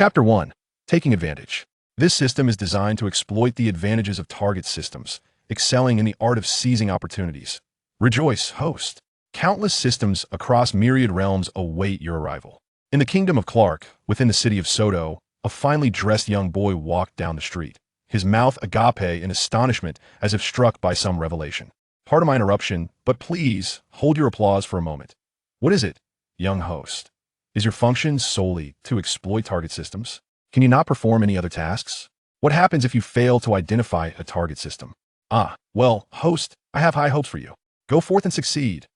Chapter 1. Taking Advantage. This system is designed to exploit the advantages of target systems, excelling in the art of seizing opportunities. Rejoice, host. Countless systems across myriad realms await your arrival. In the kingdom of Clark, within the city of Soto, a finely dressed young boy walked down the street, his mouth agape in astonishment as if struck by some revelation. Pardon my interruption, but please hold your applause for a moment. What is it, young host? Is your function solely to exploit target systems? Can you not perform any other tasks? What happens if you fail to identify a target system? Well, host, I have high hopes for you. Go forth and succeed.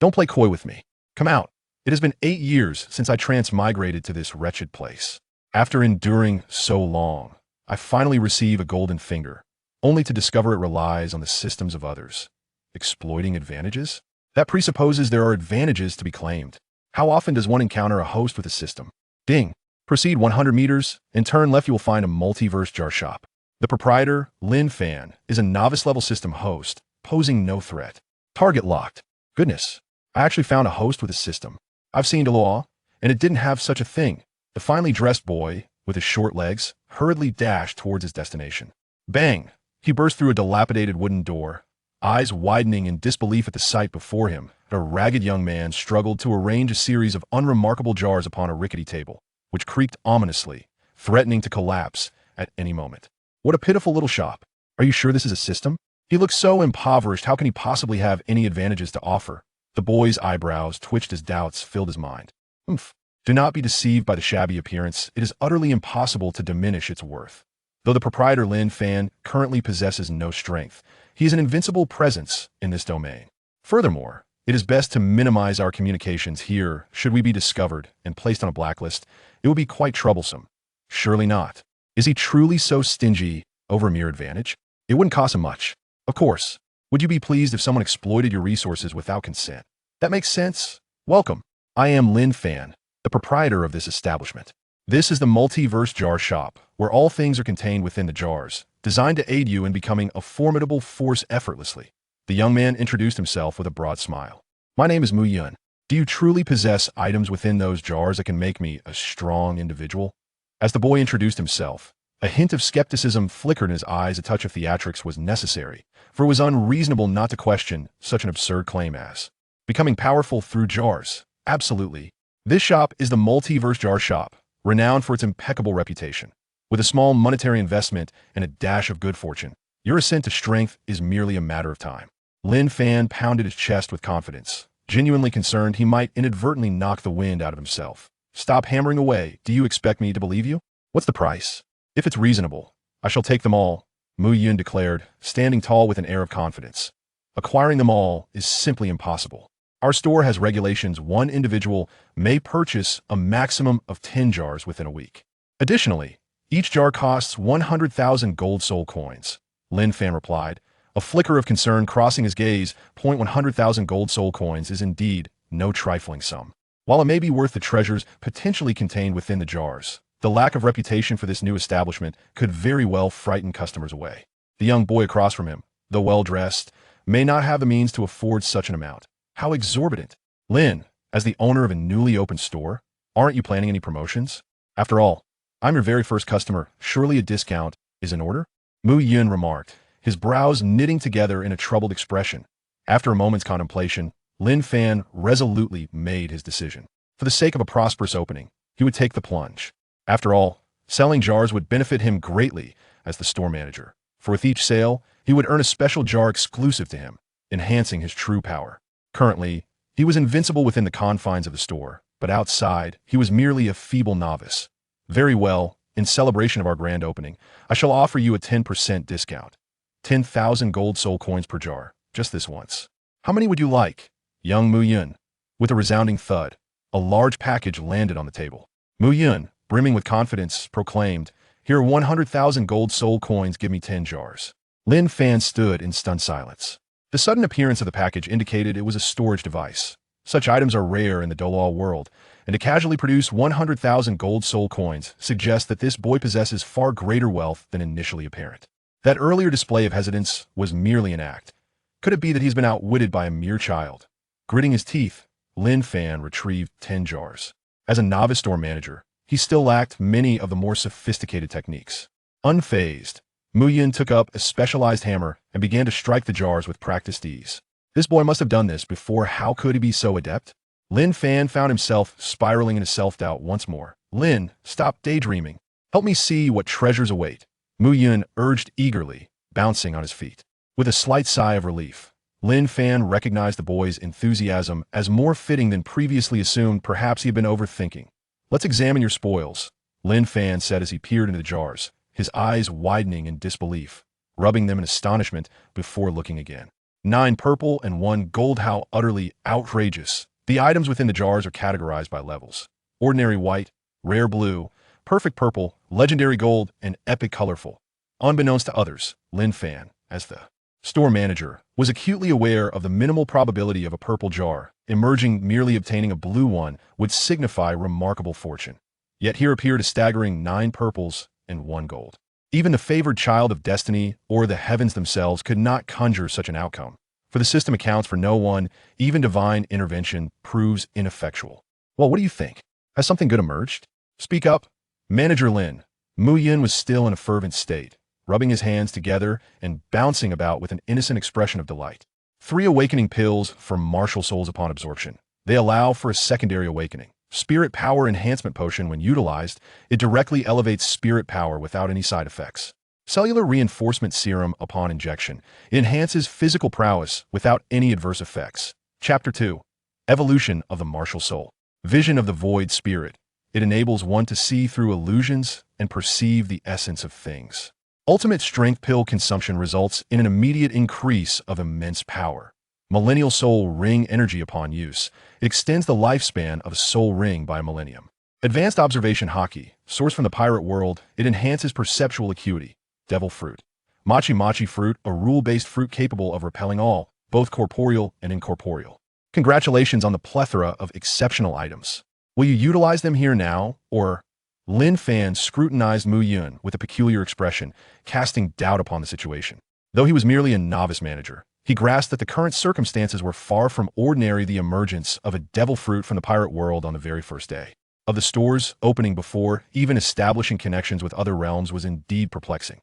Don't play coy with me. Come out. It has been 8 years since I transmigrated to this wretched place. After enduring so long, I finally receive a golden finger, only to discover it relies on the systems of others. Exploiting advantages? That presupposes there are advantages to be claimed. How often does one encounter a host with a system? Ding. Proceed 100 meters, and turn left you will find a multiverse jar shop. The proprietor, Lin Fan, is a novice-level system host, posing no threat. Target locked. Goodness, I actually found a host with a system. I've seen Douluo, and it didn't have such a thing. The finely dressed boy, with his short legs, hurriedly dashed towards his destination. Bang! He burst through a dilapidated wooden door, eyes widening in disbelief at the sight before him. A ragged young man struggled to arrange a series of unremarkable jars upon a rickety table, which creaked ominously, threatening to collapse at any moment. What a pitiful little shop. Are you sure this is a system? He looks so impoverished, how can he possibly have any advantages to offer? The boy's eyebrows twitched as doubts filled his mind. Do not be deceived by the shabby appearance. It is utterly impossible to diminish its worth. Though the proprietor Lin Fan currently possesses no strength, he is an invincible presence in this domain. Furthermore, it is best to minimize our communications here. Should we be discovered and placed on a blacklist, it would be quite troublesome. Surely not. Is he truly so stingy over a mere advantage? It wouldn't cost him much. Of course. Would you be pleased if someone exploited your resources without consent? That makes sense. Welcome. I am Lin Fan, the proprietor of this establishment. This is the multiverse jar shop, where all things are contained within the jars, designed to aid you in becoming a formidable force effortlessly. The young man introduced himself with a broad smile. My name is Mu Yun. Do you truly possess items within those jars that can make me a strong individual? As the boy introduced himself, a hint of skepticism flickered in his eyes. A touch of theatrics was necessary, for it was unreasonable not to question such an absurd claim as becoming powerful through jars. Absolutely. This shop is the multiverse jar shop, renowned for its impeccable reputation. With a small monetary investment and a dash of good fortune, your ascent to strength is merely a matter of time. Lin Fan pounded his chest with confidence, genuinely concerned he might inadvertently knock the wind out of himself. Stop hammering away. Do you expect me to believe you? What's the price? If it's reasonable, I shall take them all, Mu Yun declared, standing tall with an air of confidence. Acquiring them all is simply impossible. Our store has regulations. One individual may purchase a maximum of 10 jars within a week. Additionally, each jar costs 100,000 gold soul coins, Lin Fan replied, a flicker of concern crossing his gaze. 100,000 gold soul coins is indeed no trifling sum. While it may be worth the treasures potentially contained within the jars, the lack of reputation for this new establishment could very well frighten customers away. The young boy across from him, though well-dressed, may not have the means to afford such an amount. How exorbitant. Lin, as the owner of a newly opened store, aren't you planning any promotions? After all, I'm your very first customer. Surely a discount is in order? Mu Yun remarked, his brows knitting together in a troubled expression. After a moment's contemplation, Lin Fan resolutely made his decision. For the sake of a prosperous opening, he would take the plunge. After all, selling jars would benefit him greatly as the store manager, for with each sale, he would earn a special jar exclusive to him, enhancing his true power. Currently, he was invincible within the confines of the store, but outside, he was merely a feeble novice. Very well, in celebration of our grand opening, I shall offer you a 10% discount. 10,000 gold soul coins per jar, just this once. How many would you like? Young Mu Yun. With a resounding thud, a large package landed on the table. Mu Yun, brimming with confidence, proclaimed, here are 100,000 gold soul coins, give me 10 jars. Lin Fan stood in stunned silence. The sudden appearance of the package indicated it was a storage device. Such items are rare in the Douluo world, and to casually produce 100,000 gold soul coins suggests that this boy possesses far greater wealth than initially apparent. That earlier display of hesitance was merely an act. Could it be that he's been outwitted by a mere child? Gritting his teeth, Lin Fan retrieved 10 jars. As a novice store manager, he still lacked many of the more sophisticated techniques. Unfazed, Mu Yun took up a specialized hammer and began to strike the jars with practiced ease. This boy must have done this before. How could he be so adept? Lin Fan found himself spiraling into self-doubt once more. Lin, stop daydreaming. Help me see what treasures await. Mu Yun urged eagerly, bouncing on his feet. With a slight sigh of relief, Lin Fan recognized the boy's enthusiasm as more fitting than previously assumed. Perhaps he had been overthinking. Let's examine your spoils, Lin Fan said as he peered into the jars, his eyes widening in disbelief, rubbing them in astonishment before looking again. 9 purple and 1 gold. How utterly outrageous. The items within the jars are categorized by levels. Ordinary white, rare blue, perfect purple, legendary gold, and epic colorful. Unbeknownst to others, Lin Fan, as the store manager, was acutely aware of the minimal probability of a purple jar emerging. Merely obtaining a blue one would signify remarkable fortune. Yet here appeared a staggering 9 purples and 1 gold. Even the favored child of destiny or the heavens themselves could not conjure such an outcome, for the system accounts for no one. Even divine intervention proves ineffectual. Well, what do you think? Has something good emerged? Speak up. Manager Lin. Mu Yun was still in a fervent state, rubbing his hands together and bouncing about with an innocent expression of delight. 3 awakening pills for martial souls upon absorption. They allow for a secondary awakening. Spirit Power Enhancement Potion. When utilized, it directly elevates spirit power without any side effects. Cellular Reinforcement Serum upon injection. It enhances physical prowess without any adverse effects. Chapter 2. Evolution of the Martial Soul. Vision of the Void Spirit. It enables one to see through illusions and perceive the essence of things. Ultimate Strength Pill consumption results in an immediate increase of immense power. Millennial Soul Ring Energy upon use. It extends the lifespan of a soul ring by a millennium. Advanced Observation Haki. Sourced from the pirate world, it enhances perceptual acuity. Devil Fruit. Mochi Mochi Fruit, a rule-based fruit capable of repelling all, both corporeal and incorporeal. Congratulations on the plethora of exceptional items. Will you utilize them here now, or? Lin Fan scrutinized Mu Yun with a peculiar expression, casting doubt upon the situation. Though he was merely a novice manager, he grasped that the current circumstances were far from ordinary. The emergence of a devil fruit from the pirate world on the very first day of the store's opening, before even establishing connections with other realms, was indeed perplexing.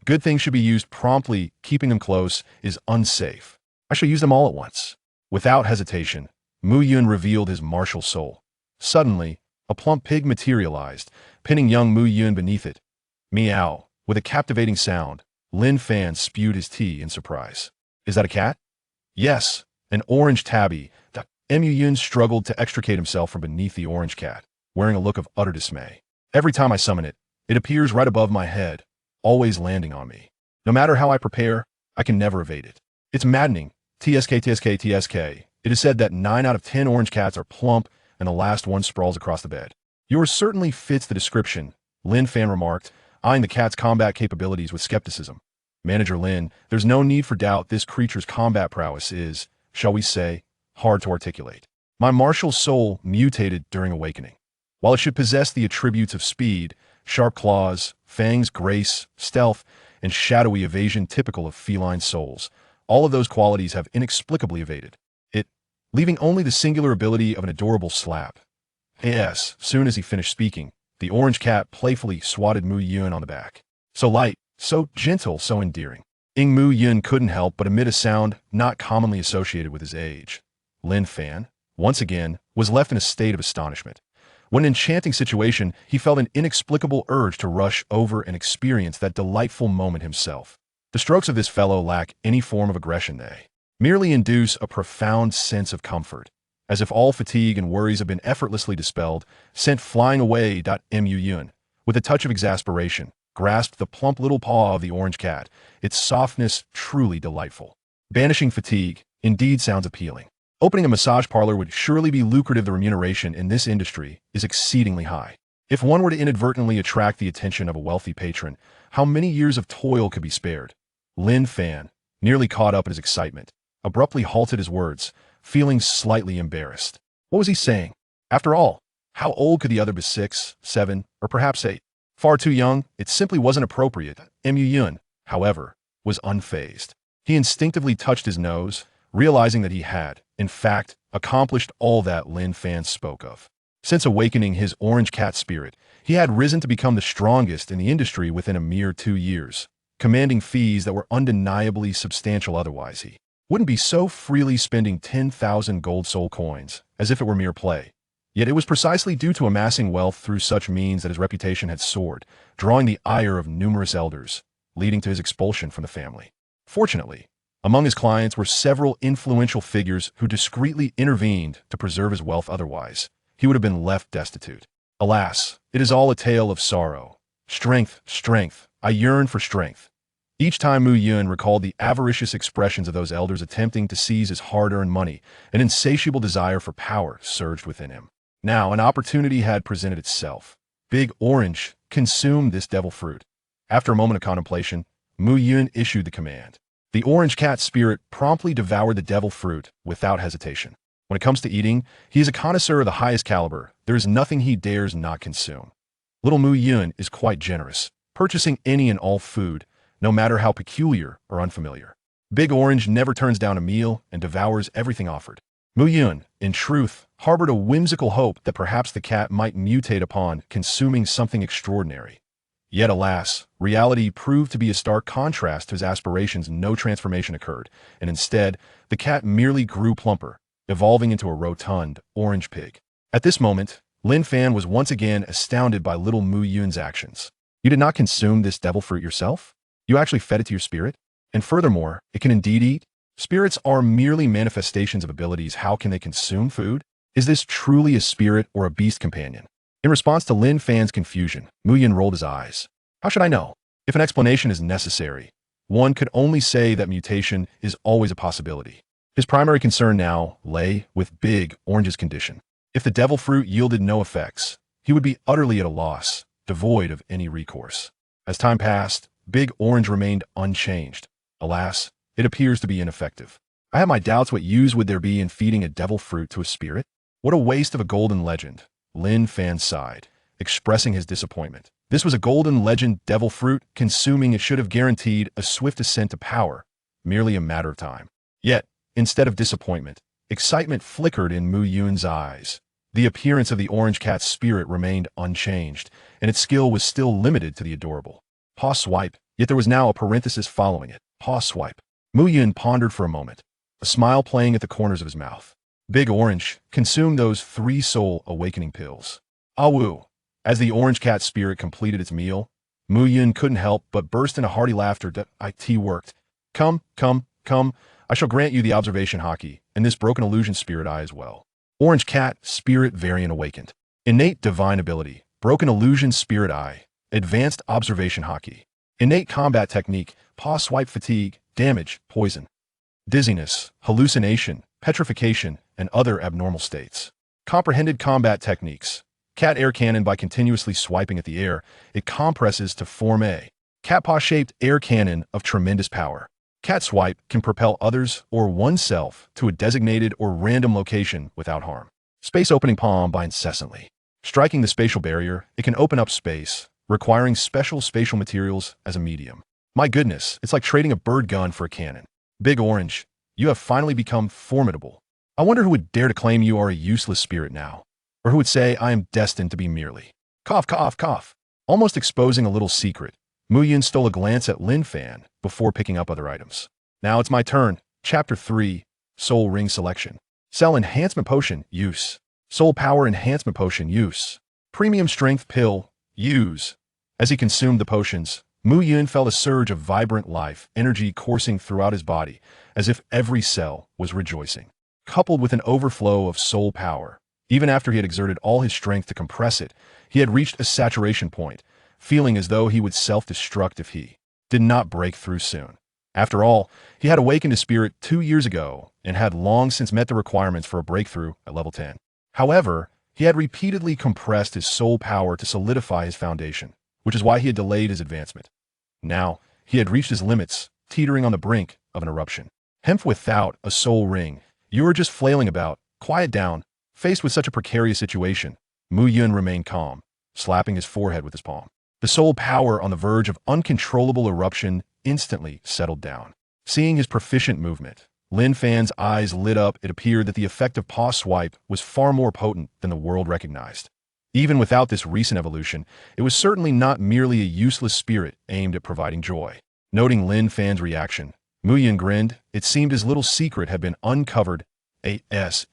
Good things should be used promptly. Keeping them close is unsafe. I shall use them all at once. Without hesitation, Mu Yun revealed his martial soul. Suddenly, a plump pig materialized, pinning young Mu Yun beneath it. Meow. With a captivating sound, Lin Fan spewed his tea in surprise. Is that a cat? Yes, an orange tabby. Mu Yun struggled to extricate himself from beneath the orange cat, wearing a look of utter dismay. Every time I summon it, it appears right above my head, always landing on me. No matter how I prepare, I can never evade it. It's maddening. TSK. It is said that 9 out of 10 orange cats are plump, and the last one sprawls across the bed. Yours certainly fits the description, Lin Fan remarked, eyeing the cat's combat capabilities with skepticism. Manager Lin, there's no need for doubt. This creature's combat prowess is, shall we say, hard to articulate. My martial soul mutated during awakening. While it should possess the attributes of speed, sharp claws, fangs, grace, stealth, and shadowy evasion typical of feline souls, all of those qualities have inexplicably evaded it, leaving only the singular ability of an adorable slap. Yes, soon as he finished speaking, the orange cat playfully swatted Mu Yun on the back. So light, so gentle, so endearing. Mu Yun couldn't help but emit a sound not commonly associated with his age. Lin Fan, once again, was left in a state of astonishment. When an enchanting situation, he felt an inexplicable urge to rush over and experience that delightful moment himself. The strokes of this fellow lack any form of aggression. They merely induce a profound sense of comfort, as if all fatigue and worries have been effortlessly dispelled, sent flying away. Mu Yun, with a touch of exasperation, grasped the plump little paw of the orange cat, its softness truly delightful. Banishing fatigue indeed sounds appealing. Opening a massage parlor would surely be lucrative. The remuneration in this industry is exceedingly high. If one were to inadvertently attract the attention of a wealthy patron, how many years of toil could be spared? Lin Fan, nearly caught up in his excitement, abruptly halted his words, feeling slightly embarrassed. What was he saying? After all, how old could the other be? 6, 7, or perhaps 8? Far too young. It simply wasn't appropriate. Mu Yun, however, was unfazed. He instinctively touched his nose, realizing that he had, in fact, accomplished all that Lin Fan spoke of. Since awakening his orange cat spirit, he had risen to become the strongest in the industry within a mere 2 years, commanding fees that were undeniably substantial otherwise. He wouldn't be so freely spending 10,000 gold soul coins, as if it were mere play. Yet it was precisely due to amassing wealth through such means that his reputation had soared, drawing the ire of numerous elders, leading to his expulsion from the family. Fortunately, among his clients were several influential figures who discreetly intervened to preserve his wealth, otherwise he would have been left destitute. Alas, it is all a tale of sorrow. Strength, strength, I yearn for strength. Each time Mu Yun recalled the avaricious expressions of those elders attempting to seize his hard-earned money, an insatiable desire for power surged within him. Now an opportunity had presented itself. Big Orange, consume this devil fruit. After a moment of contemplation, Mu Yun issued the command. The orange cat spirit promptly devoured the devil fruit without hesitation. When it comes to eating, he is a connoisseur of the highest caliber. There is nothing he dares not consume. Little Mu Yun is quite generous, purchasing any and all food, no matter how peculiar or unfamiliar. Big Orange never turns down a meal and devours everything offered. Mu Yun, in truth, harbored a whimsical hope that perhaps the cat might mutate upon consuming something extraordinary. Yet alas, reality proved to be a stark contrast to his aspirations. No transformation occurred, and instead, the cat merely grew plumper, evolving into a rotund, orange pig. At this moment, Lin Fan was once again astounded by little Mu Yun's actions. You did not consume this devil fruit yourself? You actually fed it to your spirit? And furthermore, it can indeed eat? Spirits are merely manifestations of abilities. How can they consume food? Is this truly a spirit or a beast companion? In response to Lin Fan's confusion, Mu Yun rolled his eyes. How should I know? If an explanation is necessary, one could only say that mutation is always a possibility. His primary concern now lay with Big Orange's condition. If the devil fruit yielded no effects, he would be utterly at a loss, devoid of any recourse. As time passed, Big Orange remained unchanged. Alas, it appears to be ineffective. I have my doubts. What use would there be in feeding a devil fruit to a spirit? What a waste of a golden legend. Lin Fan sighed, expressing his disappointment. This was a golden legend devil fruit. Consuming it should have guaranteed a swift ascent to power, merely a matter of time. Yet, instead of disappointment, excitement flickered in Mu Yun's eyes. The appearance of the orange cat's spirit remained unchanged, and its skill was still limited to the adorable. Paw swipe, yet there was now a parenthesis following it. Paw swipe. Mu Yun pondered for a moment, a smile playing at the corners of his mouth. Big Orange, consume those 3 soul awakening pills. Awoo! As the orange cat spirit completed its meal, Mu Yun couldn't help but burst into hearty laughter. It worked. Come, come, come, I shall grant you the observation hockey, and this broken illusion spirit eye as well. Orange cat spirit variant awakened. Innate divine ability, broken illusion spirit eye, advanced observation hockey. Innate combat technique, paw swipe fatigue, damage, poison. Dizziness, hallucination, petrification, and other abnormal states. Comprehended combat techniques. Cat air cannon. By continuously swiping at the air, it compresses to form a cat paw-shaped air cannon of tremendous power. Cat swipe can propel others or oneself to a designated or random location without harm. Space opening palm. By incessantly striking the spatial barrier, it can open up space, requiring special spatial materials as a medium. My goodness, it's like trading a bird gun for a cannon. Big Orange, you have finally become formidable. I wonder who would dare to claim you are a useless spirit now, or who would say I am destined to be merely. Cough, cough, cough. Almost exposing a little secret, Mu Yun stole a glance at Lin Fan before picking up other items. Now it's my turn. Chapter 3, Soul Ring Selection. Cell Enhancement Potion, use. Soul Power Enhancement Potion, use. Premium Strength Pill, use. As he consumed the potions, Mu Yun felt a surge of vibrant life, energy coursing throughout his body, as if every cell was rejoicing. Coupled with an overflow of soul power, even after he had exerted all his strength to compress it, he had reached a saturation point, feeling as though he would self-destruct if he did not break through soon. After all, he had awakened his spirit 2 years ago and had long since met the requirements for a breakthrough at level 10. However, he had repeatedly compressed his soul power to solidify his foundation, which is why he had delayed his advancement. Now, he had reached his limits, teetering on the brink of an eruption. Hemp without a soul ring, you are just flailing about. Quiet down. Faced with such a precarious situation, Mu Yun remained calm, slapping his forehead with his palm. The soul power on the verge of uncontrollable eruption instantly settled down. Seeing his proficient movement, Lin Fan's eyes lit up. It appeared that the effect of paw swipe was far more potent than the world recognized. Even without this recent evolution, it was certainly not merely a useless spirit aimed at providing joy. Noting Lin Fan's reaction, Muyin grinned. It seemed his little secret had been uncovered. A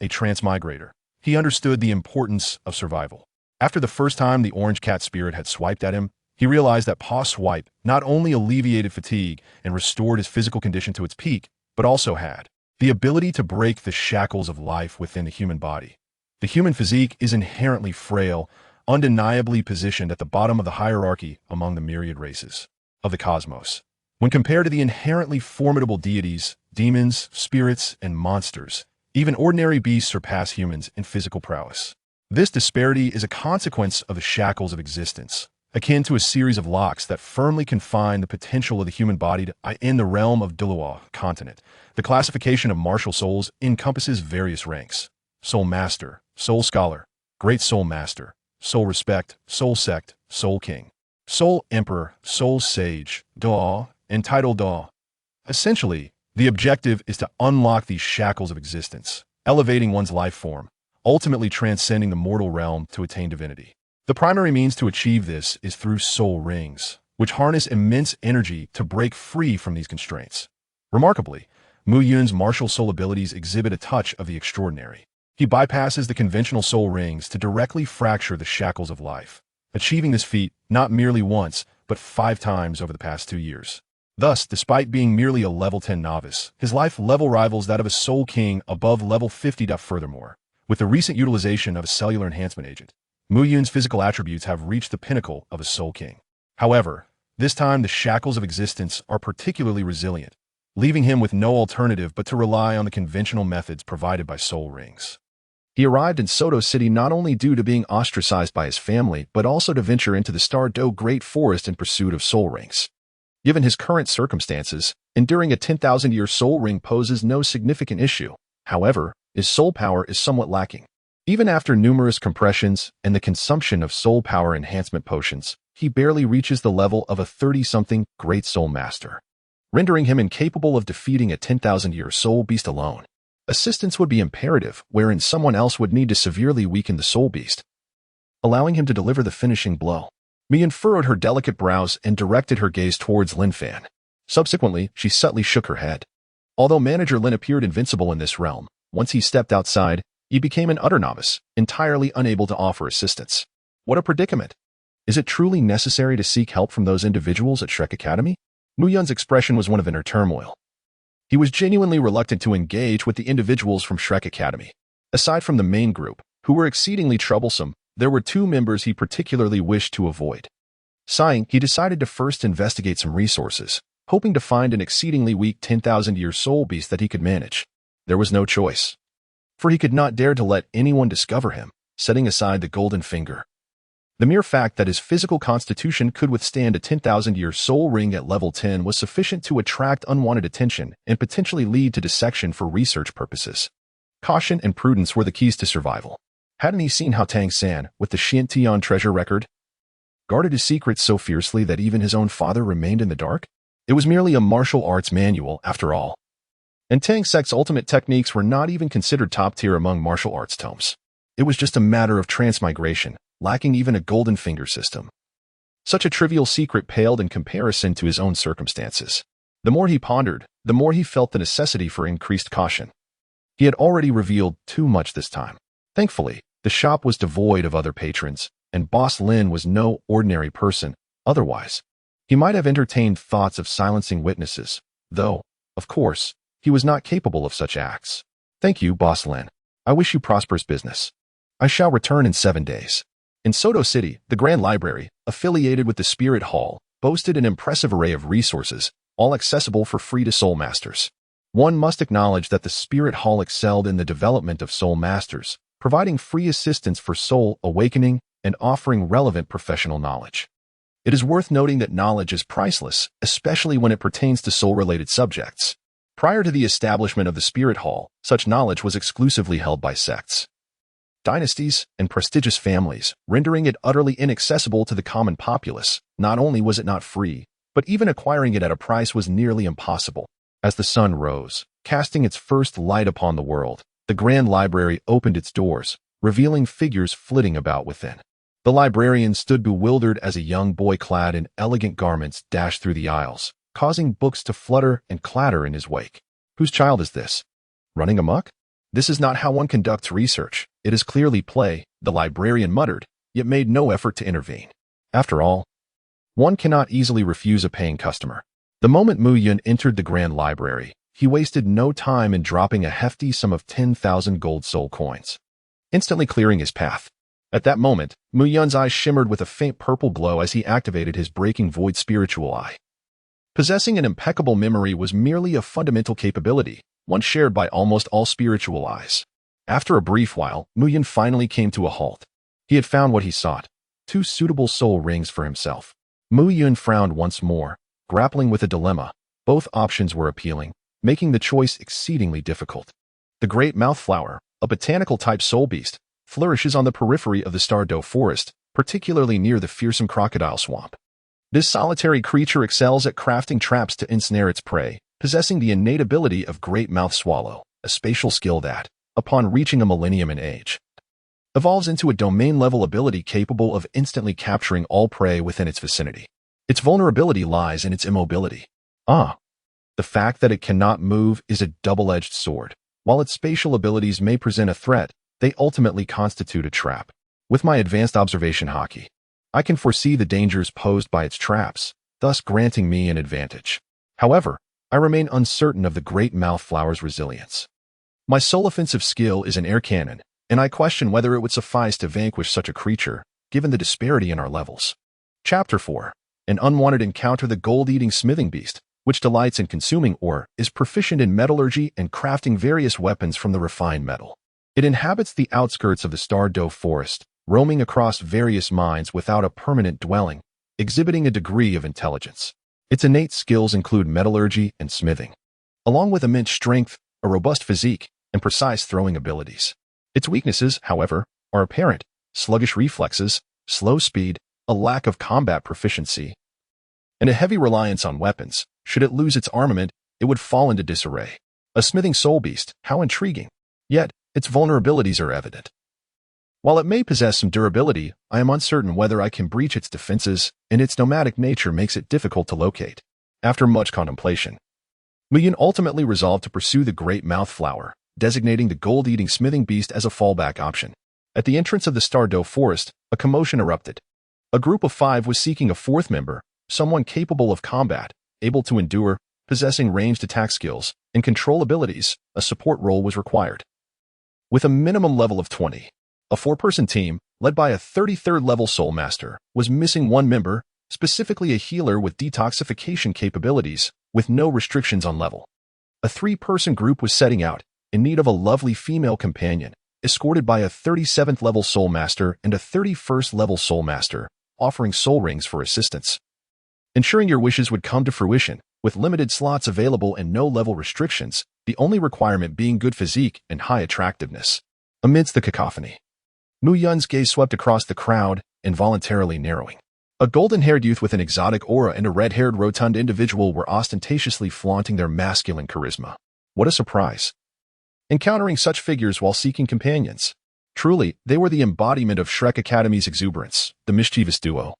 transmigrator. He understood the importance of survival. After the first time the orange cat spirit had swiped at him, he realized that paw swipe not only alleviated fatigue and restored his physical condition to its peak, but also had the ability to break the shackles of life within the human body. The human physique is inherently frail, undeniably positioned at the bottom of the hierarchy among the myriad races of the cosmos. When compared to the inherently formidable deities, demons, spirits, and monsters, even ordinary beasts surpass humans in physical prowess. This disparity is a consequence of the shackles of existence, akin to a series of locks that firmly confine the potential of the human body in the realm of Douluo continent. The classification of martial souls encompasses various ranks: Soul Master, Soul Scholar, Great Soul Master, Soul Respect, Soul Sect, Soul King, Soul Emperor, Soul Sage, Doa, and Title Doa. Essentially, the objective is to unlock these shackles of existence, elevating one's life form, ultimately transcending the mortal realm to attain divinity. The primary means to achieve this is through soul rings, which harness immense energy to break free from these constraints. Remarkably, Mu Yun's martial soul abilities exhibit a touch of the extraordinary. He bypasses the conventional soul rings to directly fracture the shackles of life, achieving this feat not merely once, but 5 times over the past 2 years. Thus, despite being merely a level 10 novice, his life level rivals that of a Soul King above level 50. Furthermore, with the recent utilization of a cellular enhancement agent, Mu Yun's physical attributes have reached the pinnacle of a Soul King. However, this time the shackles of existence are particularly resilient, leaving him with no alternative but to rely on the conventional methods provided by soul rings. He arrived in Soto City not only due to being ostracized by his family, but also to venture into the Stardew Great Forest in pursuit of soul rings. Given his current circumstances, enduring a 10,000-year soul ring poses no significant issue. However, his soul power is somewhat lacking. Even after numerous compressions and the consumption of soul power enhancement potions, he barely reaches the level of a 30-something Great Soul Master, rendering him incapable of defeating a 10,000-year soul beast alone. Assistance would be imperative, wherein someone else would need to severely weaken the soul beast, allowing him to deliver the finishing blow. Mian furrowed her delicate brows and directed her gaze towards Lin Fan. Subsequently, she subtly shook her head. Although Manager Lin appeared invincible in this realm, once he stepped outside, he became an utter novice, entirely unable to offer assistance. What a predicament! Is it truly necessary to seek help from those individuals at Shrek Academy? Mu Yun's expression was one of inner turmoil. He was genuinely reluctant to engage with the individuals from Shrek Academy. Aside from the main group, who were exceedingly troublesome, there were 2 members he particularly wished to avoid. Sighing, he decided to first investigate some resources, hoping to find an exceedingly weak 10,000-year soul beast that he could manage. There was no choice, for he could not dare to let anyone discover him, setting aside the golden finger. The mere fact that his physical constitution could withstand a 10,000-year soul ring at level 10 was sufficient to attract unwanted attention and potentially lead to dissection for research purposes. Caution and prudence were the keys to survival. Hadn't he seen how Tang San, with the Xiantian treasure record, guarded his secrets so fiercely that even his own father remained in the dark? It was merely a martial arts manual, after all. And Tang Sec's ultimate techniques were not even considered top tier among martial arts tomes. It was just a matter of transmigration, lacking even a golden finger system. Such a trivial secret paled in comparison to his own circumstances. The more he pondered, the more he felt the necessity for increased caution. He had already revealed too much this time. Thankfully, the shop was devoid of other patrons, and Boss Lin was no ordinary person. Otherwise, he might have entertained thoughts of silencing witnesses, though, of course, he was not capable of such acts. Thank you, Boss Lin. I wish you prosperous business. I shall return in 7 days. In Soto City, the Grand Library, affiliated with the Spirit Hall, boasted an impressive array of resources, all accessible for free to Soul Masters. One must acknowledge that the Spirit Hall excelled in the development of Soul Masters, providing free assistance for soul awakening and offering relevant professional knowledge. It is worth noting that knowledge is priceless, especially when it pertains to soul-related subjects. Prior to the establishment of the Spirit Hall, such knowledge was exclusively held by sects, dynasties, and prestigious families, rendering it utterly inaccessible to the common populace. Not only was it not free, but even acquiring it at a price was nearly impossible. As the sun rose, casting its first light upon the world. The grand library opened its doors, revealing figures flitting about within. The librarian stood bewildered as a young boy clad in elegant garments dashed through the aisles, causing books to flutter and clatter in his wake. Whose child is this? Running amok? This is not how one conducts research. It is clearly play, the librarian muttered, yet made no effort to intervene. After all, one cannot easily refuse a paying customer. The moment Mu Yun entered the grand library, he wasted no time in dropping a hefty sum of 10,000 gold soul coins, instantly clearing his path. At that moment, Mu Yun's eyes shimmered with a faint purple glow as he activated his Breaking Void spiritual eye. Possessing an impeccable memory was merely a fundamental capability, one shared by almost all spiritual eyes. After a brief while, Mu Yun finally came to a halt. He had found what he sought, 2 suitable soul rings for himself. Mu Yun frowned once more, grappling with a dilemma. Both options were appealing, making the choice exceedingly difficult. The great mouthflower, a botanical-type soul beast, flourishes on the periphery of the Douluo forest, particularly near the fearsome crocodile swamp. This solitary creature excels at crafting traps to ensnare its prey, possessing the innate ability of great mouth swallow, a spatial skill that, upon reaching a millennium in age, evolves into a domain-level ability capable of instantly capturing all prey within its vicinity. Its vulnerability lies in its immobility. The fact that it cannot move is a double-edged sword. While its spatial abilities may present a threat, they ultimately constitute a trap. With my advanced observation haki, I can foresee the dangers posed by its traps, thus granting me an advantage. However, I remain uncertain of the great mouthflower's resilience. My sole offensive skill is an air cannon, and I question whether it would suffice to vanquish such a creature, given the disparity in our levels. Chapter 4. An unwanted encounter. The gold-eating smithing beast, which delights in consuming ore, is proficient in metallurgy and crafting various weapons from the refined metal. It inhabits the outskirts of the Douluo forest, roaming across various mines without a permanent dwelling, exhibiting a degree of intelligence. Its innate skills include metallurgy and smithing, along with immense strength, a robust physique, and precise throwing abilities. Its weaknesses, however, are apparent: sluggish reflexes, slow speed, a lack of combat proficiency, and a heavy reliance on weapons. Should it lose its armament, it would fall into disarray. A smithing soul beast, how intriguing! Yet, its vulnerabilities are evident. While it may possess some durability, I am uncertain whether I can breach its defenses, and its nomadic nature makes it difficult to locate. After much contemplation, Mu Yun ultimately resolved to pursue the great mouthflower, designating the gold-eating smithing beast as a fallback option. At the entrance of the Douluo forest, a commotion erupted. A group of 5 was seeking a 4th member, someone capable of combat, able to endure, possessing ranged attack skills, and control abilities. A support role was required. With a minimum level of 20, a 4-person team, led by a 33rd level soul master, was missing 1 member, specifically a healer with detoxification capabilities, with no restrictions on level. A 3-person group was setting out, in need of a lovely female companion, escorted by a 37th level soul master and a 31st level soul master, offering soul rings for assistance. Ensuring your wishes would come to fruition, with limited slots available and no level restrictions, the only requirement being good physique and high attractiveness. Amidst the cacophony, Mu Yun's gaze swept across the crowd, involuntarily narrowing. A golden-haired youth with an exotic aura and a red-haired rotund individual were ostentatiously flaunting their masculine charisma. What a surprise! Encountering such figures while seeking companions. Truly, they were the embodiment of Shrek Academy's exuberance, the mischievous duo.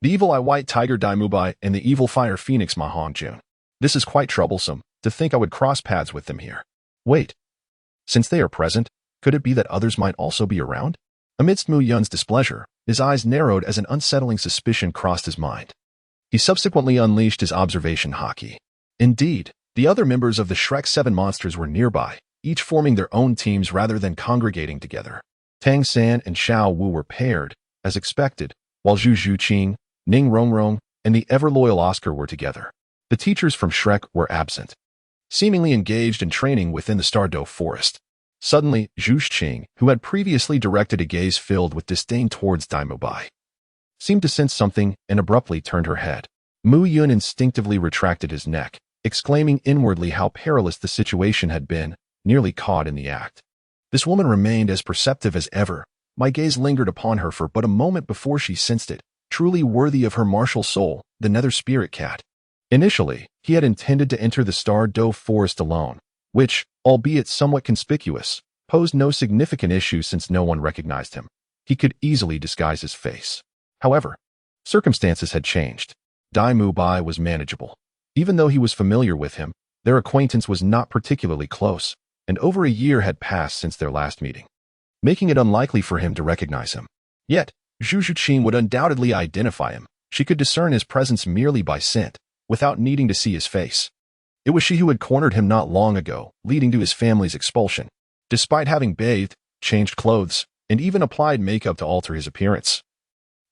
The evil Eye White Tiger Daimubai and the evil Fire Phoenix Ma Hongjun. This is quite troublesome, to think I would cross paths with them here. Wait. Since they are present, could it be that others might also be around? Amidst Mu Yun's displeasure, his eyes narrowed as an unsettling suspicion crossed his mind. He subsequently unleashed his observation haki. Indeed, the other members of the Shrek 7 monsters were nearby, each forming their own teams rather than congregating together. Tang San and Xiao Wu were paired, as expected, while Zhu Zhuqing, Ning Rongrong, and the ever-loyal Oscar were together. The teachers from Shrek were absent, seemingly engaged in training within the Douluo forest. Suddenly, Zhu Zhuqing, who had previously directed a gaze filled with disdain towards Daimubai, seemed to sense something and abruptly turned her head. Mu Yun instinctively retracted his neck, exclaiming inwardly how perilous the situation had been, nearly caught in the act. This woman remained as perceptive as ever. My gaze lingered upon her for but a moment before she sensed it, truly worthy of her martial soul, the nether spirit cat. Initially, he had intended to enter the Douluo forest alone, which, albeit somewhat conspicuous, posed no significant issue since no one recognized him. He could easily disguise his face. However, circumstances had changed. Dai Mubai was manageable. Even though he was familiar with him, their acquaintance was not particularly close, and over a year had passed since their last meeting, making it unlikely for him to recognize him. Yet, Zhu Zhuqin would undoubtedly identify him. She could discern his presence merely by scent, without needing to see his face. It was she who had cornered him not long ago, leading to his family's expulsion. Despite having bathed, changed clothes, and even applied makeup to alter his appearance,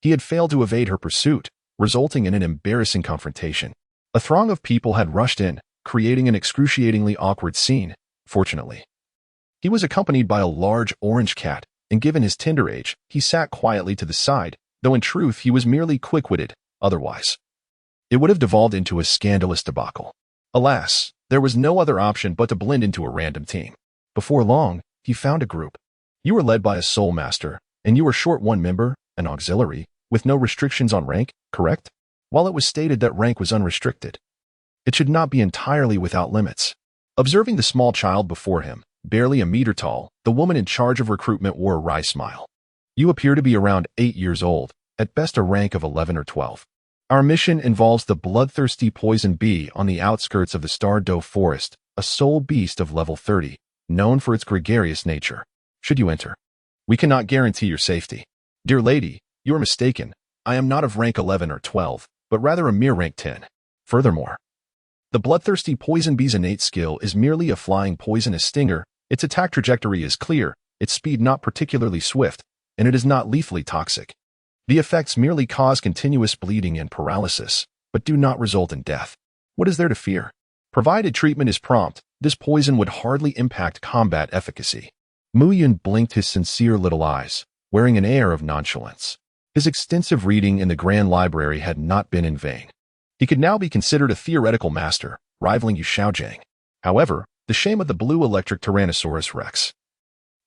he had failed to evade her pursuit, resulting in an embarrassing confrontation. A throng of people had rushed in, creating an excruciatingly awkward scene. Fortunately, he was accompanied by a large orange cat, and given his tender age, he sat quietly to the side, though in truth he was merely quick-witted. Otherwise, it would have devolved into a scandalous debacle. Alas, there was no other option but to blend into a random team. Before long, he found a group. You were led by a soul master, and you were short one member, an auxiliary, with no restrictions on rank, correct? While it was stated that rank was unrestricted, it should not be entirely without limits. Observing the small child before him, barely a meter tall, the woman in charge of recruitment wore a wry smile. You appear to be around 8 years old, at best a rank of 11 or 12. Our mission involves the bloodthirsty poison bee on the outskirts of the Douluo forest, a soul beast of level 30, known for its gregarious nature. Should you enter, we cannot guarantee your safety. Dear lady, you are mistaken. I am not of rank 11 or 12, but rather a mere rank 10. Furthermore, the bloodthirsty poison bee's innate skill is merely a flying poisonous stinger. Its attack trajectory is clear, its speed not particularly swift, and it is not lethally toxic. The effects merely cause continuous bleeding and paralysis, but do not result in death. What is there to fear? Provided treatment is prompt, this poison would hardly impact combat efficacy. Mu Yun blinked his sincere little eyes, wearing an air of nonchalance. His extensive reading in the Grand Library had not been in vain. He could now be considered a theoretical master, rivaling Yu Xiaojiang. However, the shame of the blue electric Tyrannosaurus Rex,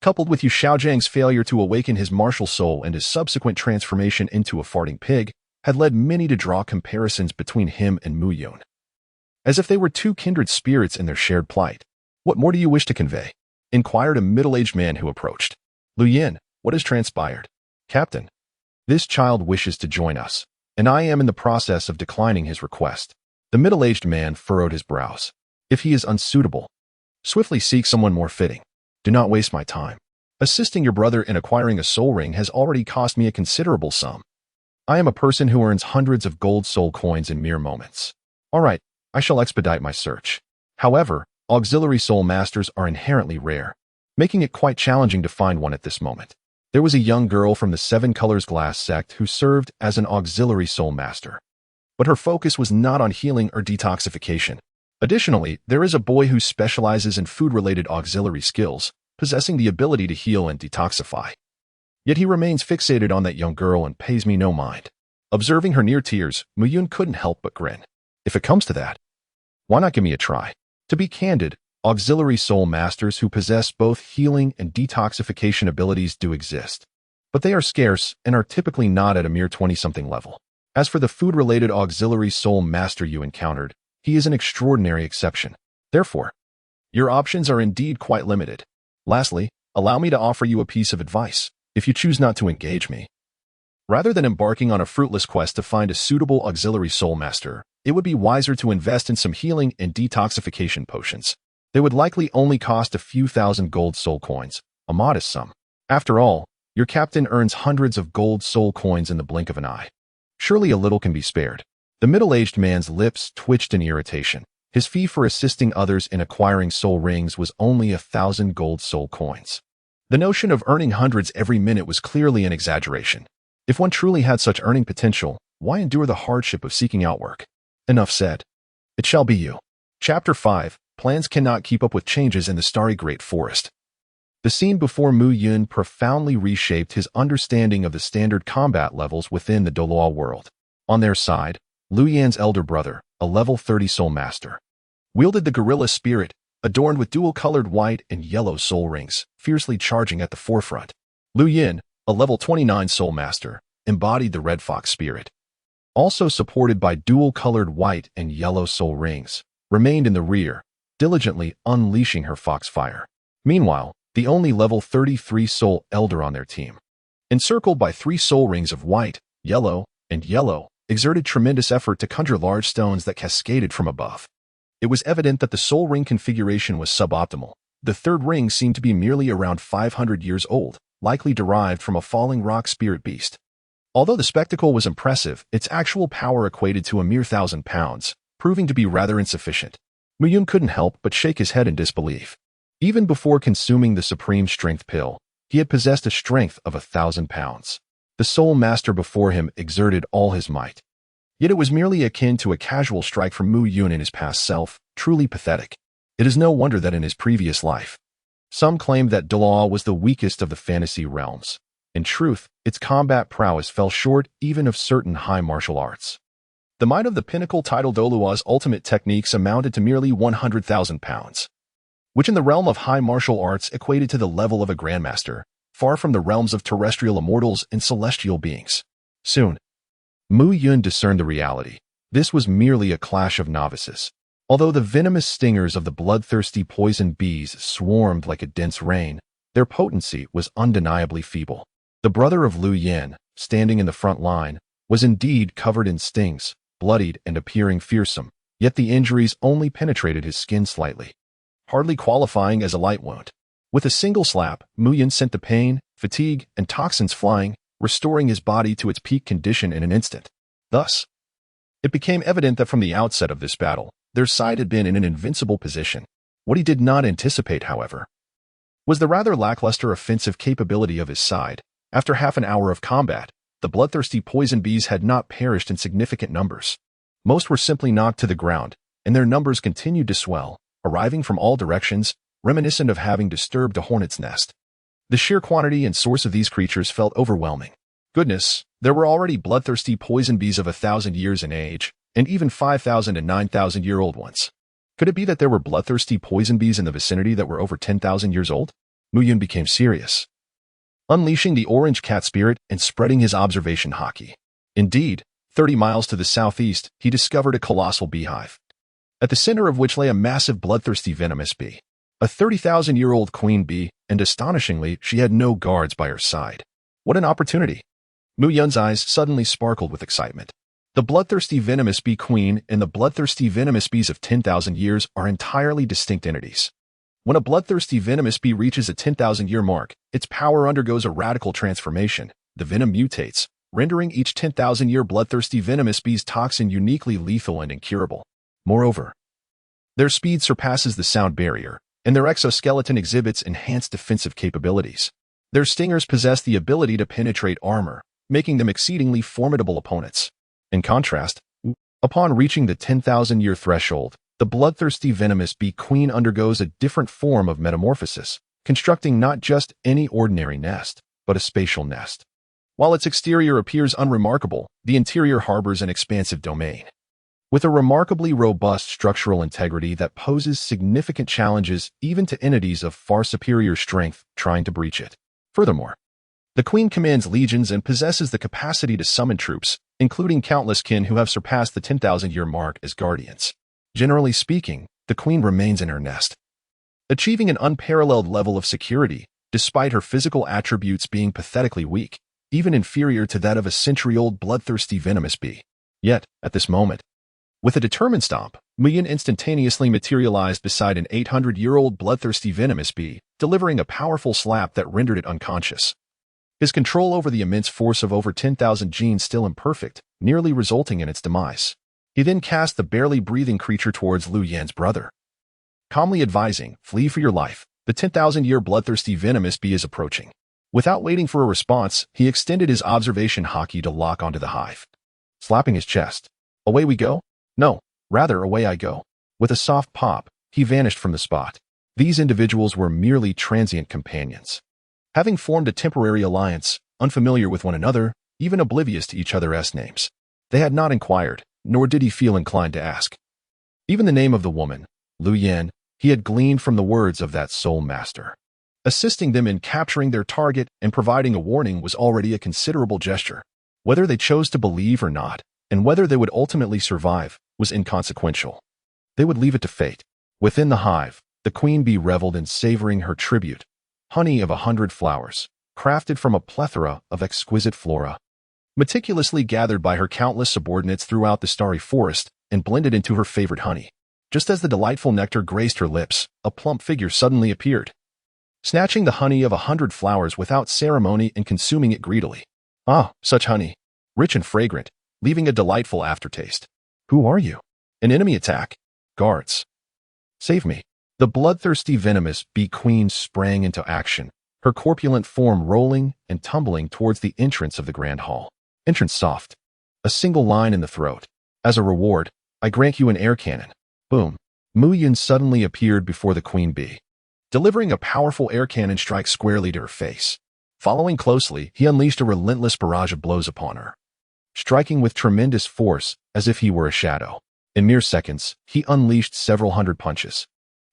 coupled with Yu Xiaojiang's failure to awaken his martial soul and his subsequent transformation into a farting pig, had led many to draw comparisons between him and Mu Yun, as if they were two kindred spirits in their shared plight. What more do you wish to convey? Inquired a middle-aged man who approached. Lu Yin, what has transpired? Captain, this child wishes to join us, and I am in the process of declining his request. The middle-aged man furrowed his brows. If he is unsuitable, swiftly seek someone more fitting. Do not waste my time. Assisting your brother in acquiring a soul ring has already cost me a considerable sum. I am a person who earns hundreds of gold soul coins in mere moments. All right, I shall expedite my search. However, auxiliary soul masters are inherently rare, making it quite challenging to find one at this moment. There was a young girl from the Seven Colors Glass sect who served as an auxiliary soul master, but her focus was not on healing or detoxification. Additionally, there is a boy who specializes in food-related auxiliary skills, possessing the ability to heal and detoxify. Yet he remains fixated on that young girl and pays me no mind. Observing her near tears, Mu Yun couldn't help but grin. If it comes to that, why not give me a try? To be candid, auxiliary soul masters who possess both healing and detoxification abilities do exist, but they are scarce and are typically not at a mere 20-something level. As for the food-related auxiliary soul master you encountered, he is an extraordinary exception. Therefore, your options are indeed quite limited. Lastly, allow me to offer you a piece of advice. If you choose not to engage me, rather than embarking on a fruitless quest to find a suitable auxiliary soul master, it would be wiser to invest in some healing and detoxification potions. They would likely only cost a few thousand gold soul coins, a modest sum. After all, your captain earns hundreds of gold soul coins in the blink of an eye. Surely a little can be spared. The middle-aged man's lips twitched in irritation. His fee for assisting others in acquiring soul rings was only 1,000 gold soul coins. The notion of earning hundreds every minute was clearly an exaggeration. If one truly had such earning potential, why endure the hardship of seeking out work? Enough said. It shall be you. Chapter 5. Plans cannot keep up with changes in the starry great forest. The scene before Mu Yun profoundly reshaped his understanding of the standard combat levels within the Douluo world. On their side, Lu Yan's elder brother, a level 30 soul master, wielded the gorilla spirit, adorned with dual-colored white and yellow soul rings, fiercely charging at the forefront. Lu Yin, a level 29 soul master, embodied the red fox spirit, also supported by dual-colored white and yellow soul rings, remained in the rear, diligently unleashing her foxfire. Meanwhile, the only level 33 soul elder on their team, encircled by 3 soul rings of white, yellow, and yellow, exerted tremendous effort to conjure large stones that cascaded from above. It was evident that the soul ring configuration was suboptimal. The third ring seemed to be merely around 500 years old, likely derived from a falling rock spirit beast. Although the spectacle was impressive, its actual power equated to a mere 1,000 pounds, proving to be rather insufficient. Muyun couldn't help but shake his head in disbelief. Even before consuming the supreme strength pill, he had possessed a strength of 1,000 pounds. The soul master before him exerted all his might. Yet it was merely akin to a casual strike from Mu Yun in his past self, truly pathetic. It is no wonder that in his previous life, some claimed that Douluo was the weakest of the fantasy realms. In truth, its combat prowess fell short even of certain high martial arts. The might of the pinnacle title Douluo's ultimate techniques amounted to merely 100,000 pounds, which in the realm of high martial arts equated to the level of a grandmaster, far from the realms of terrestrial immortals and celestial beings. Soon, Mu Yun discerned the reality. This was merely a clash of novices. Although the venomous stingers of the bloodthirsty poison bees swarmed like a dense rain, their potency was undeniably feeble. The brother of Lu Yan, standing in the front line, was indeed covered in stings, bloodied and appearing fearsome, yet the injuries only penetrated his skin slightly, hardly qualifying as a light wound. With a single slap, Mu Yun sent the pain, fatigue, and toxins flying, restoring his body to its peak condition in an instant. Thus, it became evident that from the outset of this battle, their side had been in an invincible position. What he did not anticipate, however, was the rather lackluster offensive capability of his side. After half an hour of combat, the bloodthirsty poison bees had not perished in significant numbers. Most were simply knocked to the ground, and their numbers continued to swell, arriving from all directions, reminiscent of having disturbed a hornet's nest. The sheer quantity and source of these creatures felt overwhelming. Goodness, there were already bloodthirsty poison bees of 1,000 years in age, and even 5,000 and 9,000-year-old ones. Could it be that there were bloodthirsty poison bees in the vicinity that were over 10,000 years old? Mu Yun became serious, unleashing the orange cat spirit and spreading his observation haki. Indeed, 30 miles to the southeast, he discovered a colossal beehive, at the center of which lay a massive bloodthirsty venomous bee, a 30,000-year-old queen bee, and astonishingly, she had no guards by her side. What an opportunity! Mu Yun's eyes suddenly sparkled with excitement. The bloodthirsty venomous bee queen and the bloodthirsty venomous bees of 10,000 years are entirely distinct entities. When a bloodthirsty venomous bee reaches a 10,000-year mark, its power undergoes a radical transformation. The venom mutates, rendering each 10,000-year bloodthirsty venomous bee's toxin uniquely lethal and incurable. Moreover, their speed surpasses the sound barrier, and their exoskeleton exhibits enhanced defensive capabilities. Their stingers possess the ability to penetrate armor, making them exceedingly formidable opponents. In contrast, upon reaching the 10,000-year threshold, the bloodthirsty venomous bee queen undergoes a different form of metamorphosis, constructing not just any ordinary nest, but a spatial nest. While its exterior appears unremarkable, the interior harbors an expansive domain, with a remarkably robust structural integrity that poses significant challenges even to entities of far superior strength trying to breach it. Furthermore, the queen commands legions and possesses the capacity to summon troops, including countless kin who have surpassed the 10,000-year mark as guardians. Generally speaking, the queen remains in her nest, achieving an unparalleled level of security, despite her physical attributes being pathetically weak, even inferior to that of a century-old bloodthirsty venomous bee. Yet, at this moment, with a determined stomp, Mu Yun instantaneously materialized beside an 800-year-old bloodthirsty venomous bee, delivering a powerful slap that rendered it unconscious. His control over the immense force of over 10,000 genes still imperfect, nearly resulting in its demise. He then cast the barely breathing creature towards Lu Yan's brother, calmly advising, "Flee for your life. The 10,000-year bloodthirsty venomous bee is approaching." Without waiting for a response, he extended his observation haki to lock onto the hive, slapping his chest. "Away we go? No, rather away I go." With a soft pop, he vanished from the spot. These individuals were merely transient companions, having formed a temporary alliance, unfamiliar with one another, even oblivious to each other's names. They had not inquired, nor did he feel inclined to ask. Even the name of the woman, Lu Yan, he had gleaned from the words of that soul master. Assisting them in capturing their target and providing a warning was already a considerable gesture. Whether they chose to believe or not, and whether they would ultimately survive, was inconsequential. They would leave it to fate. Within the hive, the queen bee reveled in savoring her tribute, honey of 100 flowers, crafted from a plethora of exquisite flora, meticulously gathered by her countless subordinates throughout the starry forest and blended into her favorite honey. Just as the delightful nectar graced her lips, a plump figure suddenly appeared, snatching the honey of 100 flowers without ceremony and consuming it greedily. Ah, such honey, rich and fragrant, leaving a delightful aftertaste. Who are you? An enemy attack. Guards, save me. The bloodthirsty venomous bee queen sprang into action, her corpulent form rolling and tumbling towards the entrance of the grand hall. Entrance soft. A single line in the throat. As a reward, I grant you an air cannon. Boom. Mu Yun suddenly appeared before the queen bee, delivering a powerful air cannon strike squarely to her face. Following closely, he unleashed a relentless barrage of blows upon her, striking with tremendous force as if he were a shadow. In mere seconds, he unleashed several hundred punches,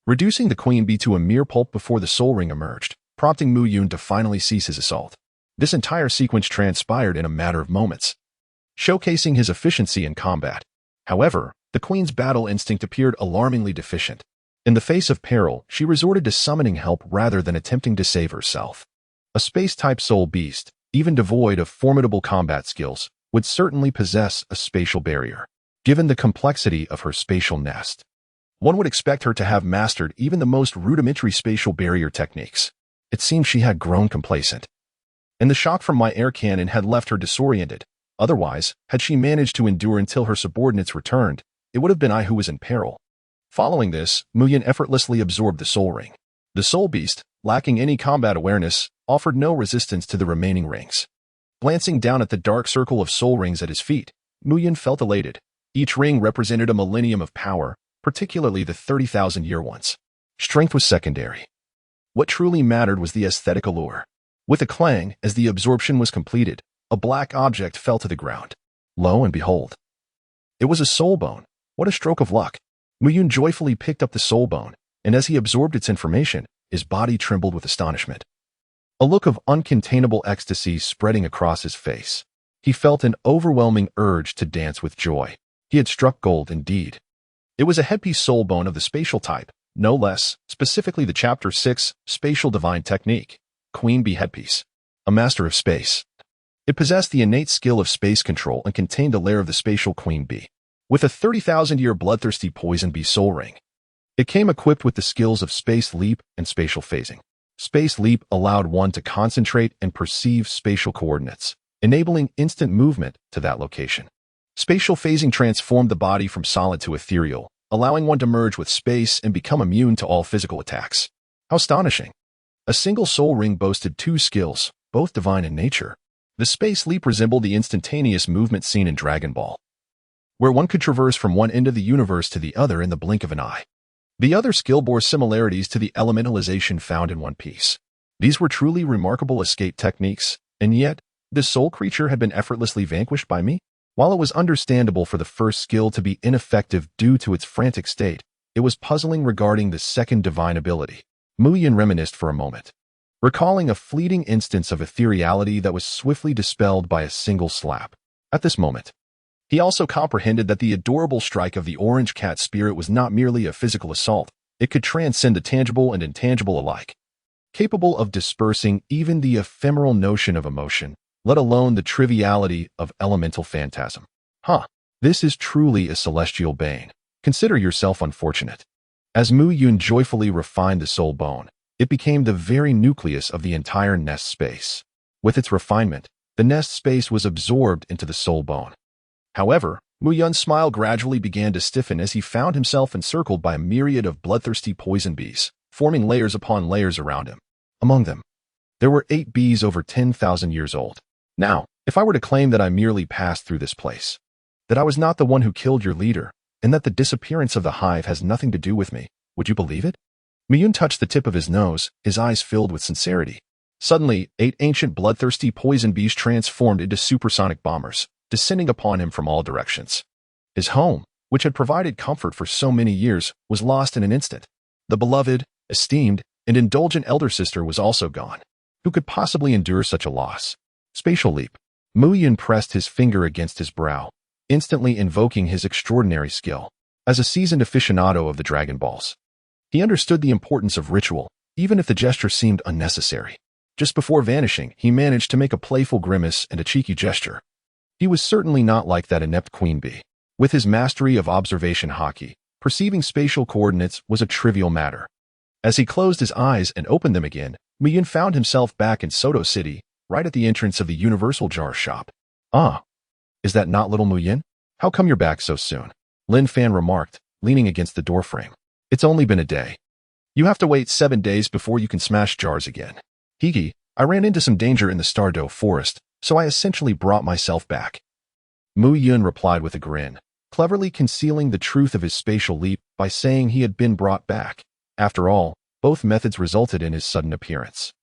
reducing the queen bee to a mere pulp before the soul ring emerged, prompting Mu Yun to finally cease his assault. This entire sequence transpired in a matter of moments, showcasing his efficiency in combat. However, the queen's battle instinct appeared alarmingly deficient. In the face of peril, she resorted to summoning help rather than attempting to save herself. A space-type soul beast, even devoid of formidable combat skills, would certainly possess a spatial barrier. Given the complexity of her spatial nest, one would expect her to have mastered even the most rudimentary spatial barrier techniques. It seemed she had grown complacent, and the shock from my air cannon had left her disoriented. Otherwise, had she managed to endure until her subordinates returned, it would have been I who was in peril. Following this, Mu Yun effortlessly absorbed the soul ring. The soul beast, lacking any combat awareness, offered no resistance to the remaining rings. Glancing down at the dark circle of soul rings at his feet, Mu Yun felt elated. Each ring represented a millennium of power, particularly the 30,000-year ones. Strength was secondary. What truly mattered was the aesthetic allure. With a clang, as the absorption was completed, a black object fell to the ground. Lo and behold, it was a soul bone. What a stroke of luck. Mu Yun joyfully picked up the soul bone, and as he absorbed its information, his body trembled with astonishment. A look of uncontainable ecstasy spreading across his face. He felt an overwhelming urge to dance with joy. He had struck gold indeed. It was a headpiece soul bone of the spatial type, no less, specifically the Chapter 6 Spatial Divine Technique, Queen Bee Headpiece. A master of space. It possessed the innate skill of space control and contained a layer of the spatial queen bee. With a 30,000-year bloodthirsty poison bee soul ring, it came equipped with the skills of space leap and spatial phasing. Space leap allowed one to concentrate and perceive spatial coordinates, enabling instant movement to that location. Spatial phasing transformed the body from solid to ethereal, allowing one to merge with space and become immune to all physical attacks. How astonishing! A single soul ring boasted two skills, both divine in nature. The space leap resembled the instantaneous movement seen in Dragon Ball, where one could traverse from one end of the universe to the other in the blink of an eye. The other skill bore similarities to the elementalization found in One Piece. These were truly remarkable escape techniques, and yet, this soul creature had been effortlessly vanquished by me? While it was understandable for the first skill to be ineffective due to its frantic state, it was puzzling regarding the second divine ability. Mu Yun reminisced for a moment, recalling a fleeting instance of ethereality that was swiftly dispelled by a single slap. At this moment, he also comprehended that the adorable strike of the orange cat spirit was not merely a physical assault. It could transcend the tangible and intangible alike, capable of dispersing even the ephemeral notion of emotion, let alone the triviality of elemental phantasm. This is truly a celestial bane. Consider yourself unfortunate. As Mu Yun joyfully refined the soul bone, it became the very nucleus of the entire nest space. With its refinement, the nest space was absorbed into the soul bone. However, Mu Yun's smile gradually began to stiffen as he found himself encircled by a myriad of bloodthirsty poison bees, forming layers upon layers around him. Among them, there were 8 bees over 10,000 years old. Now, if I were to claim that I merely passed through this place, that I was not the one who killed your leader, and that the disappearance of the hive has nothing to do with me, would you believe it? Mu Yun touched the tip of his nose, his eyes filled with sincerity. Suddenly, 8 ancient bloodthirsty poison bees transformed into supersonic bombers, descending upon him from all directions. His home, which had provided comfort for so many years, was lost in an instant. The beloved, esteemed, and indulgent elder sister was also gone. Who could possibly endure such a loss? Spatial leap. Mu Yun pressed his finger against his brow, instantly invoking his extraordinary skill. As a seasoned aficionado of the Dragon Balls, He understood the importance of ritual, even if the gesture seemed unnecessary. Just before vanishing, he managed to make a playful grimace and a cheeky gesture. He was certainly not like that inept queen bee. With his mastery of observation hockey, perceiving spatial coordinates was a trivial matter. As he closed his eyes and opened them again, Muyun found himself back in Soto City, right at the entrance of the Universal Jar shop. Ah, is that not little Muyun? How come you're back so soon? Lin Fan remarked, leaning against the doorframe. It's only been a day. You have to wait 7 days before you can smash jars again. Higi, I ran into some danger in the Stardow forest, so I essentially brought myself back. Muyun replied with a grin, cleverly concealing the truth of his spatial leap by saying he had been brought back. After all, both methods resulted in his sudden appearance.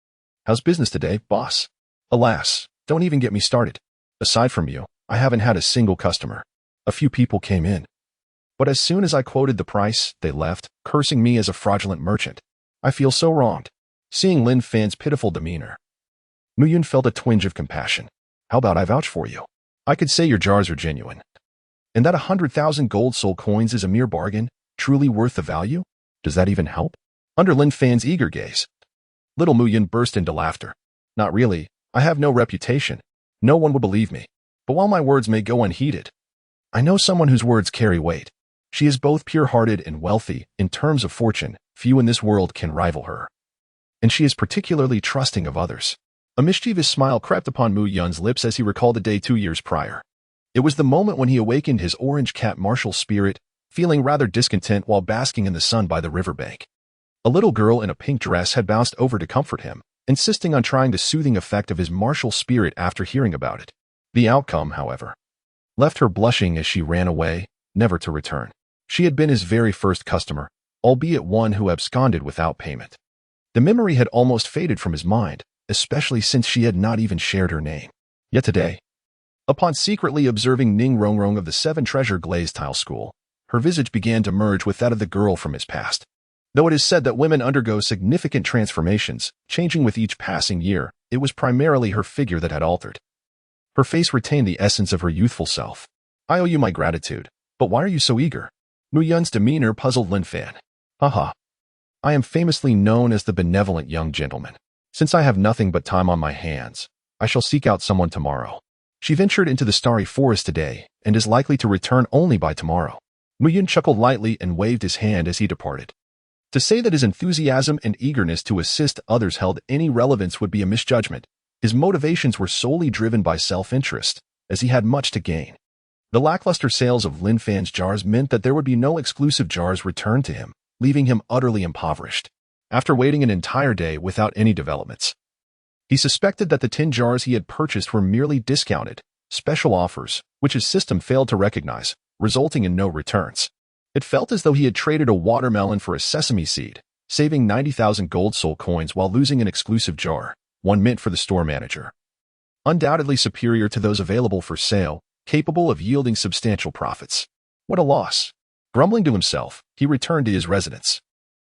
How's business today, boss? Alas, don't even get me started. Aside from you, I haven't had a single customer. A few people came in. But as soon as I quoted the price, they left, cursing me as a fraudulent merchant. I feel so wronged. Seeing Lin Fan's pitiful demeanor, Muyun felt a twinge of compassion. How about I vouch for you? I could say your jars are genuine. And that 100,000 gold soul coins is a mere bargain, truly worth the value? Does that even help? Under Lin Fan's eager gaze, little Muyun burst into laughter. Not really. I have no reputation. No one would believe me. But while my words may go unheeded, I know someone whose words carry weight. She is both pure-hearted and wealthy. In terms of fortune, few in this world can rival her. And she is particularly trusting of others. A mischievous smile crept upon Muyun's lips as he recalled the day 2 years prior. It was the moment when he awakened his orange cat martial spirit, feeling rather discontent while basking in the sun by the riverbank. A little girl in a pink dress had bounced over to comfort him, insisting on trying the soothing effect of his martial spirit after hearing about it. The outcome, however, left her blushing as she ran away, never to return. She had been his very first customer, albeit one who absconded without payment. The memory had almost faded from his mind, especially since she had not even shared her name. Yet today, upon secretly observing Ning Rongrong of the Seven Treasure Glazed Tile School, her visage began to merge with that of the girl from his past. Though it is said that women undergo significant transformations, changing with each passing year, it was primarily her figure that had altered. Her face retained the essence of her youthful self. I owe you my gratitude, but why are you so eager? Muyun's demeanor puzzled Lin Fan. Haha. I am famously known as the benevolent young gentleman. Since I have nothing but time on my hands, I shall seek out someone tomorrow. She ventured into the starry forest today and is likely to return only by tomorrow. Muyun chuckled lightly and waved his hand as he departed. To say that his enthusiasm and eagerness to assist others held any relevance would be a misjudgment. His motivations were solely driven by self-interest, as he had much to gain. The lackluster sales of Lin Fan's jars meant that there would be no exclusive jars returned to him, leaving him utterly impoverished. After waiting an entire day without any developments, he suspected that the 10 jars he had purchased were merely discounted, special offers, which his system failed to recognize, resulting in no returns. It felt as though he had traded a watermelon for a sesame seed, saving 90,000 gold soul coins while losing an exclusive jar, one meant for the store manager. Undoubtedly superior to those available for sale, capable of yielding substantial profits. What a loss. Grumbling to himself, he returned to his residence.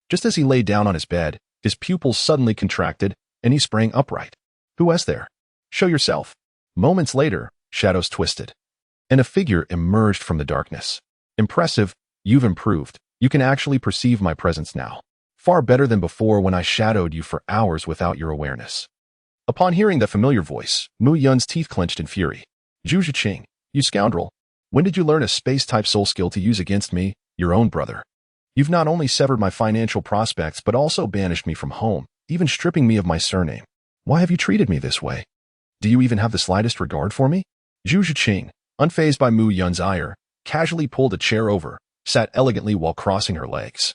Just as he lay down on his bed, his pupils suddenly contracted, and he sprang upright. Who was there? Show yourself. Moments later, shadows twisted, and a figure emerged from the darkness. Impressive. You've improved. You can actually perceive my presence now. Far better than before when I shadowed you for hours without your awareness. Upon hearing the familiar voice, Muyun's teeth clenched in fury. Zhu Zhiqing, you scoundrel. When did you learn a space-type soul skill to use against me, your own brother? You've not only severed my financial prospects but also banished me from home, even stripping me of my surname. Why have you treated me this way? Do you even have the slightest regard for me? Zhu Zhiqing, unfazed by Muyun's ire, casually pulled a chair over, sat elegantly while crossing her legs,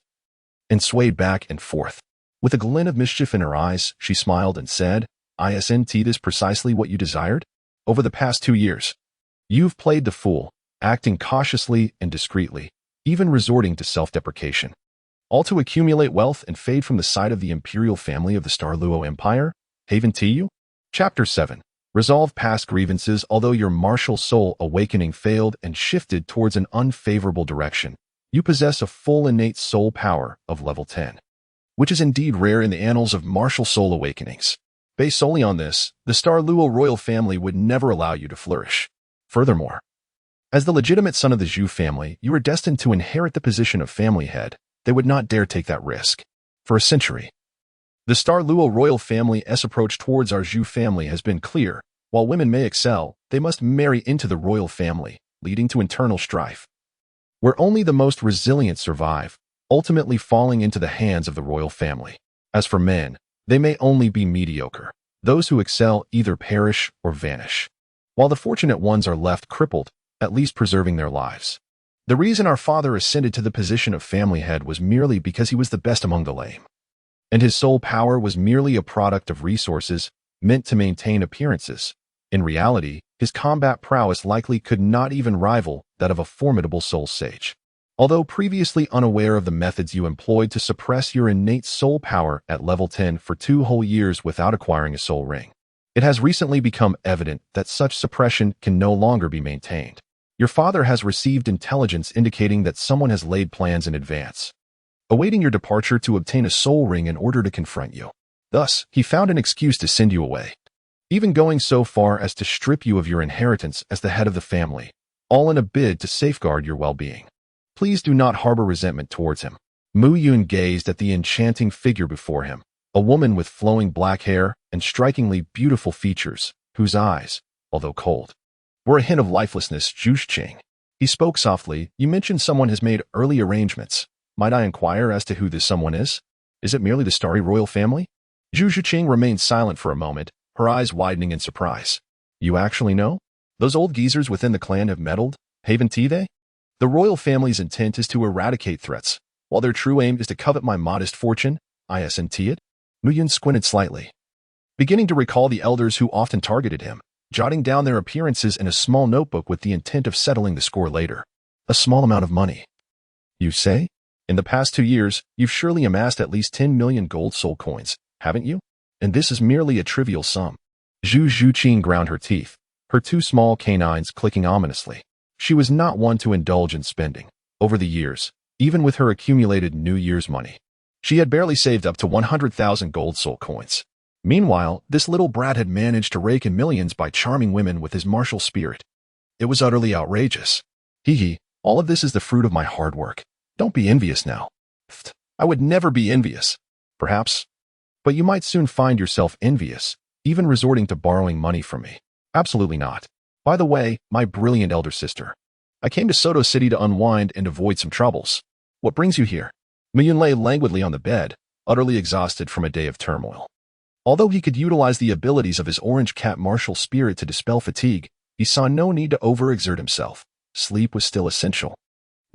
and swayed back and forth. With a glint of mischief in her eyes, she smiled and said, "Isn't this precisely what you desired? Over the past 2 years, you've played the fool, acting cautiously and discreetly, even resorting to self-deprecation, all to accumulate wealth and fade from the sight of the imperial family of the Douluo Empire? Haven to you?" Chapter 7. Resolve past grievances. Although your martial soul awakening failed and shifted towards an unfavorable direction, you possess a full innate soul power of level 10, which is indeed rare in the annals of martial soul awakenings. Based solely on this, the Douluo royal family would never allow you to flourish. Furthermore, as the legitimate son of the Zhu family, you are destined to inherit the position of family head, they would not dare take that risk. For a century, the Douluo royal family's approach towards our Zhu family has been clear. While women may excel, they must marry into the royal family, leading to internal strife, where only the most resilient survive, ultimately falling into the hands of the royal family. As for men, they may only be mediocre. Those who excel either perish or vanish, while the fortunate ones are left crippled, at least preserving their lives. The reason our father ascended to the position of family head was merely because he was the best among the lame, and his sole power was merely a product of resources meant to maintain appearances. In reality, his combat prowess likely could not even rival that of a formidable soul sage. Although previously unaware of the methods you employed to suppress your innate soul power at level 10 for 2 whole years without acquiring a soul ring, it has recently become evident that such suppression can no longer be maintained. Your father has received intelligence indicating that someone has laid plans in advance, awaiting your departure to obtain a soul ring in order to confront you. Thus, he found an excuse to send you away, even going so far as to strip you of your inheritance as the head of the family, all in a bid to safeguard your well-being. Please do not harbor resentment towards him. Mu Yun gazed at the enchanting figure before him, a woman with flowing black hair and strikingly beautiful features, whose eyes, although cold, were a hint of lifelessness. Zhu Qing. He spoke softly. You mentioned someone has made early arrangements. Might I inquire as to who this someone is? Is it merely the starry royal family? Zhu Qing remained silent for a moment, her eyes widening in surprise. You actually know? Those old geezers within the clan have meddled, haven't they? The royal family's intent is to eradicate threats, while their true aim is to covet my modest fortune. Isn't it? Mu Yun squinted slightly, beginning to recall the elders who often targeted him, jotting down their appearances in a small notebook with the intent of settling the score later. A small amount of money, you say? In the past 2 years, you've surely amassed at least 10 million gold soul coins, haven't you? And this is merely a trivial sum. Zhu Qing ground her teeth, her 2 small canines clicking ominously. She was not one to indulge in spending. Over the years, even with her accumulated New Year's money, she had barely saved up to 100,000 gold soul coins. Meanwhile, this little brat had managed to rake in millions by charming women with his martial spirit. It was utterly outrageous. Hee, all of this is the fruit of my hard work. Don't be envious now. I would never be envious. Perhaps. But you might soon find yourself envious, even resorting to borrowing money from me. Absolutely not. By the way, my brilliant elder sister, I came to Soto City to unwind and avoid some troubles. What brings you here? Mu Yun lay languidly on the bed, utterly exhausted from a day of turmoil. Although he could utilize the abilities of his orange cat martial spirit to dispel fatigue, he saw no need to overexert himself. Sleep was still essential.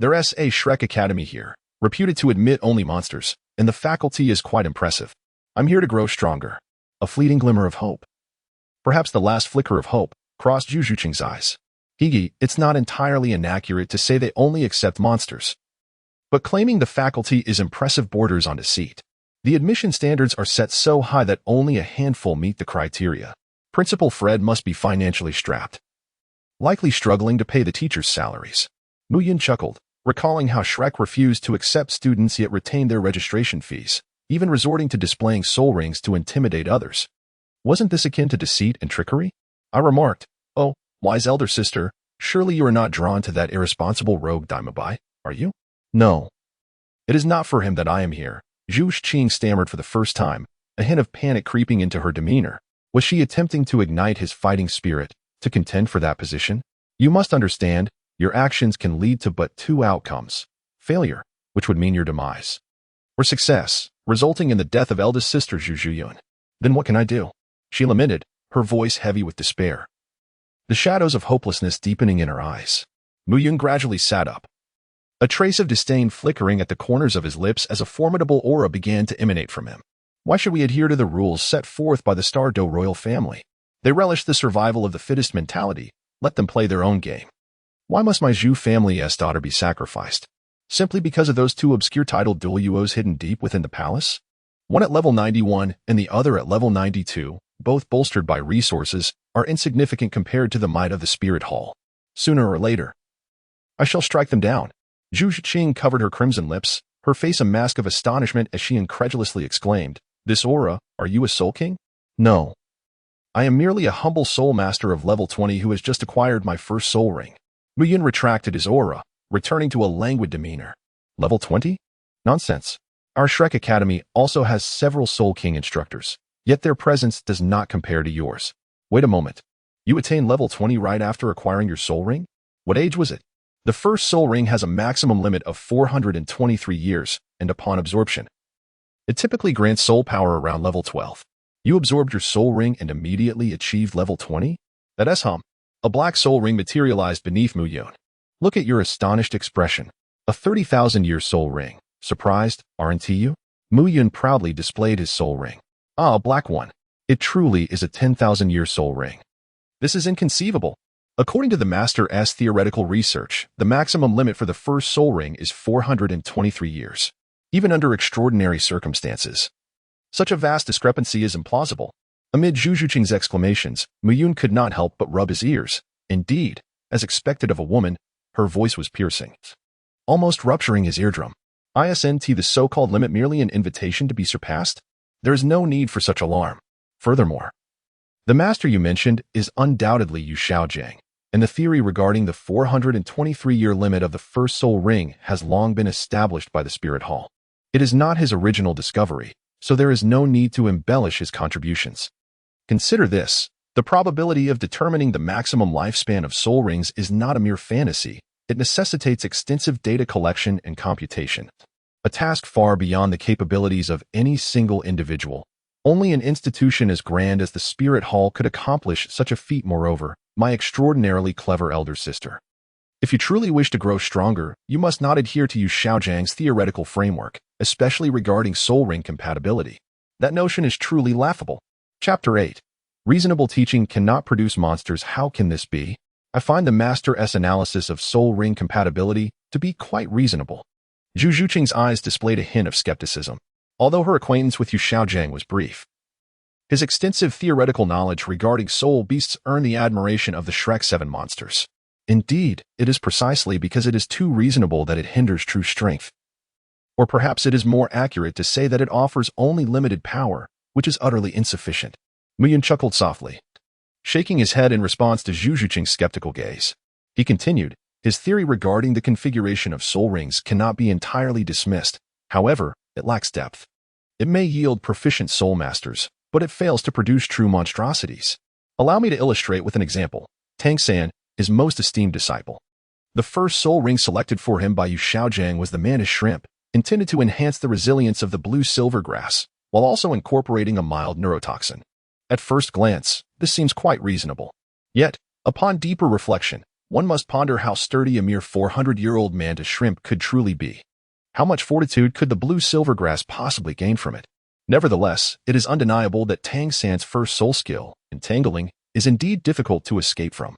There's a Shrek Academy here, reputed to admit only monsters, and the faculty is quite impressive. I'm here to grow stronger. A fleeting glimmer of hope. Perhaps the last flicker of hope crossed Zhu Qing's eyes. Higi, it's not entirely inaccurate to say they only accept monsters. But claiming the faculty is impressive borders on deceit. The admission standards are set so high that only a handful meet the criteria. Principal Fred must be financially strapped, likely struggling to pay the teachers' salaries. Mu Yun chuckled, recalling how Shrek refused to accept students yet retained their registration fees, even resorting to displaying soul rings to intimidate others. Wasn't this akin to deceit and trickery? I remarked, oh, wise elder sister, surely you are not drawn to that irresponsible rogue Daimabai, are you? No. It is not for him that I am here. Zhu Qing stammered for the first time, a hint of panic creeping into her demeanor. Was she attempting to ignite his fighting spirit, to contend for that position? You must understand, your actions can lead to but 2 outcomes. Failure, which would mean your demise, or success, resulting in the death of eldest sister Zhu Yun. Then what can I do? She lamented, her voice heavy with despair, the shadows of hopelessness deepening in her eyes. Mu Yun gradually sat up, a trace of disdain flickering at the corners of his lips as a formidable aura began to emanate from him. Why should we adhere to the rules set forth by the Douluo royal family? They relish the survival of the fittest mentality. Let them play their own game. Why must my Zhu family's daughter be sacrificed? Simply because of those 2 obscure titled Douluos hidden deep within the palace? One at level 91 and the other at level 92, both bolstered by resources, are insignificant compared to the might of the Spirit Hall. Sooner or later, I shall strike them down. Zhu Qing covered her crimson lips, her face a mask of astonishment as she incredulously exclaimed, This aura, are you a soul king? No. I am merely a humble soul master of level 20 who has just acquired my first soul ring. Mu Yun retracted his aura, returning to a languid demeanor. Level 20? Nonsense. Our Shrek Academy also has several Soul King instructors, yet their presence does not compare to yours. Wait a moment. You attained level 20 right after acquiring your Soul Ring? What age was it? The first Soul Ring has a maximum limit of 423 years, and upon absorption, it typically grants soul power around level 12. You absorbed your Soul Ring and immediately achieved level 20? That is hum. A black Soul Ring materialized beneath Mu Yun. Look at your astonished expression. A 30,000-year Soul Ring. Surprised, aren't you? Mu Yun proudly displayed his Soul Ring. Ah, a black one. It truly is a 10,000-year Soul Ring. This is inconceivable. According to the Master's theoretical research, the maximum limit for the first Soul Ring is 423 years. Even under extraordinary circumstances, such a vast discrepancy is implausible. Amid Zhu Zhuqing's exclamations, Mu Yun could not help but rub his ears. Indeed, as expected of a woman, her voice was piercing, almost rupturing his eardrum. Isn't the so-called limit merely an invitation to be surpassed? There is no need for such alarm. Furthermore, the master you mentioned is undoubtedly Yu Xiaojiang, and the theory regarding the 423-year limit of the first Soul Ring has long been established by the Spirit Hall. It is not his original discovery, so there is no need to embellish his contributions. Consider this. The probability of determining the maximum lifespan of Soul Rings is not a mere fantasy. It necessitates extensive data collection and computation, a task far beyond the capabilities of any single individual. Only an institution as grand as the Spirit Hall could accomplish such a feat. Moreover, my extraordinarily clever elder sister, if you truly wish to grow stronger, you must not adhere to Yu Xiaojiang's theoretical framework, especially regarding Soul Ring compatibility. That notion is truly laughable. Chapter 8. Reasonable teaching cannot produce monsters. How can this be? I find the Master's analysis of Soul Ring compatibility to be quite reasonable. Zhu Zhuqing's eyes displayed a hint of skepticism, although her acquaintance with Yu Xiaojiang was brief. His extensive theoretical knowledge regarding soul beasts earned the admiration of the Shrek 7 monsters. Indeed, it is precisely because it is too reasonable that it hinders true strength. Or perhaps it is more accurate to say that it offers only limited power, which is utterly insufficient. Mu Yun chuckled softly, shaking his head in response to Zhu Zhuqing's skeptical gaze. He continued, his theory regarding the configuration of soul rings cannot be entirely dismissed. However, it lacks depth. It may yield proficient soul masters, but it fails to produce true monstrosities. Allow me to illustrate with an example. Tang San, his most esteemed disciple. The first soul ring selected for him by Yu Xiaojiang was the mantis shrimp, intended to enhance the resilience of the blue silver grass, while also incorporating a mild neurotoxin. At first glance, this seems quite reasonable. Yet, upon deeper reflection, one must ponder how sturdy a mere 400-year-old mantis shrimp could truly be. How much fortitude could the blue silver grass possibly gain from it? Nevertheless, it is undeniable that Tang San's first soul skill, entangling, is indeed difficult to escape from.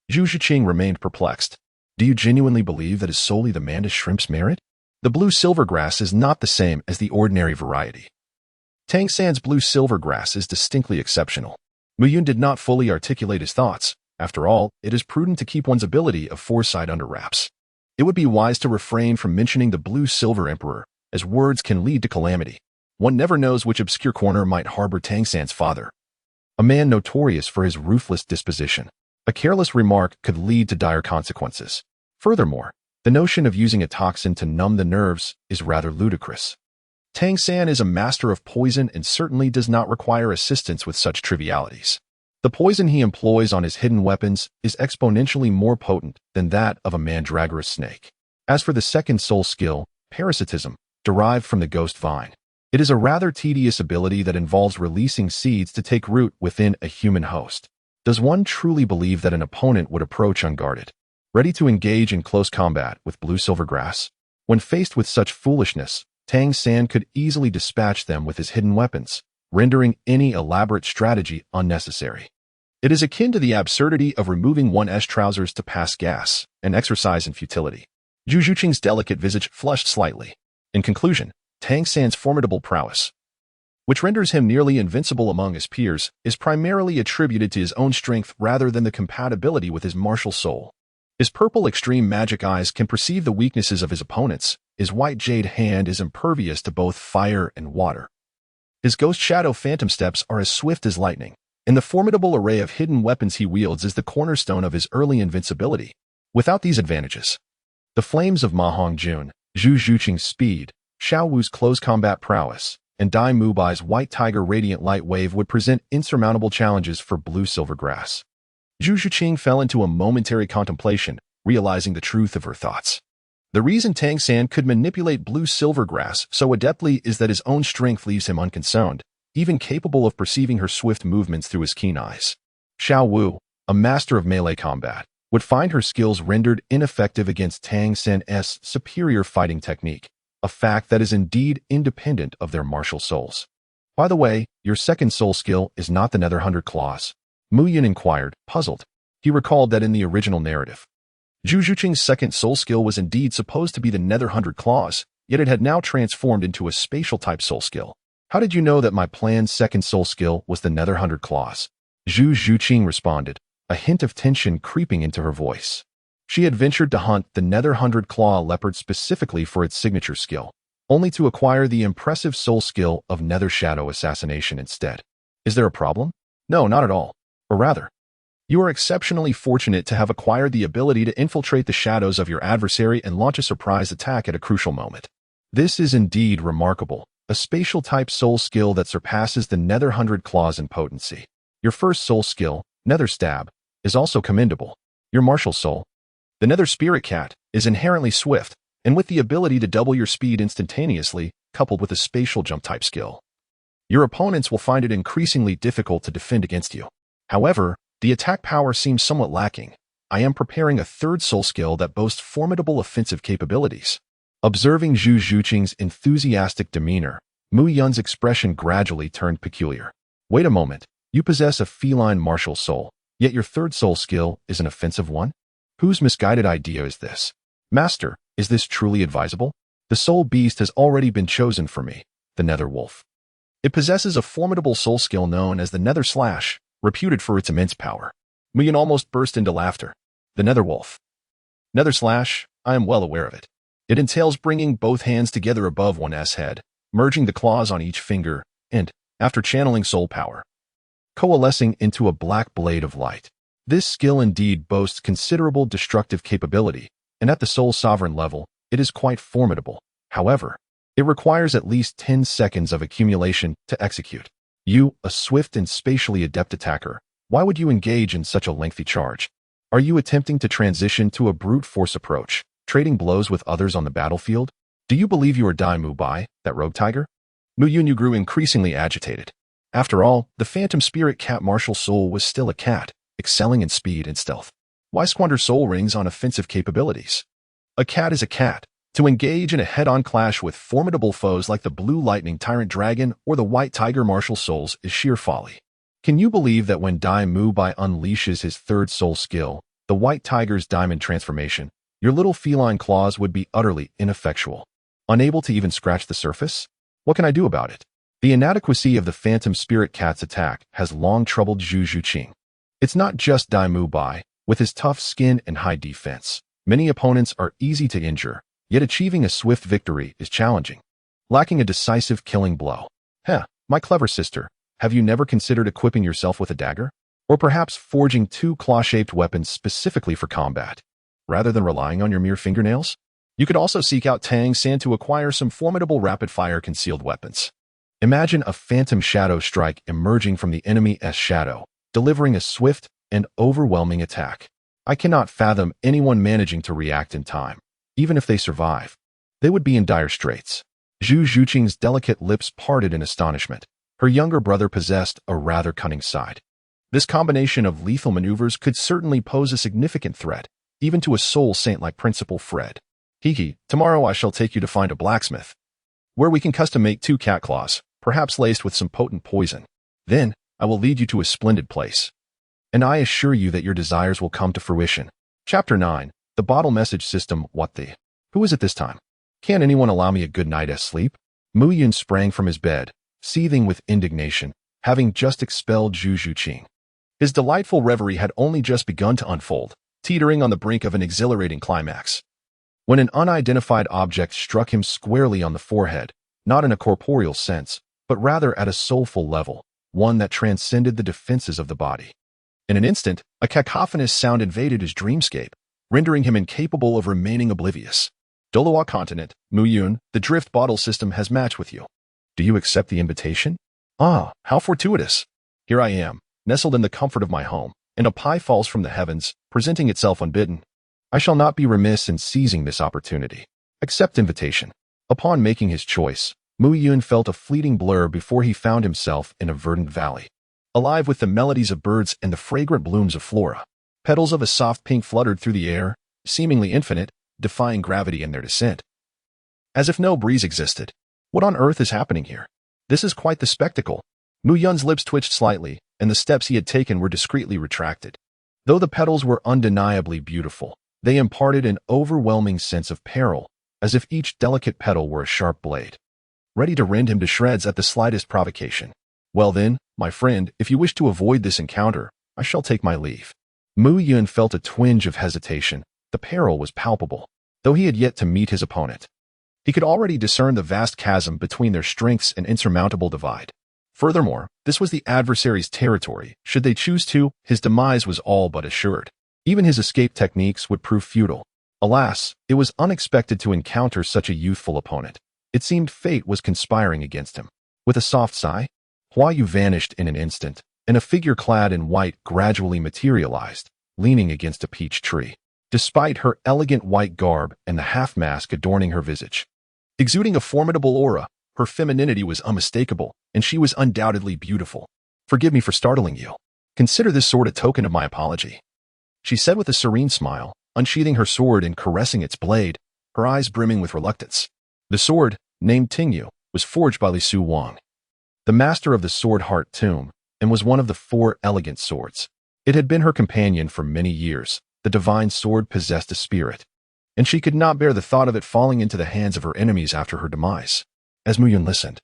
Zhu Zhuqing remained perplexed. Do you genuinely believe that is solely the mantis shrimp's merit? The blue silver grass is not the same as the ordinary variety. Tang San's blue silver grass is distinctly exceptional. Mu Yun did not fully articulate his thoughts. After all, it is prudent to keep one's ability of foresight under wraps. It would be wise to refrain from mentioning the blue silver emperor, as words can lead to calamity. One never knows which obscure corner might harbor Tang San's father, a man notorious for his ruthless disposition. A careless remark could lead to dire consequences. Furthermore, the notion of using a toxin to numb the nerves is rather ludicrous. Tang San is a master of poison and certainly does not require assistance with such trivialities. The poison he employs on his hidden weapons is exponentially more potent than that of a mandragorous snake. As for the second soul skill, parasitism, derived from the ghost vine, it is a rather tedious ability that involves releasing seeds to take root within a human host. Does one truly believe that an opponent would approach unguarded, ready to engage in close combat with blue silver grass? When faced with such foolishness, Tang San could easily dispatch them with his hidden weapons, rendering any elaborate strategy unnecessary. It is akin to the absurdity of removing one's trousers to pass gas, an exercise in futility. Zhu Zhuqing's delicate visage flushed slightly. In conclusion, Tang San's formidable prowess, which renders him nearly invincible among his peers, is primarily attributed to his own strength rather than the compatibility with his martial soul. His purple extreme magic eyes can perceive the weaknesses of his opponents. His white jade hand is impervious to both fire and water. His ghost shadow phantom steps are as swift as lightning, and the formidable array of hidden weapons he wields is the cornerstone of his early invincibility. Without these advantages, the flames of Ma Hongjun, Zhu Zhuqing's speed, Xiao Wu's close combat prowess, and Dai Mubai's White Tiger Radiant Light Wave would present insurmountable challenges for Blue-Silver Grass. Zhu Zhuqing fell into a momentary contemplation, realizing the truth of her thoughts. The reason Tang San could manipulate Blue-Silver Grass so adeptly is that his own strength leaves him unconcerned, even capable of perceiving her swift movements through his keen eyes. Xiao Wu, a master of melee combat, would find her skills rendered ineffective against Tang San's superior fighting technique, a fact that is indeed independent of their martial souls. By the way, your second soul skill is not the Nether 100 Claws. Mu Yun inquired, puzzled. He recalled that in the original narrative, Zhu Zhuqing's second soul skill was indeed supposed to be the Nether 100 Claws, yet it had now transformed into a spatial-type soul skill. How did you know that my planned second soul skill was the Nether 100 Claws? Zhu Zhuqing responded, a hint of tension creeping into her voice. She had ventured to hunt the Nether 100 Claw leopard specifically for its signature skill, only to acquire the impressive soul skill of Nether Shadow Assassination instead. Is there a problem? No, not at all. Or rather, you are exceptionally fortunate to have acquired the ability to infiltrate the shadows of your adversary and launch a surprise attack at a crucial moment. This is indeed remarkable, a spatial-type soul skill that surpasses the Nether 100 Claws in potency. Your first soul skill, Nether Stab, is also commendable. Your martial soul, the Nether Spirit Cat, is inherently swift, and with the ability to double your speed instantaneously, coupled with a spatial jump-type skill. Your opponents will find it increasingly difficult to defend against you. However, the attack power seems somewhat lacking. I am preparing a third soul skill that boasts formidable offensive capabilities. Observing Zhu Zhuqing's enthusiastic demeanor, Mu Yun's expression gradually turned peculiar. Wait a moment, you possess a feline martial soul, yet your third soul skill is an offensive one? Whose misguided idea is this? Master, is this truly advisable? The soul beast has already been chosen for me, the Nether Wolf. It possesses a formidable soul skill known as the Nether Slash, reputed for its immense power. Mu Yun almost burst into laughter. The Nether Wolf. Nether Slash, I am well aware of it. It entails bringing both hands together above one's head, merging the claws on each finger, and, after channeling soul power, coalescing into a black blade of light. This skill indeed boasts considerable destructive capability, and at the soul sovereign level, it is quite formidable. However, it requires at least 10 seconds of accumulation to execute. You, a swift and spatially adept attacker, why would you engage in such a lengthy charge? Are you attempting to transition to a brute force approach, trading blows with others on the battlefield? Do you believe you are Dai Mubai, that rogue tiger? Mu Yun grew increasingly agitated. After all, the Phantom Spirit Cat martial soul was still a cat, excelling in speed and stealth. Why squander soul rings on offensive capabilities? A cat is a cat. To engage in a head-on clash with formidable foes like the Blue Lightning Tyrant Dragon or the White Tiger martial souls is sheer folly. Can you believe that when Dai Mubai unleashes his third soul skill, the White Tiger's diamond transformation, your little feline claws would be utterly ineffectual? Unable to even scratch the surface? What can I do about it? The inadequacy of the Phantom Spirit Cat's attack has long troubled Zhu Zhuqing. It's not just Dai Mubai, with his tough skin and high defense. Many opponents are easy to injure, yet achieving a swift victory is challenging. Lacking a decisive killing blow. My clever sister, have you never considered equipping yourself with a dagger? Or perhaps forging 2 claw-shaped weapons specifically for combat, rather than relying on your mere fingernails? You could also seek out Tang San to acquire some formidable rapid-fire concealed weapons. Imagine a phantom shadow strike emerging from the enemy's shadow, delivering a swift and overwhelming attack. I cannot fathom anyone managing to react in time. Even if they survive, they would be in dire straits. Zhu Zhuqing's delicate lips parted in astonishment. Her younger brother possessed a rather cunning side. This combination of lethal maneuvers could certainly pose a significant threat, even to a soul saint like Principal Fred. Tomorrow I shall take you to find a blacksmith, where we can custom-make 2 cat claws, perhaps laced with some potent poison. Then, I will lead you to a splendid place. And I assure you that your desires will come to fruition. Chapter 9. The Bottle Message System. What the? Who is it this time? Can't anyone allow me a good night's sleep? Mu Yun sprang from his bed, seething with indignation, having just expelled Zhu Zhuqing. His delightful reverie had only just begun to unfold, teetering on the brink of an exhilarating climax, when an unidentified object struck him squarely on the forehead, not in a corporeal sense, but rather at a soulful level, one that transcended the defenses of the body. In an instant, a cacophonous sound invaded his dreamscape, rendering him incapable of remaining oblivious. Douluo continent, Muyun, the drift bottle system has matched with you. Do you accept the invitation? Ah, how fortuitous. Here I am, nestled in the comfort of my home, and a pie falls from the heavens, presenting itself unbidden. I shall not be remiss in seizing this opportunity. Accept invitation. Upon making his choice, Muyun felt a fleeting blur before he found himself in a verdant valley, alive with the melodies of birds and the fragrant blooms of flora. Petals of a soft pink fluttered through the air, seemingly infinite, defying gravity in their descent. As if no breeze existed. What on earth is happening here? This is quite the spectacle. Muyun's lips twitched slightly, and the steps he had taken were discreetly retracted. Though the petals were undeniably beautiful, they imparted an overwhelming sense of peril, as if each delicate petal were a sharp blade, ready to rend him to shreds at the slightest provocation. Well then, my friend, if you wish to avoid this encounter, I shall take my leave. Muyun felt a twinge of hesitation. The peril was palpable, though he had yet to meet his opponent. He could already discern the vast chasm between their strengths and insurmountable divide. Furthermore, this was the adversary's territory. Should they choose to, his demise was all but assured. Even his escape techniques would prove futile. Alas, it was unexpected to encounter such a youthful opponent. It seemed fate was conspiring against him. With a soft sigh, Hua Yu vanished in an instant, and a figure clad in white gradually materialized, leaning against a peach tree. Despite her elegant white garb and the half-mask adorning her visage, exuding a formidable aura, her femininity was unmistakable, and she was undoubtedly beautiful. Forgive me for startling you. Consider this sword a token of my apology, she said with a serene smile, unsheathing her sword and caressing its blade, her eyes brimming with reluctance. The sword, named Tingyu, was forged by Li Su Wang, the master of the Sword Heart Tomb, and was one of the 4 elegant swords. It had been her companion for many years. The divine sword possessed a spirit, and she could not bear the thought of it falling into the hands of her enemies after her demise. As Muyun listened,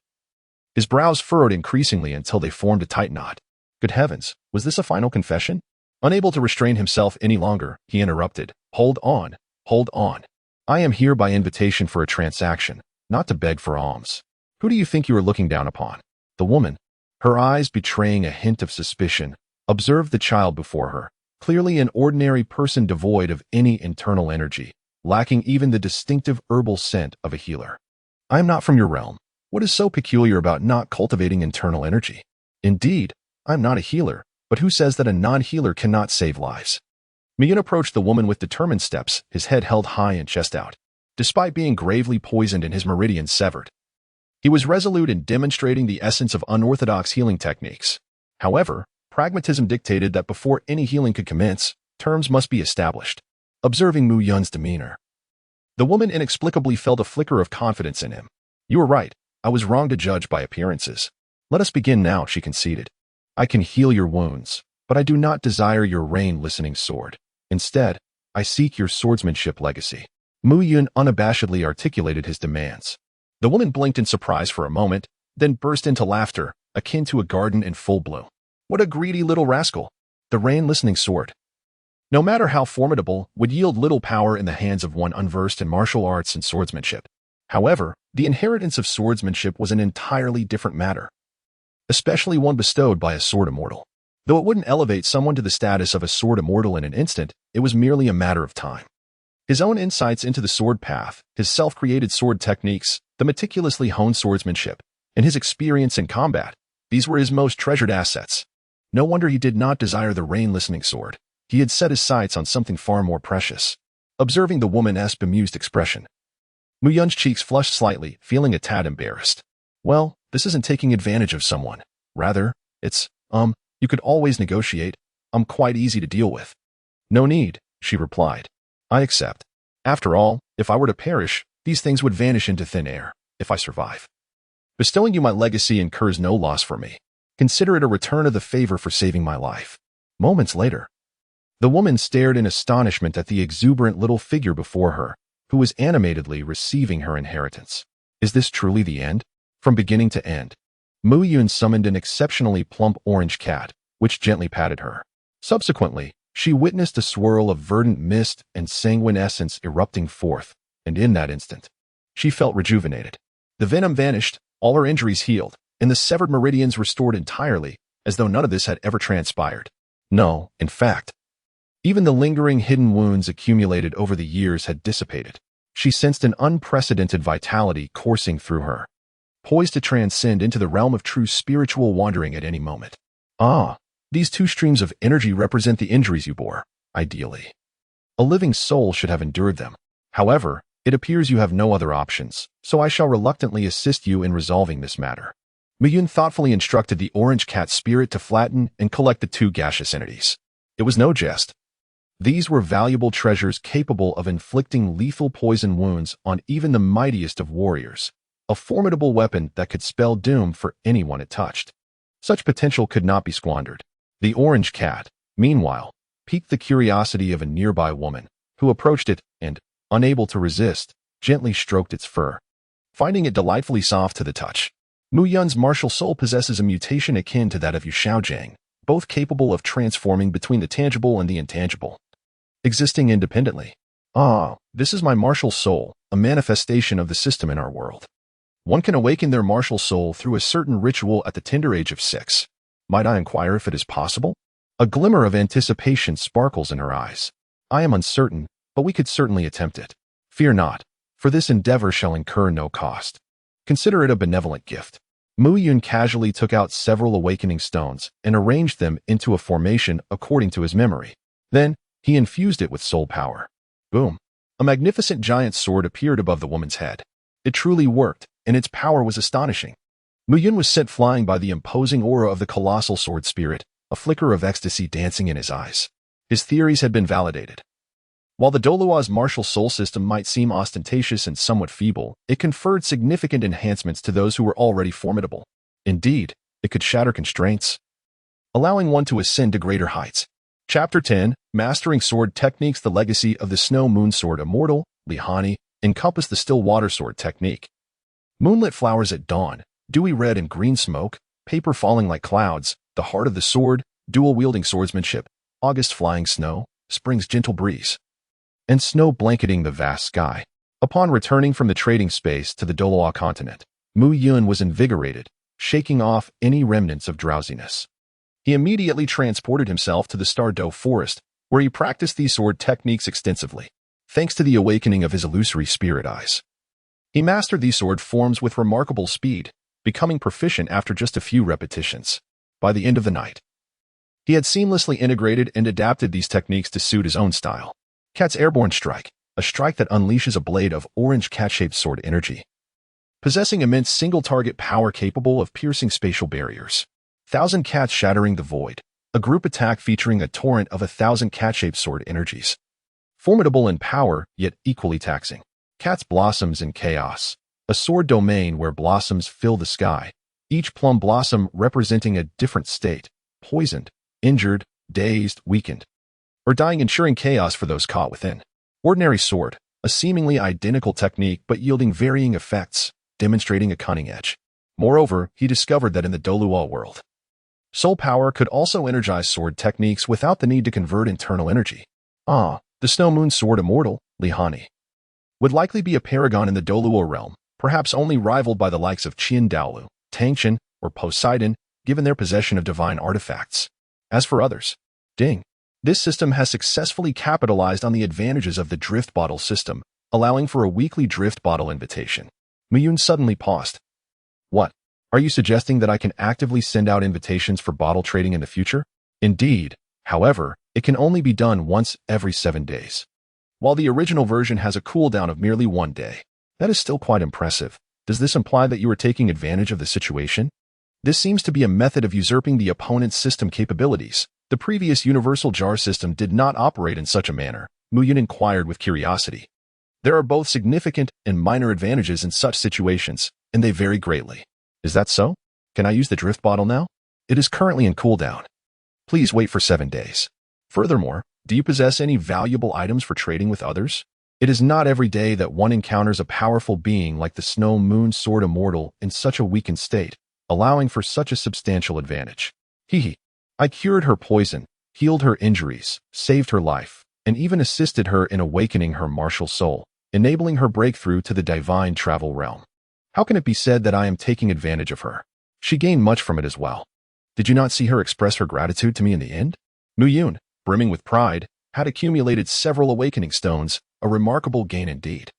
his brows furrowed increasingly until they formed a tight knot. Good heavens, was this a final confession? Unable to restrain himself any longer, he interrupted. Hold on, hold on. I am here by invitation for a transaction, not to beg for alms. Who do you think you are looking down upon? The woman, her eyes betraying a hint of suspicion, observed the child before her, clearly an ordinary person devoid of any internal energy, lacking even the distinctive herbal scent of a healer. I am not from your realm. What is so peculiar about not cultivating internal energy? Indeed, I am not a healer, but who says that a non-healer cannot save lives? Muyun approached the woman with determined steps, his head held high and chest out. Despite being gravely poisoned and his meridians severed, he was resolute in demonstrating the essence of unorthodox healing techniques. However, pragmatism dictated that before any healing could commence, terms must be established. Observing Muyun's demeanor, the woman inexplicably felt a flicker of confidence in him. You were right. I was wrong to judge by appearances. Let us begin now, she conceded. I can heal your wounds, but I do not desire your rain-listening sword. Instead, I seek your swordsmanship legacy. Muyun unabashedly articulated his demands. The woman blinked in surprise for a moment, then burst into laughter, akin to a garden in full bloom. What a greedy little rascal! The rain-listening sword, no matter how formidable, would yield little power in the hands of one unversed in martial arts and swordsmanship. However, the inheritance of swordsmanship was an entirely different matter, especially one bestowed by a sword immortal. Though it wouldn't elevate someone to the status of a sword immortal in an instant, it was merely a matter of time. His own insights into the sword path, his self-created sword techniques, the meticulously honed swordsmanship, and his experience in combat, these were his most treasured assets. No wonder he did not desire the rain-listening sword. He had set his sights on something far more precious. Observing the woman's bemused expression, Muyun's cheeks flushed slightly, feeling a tad embarrassed. Well, this isn't taking advantage of someone. Rather, it's, you could always negotiate. I'm quite easy to deal with. No need, she replied. I accept. After all, if I were to perish, these things would vanish into thin air, if I survive. Bestowing you my legacy incurs no loss for me. Consider it a return of the favor for saving my life. Moments later, the woman stared in astonishment at the exuberant little figure before her, who was animatedly receiving her inheritance. Is this truly the end? From beginning to end, Muyun summoned an exceptionally plump orange cat, which gently patted her. Subsequently, she witnessed a swirl of verdant mist and sanguine essence erupting forth, and in that instant, she felt rejuvenated. The venom vanished, all her injuries healed, and the severed meridians restored entirely, as though none of this had ever transpired. No, in fact, even the lingering hidden wounds accumulated over the years had dissipated. She sensed an unprecedented vitality coursing through her, poised to transcend into the realm of true spiritual wandering at any moment. Ah, these two streams of energy represent the injuries you bore, ideally. A living soul should have endured them. However, it appears you have no other options, so I shall reluctantly assist you in resolving this matter. Miyun thoughtfully instructed the orange cat spirit to flatten and collect the two gaseous entities. It was no jest. These were valuable treasures capable of inflicting lethal poison wounds on even the mightiest of warriors, a formidable weapon that could spell doom for anyone it touched. Such potential could not be squandered. The orange cat, meanwhile, piqued the curiosity of a nearby woman, who approached it and, unable to resist, gently stroked its fur, finding it delightfully soft to the touch. Mu Yun's martial soul possesses a mutation akin to that of Yu Shaojiang, both capable of transforming between the tangible and the intangible, existing independently. Ah, this is my martial soul, a manifestation of the system in our world. One can awaken their martial soul through a certain ritual at the tender age of 6. Might I inquire if it is possible? A glimmer of anticipation sparkles in her eyes. I am uncertain, but we could certainly attempt it. Fear not, for this endeavor shall incur no cost. Consider it a benevolent gift. Mu Yun casually took out several awakening stones and arranged them into a formation according to his memory. Then, he infused it with soul power. Boom! A magnificent giant sword appeared above the woman's head. It truly worked, and its power was astonishing. Mu Yun was sent flying by the imposing aura of the colossal sword spirit, a flicker of ecstasy dancing in his eyes. His theories had been validated. While the Douluo's martial soul system might seem ostentatious and somewhat feeble, it conferred significant enhancements to those who were already formidable. Indeed, it could shatter constraints, allowing one to ascend to greater heights. Chapter 10, Mastering Sword Techniques. The legacy of the Snow Moon Sword Immortal, Lihani, encompassed the still water sword technique. Moonlit flowers at dawn, dewy red and green smoke, paper falling like clouds, the heart of the sword, dual-wielding swordsmanship, August flying snow, spring's gentle breeze, and snow blanketing the vast sky. Upon returning from the trading space to the Douluo continent, Mu Yun was invigorated, shaking off any remnants of drowsiness. He immediately transported himself to the Stardow Forest, where he practiced these sword techniques extensively, thanks to the awakening of his illusory spirit eyes. He mastered these sword forms with remarkable speed, becoming proficient after just a few repetitions. By the end of the night, he had seamlessly integrated and adapted these techniques to suit his own style. Cat's Airborne Strike, a strike that unleashes a blade of orange cat-shaped sword energy, possessing immense single-target power capable of piercing spatial barriers. 1,000 Cats Shattering the Void, a group attack featuring a torrent of 1,000 cat-shaped sword energies. Formidable in power, yet equally taxing. Cat's Blossoms in Chaos, a sword domain where blossoms fill the sky, each plum blossom representing a different state, poisoned, injured, dazed, weakened, or dying, ensuring chaos for those caught within. Ordinary Sword, a seemingly identical technique but yielding varying effects, demonstrating a cunning edge. Moreover, he discovered that in the Douluo world, soul power could also energize sword techniques without the need to convert internal energy. Ah, the Snow Moon Sword Immortal, Lihani, would likely be a paragon in the Douluo realm, perhaps only rivaled by the likes of Qian Doulu, Tangchen, or Poseidon, given their possession of divine artifacts. As for others, ding. This system has successfully capitalized on the advantages of the drift bottle system, allowing for a weekly drift bottle invitation. Miyun suddenly paused. What? Are you suggesting that I can actively send out invitations for bottle trading in the future? Indeed. However, it can only be done once every 7 days. While the original version has a cooldown of merely 1 day. That is still quite impressive. Does this imply that you are taking advantage of the situation? This seems to be a method of usurping the opponent's system capabilities. The previous universal jar system did not operate in such a manner, Mu Yun inquired with curiosity. There are both significant and minor advantages in such situations, and they vary greatly. Is that so? Can I use the drift bottle now? It is currently in cooldown. Please wait for 7 days. Furthermore, do you possess any valuable items for trading with others? It is not every day that one encounters a powerful being like the Snow Moon Sword Immortal in such a weakened state, allowing for such a substantial advantage. Hehe. I cured her poison, healed her injuries, saved her life, and even assisted her in awakening her martial soul, enabling her breakthrough to the divine travel realm. How can it be said that I am taking advantage of her? She gained much from it as well. Did you not see her express her gratitude to me in the end? Mu Yun, brimming with pride, had accumulated several awakening stones, a remarkable gain indeed.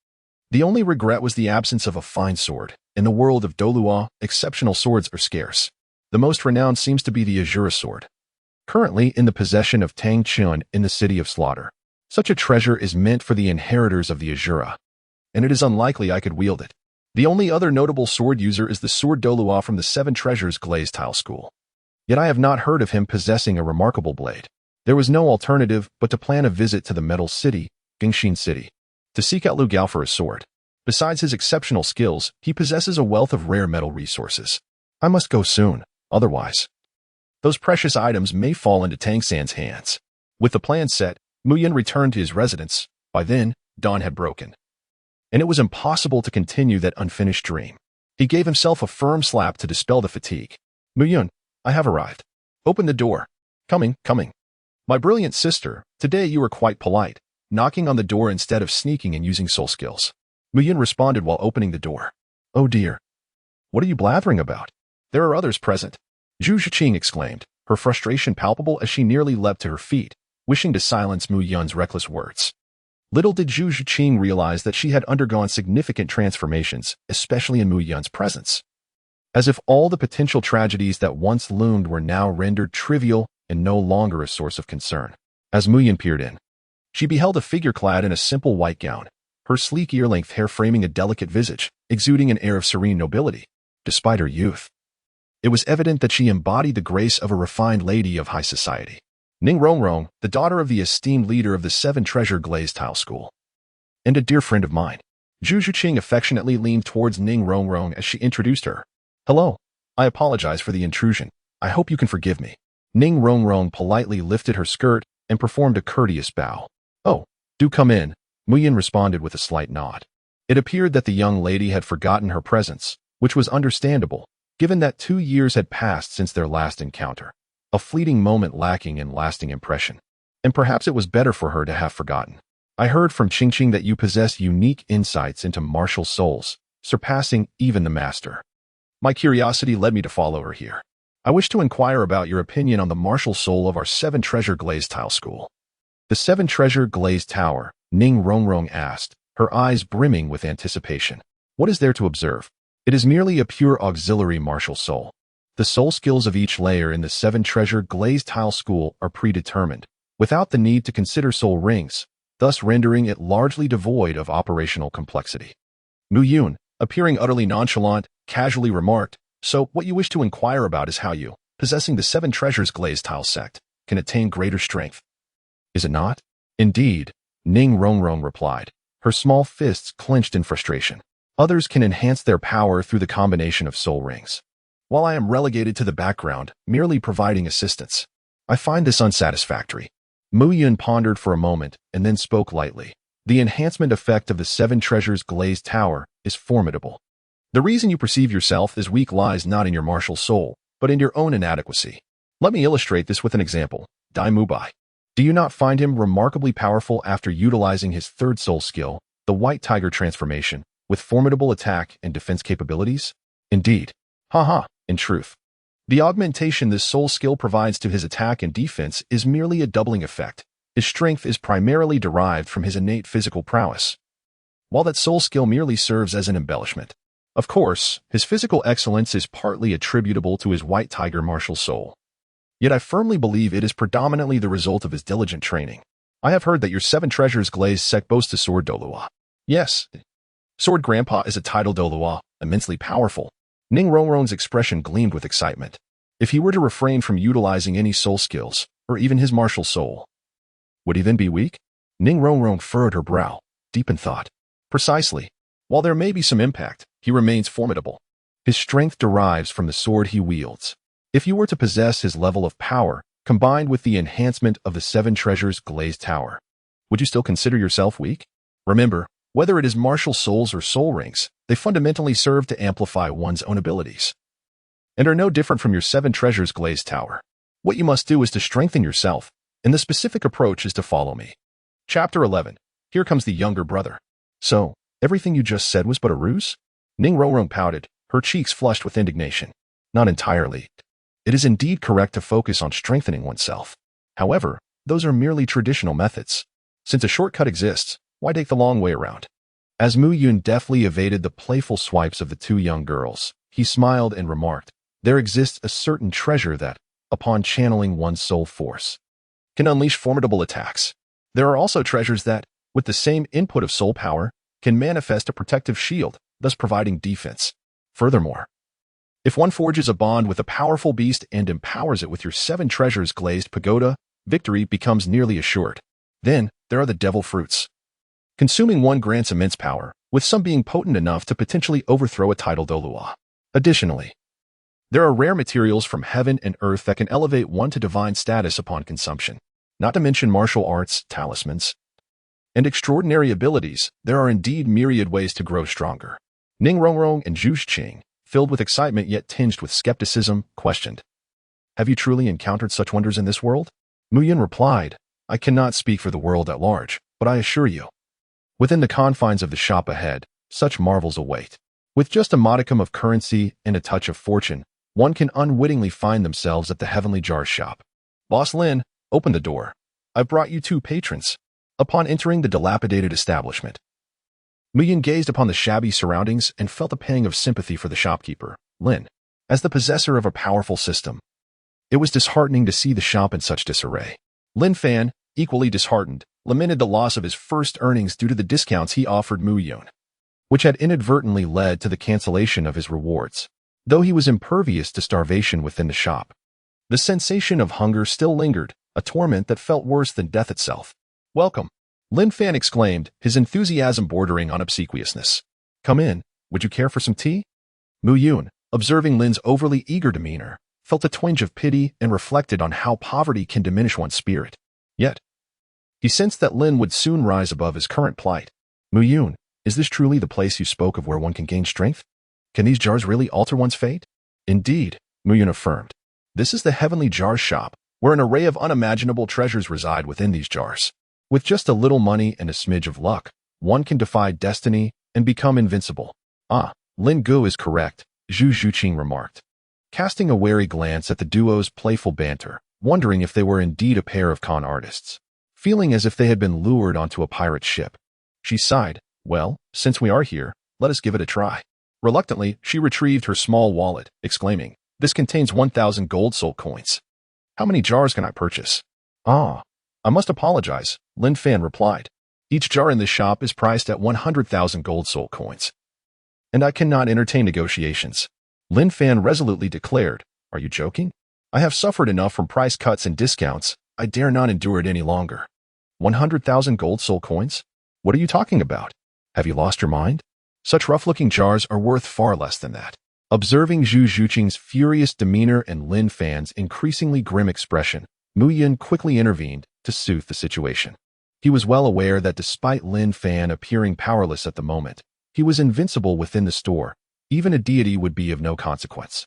The only regret was the absence of a fine sword. In the world of Douluo, exceptional swords are scarce. The most renowned seems to be the Azura sword, currently in the possession of Tang Chun in the City of Slaughter. Such a treasure is meant for the inheritors of the Azura, and it is unlikely I could wield it. The only other notable sword user is the sword Douluo from the Seven Treasures Glazed Tile School. Yet I have not heard of him possessing a remarkable blade. There was no alternative but to plan a visit to the Metal City, Gingxin City, to seek out Lu Gao for his sword. Besides his exceptional skills, he possesses a wealth of rare metal resources. I must go soon, otherwise those precious items may fall into Tang San's hands. With the plan set, Mu Yun returned to his residence. By then, dawn had broken, and it was impossible to continue that unfinished dream. He gave himself a firm slap to dispel the fatigue. Mu Yun, I have arrived. Open the door. Coming. My brilliant sister, today you were quite polite, knocking on the door instead of sneaking and using soul skills. Mu Yun responded while opening the door. Oh dear. What are you blathering about? There are others present. Zhu Zhiqing exclaimed, her frustration palpable as she nearly leapt to her feet, wishing to silence Mu Yun's reckless words. Little did Zhu Zhiqing realize that she had undergone significant transformations, especially in Mu Yun's presence. As if all the potential tragedies that once loomed were now rendered trivial and no longer a source of concern. As Mu Yun peered in, she beheld a figure clad in a simple white gown, her sleek ear-length hair framing a delicate visage, exuding an air of serene nobility. Despite her youth, it was evident that she embodied the grace of a refined lady of high society. Ning Rongrong, the daughter of the esteemed leader of the Seven Treasure Glazed Tile School, and a dear friend of mine. Zhu Zhiqing affectionately leaned towards Ning Rongrong as she introduced her. Hello. I apologize for the intrusion. I hope you can forgive me. Ning Rongrong politely lifted her skirt and performed a courteous bow. Oh, do come in. Mu Yun responded with a slight nod. It appeared that the young lady had forgotten her presence, which was understandable, given that 2 years had passed since their last encounter. A fleeting moment lacking in lasting impression. And perhaps it was better for her to have forgotten. I heard from Qingqing that you possess unique insights into martial souls, surpassing even the master. My curiosity led me to follow her here. I wish to inquire about your opinion on the martial soul of our Seven Treasure Glazed Tile School. The Seven Treasure Glazed Tower, Ning Rongrong asked, her eyes brimming with anticipation. What is there to observe? It is merely a pure auxiliary martial soul. The soul skills of each layer in the Seven Treasure Glazed Tile School are predetermined, without the need to consider soul rings, thus rendering it largely devoid of operational complexity. Mu Yun, appearing utterly nonchalant, casually remarked, so what you wish to inquire about is how you, possessing the Seven Treasures Glazed Tile sect, can attain greater strength. Is it not? Indeed, Ning Rongrong replied, her small fists clenched in frustration. Others can enhance their power through the combination of soul rings, while I am relegated to the background, merely providing assistance. I find this unsatisfactory. Mu Yun pondered for a moment and then spoke lightly. The enhancement effect of the Seven Treasures Glazed Tower is formidable. The reason you perceive yourself as weak lies not in your martial soul, but in your own inadequacy. Let me illustrate this with an example. Dai Mubai. Do you not find him remarkably powerful after utilizing his third soul skill, the White Tiger transformation, with formidable attack and defense capabilities? Indeed. In truth, the augmentation this soul skill provides to his attack and defense is merely a doubling effect. His strength is primarily derived from his innate physical prowess, while that soul skill merely serves as an embellishment. Of course, his physical excellence is partly attributable to his White Tiger martial soul. Yet I firmly believe it is predominantly the result of his diligent training. I have heard that your Seven Treasures Glazed sect boasts a sword Douluo. Yes. Sword Grandpa is a title Douluo, immensely powerful. Ning Rongrong's expression gleamed with excitement. If he were to refrain from utilizing any soul skills, or even his martial soul, would he then be weak? Ning Rongrong furrowed her brow, deep in thought. Precisely. While there may be some impact, he remains formidable. His strength derives from the sword he wields. If you were to possess his level of power, combined with the enhancement of the Seven Treasures Glazed Tower, would you still consider yourself weak? Remember, whether it is martial souls or soul rings, they fundamentally serve to amplify one's own abilities, and are no different from your Seven Treasures Glazed Tower. What you must do is to strengthen yourself, and the specific approach is to follow me. Chapter 11. Here comes the younger brother. So, everything you just said was but a ruse? Ning Rongrong pouted, her cheeks flushed with indignation. Not entirely. It is indeed correct to focus on strengthening oneself. However, those are merely traditional methods. Since a shortcut exists, why take the long way around? As Mu Yun deftly evaded the playful swipes of the two young girls, he smiled and remarked, "There exists a certain treasure that, upon channeling one's soul force, can unleash formidable attacks. There are also treasures that, with the same input of soul power, can manifest a protective shield, thus providing defense. Furthermore, if one forges a bond with a powerful beast and empowers it with your 7 treasures glazed pagoda, victory becomes nearly assured. Then, there are the devil fruits. Consuming one grants immense power, with some being potent enough to potentially overthrow a titled Douluo. Additionally, there are rare materials from heaven and earth that can elevate one to divine status upon consumption. Not to mention martial arts, talismans, and extraordinary abilities. There are indeed myriad ways to grow stronger." Ning Rongrong and Zhu Qing, filled with excitement yet tinged with skepticism, questioned, "Have you truly encountered such wonders in this world?" Mu Yun replied, "I cannot speak for the world at large, but I assure you, within the confines of the shop ahead, such marvels await. With just a modicum of currency and a touch of fortune, one can unwittingly find themselves at the Heavenly Jar shop. Boss Lin, open the door. I've brought you 2 patrons." Upon entering the dilapidated establishment, Mu Yun gazed upon the shabby surroundings and felt a pang of sympathy for the shopkeeper, Lin. As the possessor of a powerful system, it was disheartening to see the shop in such disarray. Lin Fan, equally disheartened, lamented the loss of his first earnings due to the discounts he offered Mu Yun, which had inadvertently led to the cancellation of his rewards. Though he was impervious to starvation within the shop, the sensation of hunger still lingered, a torment that felt worse than death itself. "Welcome," Lin Fan exclaimed, his enthusiasm bordering on obsequiousness. "Come in. Would you care for some tea?" Mu Yun, observing Lin's overly eager demeanor, felt a twinge of pity and reflected on how poverty can diminish one's spirit. Yet, he sensed that Lin would soon rise above his current plight. "Mu Yun, is this truly the place you spoke of where one can gain strength? Can these jars really alter one's fate?" "Indeed," Mu Yun affirmed. "This is the Heavenly Jar shop, where an array of unimaginable treasures reside within these jars. With just a little money and a smidge of luck, one can defy destiny and become invincible." "Ah, Lin Gu is correct," Zhu Zhuqing remarked, casting a wary glance at the duo's playful banter, wondering if they were indeed a pair of con artists. Feeling as if they had been lured onto a pirate ship, she sighed, "Well, since we are here, let us give it a try." Reluctantly, she retrieved her small wallet, exclaiming, "This contains 1,000 gold soul coins. How many jars can I purchase?" "Ah, I must apologize," Lin Fan replied. "Each jar in this shop is priced at 100,000 gold soul coins, and I cannot entertain negotiations." Lin Fan resolutely declared, "Are you joking? I have suffered enough from price cuts and discounts. I dare not endure it any longer. 100,000 gold soul coins? What are you talking about? Have you lost your mind? Such rough-looking jars are worth far less than that." Observing Zhu Zhuqing's furious demeanor and Lin Fan's increasingly grim expression, Mu Yun quickly intervened to soothe the situation. He was well aware that despite Lin Fan appearing powerless at the moment, he was invincible within the store. Even a deity would be of no consequence,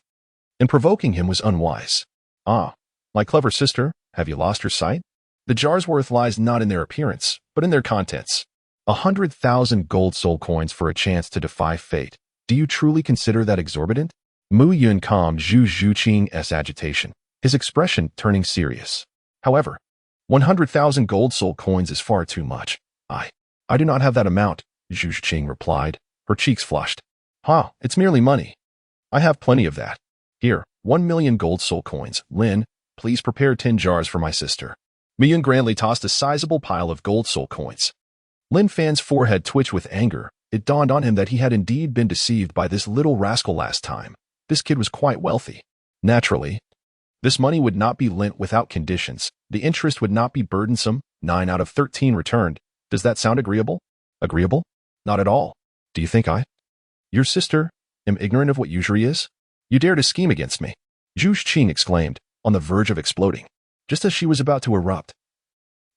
and provoking him was unwise. "Ah, my clever sister, have you lost your sight? The jar's worth lies not in their appearance, but in their contents. 100,000 gold soul coins for a chance to defy fate. Do you truly consider that exorbitant?" Mu Yun calmed Zhu Zhuqing's agitation, his expression turning serious. "However, 100,000 gold soul coins is far too much. I do not have that amount," Zhu Zhuqing replied, her cheeks flushed. "Ha, it's merely money. I have plenty of that. Here, 1,000,000 gold soul coins. Lin, please prepare 10 jars for my sister." Mu Yun grandly tossed a sizable pile of gold soul coins. Lin Fan's forehead twitched with anger. It dawned on him that he had indeed been deceived by this little rascal last time. This kid was quite wealthy. Naturally, this money would not be lent without conditions. The interest would not be burdensome. 9 out of 13 returned. Does that sound agreeable? Agreeable? Not at all. Do you think your sister, am ignorant of what usury is? You dare to scheme against me?" Zhu Qing exclaimed, on the verge of exploding, just as she was about to erupt.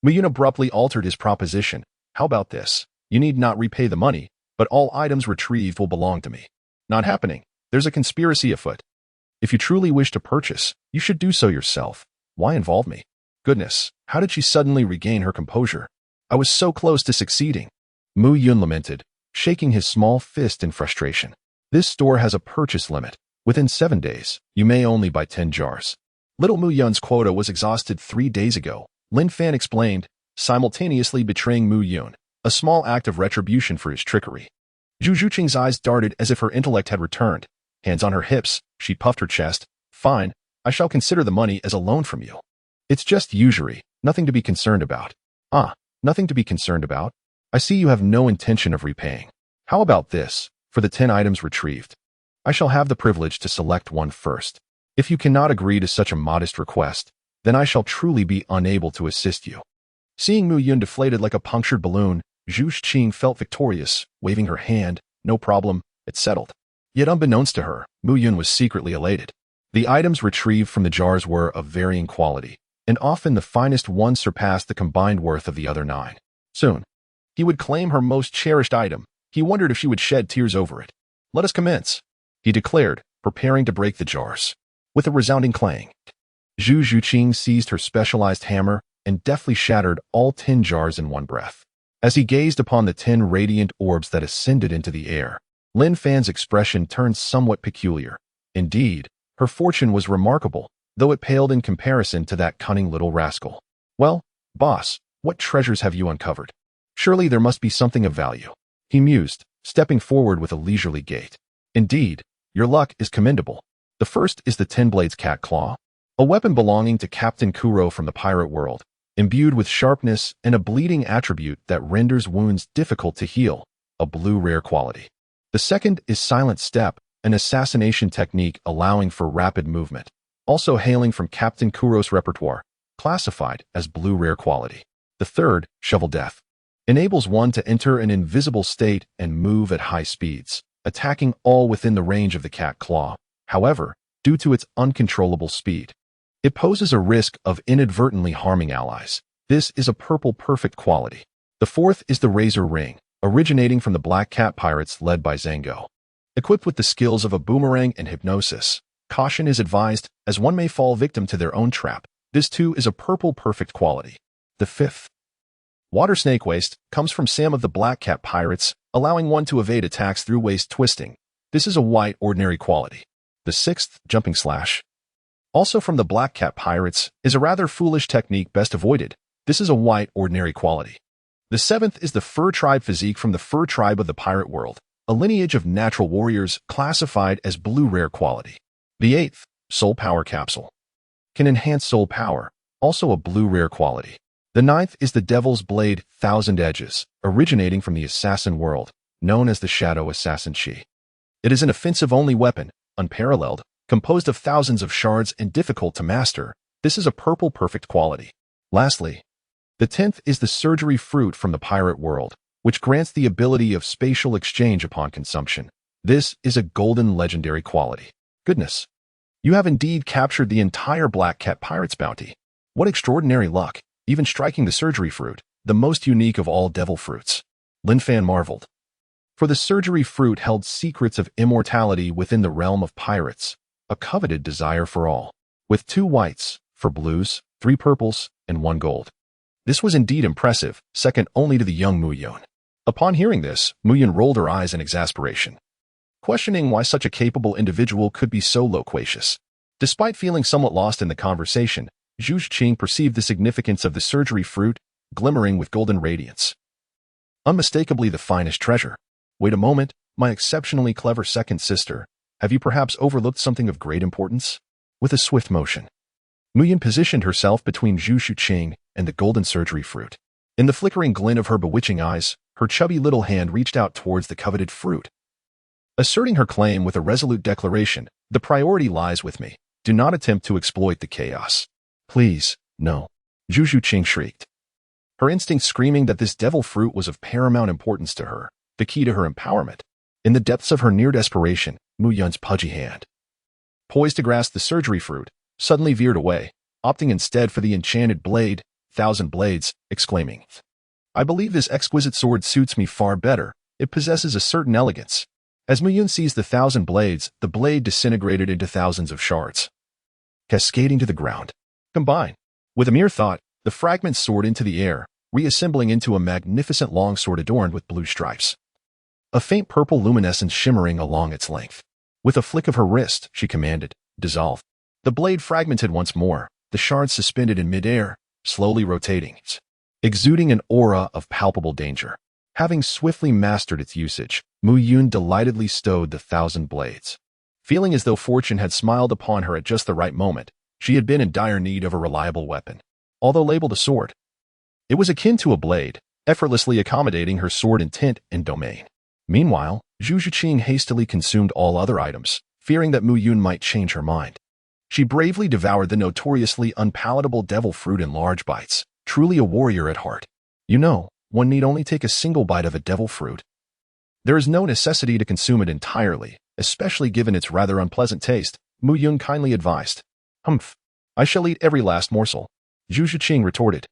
Mu Yun abruptly altered his proposition. "How about this? You need not repay the money, but all items retrieved will belong to me." "Not happening. There's a conspiracy afoot. If you truly wish to purchase, you should do so yourself. Why involve me?" Goodness, how did she suddenly regain her composure? I was so close to succeeding. Mu Yun lamented, shaking his small fist in frustration. "This store has a purchase limit. Within 7 days, you may only buy 10 jars. Little Mu Yun's quota was exhausted 3 days ago," Lin Fan explained, simultaneously betraying Mu Yun. a small act of retribution for his trickery. Zhu Zhuqing's eyes darted as if her intellect had returned. Hands on her hips, she puffed her chest. Fine, I shall consider the money as a loan from you. It's just usury, nothing to be concerned about. Ah, nothing to be concerned about? I see you have no intention of repaying. How about this, for the 10 items retrieved? I shall have the privilege to select one first. If you cannot agree to such a modest request, then I shall truly be unable to assist you. Seeing Mu Yun deflated like a punctured balloon, Zhu Zhuqing felt victorious, waving her hand. No problem, it's settled. Yet unbeknownst to her, Mu Yun was secretly elated. The items retrieved from the jars were of varying quality, and often the finest one surpassed the combined worth of the other 9. Soon, he would claim her most cherished item. He wondered if she would shed tears over it. Let us commence, he declared, preparing to break the jars. With a resounding clang, Zhu Zhuqing seized her specialized hammer and deftly shattered all 10 jars in one breath. As he gazed upon the 10 radiant orbs that ascended into the air, Lin Fan's expression turned somewhat peculiar. Indeed, her fortune was remarkable, though it paled in comparison to that cunning little rascal. Well, boss, what treasures have you uncovered? Surely there must be something of value, he mused, stepping forward with a leisurely gait. Indeed, your luck is commendable. The first is the 10 Blades Cat Claw, a weapon belonging to Captain Kuro from the pirate world, imbued with sharpness and a bleeding attribute that renders wounds difficult to heal, a blue rare quality. The second is Silent Step, an assassination technique allowing for rapid movement, also hailing from Captain Kuro's repertoire, classified as blue rare quality. The third, Shovel Death, enables one to enter an invisible state and move at high speeds, attacking all within the range of the cat claw. However, due to its uncontrollable speed, it poses a risk of inadvertently harming allies. This is a purple perfect quality. The fourth is the Razor Ring, originating from the Black Cat Pirates led by Zango. Equipped with the skills of a boomerang and hypnosis, caution is advised as one may fall victim to their own trap. This too is a purple perfect quality. The fifth, Water Snake Waste, comes from Sam of the Black Cat Pirates, allowing one to evade attacks through waist twisting. This is a white ordinary quality. The sixth, Jumping Slash, also from the Black Cat Pirates, is a rather foolish technique best avoided. This is a white ordinary quality. The seventh is the Fur Tribe Physique from the Fur Tribe of the Pirate World, a lineage of natural warriors classified as blue rare quality. The eighth, Soul Power Capsule, can enhance soul power, also a blue rare quality. The ninth is the Devil's Blade 1000 Edges, originating from the Assassin world, known as the Shadow Assassin Chi. It is an offensive-only weapon, unparalleled, composed of thousands of shards and difficult to master. This is a purple perfect quality. Lastly, the 10th is the Surgery Fruit from the Pirate World, which grants the ability of spatial exchange upon consumption. This is a golden legendary quality. Goodness, you have indeed captured the entire Black Cat Pirates bounty. What extraordinary luck, even striking the Surgery Fruit, the most unique of all devil fruits. Lin Fan marveled. For the Surgery Fruit held secrets of immortality within the realm of pirates, a coveted desire for all, with 2 whites, for blues, 3 purples, and 1 gold. This was indeed impressive, second only to the young Mu Yun. Upon hearing this, Mu Yun rolled her eyes in exasperation, questioning why such a capable individual could be so loquacious. Despite feeling somewhat lost in the conversation, Zhu Zhuqing perceived the significance of the Surgery Fruit, glimmering with golden radiance. Unmistakably the finest treasure. Wait a moment, my exceptionally clever second sister. Have you perhaps overlooked something of great importance? With a swift motion, Mu Yun positioned herself between Zhu Zhuqing and the golden Surgery Fruit. In the flickering glint of her bewitching eyes, her chubby little hand reached out towards the coveted fruit. Asserting her claim with a resolute declaration, the priority lies with me. Do not attempt to exploit the chaos. Please, no, Zhu Zhuqing shrieked, her instinct screaming that this devil fruit was of paramount importance to her, the key to her empowerment. In the depths of her near desperation, Mu Yun's pudgy hand, poised to grasp the Surgery Fruit, suddenly veered away, opting instead for the enchanted blade, 1000 blades, exclaiming, I believe this exquisite sword suits me far better. It possesses a certain elegance. As Mu Yun seized the 1000 blades, the blade disintegrated into thousands of shards, cascading to the ground. Combine. With a mere thought, the fragments soared into the air, reassembling into a magnificent longsword adorned with blue stripes, a faint purple luminescence shimmering along its length. With a flick of her wrist, she commanded, dissolve. The blade fragmented once more, the shards suspended in midair, slowly rotating, exuding an aura of palpable danger. Having swiftly mastered its usage, Mu Yun delightedly stowed the 1,000 blades. Feeling as though fortune had smiled upon her at just the right moment, she had been in dire need of a reliable weapon. Although labeled a sword, it was akin to a blade, effortlessly accommodating her sword intent and domain. Meanwhile, Zhu Zhiqing hastily consumed all other items, fearing that Mu Yun might change her mind. She bravely devoured the notoriously unpalatable devil fruit in large bites, truly a warrior at heart. You know, one need only take a single bite of a devil fruit. There is no necessity to consume it entirely, especially given its rather unpleasant taste, Mu Yun kindly advised. Humph, I shall eat every last morsel, Zhu Zhiqing retorted.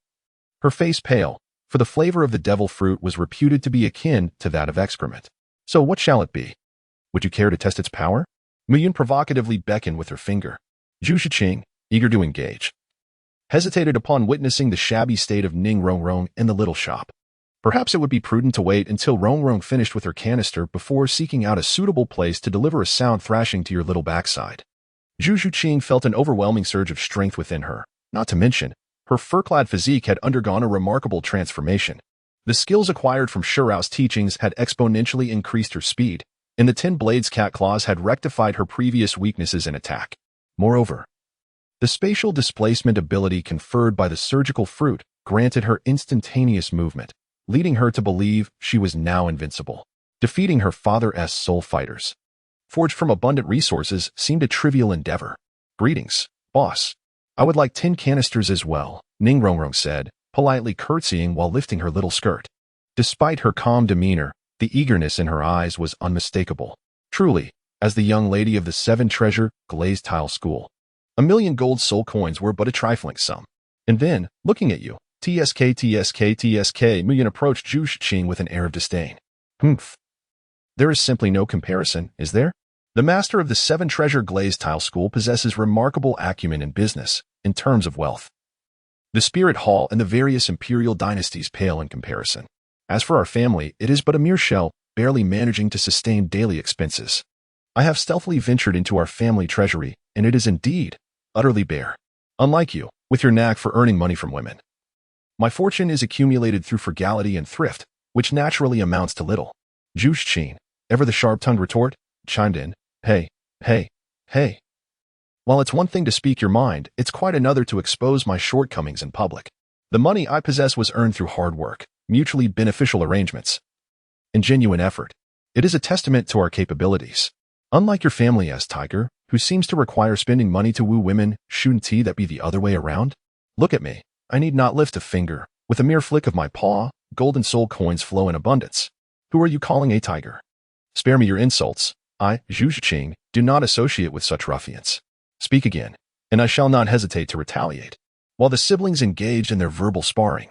Her face pale, for the flavor of the devil fruit was reputed to be akin to that of excrement. So what shall it be? Would you care to test its power? Mu Yun provocatively beckoned with her finger. Zhu Zhiqing, eager to engage, hesitated upon witnessing the shabby state of Ning Rongrong in the little shop. Perhaps it would be prudent to wait until Rongrong finished with her canister before seeking out a suitable place to deliver a sound thrashing to your little backside. Zhu Zhiqing felt an overwhelming surge of strength within her, not to mention, her fur-clad physique had undergone a remarkable transformation. The skills acquired from Shirao's teachings had exponentially increased her speed, and the 10 blades cat claws had rectified her previous weaknesses in attack. Moreover, the spatial displacement ability conferred by the surgical fruit granted her instantaneous movement, leading her to believe she was now invincible. Defeating her father's soul fighters, forged from abundant resources, seemed a trivial endeavor. Greetings, boss. I would like 10 canisters as well, Ning Rongrong said, politely curtsying while lifting her little skirt. Despite her calm demeanor, the eagerness in her eyes was unmistakable. Truly, as the young lady of the 7-treasure glazed tile school, 1,000,000 gold soul coins were but a trifling sum. And then, looking at you, TSK, Mu Yun approached Zhu Zhiqing with an air of disdain. Humph. There is simply no comparison, is there? The master of the 7-treasure glazed tile school possesses remarkable acumen in business, in terms of wealth. The Spirit Hall and the various imperial dynasties pale in comparison. As for our family, it is but a mere shell, barely managing to sustain daily expenses. I have stealthily ventured into our family treasury, and it is indeed utterly bare. Unlike you, with your knack for earning money from women. My fortune is accumulated through frugality and thrift, which naturally amounts to little. Zhu Zhiqing, ever the sharp-tongued retort, chimed in. Hey. While it's one thing to speak your mind, it's quite another to expose my shortcomings in public. The money I possess was earned through hard work, mutually beneficial arrangements, and genuine effort. It is a testament to our capabilities. Unlike your family as Tiger, who seems to require spending money to woo women, shouldn't that be the other way around? Look at me. I need not lift a finger. With a mere flick of my paw, golden soul coins flow in abundance. Who are you calling a tiger? Spare me your insults. I, Zhu Zhiqing, do not associate with such ruffians. Speak again, and I shall not hesitate to retaliate. While the siblings engaged in their verbal sparring,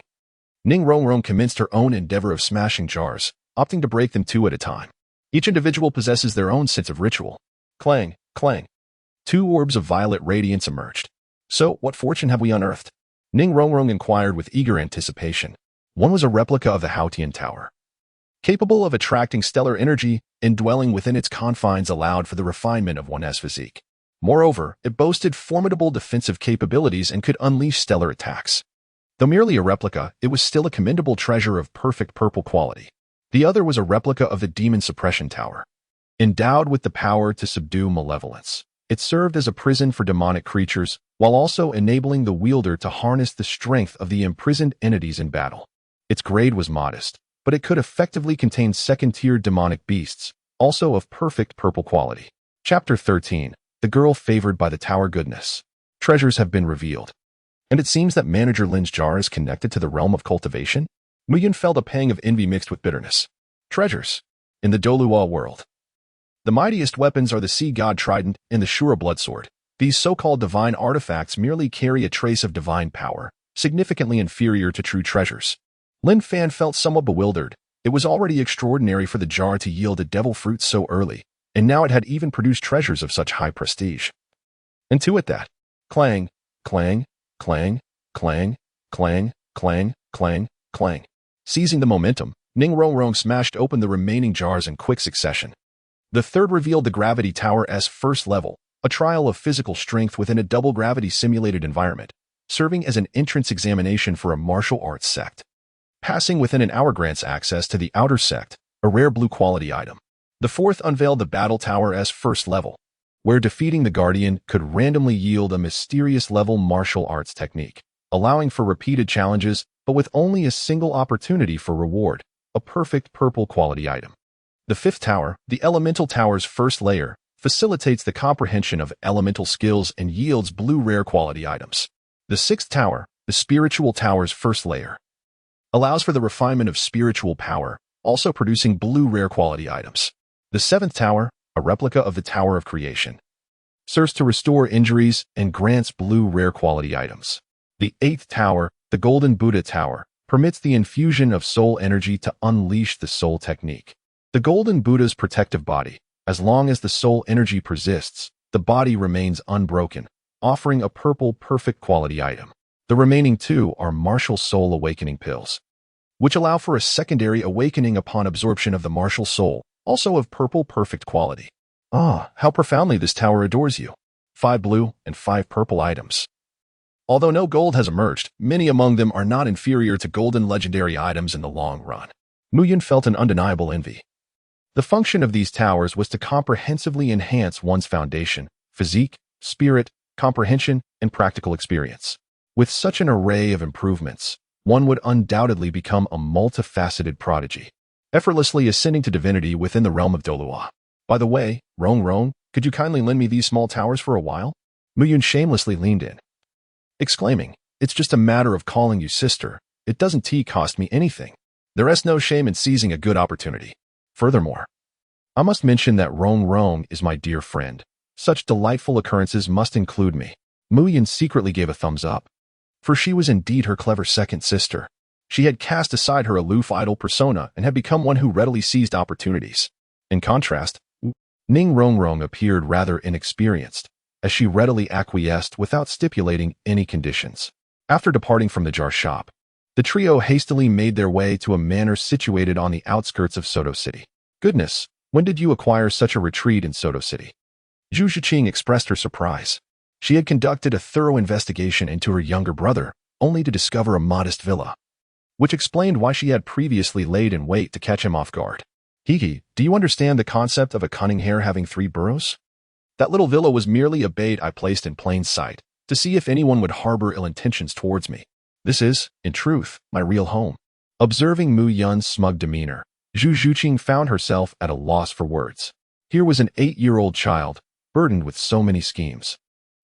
Ning Rongrong commenced her own endeavor of smashing jars, opting to break them 2 at a time. Each individual possesses their own sense of ritual. Clang, clang. 2 orbs of violet radiance emerged. So, what fortune have we unearthed? Ning Rongrong inquired with eager anticipation. One was a replica of the Haotian Tower, capable of attracting stellar energy and dwelling within its confines allowed for the refinement of one's physique. Moreover, it boasted formidable defensive capabilities and could unleash stellar attacks. Though merely a replica, it was still a commendable treasure of perfect purple quality. The other was a replica of the Demon Suppression Tower. Endowed with the power to subdue malevolence, it served as a prison for demonic creatures, while also enabling the wielder to harness the strength of the imprisoned entities in battle. Its grade was modest, but it could effectively contain second-tier demonic beasts, also of perfect purple quality. Chapter 13. The Girl Favored by the Tower Goodness. Treasures have been revealed. And it seems that Manager Lin's jar is connected to the realm of cultivation? Mu Yun felt a pang of envy mixed with bitterness. Treasures. In the Douluo world, the mightiest weapons are the Sea God Trident and the Shura Bloodsword. These so-called divine artifacts merely carry a trace of divine power, significantly inferior to true treasures. Lin Fan felt somewhat bewildered. It was already extraordinary for the jar to yield a devil fruit so early, and now it had even produced treasures of such high prestige. And to it that, clang, clang, clang, clang, clang, clang, clang, clang. Seizing the momentum, Ning Rongrong smashed open the remaining jars in quick succession. The third revealed the Gravity Tower's first level, a trial of physical strength within a double gravity simulated environment, serving as an entrance examination for a martial arts sect. Passing within an hour grants access to the Outer Sect, a rare blue quality item. The fourth unveiled the Battle Tower as first level, where defeating the Guardian could randomly yield a mysterious level martial arts technique, allowing for repeated challenges but with only a single opportunity for reward, a perfect purple quality item. The fifth tower, the Elemental Tower's first layer, facilitates the comprehension of elemental skills and yields blue rare quality items. The sixth tower, the Spiritual Tower's first layer, allows for the refinement of spiritual power, also producing blue rare quality items. The seventh tower, a replica of the Tower of Creation, serves to restore injuries and grants blue rare quality items. The eighth tower, the Golden Buddha Tower, permits the infusion of soul energy to unleash the soul technique. The Golden Buddha's protective body, as long as the soul energy persists, the body remains unbroken, offering a purple perfect quality item. The remaining two are Martial Soul Awakening Pills, which allow for a secondary awakening upon absorption of the martial soul, also of purple perfect quality. Ah, how profoundly this tower adores you. 5 blue and 5 purple items. Although no gold has emerged, many among them are not inferior to golden legendary items in the long run. Muyin felt an undeniable envy. The function of these towers was to comprehensively enhance one's foundation, physique, spirit, comprehension, and practical experience. With such an array of improvements, one would undoubtedly become a multifaceted prodigy, effortlessly ascending to divinity within the realm of Douluo. By the way, Rong, could you kindly lend me these small towers for a while? Muyun shamelessly leaned in, exclaiming, "It's just a matter of calling you sister. It doesn't cost me anything. There is no shame in seizing a good opportunity. Furthermore, I must mention that Rong is my dear friend. Such delightful occurrences must include me." Muyun secretly gave a thumbs up, for she was indeed her clever second sister. She had cast aside her aloof idol persona and had become one who readily seized opportunities. In contrast, Ning Rong appeared rather inexperienced, as she readily acquiesced without stipulating any conditions. After departing from the jar shop, the trio hastily made their way to a manor situated on the outskirts of Soto City. "Goodness, when did you acquire such a retreat in Soto City?" Zhu Zhiqing expressed her surprise. She had conducted a thorough investigation into her younger brother, only to discover a modest villa, which explained why she had previously laid in wait to catch him off guard. "Hiki, do you understand the concept of a cunning hare having 3 burrows? That little villa was merely a bait I placed in plain sight, to see if anyone would harbor ill intentions towards me. This is, in truth, my real home." Observing Mu Yun's smug demeanor, Zhu Zhiqing found herself at a loss for words. Here was an 8-year-old child, burdened with so many schemes,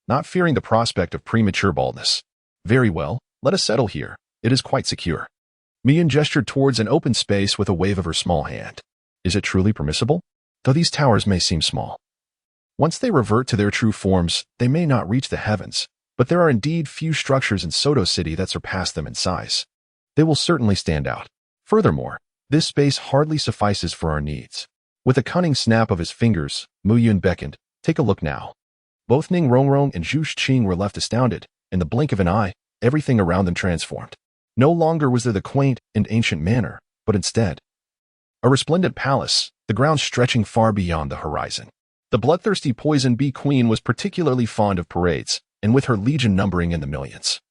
not fearing the prospect of premature baldness. "Very well, let us settle here. It is quite secure." Miyun gestured towards an open space with a wave of her small hand. "Is it truly permissible? Though these towers may seem small, once they revert to their true forms, they may not reach the heavens, but there are indeed few structures in Soto City that surpass them in size. They will certainly stand out. Furthermore, this space hardly suffices for our needs." With a cunning snap of his fingers, Mu Yun beckoned, "Take a look now." Both Ning Rong and Zhu Zhiqing were left astounded. In the blink of an eye, everything around them transformed. No longer was there the quaint and ancient manor, but instead, a resplendent palace, the grounds stretching far beyond the horizon. The bloodthirsty poison bee queen was particularly fond of parades, and with her legion numbering in the millions,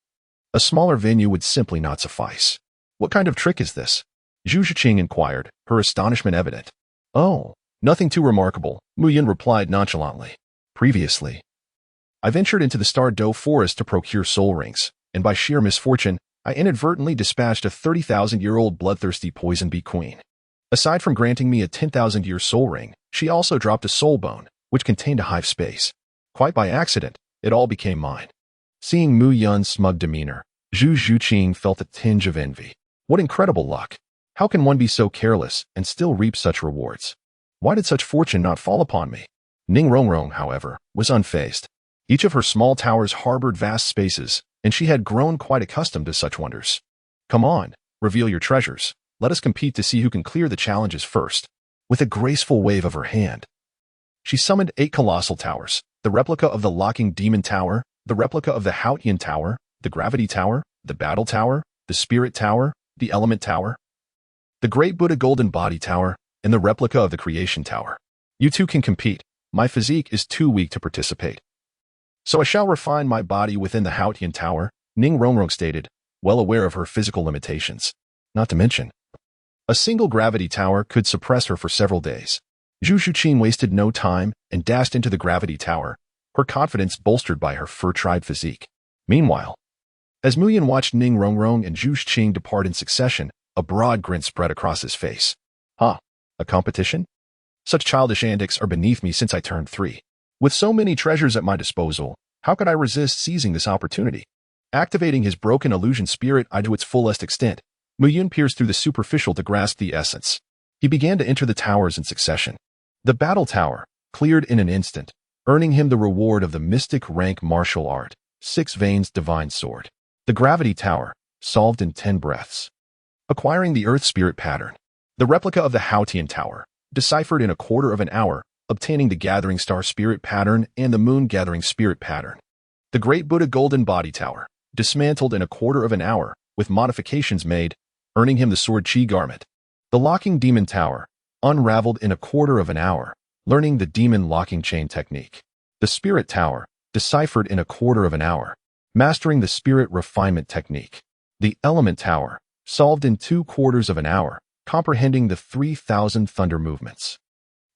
a smaller venue would simply not suffice. "What kind of trick is this?" Zhu Zhiqing inquired, her astonishment evident. "Oh, nothing too remarkable," Mu Yun replied nonchalantly. "Previously, I ventured into the Star Doe forest to procure soul rings, and by sheer misfortune, I inadvertently dispatched a 30,000-year-old bloodthirsty poison bee queen. Aside from granting me a 10,000-year soul ring, she also dropped a soul bone, which contained a hive space. Quite by accident, it all became mine." Seeing Mu Yun's smug demeanor, Zhu Zhiqing felt a tinge of envy. What incredible luck! How can one be so careless and still reap such rewards? Why did such fortune not fall upon me? Ning Rong, however, was unfazed. Each of her small towers harbored vast spaces, and she had grown quite accustomed to such wonders. "Come on, reveal your treasures. Let us compete to see who can clear the challenges first." With a graceful wave of her hand, she summoned 8 colossal towers, the replica of the Locking Demon Tower, the replica of the Haotian Tower, the Gravity Tower, the Battle Tower, the Spirit Tower, the Element Tower, the Great Buddha Golden Body Tower, and the replica of the Creation Tower. "You two can compete. My physique is too weak to participate, so I shall refine my body within the Haotian Tower," Ning Rong stated, well aware of her physical limitations. Not to mention, a single gravity tower could suppress her for several days. Zhu Xuqing wasted no time and dashed into the gravity tower, her confidence bolstered by her fur-tried physique. Meanwhile, as Mu Yun watched Ning Rongrong and Zhu Xuqing depart in succession, a broad grin spread across his face. Huh, a competition? Such childish antics are beneath me since I turned 3. With so many treasures at my disposal, how could I resist seizing this opportunity? Activating his broken illusion spirit eye to its fullest extent, Mu Yun pierced through the superficial to grasp the essence. He began to enter the towers in succession. The battle tower cleared in an instant, earning him the reward of the mystic rank martial art, 6 Veins Divine Sword. The gravity tower solved in 10 breaths. Acquiring the earth spirit pattern. The replica of the Haotian tower, deciphered in a quarter of an hour, obtaining the gathering star spirit pattern and the moon gathering spirit pattern. The great Buddha golden body tower, dismantled in a quarter of an hour, with modifications made, earning him the sword chi garment. The locking demon tower, unraveled in a quarter of an hour, learning the demon locking chain technique. The spirit tower, deciphered in a quarter of an hour, mastering the spirit refinement technique. The element tower, solved in 2/4 of an hour, comprehending the 3,000 thunder movements.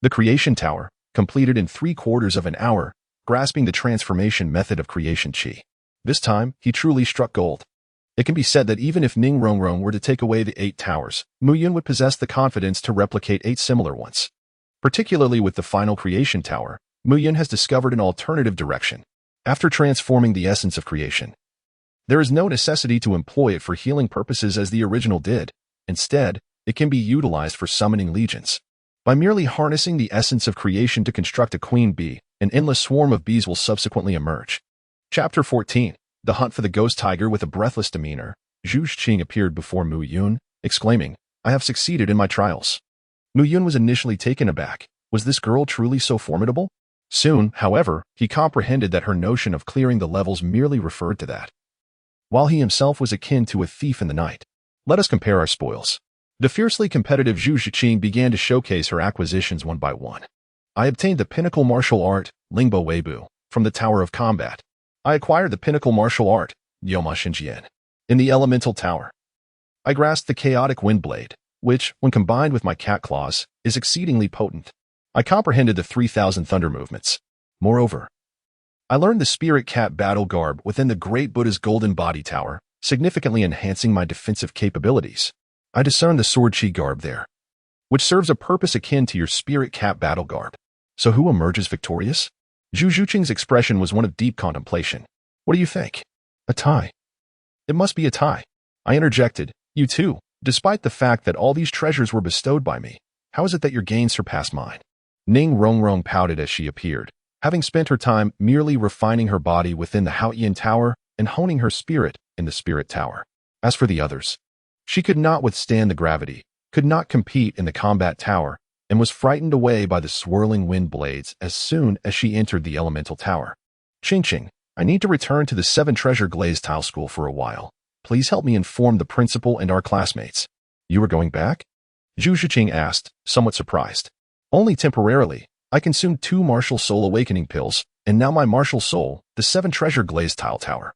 The creation tower, completed in 3/4 of an hour, grasping the transformation method of creation chi. This time, he truly struck gold. It can be said that even if Ning Rongrong were to take away the 8 towers, Mu Yun would possess the confidence to replicate 8 similar ones. Particularly with the final creation tower, Mu Yun has discovered an alternative direction. After transforming the essence of creation, there is no necessity to employ it for healing purposes as the original did. Instead, it can be utilized for summoning legions. By merely harnessing the essence of creation to construct a queen bee, an endless swarm of bees will subsequently emerge. Chapter 14. The Hunt for the Ghost Tiger. With a breathless demeanor, Zhu Xuqing appeared before Mu Yun, exclaiming, "I have succeeded in my trials." Mu Yun was initially taken aback. Was this girl truly so formidable? Soon, however, he comprehended that her notion of clearing the levels merely referred to that, while he himself was akin to a thief in the night. Let us compare our spoils. The fiercely competitive Zhu Xuqing began to showcase her acquisitions one by one. I obtained the pinnacle martial art, Lingbo Weibu, from the Tower of Combat. I acquired the pinnacle martial art, Yoma Xinjian, in the Elemental Tower. I grasped the chaotic wind blade, which, when combined with my cat claws, is exceedingly potent. I comprehended the 3,000 thunder movements. Moreover, I learned the spirit cat battle garb within the great Buddha's golden body tower, significantly enhancing my defensive capabilities. I discerned the sword chi garb there, which serves a purpose akin to your spirit cat battle garb. So who emerges victorious? Zhu Xuqing's expression was one of deep contemplation. What do you think? A tie. It must be a tie. I interjected. You too. Despite the fact that all these treasures were bestowed by me, how is it that your gains surpass mine? Ning Rongrong pouted as she appeared, having spent her time merely refining her body within the Haotian Tower and honing her spirit in the Spirit Tower. As for the others, she could not withstand the gravity, could not compete in the combat tower, and was frightened away by the swirling wind blades as soon as she entered the Elemental Tower. Ching, I need to return to the 7 Treasure Glazed Tile School for a while. Please help me inform the principal and our classmates. You are going back? Zhu Xuqing asked, somewhat surprised. Only temporarily. I consumed 2 martial soul awakening pills, and now my martial soul, the 7 Treasure Glazed Tile Tower,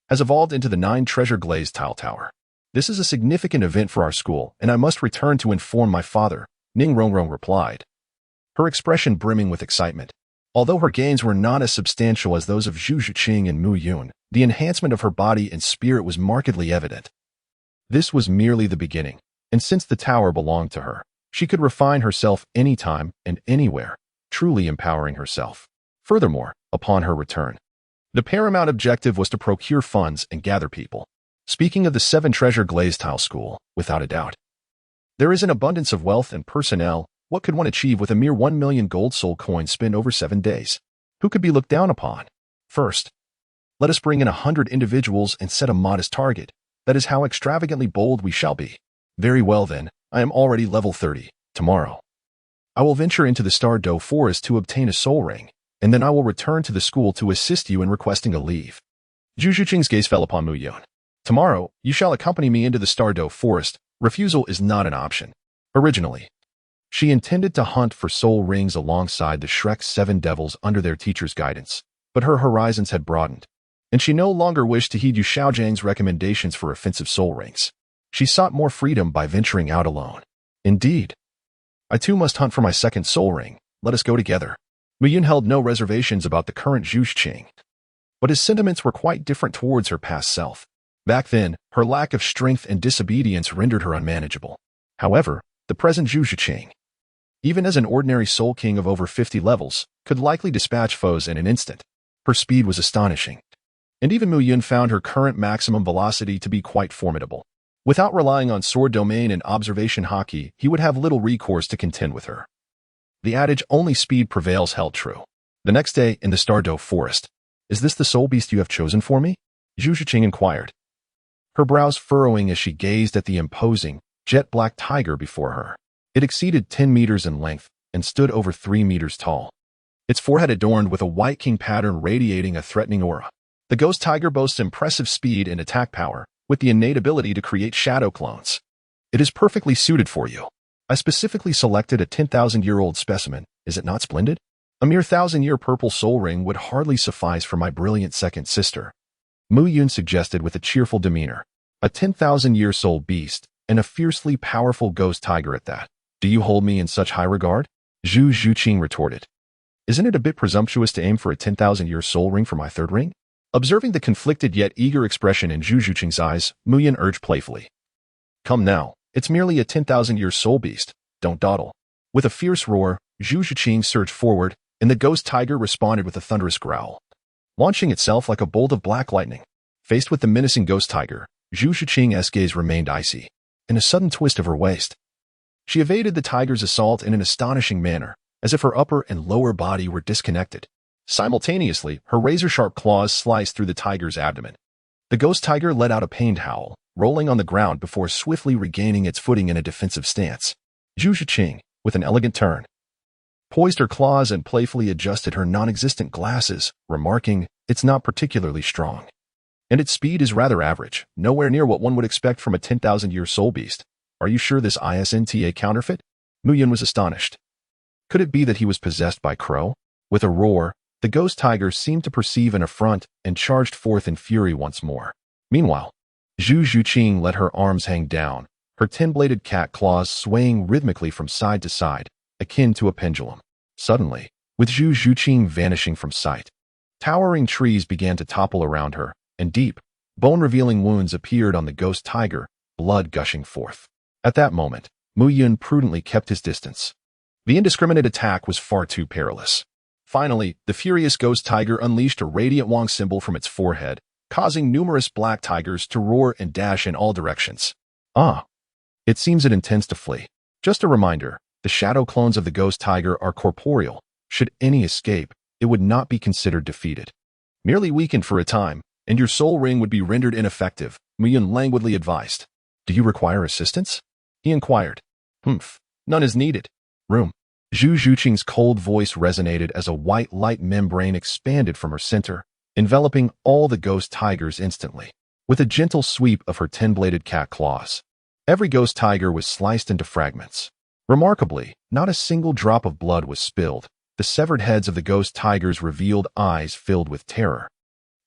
has evolved into the 9 Treasure Glazed Tile Tower. This is a significant event for our school, and I must return to inform my father, Ning Rongrong replied, her expression brimming with excitement. Although her gains were not as substantial as those of Zhu Xuqing and Mu Yun, the enhancement of her body and spirit was markedly evident. This was merely the beginning, and since the tower belonged to her, she could refine herself anytime and anywhere, truly empowering herself. Furthermore, upon her return, the paramount objective was to procure funds and gather people. Speaking of the 7 Treasure Glazed Tile School, without a doubt, there is an abundance of wealth and personnel. What could one achieve with a mere 1 million gold soul coins spent over 7 days? Who could be looked down upon? First, let us bring in 100 individuals and set a modest target. That is how extravagantly bold we shall be. Very well then, I am already level 30. Tomorrow, I will venture into the Douluo forest to obtain a soul ring, and then I will return to the school to assist you in requesting a leave. Zhu Xuqing's gaze fell upon Mu Yun. Tomorrow, you shall accompany me into the Douluo forest. Refusal is not an option. Originally, she intended to hunt for soul rings alongside the Shrek's 7 devils under their teacher's guidance, but her horizons had broadened, and she no longer wished to heed Yu Xiaojiang's recommendations for offensive soul rings. She sought more freedom by venturing out alone. Indeed. I too must hunt for my second soul ring. Let us go together. Muyun held no reservations about the current Zhu Qing, but his sentiments were quite different towards her past self. Back then, her lack of strength and disobedience rendered her unmanageable. However, the present Zhu Qing, even as an ordinary soul king of over 50 levels, could likely dispatch foes in an instant. Her speed was astonishing, and even Muyun found her current maximum velocity to be quite formidable. Without relying on sword domain and observation haki, he would have little recourse to contend with her. The adage, only speed prevails, held true. The next day, in the Douluo forest, "Is this the soul beast you have chosen for me?" Zhu Qing inquired, her brows furrowing as she gazed at the imposing, jet-black tiger before her. It exceeded 10 meters in length and stood over 3 meters tall. Its forehead adorned with a white king pattern radiating a threatening aura. The ghost tiger boasts impressive speed and attack power, with the innate ability to create shadow clones. It is perfectly suited for you. I specifically selected a 10,000-year-old specimen. Is it not splendid? A mere 1,000-year purple soul ring would hardly suffice for my brilliant second sister, Muyun suggested with a cheerful demeanor. A 10,000-year soul beast, and a fiercely powerful ghost tiger at that. Do you hold me in such high regard? Zhu Qing retorted. Isn't it a bit presumptuous to aim for a 10,000-year soul ring for my third ring? Observing the conflicted yet eager expression in Zhu Qing's eyes, Muyun urged playfully. Come now, it's merely a 10,000-year soul beast. Don't dawdle. With a fierce roar, Zhu Qing surged forward, and the ghost tiger responded with a thunderous growl, launching itself like a bolt of black lightning. Faced with the menacing ghost tiger, Zhu Qing's gaze remained icy. In a sudden twist of her waist, she evaded the tiger's assault in an astonishing manner, as if her upper and lower body were disconnected. Simultaneously, her razor-sharp claws sliced through the tiger's abdomen. The ghost tiger let out a pained howl, rolling on the ground before swiftly regaining its footing in a defensive stance. Zhu Qing, with an elegant turn, poised her claws and playfully adjusted her non-existent glasses, remarking, "It's not particularly strong. And its speed is rather average, nowhere near what one would expect from a 10,000-year soul beast. Are you sure this isn't a counterfeit?" Muyun was astonished. Could it be that he was possessed by Crow? With a roar, the ghost tiger seemed to perceive an affront and charged forth in fury once more. Meanwhile, Zhu Qing let her arms hang down, her 10-bladed cat claws swaying rhythmically from side to side, akin to a pendulum. Suddenly, with Zhu Qing vanishing from sight, towering trees began to topple around her, and deep, bone-revealing wounds appeared on the ghost tiger, blood gushing forth. At that moment, Muyun prudently kept his distance. The indiscriminate attack was far too perilous. Finally, the furious ghost tiger unleashed a radiant Wang symbol from its forehead, causing numerous black tigers to roar and dash in all directions. Ah! It seems it intends to flee. Just a reminder, the shadow clones of the ghost tiger are corporeal. Should any escape, it would not be considered defeated. Merely weakened for a time, and your soul ring would be rendered ineffective, Muyun languidly advised. Do you require assistance? He inquired. Humph, none is needed. Room. Zhu Qing's cold voice resonated as a white light membrane expanded from her center, enveloping all the ghost tigers instantly. With a gentle sweep of her 10-bladed cat claws, every ghost tiger was sliced into fragments. Remarkably, not a single drop of blood was spilled. The severed heads of the ghost tigers revealed eyes filled with terror,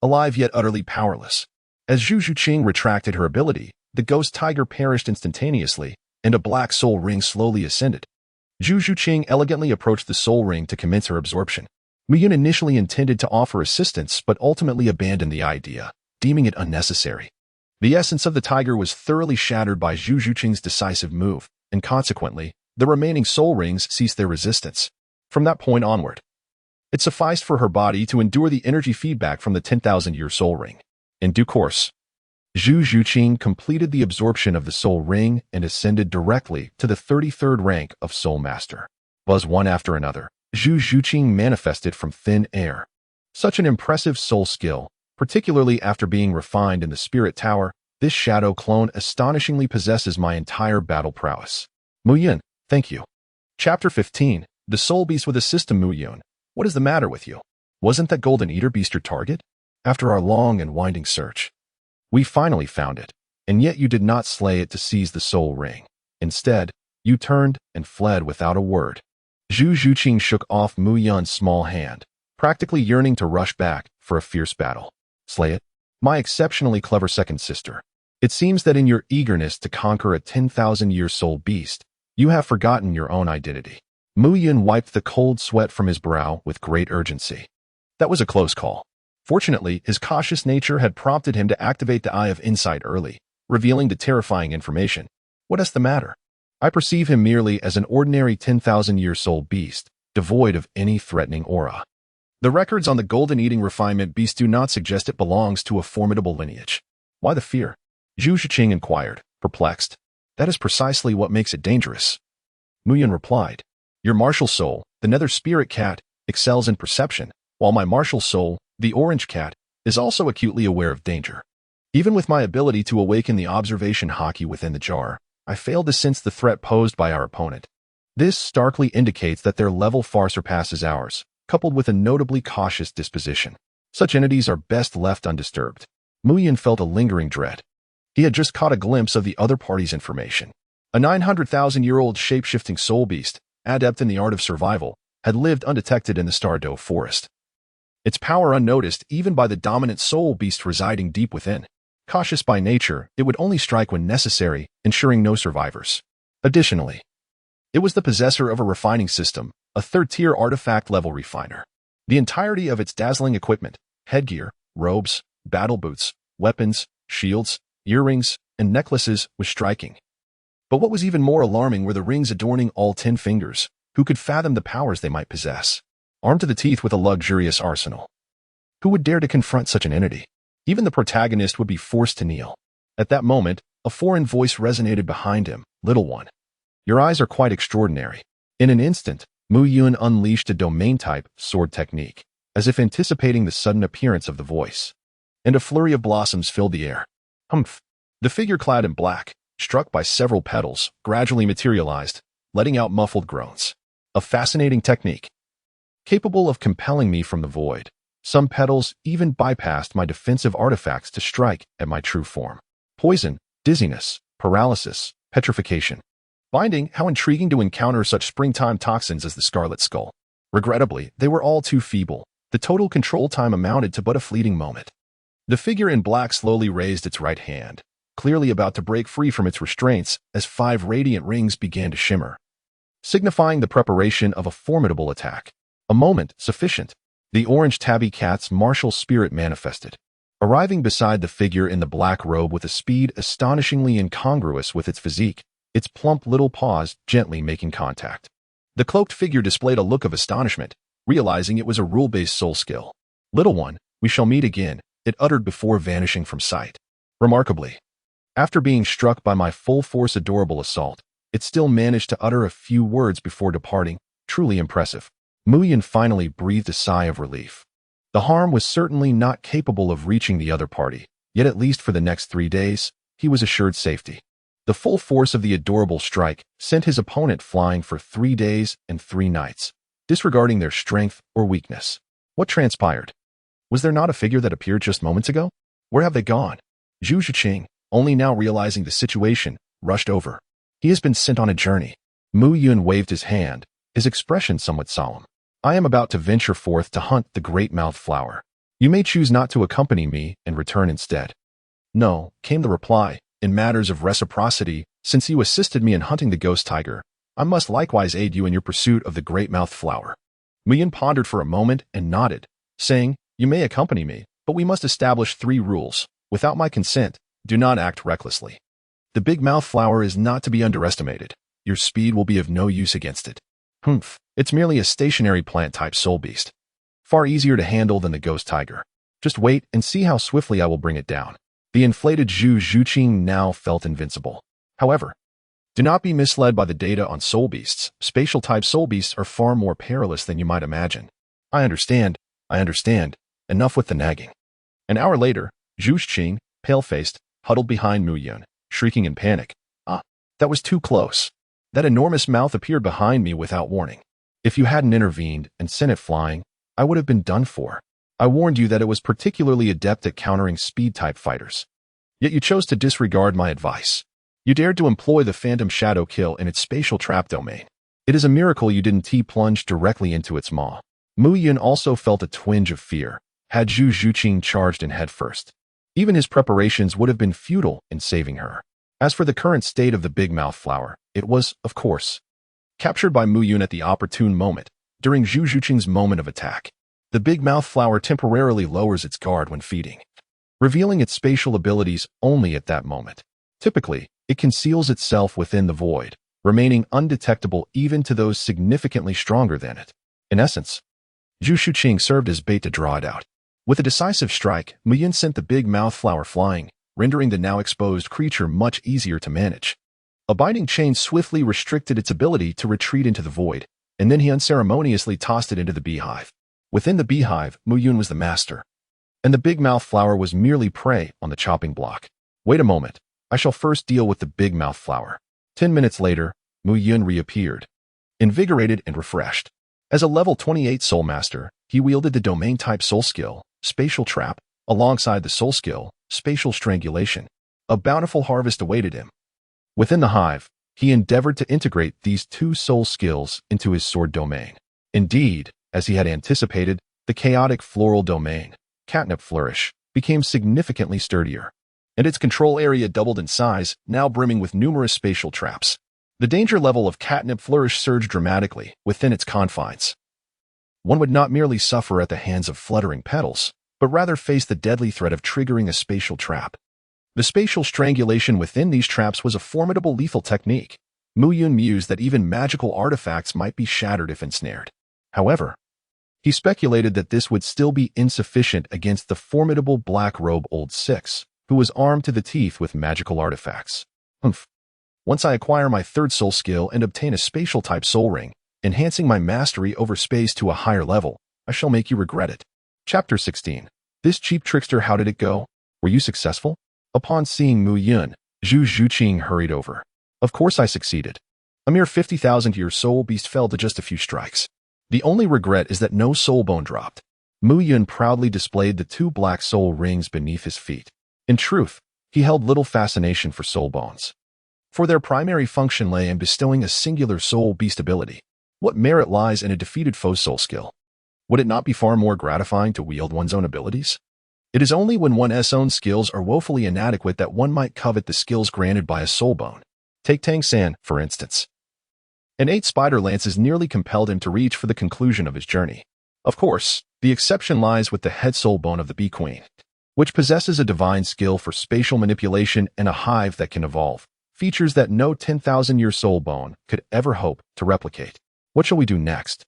alive yet utterly powerless. As Zhu Qing retracted her ability, the ghost tiger perished instantaneously, and a black soul ring slowly ascended. Zhu Qing elegantly approached the soul ring to commence her absorption. Muyun initially intended to offer assistance but ultimately abandoned the idea, deeming it unnecessary. The essence of the tiger was thoroughly shattered by Zhu Qing's decisive move, and consequently, the remaining soul rings ceased their resistance. From that point onward, it sufficed for her body to endure the energy feedback from the 10,000-year soul ring. In due course, Zhu Qing completed the absorption of the soul ring and ascended directly to the 33rd rank of Soul Master. Buzz one after another, Zhu Qing manifested from thin air. Such an impressive soul skill, particularly after being refined in the Spirit Tower, this shadow clone astonishingly possesses my entire battle prowess. Muyun, thank you. Chapter 15, The Soul Beast with a System. Muyun, what is the matter with you? Wasn't that golden eater beast your target? After our long and winding search, we finally found it, and yet you did not slay it to seize the soul ring. Instead, you turned and fled without a word. Zhu Qing shook off Muyun's small hand, practically yearning to rush back for a fierce battle. Slay it? My exceptionally clever second sister. It seems that in your eagerness to conquer a 10,000-year-soul beast, you have forgotten your own identity. Mu Yun wiped the cold sweat from his brow with great urgency. That was a close call. Fortunately, his cautious nature had prompted him to activate the Eye of Insight early, revealing the terrifying information. What is the matter? I perceive him merely as an ordinary 10,000-year-soul beast, devoid of any threatening aura. The records on the golden eating refinement beast do not suggest it belongs to a formidable lineage. Why the fear? Zhu Shiqing inquired, perplexed. That is precisely what makes it dangerous. Mu Yun replied. Your martial soul, the nether spirit cat, excels in perception, while my martial soul, the orange cat, is also acutely aware of danger. Even with my ability to awaken the observation haki within the jar, I failed to sense the threat posed by our opponent. This starkly indicates that their level far surpasses ours, coupled with a notably cautious disposition. Such entities are best left undisturbed. Mu Yun felt a lingering dread. He had just caught a glimpse of the other party's information. A 900,000-year-old shape-shifting soul beast, adept in the art of survival, had lived undetected in the Stardow forest. Its power unnoticed even by the dominant soul beast residing deep within. Cautious by nature, it would only strike when necessary, ensuring no survivors. Additionally, it was the possessor of a refining system, a third-tier artifact-level refiner. The entirety of its dazzling equipment, headgear, robes, battle boots, weapons, shields, earrings, and necklaces was striking. But what was even more alarming were the rings adorning all 10 fingers. Who could fathom the powers they might possess? Armed to the teeth with a luxurious arsenal. Who would dare to confront such an entity? Even the protagonist would be forced to kneel. At that moment, a foreign voice resonated behind him. Little one. Your eyes are quite extraordinary. In an instant, Mu Yun unleashed a domain-type sword technique, as if anticipating the sudden appearance of the voice. And a flurry of blossoms filled the air. Humph. The figure clad in black, struck by several petals, gradually materialized, letting out muffled groans. A fascinating technique. Capable of compelling me from the void. Some petals even bypassed my defensive artifacts to strike at my true form. Poison, dizziness, paralysis, petrification. Finding how intriguing to encounter such springtime toxins as the Scarlet Skull. Regrettably, they were all too feeble. The total control time amounted to but a fleeting moment. The figure in black slowly raised its right hand, clearly about to break free from its restraints as 5 radiant rings began to shimmer, signifying the preparation of a formidable attack. A moment, sufficient. The orange tabby cat's martial spirit manifested, arriving beside the figure in the black robe with a speed astonishingly incongruous with its physique, its plump little paws gently making contact. The cloaked figure displayed a look of astonishment, realizing it was a rule-based soul skill. Little one, we shall meet again, it uttered before vanishing from sight. Remarkably, after being struck by my full-force adorable assault, it still managed to utter a few words before departing, truly impressive. Mu Yun finally breathed a sigh of relief. The harm was certainly not capable of reaching the other party, yet at least for the next 3 days, he was assured safety. The full force of the adorable strike sent his opponent flying for 3 days and 3 nights, disregarding their strength or weakness. What transpired? Was there not a figure that appeared just moments ago? Where have they gone? Zhu Shiqing, only now realizing the situation, rushed over. He has been sent on a journey. Mu Yun waved his hand, his expression somewhat solemn. I am about to venture forth to hunt the great-mouthed flower. You may choose not to accompany me and return instead. No, came the reply. In matters of reciprocity, since you assisted me in hunting the ghost tiger, I must likewise aid you in your pursuit of the great-mouthed flower. Mu Yun pondered for a moment and nodded, saying, You may accompany me, but we must establish 3 rules. Without my consent, do not act recklessly. The big-mouthed flower is not to be underestimated. Your speed will be of no use against it. Humph, it's merely a stationary plant-type soul beast. Far easier to handle than the ghost tiger. Just wait and see how swiftly I will bring it down. The inflated Zhu Shiqing now felt invincible. However, do not be misled by the data on soul beasts. Spatial-type soul beasts are far more perilous than you might imagine. I understand. Enough with the nagging. An hour later, Zhu Shiqing, pale-faced, huddled behind Mu Yun, shrieking in panic. Ah, that was too close. That enormous mouth appeared behind me without warning. If you hadn't intervened and sent it flying, I would have been done for. I warned you that it was particularly adept at countering speed-type fighters. Yet you chose to disregard my advice. You dared to employ the phantom shadow kill in its spatial trap domain. It is a miracle you didn't T-plunge directly into its maw. Mu Yun also felt a twinge of fear, had Zhu Shiqing charged in headfirst. Even his preparations would have been futile in saving her. As for the current state of the big mouth flower, it was, of course, captured by Mu Yun at the opportune moment, during Zhu Zhuqing's moment of attack. The big mouth flower temporarily lowers its guard when feeding, revealing its spatial abilities only at that moment. Typically, it conceals itself within the void, remaining undetectable even to those significantly stronger than it. In essence, Zhu Zhuqing served as bait to draw it out. With a decisive strike, Mu Yun sent the big mouth flower flying, rendering the now exposed creature much easier to manage. A binding chain swiftly restricted its ability to retreat into the void, and then he unceremoniously tossed it into the beehive. Within the beehive, Mu Yun was the master, and the big mouth flower was merely prey on the chopping block. Wait a moment, I shall first deal with the big mouth flower. 10 minutes later, Mu Yun reappeared, invigorated and refreshed. As a level 28 soul master, he wielded the domain-type soul skill, Spatial Trap, alongside the soul skill, Spatial Strangulation. A bountiful harvest awaited him. Within the hive, he endeavored to integrate these two soul skills into his sword domain. Indeed, as he had anticipated, the chaotic floral domain, Catnip Flourish, became significantly sturdier, and its control area doubled in size, now brimming with numerous spatial traps. The danger level of Catnip Flourish surged dramatically within its confines. One would not merely suffer at the hands of fluttering petals, but rather face the deadly threat of triggering a spatial trap. The spatial strangulation within these traps was a formidable lethal technique. Mu Yun mused that even magical artifacts might be shattered if ensnared. However, he speculated that this would still be insufficient against the formidable Black Robe Old Six, who was armed to the teeth with magical artifacts. Once I acquire my third soul skill and obtain a spatial-type soul ring, enhancing my mastery over space to a higher level, I shall make you regret it. Chapter 16. This cheap trickster, how did it go? Were you successful? Upon seeing Mu Yun, Zhu Zhuqing hurried over. Of course I succeeded. A mere 50,000-year soul beast fell to just a few strikes. The only regret is that no soul bone dropped. Mu Yun proudly displayed the two black soul rings beneath his feet. In truth, he held little fascination for soul bones, for their primary function lay in bestowing a singular soul beast ability. What merit lies in a defeated foe's soul skill? Would it not be far more gratifying to wield one's own abilities? It is only when one's own skills are woefully inadequate that one might covet the skills granted by a soul bone. Take Tang San, for instance. An 8 spider lances nearly compelled him to reach for the conclusion of his journey. Of course, the exception lies with the head soul bone of the bee queen, which possesses a divine skill for spatial manipulation and a hive that can evolve, features that no 10,000-year soul bone could ever hope to replicate. What shall we do next?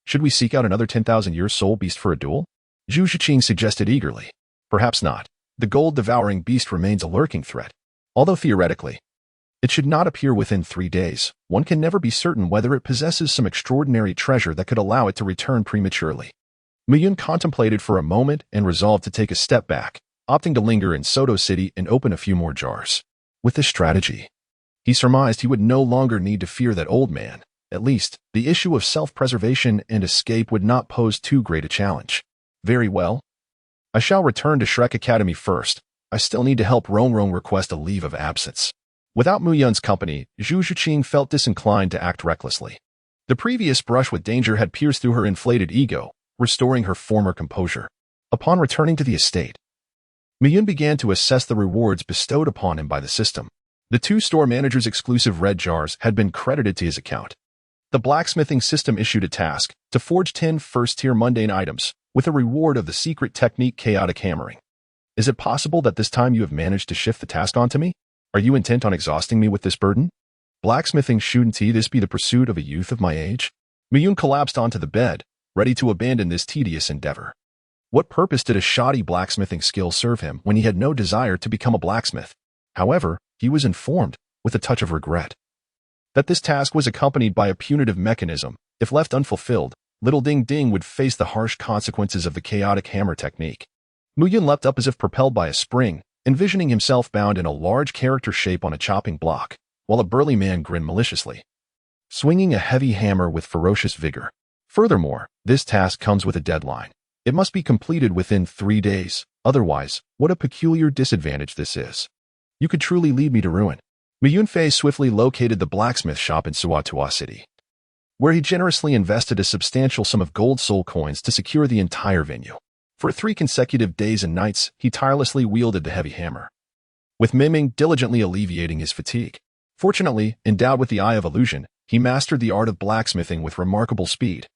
Should we seek out another 10,000-year soul beast for a duel? Zhu Zhuqing suggested eagerly. Perhaps not. The gold-devouring beast remains a lurking threat. Although theoretically, it should not appear within 3 days, one can never be certain whether it possesses some extraordinary treasure that could allow it to return prematurely. Mu Yun contemplated for a moment and resolved to take a step back, opting to linger in Soto City and open a few more jars. With this strategy, he surmised he would no longer need to fear that old man. At least, the issue of self-preservation and escape would not pose too great a challenge. Very well. I shall return to Shrek Academy first. I still need to help Rong Rong request a leave of absence. Without Mu Yun's company, Zhu Zhuqing felt disinclined to act recklessly. The previous brush with danger had pierced through her inflated ego, restoring her former composure. Upon returning to the estate, Mu Yun began to assess the rewards bestowed upon him by the system. The 2 store managers' exclusive red jars had been credited to his account. The blacksmithing system issued a task to forge 10 first-tier mundane items with a reward of the secret technique chaotic hammering. Is it possible that this time you have managed to shift the task onto me? Are you intent on exhausting me with this burden? Blacksmithing, shouldn't this be the pursuit of a youth of my age? Mu Yun collapsed onto the bed, ready to abandon this tedious endeavor. What purpose did a shoddy blacksmithing skill serve him when he had no desire to become a blacksmith? However, he was informed, with a touch of regret, that this task was accompanied by a punitive mechanism. If left unfulfilled, little Ding Ding would face the harsh consequences of the chaotic hammer technique. Mu Yun leapt up as if propelled by a spring, envisioning himself bound in a large character shape on a chopping block, while a burly man grinned maliciously, swinging a heavy hammer with ferocious vigor. Furthermore, this task comes with a deadline. It must be completed within 3 days. Otherwise, what a peculiar disadvantage this is. You could truly lead me to ruin. Mu Yunfei swiftly located the blacksmith shop in Suatua City, where he generously invested a substantial sum of gold soul coins to secure the entire venue. For 3 consecutive days and nights, he tirelessly wielded the heavy hammer, with Miming diligently alleviating his fatigue. Fortunately, endowed with the Eye of Illusion, he mastered the art of blacksmithing with remarkable speed,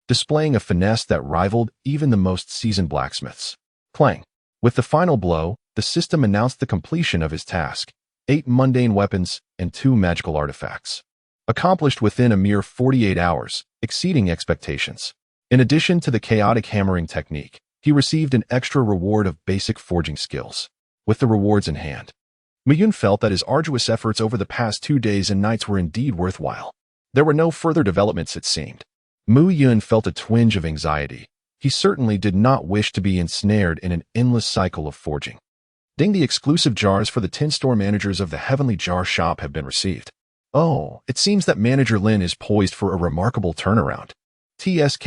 displaying a finesse that rivaled even the most seasoned blacksmiths. Clang! With the final blow, the system announced the completion of his task: 8 mundane weapons and 2 magical artifacts, accomplished within a mere 48 hours, exceeding expectations. In addition to the chaotic hammering technique, he received an extra reward of basic forging skills. With the rewards in hand, Muyun felt that his arduous efforts over the past 2 days and nights were indeed worthwhile. There were no further developments, it seemed. Muyun felt a twinge of anxiety. He certainly did not wish to be ensnared in an endless cycle of forging. Ding! The exclusive jars for the 10 store managers of the Heavenly Jar Shop have been received. Oh, it seems that Manager Lin is poised for a remarkable turnaround. TSK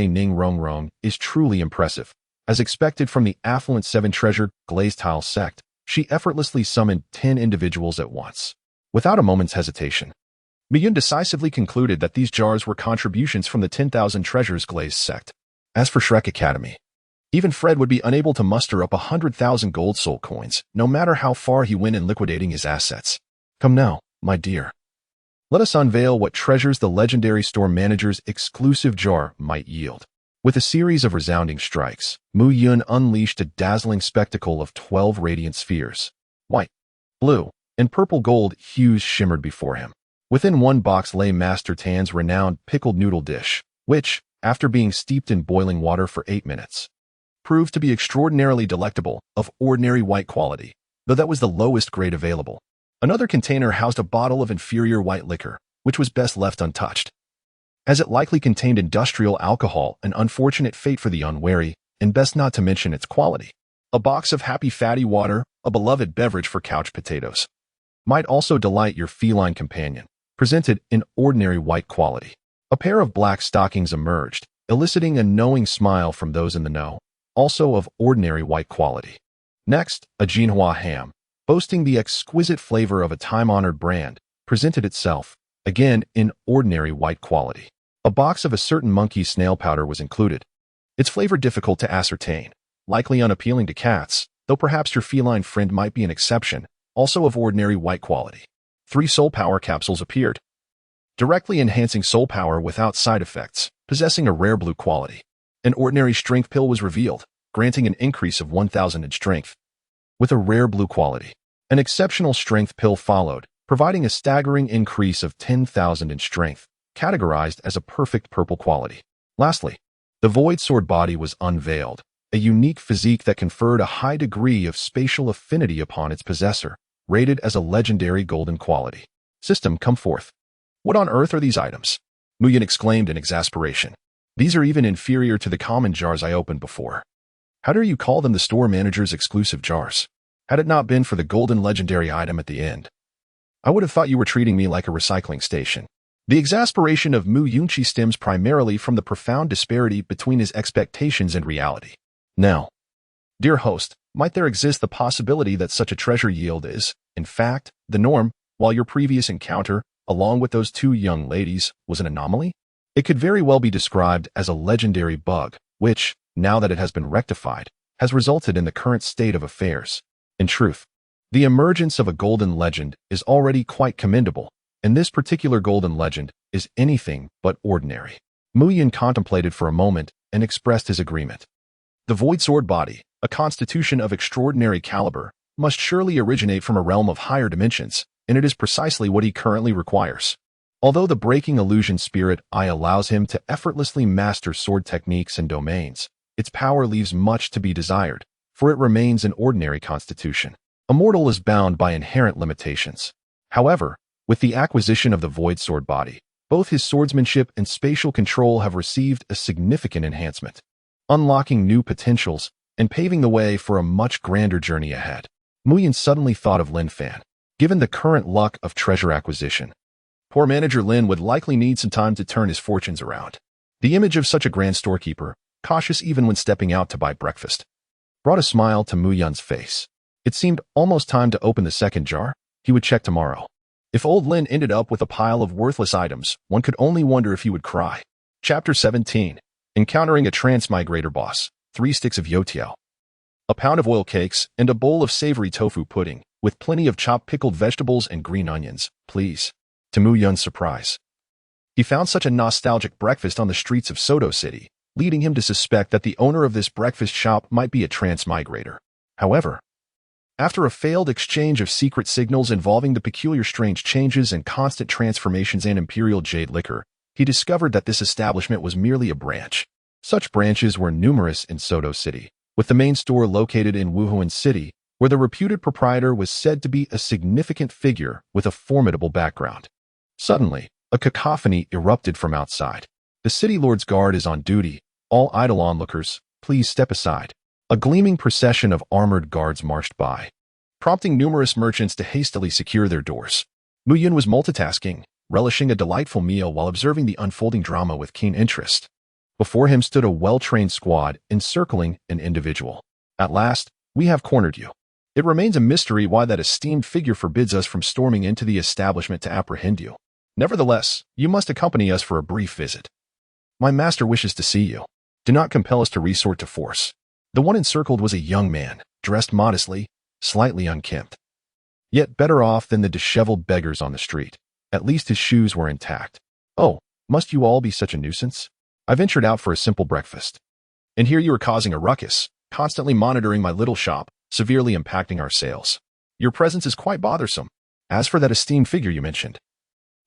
Ning Rong Rong is truly impressive. As expected from the affluent 7-treasure glazed tile sect, she effortlessly summoned 10 individuals at once. Without a moment's hesitation, Miyun decisively concluded that these jars were contributions from the 10,000 treasures glazed sect. As for Shrek Academy, even Fred would be unable to muster up 100,000 gold soul coins, no matter how far he went in liquidating his assets. Come now, my dear. Let us unveil what treasures the legendary store manager's exclusive jar might yield. With a series of resounding strikes, Mu Yun unleashed a dazzling spectacle of 12 radiant spheres. White, blue, and purple gold hues shimmered before him. Within one box lay Master Tan's renowned pickled noodle dish, which, after being steeped in boiling water for 8 minutes, proved to be extraordinarily delectable, of ordinary white quality, though that was the lowest grade available. Another container housed a bottle of inferior white liquor, which was best left untouched, as it likely contained industrial alcohol, an unfortunate fate for the unwary, and best not to mention its quality. A box of happy fatty water, a beloved beverage for couch potatoes, might also delight your feline companion, presented in ordinary white quality. A pair of black stockings emerged, eliciting a knowing smile from those in the know, also of ordinary white quality. Next, a Jinhua ham, boasting the exquisite flavor of a time-honored brand, presented itself, again in ordinary white quality. A box of a certain monkey snail powder was included. Its flavor difficult to ascertain, likely unappealing to cats, though perhaps your feline friend might be an exception, also of ordinary white quality. 3 soul power capsules appeared, directly enhancing soul power without side effects, possessing a rare blue quality. An ordinary strength pill was revealed, granting an increase of 1,000 in strength, with a rare blue quality. An exceptional strength pill followed, providing a staggering increase of 10,000 in strength, categorized as a perfect purple quality. Lastly, the Void Sword body was unveiled, a unique physique that conferred a high degree of spatial affinity upon its possessor, rated as a legendary golden quality. System, come forth. What on earth are these items? Muyin exclaimed in exasperation. These are even inferior to the common jars I opened before. How dare you call them the store manager's exclusive jars? Had it not been for the golden legendary item at the end, I would have thought you were treating me like a recycling station. The exasperation of Mu Yunqi stems primarily from the profound disparity between his expectations and reality. Now, dear host, might there exist the possibility that such a treasure yield is, in fact, the norm, while your previous encounter, along with those 2 young ladies, was an anomaly? It could very well be described as a legendary bug, which, now that it has been rectified, has resulted in the current state of affairs. In truth, the emergence of a golden legend is already quite commendable, and this particular golden legend is anything but ordinary. Mu Yin contemplated for a moment and expressed his agreement. The Void Sword body, a constitution of extraordinary caliber, must surely originate from a realm of higher dimensions, and it is precisely what he currently requires. Although the breaking illusion spirit eye allows him to effortlessly master sword techniques and domains, its power leaves much to be desired, for it remains an ordinary constitution. A mortal is bound by inherent limitations. However, with the acquisition of the Void Sword body, both his swordsmanship and spatial control have received a significant enhancement, unlocking new potentials and paving the way for a much grander journey ahead. Muyin suddenly thought of Lin Fan. Given the current luck of treasure acquisition, poor manager Lin would likely need some time to turn his fortunes around. The image of such a grand storekeeper, cautious even when stepping out to buy breakfast, brought a smile to Mu Yun's face. It seemed almost time to open the second jar. He would check tomorrow. If old Lin ended up with a pile of worthless items, one could only wonder if he would cry. Chapter 17. encountering a transmigrator boss, 3 sticks of youtiao, a pound of oil cakes, and a bowl of savory tofu pudding, with plenty of chopped pickled vegetables and green onions, please. To Mu Yun's surprise, he found such a nostalgic breakfast on the streets of Soto City, leading him to suspect that the owner of this breakfast shop might be a transmigrator. However, after a failed exchange of secret signals involving the peculiar strange changes and constant transformations in Imperial Jade Liquor, he discovered that this establishment was merely a branch. Such branches were numerous in Soto City, with the main store located in Wuhan City, where the reputed proprietor was said to be a significant figure with a formidable background. Suddenly, a cacophony erupted from outside. The city lord's guard is on duty. All idle onlookers, please step aside. A gleaming procession of armored guards marched by, prompting numerous merchants to hastily secure their doors. Mu Yun was multitasking, relishing a delightful meal while observing the unfolding drama with keen interest. Before him stood a well-trained squad encircling an individual. At last, we have cornered you. It remains a mystery why that esteemed figure forbids us from storming into the establishment to apprehend you. Nevertheless, you must accompany us for a brief visit. My master wishes to see you. Do not compel us to resort to force. The one encircled was a young man, dressed modestly, slightly unkempt. Yet better off than the disheveled beggars on the street. At least his shoes were intact. Oh, must you all be such a nuisance? I ventured out for a simple breakfast. And here you are causing a ruckus, constantly monitoring my little shop, severely impacting our sales. Your presence is quite bothersome. As for that esteemed figure you mentioned,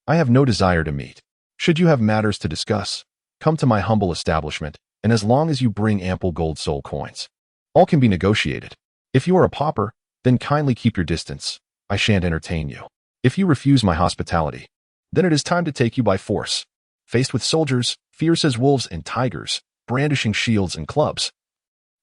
I have no desire to meet. Should you have matters to discuss, come to my humble establishment, and as long as you bring ample gold soul coins, all can be negotiated. If you are a pauper, then kindly keep your distance. I shan't entertain you. If you refuse my hospitality, then it is time to take you by force. Faced with soldiers, fierce as wolves and tigers, brandishing shields and clubs,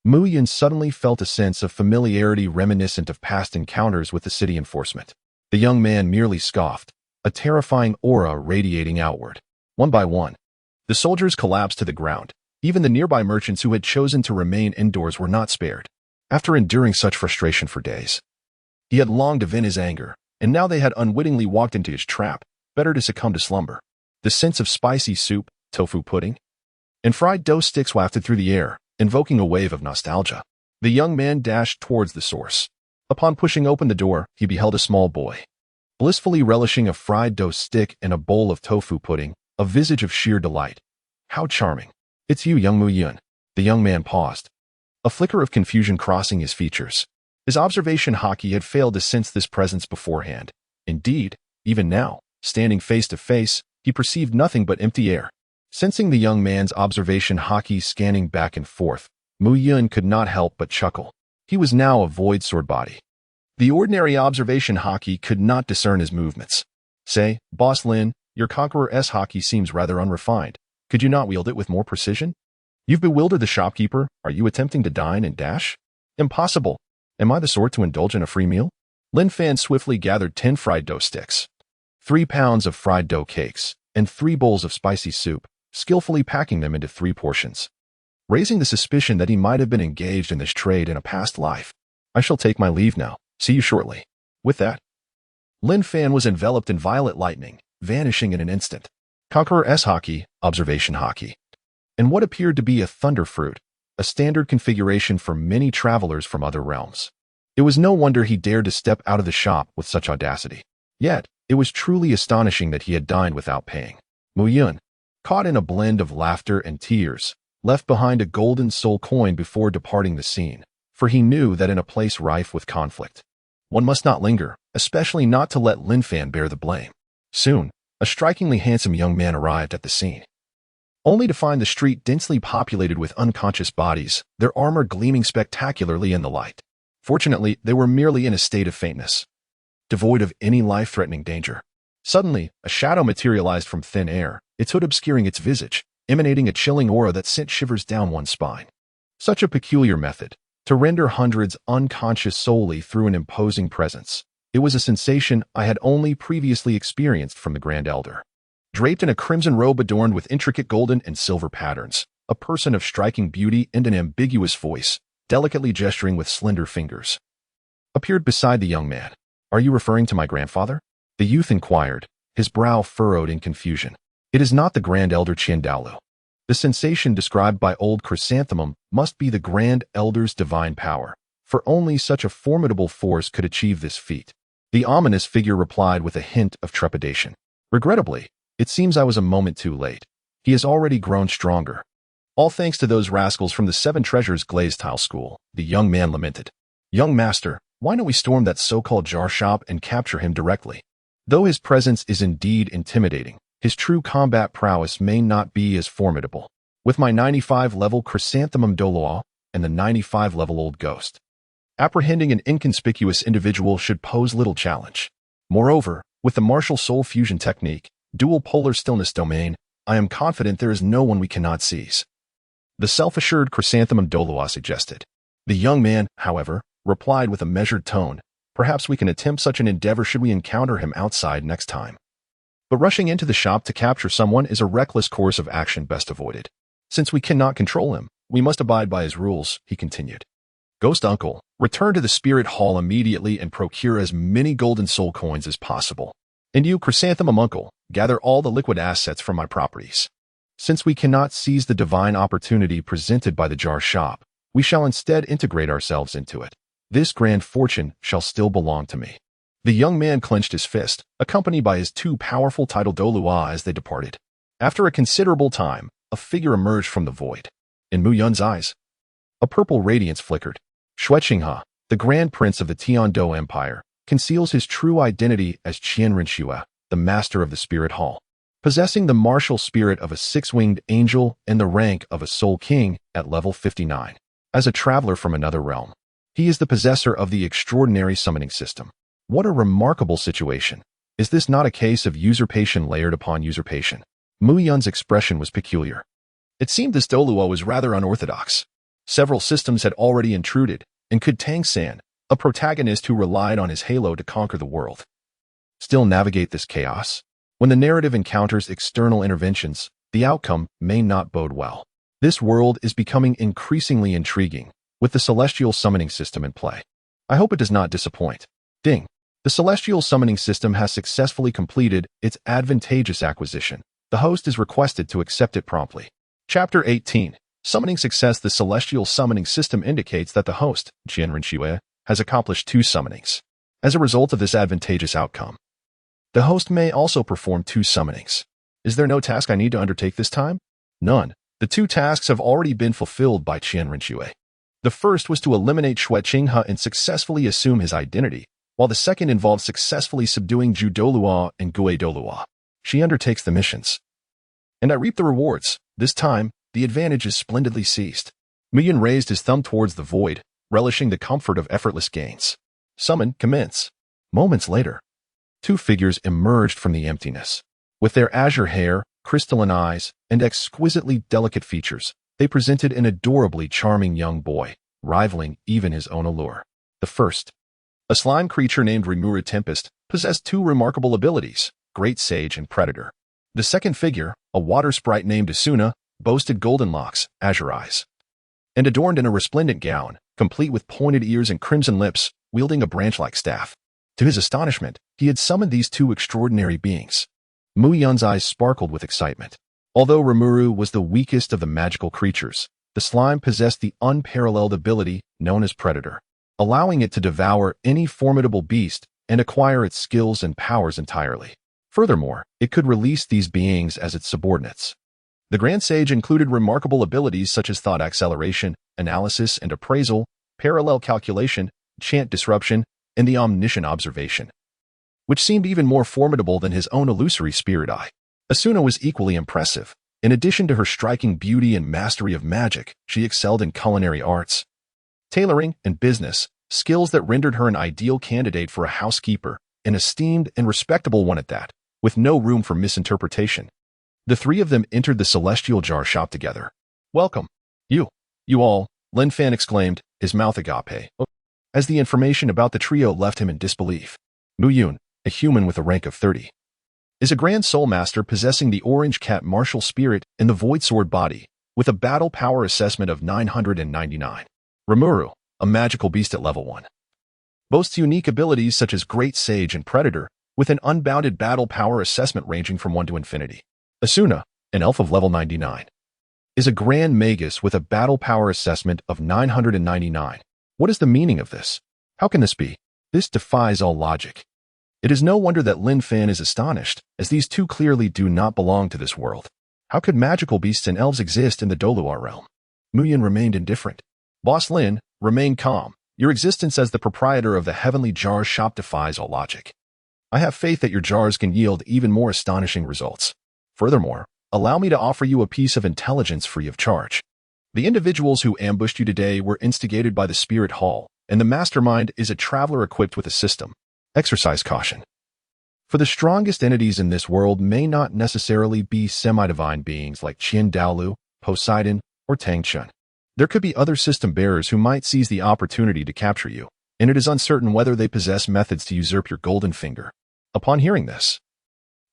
Mu Yun suddenly felt a sense of familiarity reminiscent of past encounters with the city enforcement. The young man merely scoffed, a terrifying aura radiating outward. One by one, the soldiers collapsed to the ground. Even the nearby merchants who had chosen to remain indoors were not spared. After enduring such frustration for days, he had longed to vent his anger, and now they had unwittingly walked into his trap. Better to succumb to slumber. The scents of spicy soup, tofu pudding, and fried dough sticks wafted through the air, invoking a wave of nostalgia. The young man dashed towards the source. Upon pushing open the door, he beheld a small boy, blissfully relishing a fried dough stick and a bowl of tofu pudding, a visage of sheer delight. How charming. It's you, young Mu Yun. The young man paused, a flicker of confusion crossing his features. His observation haki had failed to sense this presence beforehand. Indeed, even now, standing face to face, he perceived nothing but empty air. Sensing the young man's observation haki scanning back and forth, Mu Yun could not help but chuckle. He was now a void sword body. The ordinary observation haki could not discern his movements. Say, Boss Lin, your Conqueror's haki seems rather unrefined. Could you not wield it with more precision? You've bewildered the shopkeeper. Are you attempting to dine and dash? Impossible. Am I the sort to indulge in a free meal? Lin Fan swiftly gathered 10 fried dough sticks, 3 pounds of fried dough cakes, and 3 bowls of spicy soup, skillfully packing them into 3 portions, raising the suspicion that he might have been engaged in this trade in a past life. I shall take my leave now. See you shortly. With that, Lin Fan was enveloped in violet lightning, vanishing in an instant. Conqueror's haki, observation haki, and what appeared to be a thunder fruit, a standard configuration for many travelers from other realms. It was no wonder he dared to step out of the shop with such audacity. Yet, it was truly astonishing that he had dined without paying. Mu Yun, caught in a blend of laughter and tears, left behind a golden soul coin before departing the scene, for he knew that in a place rife with conflict, one must not linger, especially not to let Lin Fan bear the blame. Soon, a strikingly handsome young man arrived at the scene, only to find the street densely populated with unconscious bodies, their armor gleaming spectacularly in the light. Fortunately, they were merely in a state of faintness, devoid of any life-threatening danger. Suddenly, a shadow materialized from thin air, its hood obscuring its visage, emanating a chilling aura that sent shivers down one's spine. Such a peculiar method, to render hundreds unconscious solely through an imposing presence. It was a sensation I had only previously experienced from the Grand Elder. Draped in a crimson robe adorned with intricate golden and silver patterns, a person of striking beauty and an ambiguous voice, delicately gesturing with slender fingers, appeared beside the young man. Are you referring to my grandfather? The youth inquired, his brow furrowed in confusion. It is not the Grand Elder Douluo. The sensation described by old Chrysanthemum must be the Grand Elder's divine power, for only such a formidable force could achieve this feat. The ominous figure replied with a hint of trepidation. Regrettably, it seems I was a moment too late. He has already grown stronger. All thanks to those rascals from the Seven Treasures Glazed Tile School, the young man lamented. Young master, why don't we storm that so-called jar shop and capture him directly? Though his presence is indeed intimidating, his true combat prowess may not be as formidable. With my 95-level Chrysanthemum Douluo and the 95-level Old Ghost, apprehending an inconspicuous individual should pose little challenge. Moreover, with the martial soul fusion technique, dual polar stillness domain, I am confident there is no one we cannot seize. The self-assured Chrysanthemum Douluo suggested. The young man, however, replied with a measured tone, perhaps we can attempt such an endeavor should we encounter him outside next time. But rushing into the shop to capture someone is a reckless course of action best avoided. Since we cannot control him, we must abide by his rules, he continued. Ghost Uncle, return to the Spirit Hall immediately and procure as many golden soul coins as possible. And you, Chrysanthemum Uncle, gather all the liquid assets from my properties. Since we cannot seize the divine opportunity presented by the jar shop, we shall instead integrate ourselves into it. This grand fortune shall still belong to me. The young man clenched his fist, accompanied by his two powerful titled Douluo as they departed. After a considerable time, a figure emerged from the void. In Mu Yun's eyes, a purple radiance flickered. Xue Qinghe, the Grand Prince of the Tiandou Empire, conceals his true identity as Qianren Xue, the Master of the Spirit Hall. Possessing the martial spirit of a six-winged angel and the rank of a Soul King at level 59. As a traveler from another realm, he is the possessor of the extraordinary summoning system. What a remarkable situation. Is this not a case of usurpation layered upon usurpation? Mu Yun's expression was peculiar. It seemed this Douluo was rather unorthodox. Several systems had already intruded, and could Tang San, a protagonist who relied on his halo to conquer the world, still navigate this chaos? When the narrative encounters external interventions, the outcome may not bode well. This world is becoming increasingly intriguing, with the celestial summoning system in play. I hope it does not disappoint. Ding. The celestial summoning system has successfully completed its advantageous acquisition. The host is requested to accept it promptly. Chapter 18. Summoning success. The celestial summoning system indicates that the host, Qianren Xue, has accomplished 2 summonings. As a result of this advantageous outcome, the host may also perform 2 summonings. Is there no task I need to undertake this time? None. The 2 tasks have already been fulfilled by Qianren Xue. The first was to eliminate Xue Qinghe and successfully assume his identity, while the second involved successfully subduing Zhu Douluo and Gue Douluo. She undertakes the missions, and I reap the rewards. This time, the advantage is splendidly seized. Mu Yun raised his thumb towards the void, relishing the comfort of effortless gains. Summon, commence. Moments later, 2 figures emerged from the emptiness. With their azure hair, crystalline eyes, and exquisitely delicate features, they presented an adorably charming young boy, rivaling even his own allure. The first, a slime creature named Rimuru Tempest, possessed 2 remarkable abilities, Great Sage and Predator. The second figure, a water sprite named Asuna, boasted golden locks, azure eyes, and adorned in a resplendent gown, complete with pointed ears and crimson lips, wielding a branch-like staff. To his astonishment, he had summoned these 2 extraordinary beings. Mu Yun's eyes sparkled with excitement. Although Rimuru was the weakest of the magical creatures, the slime possessed the unparalleled ability known as Predator, allowing it to devour any formidable beast and acquire its skills and powers entirely. Furthermore, it could release these beings as its subordinates. The Grand Sage included remarkable abilities such as thought acceleration, analysis and appraisal, parallel calculation, chant disruption, and the omniscient observation, which seemed even more formidable than his own illusory spirit eye. Asuna was equally impressive. In addition to her striking beauty and mastery of magic, she excelled in culinary arts, tailoring, and business, skills that rendered her an ideal candidate for a housekeeper, an esteemed and respectable one at that, with no room for misinterpretation. The 3 of them entered the celestial jar shop together. Welcome. You all, Lin Fan exclaimed, his mouth agape, as the information about the trio left him in disbelief. Mu Yun, a human with a rank of 30, is a Grand Soul Master possessing the Orange Cat martial spirit and the Void Sword body, with a battle power assessment of 999. Rimuru, a magical beast at level 1, boasts unique abilities such as Great Sage and Predator, with an unbounded battle power assessment ranging from 1 to infinity. Asuna, an elf of level 99, is a Grand Magus with a battle power assessment of 999. What is the meaning of this? How can this be? This defies all logic. It is no wonder that Lin Fan is astonished, as these two clearly do not belong to this world. How could magical beasts and elves exist in the Douluo realm? Mu Yun remained indifferent. Boss Lin, remain calm. Your existence as the proprietor of the Heavenly Jars shop defies all logic. I have faith that your jars can yield even more astonishing results. Furthermore, allow me to offer you a piece of intelligence free of charge. The individuals who ambushed you today were instigated by the Spirit Hall, and the mastermind is a traveler equipped with a system. Exercise caution. For the strongest entities in this world may not necessarily be semi-divine beings like Qin Douluo, Poseidon, or Tang Chun. There could be other system bearers who might seize the opportunity to capture you, and it is uncertain whether they possess methods to usurp your golden finger. Upon hearing this,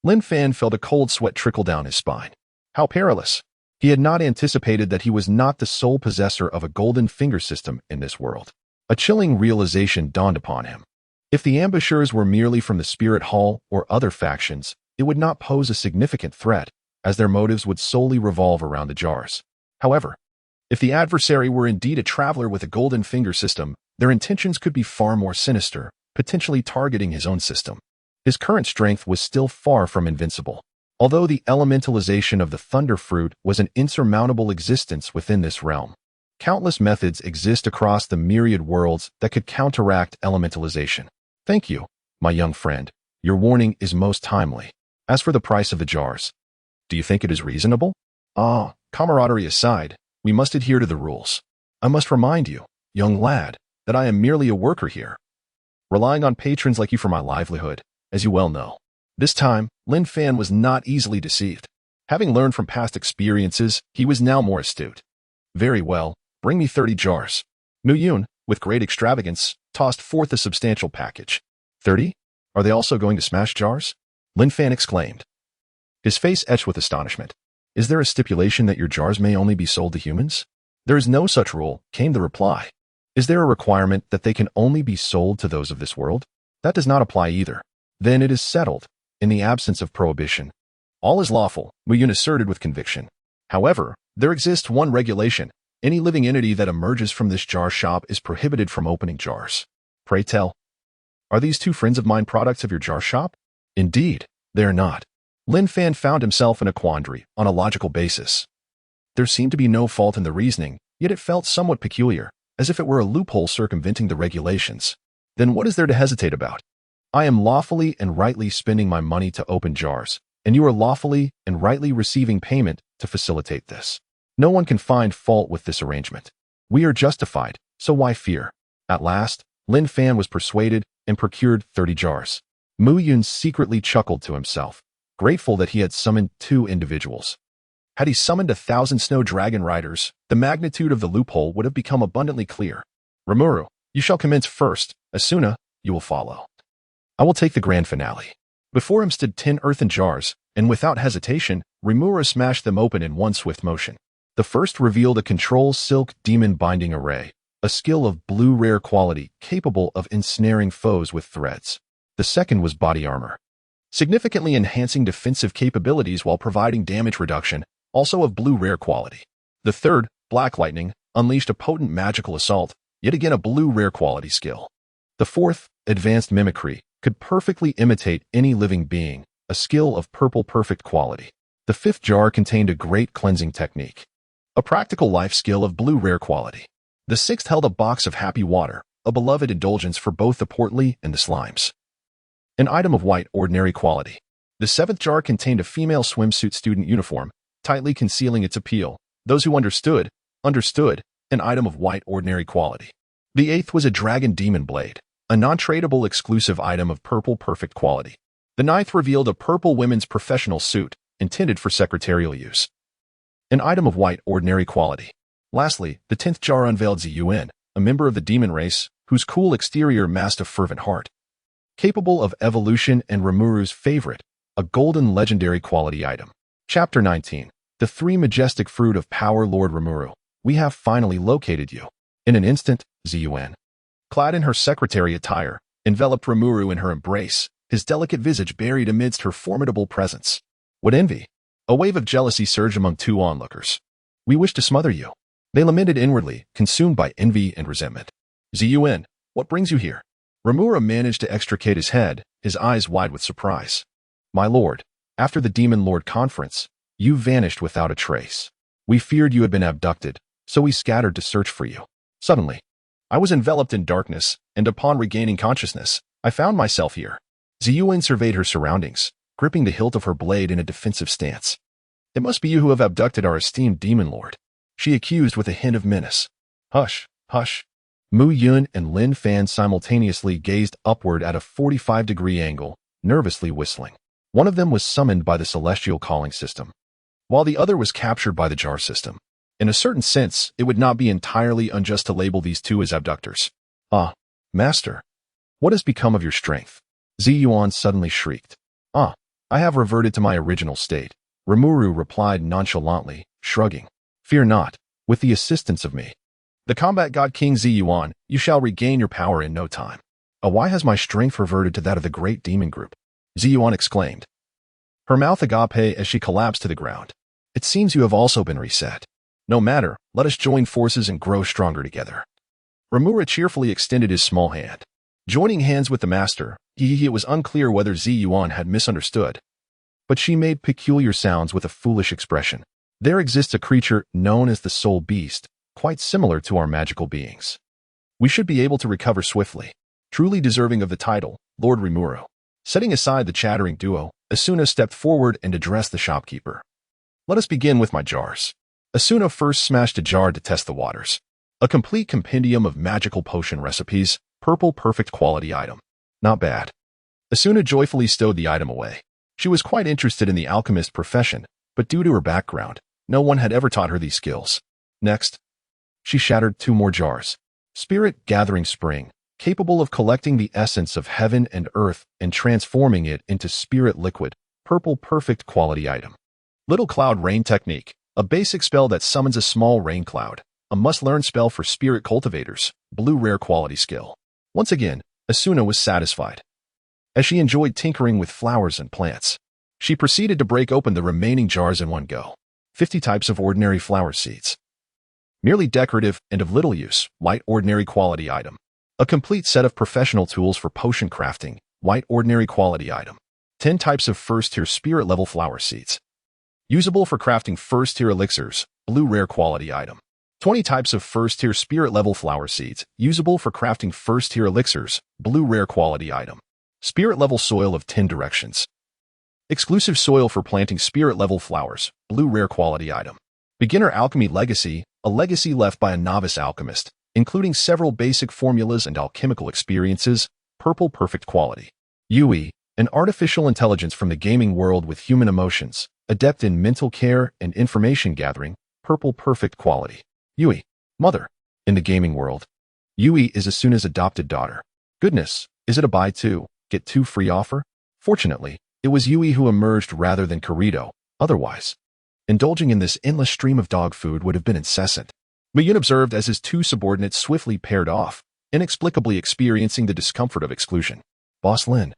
Lin Fan felt a cold sweat trickle down his spine. How perilous! He had not anticipated that he was not the sole possessor of a golden finger system in this world. A chilling realization dawned upon him. If the ambushers were merely from the Spirit Hall or other factions, it would not pose a significant threat, as their motives would solely revolve around the jars. However, if the adversary were indeed a traveler with a golden finger system, their intentions could be far more sinister, potentially targeting his own system. His current strength was still far from invincible. Although the elementalization of the Thunder Fruit was an insurmountable existence within this realm, countless methods exist across the myriad worlds that could counteract elementalization. Thank you, my young friend. Your warning is most timely. As for the price of the jars, do you think it is reasonable? Camaraderie aside, we must adhere to the rules. I must remind you, young lad, that I am merely a worker here, relying on patrons like you for my livelihood, as you well know. This time, Lin Fan was not easily deceived. Having learned from past experiences, he was now more astute. Very well, bring me 30 jars. Mu Yun, with great extravagance, tossed forth a substantial package. 30? Are they also going to smash jars? Lin Fan exclaimed. His face etched with astonishment. Is there a stipulation that your jars may only be sold to humans? There is no such rule, came the reply. Is there a requirement that they can only be sold to those of this world? That does not apply either. Then it is settled. In the absence of prohibition, all is lawful, Mu Yun asserted with conviction. However, there exists one regulation. Any living entity that emerges from this jar shop is prohibited from opening jars. Pray tell, are these two friends of mine products of your jar shop? Indeed, they are not. Lin Fan found himself in a quandary on a logical basis. There seemed to be no fault in the reasoning, yet it felt somewhat peculiar, as if it were a loophole circumventing the regulations. Then what is there to hesitate about? I am lawfully and rightly spending my money to open jars, and you are lawfully and rightly receiving payment to facilitate this. No one can find fault with this arrangement. We are justified, so why fear? At last, Lin Fan was persuaded and procured 30 jars. Mu Yun secretly chuckled to himself, grateful that he had summoned 2 individuals. Had he summoned 1,000 snow dragon riders, the magnitude of the loophole would have become abundantly clear. Rimuru, you shall commence first. Asuna, you will follow. I will take the grand finale. Before him stood 10 earthen jars, and without hesitation, Rimuru smashed them open in one swift motion. The first revealed a control silk demon binding array, a skill of blue rare quality capable of ensnaring foes with threads. The second was body armor, significantly enhancing defensive capabilities while providing damage reduction, also of blue rare quality. The third, black lightning, unleashed a potent magical assault, yet again a blue rare quality skill. The fourth, advanced mimicry, could perfectly imitate any living being, a skill of purple perfect quality. The fifth jar contained a great cleansing technique, a practical life skill of blue rare quality. The sixth held a box of happy water, a beloved indulgence for both the portly and the slimes, an item of white ordinary quality. The seventh jar contained a female swimsuit student uniform, tightly concealing its appeal. Those who understood, an item of white ordinary quality. The eighth was a dragon demon blade, a non-tradable exclusive item of purple perfect quality. The ninth revealed a purple women's professional suit, intended for secretarial use, an item of white ordinary quality. Lastly, the 10th jar unveiled Ziyuan, a member of the demon race, whose cool exterior masked a fervent heart, capable of evolution and Rimuru's favorite, a golden legendary quality item. Chapter 19. The 3 majestic fruit of power. Lord Rimuru, we have finally located you. In an instant, Ziyuan, clad in her secretary attire, enveloped Rimuru in her embrace, his delicate visage buried amidst her formidable presence. What envy! A wave of jealousy surged among 2 onlookers. We wish to smother you. They lamented inwardly, consumed by envy and resentment. Zun, what brings you here? Rimuru managed to extricate his head, his eyes wide with surprise. My lord, after the Demon Lord conference, you vanished without a trace. We feared you had been abducted, so we scattered to search for you. Suddenly, I was enveloped in darkness, and upon regaining consciousness, I found myself here. Ziyuan surveyed her surroundings, gripping the hilt of her blade in a defensive stance. It must be you who have abducted our esteemed Demon Lord, she accused with a hint of menace. Hush, hush. Mu Yun and Lin Fan simultaneously gazed upward at a 45-degree angle, nervously whistling. One of them was summoned by the celestial calling system, while the other was captured by the jar system. In a certain sense, it would not be entirely unjust to label these two as abductors. Ah, master, what has become of your strength? Ziyuan suddenly shrieked. Ah, I have reverted to my original state, Rimuru replied nonchalantly, shrugging. Fear not, with the assistance of me, the combat god King Ziyuan, you shall regain your power in no time. Why has my strength reverted to that of the great demon group? Ziyuan exclaimed, her mouth agape as she collapsed to the ground. It seems you have also been reset. No matter, let us join forces and grow stronger together. Rimuru cheerfully extended his small hand. Joining hands with the master, it was unclear whether Ziyuan had misunderstood, but she made peculiar sounds with a foolish expression. There exists a creature known as the Soul Beast, quite similar to our magical beings. We should be able to recover swiftly. Truly deserving of the title, Lord Rimuru. Setting aside the chattering duo, Asuna stepped forward and addressed the shopkeeper. Let us begin with my jars. Asuna first smashed a jar to test the waters. A complete compendium of magical potion recipes, purple perfect quality item. Not bad. Asuna joyfully stowed the item away. She was quite interested in the alchemist profession, but due to her background, no one had ever taught her these skills. Next, she shattered 2 more jars. Spirit Gathering Spring, capable of collecting the essence of heaven and earth and transforming it into spirit liquid, purple perfect quality item. Little Cloud Rain Technique, a basic spell that summons a small rain cloud, a must-learn spell for spirit cultivators, blue rare quality skill. Once again, Asuna was satisfied. As she enjoyed tinkering with flowers and plants, she proceeded to break open the remaining jars in one go. 50 types of ordinary flower seeds. Merely decorative and of little use, white ordinary quality item. A complete set of professional tools for potion crafting, white ordinary quality item. 10 types of first-tier spirit level flower seeds. Usable for crafting first-tier elixirs, blue rare quality item. 20 types of first-tier spirit level flower seeds, usable for crafting first-tier elixirs, blue rare quality item. Spirit level soil of 10 directions. Exclusive soil for planting spirit level flowers, blue rare quality item. Beginner Alchemy Legacy, a legacy left by a novice alchemist, including several basic formulas and alchemical experiences, purple perfect quality. Yui, an artificial intelligence from the gaming world with human emotions, adept in mental care and information gathering, purple perfect quality. Yui, mother, in the gaming world. Yui is Asuna's adopted daughter. Goodness, is it a buy 2, get 2 free offer? Fortunately, it was Yui who emerged rather than Kirito, otherwise, indulging in this endless stream of dog food would have been incessant. Miyun observed as his 2 subordinates swiftly paired off, inexplicably experiencing the discomfort of exclusion. Boss Lin.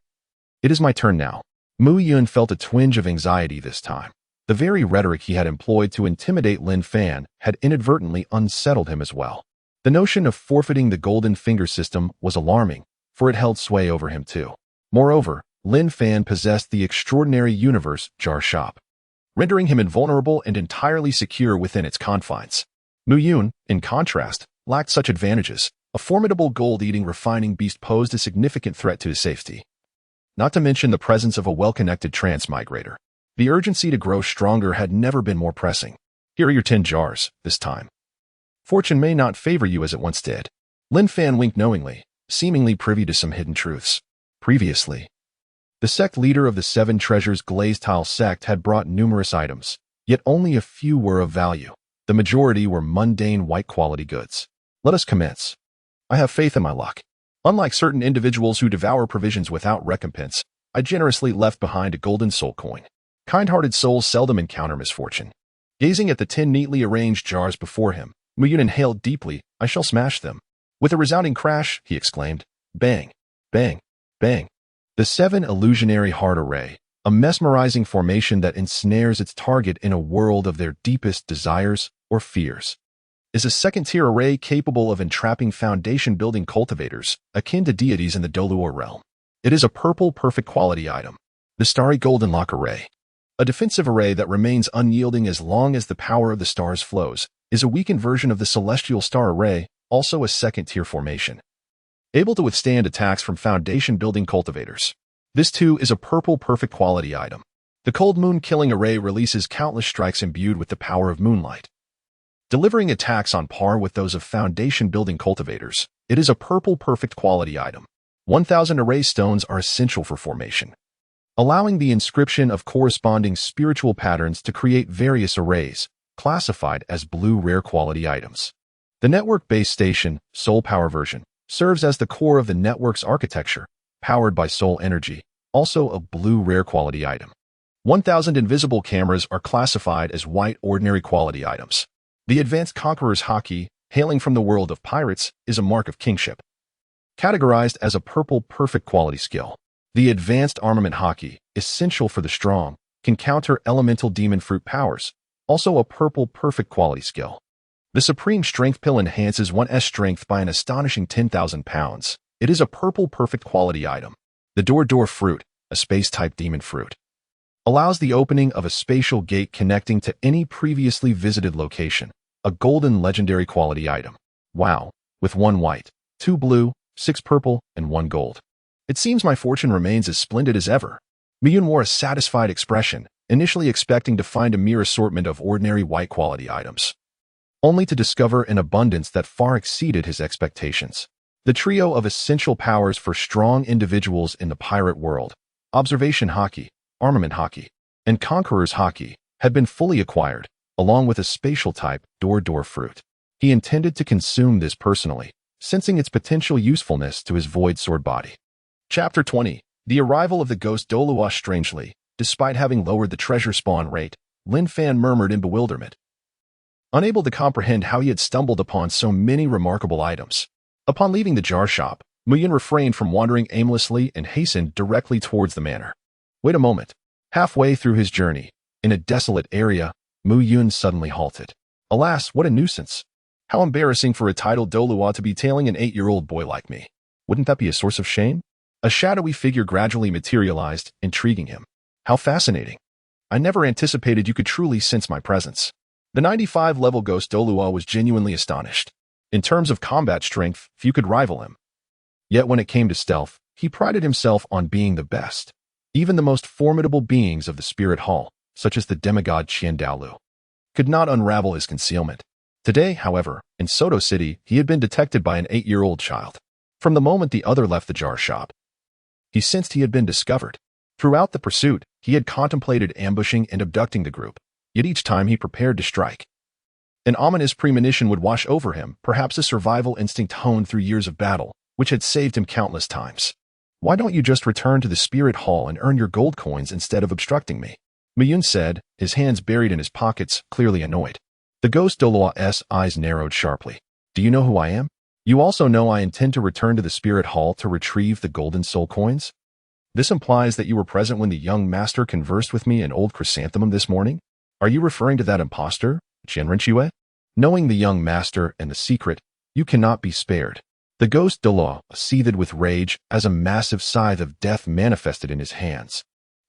It is my turn now. Mu Yun felt a twinge of anxiety this time. The very rhetoric he had employed to intimidate Lin Fan had inadvertently unsettled him as well. The notion of forfeiting the golden finger system was alarming, for it held sway over him too. Moreover, Lin Fan possessed the extraordinary universe jar shop, rendering him invulnerable and entirely secure within its confines. Mu Yun, in contrast, lacked such advantages. A formidable gold-eating refining beast posed a significant threat to his safety. Not to mention the presence of a well-connected transmigrator. The urgency to grow stronger had never been more pressing. Here are your 10 jars, this time. Fortune may not favor you as it once did. Lin Fan winked knowingly, seemingly privy to some hidden truths. Previously, the sect leader of the 7 Treasures Glazed Tile sect had brought numerous items, yet only a few were of value. The majority were mundane white-quality goods. Let us commence. I have faith in my luck. Unlike certain individuals who devour provisions without recompense, I generously left behind a golden soul coin. Kind-hearted souls seldom encounter misfortune. Gazing at the 10 neatly arranged jars before him, Muyun inhaled deeply. I shall smash them. With a resounding crash, he exclaimed, bang, bang, bang. The 7 illusionary heart array, a mesmerizing formation that ensnares its target in a world of their deepest desires, or fears, is a second-tier array capable of entrapping foundation-building cultivators, akin to deities in the Douluo realm. It is a purple perfect quality item, the Starry Golden Lock Array. A defensive array that remains unyielding as long as the power of the stars flows, is a weakened version of the Celestial Star Array, also a second-tier formation, able to withstand attacks from foundation-building cultivators. This too is a purple perfect quality item. The Cold Moon Killing Array releases countless strikes imbued with the power of moonlight, delivering attacks on par with those of foundation-building cultivators. It is a purple perfect quality item. 1,000 array stones are essential for formation, allowing the inscription of corresponding spiritual patterns to create various arrays, classified as blue rare quality items. The network-based station, Soul Power version, serves as the core of the network's architecture, powered by soul energy, also a blue rare quality item. 1,000 invisible cameras are classified as white ordinary quality items. The Advanced Conqueror's Haki, hailing from the world of pirates, is a mark of kingship, categorized as a purple perfect quality skill. The Advanced Armament Haki, essential for the strong, can counter elemental demon fruit powers, also a purple perfect quality skill. The Supreme Strength Pill enhances one's strength by an astonishing 10,000 pounds. It is a purple perfect quality item. The Douluo Fruit, a space-type demon fruit, allows the opening of a spatial gate connecting to any previously visited location, a golden legendary quality item. Wow, with 1 white, 2 blue, 6 purple, and 1 gold. It seems my fortune remains as splendid as ever. Miyun wore a satisfied expression, initially expecting to find a mere assortment of ordinary white quality items, only to discover an abundance that far exceeded his expectations. The trio of essential powers for strong individuals in the pirate world, Observation Haki, Armament Haki, and Conqueror's Haki, had been fully acquired, along with a spatial-type Douluo Fruit. He intended to consume this personally, sensing its potential usefulness to his void sword body. Chapter 20. The arrival of the ghost Douluo. Strangely, despite having lowered the treasure spawn rate, Lin Fan murmured in bewilderment, unable to comprehend how he had stumbled upon so many remarkable items. Upon leaving the jar shop, Miyun refrained from wandering aimlessly and hastened directly towards the manor. Wait a moment. Halfway through his journey, in a desolate area, Miyun suddenly halted. Alas, what a nuisance. How embarrassing for a titled Douluo to be tailing an 8-year-old boy like me. Wouldn't that be a source of shame? A shadowy figure gradually materialized, intriguing him. How fascinating. I never anticipated you could truly sense my presence. The 95-level ghost Douluo was genuinely astonished. In terms of combat strength, few could rival him. Yet when it came to stealth, he prided himself on being the best. Even the most formidable beings of the Spirit Hall, such as the demigod Douluo, could not unravel his concealment. Today, however, in Soto City, he had been detected by an 8-year-old child. From the moment the other left the jar shop, he sensed he had been discovered. Throughout the pursuit, he had contemplated ambushing and abducting the group, yet each time he prepared to strike, an ominous premonition would wash over him, perhaps a survival instinct honed through years of battle, which had saved him countless times. Why don't you just return to the Spirit Hall and earn your gold coins instead of obstructing me? Miyun said, his hands buried in his pockets, clearly annoyed. The ghost Douluo's eyes narrowed sharply. Do you know who I am? You also know I intend to return to the Spirit Hall to retrieve the golden soul coins? This implies that you were present when the young master conversed with me in Old Chrysanthemum this morning? Are you referring to that impostor, Jianrenchue? Knowing the young master and the secret, you cannot be spared. The ghost Douluo seethed with rage as a massive scythe of death manifested in his hands,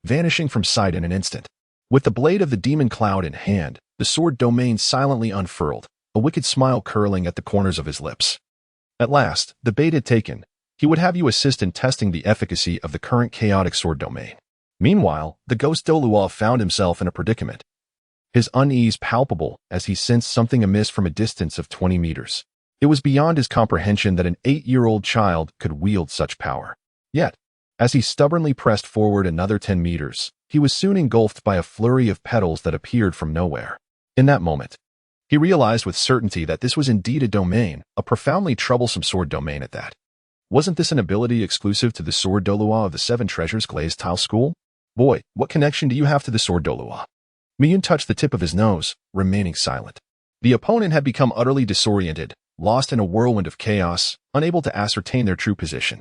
vanishing from sight in an instant. With the blade of the demon cloud in hand, the sword domain silently unfurled, a wicked smile curling at the corners of his lips. At last, the bait had taken. He would have you assist in testing the efficacy of the current chaotic sword domain. Meanwhile, the ghost Douluo found himself in a predicament. His unease palpable as he sensed something amiss from a distance of 20 meters. It was beyond his comprehension that an 8-year-old child could wield such power. Yet, as he stubbornly pressed forward another 10 meters, he was soon engulfed by a flurry of petals that appeared from nowhere. In that moment, he realized with certainty that this was indeed a domain, a profoundly troublesome sword domain at that. Wasn't this an ability exclusive to the sword Douluo of the 7 Treasures Glazed Tile School? Boy, what connection do you have to the sword Douluo? Miyun touched the tip of his nose, remaining silent. The opponent had become utterly disoriented, lost in a whirlwind of chaos, unable to ascertain their true position.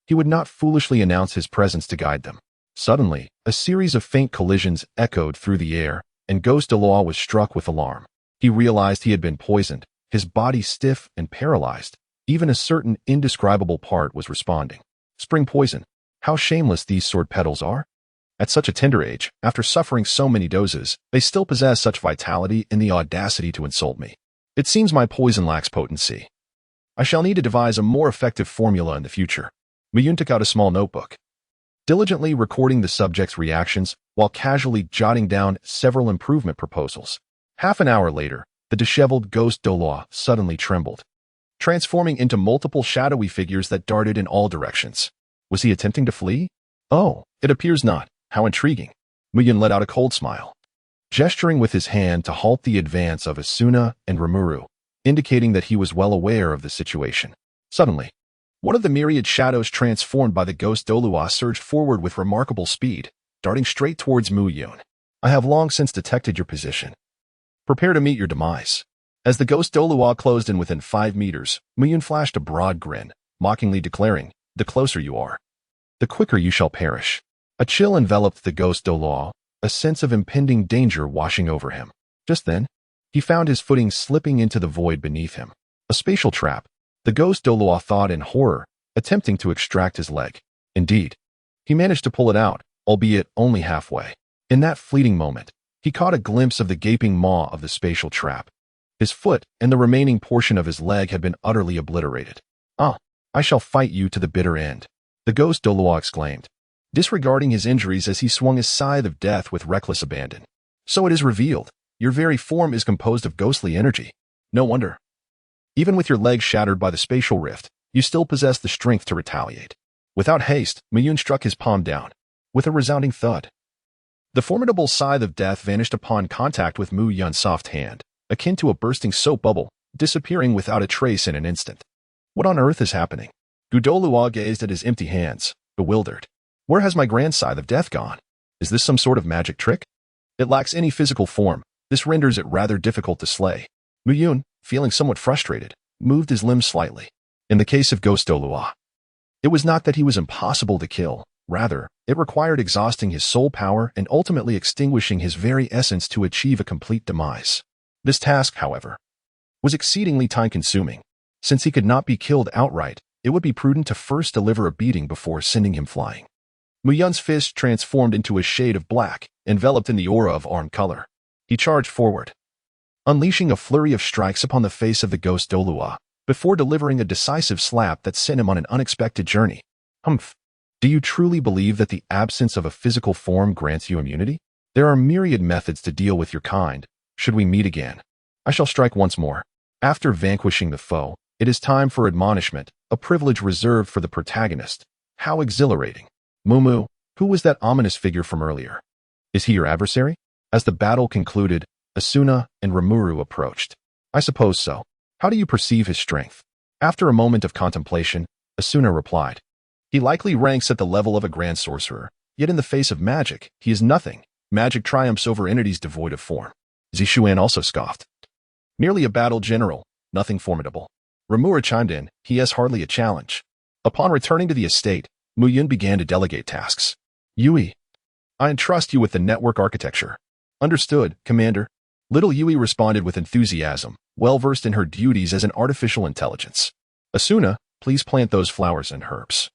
He would not foolishly announce his presence to guide them. Suddenly, a series of faint collisions echoed through the air, and Ghost Douluo was struck with alarm. He realized he had been poisoned, his body stiff and paralyzed. Even a certain indescribable part was responding. Spring poison. How shameless these sword petals are. At such a tender age, after suffering so many doses, they still possess such vitality and the audacity to insult me. It seems my poison lacks potency. I shall need to devise a more effective formula in the future. Miyun took out a small notebook, diligently recording the subject's reactions while casually jotting down several improvement proposals. Half an hour later, the disheveled ghost Douluo suddenly trembled, transforming into multiple shadowy figures that darted in all directions. Was he attempting to flee? Oh, it appears not. How intriguing. Miyun let out a cold smile, gesturing with his hand to halt the advance of Asuna and Rimuru, indicating that he was well aware of the situation. Suddenly, one of the myriad shadows transformed by the ghost Douluo surged forward with remarkable speed, darting straight towards Miyun. I have long since detected your position. Prepare to meet your demise. As the ghost Douluo closed in within 5 meters, Miyun flashed a broad grin, mockingly declaring, "The closer you are, the quicker you shall perish." A chill enveloped the ghost Douluo, a sense of impending danger washing over him. Just then, he found his footing slipping into the void beneath him. A spatial trap, the ghost Douluo thought in horror, attempting to extract his leg. Indeed, he managed to pull it out, albeit only halfway. In that fleeting moment, he caught a glimpse of the gaping maw of the spatial trap. His foot and the remaining portion of his leg had been utterly obliterated. "Ah, I shall fight you to the bitter end," the ghost Douluo exclaimed, disregarding his injuries as he swung his scythe of death with reckless abandon. "So it is revealed. Your very form is composed of ghostly energy. No wonder. Even with your legs shattered by the spatial rift, you still possess the strength to retaliate." Without haste, Miyun struck his palm down. With a resounding thud, the formidable scythe of death vanished upon contact with Mu Yun's soft hand, akin to a bursting soap bubble, disappearing without a trace in an instant. What on earth is happening? Douluo gazed at his empty hands, bewildered. Where has my grand scythe of death gone? Is this some sort of magic trick? It lacks any physical form. This renders it rather difficult to slay. Miyun, feeling somewhat frustrated, moved his limbs slightly. In the case of ghost Douluo, it was not that he was impossible to kill. Rather, it required exhausting his soul power and ultimately extinguishing his very essence to achieve a complete demise. This task, however, was exceedingly time-consuming. Since he could not be killed outright, it would be prudent to first deliver a beating before sending him flying. Muyun's fist transformed into a shade of black, enveloped in the aura of armed color. He charged forward, unleashing a flurry of strikes upon the face of the ghost Douluo, before delivering a decisive slap that sent him on an unexpected journey. Humph. Do you truly believe that the absence of a physical form grants you immunity? There are myriad methods to deal with your kind. Should we meet again, I shall strike once more. After vanquishing the foe, it is time for admonishment, a privilege reserved for the protagonist. How exhilarating. Mumu, who was that ominous figure from earlier? Is he your adversary? As the battle concluded, Asuna and Rimuru approached. I suppose so. How do you perceive his strength? After a moment of contemplation, Asuna replied. He likely ranks at the level of a grand sorcerer, yet in the face of magic, he is nothing. Magic triumphs over entities devoid of form. Zishuan also scoffed. Merely a battle general, nothing formidable. Rimuru chimed in, he has hardly a challenge. Upon returning to the estate, Muyun began to delegate tasks. Yui, I entrust you with the network architecture. Understood, Commander. Little Yui responded with enthusiasm, well-versed in her duties as an artificial intelligence. Asuna, please plant those flowers and herbs.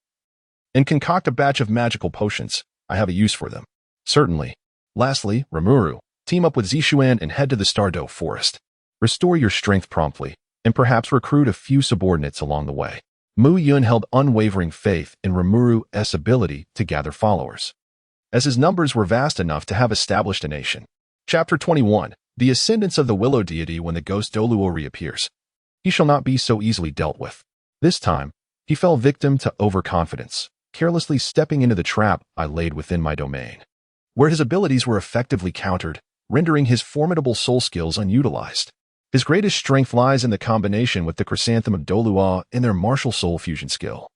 And concoct a batch of magical potions. I have a use for them. Certainly. Lastly, Rimuru, team up with Zishuan and head to the Stardow Forest. Restore your strength promptly, and perhaps recruit a few subordinates along the way. Mu Yun held unwavering faith in Rimuru's ability to gather followers, as his numbers were vast enough to have established a nation. Chapter 21. The Ascendance of the Willow Deity when the ghost Douluo reappears. He shall not be so easily dealt with. This time, he fell victim to overconfidence, carelessly stepping into the trap I laid within my domain, where his abilities were effectively countered, rendering his formidable soul skills unutilized. His greatest strength lies in the combination with the chrysanthemum Douluo and their martial soul fusion skill,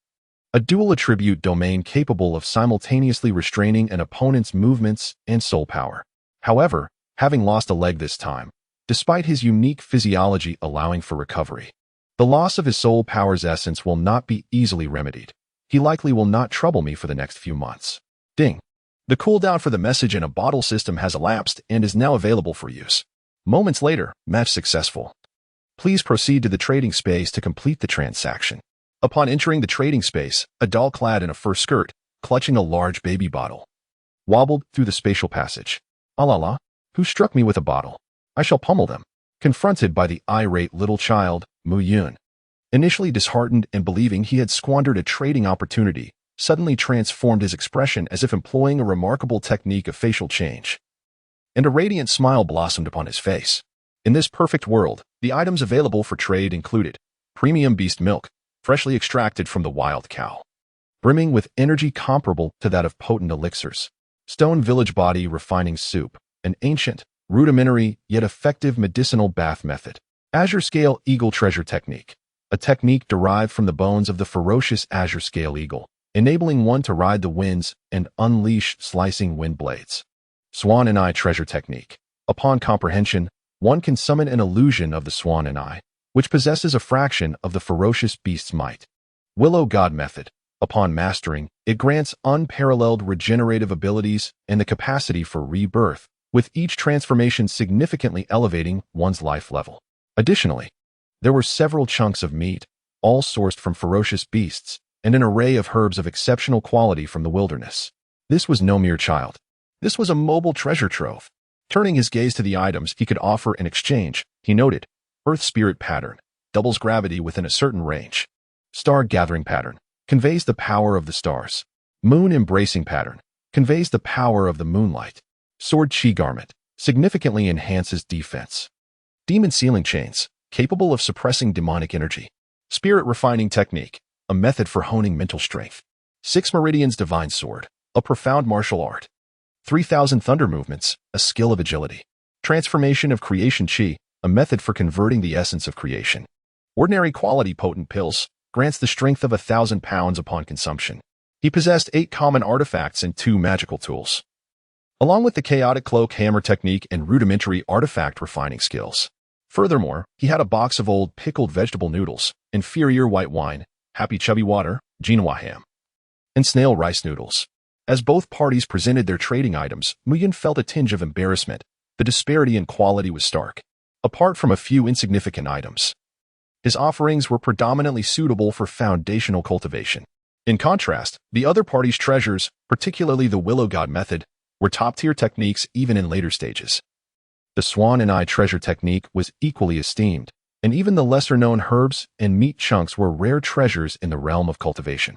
a dual attribute domain capable of simultaneously restraining an opponent's movements and soul power. However, having lost a leg this time, despite his unique physiology allowing for recovery, the loss of his soul power's essence will not be easily remedied. He likely will not trouble me for the next few months. Ding. The cooldown for the message in a bottle system has elapsed and is now available for use. Moments later, match successful. Please proceed to the trading space to complete the transaction. Upon entering the trading space, a doll clad in a fur skirt, clutching a large baby bottle, wobbled through the spatial passage. "Ah la la, who struck me with a bottle? I shall pummel them." Confronted by the irate little child, Mu Yun, initially disheartened and believing he had squandered a trading opportunity, suddenly transformed his expression as if employing a remarkable technique of facial change. And a radiant smile blossomed upon his face. In this perfect world, the items available for trade included premium beast milk, freshly extracted from the wild cow, brimming with energy comparable to that of potent elixirs, stone village body refining soup, an ancient, rudimentary yet effective medicinal bath method, azure scale eagle treasure technique, a technique derived from the bones of the ferocious azure scale eagle, enabling one to ride the winds and unleash slicing wind blades. Swan and eye treasure technique. Upon comprehension, one can summon an illusion of the swan and eye, which possesses a fraction of the ferocious beast's might. Willow God method. Upon mastering, it grants unparalleled regenerative abilities and the capacity for rebirth, with each transformation significantly elevating one's life level. Additionally, there were several chunks of meat, all sourced from ferocious beasts, and an array of herbs of exceptional quality from the wilderness. This was no mere child. This was a mobile treasure trove. Turning his gaze to the items he could offer in exchange, he noted, Earth Spirit Pattern, doubles gravity within a certain range. Star Gathering Pattern, conveys the power of the stars. Moon Embracing Pattern, conveys the power of the moonlight. Sword Chi Garment, significantly enhances defense. Demon Sealing Chains, capable of suppressing demonic energy. Spirit Refining Technique, a method for honing mental strength. 6 Meridians Divine Sword, a profound martial art. 3,000 Thunder Movements, a skill of agility. Transformation of Creation Chi, a method for converting the essence of creation. Ordinary Quality Potent Pills, grants the strength of 1,000 pounds upon consumption. He possessed 8 common artifacts and 2 magical tools, along with the Chaotic Cloak Hammer technique and rudimentary artifact refining skills. Furthermore, he had a box of old pickled vegetable noodles, inferior white wine, happy chubby water, quinoa ham, and snail rice noodles. As both parties presented their trading items, Muyin felt a tinge of embarrassment. The disparity in quality was stark. Apart from a few insignificant items, his offerings were predominantly suitable for foundational cultivation. In contrast, the other party's treasures, particularly the Willow God method, were top-tier techniques even in later stages. The Swan and Eye treasure technique was equally esteemed, and even the lesser-known herbs and meat chunks were rare treasures in the realm of cultivation.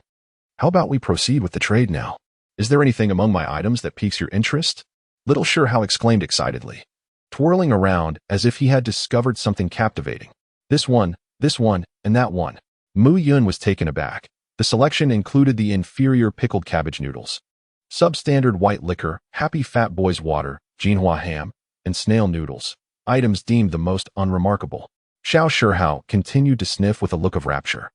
How about we proceed with the trade now? Is there anything among my items that piques your interest? Little Sure How exclaimed excitedly, twirling around as if he had discovered something captivating. This one, and that one. Mu Yun was taken aback. The selection included the inferior pickled cabbage noodles, substandard white liquor, happy fat boy's water, quinoa ham, and snail noodles, items deemed the most unremarkable. Xiao Shihao continued to sniff with a look of rapture,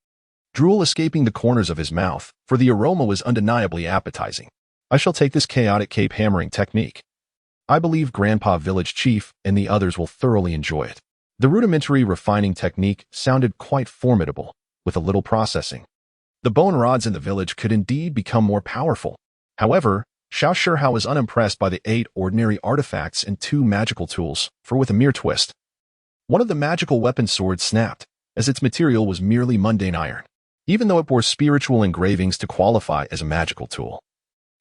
drool escaping the corners of his mouth, for the aroma was undeniably appetizing. I shall take this chaotic cape hammering technique. I believe Grandpa Village Chief and the others will thoroughly enjoy it. The rudimentary refining technique sounded quite formidable, with a little processing. The bone rods in the village could indeed become more powerful. However, Xiao Shihao was unimpressed by the 8 ordinary artifacts and 2 magical tools, for with a mere twist, one of the magical weapon swords snapped, as its material was merely mundane iron. Even though it bore spiritual engravings to qualify as a magical tool,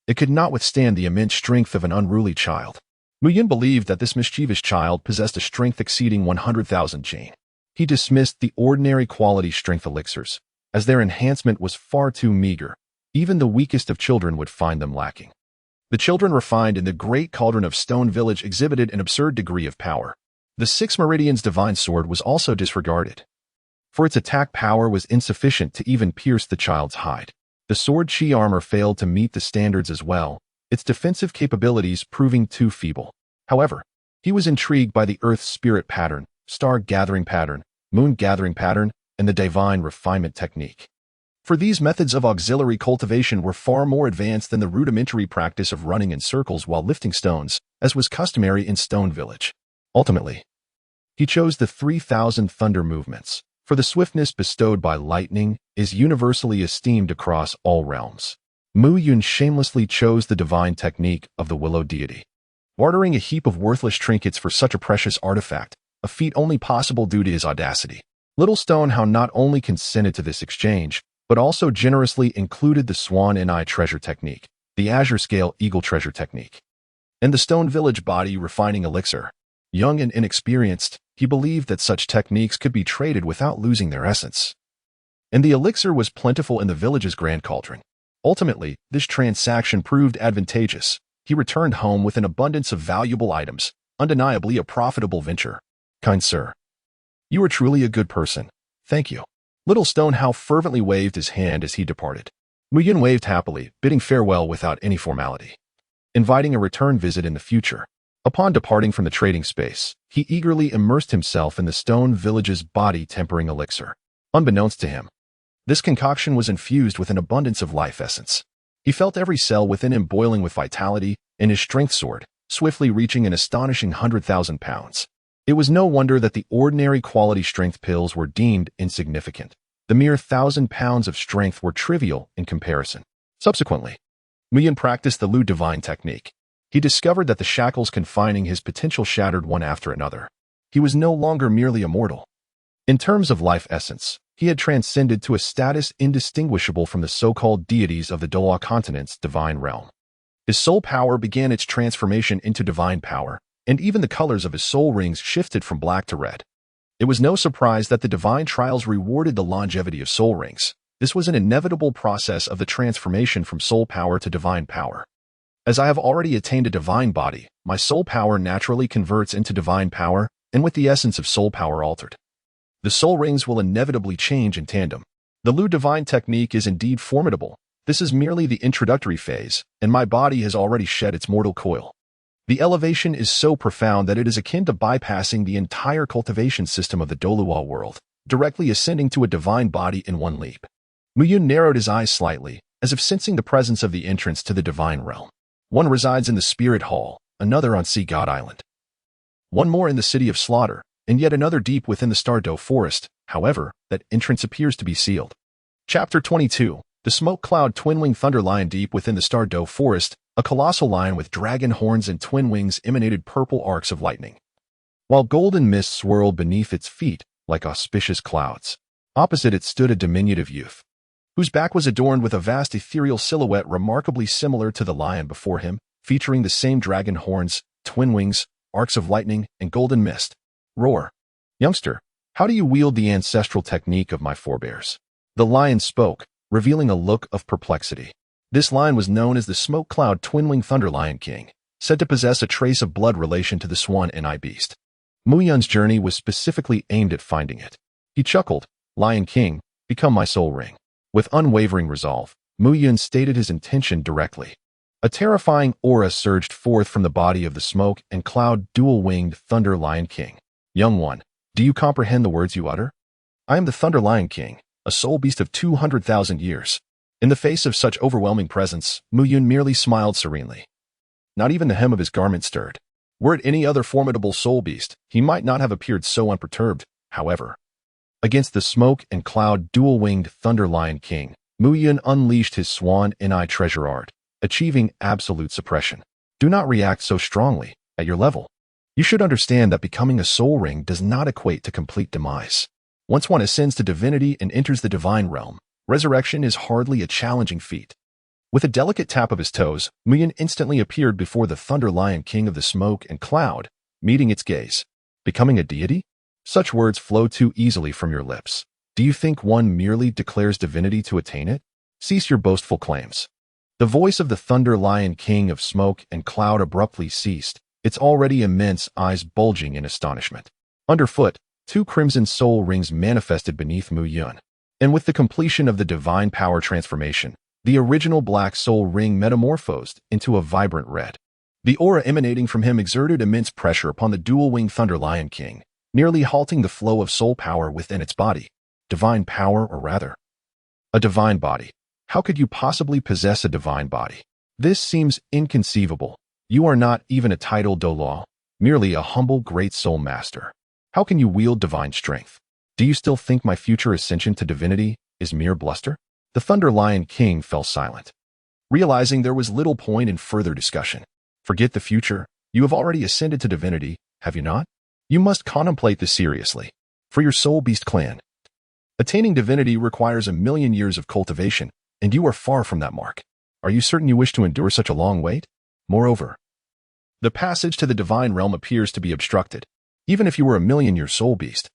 it could not withstand the immense strength of an unruly child. Muyin believed that this mischievous child possessed a strength exceeding 100,000 Jane. He dismissed the ordinary quality strength elixirs, as their enhancement was far too meager. Even the weakest of children would find them lacking. The children refined in the Great Cauldron of Stone Village exhibited an absurd degree of power. The 6 Meridians Divine Sword was also disregarded, for its attack power was insufficient to even pierce the child's hide. The sword chi armor failed to meet the standards as well, its defensive capabilities proving too feeble. However, he was intrigued by the Earth Spirit Pattern, Star Gathering Pattern, Moon Gathering Pattern, and the Divine Refinement Technique. For these methods of auxiliary cultivation were far more advanced than the rudimentary practice of running in circles while lifting stones, as was customary in Stone Village. Ultimately, he chose the 3,000 Thunder Movements, for the swiftness bestowed by lightning is universally esteemed across all realms. Mu Yun shamelessly chose the divine technique of the Willow Deity, bartering a heap of worthless trinkets for such a precious artifact, a feat only possible due to his audacity. Little Stonehao not only consented to this exchange, but also generously included the Swan and Eye treasure technique, the Azure Scale Eagle treasure technique, and the Stone Village body refining elixir. Young and inexperienced, he believed that such techniques could be traded without losing their essence. And the elixir was plentiful in the village's grand cauldron. Ultimately, this transaction proved advantageous. He returned home with an abundance of valuable items, undeniably a profitable venture. Kind sir, you are truly a good person. Thank you. Little Stonehao fervently waved his hand as he departed. Muyin waved happily, bidding farewell without any formality, inviting a return visit in the future. Upon departing from the trading space, he eagerly immersed himself in the Stone Village's body-tempering elixir. Unbeknownst to him, this concoction was infused with an abundance of life essence. He felt every cell within him boiling with vitality, and his strength soared, swiftly reaching an astonishing 100,000 pounds. It was no wonder that the ordinary quality strength pills were deemed insignificant. The mere 1,000 pounds of strength were trivial in comparison. Subsequently, Muyin practiced the Lu Divine technique. He discovered that the shackles confining his potential shattered one after another. He was no longer merely a mortal. In terms of life essence, he had transcended to a status indistinguishable from the so-called deities of the Douluo continent's divine realm. His soul power began its transformation into divine power, and even the colors of his soul rings shifted from black to red. It was no surprise that the divine trials rewarded the longevity of soul rings. This was an inevitable process of the transformation from soul power to divine power. As I have already attained a divine body, my soul power naturally converts into divine power, and with the essence of soul power altered, the soul rings will inevitably change in tandem. The Lu Divine technique is indeed formidable. This is merely the introductory phase, and my body has already shed its mortal coil. The elevation is so profound that it is akin to bypassing the entire cultivation system of the Douluo world, directly ascending to a divine body in one leap. Muyin narrowed his eyes slightly, as if sensing the presence of the entrance to the divine realm. One resides in the Spirit Hall, another on Sea God Island, one more in the City of Slaughter, and yet another deep within the Stardow Forest. However, that entrance appears to be sealed. Chapter 22. The Smoke Cloud Twin-Wing Thunder Lion. Deep within the Stardow Forest, a colossal lion with dragon horns and twin wings emanated purple arcs of lightning, while golden mist swirled beneath its feet like auspicious clouds. Opposite it stood a diminutive youth, whose back was adorned with a vast ethereal silhouette remarkably similar to the lion before him, featuring the same dragon horns, twin wings, arcs of lightning, and golden mist. Roar. Youngster, how do you wield the ancestral technique of my forebears? The lion spoke, revealing a look of perplexity. This lion was known as the Smoke Cloud Twin-Wing Thunder Lion King, said to possess a trace of blood relation to the Swan and Eye beast. Muyun's journey was specifically aimed at finding it. He chuckled, Lion King, become my soul ring. With unwavering resolve, Muyun stated his intention directly. A terrifying aura surged forth from the body of the Smoke and Cloud Dual-Winged Thunder Lion King. Young one, do you comprehend the words you utter? I am the Thunder Lion King, a soul beast of 200,000 years. In the face of such overwhelming presence, Muyun merely smiled serenely. Not even the hem of his garment stirred. Were it any other formidable soul beast, he might not have appeared so unperturbed. However, against the Smoke and Cloud Dual-Winged Thunder Lion King, Muyun unleashed his Swan and Eye treasure art, achieving absolute suppression. Do not react so strongly. At your level, you should understand that becoming a soul ring does not equate to complete demise. Once one ascends to divinity and enters the divine realm, resurrection is hardly a challenging feat. With a delicate tap of his toes, Muyin instantly appeared before the Thunder Lion King of the Smoke and Cloud, meeting its gaze. Becoming a deity? Such words flow too easily from your lips. Do you think one merely declares divinity to attain it? Cease your boastful claims. The voice of the Thunder Lion King of Smoke and Cloud abruptly ceased, its already immense eyes bulging in astonishment. Underfoot, two crimson soul rings manifested beneath Muyun. And with the completion of the divine power transformation, the original black soul ring metamorphosed into a vibrant red. The aura emanating from him exerted immense pressure upon the dual-winged Thunder Lion King, nearly halting the flow of soul power within its body. Divine power, or rather, a divine body. How could you possibly possess a divine body? This seems inconceivable. You are not even a titled Douluo, merely a humble great soul master. How can you wield divine strength? Do you still think my future ascension to divinity is mere bluster? The Thunder Lion King fell silent, realizing there was little point in further discussion. Forget the future. You have already ascended to divinity, have you not? You must contemplate this seriously. For your soul beast clan, attaining divinity requires 1,000,000 years of cultivation, and you are far from that mark. Are you certain you wish to endure such a long wait? Moreover, the passage to the divine realm appears to be obstructed. Even if you were 1,000,000-year soul beast,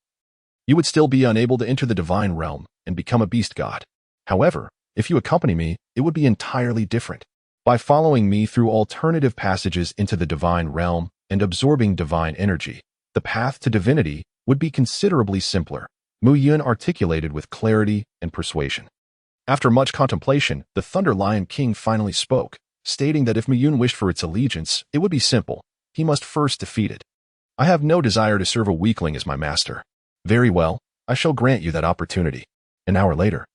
you would still be unable to enter the divine realm and become a beast god. However, if you accompany me, it would be entirely different. By following me through alternative passages into the divine realm and absorbing divine energy, the path to divinity would be considerably simpler, Mu Yun articulated with clarity and persuasion. After much contemplation, the Thunder Lion King finally spoke, stating that if Mu Yun wished for its allegiance, it would be simple. He must first defeat it. I have no desire to serve a weakling as my master. Very well, I shall grant you that opportunity. An hour later,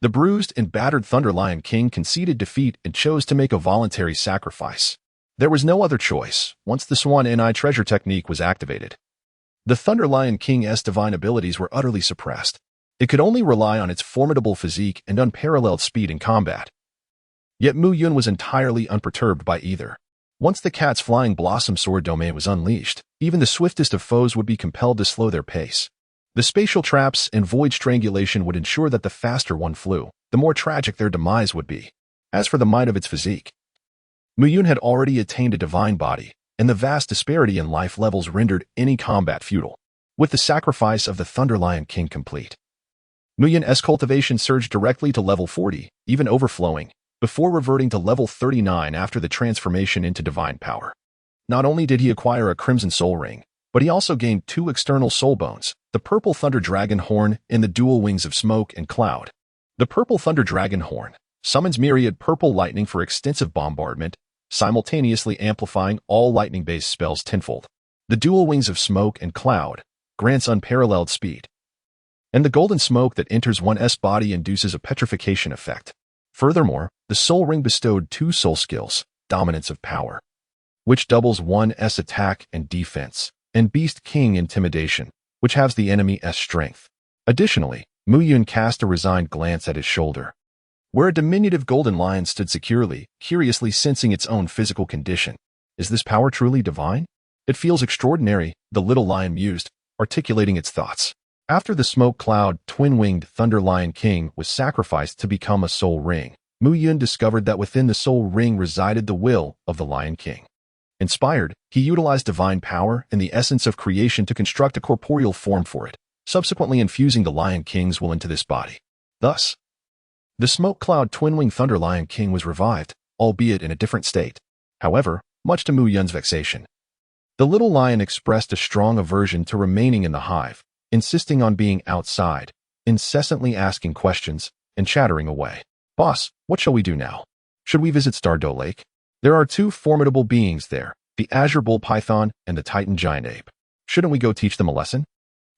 the bruised and battered Thunder Lion King conceded defeat and chose to make a voluntary sacrifice. There was no other choice once the Swan Ni treasure technique was activated. The Thunder Lion King's divine abilities were utterly suppressed. It could only rely on its formidable physique and unparalleled speed in combat. Yet Mu Yun was entirely unperturbed by either. Once the cat's flying blossom sword domain was unleashed, even the swiftest of foes would be compelled to slow their pace. The spatial traps and void strangulation would ensure that the faster one flew, the more tragic their demise would be. As for the might of its physique, Mu Yun had already attained a divine body, and the vast disparity in life levels rendered any combat futile. With the sacrifice of the Thunder Lion King complete, Mu Yun's cultivation surged directly to level 40, even overflowing, before reverting to level 39 after the transformation into divine power. Not only did he acquire a Crimson Soul Ring, but he also gained 2 external soul bones, the Purple Thunder Dragon Horn and the Dual Wings of Smoke and Cloud. The Purple Thunder Dragon Horn summons myriad purple lightning for extensive bombardment, simultaneously amplifying all lightning-based spells tenfold. The Dual Wings of Smoke and Cloud grants unparalleled speed. And the golden smoke that enters one's body induces a petrification effect. Furthermore, the Soul Ring bestowed 2 soul skills, Dominance of Power, which doubles one's attack and defense, and Beast King Intimidation, which halves the enemy's strength. Additionally, Mu Yun cast a resigned glance at his shoulder, where a diminutive golden lion stood securely, curiously sensing its own physical condition. Is this power truly divine? It feels extraordinary, the little lion mused, articulating its thoughts. After the smoke cloud, twin-winged Thunder Lion King was sacrificed to become a soul ring, Mu Yun discovered that within the soul ring resided the will of the Lion King. Inspired, he utilized divine power and the essence of creation to construct a corporeal form for it, subsequently infusing the Lion King's will into this body. Thus, the smoke cloud twin-winged Thunder Lion King was revived, albeit in a different state. However, much to Mu Yun's vexation, the little lion expressed a strong aversion to remaining in the hive, insisting on being outside, incessantly asking questions, and chattering away. Boss, what shall we do now? Should we visit Stardow Lake? There are 2 formidable beings there, the Azure Bull Python and the Titan Giant Ape. Shouldn't we go teach them a lesson?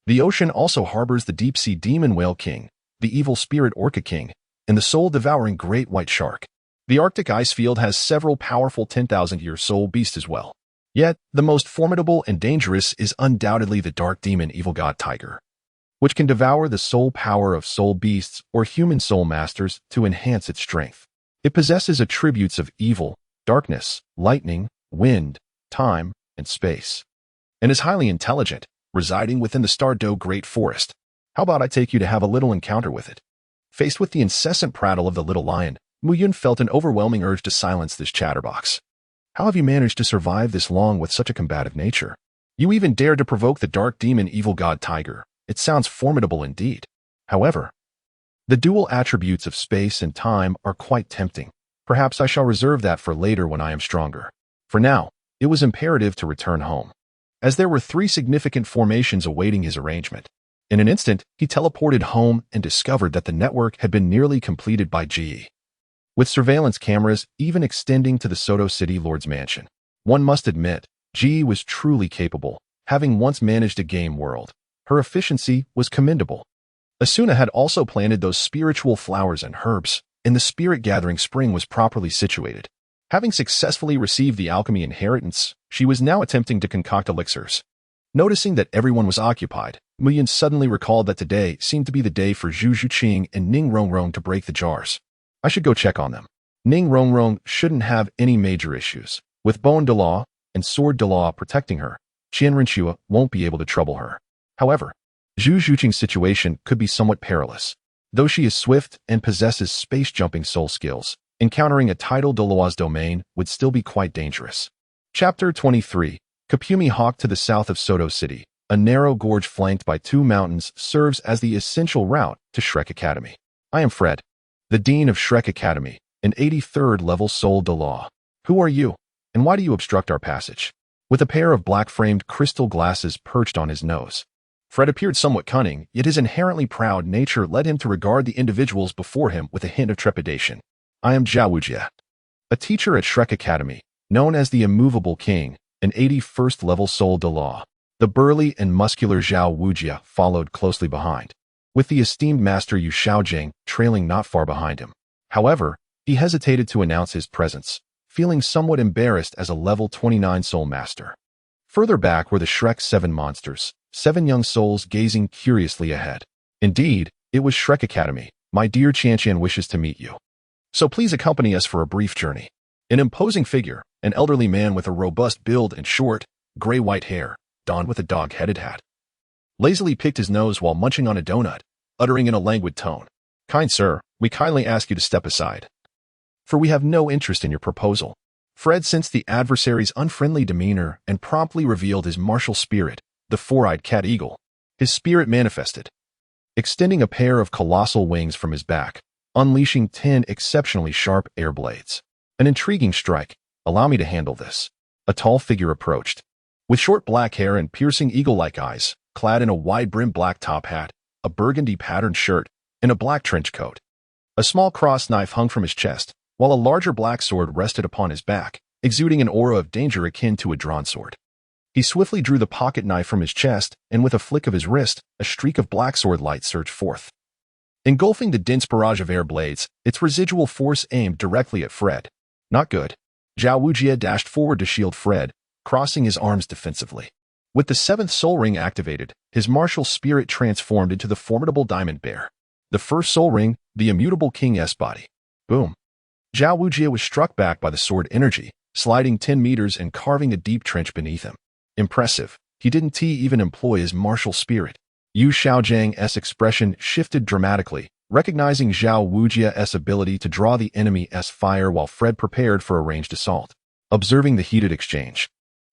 The ocean also harbors the deep-sea Demon Whale King, the evil Spirit Orca King, and the soul-devouring Great White Shark. The Arctic ice field has several powerful 10,000-year soul beasts as well. Yet, the most formidable and dangerous is undoubtedly the dark demon Evil God Tiger, which can devour the soul power of soul beasts or human soul masters to enhance its strength. It possesses attributes of evil, darkness, lightning, wind, time, and space, and is highly intelligent, residing within the Stardow Great Forest. How about I take you to have a little encounter with it? Faced with the incessant prattle of the little lion, Mu Yun felt an overwhelming urge to silence this chatterbox. How have you managed to survive this long with such a combative nature? You even dared to provoke the dark demon Evil God Tiger. It sounds formidable indeed. However, the dual attributes of space and time are quite tempting. Perhaps I shall reserve that for later when I am stronger. For now, it was imperative to return home, as there were 3 significant formations awaiting his arrangement. In an instant, he teleported home and discovered that the network had been nearly completed by GE, with surveillance cameras even extending to the Soto City Lord's mansion. One must admit, GE was truly capable, having once managed a game world. Her efficiency was commendable. Asuna had also planted those spiritual flowers and herbs, and the spirit-gathering spring was properly situated. Having successfully received the alchemy inheritance, she was now attempting to concoct elixirs. Noticing that everyone was occupied, Mu Yun suddenly recalled that today seemed to be the day for Zhu Zhuqing and Ning Rongrong to break the jars. I should go check on them. Ning Rongrong shouldn't have any major issues. With Douluo, and Sword Douluo protecting her, Qian Renshua won't be able to trouble her. However, Zhu Zhuqing's situation could be somewhat perilous. Though she is swift and possesses space-jumping soul skills, encountering a tidal Douluo's domain would still be quite dangerous. Chapter 23. Kapumi Hawk. To the south of Soto City, a narrow gorge flanked by 2 mountains serves as the essential route to Shrek Academy. I am Fred, the Dean of Shrek Academy, an 83rd level Soul Douluo. Who are you, and why do you obstruct our passage? With a pair of black-framed crystal glasses perched on his nose, Fred appeared somewhat cunning, yet his inherently proud nature led him to regard the individuals before him with a hint of trepidation. I am Zhao Wujie, a teacher at Shrek Academy, known as the Immovable King, an 81st level Soul Douluo. The burly and muscular Zhao Wujie followed closely behind, with the esteemed master Yu Shaojing trailing not far behind him. However, he hesitated to announce his presence, feeling somewhat embarrassed as a level 29 soul master. Further back were the Shrek 7 monsters, 7 young souls gazing curiously ahead. Indeed, it was Shrek Academy. My dear Qian wishes to meet you. So please accompany us for a brief journey. An imposing figure, an elderly man with a robust build and short, gray-white hair, donned with a dog-headed hat, lazily picked his nose while munching on a donut, uttering in a languid tone, "Kind sir, we kindly ask you to step aside, for we have no interest in your proposal." Fred sensed the adversary's unfriendly demeanor and promptly revealed his martial spirit, the four-eyed cat eagle. His spirit manifested, extending a pair of colossal wings from his back, unleashing 10 exceptionally sharp air blades. An intriguing strike. Allow me to handle this. A tall figure approached, with short black hair and piercing eagle-like eyes, clad in a wide-brimmed black top hat, a burgundy-patterned shirt, and a black trench coat. A small cross knife hung from his chest, while a larger black sword rested upon his back, exuding an aura of danger akin to a drawn sword. He swiftly drew the pocket knife from his chest, and with a flick of his wrist, a streak of black sword light surged forth, engulfing the dense barrage of air blades, its residual force aimed directly at Fred. Not good. Zhao Wujie dashed forward to shield Fred, crossing his arms defensively. With the 7th soul ring activated, his martial spirit transformed into the formidable Diamond Bear. The first soul ring, the Immutable King S body. Boom. Zhao Wujie was struck back by the sword energy, sliding 10 meters and carving a deep trench beneath him. Impressive. He didn't even employ his martial spirit. Yu Shaojang's expression shifted dramatically, recognizing Zhao Wujie's ability to draw the enemy's fire while Fred prepared for a ranged assault. Observing the heated exchange,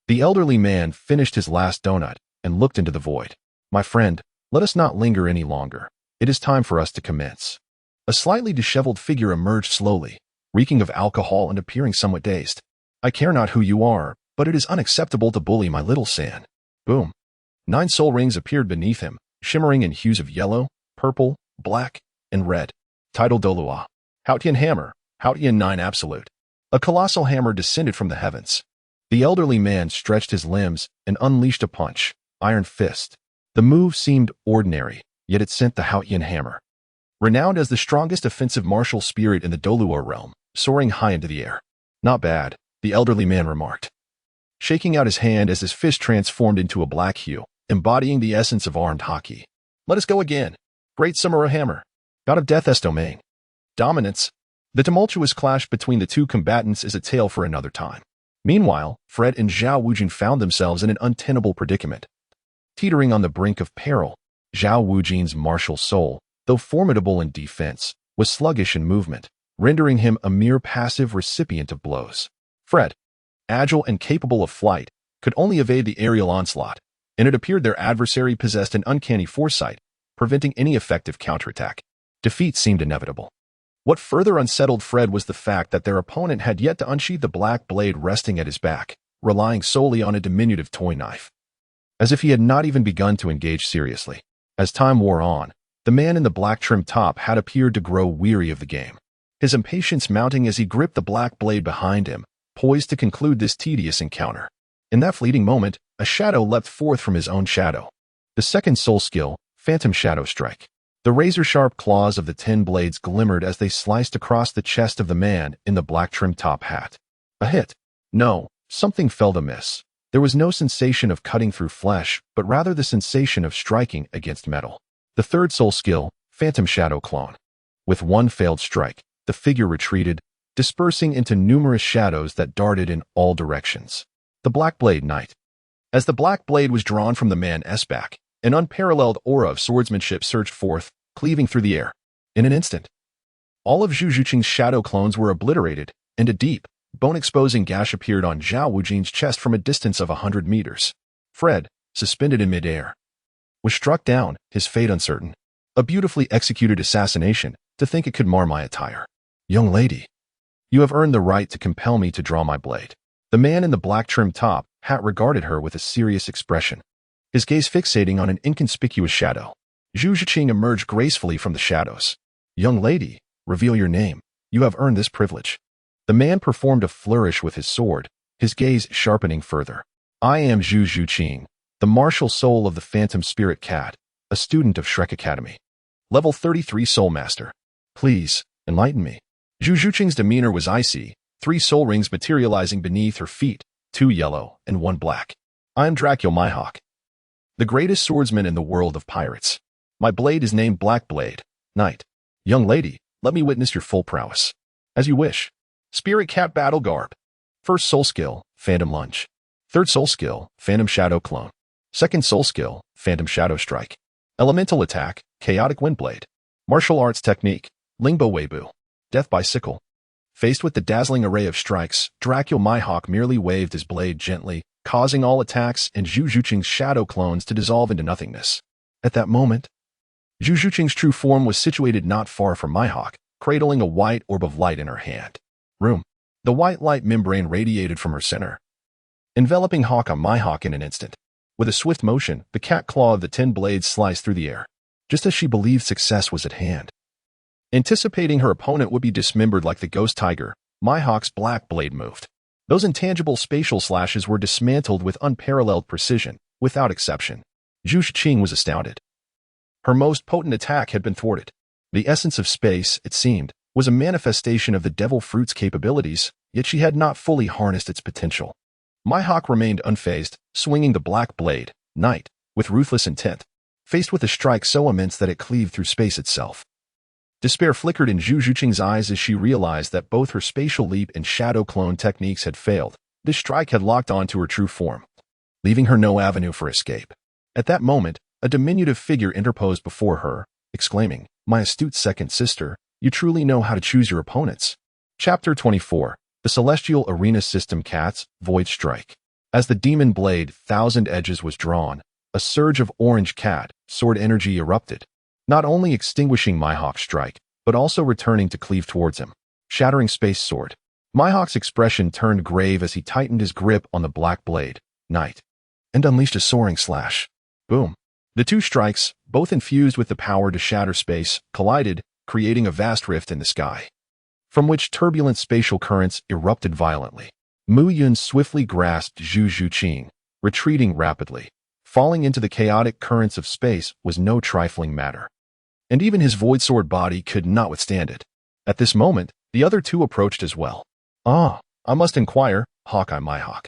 the elderly man finished his last donut and looked into the void. My friend, let us not linger any longer. It is time for us to commence. A slightly disheveled figure emerged slowly, reeking of alcohol and appearing somewhat dazed. I care not who you are, but it is unacceptable to bully my little San. Boom. 9 soul rings appeared beneath him, shimmering in hues of yellow, purple, black, and red. Tidal Douluo. Haotian Hammer. Haotian 9 Absolute. A colossal hammer descended from the heavens. The elderly man stretched his limbs and unleashed a punch, Iron Fist. The move seemed ordinary, yet it sent the Haotian Hammer, renowned as the strongest offensive martial spirit in the Douluo realm, soaring high into the air. Not bad, the elderly man remarked, shaking out his hand as his fist transformed into a black hue, embodying the essence of armed hockey. Let us go again. Great Samurai Hammer. God of Death's domain. Dominance. The tumultuous clash between the two combatants is a tale for another time. Meanwhile, Fred and Zhao Wujin found themselves in an untenable predicament. Teetering on the brink of peril, Zhao Wujin's martial soul, though formidable in defense, was sluggish in movement, rendering him a mere passive recipient of blows. Fred, agile and capable of flight, could only evade the aerial onslaught, and it appeared their adversary possessed an uncanny foresight, preventing any effective counterattack. Defeat seemed inevitable. What further unsettled Fred was the fact that their opponent had yet to unsheath the black blade resting at his back, relying solely on a diminutive toy knife, as if he had not even begun to engage seriously. As time wore on, the man in the black trim top had appeared to grow weary of the game, his impatience mounting as he gripped the black blade behind him, poised to conclude this tedious encounter. In that fleeting moment, a shadow leapt forth from his own shadow. The second soul skill, Phantom Shadow Strike. The razor-sharp claws of the 10 blades glimmered as they sliced across the chest of the man in the black trim top hat. A hit. No, something felt amiss. There was no sensation of cutting through flesh, but rather the sensation of striking against metal. The third soul skill, Phantom Shadow Clone. With one failed strike, the figure retreated, dispersing into numerous shadows that darted in all directions. The Black Blade Knight. As the black blade was drawn from the man's back, an unparalleled aura of swordsmanship surged forth, cleaving through the air. In an instant, all of Zhu Zhuqing's shadow clones were obliterated, and a deep, bone-exposing gash appeared on Zhao Wujing's chest from a distance of 100 meters. Fred, suspended in midair, was struck down, his fate uncertain. A beautifully executed assassination, to think it could mar my attire. Young lady, you have earned the right to compel me to draw my blade. The man in the black trim top hat regarded her with a serious expression, his gaze fixating on an inconspicuous shadow. Zhu Zhuqing emerged gracefully from the shadows. Young lady, reveal your name. You have earned this privilege. The man performed a flourish with his sword, his gaze sharpening further. I am Zhu Zhuqing, the martial soul of the Phantom Spirit Cat, a student of Shrek Academy. Level 33 Soul Master. Please, enlighten me. Zhu Zhuqing's demeanor was icy, 3 soul rings materializing beneath her feet, 2 yellow and 1 black. I am Dracul Mihawk, the greatest swordsman in the world of pirates. My blade is named Black Blade Knight. Young lady, let me witness your full prowess. As you wish. Spirit Cat Battle Garb. First soul skill, Phantom Lunge. Third soul skill, Phantom Shadow Clone. Second soul skill, Phantom Shadow Strike. Elemental attack, Chaotic Windblade. Martial arts technique, Lingbo Weibo. Death by Sickle. Faced with the dazzling array of strikes, Dracul Mihawk merely waved his blade gently, causing all attacks and Zhu Zhuqing's shadow clones to dissolve into nothingness. At that moment, Zhu Zhuqing's true form was situated not far from Mihawk, cradling a white orb of light in her hand. Room. The white light membrane radiated from her center, enveloping Mihawk in an instant. With a swift motion, the cat claw of the 10 blades sliced through the air, just as she believed success was at hand. Anticipating her opponent would be dismembered like the ghost tiger, Mihawk's black blade moved. Those intangible spatial slashes were dismantled with unparalleled precision, without exception. Zhu Zhuqing was astounded. Her most potent attack had been thwarted. The essence of space, it seemed, was a manifestation of the devil fruit's capabilities, yet she had not fully harnessed its potential. Mihawk remained unfazed, swinging the black blade, Knight, with ruthless intent, faced with a strike so immense that it cleaved through space itself. Despair flickered in Zhu Zhuqing's eyes as she realized that both her spatial leap and shadow clone techniques had failed. This strike had locked onto her true form, leaving her no avenue for escape. At that moment, a diminutive figure interposed before her, exclaiming, "My astute second sister, you truly know how to choose your opponents." Chapter 24. The Celestial Arena System Cat's Void Strike. As the demon blade, Thousand Edges, was drawn, a surge of orange cat sword energy erupted, not only extinguishing Mihawk's strike, but also returning to cleave towards him. Shattering Space Sword. Mihawk's expression turned grave as he tightened his grip on the black blade, Knight, and unleashed a soaring slash. Boom. The 2 strikes, both infused with the power to shatter space, collided, creating a vast rift in the sky, from which turbulent spatial currents erupted violently. Mu Yun swiftly grasped Zhu Zhuqing, retreating rapidly. Falling into the chaotic currents of space was no trifling matter, and even his void sword body could not withstand it. At this moment, the other 2 approached as well. I must inquire, Hawkeye Mihawk.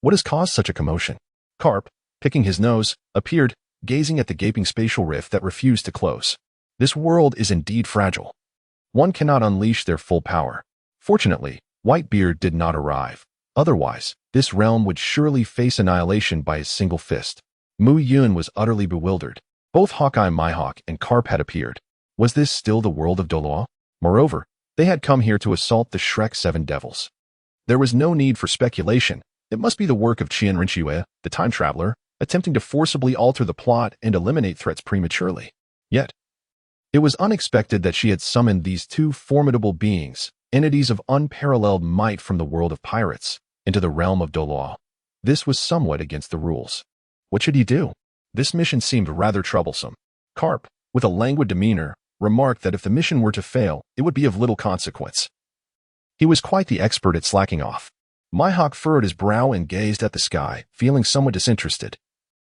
What has caused such a commotion? Carp, picking his nose, appeared, gazing at the gaping spatial rift that refused to close. This world is indeed fragile. One cannot unleash their full power. Fortunately, Whitebeard did not arrive. Otherwise, this realm would surely face annihilation by his single fist. Mu Yun was utterly bewildered. Both Hawkeye Mihawk and Carp had appeared. Was this still the world of Douluo? Moreover, they had come here to assault the Shrek 7 Devils. There was no need for speculation. It must be the work of Qian Rinqiue, the time traveler, attempting to forcibly alter the plot and eliminate threats prematurely. Yet, it was unexpected that she had summoned these 2 formidable beings, entities of unparalleled might from the world of pirates, into the realm of Douluo. This was somewhat against the rules. What should he do? This mission seemed rather troublesome. Carp, with a languid demeanor, remarked that if the mission were to fail, it would be of little consequence. He was quite the expert at slacking off. Mihawk furrowed his brow and gazed at the sky, feeling somewhat disinterested.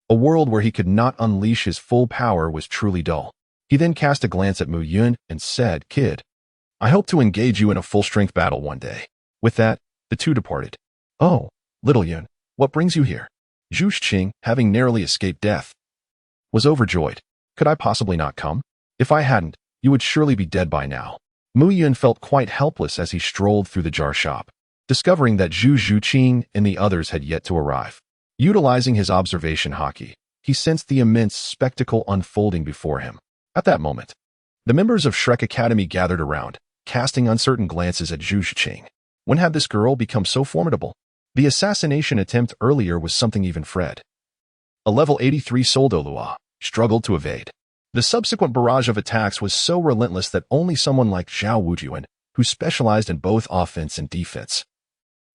A world where he could not unleash his full power was truly dull. He then cast a glance at Mu Yun and said, "Kid, I hope to engage you in a full-strength battle one day." With that, the 2 departed. "Oh, little Yun, what brings you here?" Zhu Zhuqing, having narrowly escaped death, was overjoyed. "Could I possibly not come? If I hadn't, you would surely be dead by now." Mu Yun felt quite helpless as he strolled through the jar shop. discovering that Zhu Zhuqing and the others had yet to arrive. Utilizing his observation haki, he sensed the immense spectacle unfolding before him. At that moment, the members of Shrek Academy gathered around, casting uncertain glances at Zhu Zhuqing. When had this girl become so formidable? The assassination attempt earlier was something even Fred, a level 83 Soul Douluo, struggled to evade. The subsequent barrage of attacks was so relentless that only someone like Zhao Wujuan, who specialized in both offense and defense,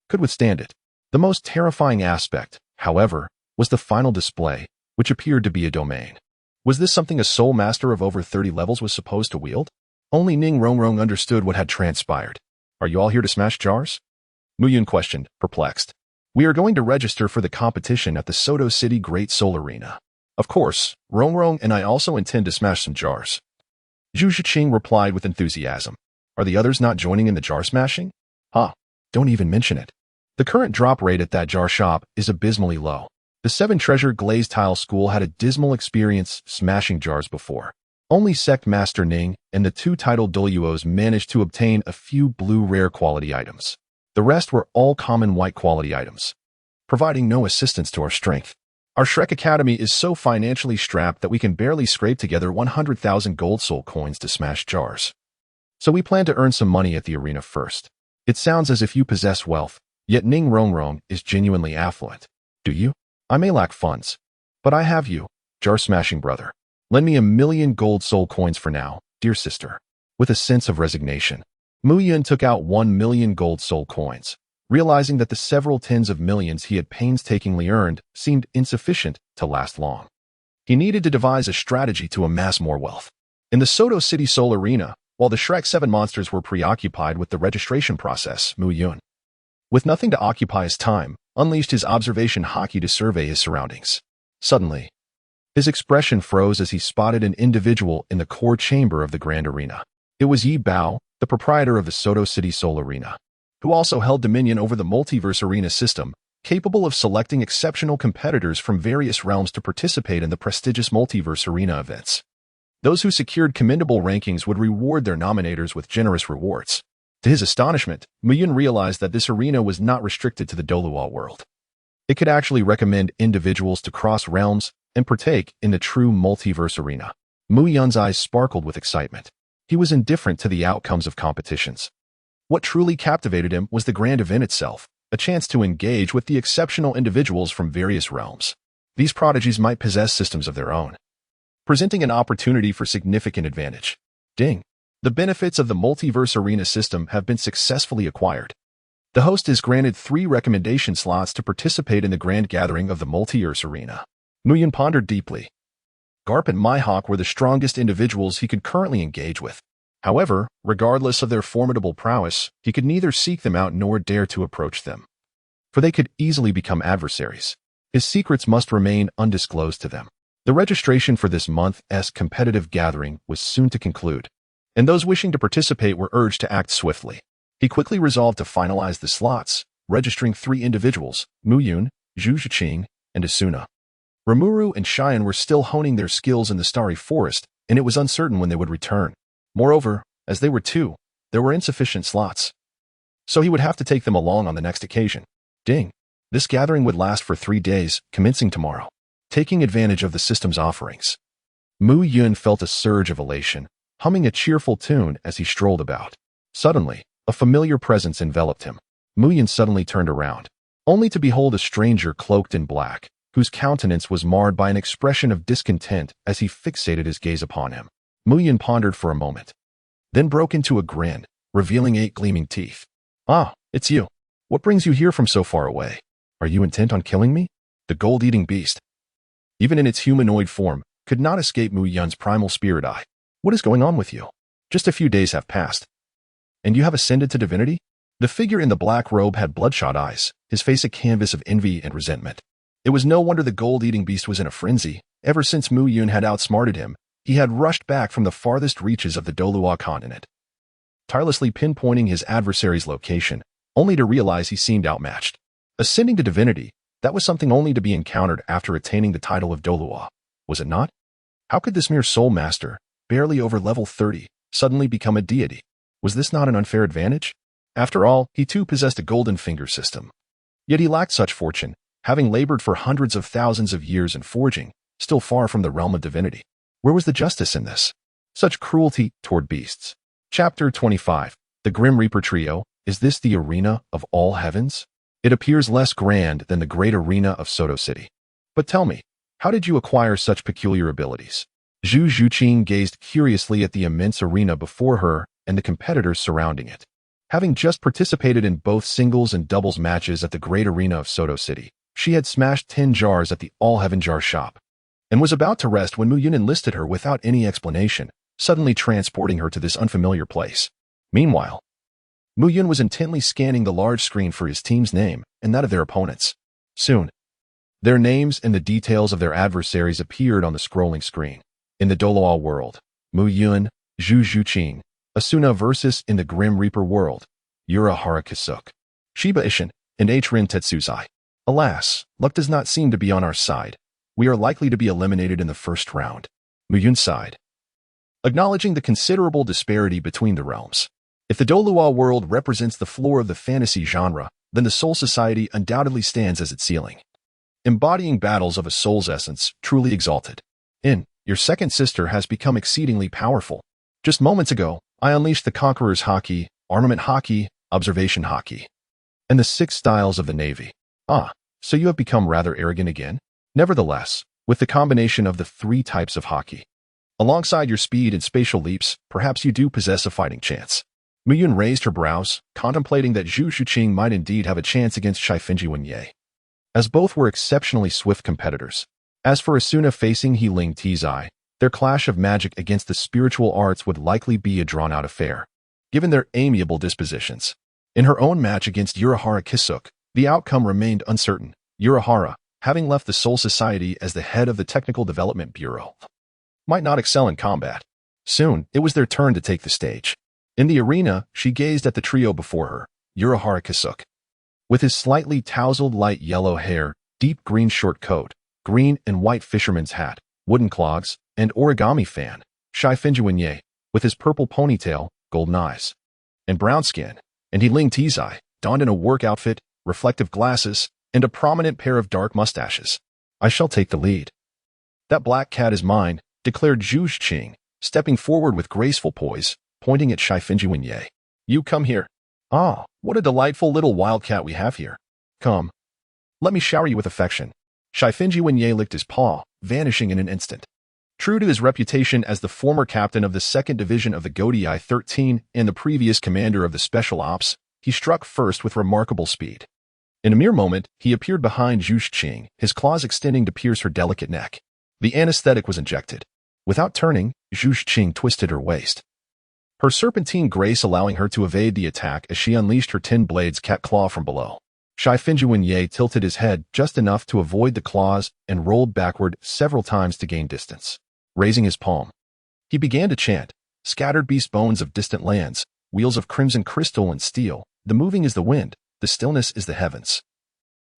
could withstand it. The most terrifying aspect, however, was the final display, which appeared to be a domain. Was this something a soul master of over 30 levels was supposed to wield? Only Ning Rongrong understood what had transpired. Are you all here to smash jars? Mu Yun questioned, perplexed. We are going to register for the competition at the Soto City Great Soul Arena. Of course, Rongrong and I also intend to smash some jars. Zhu Zhuqing replied with enthusiasm. Are the others not joining in the jar smashing? Don't even mention it. The current drop rate at that jar shop is abysmally low. The 7 Treasure Glazed Tile School had a dismal experience smashing jars before. Only Sect Master Ning and the 2 titled Douluos managed to obtain a few blue rare quality items. The rest were all common white quality items, providing no assistance to our strength. Our Shrek Academy is so financially strapped that we can barely scrape together 100,000 gold soul coins to smash jars. So we plan to earn some money at the arena first. It sounds as if you possess wealth, yet Ning Rongrong is genuinely affluent. Do you? I may lack funds, but I have you, jar-smashing brother. Lend me 1,000,000 gold soul coins for now, dear sister. With a sense of resignation, Mu Yun took out 1,000,000 gold soul coins, realizing that the several tens of millions he had painstakingly earned seemed insufficient to last long. He needed to devise a strategy to amass more wealth. In the Soto City Soul Arena, while the Shrek 7 monsters were preoccupied with the registration process, Mu Yun, with nothing to occupy his time, unleashed his observation haki to survey his surroundings. Suddenly, his expression froze as he spotted an individual in the core chamber of the Grand Arena. It was Yi Bao, the proprietor of the Soto City Soul Arena, who also held dominion over the Multiverse Arena system, capable of selecting exceptional competitors from various realms to participate in the prestigious Multiverse Arena events. Those who secured commendable rankings would reward their nominators with generous rewards. To his astonishment, Mu Yun realized that this arena was not restricted to the Douluo world. It could actually recommend individuals to cross realms and partake in the true Multiverse Arena. Mu Yun's eyes sparkled with excitement. He was indifferent to the outcomes of competitions. What truly captivated him was the grand event itself, a chance to engage with the exceptional individuals from various realms. These prodigies might possess systems of their own, presenting an opportunity for significant advantage. Ding! The benefits of the Multiverse Arena system have been successfully acquired. The host is granted 3 recommendation slots to participate in the grand gathering of the Multiverse Arena. Mu Yun pondered deeply. Garp and Mihawk were the strongest individuals he could currently engage with. However, regardless of their formidable prowess, he could neither seek them out nor dare to approach them, for they could easily become adversaries. His secrets must remain undisclosed to them. The registration for this month's competitive gathering was soon to conclude, and those wishing to participate were urged to act swiftly. He quickly resolved to finalize the slots, registering 3 individuals, Mu Yun, Zhu Zhuqing, and Asuna. Rimuru and Cheyenne were still honing their skills in the Starry Forest, and it was uncertain when they would return. Moreover, as they were 2, there were insufficient slots, so he would have to take them along on the next occasion. Ding! This gathering would last for 3 days, commencing tomorrow. Taking advantage of the system's offerings, Mu Yun felt a surge of elation, humming a cheerful tune as he strolled about. Suddenly, a familiar presence enveloped him. Mu Yun suddenly turned around, only to behold a stranger cloaked in black, whose countenance was marred by an expression of discontent as he fixated his gaze upon him. Mu Yun pondered for a moment, then broke into a grin, revealing 8 gleaming teeth. Ah, it's you. What brings you here from so far away? Are you intent on killing me? The gold-eating beast, even in its humanoid form, could not escape Mu Yun's primal spirit eye. What is going on with you? Just a few days have passed, and you have ascended to divinity? The figure in the black robe had bloodshot eyes, his face a canvas of envy and resentment. It was no wonder the gold-eating beast was in a frenzy. Ever since Mu Yun had outsmarted him, he had rushed back from the farthest reaches of the Douluo continent, tirelessly pinpointing his adversary's location, only to realize he seemed outmatched. Ascending to divinity, that was something only to be encountered after attaining the title of Douluo, was it not? How could this mere soul master, barely over level 30, suddenly become a deity? Was this not an unfair advantage? After all, he too possessed a golden finger system. Yet he lacked such fortune, having labored for hundreds of thousands of years in forging, still far from the realm of divinity. Where was the justice in this? Such cruelty toward beasts. Chapter 25. The Grim Reaper Trio. Is this the arena of all heavens? It appears less grand than the great arena of Soto City. But tell me, how did you acquire such peculiar abilities? Zhu Zhuqing gazed curiously at the immense arena before her and the competitors surrounding it. Having just participated in both singles and doubles matches at the great arena of Soto City, she had smashed 10 jars at the all-heaven jar shop, and was about to rest when Mu Yun enlisted her without any explanation, suddenly transporting her to this unfamiliar place. Meanwhile, Mu Yun was intently scanning the large screen for his team's name and that of their opponents. Soon, their names and the details of their adversaries appeared on the scrolling screen. In the Douluo world, Mu Yun, Zhu Zhuqing, Asuna versus in the Grim Reaper world, Urahara Kisuk, Shiba Ishin, and Rin Tetsuzai. Alas, luck does not seem to be on our side. We are likely to be eliminated in the first round. Mu Yun sighed, acknowledging the considerable disparity between the realms. If the Douluo world represents the floor of the fantasy genre, then the Soul Society undoubtedly stands as its ceiling, embodying battles of a soul's essence, truly exalted. Your second sister has become exceedingly powerful. Just moments ago, I unleashed the Conqueror's Haki, Armament Haki, Observation Haki, and the 6 styles of the Navy. So you have become rather arrogant again? Nevertheless, with the combination of the 3 types of Haki, alongside your speed and spatial leaps, perhaps you do possess a fighting chance. Mu Yun raised her brows, contemplating that Zhu Zhuqing might indeed have a chance against Shifenji Wenye, as both were exceptionally swift competitors. As for Asuna facing He Ling Tizai, their clash of magic against the spiritual arts would likely be a drawn-out affair, given their amiable dispositions. In her own match against Urahara Kisuk, the outcome remained uncertain. Urahara, having left the Soul Society as the head of the Technical Development Bureau, might not excel in combat. Soon, it was their turn to take the stage. In the arena, she gazed at the trio before her, Urahara Kisuk, with his slightly tousled light yellow hair, deep green short coat, green and white fisherman's hat, wooden clogs, and origami fan. Shifenji Wenye, with his purple ponytail, golden eyes, and brown skin, and He Ling Tizai, donned in a work outfit, reflective glasses, and a prominent pair of dark mustaches. I shall take the lead. That black cat is mine, declared Zhu Zhuqing, stepping forward with graceful poise, pointing at Shifenji Wenye. You come here. What a delightful little wildcat we have here. Come. Let me shower you with affection. Shifenji Wenye licked his paw, vanishing in an instant. True to his reputation as the former captain of the 2nd Division of the Godii 13 and the previous commander of the Special Ops, he struck first with remarkable speed. In a mere moment, he appeared behind Zhu Zhuqing, his claws extending to pierce her delicate neck. The anesthetic was injected. Without turning, Zhu Zhuqing twisted her waist, her serpentine grace allowing her to evade the attack as she unleashed her 10 blades cat claw from below. Shifenji Wenye tilted his head just enough to avoid the claws and rolled backward several times to gain distance. Raising his palm, he began to chant, scattered beast bones of distant lands, wheels of crimson crystal and steel, the moving is the wind, the stillness is the heavens.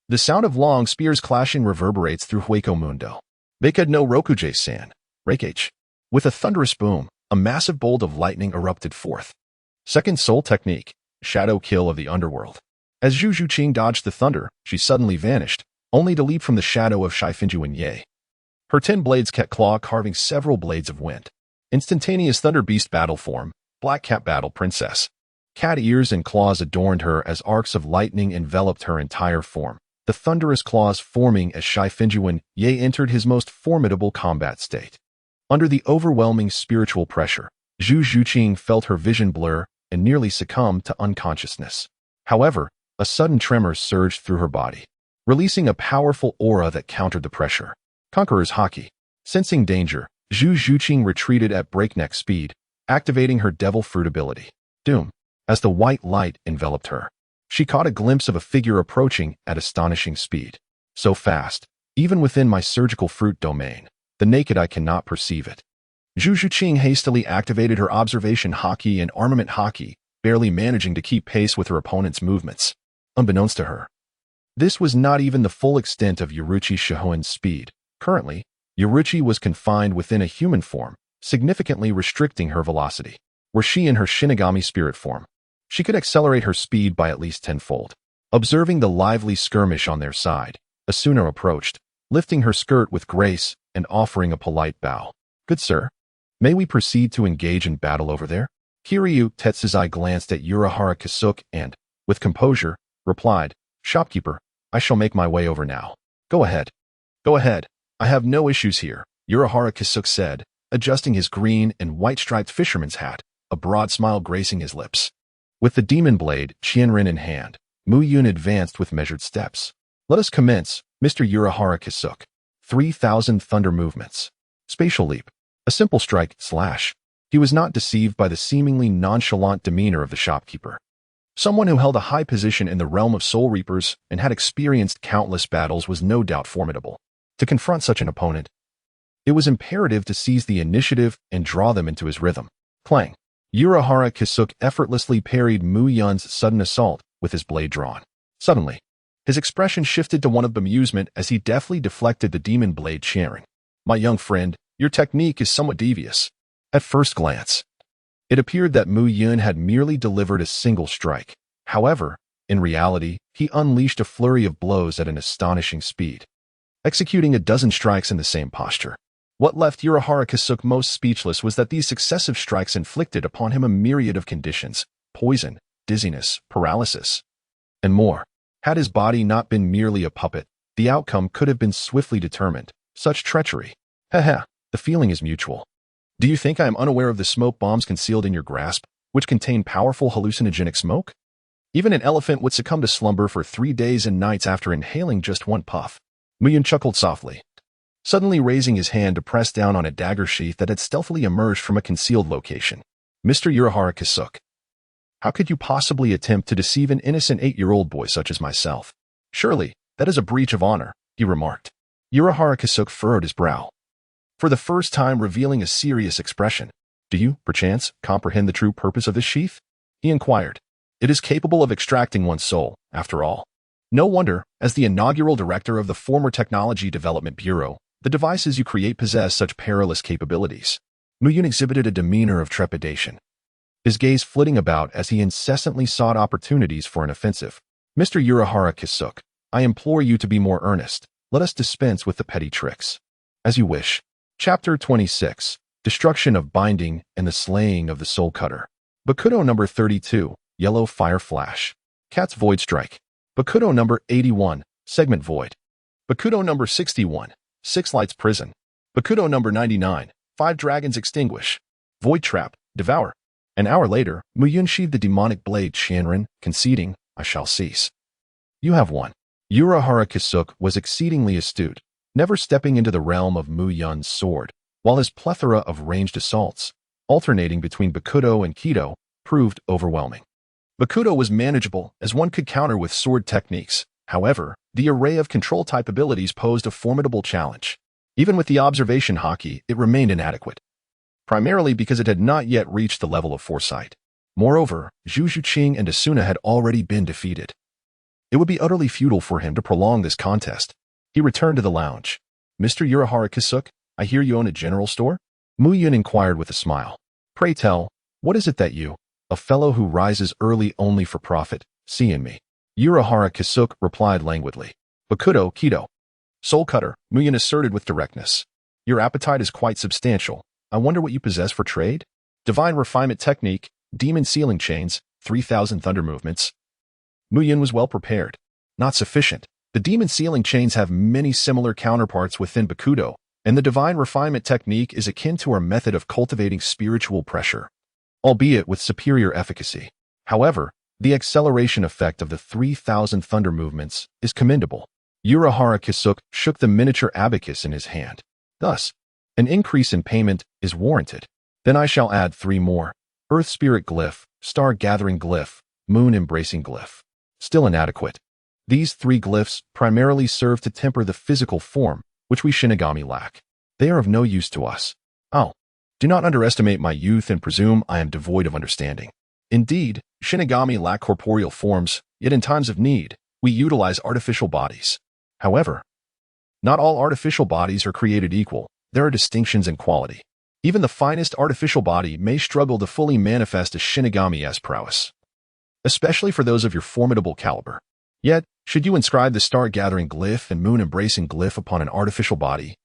The sound of long spears clashing reverberates through Hueco Mundo. Bekad no Rokuje-san, Reikage. With a thunderous boom, a massive bolt of lightning erupted forth. Second soul technique, shadow kill of the underworld. As Zhu Zhuqing dodged the thunder, she suddenly vanished, only to leap from the shadow of Shifenji Wenye, her 10 blades cat claw carving several blades of wind. Instantaneous thunder beast battle form, black cat battle princess. Cat ears and claws adorned her as arcs of lightning enveloped her entire form, the thunderous claws forming as Shifenji Wenye entered his most formidable combat state. Under the overwhelming spiritual pressure, Zhu Zhuqing felt her vision blur and nearly succumbed to unconsciousness. However, a sudden tremor surged through her body, releasing a powerful aura that countered the pressure. Conqueror's Haki. Sensing danger, Zhu Zhuqing retreated at breakneck speed, activating her devil fruit ability. Doom. As the white light enveloped her, she caught a glimpse of a figure approaching at astonishing speed. So fast, even within my surgical fruit domain, the naked eye cannot perceive it. Zhu Zhuqing hastily activated her observation Haki and armament Haki, barely managing to keep pace with her opponent's movements. Unbeknownst to her, this was not even the full extent of Yoruichi Shihoin's speed. Currently, Yoruichi was confined within a human form, significantly restricting her velocity. Were she in her Shinigami spirit form, She could accelerate her speed by at least tenfold. Observing the lively skirmish on their side, Asuna approached, lifting her skirt with grace and offering a polite bow. "Good sir, may we proceed to engage in battle over there?" Kiryu Tetsuzai glanced at Urahara Kisuke and, with composure, replied, "Shopkeeper, I shall make my way over now." Go ahead. Go ahead. I have no issues here," Urahara Kisuke said, adjusting his green and white-striped fisherman's hat, a broad smile gracing his lips. With the demon blade, Qianren in hand, Mu Yun advanced with measured steps. "Let us commence, Mr. Urahara Kisuke." 3,000 thunder movements. Spatial leap. A simple strike, slash. He was not deceived by the seemingly nonchalant demeanor of the shopkeeper. Someone who held a high position in the realm of soul reapers and had experienced countless battles was no doubt formidable. To confront such an opponent, it was imperative to seize the initiative and draw them into his rhythm. Clang. Urahara Kisuke effortlessly parried Mu Yun's sudden assault with his blade drawn. Suddenly, his expression shifted to one of bemusement as he deftly deflected the demon blade Qianren. "My young friend, your technique is somewhat devious." At first glance, it appeared that Mu Yun had merely delivered a single strike. However, in reality, he unleashed a flurry of blows at an astonishing speed, executing a dozen strikes in the same posture. What left Urahara Kisuke most speechless was that these successive strikes inflicted upon him a myriad of conditions: poison, dizziness, paralysis, and more. Had his body not been merely a puppet, the outcome could have been swiftly determined. Such treachery. Haha, the feeling is mutual. Do you think I am unaware of the smoke bombs concealed in your grasp, which contain powerful hallucinogenic smoke? Even an elephant would succumb to slumber for 3 days and nights after inhaling just one puff. Mu Yun chuckled softly, suddenly raising his hand to press down on a dagger sheath that had stealthily emerged from a concealed location. "Mr. Urahara Kisuke, how could you possibly attempt to deceive an innocent 8-year-old boy such as myself? Surely, that is a breach of honor," he remarked. Urahara Kisuke furrowed his brow, for the first time revealing a serious expression. "Do you, perchance, comprehend the true purpose of this sheath?" he inquired. "It is capable of extracting one's soul, after all. No wonder, as the inaugural director of the former Technology Development Bureau, the devices you create possess such perilous capabilities." Mu Yun exhibited a demeanor of trepidation, his gaze flitting about as he incessantly sought opportunities for an offensive. "Mr. Urahara Kisuke, I implore you to be more earnest. Let us dispense with the petty tricks." "As you wish." Chapter 26. Destruction of Binding and the Slaying of the Soul Cutter. Bakudo number 32, Yellow Fire Flash. Cat's Void Strike. Bakudo number 81, Segment Void. Bakudo number 61, Six Lights Prison. Bakudo number 99, Five Dragons Extinguish. Void Trap, Devour. An hour later, Mu Yun sheathed the demonic blade Qianren, conceding, "I shall cease." "You have won." Urahara Kisuke was exceedingly astute, never stepping into the realm of Mu Yun's sword, while his plethora of ranged assaults, alternating between Bakudo and Kido, proved overwhelming. Bakudo was manageable, as one could counter with sword techniques. However, the array of control-type abilities posed a formidable challenge. Even with the observation haki, it remained inadequate, primarily because it had not yet reached the level of foresight. Moreover, Zhu Zhuqing and Asuna had already been defeated. It would be utterly futile for him to prolong this contest. He returned to the lounge. "Mr. Urahara Kisuke, I hear you own a general store?" Mu Yun inquired with a smile. "Pray tell, what is it that you, a fellow who rises early only for profit, see in me?" Urahara Kisuke replied languidly. "Bakudo, Kido." "Soul Cutter," Mu Yun asserted with directness. "Your appetite is quite substantial. I wonder what you possess for trade?" "Divine Refinement Technique, Demon Sealing Chains, 3,000 Thunder Movements." Mu Yun was well prepared. Not sufficient. The demon sealing chains have many similar counterparts within Bakudo, and the divine refinement technique is akin to our method of cultivating spiritual pressure, albeit with superior efficacy. However, the acceleration effect of the 3,000 thunder movements is commendable. Urahara Kisuke shook the miniature abacus in his hand. "Thus, an increase in payment is warranted. Then I shall add 3 more. Earth Spirit Glyph, Star Gathering Glyph, Moon Embracing Glyph." Still inadequate. These 3 glyphs primarily serve to temper the physical form, which we Shinigami lack. They are of no use to us. Oh, do not underestimate my youth and presume I am devoid of understanding. Indeed, Shinigami lack corporeal forms, yet in times of need, we utilize artificial bodies. However, not all artificial bodies are created equal. There are distinctions in quality. Even the finest artificial body may struggle to fully manifest a Shinigami-esque prowess. especially for those of your formidable caliber. Yet, should you inscribe the star-gathering glyph and moon-embracing glyph upon an artificial body,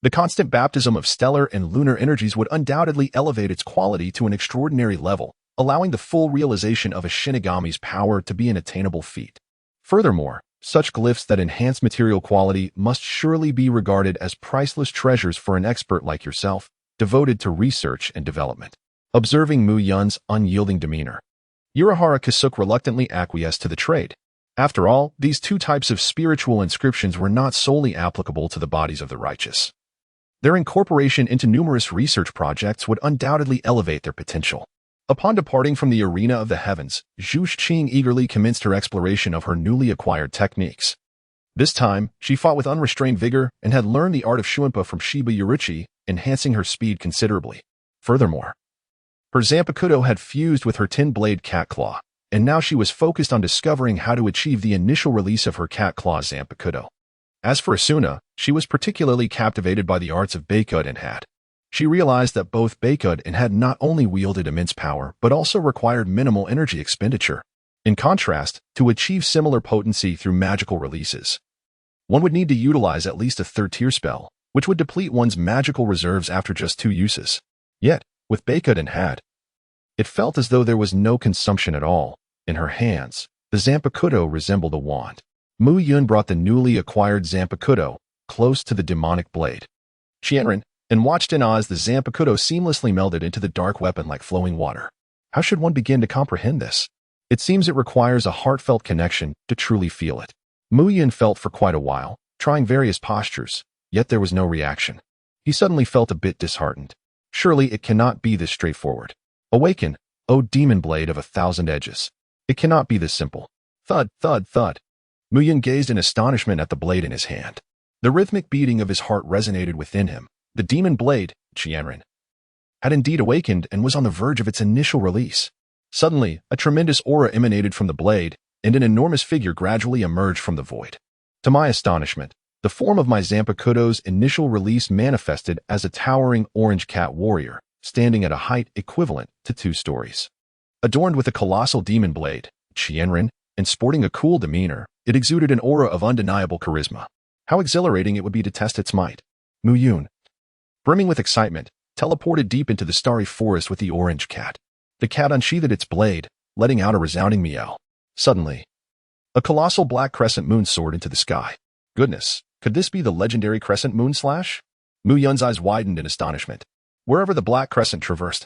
the constant baptism of stellar and lunar energies would undoubtedly elevate its quality to an extraordinary level, allowing the full realization of a Shinigami's power to be an attainable feat. Furthermore, such glyphs that enhance material quality must surely be regarded as priceless treasures for an expert like yourself, devoted to research and development. Observing Mu Yun's unyielding demeanor, Urahara Kisuke reluctantly acquiesced to the trade. After all, these two types of spiritual inscriptions were not solely applicable to the bodies of the righteous. Their incorporation into numerous research projects would undoubtedly elevate their potential. Upon departing from the arena of the heavens, Zhu Qing eagerly commenced her exploration of her newly acquired techniques. This time, she fought with unrestrained vigor and had learned the art of Shuinpa from Shiba Yuruchi, enhancing her speed considerably. Furthermore, her Zanpakuto had fused with her tin-blade cat claw, and now she was focused on discovering how to achieve the initial release of her cat claw Zanpakuto. As for Asuna, she was particularly captivated by the arts of Bakud and Had. She realized that both Bakud and Had not only wielded immense power, but also required minimal energy expenditure. In contrast, to achieve similar potency through magical releases, one would need to utilize at least a third-tier spell, which would deplete one's magical reserves after just 2 uses. Yet, with Bakud and Had, it felt as though there was no consumption at all. In her hands, the Zanpakuto resembled a wand. Mu Yun brought the newly acquired Zanpakuto close to the demonic blade, Qianren, and watched in awe as the Zanpakuto seamlessly melded into the dark weapon like flowing water. How should one begin to comprehend this? It seems it requires a heartfelt connection to truly feel it. Mu Yun felt for quite a while, trying various postures, yet there was no reaction. He suddenly felt a bit disheartened. Surely it cannot be this straightforward. Awaken, O demon blade of 1,000 edges. It cannot be this simple. Thud, thud, thud. Mu Yun gazed in astonishment at the blade in his hand. The rhythmic beating of his heart resonated within him. The demon blade, Qianren, had indeed awakened and was on the verge of its initial release. Suddenly, a tremendous aura emanated from the blade, and an enormous figure gradually emerged from the void. To my astonishment, the form of my Zanpakuto's initial release manifested as a towering orange cat warrior, standing at a height equivalent to 2 stories. Adorned with a colossal demon blade, Qianren, and sporting a cool demeanor, it exuded an aura of undeniable charisma. How exhilarating it would be to test its might. Mu Yun, brimming with excitement, teleported deep into the starry forest with the orange cat. The cat unsheathed its blade, letting out a resounding meow. Suddenly, a colossal black crescent moon soared into the sky. Goodness, could this be the legendary crescent moon slash? Mu Yun's eyes widened in astonishment. Wherever the black crescent traversed,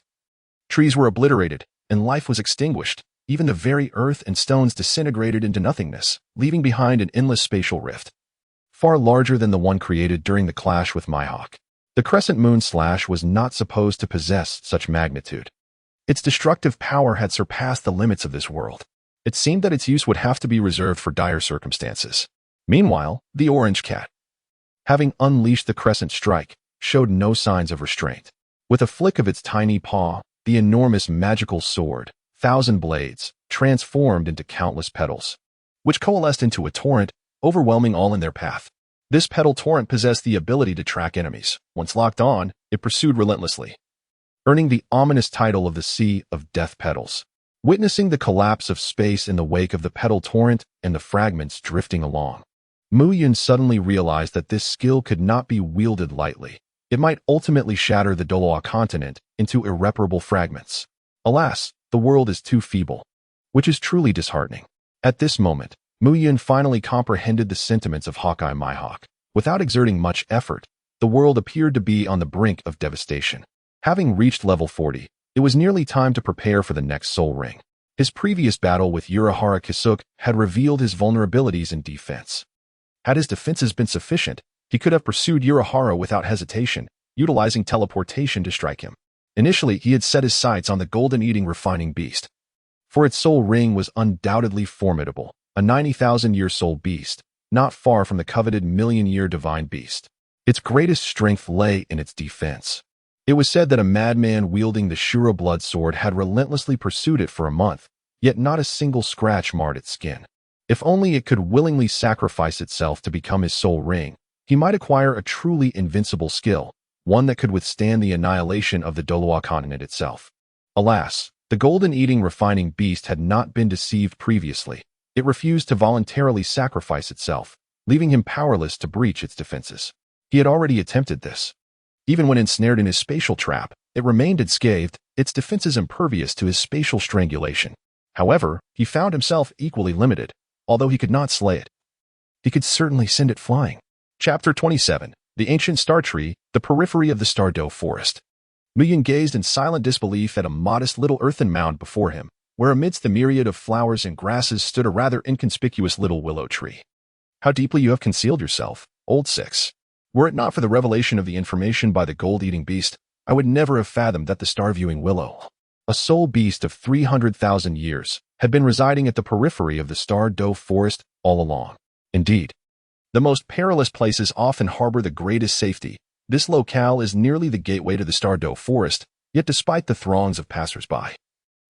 trees were obliterated, and life was extinguished. Even the very earth and stones disintegrated into nothingness, leaving behind an endless spatial rift, far larger than the one created during the clash with Mihawk. The crescent moon slash was not supposed to possess such magnitude. Its destructive power had surpassed the limits of this world. It seemed that its use would have to be reserved for dire circumstances. Meanwhile, the orange cat, having unleashed the crescent strike, showed no signs of restraint. With a flick of its tiny paw, the enormous magical sword, 1,000 blades, transformed into countless petals, which coalesced into a torrent, overwhelming all in their path. This petal torrent possessed the ability to track enemies. Once locked on, it pursued relentlessly, earning the ominous title of the Sea of Death Petals. Witnessing the collapse of space in the wake of the petal torrent and the fragments drifting along, Mu Yun suddenly realized that this skill could not be wielded lightly. It might ultimately shatter the Douluo continent into irreparable fragments. Alas, the world is too feeble, which is truly disheartening. At this moment, Mu Yun finally comprehended the sentiments of Hawkeye Mihawk. Without exerting much effort, the world appeared to be on the brink of devastation. Having reached level 40, it was nearly time to prepare for the next Soul Ring. His previous battle with Urahara Kisuke had revealed his vulnerabilities in defense. Had his defenses been sufficient, he could have pursued Urahara without hesitation, utilizing teleportation to strike him. Initially, he had set his sights on the golden-eating refining beast, for its soul ring was undoubtedly formidable, a 90,000-year soul beast, not far from the coveted million-year divine beast. Its greatest strength lay in its defense. It was said that a madman wielding the Shura blood sword had relentlessly pursued it for a month, yet not a single scratch marred its skin. If only it could willingly sacrifice itself to become his soul ring, he might acquire a truly invincible skill, one that could withstand the annihilation of the Douluo continent itself. Alas, The golden-eating refining beast had not been deceived previously. It refused to voluntarily sacrifice itself, leaving him powerless to breach its defenses. He had already attempted this. Even when ensnared in his spatial trap, it remained unscathed, its defenses impervious to his spatial strangulation. However, he found himself equally limited. Although he could not slay it, he could certainly send it flying. Chapter 27. The Ancient Star Tree, the periphery of the Douluo forest. Muyin gazed in silent disbelief at a modest little earthen mound before him, where amidst the myriad of flowers and grasses stood a rather inconspicuous little willow tree. How deeply you have concealed yourself, old six. Were it not for the revelation of the information by the gold-eating beast, I would never have fathomed that the star-viewing willow, a sole beast of 300,000 years, had been residing at the periphery of the Douluo forest all along. Indeed, the most perilous places often harbor the greatest safety. This locale is nearly the gateway to the Douluo forest, yet despite the throngs of passers-by,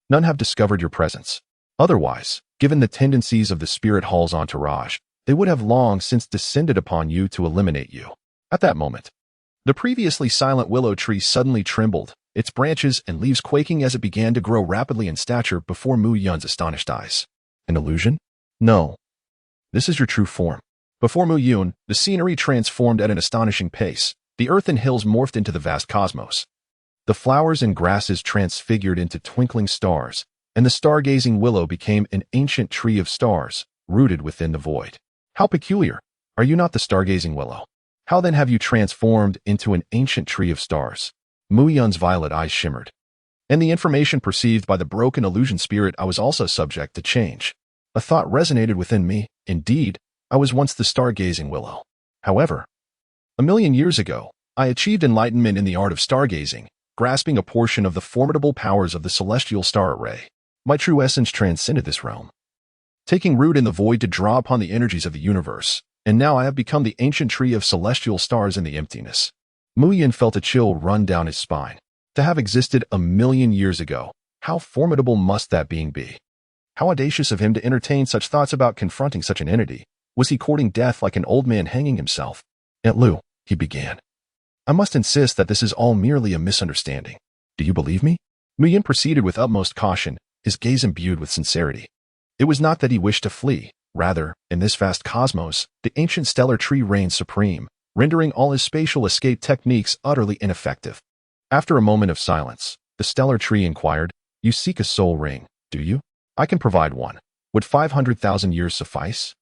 none have discovered your presence. Otherwise, given the tendencies of the spirit hall's entourage, they would have long since descended upon you to eliminate you. At that moment, the previously silent willow tree suddenly trembled, its branches and leaves quaking as it began to grow rapidly in stature before Mu Yun's astonished eyes. An illusion? No. This is your true form. Before Mu Yun, the scenery transformed at an astonishing pace. The earth and hills morphed into the vast cosmos. The flowers and grasses transfigured into twinkling stars, and the stargazing willow became an ancient tree of stars, rooted within the void. How peculiar! Are you not the stargazing willow? How then have you transformed into an ancient tree of stars? Mu Yun's violet eyes shimmered. And the information perceived by the broken illusion spirit I was also subject to change. A thought resonated within me. Indeed, I was once the stargazing willow. However, 1,000,000 years ago, I achieved enlightenment in the art of stargazing, grasping a portion of the formidable powers of the celestial star array. My true essence transcended this realm, taking root in the void to draw upon the energies of the universe, and now I have become the ancient tree of celestial stars in the emptiness. Mu Yun felt a chill run down his spine. To have existed 1,000,000 years ago, how formidable must that being be? How audacious of him to entertain such thoughts about confronting such an entity. Was he courting death like an old man hanging himself? Aunt Lu, he began. I must insist that this is all merely a misunderstanding. Do you believe me? Mu Yun proceeded with utmost caution, his gaze imbued with sincerity. It was not that he wished to flee. Rather, in this vast cosmos, the ancient stellar tree reigned supreme, rendering all his spatial escape techniques utterly ineffective. After a moment of silence, the stellar tree inquired, You seek a soul ring, do you? I can provide one. Would 500,000 years suffice?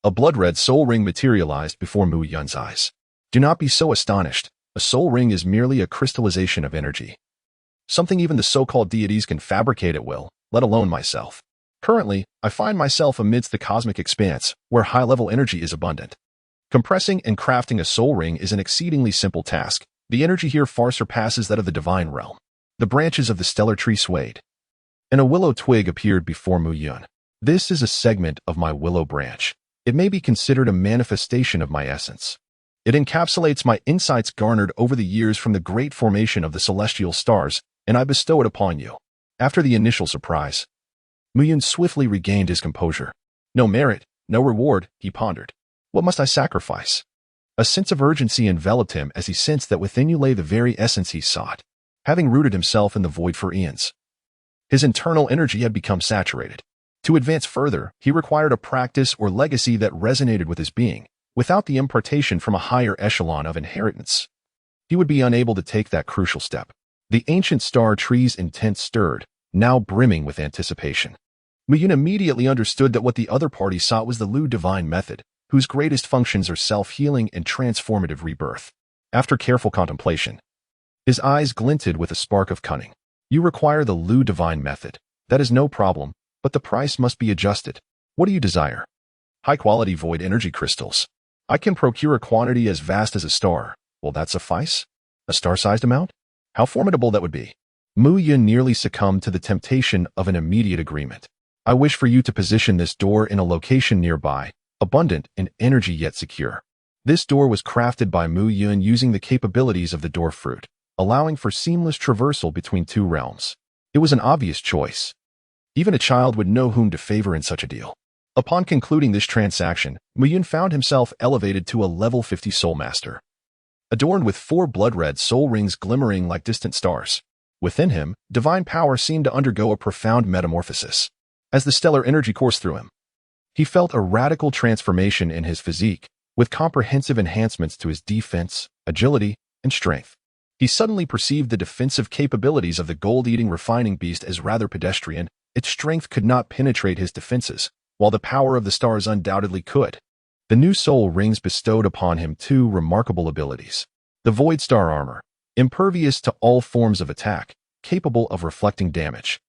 A blood-red soul ring materialized before Mu Yun's eyes. Do not be so astonished. A soul ring is merely a crystallization of energy. Something even the so-called deities can fabricate at will, let alone myself. Currently, I find myself amidst the cosmic expanse, where high-level energy is abundant. Compressing and crafting a soul ring is an exceedingly simple task. The energy here far surpasses that of the divine realm. The branches of the stellar tree swayed, and a willow twig appeared before Mu Yun. This is a segment of my willow branch. It may be considered a manifestation of my essence. It encapsulates my insights garnered over the years from the great formation of the celestial stars, and I bestow it upon you. After the initial surprise, Mu Yun swiftly regained his composure. No merit, no reward, he pondered. What must I sacrifice? A sense of urgency enveloped him as he sensed that within you lay the very essence he sought. Having rooted himself in the void for eons, his internal energy had become saturated. To advance further, he required a practice or legacy that resonated with his being. Without the impartation from a higher echelon of inheritance, he would be unable to take that crucial step. The ancient star tree's intent stirred, now brimming with anticipation. Mu Yun immediately understood that what the other party sought was the Lu divine method, whose greatest functions are self-healing and transformative rebirth. After careful contemplation, his eyes glinted with a spark of cunning. You require the Lu divine method. That is no problem, but the price must be adjusted. What do you desire? High-quality void energy crystals. I can procure a quantity as vast as a star. Will that suffice? A star-sized amount? How formidable that would be. Mu Yun nearly succumbed to the temptation of an immediate agreement. I wish for you to position this door in a location nearby, abundant in energy yet secure. This door was crafted by Mu Yun using the capabilities of the door fruit, allowing for seamless traversal between two realms. It was an obvious choice. Even a child would know whom to favor in such a deal. Upon concluding this transaction, Mu Yun found himself elevated to a level 50 soul master, adorned with 4 blood-red soul rings glimmering like distant stars. Within him, divine power seemed to undergo a profound metamorphosis. As the stellar energy coursed through him, he felt a radical transformation in his physique, with comprehensive enhancements to his defense, agility, and strength. He suddenly perceived the defensive capabilities of the gold-eating refining beast as rather pedestrian. Its strength could not penetrate his defenses, while the power of the stars undoubtedly could. The new soul rings bestowed upon him two remarkable abilities. The Void Star Armor, impervious to all forms of attack, capable of reflecting damage,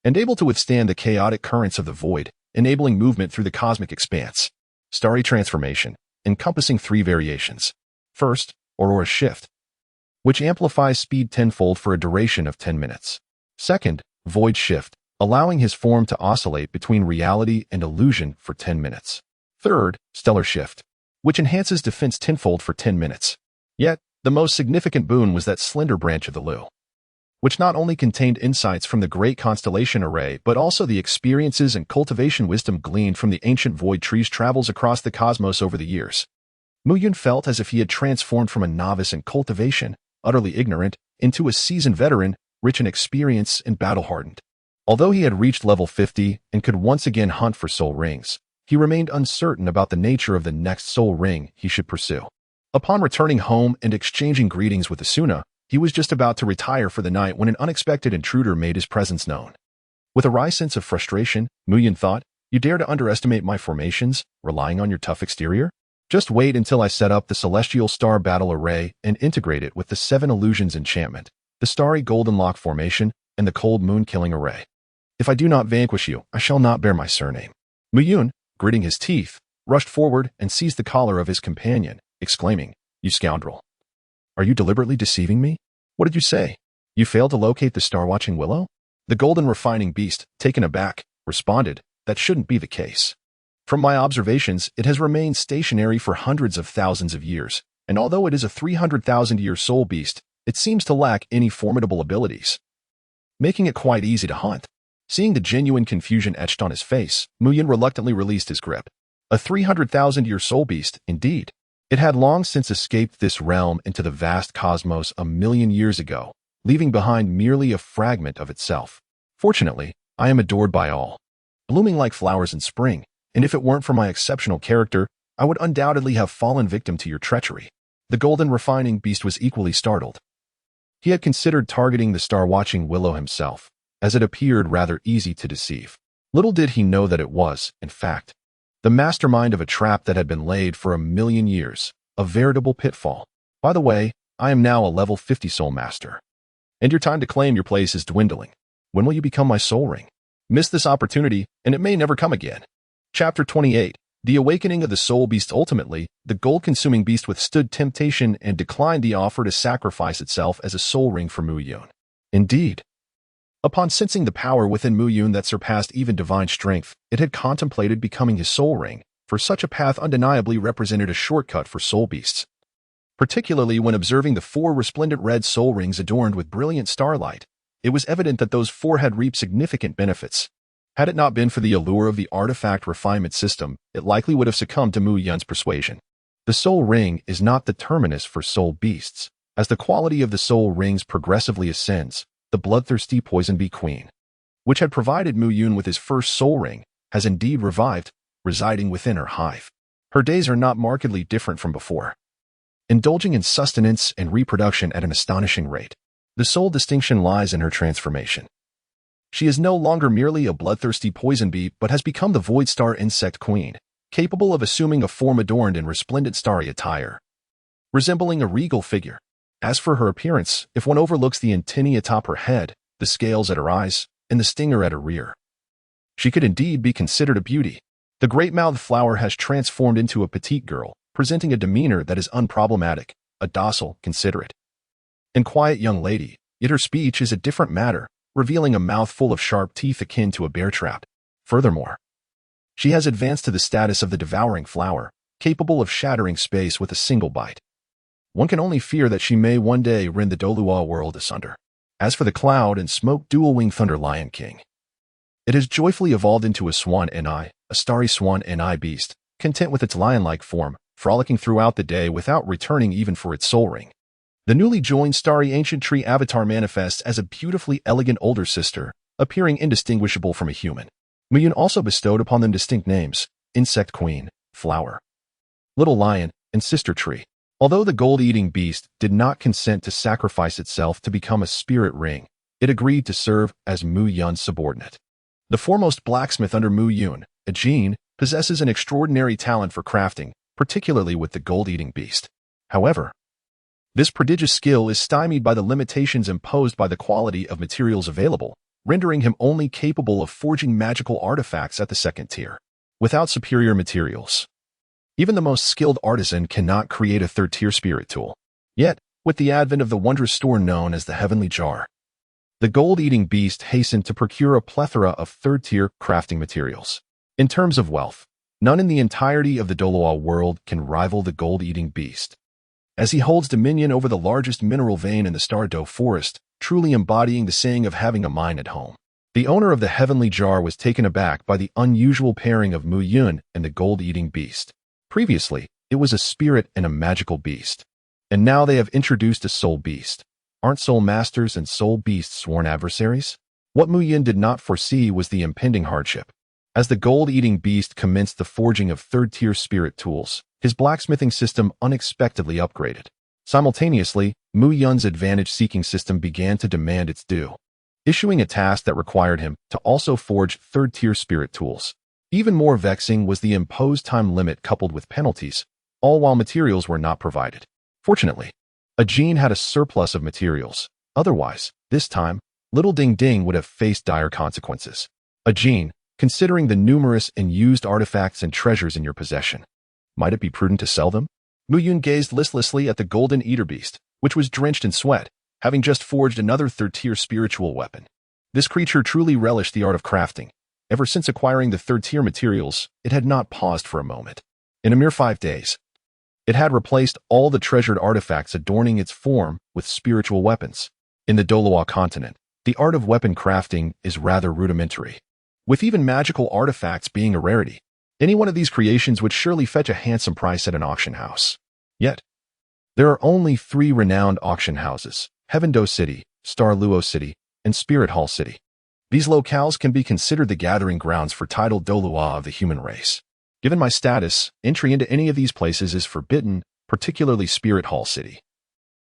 and able to withstand the chaotic currents of the void, enabling movement through the cosmic expanse. Starry Transformation, encompassing three variations. First, Aurora Shift, which amplifies speed tenfold for a duration of 10 minutes. Second, Void Shift, allowing his form to oscillate between reality and illusion for 10 minutes. Third, Stellar Shift, which enhances defense tenfold for 10 minutes. Yet, the most significant boon was that slender branch of the Lu, which not only contained insights from the great constellation array but also the experiences and cultivation wisdom gleaned from the ancient void trees travels across the cosmos over the years. Mu Yun felt as if he had transformed from a novice in cultivation, utterly ignorant, into a seasoned veteran, rich in experience and battle-hardened. Although he had reached level 50 and could once again hunt for soul rings, he remained uncertain about the nature of the next soul ring he should pursue. Upon returning home and exchanging greetings with Asuna, he was just about to retire for the night when an unexpected intruder made his presence known. With a wry sense of frustration, Mu Yun thought, "You dare to underestimate my formations, relying on your tough exterior? Just wait until I set up the Celestial Star Battle Array and integrate it with the 7 Illusions Enchantment, the Starry Golden Lock Formation, and the Cold Moon Killing Array. If I do not vanquish you, I shall not bear my surname." Mu Yun, gritting his teeth, rushed forward and seized the collar of his companion, exclaiming, "You scoundrel! Are you deliberately deceiving me? What did you say? You failed to locate the star-watching willow?" The golden refining beast, taken aback, responded, "That shouldn't be the case. From my observations, it has remained stationary for hundreds of thousands of years, and although it is a 300,000-year soul beast, it seems to lack any formidable abilities, making it quite easy to hunt." Seeing the genuine confusion etched on his face, Mu Yun reluctantly released his grip. A 300,000-year soul beast, indeed. It had long since escaped this realm into the vast cosmos a million years ago, leaving behind merely a fragment of itself. Fortunately, I am adored by all, blooming like flowers in spring, and if it weren't for my exceptional character, I would undoubtedly have fallen victim to your treachery. The golden refining beast was equally startled. He had considered targeting the star-watching willow himself, as it appeared rather easy to deceive. Little did he know that it was, in fact, the mastermind of a trap that had been laid for a million years, a veritable pitfall. By the way, I am now a level 50 soul master, and your time to claim your place is dwindling. When will you become my soul ring? Miss this opportunity, and it may never come again. Chapter 28. The Awakening of the Soul Beast. Ultimately, the gold-consuming beast withstood temptation and declined the offer to sacrifice itself as a soul ring for Mu Yun. Indeed, upon sensing the power within Mu Yun that surpassed even divine strength, it had contemplated becoming his soul ring, for such a path undeniably represented a shortcut for soul beasts. Particularly when observing the 4 resplendent red soul rings adorned with brilliant starlight, it was evident that those 4 had reaped significant benefits. Had it not been for the allure of the artifact refinement system, it likely would have succumbed to Mu Yun's persuasion. The soul ring is not the terminus for soul beasts. As the quality of the soul rings progressively ascends, the bloodthirsty poison bee queen, which had provided Mu Yun with his first soul ring, has indeed revived, residing within her hive. Her days are not markedly different from before, indulging in sustenance and reproduction at an astonishing rate. The sole distinction lies in her transformation. She is no longer merely a bloodthirsty poison bee but has become the Void Star Insect Queen, capable of assuming a form adorned in resplendent starry attire, resembling a regal figure. As for her appearance, if one overlooks the antennae atop her head, the scales at her eyes, and the stinger at her rear, she could indeed be considered a beauty. The great-mouthed flower has transformed into a petite girl, presenting a demeanor that is unproblematic, a docile, considerate, and quiet young lady, yet her speech is a different matter, revealing a mouth full of sharp teeth akin to a bear trap. Furthermore, she has advanced to the status of the devouring flower, capable of shattering space with a single bite. One can only fear that she may one day rend the Douluo world asunder. As for the cloud and smoke dual-winged thunder lion king, it has joyfully evolved into a swan Ni, a starry swan Ni beast, content with its lion-like form, frolicking throughout the day without returning even for its soul ring. The newly joined starry ancient tree avatar manifests as a beautifully elegant older sister, appearing indistinguishable from a human. Muyun also bestowed upon them distinct names: Insect Queen, Flower, Little Lion, and Sister Tree. Although the gold-eating beast did not consent to sacrifice itself to become a spirit ring, it agreed to serve as Mu Yun's subordinate. The foremost blacksmith under Mu Yun, Ajin, possesses an extraordinary talent for crafting, particularly with the gold-eating beast. However, this prodigious skill is stymied by the limitations imposed by the quality of materials available, rendering him only capable of forging magical artifacts at the second tier. Without superior materials, even the most skilled artisan cannot create a third-tier spirit tool. Yet, with the advent of the wondrous store known as the Heavenly Jar, the gold-eating beast hastened to procure a plethora of third-tier crafting materials. In terms of wealth, none in the entirety of the Douluo world can rival the gold-eating beast, as he holds dominion over the largest mineral vein in the Star Doe forest, truly embodying the saying of having a mine at home. The owner of the Heavenly Jar was taken aback by the unusual pairing of Mu Yun and the gold-eating beast. Previously, it was a spirit and a magical beast, and now they have introduced a soul beast. Aren't soul masters and soul beasts sworn adversaries? What Mu Yun did not foresee was the impending hardship. As the gold-eating beast commenced the forging of third-tier spirit tools, his blacksmithing system unexpectedly upgraded. Simultaneously, Mu Yun's advantage-seeking system began to demand its due, issuing a task that required him to also forge third-tier spirit tools. Even more vexing was the imposed time limit coupled with penalties, all while materials were not provided. Fortunately, Ajin had a surplus of materials. Otherwise, this time, Little Ding Ding would have faced dire consequences. Ajin, considering the numerous and used artifacts and treasures in your possession, might it be prudent to sell them? Mu Yun gazed listlessly at the golden eater beast, which was drenched in sweat, having just forged another third-tier spiritual weapon. This creature truly relished the art of crafting. Ever since acquiring the third-tier materials, it had not paused for a moment. In a mere 5 days, it had replaced all the treasured artifacts adorning its form with spiritual weapons. In the Douluo continent, the art of weapon crafting is rather rudimentary, with even magical artifacts being a rarity. Any one of these creations would surely fetch a handsome price at an auction house. Yet, there are only 3 renowned auction houses: Heaven Doe City, Star Luo City, and Spirit Hall City. These locales can be considered the gathering grounds for titled Douluo of the human race. Given my status, entry into any of these places is forbidden, particularly Spirit Hall City,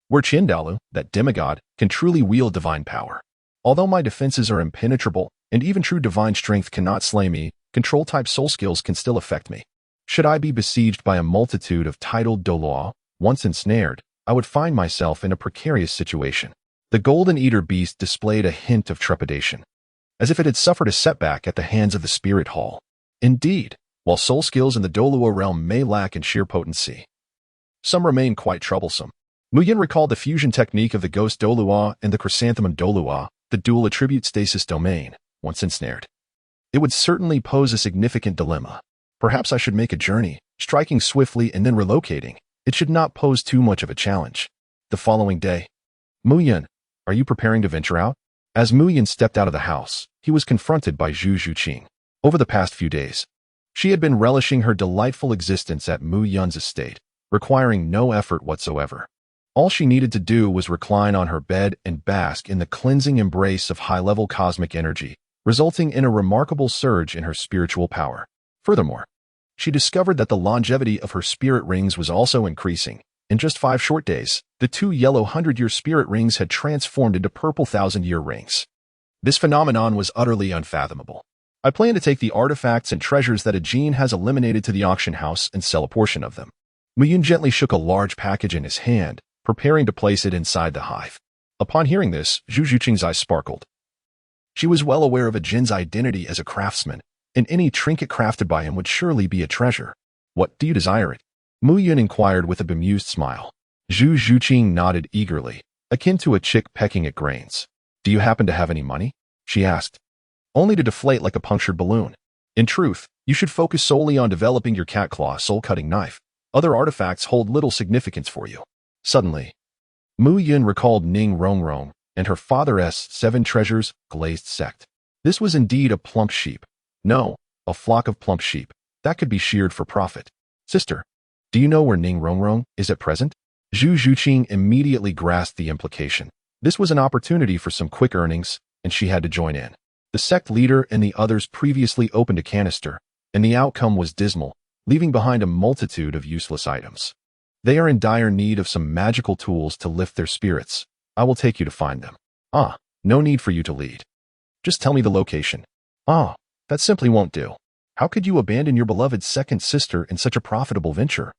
where Douluo, that demigod, can truly wield divine power. Although my defenses are impenetrable, and even true divine strength cannot slay me, control-type soul skills can still affect me. Should I be besieged by a multitude of titled Douluo, once ensnared, I would find myself in a precarious situation. The Golden Eater beast displayed a hint of trepidation, as if it had suffered a setback at the hands of the Spirit Hall. Indeed, while soul skills in the Douluo realm may lack in sheer potency, some remain quite troublesome. Mu Yun recalled the fusion technique of the Ghost Douluo and the Chrysanthemum Douluo, the dual attribute stasis domain, once ensnared. It would certainly pose a significant dilemma. Perhaps I should make a journey, striking swiftly and then relocating. It should not pose too much of a challenge. The following day, Mu Yun, are you preparing to venture out? As Mu Yun stepped out of the house, he was confronted by Zhu Zhuqing. Over the past few days, she had been relishing her delightful existence at Mu Yun's estate, requiring no effort whatsoever. All she needed to do was recline on her bed and bask in the cleansing embrace of high-level cosmic energy, resulting in a remarkable surge in her spiritual power. Furthermore, she discovered that the longevity of her spirit rings was also increasing. In just 5 short days, the 2 yellow 100-year spirit rings had transformed into purple 1,000-year rings. This phenomenon was utterly unfathomable. I plan to take the artifacts and treasures that Ajin has eliminated to the auction house and sell a portion of them. Mu Yun gently shook a large package in his hand, preparing to place it inside the hive. Upon hearing this, Zhu Zhuqing's eyes sparkled. She was well aware of Ajin's identity as a craftsman, and any trinket crafted by him would surely be a treasure. What do you desire it? Mu Yun inquired with a bemused smile. Zhu Zhuqing nodded eagerly, akin to a chick pecking at grains. Do you happen to have any money? She asked, only to deflate like a punctured balloon. In truth, you should focus solely on developing your cat claw soul-cutting knife. Other artifacts hold little significance for you. Suddenly, Mu Yun recalled Ning Rongrong and her father's 7 treasures glazed sect. This was indeed a plump sheep. No, a flock of plump sheep that could be sheared for profit. Sister, do you know where Ning Rongrong is at present? Zhu Zhuqing immediately grasped the implication. This was an opportunity for some quick earnings, and she had to join in. The sect leader and the others previously opened a canister, and the outcome was dismal, leaving behind a multitude of useless items. They are in dire need of some magical tools to lift their spirits. I will take you to find them. Ah, no need for you to lead. Just tell me the location. Ah, that simply won't do. How could you abandon your beloved second sister in such a profitable venture?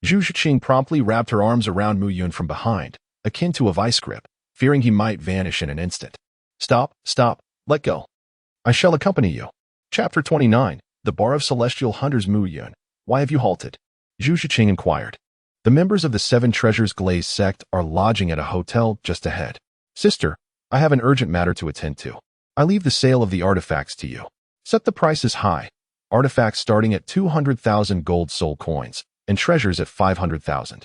Zhu Zhuqing promptly wrapped her arms around Mu Yun from behind, akin to a vice grip, fearing he might vanish in an instant. Stop, let go. I shall accompany you. Chapter 29, The Bar of Celestial Hunters. Mu Yun, why have you halted? Zhu Zhuqing inquired. The members of the Seven Treasures Glaze sect are lodging at a hotel just ahead. Sister, I have an urgent matter to attend to. I leave the sale of the artifacts to you. Set the prices high. Artifacts starting at 200,000 gold soul coins, and treasures at 500,000.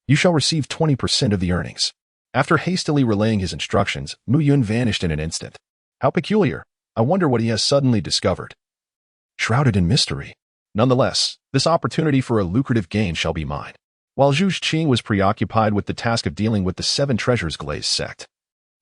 You shall receive 20% of the earnings. After hastily relaying his instructions, Mu Yun vanished in an instant. How peculiar. I wonder what he has suddenly discovered. Shrouded in mystery. Nonetheless, this opportunity for a lucrative gain shall be mine. While Zhu Zhuqing was preoccupied with the task of dealing with the Seven Treasures Glaze sect,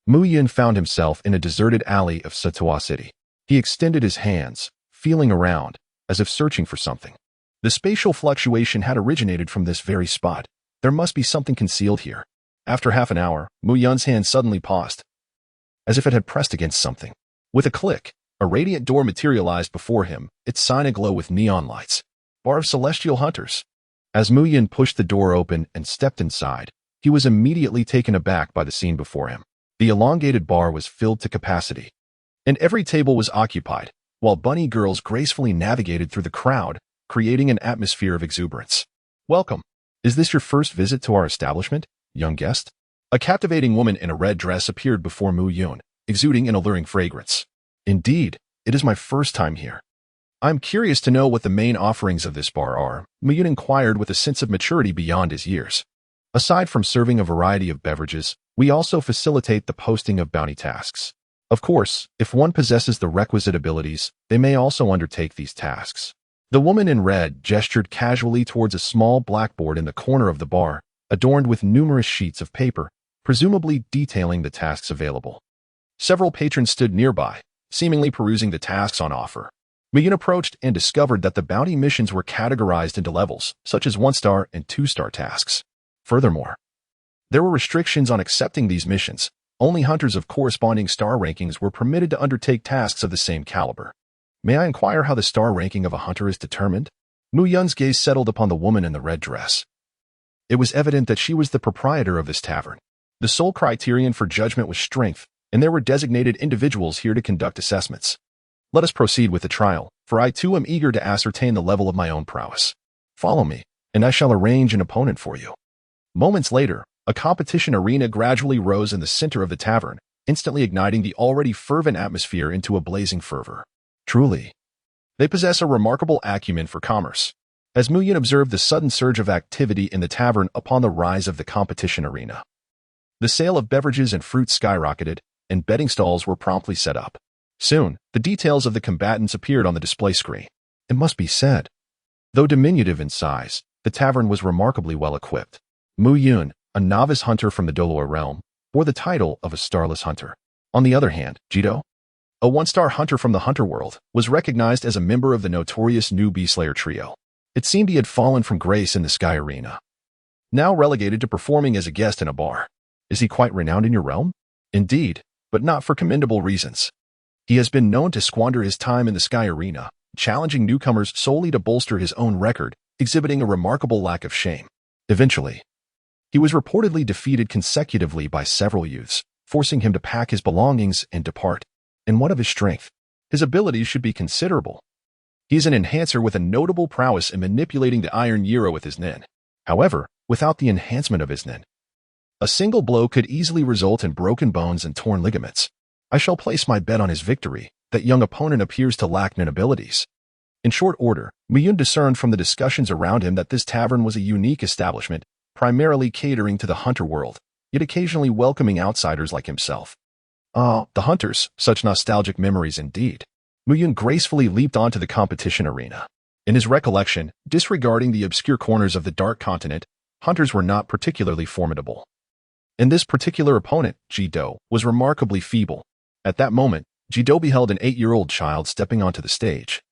Mu Yun found himself in a deserted alley of Satoa City. He extended his hands, feeling around, as if searching for something. The spatial fluctuation had originated from this very spot. There must be something concealed here. After half an hour, Mu Yun's hand suddenly paused, as if it had pressed against something. With a click, a radiant door materialized before him, its sign aglow with neon lights. Bar of Celestial Hunters. As Mu Yun pushed the door open and stepped inside, he was immediately taken aback by the scene before him. The elongated bar was filled to capacity, and every table was occupied, while bunny girls gracefully navigated through the crowd, creating an atmosphere of exuberance. Welcome. Is this your first visit to our establishment, young guest? A captivating woman in a red dress appeared before Mu Yun, exuding an alluring fragrance. Indeed, it is my first time here. I'm curious to know what the main offerings of this bar are, Mu Yun inquired with a sense of maturity beyond his years. Aside from serving a variety of beverages, we also facilitate the posting of bounty tasks. Of course, if one possesses the requisite abilities, they may also undertake these tasks. The woman in red gestured casually towards a small blackboard in the corner of the bar, adorned with numerous sheets of paper, presumably detailing the tasks available. Several patrons stood nearby, seemingly perusing the tasks on offer. Mu Yun approached and discovered that the bounty missions were categorized into levels, such as 1-star and 2-star tasks. Furthermore, there were restrictions on accepting these missions. Only hunters of corresponding star rankings were permitted to undertake tasks of the same caliber. May I inquire how the star ranking of a hunter is determined? Mu Yun's gaze settled upon the woman in the red dress. It was evident that she was the proprietor of this tavern. The sole criterion for judgment was strength, and there were designated individuals here to conduct assessments. Let us proceed with the trial, for I too am eager to ascertain the level of my own prowess. Follow me, and I shall arrange an opponent for you. Moments later, a competition arena gradually rose in the center of the tavern, instantly igniting the already fervent atmosphere into a blazing fervor. Truly, they possess a remarkable acumen for commerce. As Mu Yun observed the sudden surge of activity in the tavern upon the rise of the competition arena, the sale of beverages and fruit skyrocketed, and betting stalls were promptly set up. Soon, the details of the combatants appeared on the display screen. It must be said, though diminutive in size, the tavern was remarkably well equipped. Mu Yun, a novice hunter from the Douluo realm, bore the title of a starless hunter. On the other hand, Jito, a 1-star hunter from the hunter world, was recognized as a member of the notorious new Beastslayer trio. It seemed he had fallen from grace in the Sky Arena, now relegated to performing as a guest in a bar. Is he quite renowned in your realm? Indeed, but not for commendable reasons. He has been known to squander his time in the Sky Arena, challenging newcomers solely to bolster his own record, exhibiting a remarkable lack of shame. Eventually, he was reportedly defeated consecutively by several youths, forcing him to pack his belongings and depart. And what of his strength? His abilities should be considerable. He is an enhancer with a notable prowess in manipulating the iron gyro with his nin. However, without the enhancement of his nin, a single blow could easily result in broken bones and torn ligaments. I shall place my bet on his victory. That young opponent appears to lack nin abilities. In short order, Mu Yun discerned from the discussions around him that this tavern was a unique establishment, primarily catering to the hunter world, yet occasionally welcoming outsiders like himself. Ah, the hunters, such nostalgic memories indeed. Mu Yun gracefully leaped onto the competition arena. In his recollection, disregarding the obscure corners of the Dark Continent, hunters were not particularly formidable. And this particular opponent, Ji-do, was remarkably feeble. At that moment, Ji-do beheld an 8-year-old child stepping onto the stage.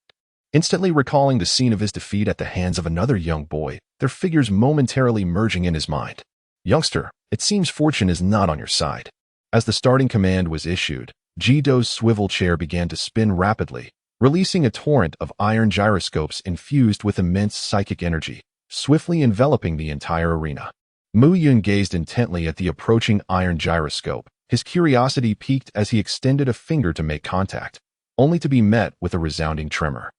Instantly recalling the scene of his defeat at the hands of another young boy, their figures momentarily merging in his mind. Youngster, it seems fortune is not on your side. As the starting command was issued, Ji-do's swivel chair began to spin rapidly, releasing a torrent of iron gyroscopes infused with immense psychic energy, swiftly enveloping the entire arena. Mu Yun gazed intently at the approaching iron gyroscope. His curiosity piqued as he extended a finger to make contact, only to be met with a resounding tremor.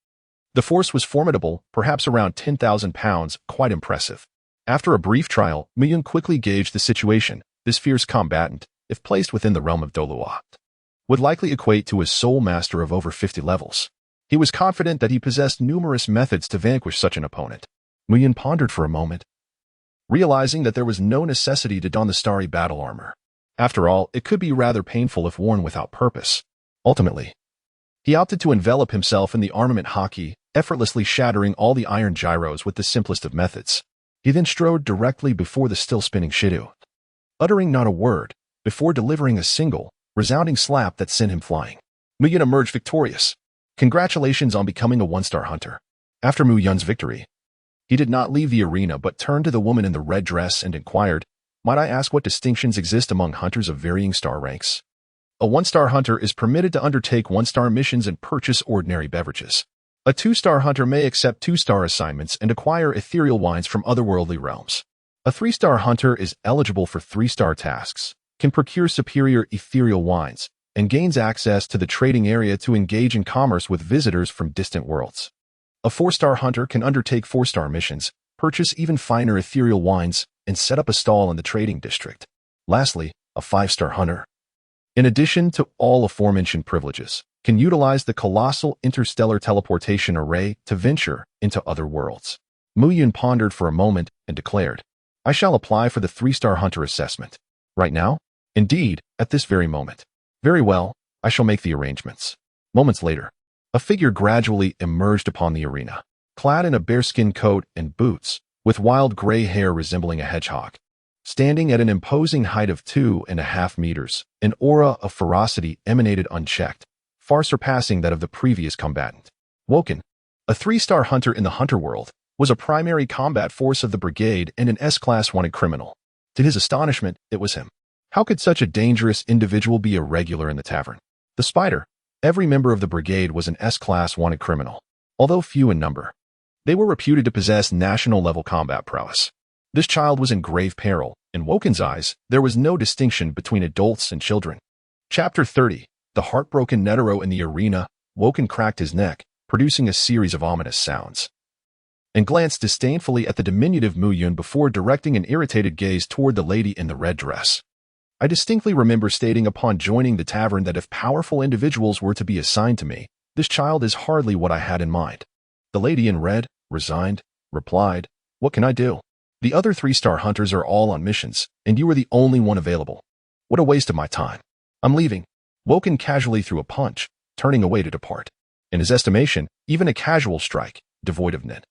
The force was formidable, perhaps around 10,000 pounds, quite impressive. After a brief trial, Mu Yun quickly gauged the situation. This fierce combatant, if placed within the realm of Douluo, would likely equate to a soul master of over 50 levels. He was confident that he possessed numerous methods to vanquish such an opponent. Mu Yun pondered for a moment, realizing that there was no necessity to don the starry battle armor. After all, it could be rather painful if worn without purpose. Ultimately, he opted to envelop himself in the armament haki, effortlessly shattering all the iron gyros with the simplest of methods. He then strode directly before the still-spinning Shido, uttering not a word, before delivering a single, resounding slap that sent him flying. Mu Yun emerged victorious. Congratulations on becoming a one-star hunter. After Mu Yun's victory, he did not leave the arena but turned to the woman in the red dress and inquired, "Might I ask what distinctions exist among hunters of varying star ranks?" A one-star hunter is permitted to undertake one-star missions and purchase ordinary beverages. A two-star hunter may accept two-star assignments and acquire ethereal wines from otherworldly realms. A three-star hunter is eligible for three-star tasks, can procure superior ethereal wines, and gains access to the trading area to engage in commerce with visitors from distant worlds. A four-star hunter can undertake four-star missions, purchase even finer ethereal wines, and set up a stall in the trading district. Lastly, a five-star hunter, in addition to all aforementioned privileges, can utilize the colossal interstellar teleportation array to venture into other worlds. Mu Yun pondered for a moment and declared, "I shall apply for the three-star hunter assessment. Right now? Indeed, at this very moment. Very well, I shall make the arrangements." Moments later, a figure gradually emerged upon the arena, clad in a bearskin coat and boots, with wild gray hair resembling a hedgehog. Standing at an imposing height of 2.5 meters, an aura of ferocity emanated unchecked, far surpassing that of the previous combatant. Woken, a three-star hunter in the hunter world, was a primary combat force of the brigade and an S-class wanted criminal. To his astonishment, it was him. How could such a dangerous individual be a regular in the tavern? The Spider, every member of the brigade was an S-class wanted criminal, although few in number. They were reputed to possess national-level combat prowess. This child was in grave peril. In Woken's eyes, there was no distinction between adults and children. Chapter 30. The heartbroken Netero in the arena. Woken cracked his neck, producing a series of ominous sounds, and glanced disdainfully at the diminutive Mu Yun before directing an irritated gaze toward the lady in the red dress. I distinctly remember stating upon joining the tavern that if powerful individuals were to be assigned to me, this child is hardly what I had in mind. The lady in red, resigned, replied, "What can I do? The other three-star hunters are all on missions, and you are the only one available. What a waste of my time. I'm leaving." Woken casually threw a punch, turning away to depart. In his estimation, even a casual strike, devoid of net,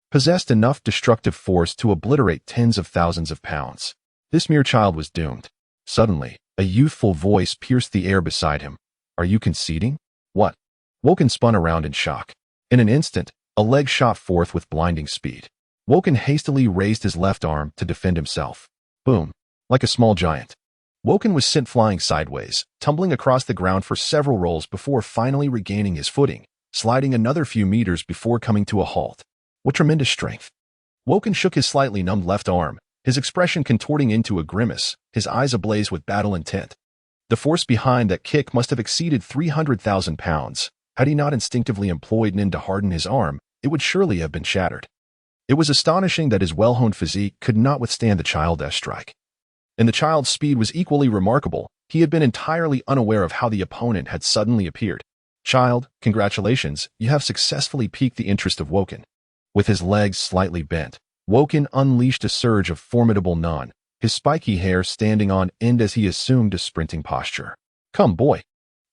possessed enough destructive force to obliterate tens of thousands of pounds. This mere child was doomed. Suddenly, a youthful voice pierced the air beside him. "Are you conceding?" "What?" Woken spun around in shock. In an instant, a leg shot forth with blinding speed. Woken hastily raised his left arm to defend himself. Boom! Like a small giant, Woken was sent flying sideways, tumbling across the ground for several rolls before finally regaining his footing, sliding another few meters before coming to a halt. What tremendous strength! Woken shook his slightly numbed left arm, his expression contorting into a grimace, his eyes ablaze with battle intent. The force behind that kick must have exceeded 300,000 pounds. Had he not instinctively employed Nin to harden his arm, it would surely have been shattered. It was astonishing that his well-honed physique could not withstand the child's strike. And the child's speed was equally remarkable. He had been entirely unaware of how the opponent had suddenly appeared. "Child, congratulations, you have successfully piqued the interest of Woken." With his legs slightly bent, Woken unleashed a surge of formidable non, his spiky hair standing on end as he assumed a sprinting posture. "Come, boy.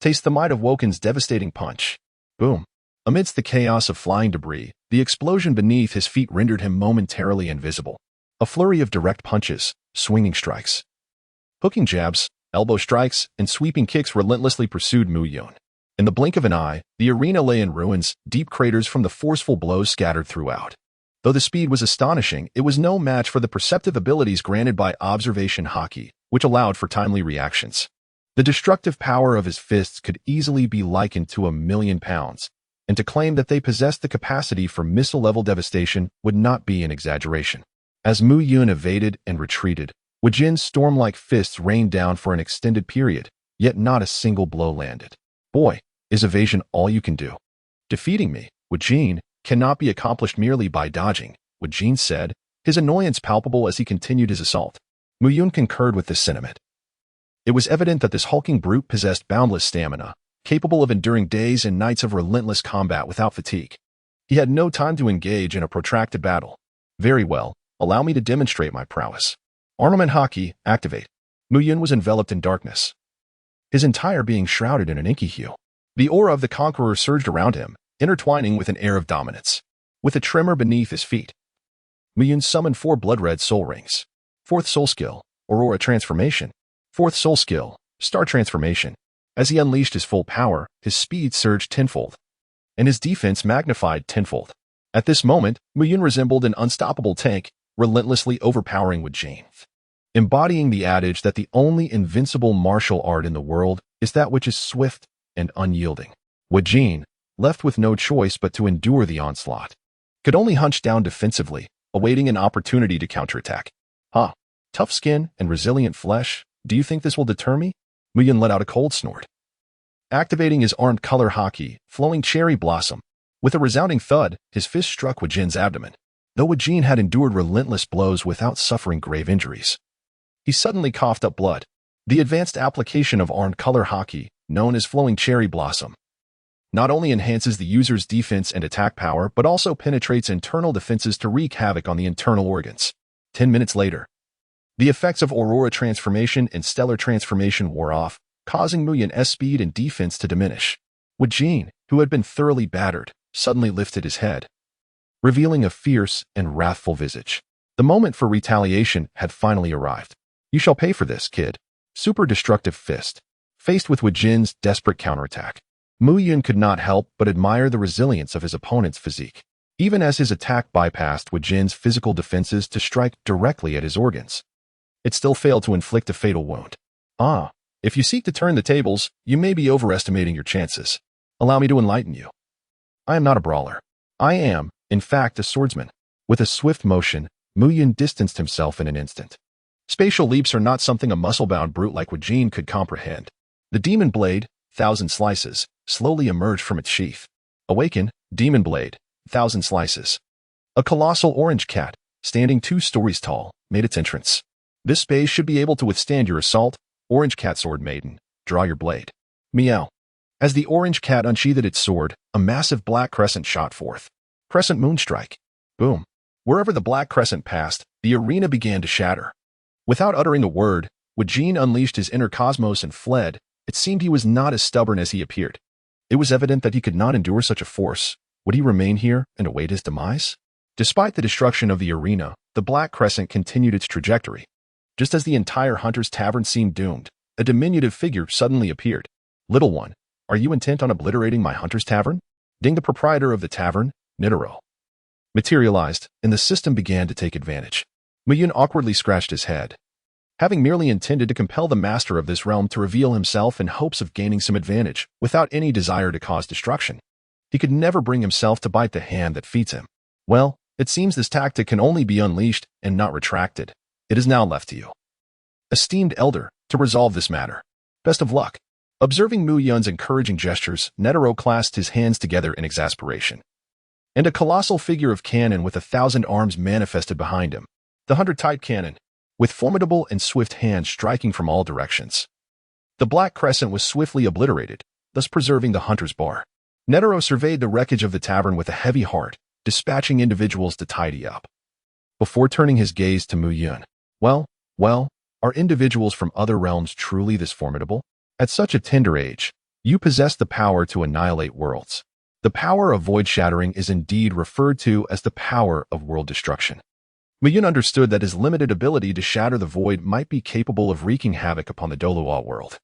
Taste the might of Woken's devastating punch." Boom. Amidst the chaos of flying debris, the explosion beneath his feet rendered him momentarily invisible. A flurry of direct punches, swinging strikes, hooking jabs, elbow strikes, and sweeping kicks relentlessly pursued Mu Yun. In the blink of an eye, the arena lay in ruins, deep craters from the forceful blows scattered throughout. Though the speed was astonishing, it was no match for the perceptive abilities granted by observation haki, which allowed for timely reactions. The destructive power of his fists could easily be likened to 1,000,000 pounds, and to claim that they possessed the capacity for missile-level devastation would not be an exaggeration. As Mu Yun evaded and retreated, Wu Jin's storm-like fists rained down for an extended period, yet not a single blow landed. Boy, is evasion all you can do? Defeating me, Wu Jin, cannot be accomplished merely by dodging, Wu Jin said, his annoyance palpable as he continued his assault. Mu Yun concurred with this sentiment. It was evident that this hulking brute possessed boundless stamina, capable of enduring days and nights of relentless combat without fatigue. He had no time to engage in a protracted battle. Very well, allow me to demonstrate my prowess. Armament haki, activate. Mu Yun was enveloped in darkness, his entire being shrouded in an inky hue. The aura of the conqueror surged around him, intertwining with an air of dominance. With a tremor beneath his feet, Mu Yun summoned 4 blood-red soul rings. 4th soul skill, Aurora Transformation. 4th soul skill, Star Transformation. As he unleashed his full power, his speed surged tenfold, and his defense magnified tenfold. At this moment, Mu Yun resembled an unstoppable tank, relentlessly overpowering Wu Jin, embodying the adage that the only invincible martial art in the world is that which is swift and unyielding. Wu Jin, left with no choice but to endure the onslaught, could only hunch down defensively, awaiting an opportunity to counterattack. Huh, tough skin and resilient flesh, do you think this will deter me? Mu Yun let out a cold snort. Activating his armed color haki, flowing cherry blossom, with a resounding thud, his fist struck Wu Jin's abdomen. Though Wu Jin had endured relentless blows without suffering grave injuries, he suddenly coughed up blood. The advanced application of armed color haki, known as flowing cherry blossom, not only enhances the user's defense and attack power, but also penetrates internal defenses to wreak havoc on the internal organs. 10 minutes later, the effects of Aurora Transformation and Stellar Transformation wore off, causing Mu Yun's speed and defense to diminish. Wu Jin, who had been thoroughly battered, suddenly lifted his head, revealing a fierce and wrathful visage. The moment for retaliation had finally arrived. You shall pay for this, kid. Super destructive fist. Faced with Wu Jin's desperate counterattack, Mu Yun could not help but admire the resilience of his opponent's physique. Even as his attack bypassed Wu Jin's physical defenses to strike directly at his organs, it still failed to inflict a fatal wound. If you seek to turn the tables, you may be overestimating your chances. Allow me to enlighten you. I am not a brawler. I am, in fact, a swordsman. With a swift motion, Mu Yun distanced himself in an instant. Spatial leaps are not something a muscle-bound brute like Wu Jin could comprehend. The demon blade, 1,000 slices, slowly emerged from its sheath. Awaken, demon blade, 1,000 slices. A colossal orange cat, standing 2 stories tall, made its entrance. This space should be able to withstand your assault. Orange cat sword maiden, draw your blade. Meow. As the orange cat unsheathed its sword, a massive black crescent shot forth. Crescent moonstrike. Boom. Wherever the black crescent passed, the arena began to shatter. Without uttering a word, Wu Jin unleashed his inner cosmos and fled. It seemed he was not as stubborn as he appeared. It was evident that he could not endure such a force. Would he remain here and await his demise? Despite the destruction of the arena, the black crescent continued its trajectory. Just as the entire Hunter's Tavern seemed doomed, a diminutive figure suddenly appeared. Little one, are you intent on obliterating my Hunter's Tavern? Ding. The proprietor of the tavern, Nitaro, materialized, and the system began to take advantage. Mu Yun awkwardly scratched his head, having merely intended to compel the master of this realm to reveal himself in hopes of gaining some advantage, without any desire to cause destruction. He could never bring himself to bite the hand that feeds him. Well, it seems this tactic can only be unleashed and not retracted. It is now left to you, esteemed elder, to resolve this matter. Best of luck. Observing Mu Yun's encouraging gestures, Netero clasped his hands together in exasperation. And a colossal figure of cannon with 1,000 arms manifested behind him. The 100-type cannon, with formidable and swift hands striking from all directions. The black crescent was swiftly obliterated, thus preserving the hunter's bar. Netero surveyed the wreckage of the tavern with a heavy heart, dispatching individuals to tidy up, before turning his gaze to Mu Yun. Well, are individuals from other realms truly this formidable? At such a tender age, you possess the power to annihilate worlds. The power of void shattering is indeed referred to as the power of world destruction. Mu understood that his limited ability to shatter the void might be capable of wreaking havoc upon the Douluo world.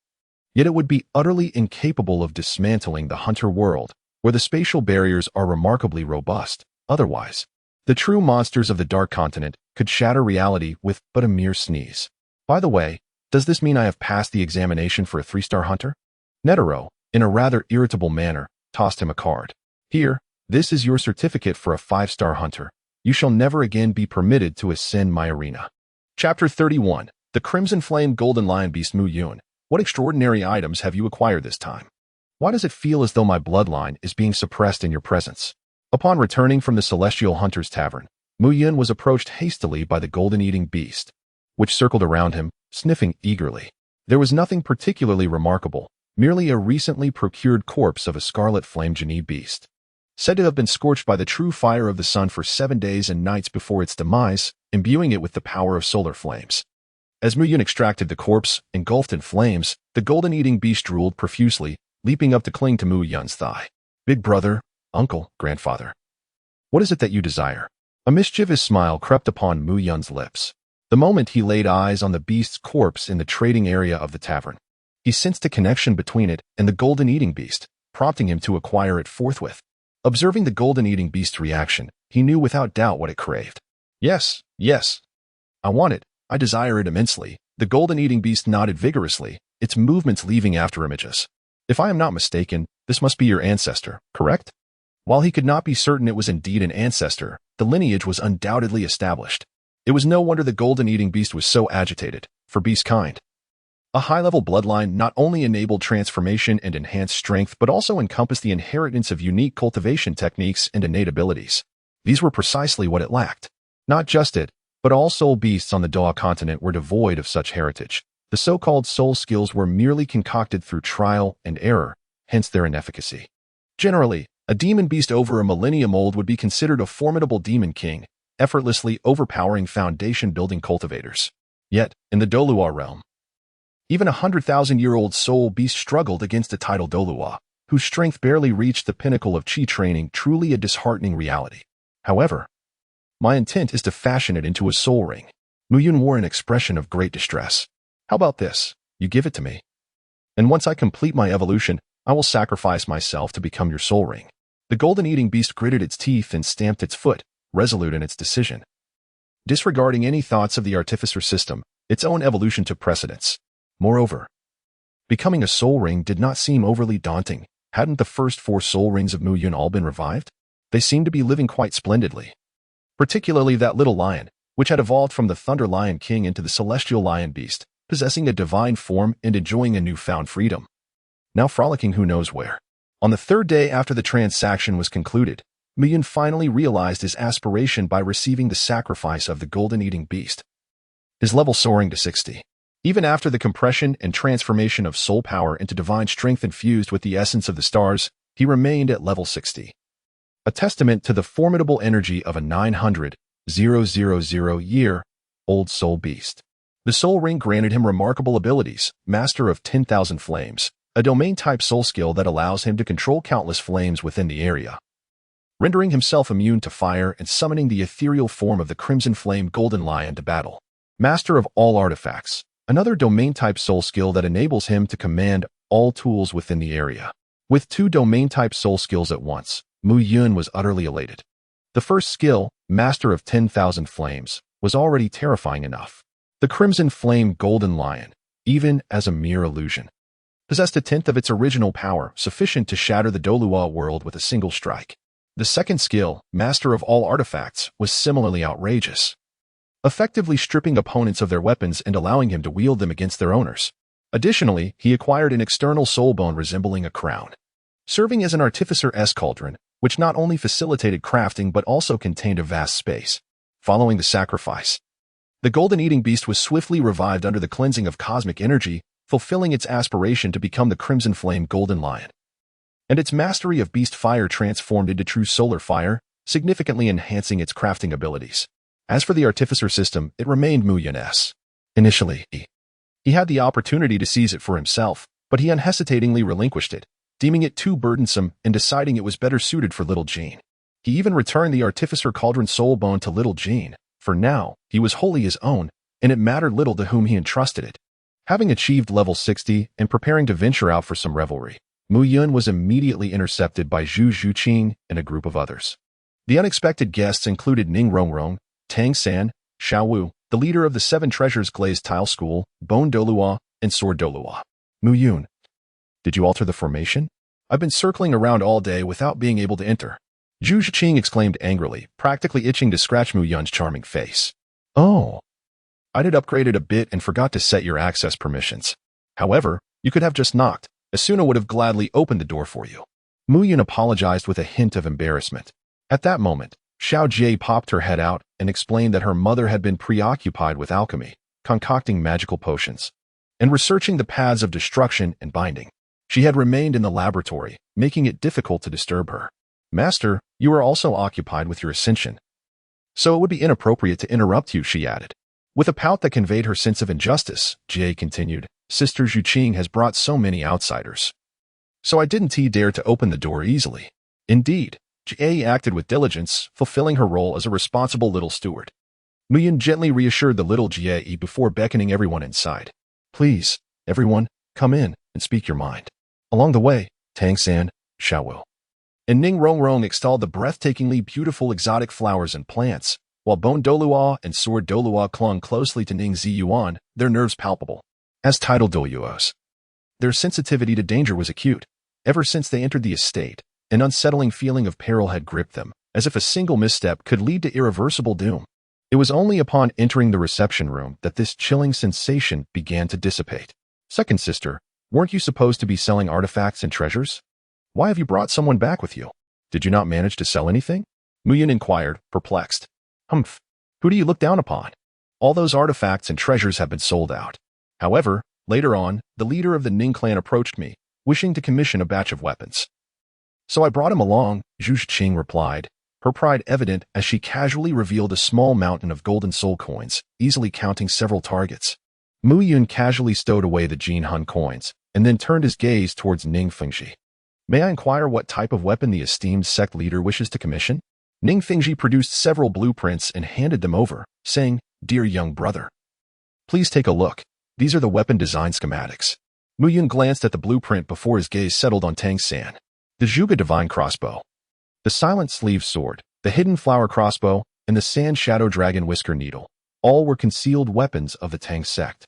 Yet it would be utterly incapable of dismantling the Hunter world, where the spatial barriers are remarkably robust. Otherwise, the true monsters of the Dark Continent could shatter reality with but a mere sneeze. By the way, does this mean I have passed the examination for a 3-star hunter? Netero, in a rather irritable manner, tossed him a card. Here, this is your certificate for a 5-star hunter. You shall never again be permitted to ascend my arena. Chapter 31. The Crimson Flame Golden Lion Beast Mu Yun. What extraordinary items have you acquired this time? Why does it feel as though my bloodline is being suppressed in your presence? Upon returning from the Celestial Hunter's Tavern, Mu Yun was approached hastily by the golden-eating beast, which circled around him, sniffing eagerly. There was nothing particularly remarkable, merely a recently procured corpse of a scarlet flame genie beast, said to have been scorched by the true fire of the sun for 7 days and nights before its demise, imbuing it with the power of solar flames. As Mu Yun extracted the corpse, engulfed in flames, the golden-eating beast drooled profusely, leaping up to cling to Mu Yun's thigh. Big brother, uncle, grandfather. What is it that you desire? A mischievous smile crept upon Mu Yun's lips. The moment he laid eyes on the beast's corpse in the trading area of the tavern, he sensed a connection between it and the golden-eating beast, prompting him to acquire it forthwith. Observing the golden-eating beast's reaction, he knew without doubt what it craved. Yes, yes. I want it. I desire it immensely. The golden-eating beast nodded vigorously, its movements leaving after images. If I am not mistaken, this must be your ancestor, correct? While he could not be certain it was indeed an ancestor, the lineage was undoubtedly established. It was no wonder the golden-eating beast was so agitated, for beast kind. A high-level bloodline not only enabled transformation and enhanced strength but also encompassed the inheritance of unique cultivation techniques and innate abilities. These were precisely what it lacked. Not just it, but all soul beasts on the Douluo continent were devoid of such heritage. The so-called soul skills were merely concocted through trial and error, hence their inefficacy. Generally, a demon beast over a millennium old would be considered a formidable demon king, effortlessly overpowering foundation-building cultivators. Yet, in the Douluo realm, even a 100,000-year-old soul beast struggled against a tidal Douluo, whose strength barely reached the pinnacle of chi training, truly a disheartening reality. However, my intent is to fashion it into a soul ring. Mu Yun wore an expression of great distress. How about this? You give it to me. And once I complete my evolution, I will sacrifice myself to become your soul ring. The golden-eating beast gritted its teeth and stamped its foot, resolute in its decision. Disregarding any thoughts of the artificer system, its own evolution took precedence. Moreover, becoming a soul ring did not seem overly daunting. Hadn't the first 4 soul rings of Mu Yun all been revived? They seemed to be living quite splendidly. Particularly that little lion, which had evolved from the Thunder Lion King into the Celestial Lion Beast, possessing a divine form and enjoying a newfound freedom. Now frolicking who knows where. On the 3rd day after the transaction was concluded, Mu Yun finally realized his aspiration by receiving the sacrifice of the golden-eating beast. His level soaring to 60. Even after the compression and transformation of soul power into divine strength infused with the essence of the stars, he remained at level 60. A testament to the formidable energy of a 900,000-year-old soul beast. The soul ring granted him remarkable abilities, Master of 10,000 Flames, a domain-type soul skill that allows him to control countless flames within the area, rendering himself immune to fire and summoning the ethereal form of the Crimson Flame Golden Lion to battle. Master of all artifacts, another domain-type soul skill that enables him to command all tools within the area. With 2 domain-type soul skills at once, Mu Yun was utterly elated. The first skill, Master of 10,000 Flames, was already terrifying enough. The Crimson Flame Golden Lion, even as a mere illusion, possessed 1/10 of its original power, sufficient to shatter the Douluo world with a single strike. The second skill, Master of all artifacts, was similarly outrageous, effectively stripping opponents of their weapons and allowing him to wield them against their owners. Additionally, he acquired an external soul bone resembling a crown, serving as an artificer-esque cauldron, which not only facilitated crafting but also contained a vast space. Following the sacrifice, the golden-eating beast was swiftly revived under the cleansing of cosmic energy, fulfilling its aspiration to become the Crimson Flame Golden Lion. And its mastery of beast fire transformed into true solar fire, significantly enhancing its crafting abilities. As for the artificer system, it remained Mu Yun's. Initially, he had the opportunity to seize it for himself, but he unhesitatingly relinquished it, deeming it too burdensome and deciding it was better suited for Little Jean. He even returned the Artificer Cauldron Soul Bone to Little Jean, For now, he was wholly his own, and it mattered little to whom he entrusted it. Having achieved level 60 and preparing to venture out for some revelry, Mu Yun was immediately intercepted by Zhu Zhuqing and a group of others. The unexpected guests included Ning Rongrong, Tang San, Xiao Wu, the leader of the Seven Treasures Glazed Tile School, Bone Douluo, and Sword Douluo. Mu Yun, did you alter the formation? I've been circling around all day without being able to enter. Zhu Zhuqing exclaimed angrily, practically itching to scratch Mu Yun's charming face. Oh, I did upgraded a bit and forgot to set your access permissions. However, you could have just knocked. Asuna would have gladly opened the door for you. Mu Yun apologized with a hint of embarrassment. At that moment, Xiao Jie popped her head out and explained that her mother had been preoccupied with alchemy, concocting magical potions, and researching the paths of destruction and binding. She had remained in the laboratory, making it difficult to disturb her. Master, you are also occupied with your ascension. So it would be inappropriate to interrupt you, she added. With a pout that conveyed her sense of injustice, Jie continued, Sister Zhuqing has brought so many outsiders. So I didn't dare to open the door easily. Indeed, Jie acted with diligence, fulfilling her role as a responsible little steward. Mu Yun gently reassured the little Jie before beckoning everyone inside. Please, everyone, come in and speak your mind. Along the way, Tang San, Xiao Wu, and Ning Rongrong extolled the breathtakingly beautiful exotic flowers and plants, while Bone Douluo and Sword Douluo clung closely to Ning Ziyuan, their nerves palpable. As titled Douluos, their sensitivity to danger was acute. Ever since they entered the estate, an unsettling feeling of peril had gripped them, as if a single misstep could lead to irreversible doom. It was only upon entering the reception room that this chilling sensation began to dissipate. Second sister, weren't you supposed to be selling artifacts and treasures? Why have you brought someone back with you? Did you not manage to sell anything? Mu Yun inquired, perplexed. Humph, who do you look down upon? All those artifacts and treasures have been sold out. However, later on, the leader of the Ning clan approached me, wishing to commission a batch of weapons. So I brought him along, Zhu Zhuqing replied, her pride evident as she casually revealed a small mountain of golden soul coins, easily counting several targets. Mu Yun casually stowed away the Jin Hun coins, and then turned his gaze towards Ning Fengji. May I inquire what type of weapon the esteemed sect leader wishes to commission? Ning Fengji produced several blueprints and handed them over, saying, Dear young brother, please take a look. These are the weapon design schematics. Mu Yun glanced at the blueprint before his gaze settled on Tang San. The Zhuge Divine Crossbow, the Silent Sleeve Sword, the Hidden Flower Crossbow, and the Sand Shadow Dragon Whisker Needle, all were concealed weapons of the Tang sect.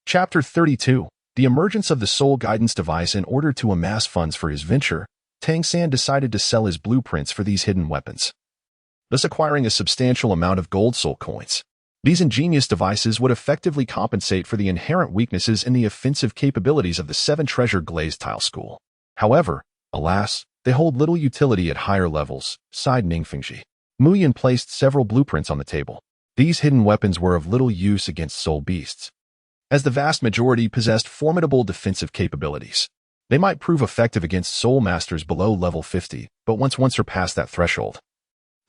Chapter 32. The emergence of the Soul Guidance Device. In order to amass funds for his venture, Tang San decided to sell his blueprints for these hidden weapons, thus acquiring a substantial amount of gold soul coins. These ingenious devices would effectively compensate for the inherent weaknesses in the offensive capabilities of the Seven Treasure Glazed Tile School. However, alas, they hold little utility at higher levels, sighed Ning Fengji. Mu Yun placed several blueprints on the table. These hidden weapons were of little use against soul beasts, as the vast majority possessed formidable defensive capabilities. They might prove effective against soul masters below level 50, but once one surpassed that threshold,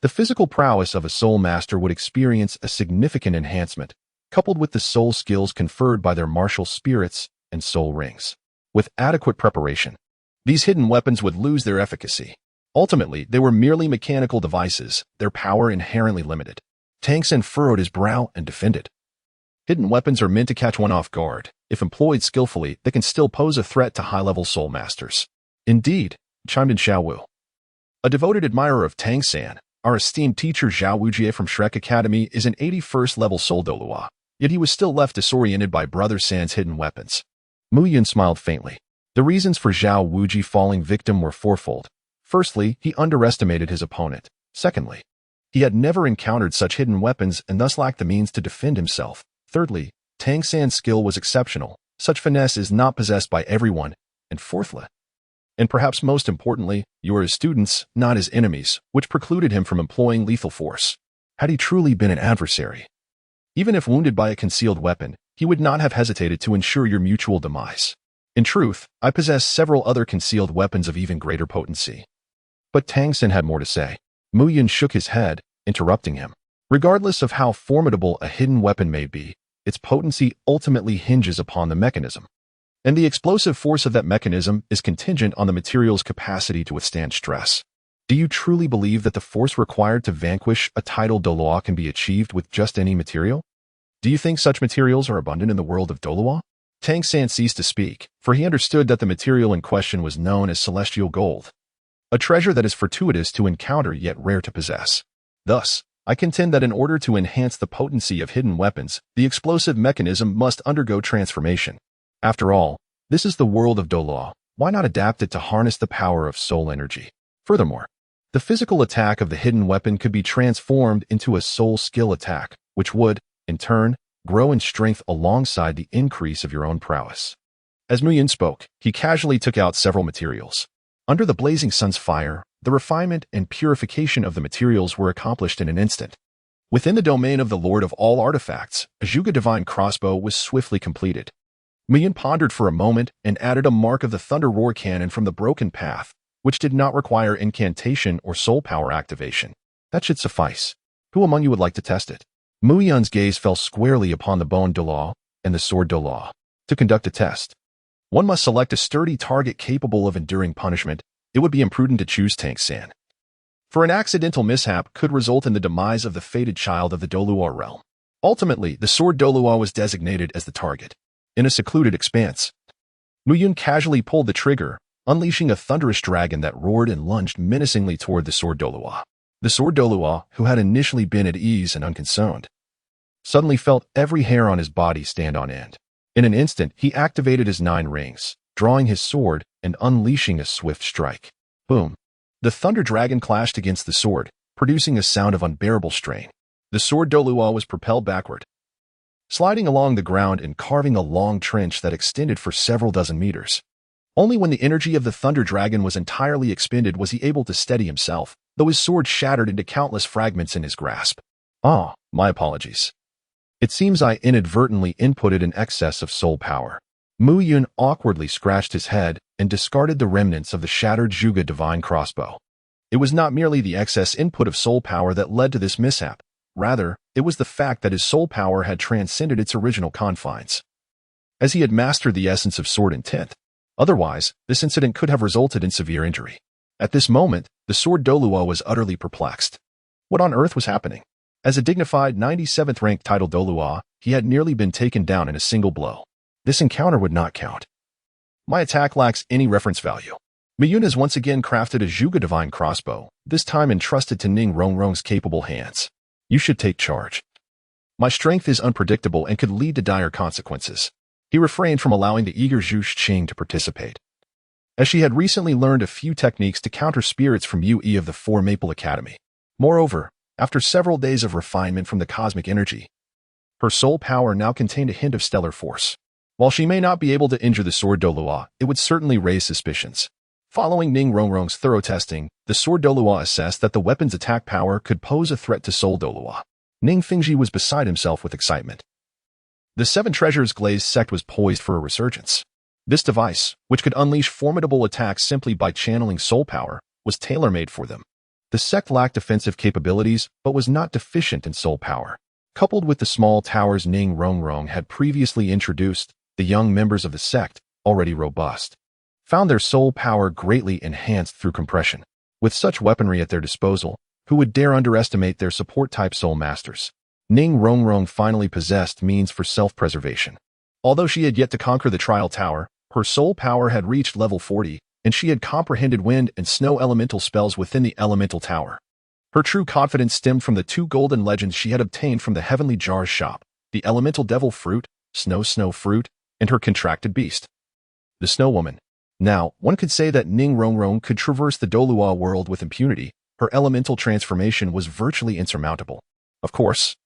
the physical prowess of a soul master would experience a significant enhancement, coupled with the soul skills conferred by their martial spirits and soul rings. With adequate preparation, these hidden weapons would lose their efficacy. Ultimately, they were merely mechanical devices, their power inherently limited. Tang San furrowed his brow and defended. Hidden weapons are meant to catch one off guard. If employed skillfully, they can still pose a threat to high-level soul masters. Indeed, chimed in Xiao Wu, a devoted admirer of Tang San. Our esteemed teacher Zhao Wujie from Shrek Academy is an 81st level Soul Douluo, yet he was still left disoriented by Brother San's hidden weapons. Mu Yun smiled faintly. The reasons for Zhao Wujie falling victim were fourfold. Firstly, he underestimated his opponent. Secondly, he had never encountered such hidden weapons and thus lacked the means to defend himself. Thirdly, Tang San's skill was exceptional. Such finesse is not possessed by everyone. And fourthly, and perhaps most importantly, you were his students, not his enemies, which precluded him from employing lethal force. Had he truly been an adversary, even if wounded by a concealed weapon, he would not have hesitated to ensure your mutual demise. In truth, I possess several other concealed weapons of even greater potency. But Tang San had more to say. Mu Yun shook his head, interrupting him. Regardless of how formidable a hidden weapon may be, its potency ultimately hinges upon the mechanism. And the explosive force of that mechanism is contingent on the material's capacity to withstand stress. Do you truly believe that the force required to vanquish a tidal Douluo can be achieved with just any material? Do you think such materials are abundant in the world of Douluo? Tang San ceased to speak, for he understood that the material in question was known as celestial gold, a treasure that is fortuitous to encounter yet rare to possess. Thus, I contend that in order to enhance the potency of hidden weapons, the explosive mechanism must undergo transformation. After all, this is the world of Douluo. Why not adapt it to harness the power of soul energy? Furthermore, the physical attack of the hidden weapon could be transformed into a soul skill attack, which would, in turn, grow in strength alongside the increase of your own prowess. As Mu Yun spoke, he casually took out several materials. Under the blazing sun's fire, the refinement and purification of the materials were accomplished in an instant. Within the domain of the Lord of all artifacts, a Juga divine crossbow was swiftly completed. Mu Yun pondered for a moment and added a mark of the thunder roar cannon from the broken path, which did not require incantation or soul power activation. That should suffice. Who among you would like to test it? Mu Yun's gaze fell squarely upon the bone Douluo and the sword Douluo. To conduct a test, one must select a sturdy target capable of enduring punishment. It would be imprudent to choose Tang San, for an accidental mishap could result in the demise of the fated child of the Douluo realm. Ultimately, the sword Douluo was designated as the target. In a secluded expanse, Mu Yun casually pulled the trigger, unleashing a thunderous dragon that roared and lunged menacingly toward the sword Douluo. The sword Douluo, who had initially been at ease and unconcerned, suddenly felt every hair on his body stand on end. In an instant, he activated his 9 rings, drawing his sword and unleashing a swift strike. Boom! The thunder dragon clashed against the sword, producing a sound of unbearable strain. The sword Douluo was propelled backward, sliding along the ground and carving a long trench that extended for several dozen meters. Only when the energy of the thunder dragon was entirely expended was he able to steady himself, though his sword shattered into countless fragments in his grasp. Ah, my apologies. It seems I inadvertently inputted an excess of soul power. Mu Yun awkwardly scratched his head and discarded the remnants of the shattered Juga divine crossbow. It was not merely the excess input of soul power that led to this mishap. Rather, it was the fact that his soul power had transcended its original confines, as he had mastered the essence of sword intent. Otherwise, this incident could have resulted in severe injury. At this moment, the sword Douluo was utterly perplexed. What on earth was happening? As a dignified 97th ranked title Douluo, he had nearly been taken down in a single blow. This encounter would not count. My attack lacks any reference value. Mu Yun has once again crafted a Juga divine crossbow, this time entrusted to Ning Rongrong's capable hands. You should take charge. My strength is unpredictable and could lead to dire consequences. He refrained from allowing the eager Zhu Xing to participate, as she had recently learned a few techniques to counter spirits from UE of the Four Maple Academy. Moreover, after several days of refinement from the cosmic energy, her soul power now contained a hint of stellar force. While she may not be able to injure the sword Douluo, it would certainly raise suspicions. Following Ning Rongrong's thorough testing, the sword Douluo assessed that the weapon's attack power could pose a threat to soul Douluo. Ning Fingji was beside himself with excitement. The 7 Treasures glazed sect was poised for a resurgence. This device, which could unleash formidable attacks simply by channeling soul power, was tailor-made for them. The sect lacked offensive capabilities, but was not deficient in soul power. Coupled with the small towers Ning Rongrong had previously introduced, the young members of the sect, already robust, found their soul power greatly enhanced through compression. With such weaponry at their disposal, who would dare underestimate their support-type soul masters? Ning Rongrong finally possessed means for self-preservation. Although she had yet to conquer the trial tower, her soul power had reached level 40, and she had comprehended wind and snow elemental spells within the elemental tower. Her true confidence stemmed from the 2 golden legends she had obtained from the Heavenly Jars shop, the elemental devil fruit, snow fruit, and her contracted beast, the snow woman. Now, one could say that Ning Rongrong could traverse the Douluo world with impunity. Her elemental transformation was virtually insurmountable. Of course,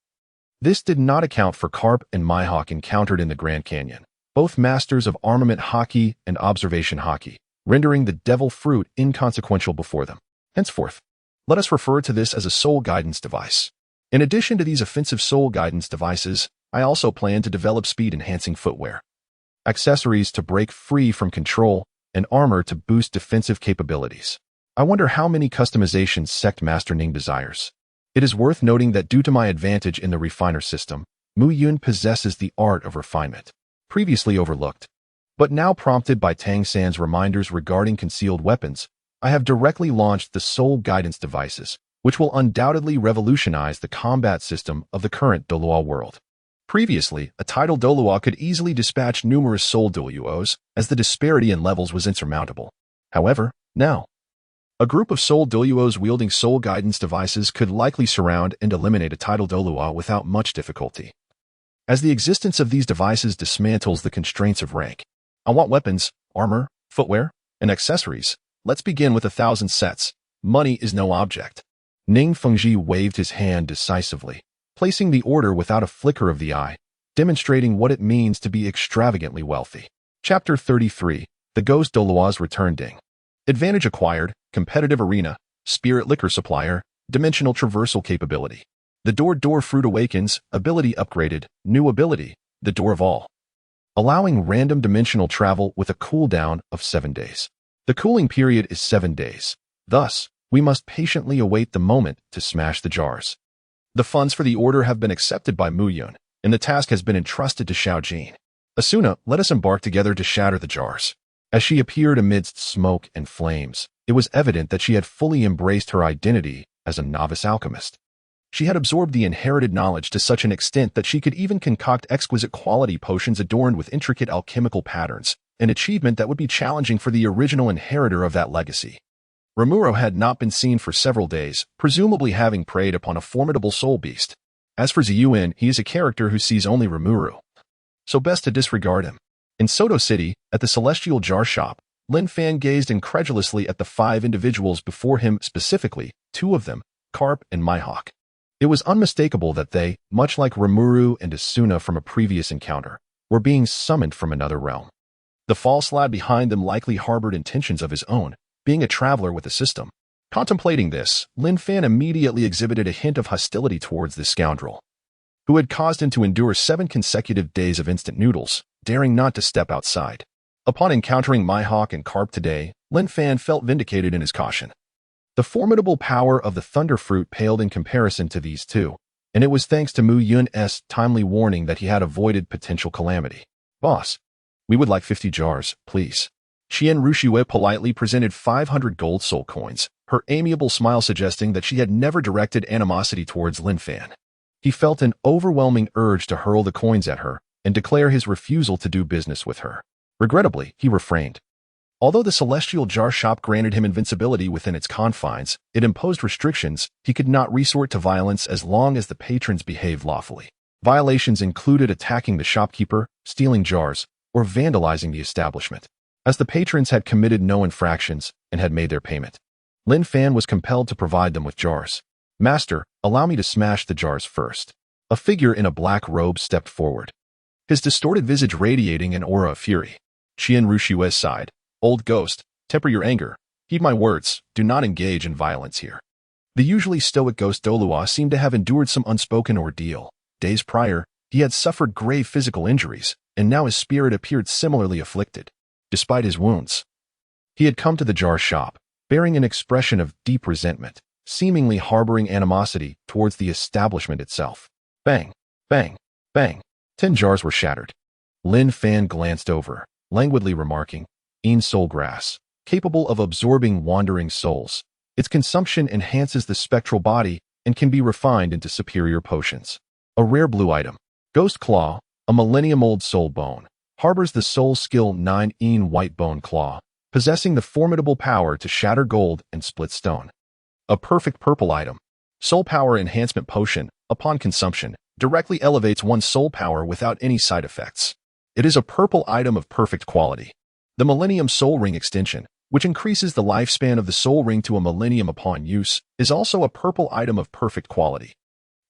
this did not account for Carp and Mihawk encountered in the Grand Canyon, both masters of armament hockey and observation hockey, rendering the devil fruit inconsequential before them. Henceforth, let us refer to this as a soul guidance device. In addition to these offensive soul guidance devices, I also plan to develop speed-enhancing footwear, accessories to break free from control, and armor to boost defensive capabilities. I wonder how many customizations Sect Master Ning desires. It is worth noting that due to my advantage in the refiner system, Mu Yun possesses the art of refinement, previously overlooked. But now prompted by Tang San's reminders regarding concealed weapons, I have directly launched the soul guidance devices, which will undoubtedly revolutionize the combat system of the current Douluo world. Previously, a tidal Douluo could easily dispatch numerous soul Douluos, as the disparity in levels was insurmountable. However, now, a group of soul Douluos wielding soul guidance devices could likely surround and eliminate a tidal Douluo without much difficulty. As the existence of these devices dismantles the constraints of rank, I want weapons, armor, footwear, and accessories. Let's begin with 1,000 sets. Money is no object. Ning Fengji waved his hand decisively, placing the order without a flicker of the eye, demonstrating what it means to be extravagantly wealthy. Chapter 33. The Ghost Douluo's Return Ding. Advantage acquired, competitive arena, spirit liquor supplier, dimensional traversal capability. The door fruit awakens, ability upgraded, new ability, the door of all. Allowing random dimensional travel with a cooldown of 7 days. The cooling period is 7 days. Thus, we must patiently await the moment to smash the jars. The funds for the order have been accepted by Mu Yun, and the task has been entrusted to Xiao Jin. Asuna, let us embark together to shatter the jars. As she appeared amidst smoke and flames, it was evident that she had fully embraced her identity as a novice alchemist. She had absorbed the inherited knowledge to such an extent that she could even concoct exquisite quality potions adorned with intricate alchemical patterns, an achievement that would be challenging for the original inheritor of that legacy. Rimuro had not been seen for several days, presumably having preyed upon a formidable soul beast. As for Ziyuan, he is a character who sees only Rimuro, so best to disregard him. In Soto City, at the Celestial Jar Shop, Lin Fan gazed incredulously at the 5 individuals before him, specifically 2 of them, Carp and Mihawk. It was unmistakable that they, much like Rimuru and Asuna from a previous encounter, were being summoned from another realm. The false lad behind them likely harbored intentions of his own, being a traveler with a system. Contemplating this, Lin Fan immediately exhibited a hint of hostility towards this scoundrel, who had caused him to endure 7 consecutive days of instant noodles, daring not to step outside. Upon encountering Mihawk and Carp today, Lin Fan felt vindicated in his caution. The formidable power of the Thunder Fruit paled in comparison to these 2, and it was thanks to Mu Yun's timely warning that he had avoided potential calamity. Boss, we would like 50 jars, please. Qian Rushue politely presented 500 gold soul coins, her amiable smile suggesting that she had never directed animosity towards Lin Fan. He felt an overwhelming urge to hurl the coins at her and declare his refusal to do business with her. Regrettably, he refrained. Although the Celestial Jar Shop granted him invincibility within its confines, it imposed restrictions. He could not resort to violence as long as the patrons behaved lawfully. Violations included attacking the shopkeeper, stealing jars, or vandalizing the establishment. As the patrons had committed no infractions and had made their payment, Lin Fan was compelled to provide them with jars. Master, allow me to smash the jars first. A figure in a black robe stepped forward, his distorted visage radiating an aura of fury. Qian Rushue sighed. Old ghost, temper your anger. Heed my words, do not engage in violence here. The usually stoic ghost Douluo seemed to have endured some unspoken ordeal. Days prior, he had suffered grave physical injuries, and now his spirit appeared similarly afflicted. Despite his wounds, he had come to the jar shop, bearing an expression of deep resentment, seemingly harboring animosity towards the establishment itself. Bang, bang, bang. 10 jars were shattered. Lin Fan glanced over, languidly remarking, soul grass, capable of absorbing wandering souls. Its consumption enhances the spectral body and can be refined into superior potions. A rare blue item. Ghost Claw, a millennium-old soul bone, harbors the soul skill 9 white bone claw, possessing the formidable power to shatter gold and split stone. A perfect purple item. Soul power enhancement potion, upon consumption, directly elevates one's soul power without any side effects. It is a purple item of perfect quality. The Millennium Soul Ring extension, which increases the lifespan of the soul ring to a millennium upon use, is also a purple item of perfect quality.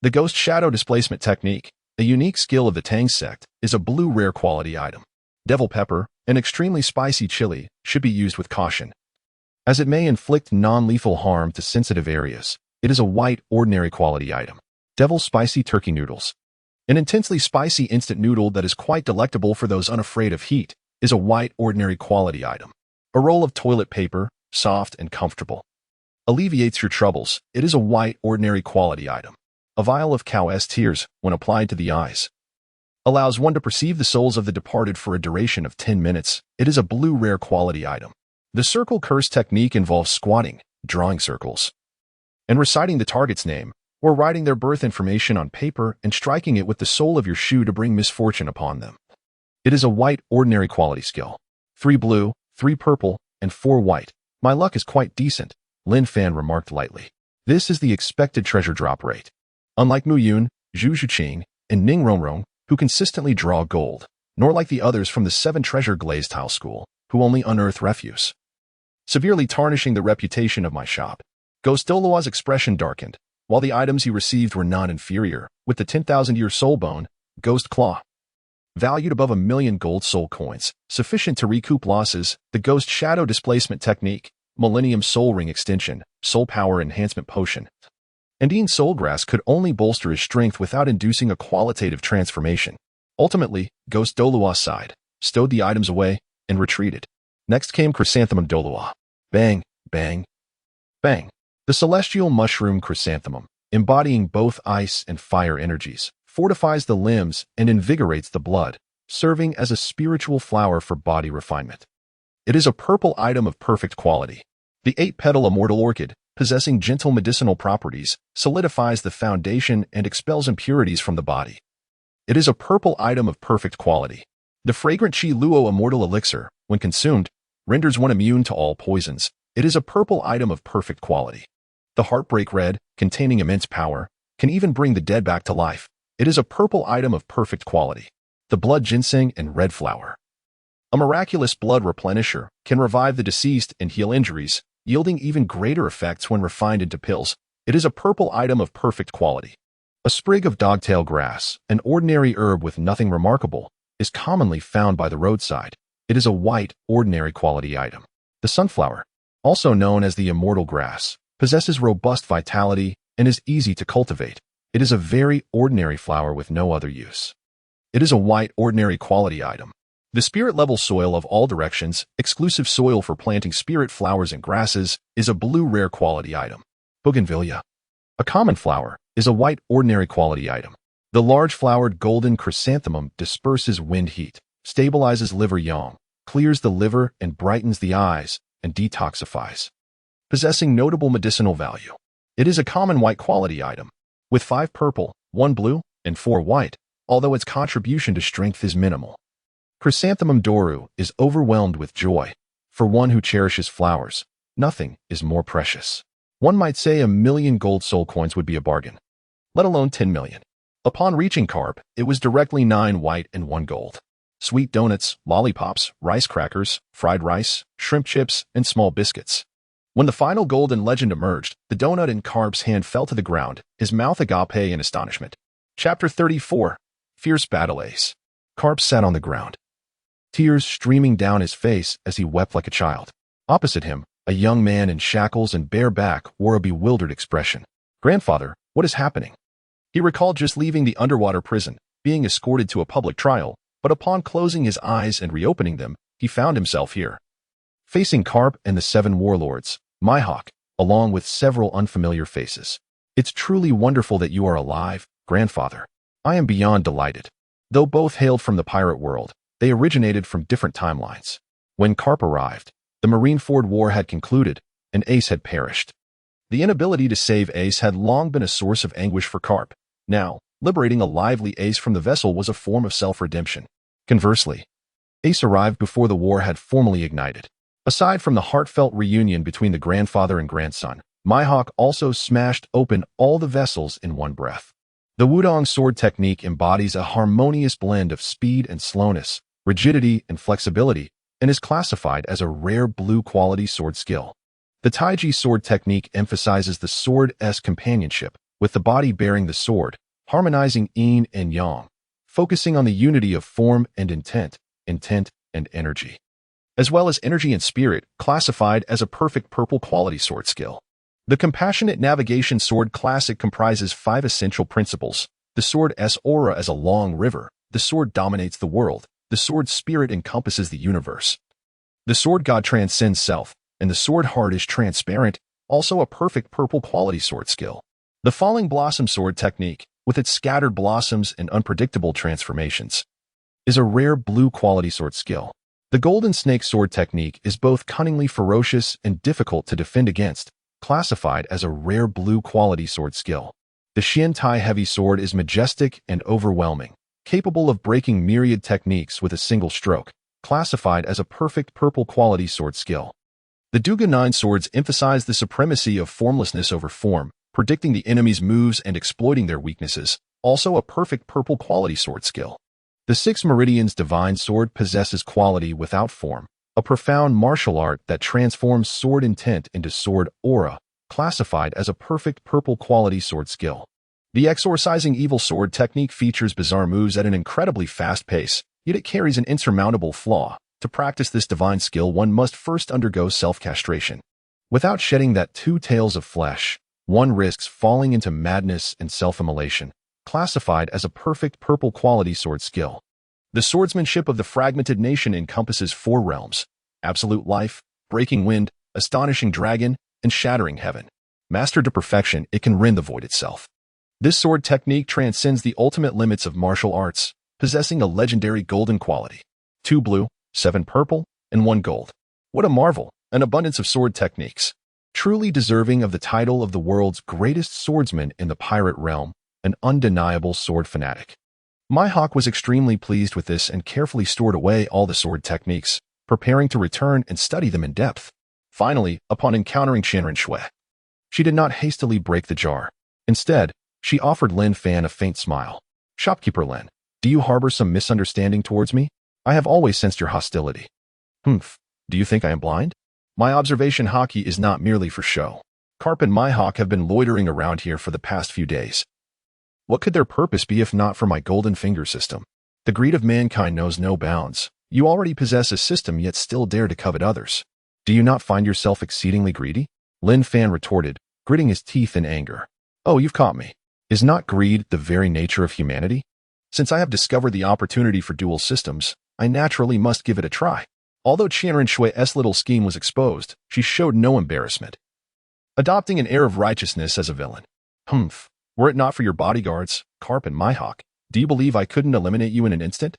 The Ghost Shadow Displacement Technique, a unique skill of the Tang sect, is a blue rare quality item. Devil Pepper, an extremely spicy chili, should be used with caution, as it may inflict non-lethal harm to sensitive areas. It is a white ordinary quality item. Devil Spicy Turkey Noodles, an intensely spicy instant noodle that is quite delectable for those unafraid of heat, is a white ordinary quality item. A roll of toilet paper, soft and comfortable, alleviates your troubles. It is a white ordinary quality item. A vial of cow's tears, when applied to the eyes, allows one to perceive the souls of the departed for a duration of 10 minutes. It is a blue rare quality item. The circle curse technique involves squatting, drawing circles, and reciting the target's name, or writing their birth information on paper and striking it with the sole of your shoe to bring misfortune upon them. It is a white, ordinary quality skill. 3 blue, 3 purple, and 4 white. My luck is quite decent, Lin Fan remarked lightly. This is the expected treasure drop rate. Unlike Mu Yun, Zhu Zhuqing, and Ning Rongrong, who consistently draw gold, nor like the others from the 7 treasure glazed tile school, who only unearth refuse, severely tarnishing the reputation of my shop. Ghost Douluo's expression darkened, while the items he received were non-inferior, with the 10,000-year soul bone, Ghost Claw, valued above 1 million gold soul coins, sufficient to recoup losses, the Ghost Shadow Displacement Technique, Millennium Soul Ring Extension, Soul Power Enhancement Potion. Undine Soulgrass could only bolster his strength without inducing a qualitative transformation. Ultimately, Ghost Douluo sighed, stowed the items away, and retreated. Next came Chrysanthemum Douluo. Bang, bang, bang. The celestial mushroom chrysanthemum, embodying both ice and fire energies, fortifies the limbs and invigorates the blood, serving as a spiritual flower for body refinement. It is a purple item of perfect quality. The 8-petal immortal orchid, possessing gentle medicinal properties, solidifies the foundation and expels impurities from the body. It is a purple item of perfect quality. The fragrant Qi Luo immortal elixir, when consumed, renders one immune to all poisons. It is a purple item of perfect quality. The heartbreak red, containing immense power, can even bring the dead back to life. It is a purple item of perfect quality. The blood ginseng and red flower, a miraculous blood replenisher, can revive the deceased and heal injuries, yielding even greater effects when refined into pills. It is a purple item of perfect quality. A sprig of dogtail grass, an ordinary herb with nothing remarkable, is commonly found by the roadside. It is a white, ordinary quality item. The sunflower, also known as the immortal grass, possesses robust vitality and is easy to cultivate. It is a very ordinary flower with no other use. It is a white, ordinary quality item. The spirit-level soil of all directions, exclusive soil for planting spirit flowers and grasses, is a blue rare quality item. Bougainvillea, a common flower, is a white, ordinary quality item. The large-flowered golden chrysanthemum disperses wind heat, stabilizes liver yang, clears the liver and brightens the eyes, and detoxifies, possessing notable medicinal value. It is a common white quality item, with 5 purple, 1 blue, and 4 white, although its contribution to strength is minimal. Chrysanthemum Douluo is overwhelmed with joy. For one who cherishes flowers, nothing is more precious. One might say 1 million gold soul coins would be a bargain, let alone 10 million. Upon reaching Carp, it was directly 9 white and 1 gold. Sweet donuts, lollipops, rice crackers, fried rice, shrimp chips, and small biscuits. When the final golden legend emerged, the donut in Carp's hand fell to the ground, his mouth agape in astonishment. Chapter 34. Fierce Battle Ace. Carp sat on the ground, tears streaming down his face as he wept like a child. Opposite him, a young man in shackles and bare back wore a bewildered expression. "Grandfather, what is happening?" He recalled just leaving the underwater prison, being escorted to a public trial, but upon closing his eyes and reopening them, he found himself here, facing Carp and the 7 warlords, Mihawk, along with several unfamiliar faces. "It's truly wonderful that you are alive, grandfather. I am beyond delighted." Though both hailed from the pirate world, they originated from different timelines. When Carp arrived, the Marineford War had concluded, and Ace had perished. The inability to save Ace had long been a source of anguish for Carp. Now, liberating a lively Ace from the vessel was a form of self-redemption. Conversely, Ace arrived before the war had formally ignited. Aside from the heartfelt reunion between the grandfather and grandson, Mihawk also smashed open all the vessels in one breath. The Wudong sword technique embodies a harmonious blend of speed and slowness, rigidity and flexibility, and is classified as a rare blue quality sword skill. The Taiji sword technique emphasizes the sword's companionship, with the body bearing the sword, harmonizing yin and yang, focusing on the unity of form and intent and energy, as well as energy and spirit, classified as a perfect purple quality sword skill. The Compassionate Navigation Sword Classic comprises 5 essential principles. The sword's aura as a long river. The sword dominates the world. The sword's spirit encompasses the universe. The sword god transcends self, and the sword heart is transparent, also a perfect purple quality sword skill. The Falling Blossom sword technique, with its scattered blossoms and unpredictable transformations, is a rare blue quality sword skill. The Golden Snake Sword technique is both cunningly ferocious and difficult to defend against, classified as a rare blue quality sword skill. The Xian Tai Heavy Sword is majestic and overwhelming, capable of breaking myriad techniques with a single stroke, classified as a perfect purple quality sword skill. The Duga 9 swords emphasize the supremacy of formlessness over form, predicting the enemy's moves and exploiting their weaknesses, also a perfect purple quality sword skill. The 6 Meridians Divine Sword possesses quality without form, a profound martial art that transforms sword intent into sword aura, classified as a perfect purple quality sword skill. The Exorcising Evil Sword technique features bizarre moves at an incredibly fast pace, yet it carries an insurmountable flaw. To practice this divine skill, one must first undergo self-castration. Without shedding that 2 tails of flesh, one risks falling into madness and self-immolation, classified as a perfect purple quality sword skill. The swordsmanship of the Fragmented Nation encompasses 4 realms: absolute life, breaking wind, astonishing dragon, and shattering heaven. Mastered to perfection, it can rend the void itself. This sword technique transcends the ultimate limits of martial arts, possessing a legendary golden quality. 2 blue, 7 purple, and 1 gold. What a marvel, an abundance of sword techniques. Truly deserving of the title of the world's greatest swordsman in the pirate realm, an undeniable sword fanatic. Mihawk was extremely pleased with this and carefully stored away all the sword techniques, preparing to return and study them in depth. Finally, upon encountering Qianren Shui, she did not hastily break the jar. Instead, she offered Lin Fan a faint smile. "Shopkeeper Lin, do you harbor some misunderstanding towards me? I have always sensed your hostility." "Humph, do you think I am blind? My observation hockey is not merely for show. Carp and Mihawk have been loitering around here for the past few days. What could their purpose be if not for my golden finger system? The greed of mankind knows no bounds. You already possess a system yet still dare to covet others. Do you not find yourself exceedingly greedy?" Lin Fan retorted, gritting his teeth in anger. "Oh, you've caught me. Is not greed the very nature of humanity? Since I have discovered the opportunity for dual systems, I naturally must give it a try." Although Qianren Shui's little scheme was exposed, she showed no embarrassment, adopting an air of righteousness as a villain. "Humph, were it not for your bodyguards, Carp and Mihawk, do you believe I couldn't eliminate you in an instant?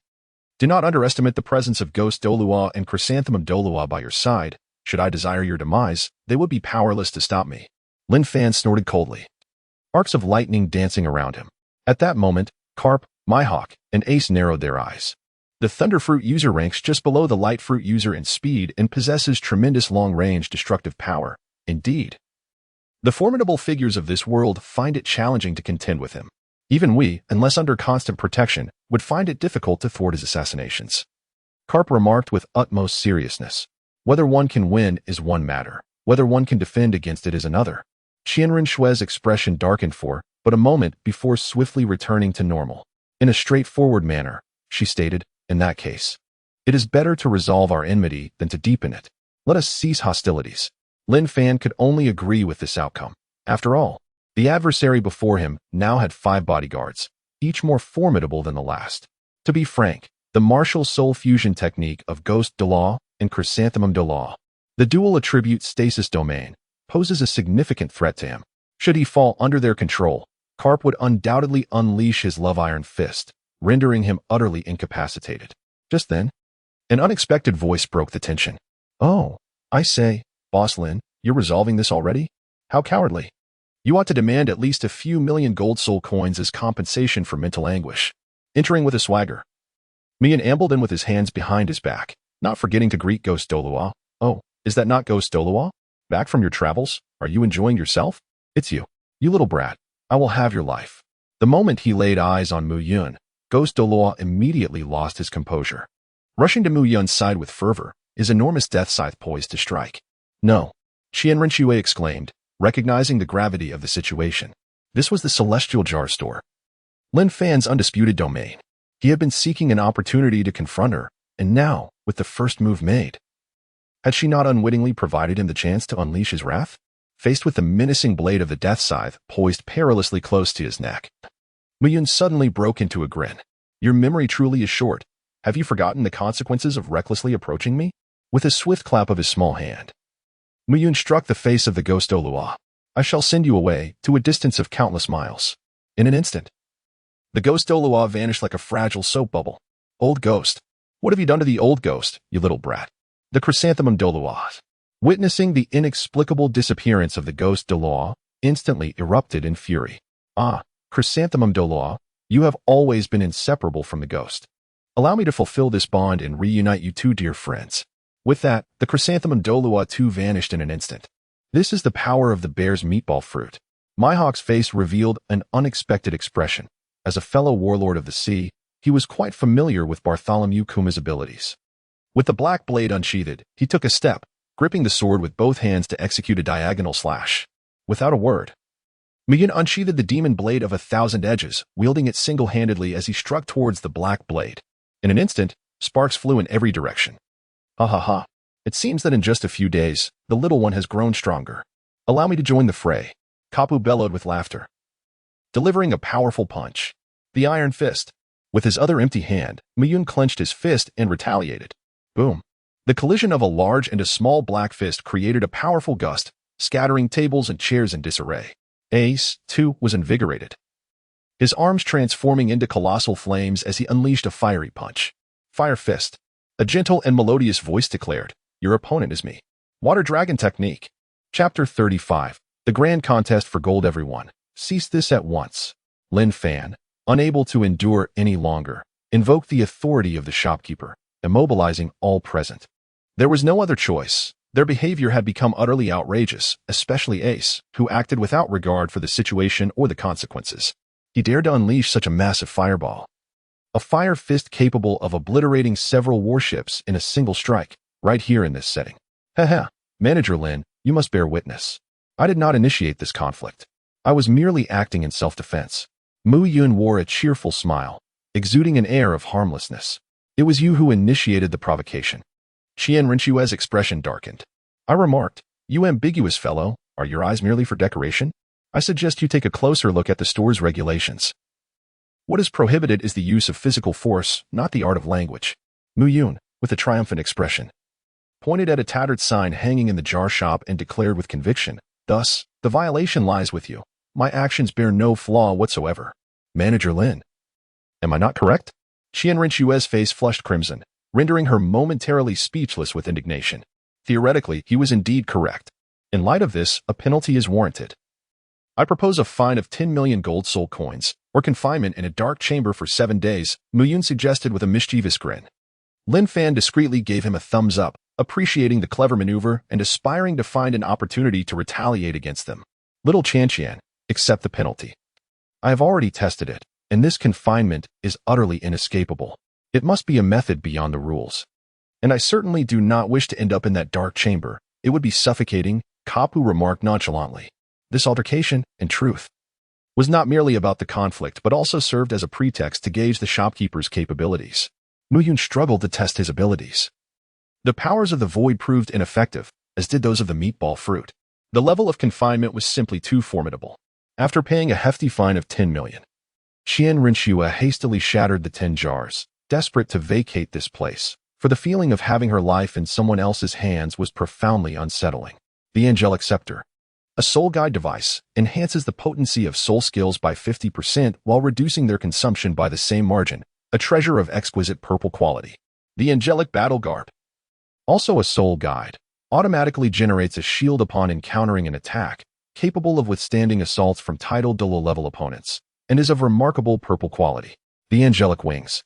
Do not underestimate the presence of Ghost Douluo and Chrysanthemum Douluo by your side. Should I desire your demise, they would be powerless to stop me." Lin Fan snorted coldly, arcs of lightning dancing around him. At that moment, Carp, Mihawk, and Ace narrowed their eyes. The Thunderfruit user ranks just below the Lightfruit user in speed and possesses tremendous long-range destructive power. Indeed, the formidable figures of this world find it challenging to contend with him. Even we, unless under constant protection, would find it difficult to thwart his assassinations. Carp remarked with utmost seriousness. Whether one can win is one matter. Whether one can defend against it is another. Qianren Shui's expression darkened for but a moment before swiftly returning to normal. In a straightforward manner, she stated, "In that case, it is better to resolve our enmity than to deepen it. Let us cease hostilities." Lin Fan could only agree with this outcome. After all, the adversary before him now had 5 bodyguards, each more formidable than the last. To be frank, the martial soul fusion technique of Ghost Douluo and Chrysanthemum Douluo, the dual attribute stasis domain, poses a significant threat to him. Should he fall under their control, Carp would undoubtedly unleash his love iron fist, rendering him utterly incapacitated. Just then, an unexpected voice broke the tension. "Oh, I say, Boss Lin, you're resolving this already? How cowardly. You ought to demand at least a few million gold soul coins as compensation for mental anguish." Entering with a swagger, Mian ambled in with his hands behind his back, not forgetting to greet Ghost Douluo. "Oh, is that not Ghost Douluo? Back from your travels? Are you enjoying yourself? It's you. You little brat. I will have your life." The moment he laid eyes on Mu Yun, Ghost Douluo immediately lost his composure. Rushing to Mu Yun's side with fervor, his enormous death scythe poised to strike. "No," Qianren Shui exclaimed, recognizing the gravity of the situation. This was the Celestial Jar Store, Lin Fan's undisputed domain. He had been seeking an opportunity to confront her, and now, with the first move made, had she not unwittingly provided him the chance to unleash his wrath? Faced with the menacing blade of the death scythe poised perilously close to his neck, Mu Yun suddenly broke into a grin. "Your memory truly is short. Have you forgotten the consequences of recklessly approaching me?" With a swift clap of his small hand, Mu Yun struck the face of the Ghost Douluo. "I shall send you away to a distance of countless miles." In an instant, the Ghost Douluo vanished like a fragile soap bubble. "Old ghost, What have you done to the old ghost, you little brat? The chrysanthemum Douluo, witnessing the inexplicable disappearance of the ghost Douluo, instantly erupted in fury. Ah, chrysanthemum Douluo, you have always been inseparable from the ghost. Allow me to fulfill this bond and reunite you two dear friends. With that, the chrysanthemum Douluo too vanished in an instant. This is the power of the bear's meatball fruit. Mihawk's face revealed an unexpected expression. As a fellow warlord of the sea, he was quite familiar with Bartholomew Kuma's abilities. With the black blade unsheathed, he took a step, gripping the sword with both hands to execute a diagonal slash. Without a word, Miyun unsheathed the demon blade of 1,000 edges, wielding it single-handedly as he struck towards the black blade. In an instant, sparks flew in every direction. Ha ha ha. It seems that in just a few days, the little one has grown stronger. Allow me to join the fray. Kapu bellowed with laughter, delivering a powerful punch. The iron fist. With his other empty hand, Miyun clenched his fist and retaliated. Boom. The collision of a large and a small black fist created a powerful gust, scattering tables and chairs in disarray. Ace, too, was invigorated, his arms transforming into colossal flames as he unleashed a fiery punch. Fire fist. A gentle and melodious voice declared, "Your opponent is me." Water Dragon Technique. Chapter 35. The Grand Contest for Gold. Everyone, cease this at once. Lin Fan, unable to endure any longer, invoked the authority of the shopkeeper, immobilizing all present. There was no other choice. Their behavior had become utterly outrageous, especially Ace, who acted without regard for the situation or the consequences. He dared to unleash such a massive fireball. A fire fist capable of obliterating several warships in a single strike, right here in this setting. Haha, Manager Lin, you must bear witness. I did not initiate this conflict. I was merely acting in self-defense. Mu Yun wore a cheerful smile, exuding an air of harmlessness. It was you who initiated the provocation. Qian Rinchue's expression darkened. I remarked, "You ambiguous fellow, are your eyes merely for decoration? I suggest you take a closer look at the store's regulations. What is prohibited is the use of physical force, not the art of language." Mu Yun, with a triumphant expression, pointed at a tattered sign hanging in the jar shop and declared with conviction, "Thus, the violation lies with you. My actions bear no flaw whatsoever." Manager Lin. Am I not correct? Qian Rinchue's face flushed crimson, rendering her momentarily speechless with indignation. Theoretically, he was indeed correct. In light of this, a penalty is warranted. I propose a fine of 10 million gold soul coins, or confinement in a dark chamber for 7 days, Mu Yun suggested with a mischievous grin. Lin Fan discreetly gave him a thumbs up, appreciating the clever maneuver and aspiring to find an opportunity to retaliate against them. Little Qian, accept the penalty. I have already tested it, and this confinement is utterly inescapable. It must be a method beyond the rules. And I certainly do not wish to end up in that dark chamber. It would be suffocating, Kapu remarked nonchalantly. This altercation, in truth, was not merely about the conflict but also served as a pretext to gauge the shopkeeper's capabilities. Mu Yun struggled to test his abilities. The powers of the void proved ineffective, as did those of the meatball fruit. The level of confinement was simply too formidable. After paying a hefty fine of 10 million, Qian Rinchua hastily shattered the 10 jars, desperate to vacate this place, for the feeling of having her life in someone else's hands was profoundly unsettling. The Angelic Scepter. A soul guide device enhances the potency of soul skills by 50% while reducing their consumption by the same margin, a treasure of exquisite purple quality. The Angelic Battle Garb. Also a soul guide, automatically generates a shield upon encountering an attack, capable of withstanding assaults from titled Douluo level opponents, and is of remarkable purple quality. The Angelic Wings.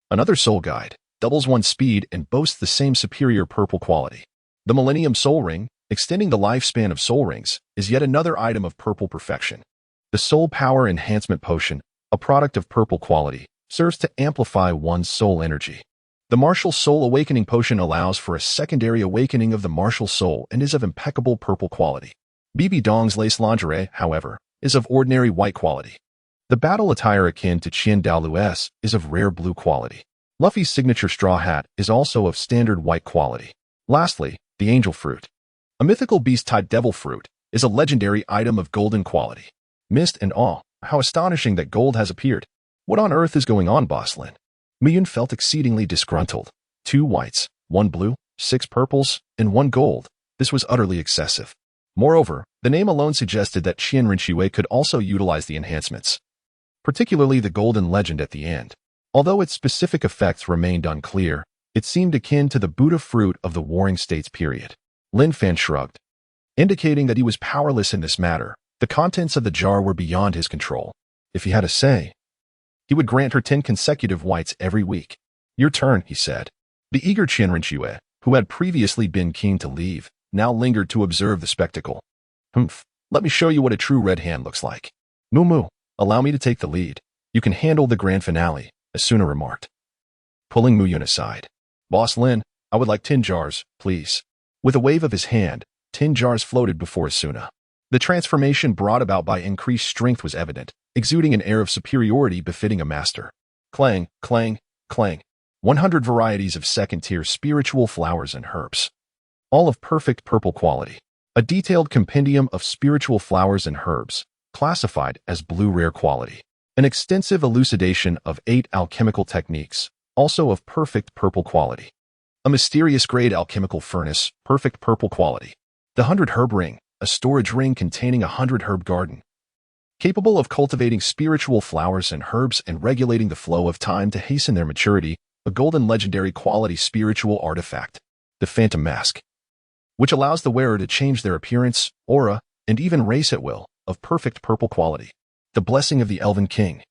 Another soul guide, doubles one's speed and boasts the same superior purple quality. The Millennium Soul Ring, extending the lifespan of soul rings, is yet another item of purple perfection. The Soul Power Enhancement Potion, a product of purple quality, serves to amplify one's soul energy. The Martial Soul Awakening Potion allows for a secondary awakening of the martial soul and is of impeccable purple quality. Bibi Dong's lace lingerie, however, is of ordinary white quality. The battle attire akin to Qian Daolu's is of rare blue quality. Luffy's signature straw hat is also of standard white quality. Lastly, the Angel Fruit. A mythical beast-type devil fruit is a legendary item of golden quality. Mist and awe, how astonishing that gold has appeared. What on earth is going on, Boss Lin? Miyun felt exceedingly disgruntled. 2 whites, 1 blue, 6 purples, and 1 gold. This was utterly excessive. Moreover, the name alone suggested that Qian Rinchue could also utilize the enhancements, particularly the golden legend at the end. Although its specific effects remained unclear, It seemed akin to the Buddha fruit of the Warring States period. Lin Fan shrugged, indicating that he was powerless in this matter. The contents of the jar were beyond his control. If he had a say, he would grant her 10 consecutive whites every week. Your turn, he said. The eager Qianren, who had previously been keen to leave, now lingered to observe the spectacle. Humph, let me show you what a true red hand looks like. Moo, allow me to take the lead. You can handle the grand finale, Asuna remarked, pulling Mu Yun aside. Boss Lin, I would like 10 jars, please. With a wave of his hand, 10 jars floated before Asuna. The transformation brought about by increased strength was evident, exuding an air of superiority befitting a master. Clang, clang, clang. 100 varieties of second-tier spiritual flowers and herbs. All of perfect purple quality. A detailed compendium of spiritual flowers and herbs, classified as blue rare quality. An extensive elucidation of 8 alchemical techniques, also of perfect purple quality. A mysterious grade alchemical furnace, perfect purple quality. The 100 herb ring, a storage ring containing a 100 herb garden, capable of cultivating spiritual flowers and herbs and regulating the flow of time to hasten their maturity. A golden legendary quality spiritual artifact, the Phantom Mask, which allows the wearer to change their appearance, aura, and even race at will, of perfect purple quality. The Blessing of the Elven King,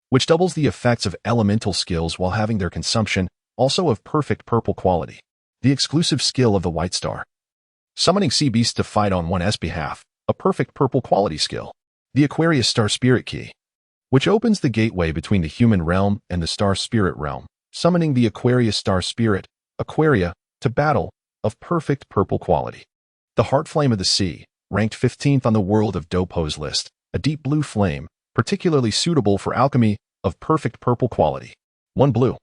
which doubles the effects of elemental skills while having their consumption, also of perfect purple quality. The exclusive skill of the White Star, summoning sea beasts to fight on one's behalf, a perfect purple quality skill. The Aquarius Star Spirit Key, which opens the gateway between the human realm and the star spirit realm, summoning the Aquarius Star Spirit, Aquaria, to battle, of perfect purple quality. The Heart Flame of the Sea, ranked 15th on the World of Dopo's list, a deep blue flame, particularly suitable for alchemy, of perfect purple quality. 1 blue,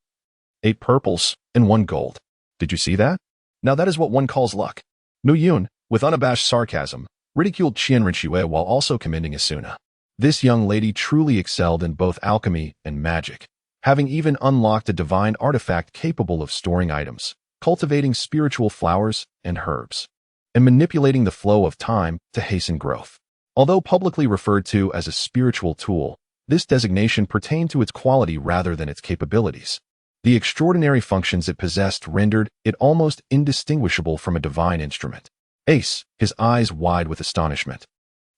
8 purples, and 1 gold. Did you see that? Now that is what one calls luck. Mu Yun, with unabashed sarcasm, ridiculed Qianren while also commending Asuna. This young lady truly excelled in both alchemy and magic, having even unlocked a divine artifact capable of storing items, cultivating spiritual flowers and herbs, and manipulating the flow of time to hasten growth. Although publicly referred to as a spiritual tool, this designation pertained to its quality rather than its capabilities. The extraordinary functions it possessed rendered it almost indistinguishable from a divine instrument. Ace, his eyes wide with astonishment,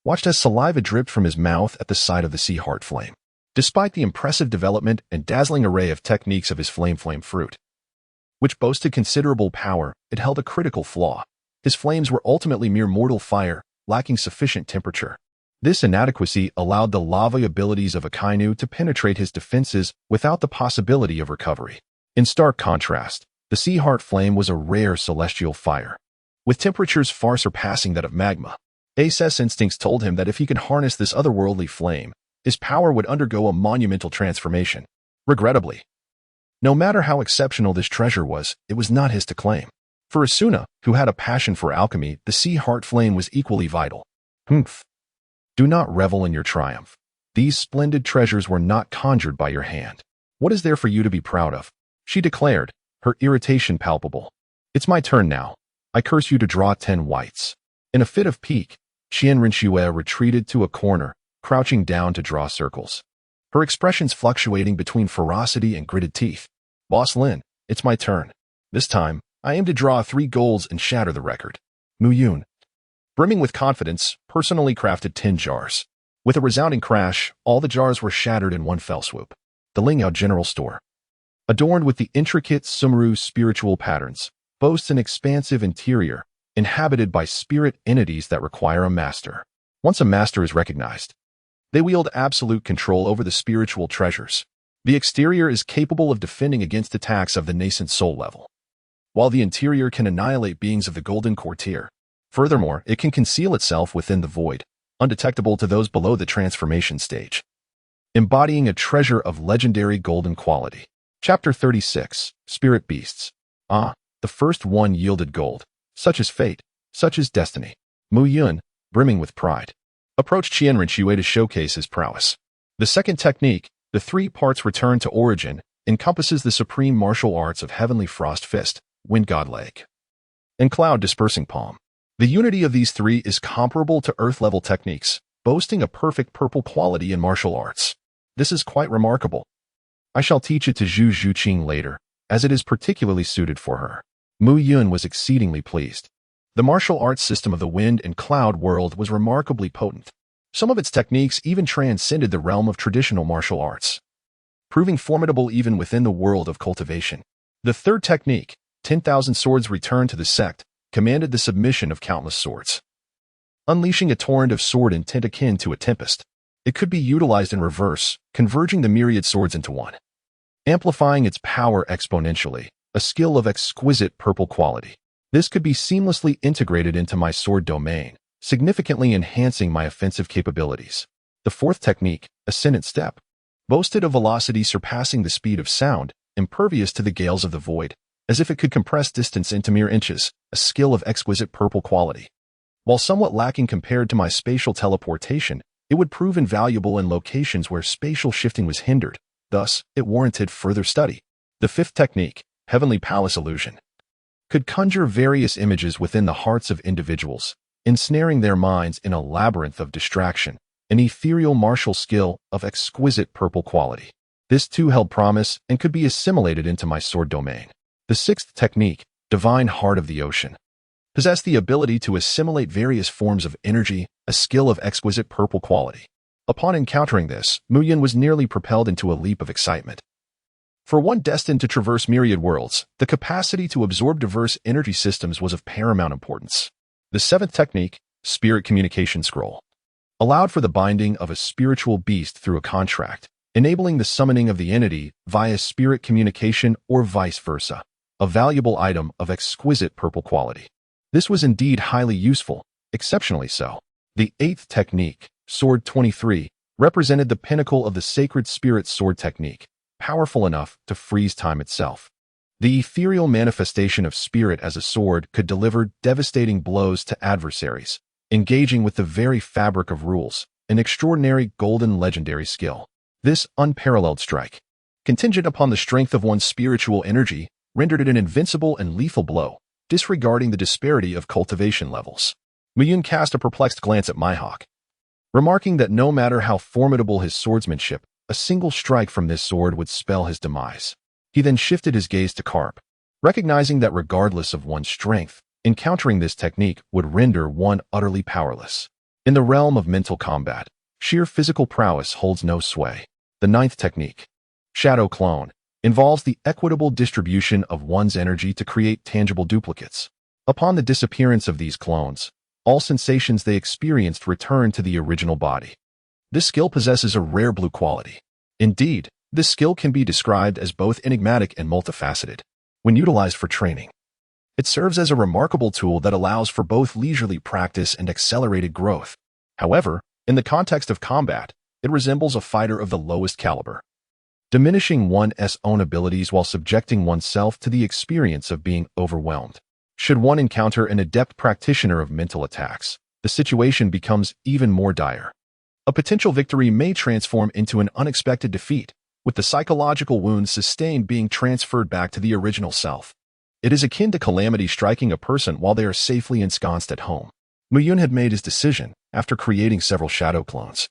watched as saliva dripped from his mouth at the sight of the sea heart flame. Despite the impressive development and dazzling array of techniques of his flame fruit, which boasted considerable power, it held a critical flaw. His flames were ultimately mere mortal fire, lacking sufficient temperature. This inadequacy allowed the lava abilities of Akainu to penetrate his defenses without the possibility of recovery. In stark contrast, the sea heart flame was a rare celestial fire, with temperatures far surpassing that of magma. Ace's instincts told him that if he could harness this otherworldly flame, his power would undergo a monumental transformation. Regrettably, no matter how exceptional this treasure was, it was not his to claim. For Asuna, who had a passion for alchemy, the sea heart flame was equally vital. Humph. Do not revel in your triumph. These splendid treasures were not conjured by your hand. What is there for you to be proud of? She declared, her irritation palpable. It's my turn now. I curse you to draw 10 whites. In a fit of pique, Qianren retreated to a corner, crouching down to draw circles, her expressions fluctuating between ferocity and gritted teeth. Boss Lin, it's my turn. This time, I aim to draw 3 golds and shatter the record. Mu Yun, brimming with confidence, personally crafted 10 jars. With a resounding crash, all the jars were shattered in one fell swoop. The Lingyao General Store, adorned with the intricate Sumru spiritual patterns, boasts an expansive interior, inhabited by spirit entities that require a master. Once a master is recognized, they wield absolute control over the spiritual treasures. The exterior is capable of defending against attacks of the nascent soul level, while the interior can annihilate beings of the golden courtier. Furthermore, it can conceal itself within the void, undetectable to those below the transformation stage, embodying a treasure of legendary golden quality. Chapter 36, Spirit Beasts. Ah, the first one yielded gold. Such is fate, such is destiny. Mu Yun, brimming with pride, approached Qianren to showcase his prowess. The second technique, the 3 parts return to origin, encompasses the supreme martial arts of Heavenly Frost Fist, Wind God Leg, and Cloud Dispersing Palm. The unity of these 3 is comparable to Earth-level techniques, boasting a perfect purple quality in martial arts. This is quite remarkable. I shall teach it to Zhu Zhuqing later, as it is particularly suited for her. Mu Yun was exceedingly pleased. The martial arts system of the wind and cloud world was remarkably potent. Some of its techniques even transcended the realm of traditional martial arts, proving formidable even within the world of cultivation. The third technique, 10,000 Swords Return to the Sect, commanded the submission of countless swords, unleashing a torrent of sword intent akin to a tempest. It could be utilized in reverse, converging the myriad swords into one, amplifying its power exponentially, a skill of exquisite purple quality. This could be seamlessly integrated into my sword domain, significantly enhancing my offensive capabilities. The fourth technique, Ascendant Step, boasted a velocity surpassing the speed of sound, impervious to the gales of the void, as if it could compress distance into mere inches, a skill of exquisite purple quality. While somewhat lacking compared to my spatial teleportation, it would prove invaluable in locations where spatial shifting was hindered. Thus, it warranted further study. The fifth technique, Heavenly Palace Illusion, could conjure various images within the hearts of individuals, ensnaring their minds in a labyrinth of distraction, an ethereal martial skill of exquisite purple quality. This too held promise and could be assimilated into my sword domain. The sixth technique, Divine Heart of the Ocean, possessed the ability to assimilate various forms of energy, a skill of exquisite purple quality. Upon encountering this, Mu Yun was nearly propelled into a leap of excitement. For one destined to traverse myriad worlds, the capacity to absorb diverse energy systems was of paramount importance. The seventh technique, Spirit Communication Scroll, allowed for the binding of a spiritual beast through a contract, enabling the summoning of the entity via spirit communication or vice versa, a valuable item of exquisite purple quality. This was indeed highly useful, exceptionally so. The eighth technique, Sword 23, represented the pinnacle of the sacred spirit sword technique, powerful enough to freeze time itself. The ethereal manifestation of spirit as a sword could deliver devastating blows to adversaries, engaging with the very fabric of rules, an extraordinary golden legendary skill. This unparalleled strike, contingent upon the strength of one's spiritual energy, rendered it an invincible and lethal blow, disregarding the disparity of cultivation levels. Mu Yun cast a perplexed glance at Mihawk, remarking that no matter how formidable his swordsmanship, a single strike from this sword would spell his demise. He then shifted his gaze to Karp, recognizing that regardless of one's strength, encountering this technique would render one utterly powerless. In the realm of mental combat, sheer physical prowess holds no sway. The ninth technique, Shadow Clone, involves the equitable distribution of one's energy to create tangible duplicates. Upon the disappearance of these clones, all sensations they experienced return to the original body. This skill possesses a rare blue quality. Indeed, this skill can be described as both enigmatic and multifaceted. When utilized for training, it serves as a remarkable tool that allows for both leisurely practice and accelerated growth. However, in the context of combat, it resembles a fighter of the lowest caliber, diminishing one's own abilities while subjecting oneself to the experience of being overwhelmed. Should one encounter an adept practitioner of mental attacks, the situation becomes even more dire. A potential victory may transform into an unexpected defeat, with the psychological wounds sustained being transferred back to the original self. It is akin to calamity striking a person while they are safely ensconced at home. Mu Yun had made his decision after creating several shadow clones.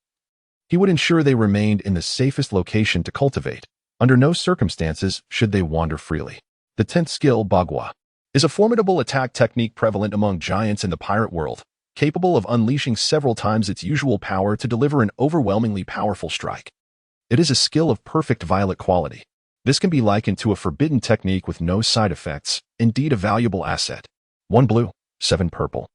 He would ensure they remained in the safest location to cultivate. Under no circumstances should they wander freely. The 10th skill, Bagua, is a formidable attack technique prevalent among giants in the pirate world, capable of unleashing several times its usual power to deliver an overwhelmingly powerful strike. It is a skill of perfect violet quality. This can be likened to a forbidden technique with no side effects, indeed a valuable asset. 1 blue, 7 purple,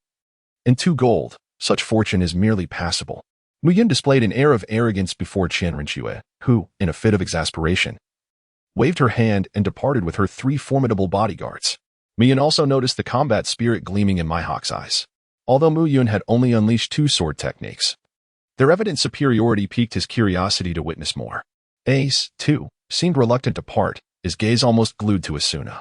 and 2 gold. Such fortune is merely passable. Mu Yun displayed an air of arrogance before Qian Renxue, who, in a fit of exasperation, waved her hand and departed with her 3 formidable bodyguards. Mu Yun also noticed the combat spirit gleaming in Mihawk's eyes. Although Mu Yun had only unleashed 2 sword techniques, their evident superiority piqued his curiosity to witness more. Ace, too, seemed reluctant to part, his gaze almost glued to Asuna.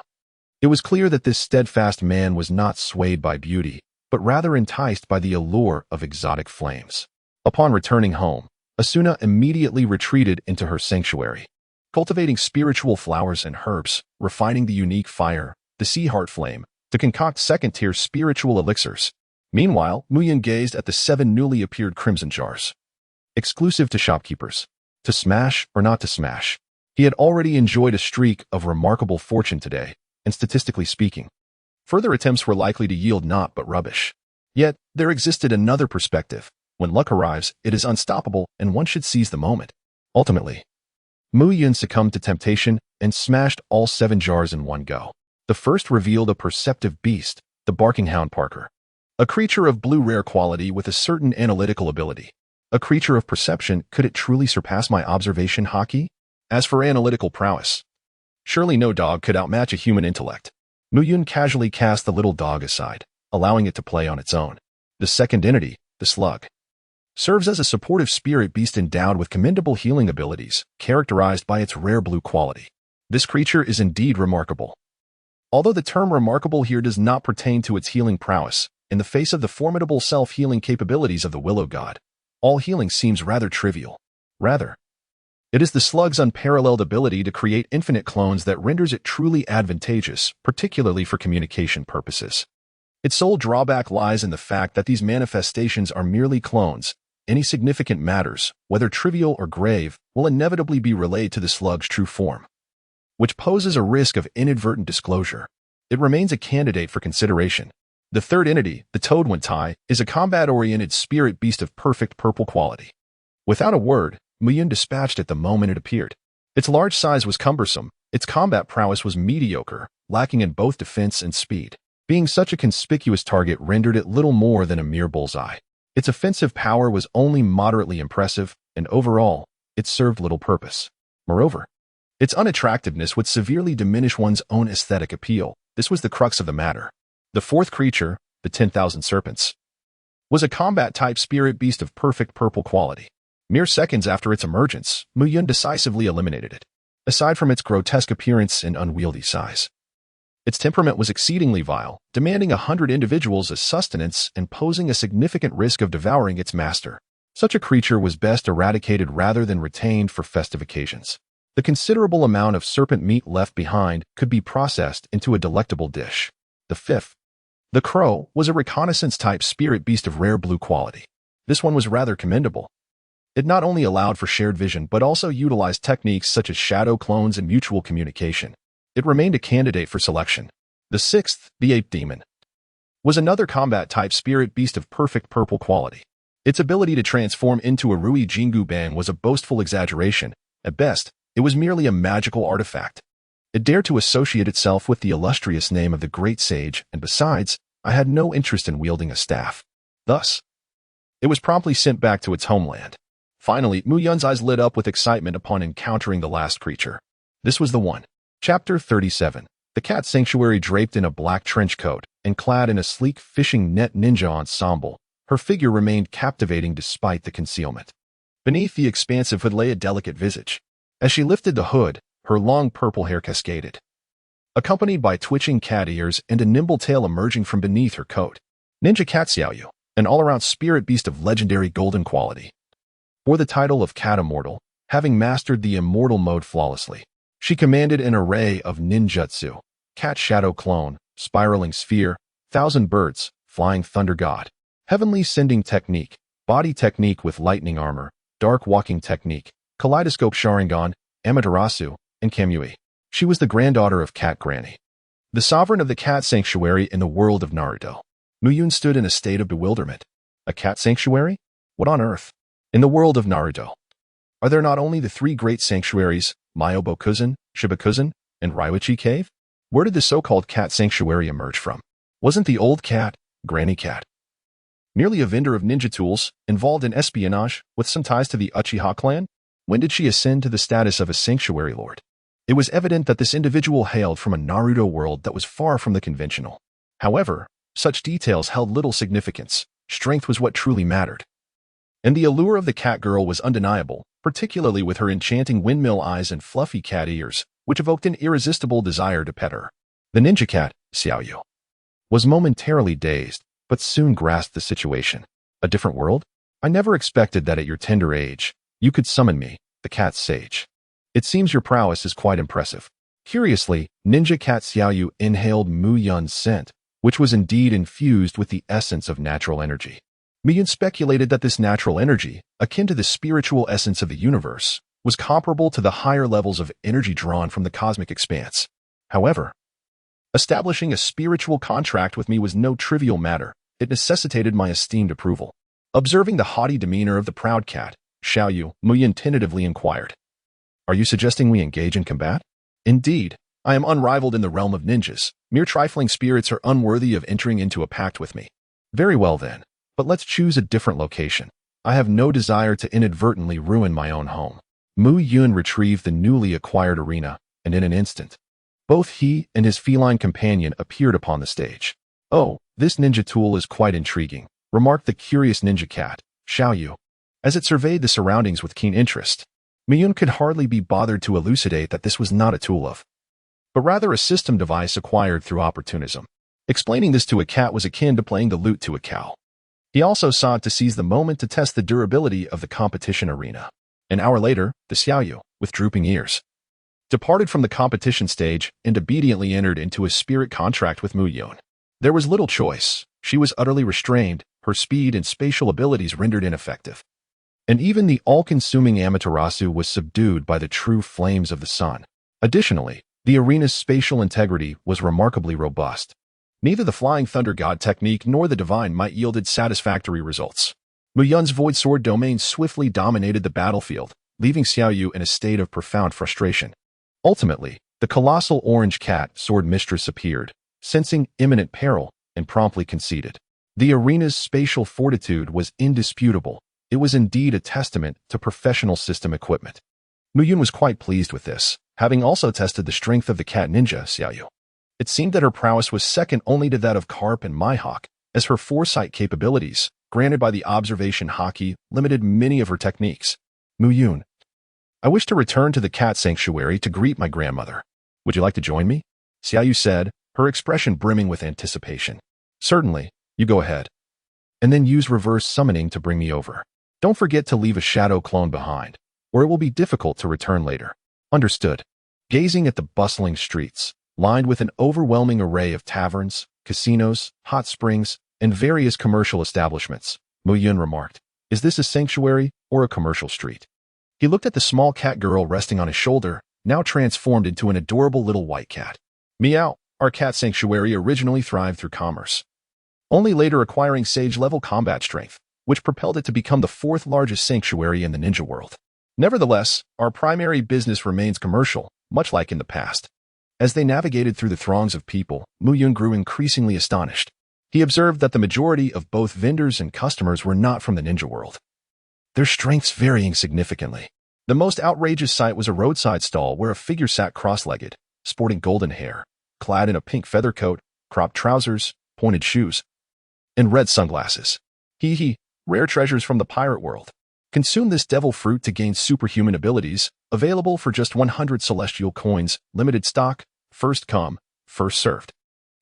It was clear that this steadfast man was not swayed by beauty, but rather enticed by the allure of exotic flames. Upon returning home, Asuna immediately retreated into her sanctuary, cultivating spiritual flowers and herbs, refining the unique fire, the sea heart flame, to concoct second-tier spiritual elixirs. Meanwhile, Mu Yun gazed at the 7 newly appeared crimson jars, exclusive to shopkeepers. To smash or not to smash? He had already enjoyed a streak of remarkable fortune today, and statistically speaking, further attempts were likely to yield naught but rubbish. Yet, there existed another perspective. When luck arrives, it is unstoppable and one should seize the moment. Ultimately, Mu Yun succumbed to temptation and smashed all 7 jars in one go. The first revealed a perceptive beast, the barking hound Parker. A creature of blue rare quality with a certain analytical ability. A creature of perception, could it truly surpass my observation hockey? As for analytical prowess, surely no dog could outmatch a human intellect. Mu Yun casually cast the little dog aside, allowing it to play on its own. The second entity, the slug, serves as a supportive spirit beast endowed with commendable healing abilities, characterized by its rare blue quality. This creature is indeed remarkable. Although the term remarkable here does not pertain to its healing prowess, in the face of the formidable self-healing capabilities of the Willow God, all healing seems rather trivial. Rather, it is the slug's unparalleled ability to create infinite clones that renders it truly advantageous, particularly for communication purposes. Its sole drawback lies in the fact that these manifestations are merely clones. Any significant matters, whether trivial or grave, will inevitably be relayed to the slug's true form, which poses a risk of inadvertent disclosure. It remains a candidate for consideration. The third entity, the Toadwentai, is a combat-oriented spirit beast of perfect purple quality. Without a word, Mu Yun dispatched it the moment it appeared. Its large size was cumbersome, its combat prowess was mediocre, lacking in both defense and speed. Being such a conspicuous target rendered it little more than a mere bullseye. Its offensive power was only moderately impressive, and overall, it served little purpose. Moreover, its unattractiveness would severely diminish one's own aesthetic appeal. This was the crux of the matter. The fourth creature, the 10,000 Serpents, was a combat-type spirit beast of perfect purple quality. Mere seconds after its emergence, Mu Yun decisively eliminated it. Aside from its grotesque appearance and unwieldy size, its temperament was exceedingly vile, demanding 100 individuals as sustenance and posing a significant risk of devouring its master. Such a creature was best eradicated rather than retained for festive occasions. The considerable amount of serpent meat left behind could be processed into a delectable dish. The fifth, the crow, was a reconnaissance-type spirit beast of rare blue quality. This one was rather commendable. It not only allowed for shared vision but also utilized techniques such as shadow clones and mutual communication. It remained a candidate for selection. The sixth, the ape demon, was another combat-type spirit beast of perfect purple quality. Its ability to transform into a Rui Jingu Ban was a boastful exaggeration. At best, it was merely a magical artifact. It dared to associate itself with the illustrious name of the great sage, and besides, I had no interest in wielding a staff. Thus, it was promptly sent back to its homeland. Finally, Mu Yun's eyes lit up with excitement upon encountering the last creature. This was the one. Chapter 37. The cat sanctuary, draped in a black trench coat and clad in a sleek fishing net ninja ensemble, her figure remained captivating despite the concealment. Beneath the expansive hood lay a delicate visage. As she lifted the hood, her long purple hair cascaded, accompanied by twitching cat ears and a nimble tail emerging from beneath her coat. Ninja Cat Xiaoyu, an all-around spirit beast of legendary golden quality, bore the title of Cat Immortal, having mastered the immortal mode flawlessly. She commanded an array of ninjutsu: cat shadow clone, spiraling sphere, thousand birds, flying thunder god, heavenly sending technique, body technique with lightning armor, dark walking technique, kaleidoscope Sharingan, Amaterasu, and Kamui. She was the granddaughter of Cat Granny, the sovereign of the cat sanctuary in the world of Naruto. Mu Yun stood in a state of bewilderment. A cat sanctuary? What on earth? In the world of Naruto, are there not only the 3 great sanctuaries, Myobokuzen, Shibakuzen, and Raiwachi Cave? Where did the so-called cat sanctuary emerge from? Wasn't the old cat, Granny Cat, merely a vendor of ninja tools, involved in espionage, with some ties to the Uchiha clan? When did she ascend to the status of a sanctuary lord? It was evident that this individual hailed from a Naruto world that was far from the conventional. However, such details held little significance. Strength was what truly mattered. And the allure of the cat girl was undeniable, particularly with her enchanting windmill eyes and fluffy cat ears, which evoked an irresistible desire to pet her. The ninja cat, Xiaoyu, was momentarily dazed, but soon grasped the situation. A different world? I never expected that at your tender age, you could summon me, the cat sage. It seems your prowess is quite impressive. Curiously, ninja cat Xiaoyu inhaled Mu Yun's scent, which was indeed infused with the essence of natural energy. Mu Yun speculated that this natural energy, akin to the spiritual essence of the universe, was comparable to the higher levels of energy drawn from the cosmic expanse. However, establishing a spiritual contract with me was no trivial matter. It necessitated my esteemed approval. Observing the haughty demeanor of the proud cat, Xiaoyu, Muyin tentatively inquired, "Are you suggesting we engage in combat?" "Indeed, I am unrivaled in the realm of ninjas. Mere trifling spirits are unworthy of entering into a pact with me." "Very well then, but let's choose a different location. I have no desire to inadvertently ruin my own home." Mu Yun retrieved the newly acquired arena, and in an instant, both he and his feline companion appeared upon the stage. "Oh, this ninja tool is quite intriguing," remarked the curious ninja cat, Xiaoyu, as it surveyed the surroundings with keen interest. Miyun could hardly be bothered to elucidate that this was not a tool of, but rather a system device acquired through opportunism. Explaining this to a cat was akin to playing the lute to a cow. He also sought to seize the moment to test the durability of the competition arena. An hour later, the Xiaoyu, with drooping ears, departed from the competition stage and obediently entered into a spirit contract with Mu Yun. There was little choice. She was utterly restrained, her speed and spatial abilities rendered ineffective. And even the all-consuming Amaterasu was subdued by the true flames of the sun. Additionally, the arena's spatial integrity was remarkably robust. Neither the Flying Thunder God technique nor the Divine Might yielded satisfactory results. Mu Yun's Void Sword domain swiftly dominated the battlefield, leaving Xiaoyu in a state of profound frustration. Ultimately, the colossal orange cat sword mistress appeared, sensing imminent peril, and promptly conceded. The arena's spatial fortitude was indisputable. It was indeed a testament to professional system equipment. Mu Yun was quite pleased with this, having also tested the strength of the cat ninja, Xiaoyu. It seemed that her prowess was second only to that of Carp and Maihawk, as her foresight capabilities, granted by the observation haki, limited many of her techniques. "Mu Yun, I wish to return to the cat sanctuary to greet my grandmother. Would you like to join me?" Xiaoyu said, her expression brimming with anticipation. "Certainly, you go ahead. And then use reverse summoning to bring me over. Don't forget to leave a shadow clone behind, or it will be difficult to return later." "Understood." Gazing at the bustling streets, lined with an overwhelming array of taverns, casinos, hot springs, and various commercial establishments, Mu Yun remarked, "Is this a sanctuary or a commercial street?" He looked at the small cat girl resting on his shoulder, now transformed into an adorable little white cat. "Meow, our cat sanctuary originally thrived through commerce, only later acquiring sage-level combat strength, which propelled it to become the fourth largest sanctuary in the ninja world. Nevertheless, our primary business remains commercial, much like in the past." As they navigated through the throngs of people, Mu Yun grew increasingly astonished. He observed that the majority of both vendors and customers were not from the ninja world, their strengths varying significantly. The most outrageous sight was a roadside stall where a figure sat cross-legged, sporting golden hair, clad in a pink feather coat, cropped trousers, pointed shoes, and red sunglasses. Hee, rare treasures from the pirate world. Consume this devil fruit to gain superhuman abilities, available for just 100 celestial coins, limited stock, first come, first served.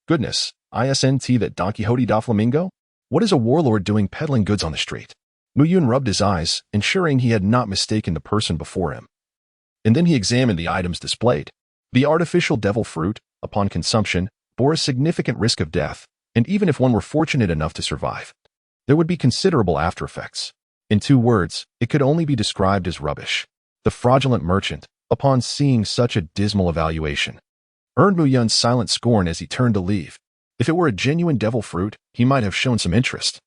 Goodness, isn't that Don Quixote da Flamingo? What is a warlord doing peddling goods on the street? Mu Yun rubbed his eyes, ensuring he had not mistaken the person before him. And then he examined the items displayed. The artificial devil fruit, upon consumption, bore a significant risk of death, and even if one were fortunate enough to survive, there would be considerable after-effects. In 2 words, it could only be described as rubbish. The fraudulent merchant, upon seeing such a dismal evaluation, earned Mu Yun's silent scorn as he turned to leave. If it were a genuine devil fruit, he might have shown some interest.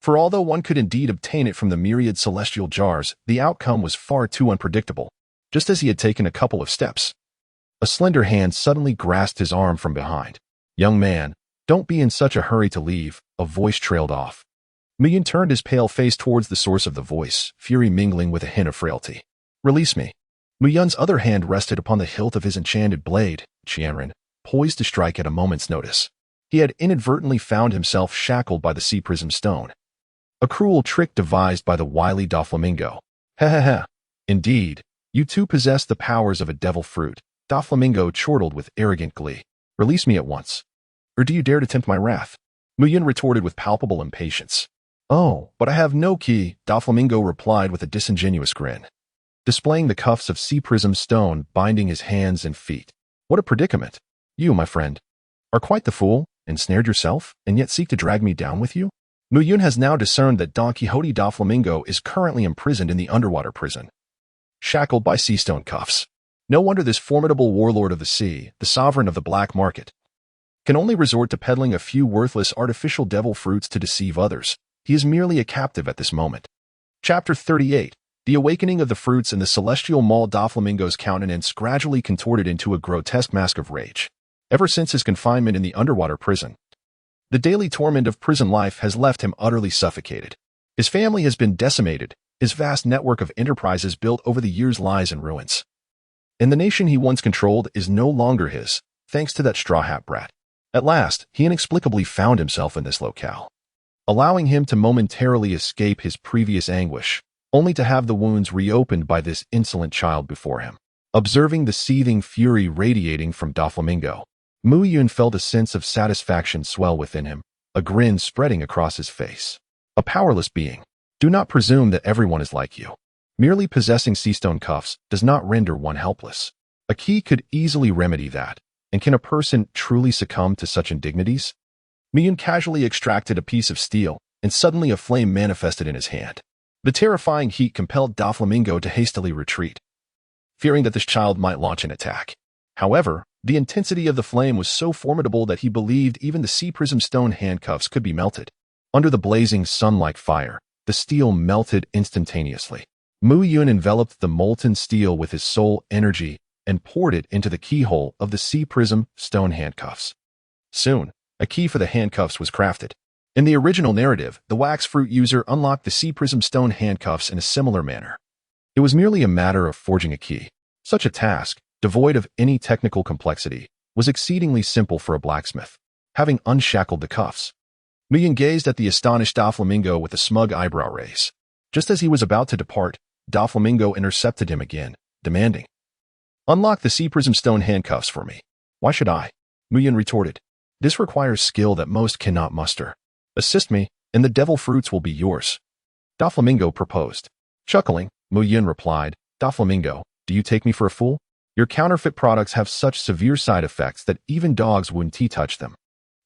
For although one could indeed obtain it from the myriad celestial jars, the outcome was far too unpredictable. Just as he had taken a couple of steps, a slender hand suddenly grasped his arm from behind. "Young man, don't be in such a hurry to leave," a voice trailed off. Mu Yun turned his pale face towards the source of the voice, fury mingling with a hint of frailty. "Release me." Mu Yun's other hand rested upon the hilt of his enchanted blade, Qianren, poised to strike at a moment's notice. He had inadvertently found himself shackled by the sea prism stone. A cruel trick devised by the wily Doflamingo. "Ha. Indeed, you two possess the powers of a devil fruit." Doflamingo chortled with arrogant glee. "Release me at once. Or do you dare to tempt my wrath?" Mu Yun retorted with palpable impatience. "Oh, but I have no key," Doflamingo replied with a disingenuous grin, displaying the cuffs of sea prism stone binding his hands and feet. "What a predicament. You, my friend, are quite the fool, ensnared yourself, and yet seek to drag me down with you?" Mu Yun has now discerned that Don Quixote da Flamingo is currently imprisoned in the underwater prison. shackled by sea stone cuffs. No wonder this formidable warlord of the sea, the sovereign of the black market, can only resort to peddling a few worthless artificial devil fruits to deceive others. He is merely a captive at this moment. Chapter 38. The Awakening of the Fruits. In the celestial mall, Doflamingo's countenance gradually contorted into a grotesque mask of rage. Ever since his confinement in the underwater prison, the daily torment of prison life has left him utterly suffocated. His family has been decimated. His vast network of enterprises built over the years lies in ruins. And the nation he once controlled is no longer his, thanks to that straw hat brat. At last, he inexplicably found himself in this locale, allowing him to momentarily escape his previous anguish, only to have the wounds reopened by this insolent child before him. Observing the seething fury radiating from Doflamingo, Mu Yun felt a sense of satisfaction swell within him, a grin spreading across his face. A powerless being. Do not presume that everyone is like you. Merely possessing sea stone cuffs does not render one helpless. A key could easily remedy that. And can a person truly succumb to such indignities? Mu Yun casually extracted a piece of steel, and suddenly a flame manifested in his hand. The terrifying heat compelled Doflamingo to hastily retreat, fearing that this child might launch an attack. However, the intensity of the flame was so formidable that he believed even the sea prism stone handcuffs could be melted. Under the blazing sun-like fire, the steel melted instantaneously. Mu Yun enveloped the molten steel with his soul energy and poured it into the keyhole of the sea prism stone handcuffs. Soon, a key for the handcuffs was crafted. In the original narrative, the wax fruit user unlocked the sea prism stone handcuffs in a similar manner. It was merely a matter of forging a key. Such a task, devoid of any technical complexity, was exceedingly simple for a blacksmith. Having unshackled the cuffs, Mu Yun gazed at the astonished Doflamingo with a smug eyebrow raise. Just as he was about to depart, Doflamingo intercepted him again, demanding, "Unlock the sea prism stone handcuffs for me." "Why should I?" Mu Yun retorted. "This requires skill that most cannot muster. Assist me, and the devil fruits will be yours," Doflamingo proposed. Chuckling, Mu Yun replied, "Doflamingo, do you take me for a fool? Your counterfeit products have such severe side effects that even dogs wouldn't touch them.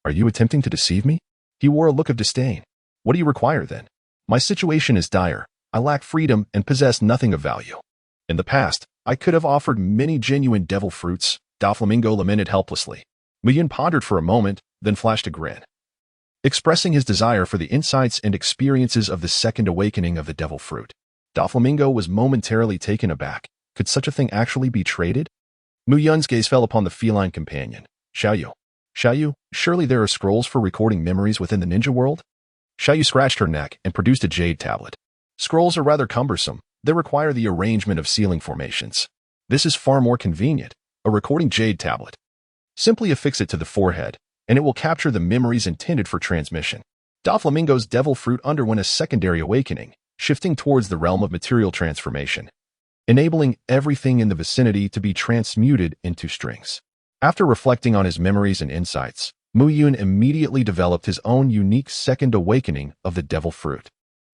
Are you attempting to deceive me?" He wore a look of disdain. "What do you require, then?" "My situation is dire. I lack freedom and possess nothing of value. In the past, I could have offered many genuine devil fruits," Doflamingo lamented helplessly. Mu Yun pondered for a moment, then flashed a grin. Expressing his desire for the insights and experiences of the second awakening of the devil fruit, Doflamingo was momentarily taken aback. Could such a thing actually be traded? Mu Yun's gaze fell upon the feline companion. Xiaoyu. "Xiaoyu, surely there are scrolls for recording memories within the ninja world?" Xiaoyu scratched her neck and produced a jade tablet. "Scrolls are rather cumbersome. They require the arrangement of ceiling formations. This is far more convenient. A recording jade tablet. Simply affix it to the forehead, and it will capture the memories intended for transmission." Doflamingo's devil fruit underwent a secondary awakening, shifting towards the realm of material transformation, enabling everything in the vicinity to be transmuted into strings. After reflecting on his memories and insights, Mu Yun immediately developed his own unique second awakening of the devil fruit.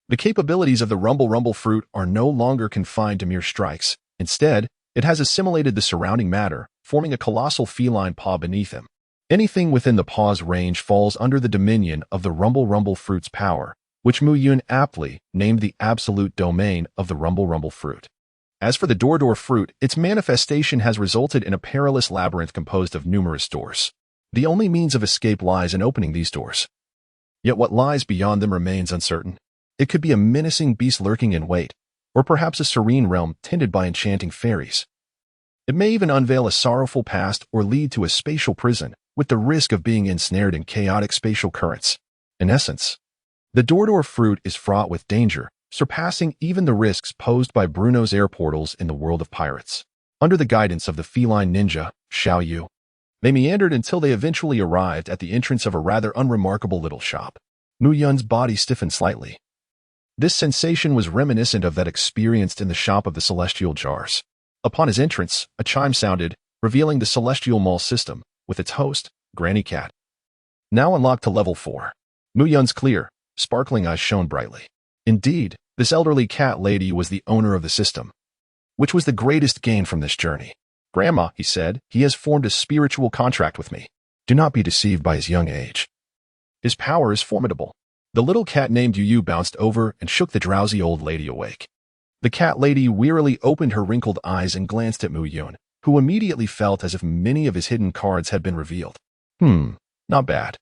The capabilities of the rumble fruit are no longer confined to mere strikes. Instead, it has assimilated the surrounding matter, forming a colossal feline paw beneath him. Anything within the paw's range falls under the dominion of the rumble fruit's power, which Mu Yun aptly named the absolute domain of the rumble fruit. As for the door fruit, its manifestation has resulted in a perilous labyrinth composed of numerous doors. The only means of escape lies in opening these doors. Yet what lies beyond them remains uncertain. It could be a menacing beast lurking in wait, or perhaps a serene realm tended by enchanting fairies. It may even unveil a sorrowful past or lead to a spatial prison, with the risk of being ensnared in chaotic spatial currents. In essence, the door fruit is fraught with danger, surpassing even the risks posed by Bruno's air portals in the world of pirates. Under the guidance of the feline ninja, Xiaoyu, they meandered until they eventually arrived at the entrance of a rather unremarkable little shop. Mu Yun's body stiffened slightly. This sensation was reminiscent of that experienced in the shop of the celestial jars. Upon his entrance, a chime sounded, revealing the celestial mall system, with its host, Granny Cat. Now unlocked to level 4. Mu Yun's clear, sparkling eyes shone brightly. Indeed, this elderly cat lady was the owner of the system, which was the greatest gain from this journey. "Grandma," he said, "he has formed a spiritual contract with me. Do not be deceived by his young age. His power is formidable." The little cat named Yu bounced over and shook the drowsy old lady awake. The cat lady wearily opened her wrinkled eyes and glanced at Mu Yun, who immediately felt as if many of his hidden cards had been revealed. Not bad.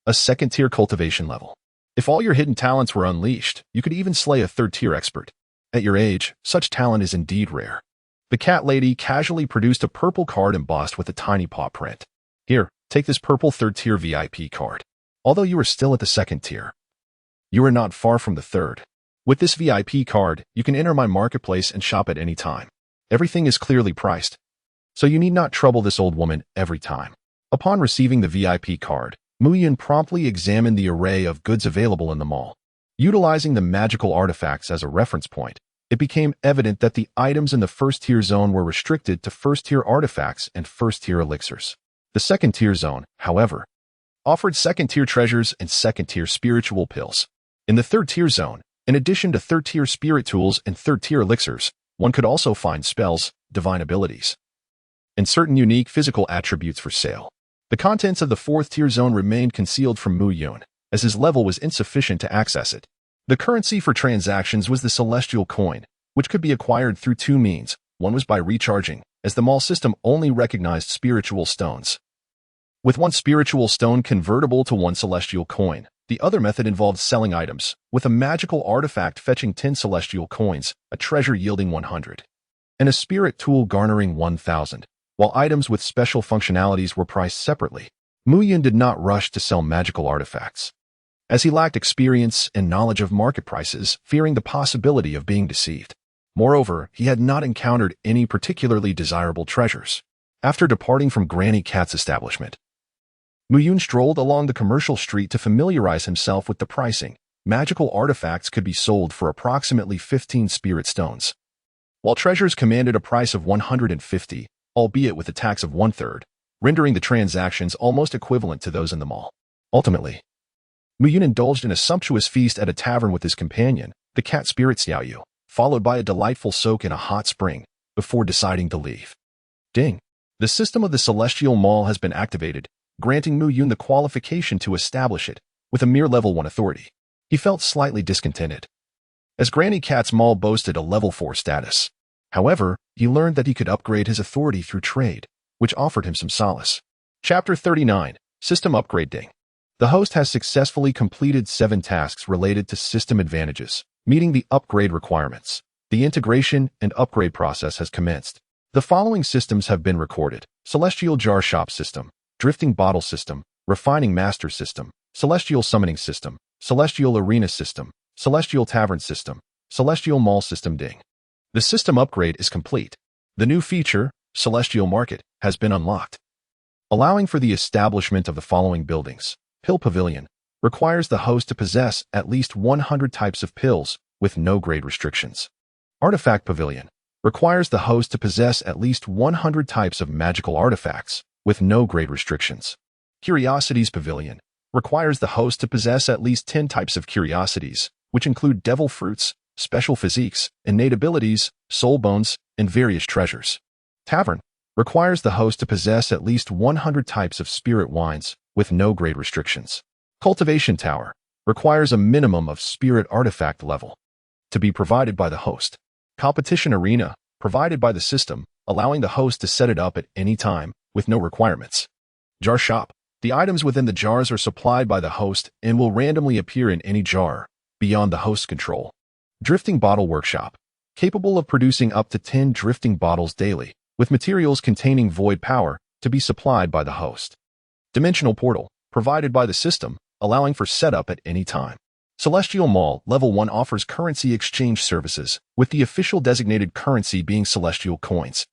A second-tier cultivation level. If all your hidden talents were unleashed, you could even slay a third-tier expert. At your age, such talent is indeed rare. The cat lady casually produced a purple card embossed with a tiny paw print. Here, take this purple third-tier VIP card. Although you are still at the second tier, you are not far from the third. With this VIP card, you can enter my marketplace and shop at any time. Everything is clearly priced, so you need not trouble this old woman every time. Upon receiving the VIP card, Mu Yun promptly examined the array of goods available in the mall. Utilizing the magical artifacts as a reference point, it became evident that the items in the first-tier zone were restricted to first-tier artifacts and first-tier elixirs. The second-tier zone, however, offered second-tier treasures and second-tier spiritual pills. In the third-tier zone, in addition to third-tier spirit tools and third-tier elixirs, one could also find spells, divine abilities, and certain unique physical attributes for sale. The contents of the fourth-tier zone remained concealed from Mu Yun, as his level was insufficient to access it. The currency for transactions was the celestial coin, which could be acquired through two means. One was by recharging, as the mall system only recognized spiritual stones, with one spiritual stone convertible to one celestial coin. The other method involved selling items, with a magical artifact fetching 10 celestial coins, a treasure yielding 100, and a spirit tool garnering 1,000. While items with special functionalities were priced separately, Mu Yun did not rush to sell magical artifacts, as he lacked experience and knowledge of market prices, fearing the possibility of being deceived. Moreover, he had not encountered any particularly desirable treasures. After departing from Granny Cat's establishment, Mu Yun strolled along the commercial street to familiarize himself with the pricing. Magical artifacts could be sold for approximately 15 spirit stones, while treasures commanded a price of 150, albeit with a tax of 1/3, rendering the transactions almost equivalent to those in the mall. Ultimately, Mu Yun indulged in a sumptuous feast at a tavern with his companion, the cat spirit Xiaoyu, followed by a delightful soak in a hot spring, before deciding to leave. Ding! The system of the Celestial Mall has been activated, granting Mu Yun the qualification to establish it, with a mere level 1 authority. He felt slightly discontented, as Granny Cat's Mall boasted a level 4 status. However, he learned that he could upgrade his authority through trade, which offered him some solace. Chapter 39, System Upgrade Ding. The host has successfully completed 7 tasks related to system advantages, meeting the upgrade requirements. The integration and upgrade process has commenced. The following systems have been recorded: Celestial Jar Shop System, Drifting Bottle System, Refining Master System, Celestial Summoning System, Celestial Arena System, Celestial Tavern System, Celestial Mall System. Ding. The system upgrade is complete. The new feature, Celestial Market, has been unlocked, allowing for the establishment of the following buildings. Pill Pavilion requires the host to possess at least 100 types of pills with no grade restrictions. Artifact Pavilion requires the host to possess at least 100 types of magical artifacts with no grade restrictions. Curiosities Pavilion requires the host to possess at least 10 types of curiosities, which include devil fruits, special physiques, innate abilities, soul bones, and various treasures. Tavern requires the host to possess at least 100 types of spirit wines with no grade restrictions. Cultivation Tower requires a minimum of spirit artifact level to be provided by the host. Competition Arena provided by the system, allowing the host to set it up at any time with no requirements. Jar Shop. The items within the jars are supplied by the host and will randomly appear in any jar, beyond the host's control. Drifting Bottle Workshop, capable of producing up to 10 drifting bottles daily, with materials containing void power to be supplied by the host. Dimensional Portal, provided by the system, allowing for setup at any time. Celestial Mall Level 1 offers currency exchange services, with the official designated currency being celestial coins,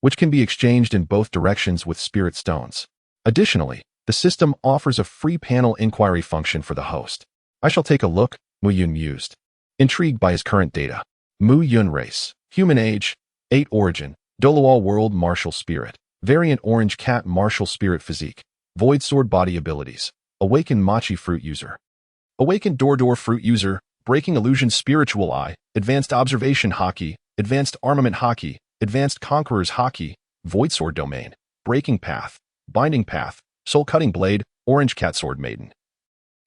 which can be exchanged in both directions with spirit stones. Additionally, the system offers a free panel inquiry function for the host. I shall take a look, Mu Yun mused, intrigued by his current data. Mu Yun race, human age, 8 origin, Douluo world martial spirit, variant orange cat martial spirit physique, void sword body abilities, awakened machi fruit user, awakened door fruit user, breaking illusion spiritual eye, advanced observation hockey, advanced armament hockey, advanced conqueror's hockey, void sword domain, breaking path, binding path, soul cutting blade, orange cat sword maiden,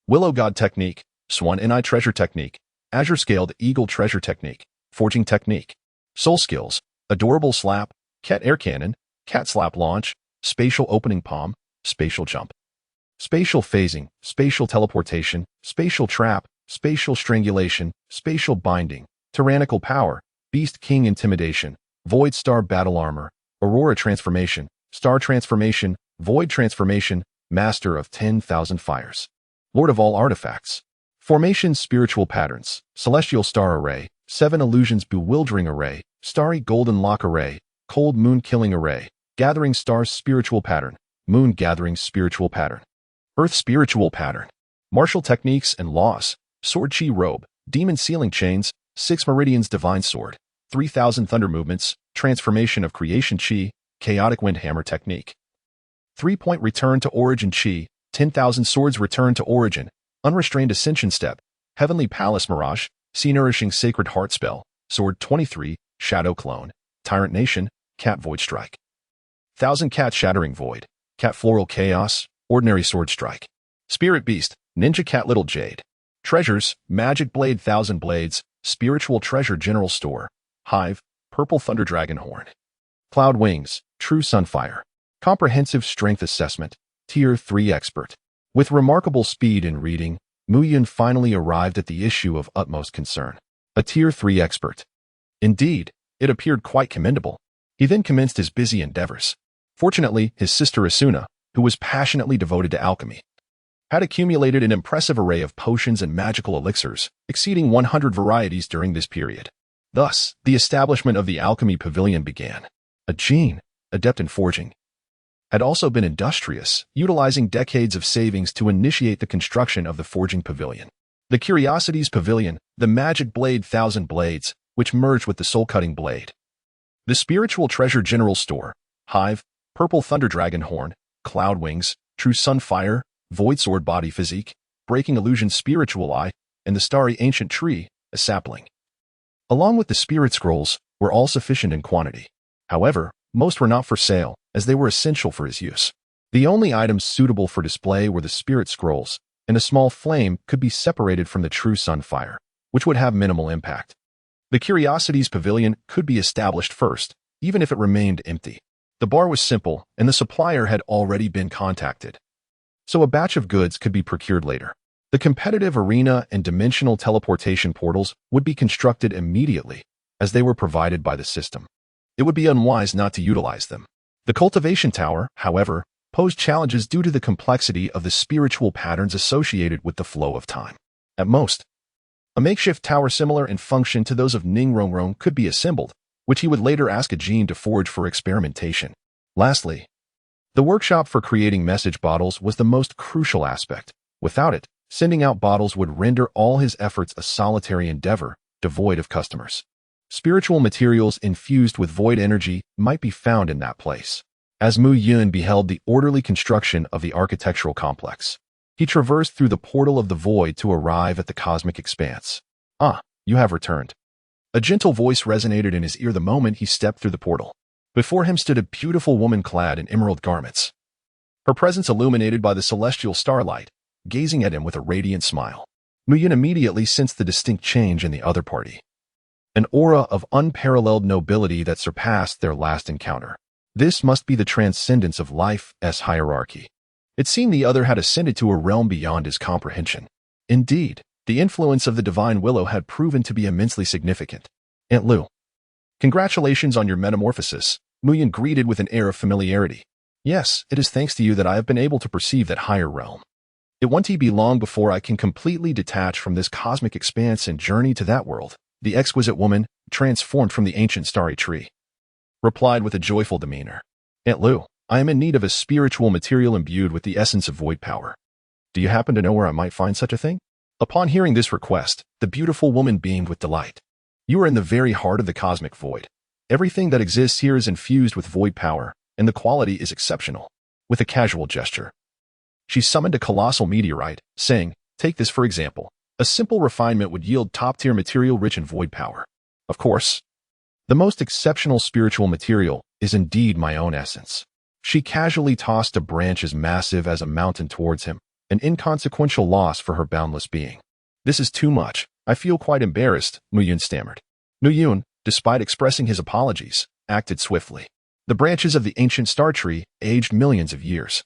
willow god technique, swan and eye treasure technique, azure scaled eagle treasure technique, Forging technique. Soul skills. Adorable slap, cat air cannon, cat slap launch, spatial opening palm, spatial jump. Spatial phasing, spatial teleportation, spatial trap, spatial strangulation, spatial binding, tyrannical power, beast king intimidation, void star battle armor, aurora transformation, star transformation, void transformation, master of 10,000 fires. Lord of all artifacts. Formation spiritual patterns, celestial star array, 7 illusions bewildering array, starry golden lock array, cold moon killing array, gathering stars spiritual pattern, moon gathering spiritual pattern, earth spiritual pattern, martial techniques and laws, sword chi robe, demon sealing chains, 6 meridians divine sword, 3,000 thunder movements, transformation of creation chi, chaotic wind hammer technique. 3-point return to origin chi, 10,000 swords return to origin, unrestrained ascension step, heavenly palace mirage, sea nourishing sacred heart spell, sword 23, shadow clone, tyrant nation, cat void strike. 1,000 cat shattering void, cat floral chaos, ordinary sword strike. Spirit beast, ninja cat little jade. Treasures, magic blade 1,000 blades, spiritual treasure general store, hive, purple thunder dragon horn. Cloud wings, true sunfire. Comprehensive strength assessment, tier 3 expert. With remarkable speed in reading, Mu Yun finally arrived at the issue of utmost concern. A tier 3 expert. Indeed, it appeared quite commendable. He then commenced his busy endeavors. Fortunately, his sister Asuna, who was passionately devoted to alchemy, had accumulated an impressive array of potions and magical elixirs, exceeding 100 varieties during this period. Thus, the establishment of the alchemy pavilion began. Jean, adept in forging, had also been industrious, utilizing decades of savings to initiate the construction of the forging pavilion. The Curiosities Pavilion, the Magic Blade 1,000 Blades, which merged with the Soul-Cutting Blade. The Spiritual Treasure General Store, Hive, Purple Thunder Dragon Horn, Cloud Wings, True Sunfire, Void Sword Body Physique, Breaking Illusion Spiritual Eye, and the Starry Ancient Tree, a sapling. Along with the Spirit Scrolls, were all sufficient in quantity. However, most were not for sale, as they were essential for his use. The only items suitable for display were the Spirit Scrolls, and a small flame could be separated from the true Sunfire, which would have minimal impact. The Curiosities Pavilion could be established first, even if it remained empty. The bar was simple, and the supplier had already been contacted, so a batch of goods could be procured later. The competitive arena and dimensional teleportation portals would be constructed immediately, as they were provided by the system. It would be unwise not to utilize them. The cultivation tower, however, posed challenges due to the complexity of the spiritual patterns associated with the flow of time. At most, a makeshift tower similar in function to those of Ningrongrong could be assembled, which he would later ask a Jean to forge for experimentation. Lastly, the workshop for creating message bottles was the most crucial aspect. Without it, sending out bottles would render all his efforts a solitary endeavor, devoid of customers. Spiritual materials infused with void energy might be found in that place. As Mu Yun beheld the orderly construction of the architectural complex, he traversed through the portal of the void to arrive at the cosmic expanse. "Ah, you have returned." A gentle voice resonated in his ear the moment he stepped through the portal. Before him stood a beautiful woman clad in emerald garments, her presence illuminated by the celestial starlight, gazing at him with a radiant smile. Mu Yun immediately sensed the distinct change in the other party. An aura of unparalleled nobility that surpassed their last encounter. This must be the transcendence of life's hierarchy. It seemed the other had ascended to a realm beyond his comprehension. Indeed, the influence of the divine willow had proven to be immensely significant. "Aunt Lu, congratulations on your metamorphosis," Mu Yun greeted with an air of familiarity. "Yes, it is thanks to you that I have been able to perceive that higher realm. It won't be long before I can completely detach from this cosmic expanse and journey to that world." The exquisite woman, transformed from the ancient starry tree, replied with a joyful demeanor. "Aunt Lu, I am in need of a spiritual material imbued with the essence of void power. Do you happen to know where I might find such a thing?" Upon hearing this request, the beautiful woman beamed with delight. "You are in the very heart of the cosmic void. Everything that exists here is infused with void power, and the quality is exceptional." With a casual gesture, she summoned a colossal meteorite, saying, "Take this for example. A simple refinement would yield top-tier material rich in void power. Of course, the most exceptional spiritual material is indeed my own essence." She casually tossed a branch as massive as a mountain towards him, an inconsequential loss for her boundless being. "This is too much. I feel quite embarrassed," Mu Yun stammered. Nu Yun, despite expressing his apologies, acted swiftly. The branches of the ancient star tree, aged millions of years,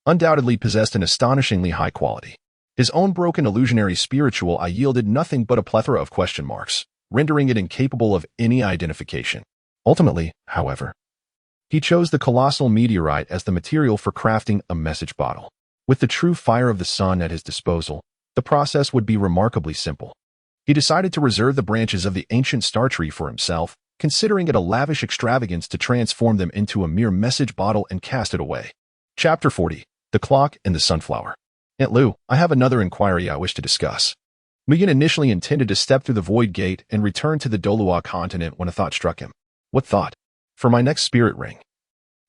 undoubtedly possessed an astonishingly high quality. His own broken illusionary spiritual eye yielded nothing but a plethora of question marks, rendering it incapable of any identification. Ultimately, however, he chose the colossal meteorite as the material for crafting a message bottle. With the true fire of the sun at his disposal, the process would be remarkably simple. He decided to reserve the branches of the ancient star tree for himself, considering it a lavish extravagance to transform them into a mere message bottle and cast it away. Chapter 40. The Clock and the Sunflower. Aunt Lu, I have another inquiry I wish to discuss. Muyin initially intended to step through the void gate and return to the Douluo continent when a thought struck him. What thought? For my next spirit ring,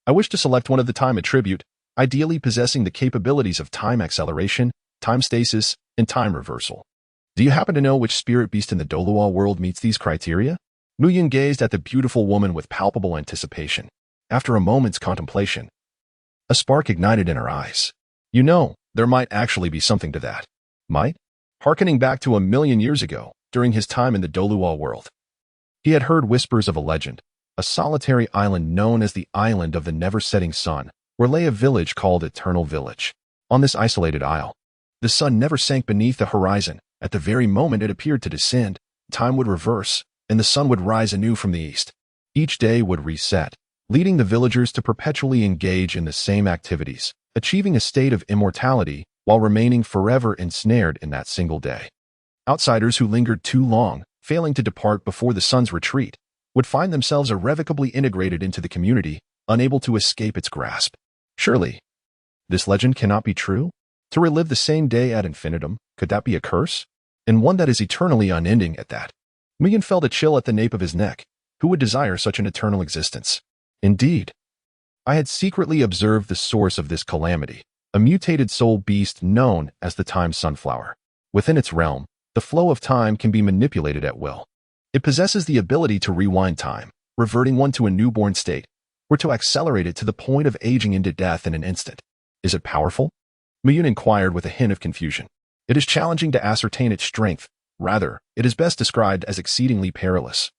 I wish to select one of the time attribute, ideally possessing the capabilities of time acceleration, time stasis, and time reversal. Do you happen to know which spirit beast in the Douluo world meets these criteria? Muyin gazed at the beautiful woman with palpable anticipation. After a moment's contemplation, a spark ignited in her eyes. You know, there might actually be something to that. Might? Harkening back to 1,000,000 years ago, during his time in the Douluo world, he had heard whispers of a legend, a solitary island known as the Island of the Never-Setting Sun, where lay a village called Eternal Village. On this isolated isle, the sun never sank beneath the horizon. At the very moment it appeared to descend, time would reverse, and the sun would rise anew from the east. Each day would reset, leading the villagers to perpetually engage in the same activities, achieving a state of immortality while remaining forever ensnared in that single day. Outsiders who lingered too long, failing to depart before the sun's retreat, would find themselves irrevocably integrated into the community, unable to escape its grasp. Surely, this legend cannot be true? To relive the same day ad infinitum, could that be a curse? And one that is eternally unending at that. Muyin felt a chill at the nape of his neck. Who would desire such an eternal existence? Indeed, I had secretly observed the source of this calamity, a mutated soul beast known as the Time Sunflower. Within its realm, the flow of time can be manipulated at will. It possesses the ability to rewind time, reverting one to a newborn state, or to accelerate it to the point of aging into death in an instant. Is it powerful? Muyin inquired with a hint of confusion. It is challenging to ascertain its strength. Rather, it is best described as exceedingly perilous.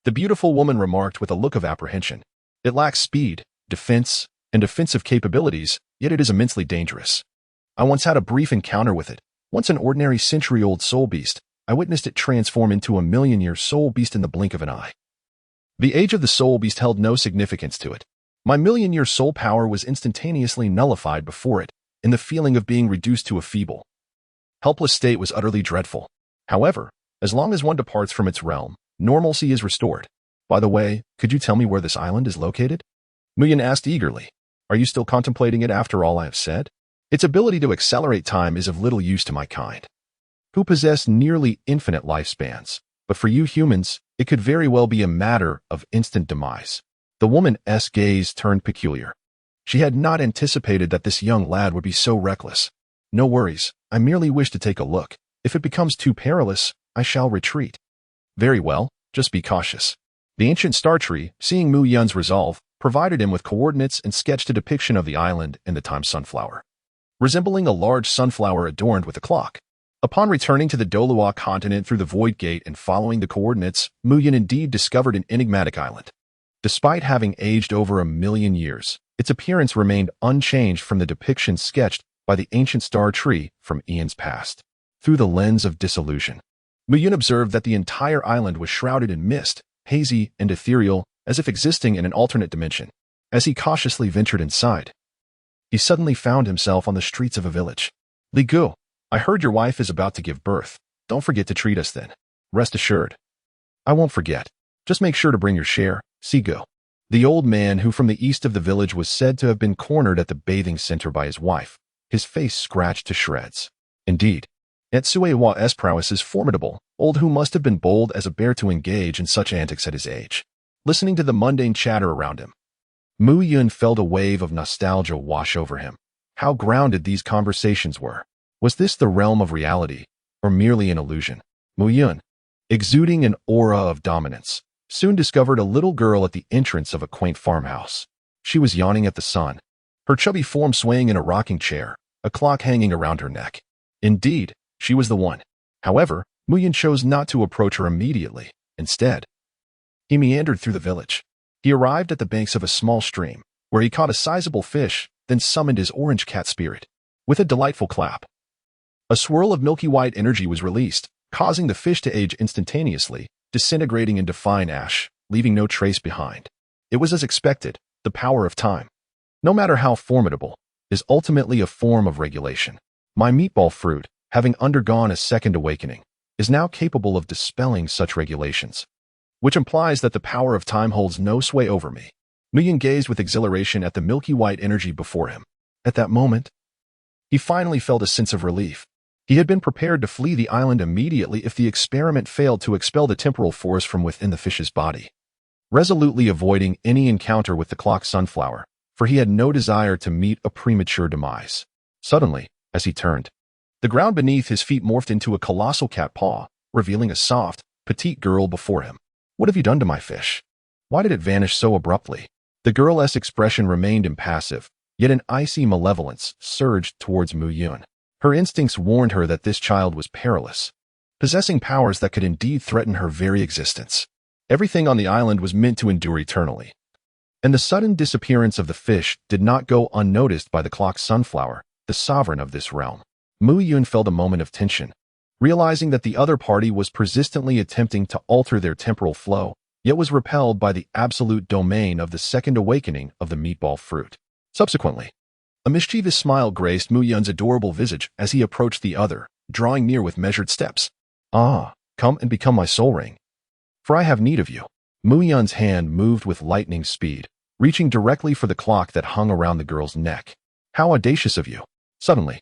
The beautiful woman remarked with a look of apprehension. It lacks speed, defense, and offensive capabilities, yet it is immensely dangerous. I once had a brief encounter with it. Once an ordinary century-old soul beast, I witnessed it transform into a 1,000,000-year soul beast in the blink of an eye. The age of the soul beast held no significance to it. My 1,000,000-year soul power was instantaneously nullified before it, and the feeling of being reduced to a feeble, helpless state was utterly dreadful. However, as long as one departs from its realm, normalcy is restored. By the way, could you tell me where this island is located? Muyin asked eagerly. Are you still contemplating it after all I have said? Its ability to accelerate time is of little use to my kind, who possess nearly infinite lifespans. But for you humans, it could very well be a matter of instant demise. The woman's gaze turned peculiar. She had not anticipated that this young lad would be so reckless. No worries, I merely wish to take a look. If it becomes too perilous, I shall retreat. Very well, just be cautious. The ancient star tree, seeing Mu Yun's resolve, provided him with coordinates and sketched a depiction of the island and the time sunflower, resembling a large sunflower adorned with a clock. Upon returning to the Douluo continent through the Void Gate and following the coordinates, Mu Yun indeed discovered an enigmatic island. Despite having aged over 1,000,000 years, its appearance remained unchanged from the depiction sketched by the ancient star tree from eons past. Through the lens of disillusion, Mu Yun observed that the entire island was shrouded in mist, hazy and ethereal, as if existing in an alternate dimension. As he cautiously ventured inside, he suddenly found himself on the streets of a village. Li Gu, I heard your wife is about to give birth. Don't forget to treat us then. Rest assured, I won't forget. Just make sure to bring your share, Sigu. The old man who from the east of the village was said to have been cornered at the bathing center by his wife, his face scratched to shreds. Indeed, Aunt Suewa's prowess is formidable, old who must have been bold as a bear to engage in such antics at his age. Listening to the mundane chatter around him, Mu Yun felt a wave of nostalgia wash over him. How grounded these conversations were. Was this the realm of reality, or merely an illusion? Mu Yun, exuding an aura of dominance, soon discovered a little girl at the entrance of a quaint farmhouse. She was yawning at the sun, her chubby form swaying in a rocking chair, a clock hanging around her neck. Indeed, she was the one. However, Mu Yun chose not to approach her immediately. Instead, he meandered through the village. He arrived at the banks of a small stream, where he caught a sizable fish, then summoned his orange cat spirit. With a delightful clap, a swirl of milky white energy was released, causing the fish to age instantaneously, disintegrating into fine ash, leaving no trace behind. It was as expected. The power of time, no matter how formidable, is ultimately a form of regulation. My meatball fruit, having undergone a second awakening, is now capable of dispelling such regulations, which implies that the power of time holds no sway over me. Muyin gazed with exhilaration at the milky white energy before him. At that moment, he finally felt a sense of relief. He had been prepared to flee the island immediately if the experiment failed to expel the temporal force from within the fish's body, resolutely avoiding any encounter with the clock sunflower, for he had no desire to meet a premature demise. Suddenly, as he turned, the ground beneath his feet morphed into a colossal cat paw, revealing a soft, petite girl before him. "What have you done to my fish? Why did it vanish so abruptly?" The girl's expression remained impassive, yet an icy malevolence surged towards Mu Yun. Her instincts warned her that this child was perilous, possessing powers that could indeed threaten her very existence. Everything on the island was meant to endure eternally, and the sudden disappearance of the fish did not go unnoticed by the clock sunflower, the sovereign of this realm. Mu Yun felt a moment of tension, realizing that the other party was persistently attempting to alter their temporal flow, yet was repelled by the absolute domain of the second awakening of the meatball fruit. Subsequently, a mischievous smile graced Mu Yun's adorable visage as he approached the other, drawing near with measured steps. "Ah, come and become my soul ring, for I have need of you." Mu Yun's hand moved with lightning speed, reaching directly for the clock that hung around the girl's neck. "How audacious of you!" Suddenly,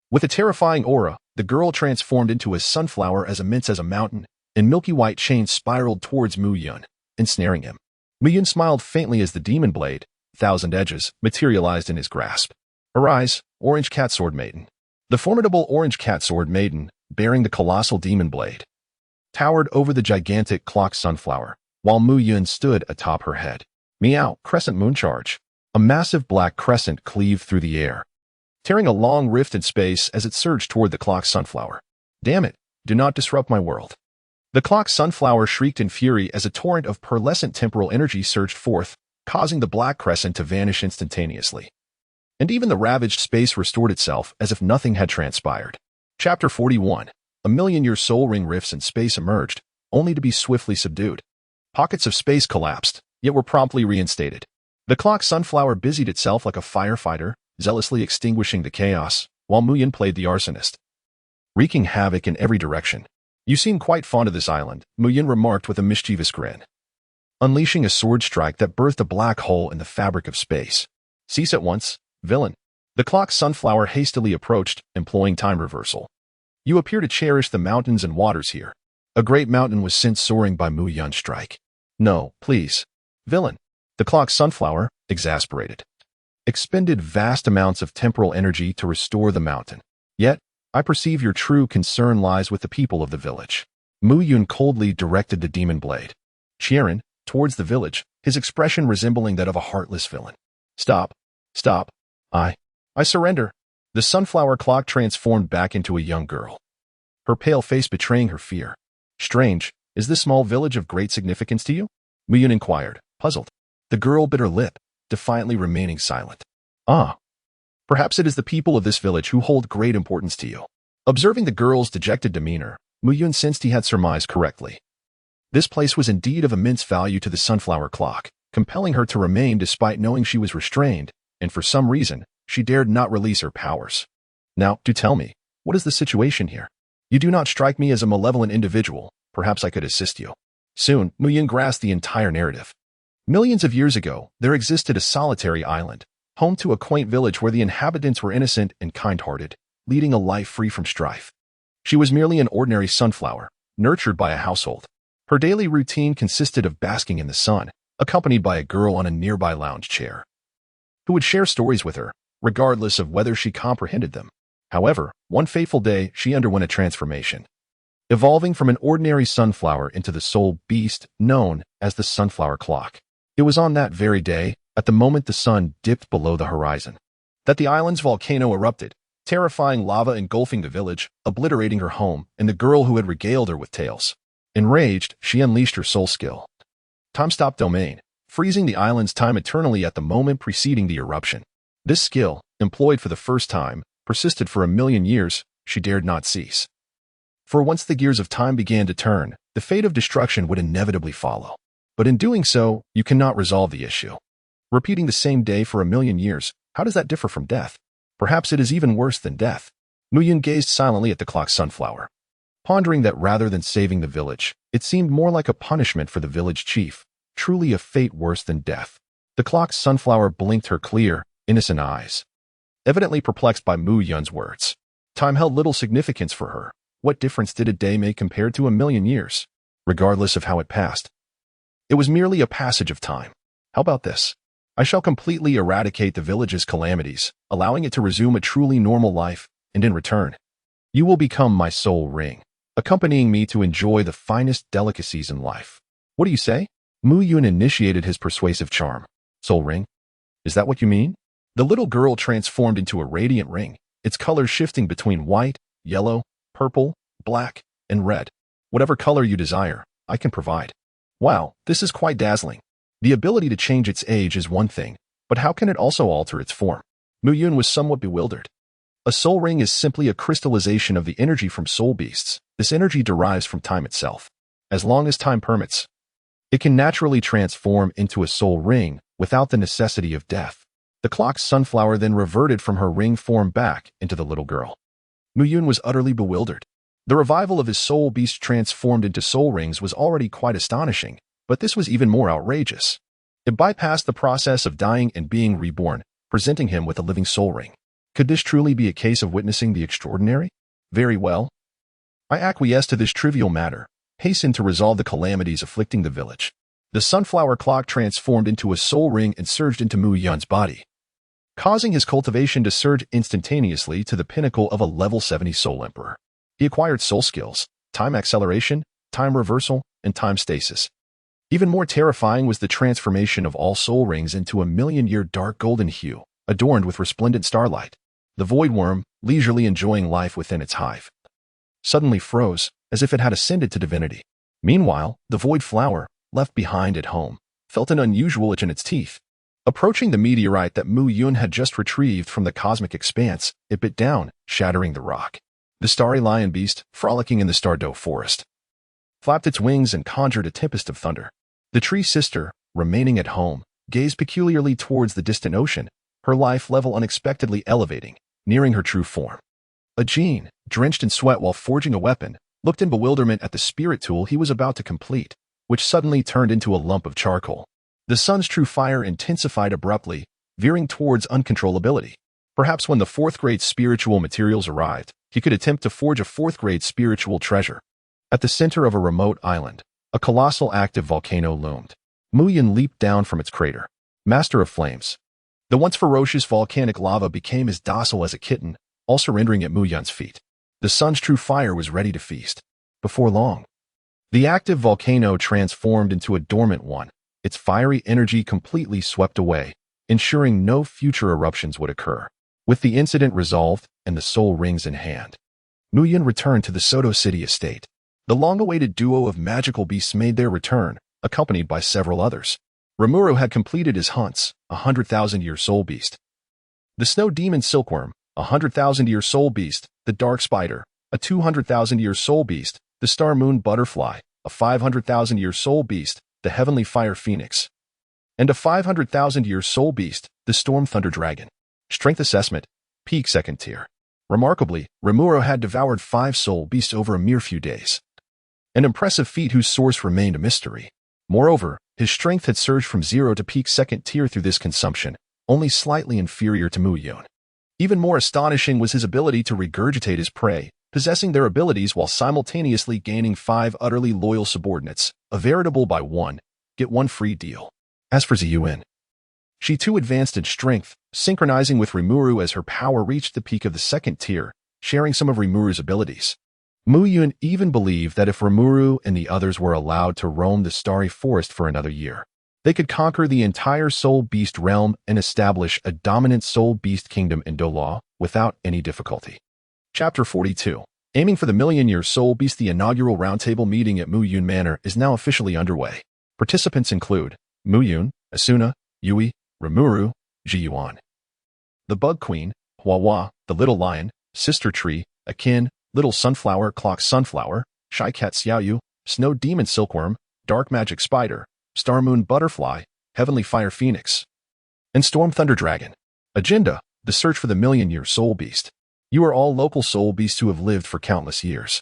with a terrifying aura, the girl transformed into a sunflower as immense as a mountain, and milky white chains spiraled towards Mu Yun, ensnaring him. Mu Yun smiled faintly as the demon blade, 1,000 edges, materialized in his grasp. "Arise, Orange Cat Sword Maiden." The formidable Orange Cat Sword Maiden, bearing the colossal demon blade, towered over the gigantic clock sunflower, while Mu Yun stood atop her head. Meow, Crescent Moon Charge. A massive black crescent cleaved through the air, tearing a long rift in space as it surged toward the clock sunflower. "Damn it, do not disrupt my world." The clock sunflower shrieked in fury as a torrent of pearlescent temporal energy surged forth, causing the black crescent to vanish instantaneously. And even the ravaged space restored itself as if nothing had transpired. Chapter 41. A million-year soul ring rifts in space emerged, only to be swiftly subdued. Pockets of space collapsed, yet were promptly reinstated. The clock sunflower busied itself like a firefighter, zealously extinguishing the chaos, while Mu Yun played the arsonist, wreaking havoc in every direction. "You seem quite fond of this island," Mu Yun remarked with a mischievous grin, unleashing a sword strike that birthed a black hole in the fabric of space. "Cease at once, villain." The clock sunflower hastily approached, employing time reversal. "You appear to cherish the mountains and waters here." A great mountain was sent soaring by Mu Yun's strike. "No, please, villain." The clock sunflower, exasperated, expended vast amounts of temporal energy to restore the mountain. "Yet, I perceive your true concern lies with the people of the village." Mu Yun coldly directed the demon blade, Chiron, towards the village, his expression resembling that of a heartless villain. "Stop. Stop. I surrender." The sunflower clock transformed back into a young girl, her pale face betraying her fear. "Strange, is this small village of great significance to you?" Mu Yun inquired, puzzled. The girl bit her lip, defiantly remaining silent. "Ah, perhaps it is the people of this village who hold great importance to you." Observing the girl's dejected demeanor, Mu Yun sensed he had surmised correctly. This place was indeed of immense value to the sunflower clock, compelling her to remain despite knowing she was restrained, and for some reason, she dared not release her powers. "Now, do tell me, what is the situation here? You do not strike me as a malevolent individual. Perhaps I could assist you." Soon, Mu Yun grasped the entire narrative. Millions of years ago, there existed a solitary island, home to a quaint village where the inhabitants were innocent and kind-hearted, leading a life free from strife. She was merely an ordinary sunflower, nurtured by a household. Her daily routine consisted of basking in the sun, accompanied by a girl on a nearby lounge chair, who would share stories with her, regardless of whether she comprehended them. However, one fateful day, she underwent a transformation, evolving from an ordinary sunflower into the soul beast known as the sunflower clock. It was on that very day, at the moment the sun dipped below the horizon, that the island's volcano erupted, terrifying lava engulfing the village, obliterating her home and the girl who had regaled her with tales. Enraged, she unleashed her soul skill. Time-stop domain, freezing the island's time eternally at the moment preceding the eruption. This skill, employed for the first time, persisted for 1,000,000 years. She dared not cease. For once the gears of time began to turn, the fate of destruction would inevitably follow. But in doing so, you cannot resolve the issue. Repeating the same day for 1,000,000 years, how does that differ from death? Perhaps it is even worse than death. Mu Yun gazed silently at the clock sunflower, pondering that rather than saving the village, it seemed more like a punishment for the village chief, truly a fate worse than death. The clock sunflower blinked her clear, innocent eyes, evidently perplexed by Mu Yun's words. Time held little significance for her. What difference did a day make compared to 1,000,000 years? Regardless of how it passed, it was merely a passage of time. How about this? I shall completely eradicate the village's calamities, allowing it to resume a truly normal life, and in return, you will become my soul ring, accompanying me to enjoy the finest delicacies in life. What do you say? Mu Yun initiated his persuasive charm. Soul ring? Is that what you mean? The little girl transformed into a radiant ring, its colors shifting between white, yellow, purple, black, and red. Whatever color you desire, I can provide. Wow, this is quite dazzling. The ability to change its age is one thing, but how can it also alter its form? Mu Yun was somewhat bewildered. A soul ring is simply a crystallization of the energy from soul beasts. This energy derives from time itself. As long as time permits, it can naturally transform into a soul ring without the necessity of death. The clock's sunflower then reverted from her ring form back into the little girl. Mu Yun was utterly bewildered. The revival of his soul beast transformed into soul rings was already quite astonishing, but this was even more outrageous. It bypassed the process of dying and being reborn, presenting him with a living soul ring. Could this truly be a case of witnessing the extraordinary? Very well. I acquiesce to this trivial matter, hasten to resolve the calamities afflicting the village. The sunflower clock transformed into a soul ring and surged into Mu Yun's body, causing his cultivation to surge instantaneously to the pinnacle of a level 70 soul emperor. He acquired soul skills, time acceleration, time reversal, and time stasis. Even more terrifying was the transformation of all soul rings into a 1,000,000-year dark golden hue, adorned with resplendent starlight. The void worm, leisurely enjoying life within its hive, suddenly froze, as if it had ascended to divinity. Meanwhile, the void flower, left behind at home, felt an unusual itch in its teeth. Approaching the meteorite that Mu Yun had just retrieved from the cosmic expanse, it bit down, shattering the rock. The starry lion beast, frolicking in the Stardow forest, flapped its wings and conjured a tempest of thunder. The tree sister, remaining at home, gazed peculiarly towards the distant ocean, her life level unexpectedly elevating, nearing her true form. A Jean, drenched in sweat while forging a weapon, looked in bewilderment at the spirit tool he was about to complete, which suddenly turned into a lump of charcoal. The sun's true fire intensified abruptly, veering towards uncontrollability. Perhaps when the fourth-grade spiritual materials arrived, he could attempt to forge a fourth-grade spiritual treasure. At the center of a remote island, a colossal active volcano loomed. Mu Yun leaped down from its crater, master of flames. The once ferocious volcanic lava became as docile as a kitten, all surrendering at Mu Yun's feet. The sun's true fire was ready to feast. Before long, the active volcano transformed into a dormant one, its fiery energy completely swept away, ensuring no future eruptions would occur. With the incident resolved and the soul rings in hand, Mu Yun returned to the Soto City estate. The long-awaited duo of magical beasts made their return, accompanied by several others. Rimuru had completed his hunts, 100,000-year soul beast, the snow demon silkworm, 100,000-year soul beast, the dark spider, a 200,000-year soul beast, the star moon butterfly, a 500,000-year soul beast, the heavenly fire phoenix, and a 500,000-year soul beast, the storm thunder dragon. Strength assessment, peak second tier. Remarkably, Rimuru had devoured 5 soul beasts over a mere few days, an impressive feat whose source remained a mystery. Moreover, his strength had surged from 0 to peak second tier through this consumption, only slightly inferior to Mu Yun. Even more astonishing was his ability to regurgitate his prey, possessing their abilities while simultaneously gaining 5 utterly loyal subordinates, a veritable buy one, get one free deal. As for Ziyuan, she too advanced in strength, synchronizing with Rimuru as her power reached the peak of the second tier, sharing some of Rimuru's abilities. Mu Yun even believed that if Rimuru and the others were allowed to roam the starry forest for another year, they could conquer the entire soul beast realm and establish a dominant soul beast kingdom in Douluo without any difficulty. Chapter 42. Aiming for the Million-Year Soul Beast, the inaugural roundtable meeting at Mu Yun Manor is now officially underway. Participants include Mu Yun, Asuna, Yui, Rimuru, Ji Yuan, the Bug Queen, Huahua, the Little Lion, Sister Tree, Akin, Little Sunflower, Clock Sunflower, Shy Cat Xiaoyu, Snow Demon Silkworm, Dark Magic Spider, Star Moon Butterfly, Heavenly Fire Phoenix, and Storm Thunder Dragon. Agenda: the search for the Million-Year Soul Beast. You are all local soul beasts who have lived for countless years.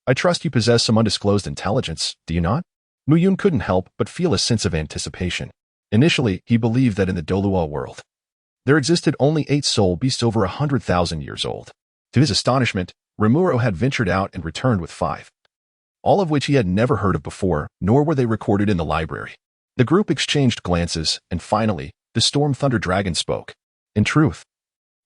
I trust you possess some undisclosed intelligence, do you not? Mu Yun couldn't help but feel a sense of anticipation. Initially, he believed that in the Douluo world, there existed only 8 soul beasts over 100,000 years old. To his astonishment, Rimuru had ventured out and returned with 5, all of which he had never heard of before, nor were they recorded in the library. The group exchanged glances, and finally, the Storm Thunder Dragon spoke. In truth,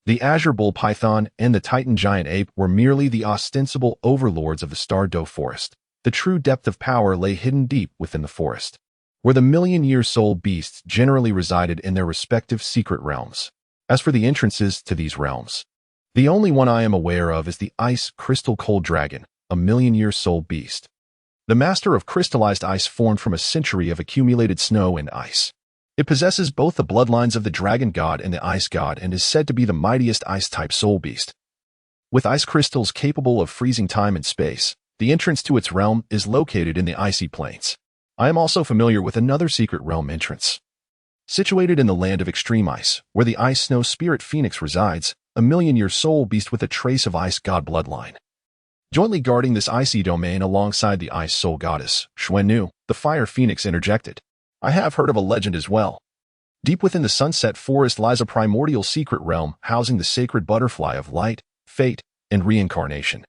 the Azure Bull Python and the Titan Giant Ape were merely the ostensible overlords of the Star Doe Forest. The true depth of power lay hidden deep within the forest, where the million-year soul beasts generally resided in their respective secret realms. As for the entrances to these realms, the only one I am aware of is the Ice Crystal Cold Dragon, a million-year soul beast, the master of crystallized ice formed from a century of accumulated snow and ice. It possesses both the bloodlines of the Dragon God and the Ice God and is said to be the mightiest ice-type soul beast. With ice crystals capable of freezing time and space, the entrance to its realm is located in the icy plains. I am also familiar with another secret realm entrance, situated in the land of extreme ice, where the Ice Snow Spirit Phoenix resides, a million-year soul beast with a trace of Ice God bloodline. Jointly guarding this icy domain alongside the Ice Soul Goddess, Xuannu, the Fire Phoenix interjected. I have heard of a legend as well. Deep within the Sunset Forest lies a primordial secret realm housing the sacred butterfly of light, fate, and reincarnation.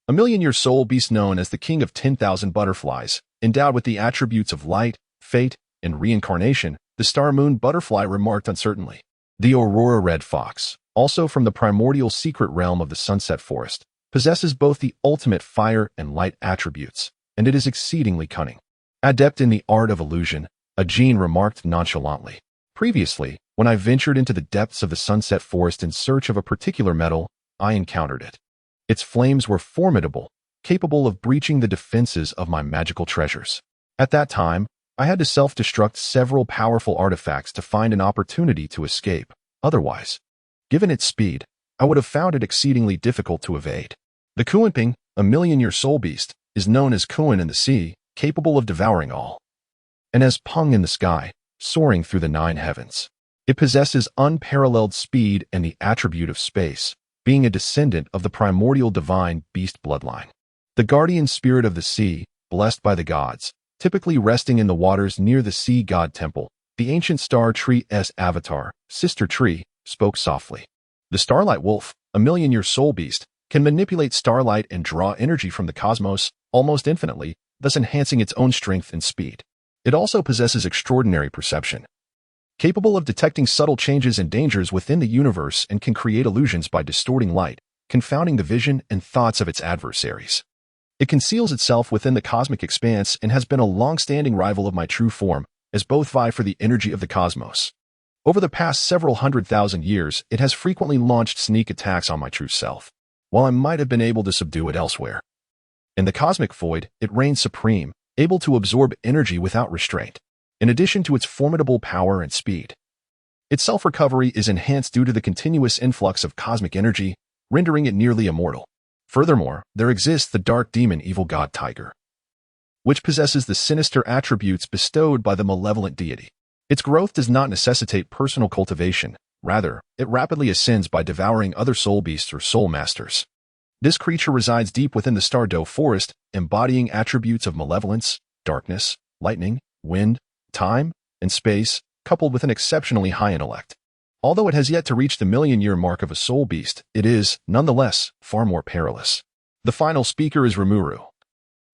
A million-year soul beast known as the King of 10,000 Butterflies, endowed with the attributes of light, fate, and reincarnation, the Star Moon Butterfly remarked uncertainly. The Aurora Red Fox, also from the primordial secret realm of the Sunset Forest, possesses both the ultimate fire and light attributes, and it is exceedingly cunning. Adept in the art of illusion, Ajin remarked nonchalantly. Previously, when I ventured into the depths of the Sunset Forest in search of a particular metal, I encountered it. Its flames were formidable, capable of breaching the defenses of my magical treasures. At that time, I had to self-destruct several powerful artifacts to find an opportunity to escape. Otherwise, given its speed, I would have found it exceedingly difficult to evade. The Kuanping, a million-year soul beast, is known as Kuan in the sea, capable of devouring all, and as Peng in the sky, soaring through the 9 heavens. It possesses unparalleled speed and the attribute of space, being a descendant of the primordial divine beast bloodline. The guardian spirit of the sea, blessed by the gods, typically resting in the waters near the sea god temple, the ancient star tree's avatar, Sister Tree, spoke softly. The Starlight Wolf, a million-year soul beast, can manipulate starlight and draw energy from the cosmos almost infinitely, thus enhancing its own strength and speed. It also possesses extraordinary perception, capable of detecting subtle changes and dangers within the universe, and can create illusions by distorting light, confounding the vision and thoughts of its adversaries. It conceals itself within the cosmic expanse and has been a long-standing rival of my true form, as both vie for the energy of the cosmos. Over the past several 100,000 years, it has frequently launched sneak attacks on my true self, while I might have been able to subdue it elsewhere. In the cosmic void, it reigns supreme, able to absorb energy without restraint, in addition to its formidable power and speed. Its self-recovery is enhanced due to the continuous influx of cosmic energy, rendering it nearly immortal. Furthermore, there exists the dark demon evil god Tiger, which possesses the sinister attributes bestowed by the malevolent deity. Its growth does not necessitate personal cultivation, rather, it rapidly ascends by devouring other soul beasts or soul masters. This creature resides deep within the Star Doe Forest, embodying attributes of malevolence, darkness, lightning, wind, time, and space, coupled with an exceptionally high intellect. Although it has yet to reach the million-year mark of a soul beast, it is, nonetheless, far more perilous. The final speaker is Rimuru,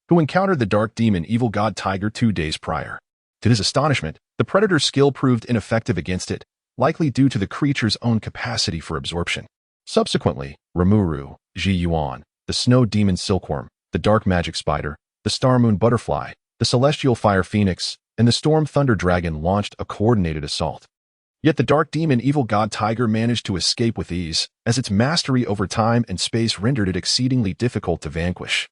who encountered the dark demon evil god Tiger 2 days prior. To his astonishment, the predator's skill proved ineffective against it, likely due to the creature's own capacity for absorption. Subsequently, Rimuru, Ji Yuan, the Snow Demon Silkworm, the Dark Magic Spider, the Star Moon Butterfly, the Celestial Fire Phoenix, and the Storm Thunder Dragon launched a coordinated assault. Yet the dark demon evil god tiger managed to escape with ease, as its mastery over time and space rendered it exceedingly difficult to vanquish.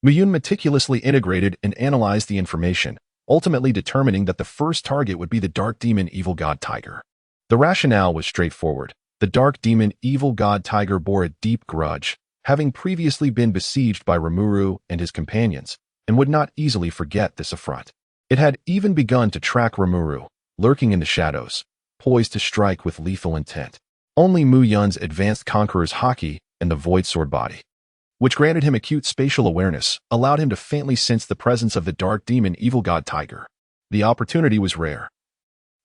Muyun meticulously integrated and analyzed the information, ultimately determining that the first target would be the dark demon evil god tiger. The rationale was straightforward. The dark demon evil god tiger bore a deep grudge, having previously been besieged by Rimuru and his companions, and would not easily forget this affront. It had even begun to track Rimuru, lurking in the shadows, poised to strike with lethal intent. Only Muyun's advanced conqueror's haki and the void sword body, which granted him acute spatial awareness, allowed him to faintly sense the presence of the dark demon evil god tiger. The opportunity was rare,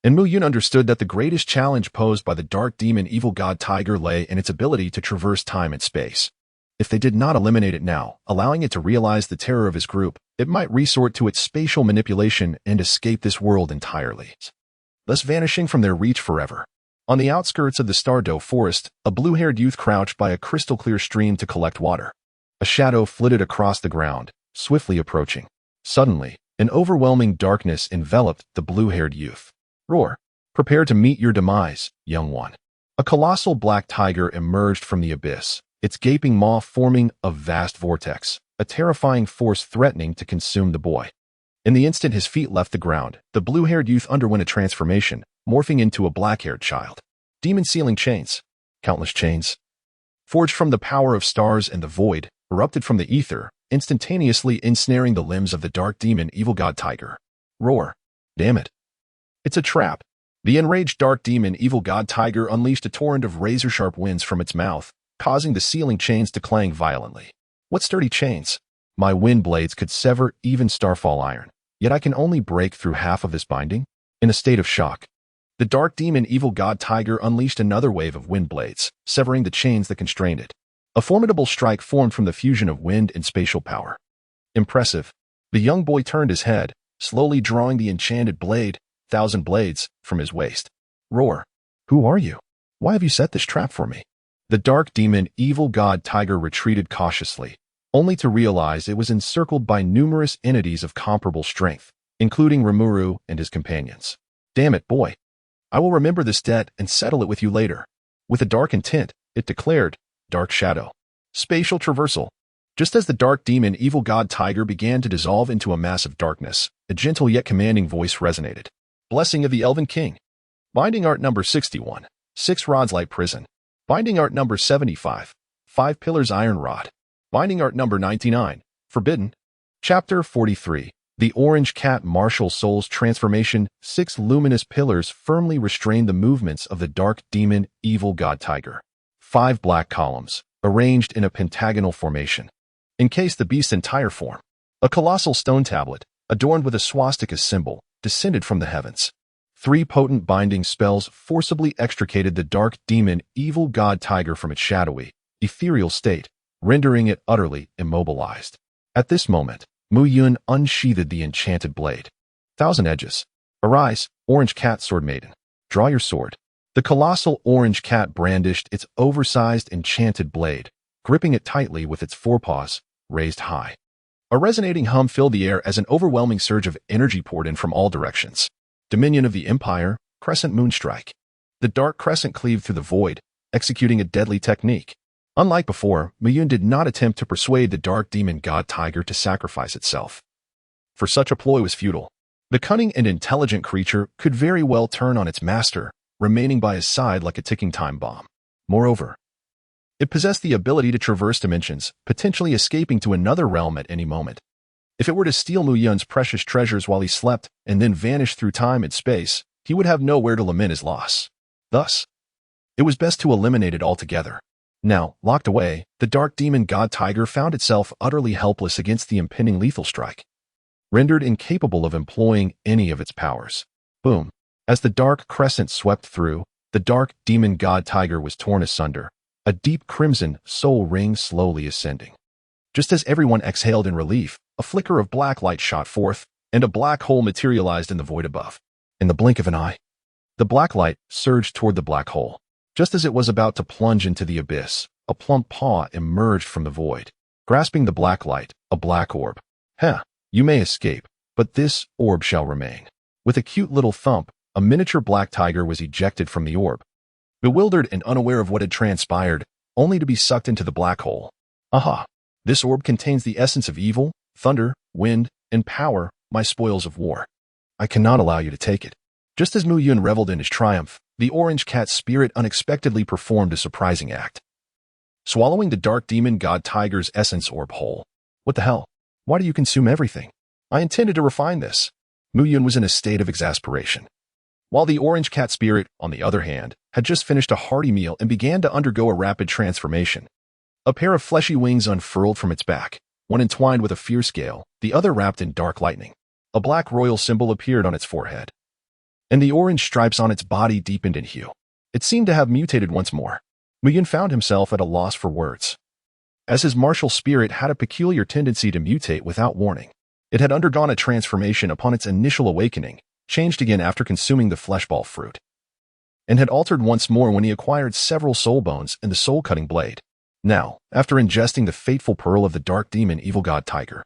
and Muyun understood that the greatest challenge posed by the dark demon evil god tiger lay in its ability to traverse time and space. If they did not eliminate it now, allowing it to realize the terror of his group, it might resort to its spatial manipulation and escape this world entirely, thus vanishing from their reach forever. On the outskirts of the Stardow forest, a blue-haired youth crouched by a crystal-clear stream to collect water. A shadow flitted across the ground, swiftly approaching. Suddenly, an overwhelming darkness enveloped the blue-haired youth. Roar! Prepare to meet your demise, young one. A colossal black tiger emerged from the abyss, its gaping maw forming a vast vortex, a terrifying force threatening to consume the boy. In the instant his feet left the ground, the blue-haired youth underwent a transformation, morphing into a black-haired child. Demon sealing chains, countless chains, forged from the power of stars and the void, erupted from the ether, instantaneously ensnaring the limbs of the dark demon evil god tiger. Roar! Damn it! It's a trap. The enraged dark demon evil god tiger unleashed a torrent of razor-sharp winds from its mouth, causing the sealing chains to clang violently. What sturdy chains! My wind blades could sever even starfall iron, yet I can only break through half of this binding? In a state of shock, the dark demon evil god tiger unleashed another wave of wind blades, severing the chains that constrained it. A formidable strike formed from the fusion of wind and spatial power. Impressive. The young boy turned his head, slowly drawing the enchanted blade, thousand blades, from his waist. Roar! Who are you? Why have you set this trap for me? The dark demon evil god tiger retreated cautiously, only to realize it was encircled by numerous entities of comparable strength, including Rimuru and his companions. Damn it, boy. I will remember this debt and settle it with you later. With a dark intent, it declared, Dark Shadow. Spatial traversal. Just as the dark demon evil god tiger began to dissolve into a mass of darkness, a gentle yet commanding voice resonated. Blessing of the Elven King. Binding art number 61. 6 rods light prison. Binding art number 75. 5 pillars iron rod. Binding art number 99. Forbidden. Chapter 43. The Orange Cat Martial Soul's Transformation. 6 luminous pillars firmly restrain the movements of the dark demon evil god tiger. 5 black columns, arranged in a pentagonal formation, encase the beast's entire form. A colossal stone tablet, adorned with a swastika symbol, descended from the heavens. 3 potent binding spells forcibly extricated the dark demon evil god tiger from its shadowy, ethereal state, rendering it utterly immobilized. At this moment, Muyun unsheathed the enchanted blade. Thousand edges. Arise, Orange Cat Sword Maiden. Draw your sword. The colossal orange cat brandished its oversized enchanted blade, gripping it tightly with its forepaws, raised high. A resonating hum filled the air as an overwhelming surge of energy poured in from all directions. Dominion of the Empire, Crescent Moonstrike. The dark crescent cleaved through the void, executing a deadly technique. Unlike before, Muyun did not attempt to persuade the dark demon god tiger to sacrifice itself, for such a ploy was futile. The cunning and intelligent creature could very well turn on its master, remaining by his side like a ticking time bomb. Moreover, it possessed the ability to traverse dimensions, potentially escaping to another realm at any moment. If it were to steal Muyun's precious treasures while he slept and then vanish through time and space, he would have nowhere to lament his loss. Thus, it was best to eliminate it altogether. Now, locked away, the dark demon god tiger found itself utterly helpless against the impending lethal strike, rendered incapable of employing any of its powers. Boom. As the dark crescent swept through, the dark demon god tiger was torn asunder, a deep crimson soul ring slowly ascending. Just as everyone exhaled in relief, a flicker of black light shot forth, and a black hole materialized in the void above. In the blink of an eye, the black light surged toward the black hole. Just as it was about to plunge into the abyss, a plump paw emerged from the void, grasping the black light, a black orb. You may escape, but this orb shall remain. With a cute little thump, A miniature black tiger was ejected from the orb. Bewildered and unaware of what had transpired, only to be sucked into the black hole. Aha! This orb contains the essence of evil, thunder, wind, and power, my spoils of war. I cannot allow you to take it. Just as Mu Yun reveled in his triumph, the orange cat spirit unexpectedly performed a surprising act. Swallowing the dark demon god tiger's essence orb whole. What the hell? Why do you consume everything? I intended to refine this. Mu Yun was in a state of exasperation. While the orange cat spirit, on the other hand, had just finished a hearty meal and began to undergo a rapid transformation. A pair of fleshy wings unfurled from its back, one entwined with a fierce gale, the other wrapped in dark lightning. A black royal symbol appeared on its forehead, and the orange stripes on its body deepened in hue. It seemed to have mutated once more. Mu Yun found himself at a loss for words. As his martial spirit had a peculiar tendency to mutate without warning, it had undergone a transformation upon its initial awakening, changed again after consuming the fleshball fruit, and had altered once more when he acquired several soul bones and the soul-cutting blade. Now, after ingesting the fateful pearl of the dark demon evil god tiger,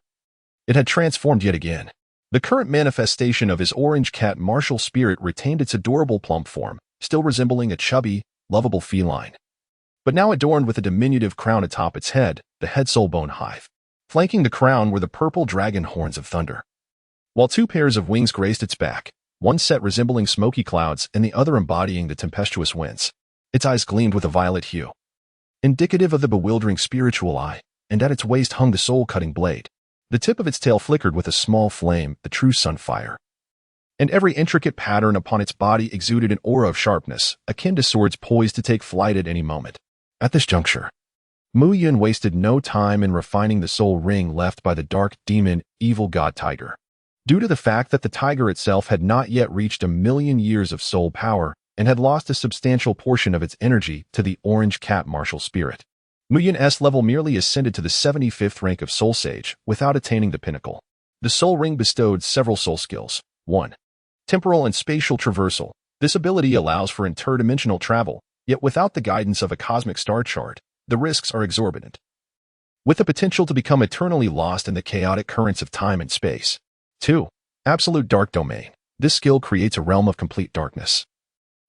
it had transformed yet again. The current manifestation of his orange cat martial spirit retained its adorable plump form, still resembling a chubby, lovable feline, but now adorned with a diminutive crown atop its head, the head soul bone hive. Flanking the crown were the purple dragon horns of thunder, while two pairs of wings graced its back, one set resembling smoky clouds and the other embodying the tempestuous winds. Its eyes gleamed with a violet hue, indicative of the bewildering spiritual eye, and at its waist hung the soul-cutting blade. The tip of its tail flickered with a small flame, the true sunfire, and every intricate pattern upon its body exuded an aura of sharpness, akin to swords poised to take flight at any moment. At this juncture, Mu Yun wasted no time in refining the soul ring left by the dark demon evil god tiger. Due to the fact that the tiger itself had not yet reached 1,000,000 years of soul power and had lost a substantial portion of its energy to the orange cat martial spirit, Mu Yun's level merely ascended to the 75th rank of Soul Sage without attaining the pinnacle. The soul ring bestowed several soul skills. 1. Temporal and spatial traversal. This ability allows for interdimensional travel, yet without the guidance of a cosmic star chart, the risks are exorbitant, with the potential to become eternally lost in the chaotic currents of time and space. 2. Absolute dark domain. This skill creates a realm of complete darkness,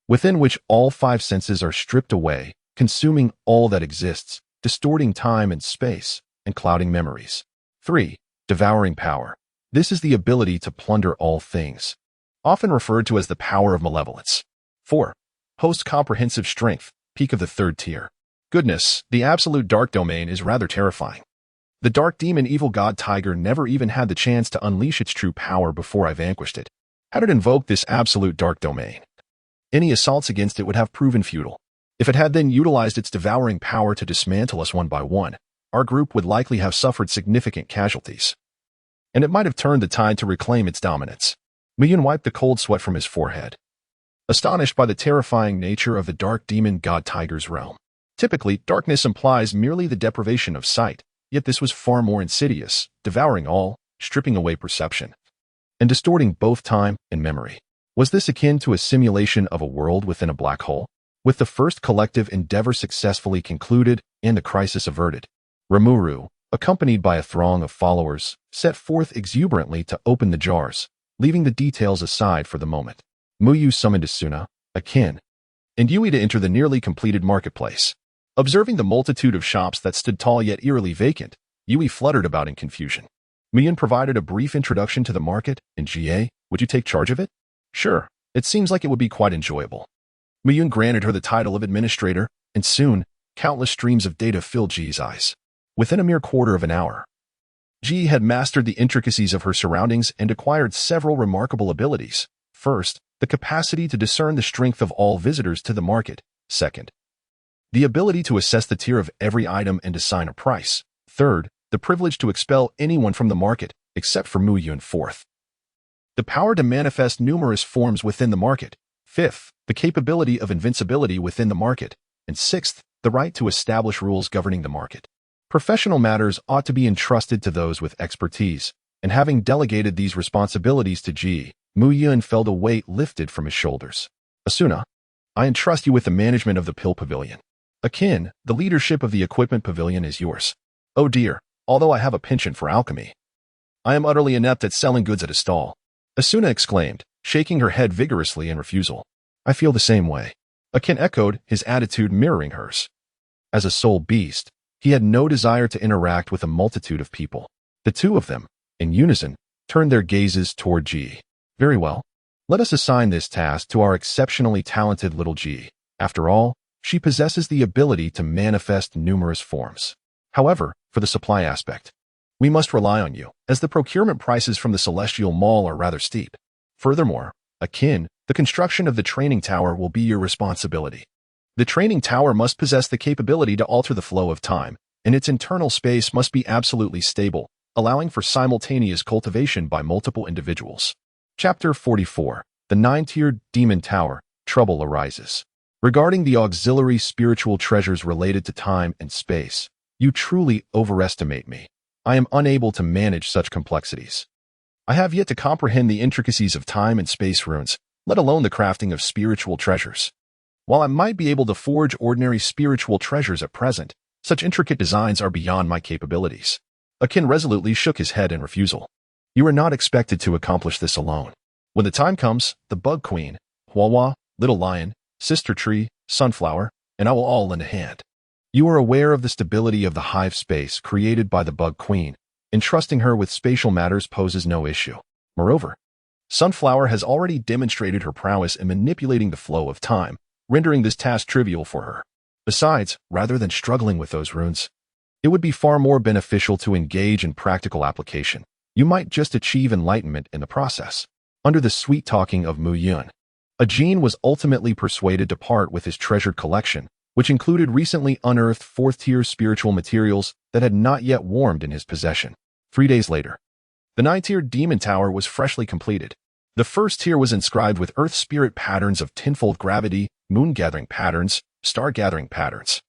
within which all 5 senses are stripped away, consuming all that exists, distorting time and space, and clouding memories. 3. Devouring power. This is the ability to plunder all things, often referred to as the power of malevolence. 4. Host comprehensive strength, peak of the 3rd tier. Goodness, the absolute dark domain is rather terrifying. The dark demon evil god tiger never even had the chance to unleash its true power before I vanquished it. Had it invoked this absolute dark domain, any assaults against it would have proven futile. If it had then utilized its devouring power to dismantle us one by one, our group would likely have suffered significant casualties, and it might have turned the tide to reclaim its dominance. Mu Yun wiped the cold sweat from his forehead, astonished by the terrifying nature of the dark demon god tiger's realm. Typically, darkness implies merely the deprivation of sight, yet this was far more insidious, devouring all, stripping away perception, and distorting both time and memory. Was this akin to a simulation of a world within a black hole? With the first collective endeavor successfully concluded and the crisis averted, Rimuru, accompanied by a throng of followers, set forth exuberantly to open the jars, leaving the details aside for the moment. Mu Yu summoned Asuna, Akin, and Yui to enter the nearly completed marketplace. Observing the multitude of shops that stood tall yet eerily vacant, Yui fluttered about in confusion. Mu Yun provided a brief introduction to the market, and Jie, would you take charge of it? Sure, it seems like it would be quite enjoyable. Mu Yun granted her the title of administrator, and soon, countless streams of data filled Ji's eyes. Within a mere quarter of an hour, Ji had mastered the intricacies of her surroundings and acquired several remarkable abilities. First, the capacity to discern the strength of all visitors to the market. Second, the ability to assess the tier of every item and assign a price. Third, the privilege to expel anyone from the market, except for Mu Yun. Fourth, the power to manifest numerous forms within the market. Fifth, the capability of invincibility within the market. And sixth, the right to establish rules governing the market. Professional matters ought to be entrusted to those with expertise, and having delegated these responsibilities to Ji, Mu Yun felt a weight lifted from his shoulders. Asuna, I entrust you with the management of the Pill Pavilion. Akin, the leadership of the Equipment Pavilion is yours. Oh dear, although I have a penchant for alchemy, I am utterly inept at selling goods at a stall. Asuna exclaimed, shaking her head vigorously in refusal. I feel the same way. Akin echoed, his attitude mirroring hers. As a soul beast, he had no desire to interact with a multitude of people. The two of them, in unison, turned their gazes toward Ji. Very well. Let us assign this task to our exceptionally talented little Ji. After all, she possesses the ability to manifest numerous forms. However, for the supply aspect, we must rely on you, as the procurement prices from the Celestial Mall are rather steep. Furthermore, Akin, the construction of the training tower will be your responsibility. The training tower must possess the capability to alter the flow of time, and its internal space must be absolutely stable, allowing for simultaneous cultivation by multiple individuals. Chapter 44. The 9-tiered Demon Tower. Trouble arises. Regarding the auxiliary spiritual treasures related to time and space, you truly overestimate me. I am unable to manage such complexities. I have yet to comprehend the intricacies of time and space runes, let alone the crafting of spiritual treasures. While I might be able to forge ordinary spiritual treasures at present, such intricate designs are beyond my capabilities. Akin resolutely shook his head in refusal. You are not expected to accomplish this alone. When the time comes, the Bug Queen, Huahua, Little Lion, Sister Tree, Sunflower, and I will all lend a hand. You are aware of the stability of the hive space created by the Bug Queen. Entrusting her with spatial matters poses no issue. Moreover, Sunflower has already demonstrated her prowess in manipulating the flow of time, rendering this task trivial for her. Besides, rather than struggling with those runes, it would be far more beneficial to engage in practical application. You might just achieve enlightenment in the process. Under the sweet-talking of Mu Yun, Ajin was ultimately persuaded to part with his treasured collection, which included recently unearthed 4th-tier spiritual materials that had not yet warmed in his possession. 3 days later, the 9-tiered Demon Tower was freshly completed. The first tier was inscribed with Earth Spirit patterns of tenfold gravity, moon gathering patterns, star gathering patterns,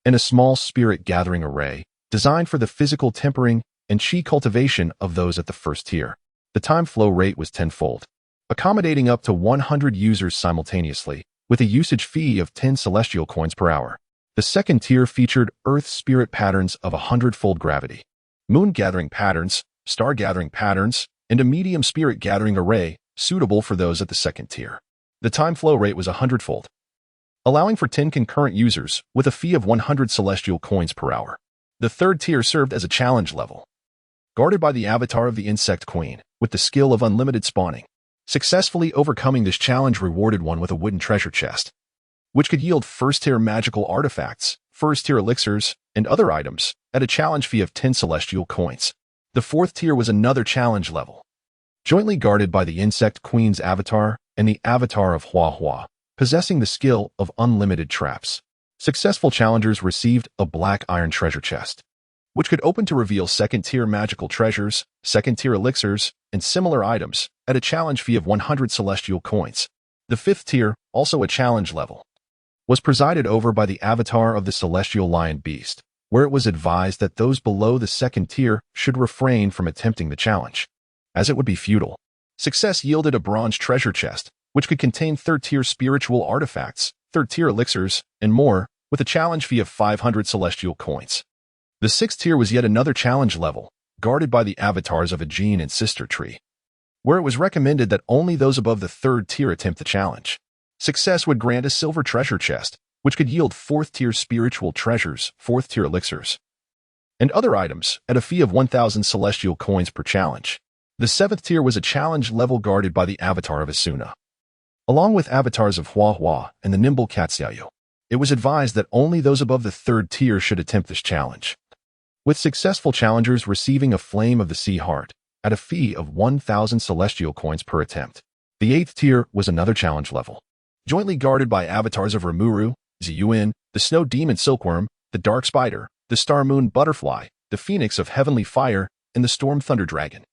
and a small spirit gathering array, designed for the physical tempering and chi cultivation of those at the first tier. The time flow rate was tenfold, accommodating up to 100 users simultaneously, with a usage fee of 10 celestial coins per hour. The second tier featured Earth Spirit patterns of 100-fold gravity, moon gathering patterns, star gathering patterns, and a medium spirit gathering array suitable for those at the second tier. The time flow rate was 100-fold, allowing for 10 concurrent users with a fee of 100 celestial coins per hour. The third tier served as a challenge level, guarded by the avatar of the Insect Queen, with the skill of unlimited spawning. Successfully overcoming this challenge rewarded one with a wooden treasure chest, which could yield first-tier magical artifacts, first-tier elixirs, and other items at a challenge fee of 10 celestial coins. The fourth tier was another challenge level, jointly guarded by the Insect Queen's avatar and the avatar of Huahua, possessing the skill of unlimited traps. Successful challengers received a black iron treasure chest, which could open to reveal second-tier magical treasures, second-tier elixirs, and similar items at a challenge fee of 100 celestial coins. The fifth tier, also a challenge level, was presided over by the avatar of the Celestial Lion Beast, where it was advised that those below the second tier should refrain from attempting the challenge, as it would be futile. Success yielded a bronze treasure chest, which could contain third-tier spiritual artifacts, third-tier elixirs, and more, with a challenge fee of 500 celestial coins. The sixth tier was yet another challenge level, guarded by the avatars of Ajin and Sister Tree, where it was recommended that only those above the third tier attempt the challenge. Success would grant a silver treasure chest, which could yield fourth-tier spiritual treasures, fourth-tier elixirs, and other items at a fee of 1,000 celestial coins per challenge. The seventh tier was a challenge level guarded by the avatar of Asuna, along with avatars of Huahua and the nimble Katsyayu. It was advised that only those above the third tier should attempt this challenge, with successful challengers receiving a Flame of the Sea Heart at a fee of 1,000 celestial coins per attempt. The eighth tier was another challenge level, jointly guarded by avatars of Rimuru, Ziyuan, the Snow Demon Silkworm, the Dark Spider, the Star Moon Butterfly, the Phoenix of Heavenly Fire, and the Storm Thunder Dragon.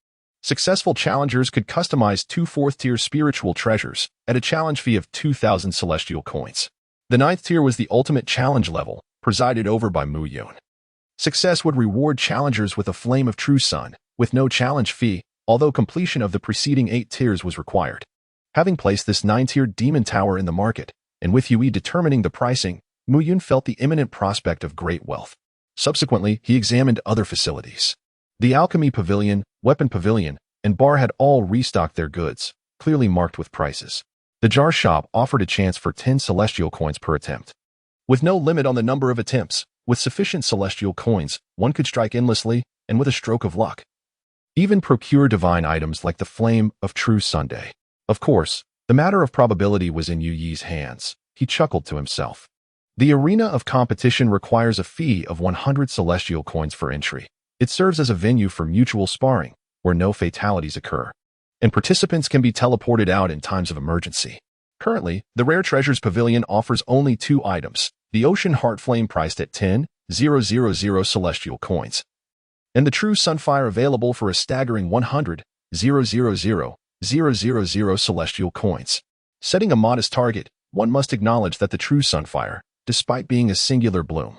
Successful challengers could customize 2 fourth-tier spiritual treasures at a challenge fee of 2,000 celestial coins. The ninth tier was the ultimate challenge level, presided over by Mu Yun. Success would reward challengers with a Flame of True Sun, with no challenge fee, although completion of the preceding 8 tiers was required. Having placed this 9-tiered Demon Tower in the market, and with Yui determining the pricing, Mu Yun felt the imminent prospect of great wealth. Subsequently, he examined other facilities. The Alchemy Pavilion, Weapon Pavilion, and Bar had all restocked their goods, clearly marked with prices. The jar shop offered a chance for 10 celestial coins per attempt. With no limit on the number of attempts, with sufficient celestial coins, one could strike endlessly and with a stroke of luck. Even procure divine items like the Flame of True Sunday. Of course, the matter of probability was in Yu Yi's hands. He chuckled to himself. The arena of competition requires a fee of 100 celestial coins for entry. It serves as a venue for mutual sparring, where no fatalities occur, and participants can be teleported out in times of emergency. Currently, the Rare Treasures Pavilion offers only 2 items, the Ocean Heart Flame priced at 10,000 celestial coins, and the True Sunfire available for a staggering 100,000 celestial coins. Setting a modest target, one must acknowledge that the True Sunfire, despite being a singular bloom,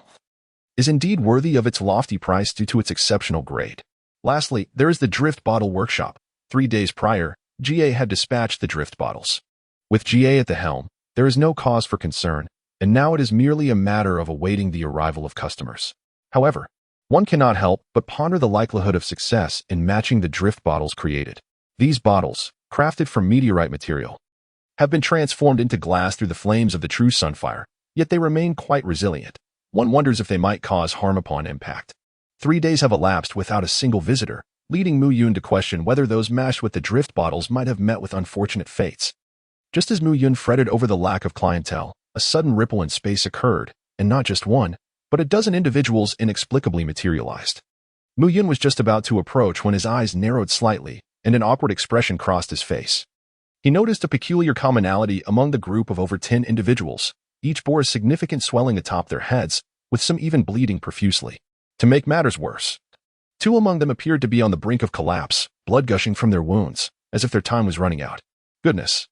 is indeed worthy of its lofty price due to its exceptional grade. Lastly, there is the Drift Bottle Workshop. 3 days prior, GA had dispatched the drift bottles. With GA at the helm, there is no cause for concern, and now it is merely a matter of awaiting the arrival of customers. However, one cannot help but ponder the likelihood of success in matching the drift bottles created. These bottles, crafted from meteorite material, have been transformed into glass through the flames of the True Sunfire, yet they remain quite resilient. One wonders if they might cause harm upon impact. 3 days have elapsed without a single visitor, leading Mu Yun to question whether those mashed with the drift bottles might have met with unfortunate fates. Just as Mu Yun fretted over the lack of clientele, a sudden ripple in space occurred, and not just one, but a dozen individuals inexplicably materialized. Mu Yun was just about to approach when his eyes narrowed slightly, and an awkward expression crossed his face. He noticed a peculiar commonality among the group of over 10 individuals. Each bore a significant swelling atop their heads, with some even bleeding profusely. To make matters worse, 2 among them appeared to be on the brink of collapse, blood gushing from their wounds, as if their time was running out. Goodness!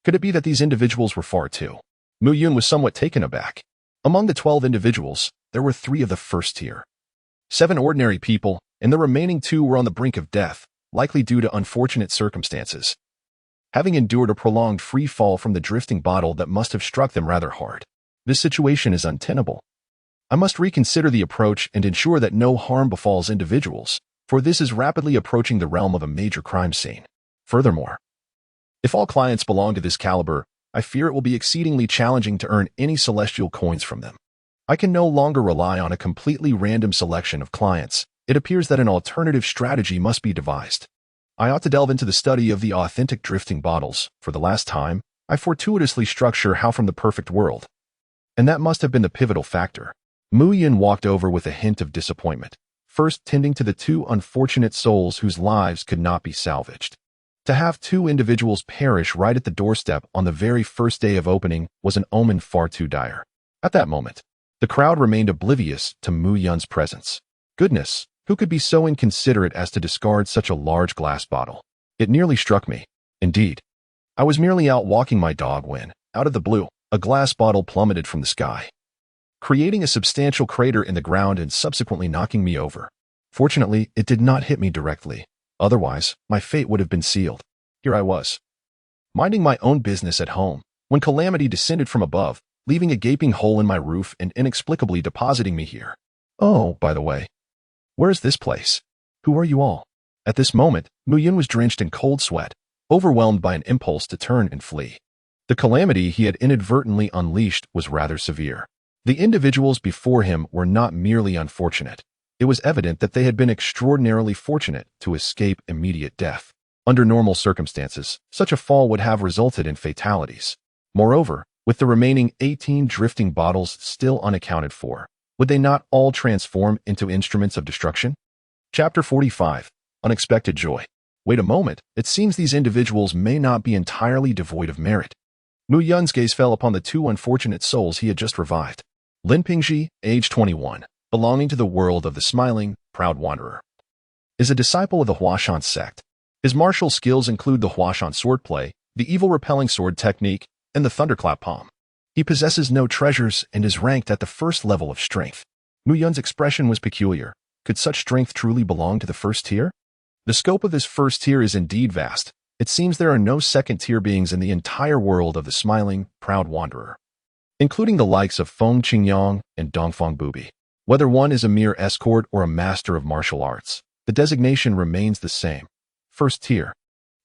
Could it be that these individuals were far too? Mu Yun was somewhat taken aback. Among the 12 individuals, there were 3 of the first tier. 7 ordinary people, and the remaining 2 were on the brink of death, likely due to unfortunate circumstances, having endured a prolonged free fall from the drifting bottle that must have struck them rather hard. This situation is untenable. I must reconsider the approach and ensure that no harm befalls individuals, for this is rapidly approaching the realm of a major crime scene. Furthermore, if all clients belong to this caliber, I fear it will be exceedingly challenging to earn any celestial coins from them. I can no longer rely on a completely random selection of clients. It appears that an alternative strategy must be devised. I ought to delve into the study of the authentic drifting bottles. For the last time, I fortuitously structure how from the perfect world. And that must have been the pivotal factor. Mu Yun walked over with a hint of disappointment, first tending to the 2 unfortunate souls whose lives could not be salvaged. To have 2 individuals perish right at the doorstep on the very first day of opening was an omen far too dire. At that moment, the crowd remained oblivious to Mu Yun's presence. Goodness! Who could be so inconsiderate as to discard such a large glass bottle? It nearly struck me. Indeed, I was merely out walking my dog when, out of the blue, a glass bottle plummeted from the sky, creating a substantial crater in the ground and subsequently knocking me over. Fortunately, it did not hit me directly. Otherwise, my fate would have been sealed. Here I was, minding my own business at home, when calamity descended from above, leaving a gaping hole in my roof and inexplicably depositing me here. Oh, by the way, where is this place? Who are you all? At this moment, Mu Yun was drenched in cold sweat, overwhelmed by an impulse to turn and flee. The calamity he had inadvertently unleashed was rather severe. The individuals before him were not merely unfortunate. It was evident that they had been extraordinarily fortunate to escape immediate death. Under normal circumstances, such a fall would have resulted in fatalities. Moreover, with the remaining 18 drifting bottles still unaccounted for, would they not all transform into instruments of destruction? Chapter 45. Unexpected Joy. Wait a moment, it seems these individuals may not be entirely devoid of merit. Mu Yun's gaze fell upon the 2 unfortunate souls he had just revived. Lin Pingji, age 21, belonging to the world of the smiling, proud wanderer, is a disciple of the Huashan sect. His martial skills include the Huashan swordplay, the evil repelling sword technique, and the thunderclap palm. He possesses no treasures and is ranked at the first level of strength. Mu Yun's expression was peculiar. Could such strength truly belong to the first tier? The scope of this first tier is indeed vast. It seems there are no second-tier beings in the entire world of the smiling, proud wanderer, including the likes of Feng Qingyang and Dongfang Bubi. Whether one is a mere escort or a master of martial arts, the designation remains the same. First tier.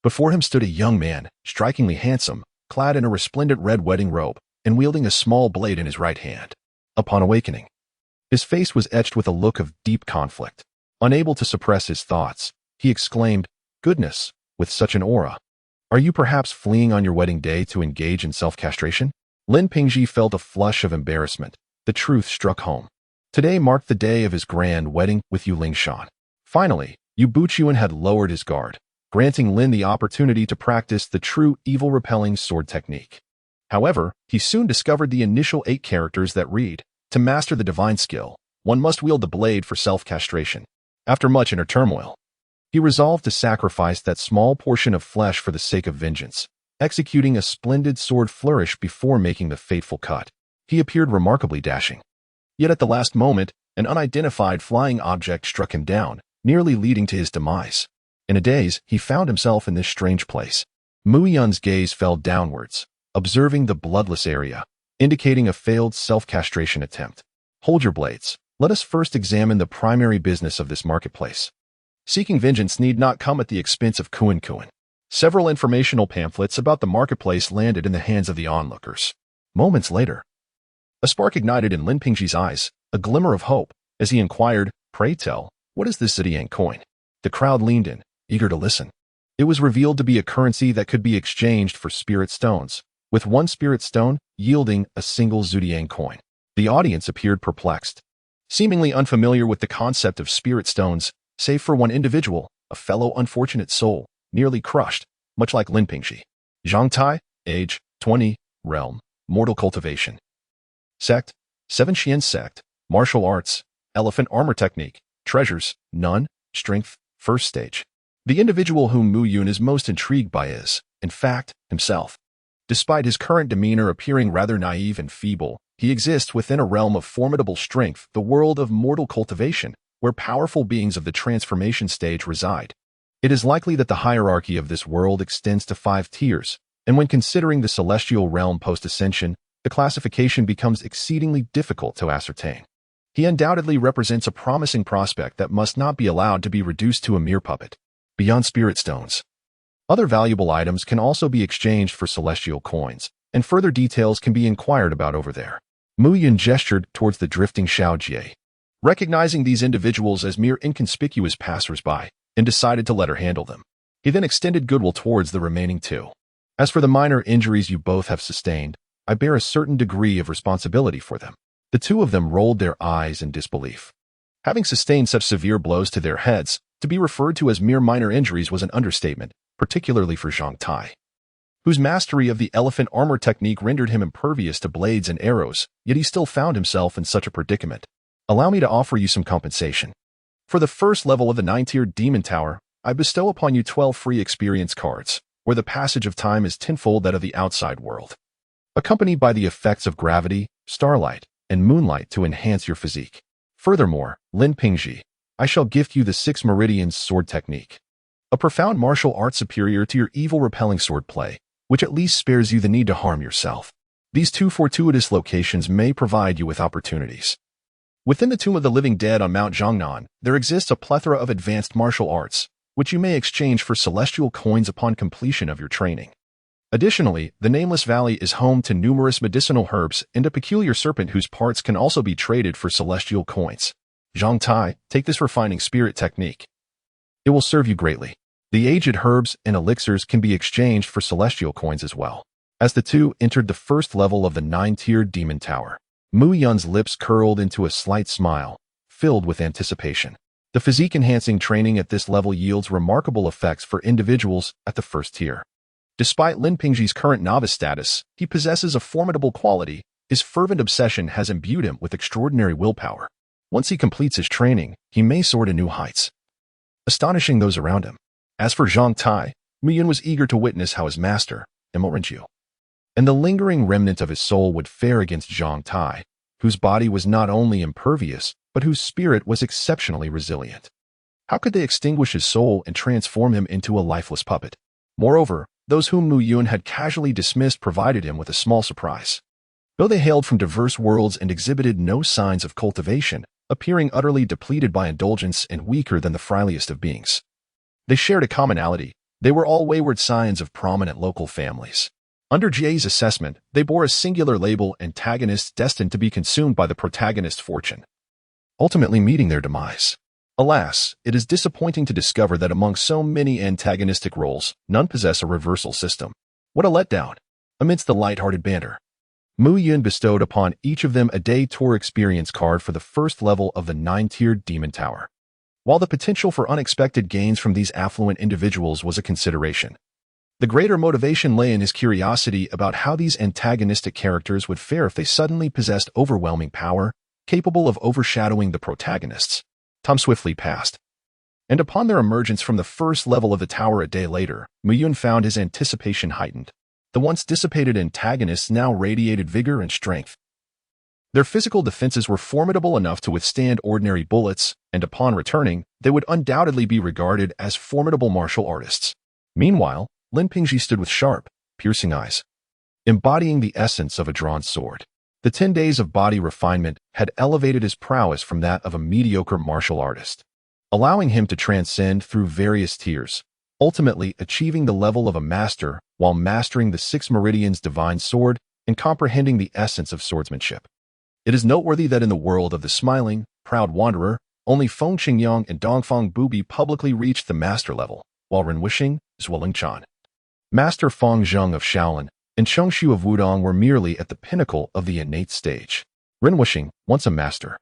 Before him stood a young man, strikingly handsome, clad in a resplendent red wedding robe, and wielding a small blade in his right hand. Upon awakening, his face was etched with a look of deep conflict. Unable to suppress his thoughts, he exclaimed, "Goodness, with such an aura. Are you perhaps fleeing on your wedding day to engage in self-castration?" Lin Pingji felt a flush of embarrassment. The truth struck home. Today marked the day of his grand wedding with Yu Lingshan. Finally, Yu Buchuan had lowered his guard, granting Lin the opportunity to practice the true evil-repelling sword technique. However, he soon discovered the initial 8 characters that read, "To master the divine skill, one must wield the blade for self-castration." After much inner turmoil, he resolved to sacrifice that small portion of flesh for the sake of vengeance, executing a splendid sword flourish before making the fateful cut. He appeared remarkably dashing. Yet at the last moment, an unidentified flying object struck him down, nearly leading to his demise. In a daze, he found himself in this strange place. Mu Yun's gaze fell downwards, observing the bloodless area, indicating a failed self-castration attempt. "Hold your blades. Let us first examine the primary business of this marketplace." Seeking vengeance need not come at the expense of Kuan Kuan. Several informational pamphlets about the marketplace landed in the hands of the onlookers. Moments later, a spark ignited in Lin Pingji's eyes, a glimmer of hope, as he inquired, "Pray tell, what is this Zhudiang coin?" The crowd leaned in, eager to listen. It was revealed to be a currency that could be exchanged for spirit stones, with one spirit stone yielding a single Zhudiang coin. The audience appeared perplexed, seemingly unfamiliar with the concept of spirit stones, save for one individual, a fellow unfortunate soul, nearly crushed, much like Lin Pingji. Zhang Tai, age, 20, realm, mortal cultivation. Sect, 7 Xian sect, martial arts, elephant armor technique, treasures, none, strength, first stage. The individual whom Mu Yun is most intrigued by is, in fact, himself. Despite his current demeanor appearing rather naive and feeble, he exists within a realm of formidable strength, the world of mortal cultivation, where powerful beings of the transformation stage reside. It is likely that the hierarchy of this world extends to 5 tiers, and when considering the celestial realm post-ascension, the classification becomes exceedingly difficult to ascertain. He undoubtedly represents a promising prospect that must not be allowed to be reduced to a mere puppet. Beyond spirit stones, other valuable items can also be exchanged for celestial coins, and further details can be inquired about over there. Mu Yun gestured towards the drifting Xiao Jie, recognizing these individuals as mere inconspicuous passers-by, and decided to let her handle them. He then extended goodwill towards the remaining 2. "As for the minor injuries you both have sustained, I bear a certain degree of responsibility for them." The 2 of them rolled their eyes in disbelief. Having sustained such severe blows to their heads, to be referred to as mere minor injuries was an understatement, particularly for Zhang Tai, whose mastery of the elephant armor technique rendered him impervious to blades and arrows, yet he still found himself in such a predicament. "Allow me to offer you some compensation. For the first level of the 9-tiered Demon Tower, I bestow upon you 12 free experience cards, where the passage of time is tenfold that of the outside world, accompanied by the effects of gravity, starlight, and moonlight to enhance your physique. Furthermore, Lin Pingji, I shall gift you the 6 Meridians sword technique, a profound martial art superior to your evil-repelling sword play, which at least spares you the need to harm yourself. These 2 fortuitous locations may provide you with opportunities. Within the Tomb of the Living Dead on Mount Zhongnan, there exists a plethora of advanced martial arts, which you may exchange for celestial coins upon completion of your training. Additionally, the Nameless Valley is home to numerous medicinal herbs and a peculiar serpent whose parts can also be traded for celestial coins. Zhang Tai, take this refining spirit technique. It will serve you greatly. The aged herbs and elixirs can be exchanged for celestial coins as well." As the 2 entered the first level of the 9-tiered Demon Tower, Mu Yun's lips curled into a slight smile, filled with anticipation. The physique-enhancing training at this level yields remarkable effects for individuals at the first tier. Despite Lin Pingji's current novice status, he possesses a formidable quality. His fervent obsession has imbued him with extraordinary willpower. Once he completes his training, he may soar to new heights, astonishing those around him. As for Zhang Tai, Mu Yun was eager to witness how his master, Imorenju, and the lingering remnant of his soul would fare against Zhang Tai, whose body was not only impervious, but whose spirit was exceptionally resilient. How could they extinguish his soul and transform him into a lifeless puppet? Moreover, those whom Mu Yun had casually dismissed provided him with a small surprise. Though they hailed from diverse worlds and exhibited no signs of cultivation, appearing utterly depleted by indulgence and weaker than the frailest of beings, they shared a commonality. They were all wayward scions of prominent local families. Under Jie's assessment, they bore a singular label, antagonists destined to be consumed by the protagonist's fortune, ultimately meeting their demise. Alas, it is disappointing to discover that among so many antagonistic roles, none possess a reversal system. What a letdown! Amidst the light-hearted banter, Mu Yun bestowed upon each of them a day tour experience card for the first level of the 9-tiered Demon Tower. While the potential for unexpected gains from these affluent individuals was a consideration, the greater motivation lay in his curiosity about how these antagonistic characters would fare if they suddenly possessed overwhelming power, capable of overshadowing the protagonists. Time swiftly passed, and upon their emergence from the first level of the tower a day later, Mu Yun found his anticipation heightened. The once dissipated antagonists now radiated vigor and strength. Their physical defenses were formidable enough to withstand ordinary bullets, and upon returning, they would undoubtedly be regarded as formidable martial artists. Meanwhile, Lin Pingji stood with sharp, piercing eyes, embodying the essence of a drawn sword. The 10 days of body refinement had elevated his prowess from that of a mediocre martial artist, allowing him to transcend through various tiers, ultimately achieving the level of a master while mastering the 6 Meridians divine sword and comprehending the essence of swordsmanship. It is noteworthy that in the world of the smiling, proud wanderer, only Feng Qingyang and Dongfang Bubi publicly reached the master level, while Ren Wuxing, Zhuoling Chan, Master Feng Zheng of Shaolin, and Cheng Shu of Wudong were merely at the pinnacle of the innate stage. Ren Wuxing, once a master,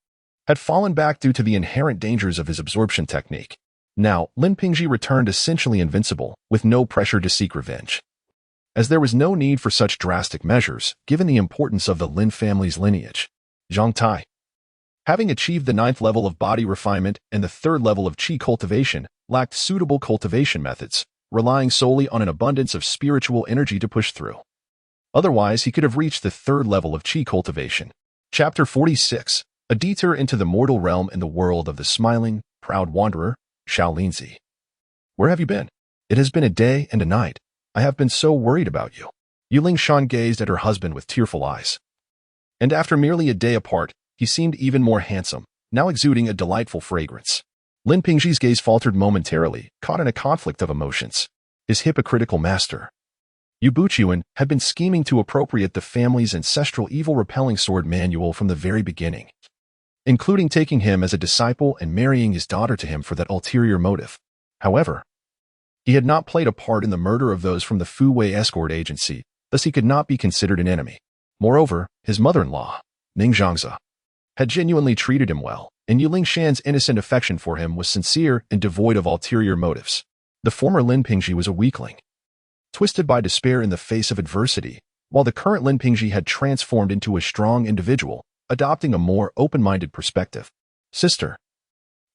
had fallen back due to the inherent dangers of his absorption technique. Now, Lin Pingji returned essentially invincible, with no pressure to seek revenge, as there was no need for such drastic measures, given the importance of the Lin family's lineage. Zhang Tai, having achieved the 9th level of body refinement and the 3rd level of qi cultivation, lacked suitable cultivation methods, relying solely on an abundance of spiritual energy to push through. Otherwise, he could have reached the 3rd level of qi cultivation. Chapter 46, a detour into the mortal realm in the world of the smiling, proud wanderer, Shaolinzi. Where have you been? It has been a day and a night. I have been so worried about you. Yuling Shan gazed at her husband with tearful eyes. And after merely a day apart, he seemed even more handsome, now exuding a delightful fragrance. Lin Pingji's gaze faltered momentarily, caught in a conflict of emotions. His hypocritical master, Yu Buqiuan, had been scheming to appropriate the family's ancestral evil-repelling sword manual from the very beginning, including taking him as a disciple and marrying his daughter to him for that ulterior motive. However, he had not played a part in the murder of those from the Fu Wei escort agency, thus he could not be considered an enemy. Moreover, his mother-in-law, Ning Zhangze, had genuinely treated him well, and Yuling Shan's innocent affection for him was sincere and devoid of ulterior motives. The former Lin Pingji was a weakling, twisted by despair in the face of adversity, while the current Lin Pingji had transformed into a strong individual, adopting a more open-minded perspective. Sister,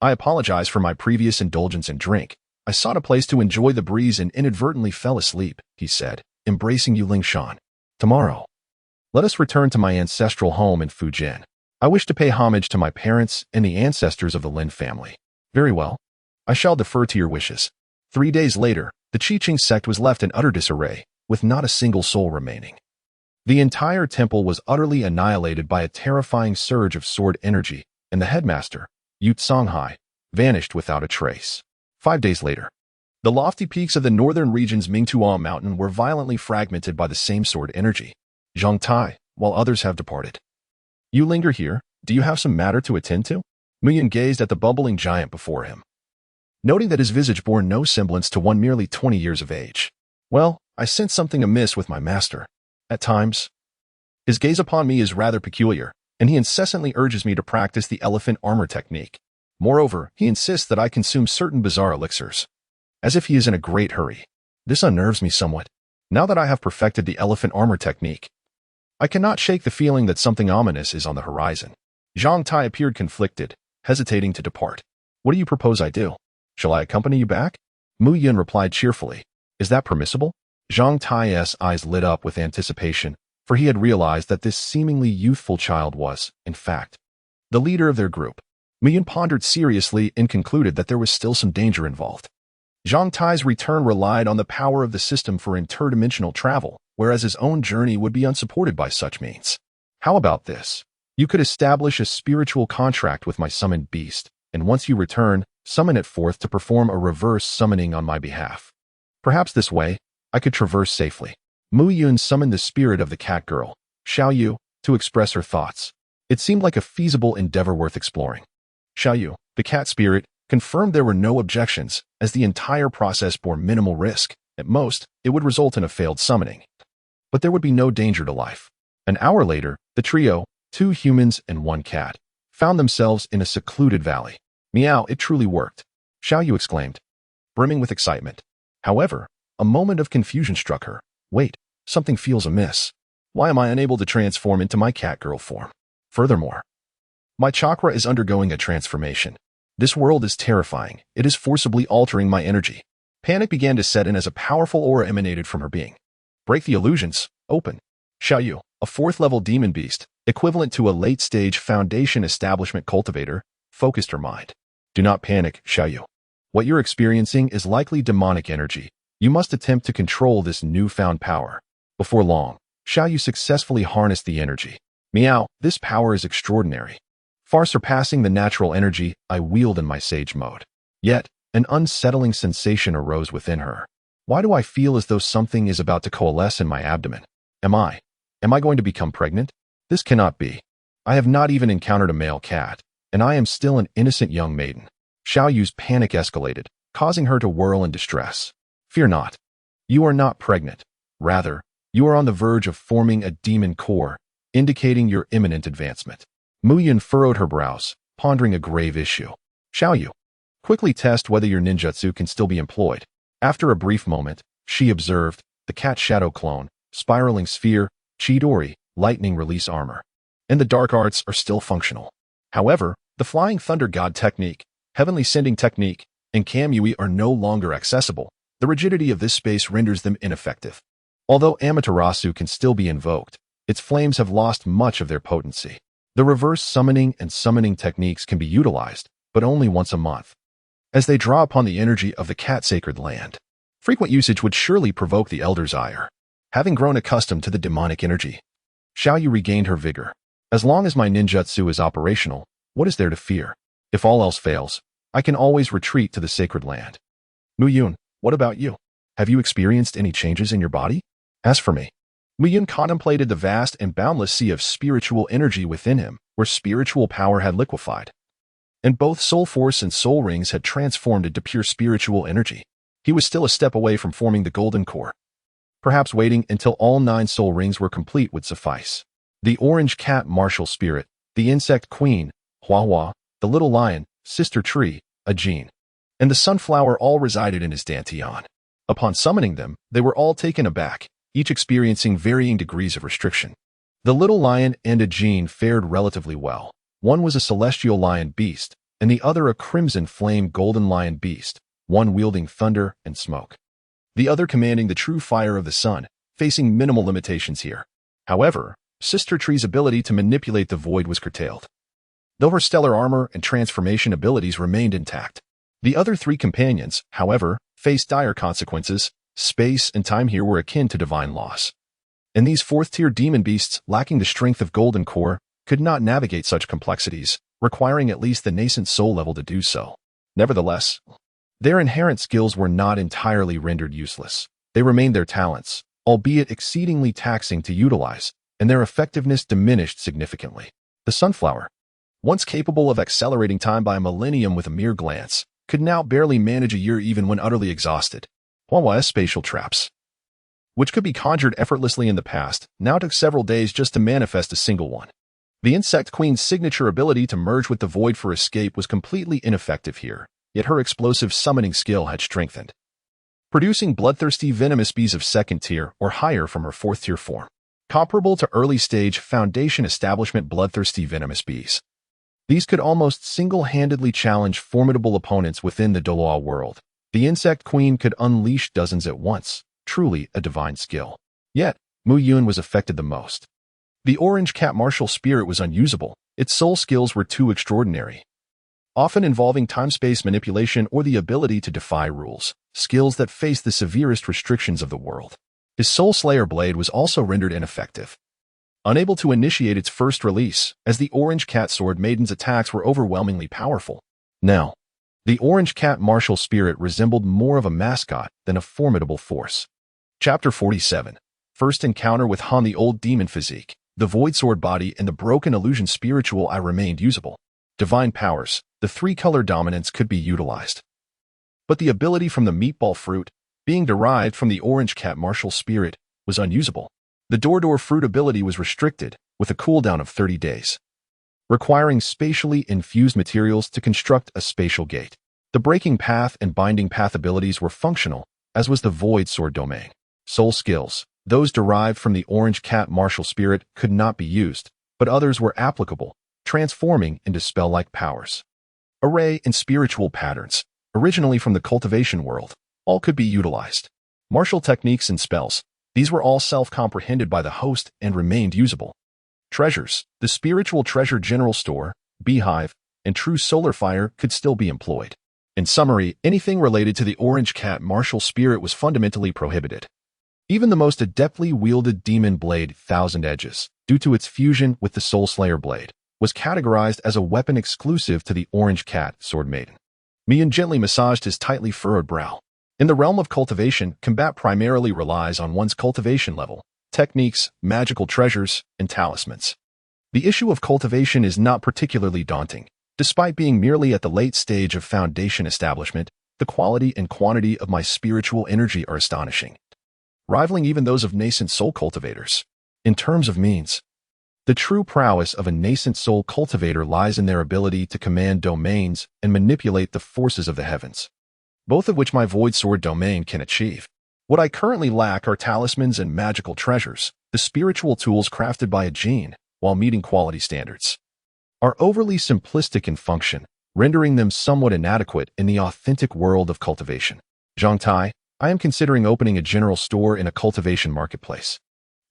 I apologize for my previous indulgence in drink. I sought a place to enjoy the breeze and inadvertently fell asleep, he said, embracing Yuling Shan. Tomorrow, let us return to my ancestral home in Fujian. I wish to pay homage to my parents and the ancestors of the Lin family. Very well. I shall defer to your wishes. 3 days later, the Qiqing sect was left in utter disarray, with not a single soul remaining. The entire temple was utterly annihilated by a terrifying surge of sword energy, and the headmaster, Yu Songhai, vanished without a trace. 5 days later, the lofty peaks of the northern region's Mingtuo mountain were violently fragmented by the same sword energy. Zhang Tai, while others have departed. You linger here. Do you have some matter to attend to? Mu Yun gazed at the bubbling giant before him, noting that his visage bore no semblance to one merely 20 years of age. Well, I sense something amiss with my master. At times, his gaze upon me is rather peculiar, and he incessantly urges me to practice the elephant armor technique. Moreover, he insists that I consume certain bizarre elixirs, as if he is in a great hurry. This unnerves me somewhat. Now that I have perfected the elephant armor technique, I cannot shake the feeling that something ominous is on the horizon. Zhang Tai appeared conflicted, hesitating to depart. What do you propose I do? Shall I accompany you back? Mu Yun replied cheerfully. Is that permissible? Zhang Tai's eyes lit up with anticipation, for he had realized that this seemingly youthful child was, in fact, the leader of their group. Mu Yun pondered seriously and concluded that there was still some danger involved. Zhang Tai's return relied on the power of the system for interdimensional travel, whereas his own journey would be unsupported by such means. How about this? You could establish a spiritual contract with my summoned beast, and once you return, summon it forth to perform a reverse summoning on my behalf. Perhaps this way, I could traverse safely. Mu Yun summoned the spirit of the cat girl, Xiao Yu, to express her thoughts. It seemed like a feasible endeavor worth exploring. Xiao Yu, the cat spirit, confirmed there were no objections, as the entire process bore minimal risk. At most, it would result in a failed summoning. But there would be no danger to life. An hour later, the trio, 2 humans and 1 cat, found themselves in a secluded valley. Meow, it truly worked, Xiao Yu exclaimed, brimming with excitement. However, a moment of confusion struck her. Wait, something feels amiss. Why am I unable to transform into my cat girl form? Furthermore, my chakra is undergoing a transformation. This world is terrifying. It is forcibly altering my energy. Panic began to set in as a powerful aura emanated from her being. Break the illusions. Open. Xiao Yu, a 4th-level demon beast, equivalent to a late-stage foundation establishment cultivator, focused her mind. Do not panic, Xiao Yu. What you're experiencing is likely demonic energy. You must attempt to control this newfound power. Before long, Xiao Yu successfully harnessed the energy. Meow, this power is extraordinary, far surpassing the natural energy I wield in my sage mode. Yet, an unsettling sensation arose within her. Why do I feel as though something is about to coalesce in my abdomen? Am I going to become pregnant? This cannot be. I have not even encountered a male cat, and I am still an innocent young maiden. Xiao Yu's panic escalated, causing her to whirl in distress. Fear not. You are not pregnant. Rather, you are on the verge of forming a demon core, indicating your imminent advancement. Mu Yun furrowed her brows, pondering a grave issue. Xiao Yu, quickly test whether your ninjutsu can still be employed. After a brief moment, she observed the cat shadow clone, spiraling sphere, Chidori, lightning release armor. And the dark arts are still functional. However, the flying thunder god technique, heavenly sending technique, and Kamui are no longer accessible. The rigidity of this space renders them ineffective. Although Amaterasu can still be invoked, its flames have lost much of their potency. The reverse summoning and summoning techniques can be utilized, but only once a month, as they draw upon the energy of the cat-sacred land. Frequent usage would surely provoke the elder's ire. Having grown accustomed to the demonic energy, Xiao Yu regained her vigor. As long as my ninjutsu is operational, what is there to fear? If all else fails, I can always retreat to the sacred land. Mu Yun, what about you? Have you experienced any changes in your body? As for me, Mu Yun contemplated the vast and boundless sea of spiritual energy within him, where spiritual power had liquefied. And both soul force and soul rings had transformed into pure spiritual energy. He was still a step away from forming the golden core. Perhaps waiting until all 9 soul rings were complete would suffice. The orange cat martial spirit, the insect queen, Hua Hua, the little lion, sister tree, Ajin, and the sunflower all resided in his dantian. Upon summoning them, they were all taken aback, each experiencing varying degrees of restriction. The little lion and Ajin fared relatively well. One was a celestial lion beast, and the other a crimson flame golden lion beast, one wielding thunder and smoke, the other commanding the true fire of the sun, facing minimal limitations here. However, Sister Tree's ability to manipulate the void was curtailed, though her stellar armor and transformation abilities remained intact. The other 3 companions, however, faced dire consequences. Space and time here were akin to divine laws. And these 4th-tier demon beasts, lacking the strength of Golden Core, could not navigate such complexities, requiring at least the nascent soul level to do so. Nevertheless, their inherent skills were not entirely rendered useless. They remained their talents, albeit exceedingly taxing to utilize, and their effectiveness diminished significantly. The sunflower, once capable of accelerating time by a millennium with a mere glance, could now barely manage a year even when utterly exhausted. Huahua's spatial traps, which could be conjured effortlessly in the past, now took several days just to manifest a single one. The insect queen's signature ability to merge with the void for escape was completely ineffective here, yet her explosive summoning skill had strengthened, producing bloodthirsty venomous bees of 2nd tier or higher from her 4th tier form, comparable to early-stage foundation establishment bloodthirsty venomous bees. These could almost single-handedly challenge formidable opponents within the Douluo world. The insect queen could unleash dozens at once, truly a divine skill. Yet, Mu Yun was affected the most. The orange cat martial spirit was unusable. Its soul skills were too extraordinary, often involving time-space manipulation or the ability to defy rules, skills that face the severest restrictions of the world. His Soul Slayer blade was also rendered ineffective, unable to initiate its first release, as the orange cat sword maiden's attacks were overwhelmingly powerful. Now, The orange cat martial spirit resembled more of a mascot than a formidable force. Chapter 47. First encounter with Han. The old demon physique, the void sword body, and the broken illusion spiritual I remained usable. Divine powers, the three-color dominance could be utilized. But the ability from the meatball fruit, being derived from the orange cat martial spirit, was unusable. The Douluo fruit ability was restricted, with a cooldown of 30 days, requiring spatially infused materials to construct a spatial gate. The breaking path and binding path abilities were functional, as was the void sword domain. Soul skills, those derived from the orange cat martial spirit, could not be used, but others were applicable, transforming into spell-like powers. Array and spiritual patterns, originally from the cultivation world, all could be utilized. Martial techniques and spells, these were all self-comprehended by the host and remained usable. Treasures, the spiritual treasure general store, beehive, and true solar fire could still be employed. In summary, anything related to the orange cat martial spirit was fundamentally prohibited. Even the most adeptly wielded demon blade, Thousand Edges, due to its fusion with the Soul Slayer blade, was categorized as a weapon exclusive to the orange cat sword maiden. Mian gently massaged his tightly furrowed brow. In the realm of cultivation, combat primarily relies on one's cultivation level, techniques, magical treasures, and talismans. The issue of cultivation is not particularly daunting. Despite being merely at the late stage of foundation establishment, the quality and quantity of my spiritual energy are astonishing, rivaling even those of nascent soul cultivators. In terms of means, the true prowess of a nascent soul cultivator lies in their ability to command domains and manipulate the forces of the heavens, both of which my void sword domain can achieve. What I currently lack are talismans and magical treasures, the spiritual tools crafted by a gene, while meeting quality standards, are overly simplistic in function, rendering them somewhat inadequate in the authentic world of cultivation. Zhang Tai, I am considering opening a general store in a cultivation marketplace.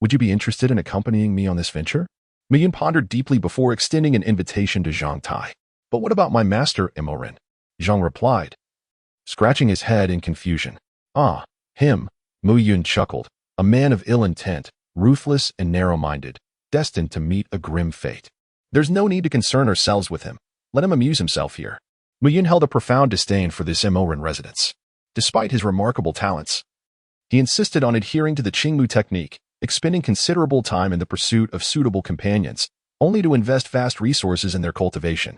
Would you be interested in accompanying me on this venture? Mian pondered deeply before extending an invitation to Zhang Tai. But what about my master, Imoren? Zhang replied, scratching his head in confusion. Ah, him, Mu Yun chuckled, a man of ill intent, ruthless and narrow-minded, destined to meet a grim fate. There's no need to concern ourselves with him. Let him amuse himself here. Mu Yun held a profound disdain for this Imoren residence. Despite his remarkable talents, he insisted on adhering to the Qingmu technique, expending considerable time in the pursuit of suitable companions, only to invest vast resources in their cultivation,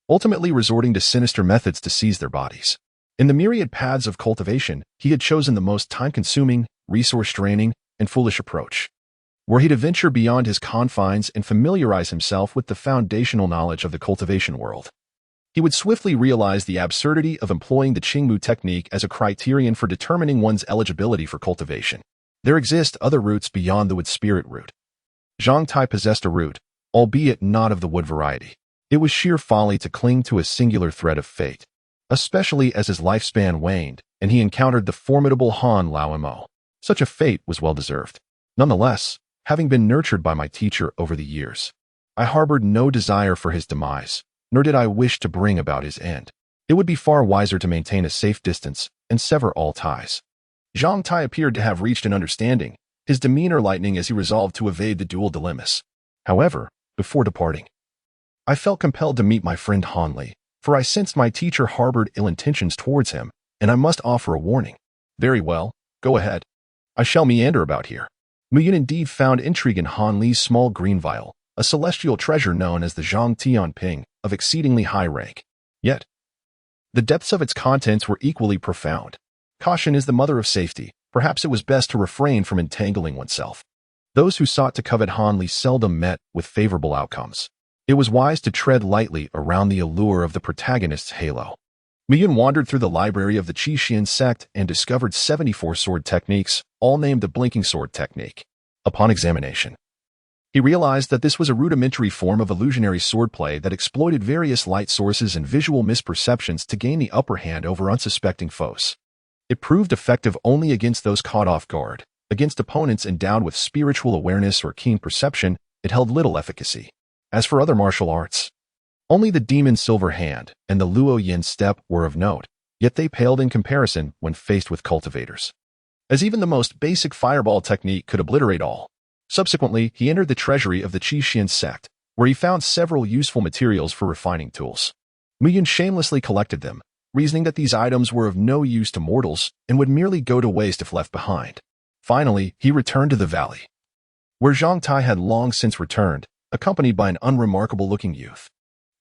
ultimately resorting to sinister methods to seize their bodies. In the myriad paths of cultivation, he had chosen the most time-consuming, resource-draining, and foolish approach. Were he to venture beyond his confines and familiarize himself with the foundational knowledge of the cultivation world, he would swiftly realize the absurdity of employing the Qingmu technique as a criterion for determining one's eligibility for cultivation. There exist other roots beyond the wood spirit root. Zhang Tai possessed a root, albeit not of the wood variety. It was sheer folly to cling to a singular thread of fate, especially as his lifespan waned and he encountered the formidable Han Lao. Such a fate was well-deserved. Nonetheless, having been nurtured by my teacher over the years, I harbored no desire for his demise, nor did I wish to bring about his end. It would be far wiser to maintain a safe distance and sever all ties. Zhang Tai appeared to have reached an understanding, his demeanor lightening as he resolved to evade the dual dilemmas. However, before departing, I felt compelled to meet my friend Han Li, for I sensed my teacher harbored ill intentions towards him, and I must offer a warning. Very well, go ahead. I shall meander about here. Mu Yun indeed found intrigue in Han Li's small green vial, a celestial treasure known as the Zhang Tian Ping, of exceedingly high rank. Yet, the depths of its contents were equally profound. Caution is the mother of safety. Perhaps it was best to refrain from entangling oneself. Those who sought to covet Han Li seldom met with favorable outcomes. It was wise to tread lightly around the allure of the protagonist's halo. Mu Yun wandered through the library of the Qixin sect and discovered 74 sword techniques, all named the Blinking Sword technique. Upon examination, he realized that this was a rudimentary form of illusionary swordplay that exploited various light sources and visual misperceptions to gain the upper hand over unsuspecting foes. It proved effective only against those caught off guard. Against opponents endowed with spiritual awareness or keen perception, it held little efficacy. As for other martial arts, only the Demon Silver Hand and the Luo Yin Step were of note, yet they paled in comparison when faced with cultivators, as even the most basic fireball technique could obliterate all. Subsequently, he entered the treasury of the Qixin sect, where he found several useful materials for refining tools. Mu Yun shamelessly collected them, reasoning that these items were of no use to mortals and would merely go to waste if left behind. Finally, he returned to the valley, where Zhang Tai had long since returned, accompanied by an unremarkable-looking youth.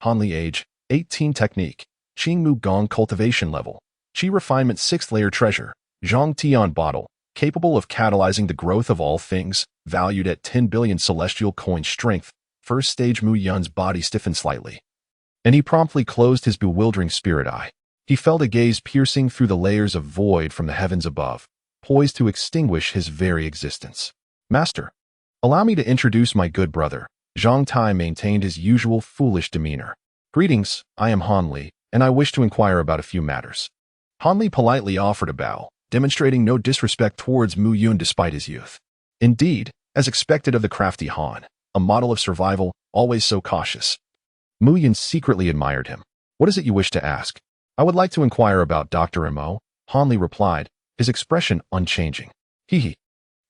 Hanli age, 18 technique, Qingmu Gong cultivation level, Qi refinement 6th layer treasure, Zhang Tian bottle, capable of catalyzing the growth of all things, valued at 10 billion celestial coin strength. First stage Mu Yun's body stiffened slightly, and he promptly closed his bewildering spirit eye. He felt a gaze piercing through the layers of void from the heavens above, poised to extinguish his very existence. Master, allow me to introduce my good brother. Zhang Tai maintained his usual foolish demeanor. Greetings, I am Han Li, and I wish to inquire about a few matters. Han Li politely offered a bow, demonstrating no disrespect towards Mu Yun despite his youth. Indeed, as expected of the crafty Han, a model of survival, always so cautious. Mu Yun secretly admired him. What is it you wish to ask? I would like to inquire about Dr. Mo, Han Li replied, his expression unchanging. Hee.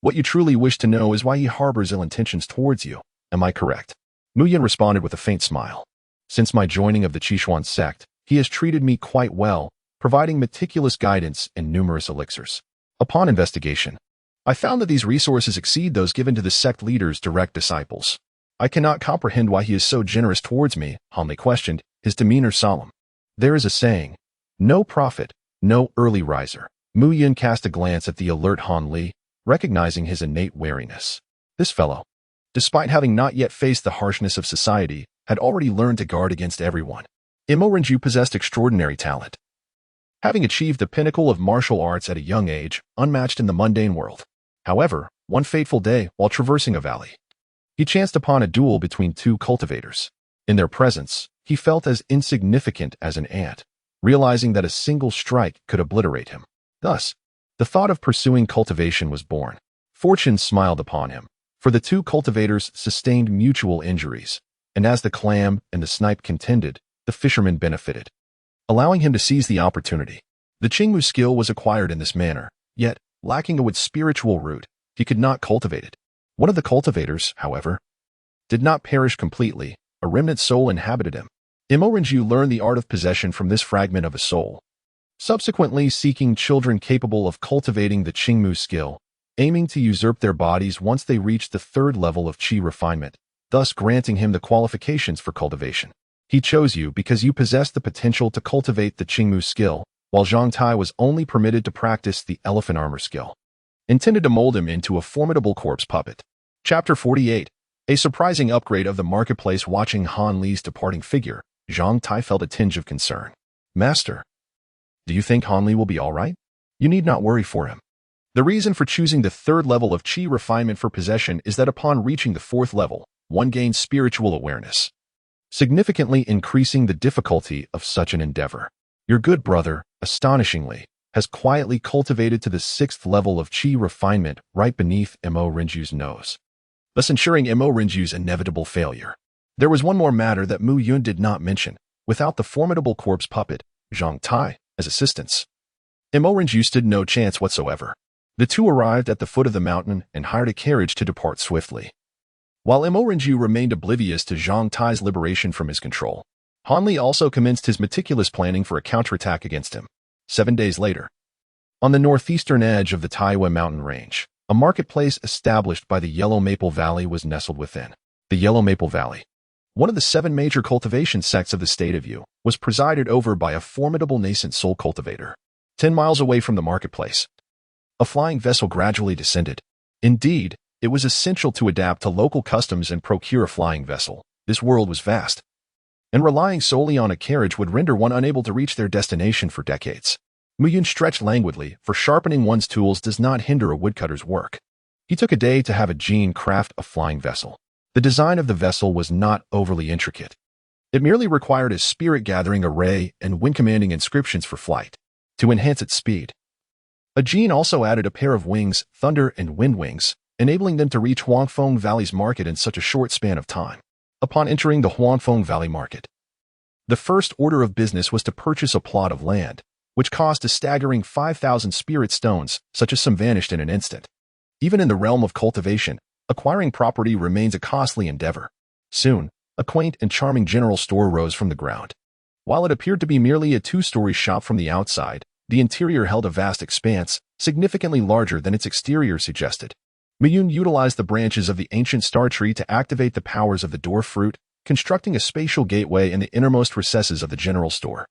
What you truly wish to know is why he harbors ill intentions towards you. Am I correct? Mu Yun responded with a faint smile. Since my joining of the Qishuan sect, he has treated me quite well, providing meticulous guidance and numerous elixirs. Upon investigation, I found that these resources exceed those given to the sect leader's direct disciples. I cannot comprehend why he is so generous towards me, Han Li questioned, his demeanor solemn. There is a saying, no prophet, no early riser. Mu Yun cast a glance at the alert Han Li, recognizing his innate wariness. This fellow, despite having not yet faced the harshness of society, had already learned to guard against everyone. Imo Renju possessed extraordinary talent, having achieved the pinnacle of martial arts at a young age, unmatched in the mundane world. However, one fateful day, while traversing a valley, he chanced upon a duel between two cultivators. In their presence, he felt as insignificant as an ant, realizing that a single strike could obliterate him. Thus, the thought of pursuing cultivation was born. Fortune smiled upon him, for the two cultivators sustained mutual injuries, and as the clam and the snipe contended, the fisherman benefited, allowing him to seize the opportunity. The Qingmu skill was acquired in this manner, yet, lacking a wood's spiritual root, he could not cultivate it. One of the cultivators, however, did not perish completely. A remnant soul inhabited him. Imo Renju learned the art of possession from this fragment of a soul, subsequently seeking children capable of cultivating the Qingmu skill, aiming to usurp their bodies once they reached the 3rd level of Qi refinement, thus granting him the qualifications for cultivation. He chose you because you possessed the potential to cultivate the Qingmu skill, while Zhang Tai was only permitted to practice the elephant armor skill, intended to mold him into a formidable corpse puppet. Chapter 48. A surprising upgrade of the marketplace. Watching Han Li's departing figure, Zhang Tai felt a tinge of concern. Master, do you think Han Li will be all right? You need not worry for him. The reason for choosing the 3rd level of Qi refinement for possession is that upon reaching the 4th level, one gains spiritual awareness, significantly increasing the difficulty of such an endeavor. Your good brother, astonishingly, has quietly cultivated to the 6th level of Qi refinement right beneath Imo Renju's nose, thus ensuring Imo Renju's inevitable failure. There was one more matter that Mu Yun did not mention. Without the formidable corpse puppet, Zhang Tai, as assistance, Imo Renju stood no chance whatsoever. The two arrived at the foot of the mountain and hired a carriage to depart swiftly. While Imo Renju remained oblivious to Zhang Tai's liberation from his control, Han Li also commenced his meticulous planning for a counterattack against him. 7 days later, on the northeastern edge of the Taiwa mountain range, a marketplace established by the Yellow Maple Valley was nestled within. The Yellow Maple Valley, one of the 7 major cultivation sects of the state of Yu, was presided over by a formidable nascent soul cultivator. 10 miles away from the marketplace, a flying vessel gradually descended. Indeed, it was essential to adapt to local customs and procure a flying vessel. This world was vast, and relying solely on a carriage would render one unable to reach their destination for decades. Mu Yun stretched languidly, for sharpening one's tools does not hinder a woodcutter's work. He took a day to have a Jin craft a flying vessel. The design of the vessel was not overly intricate. It merely required a spirit-gathering array and wind-commanding inscriptions for flight. To enhance its speed, a Jin also added a pair of wings, thunder and wind wings, enabling them to reach Huangfeng Valley's market in such a short span of time. Upon entering the Huangfeng Valley market, the first order of business was to purchase a plot of land, which cost a staggering 5,000 spirit stones, such as some vanished in an instant. Even in the realm of cultivation, acquiring property remains a costly endeavor. Soon, a quaint and charming general store rose from the ground. While it appeared to be merely a two-story shop from the outside, the interior held a vast expanse, significantly larger than its exterior suggested. Miyun utilized the branches of the ancient star tree to activate the powers of the dwarf fruit, constructing a spatial gateway in the innermost recesses of the general store.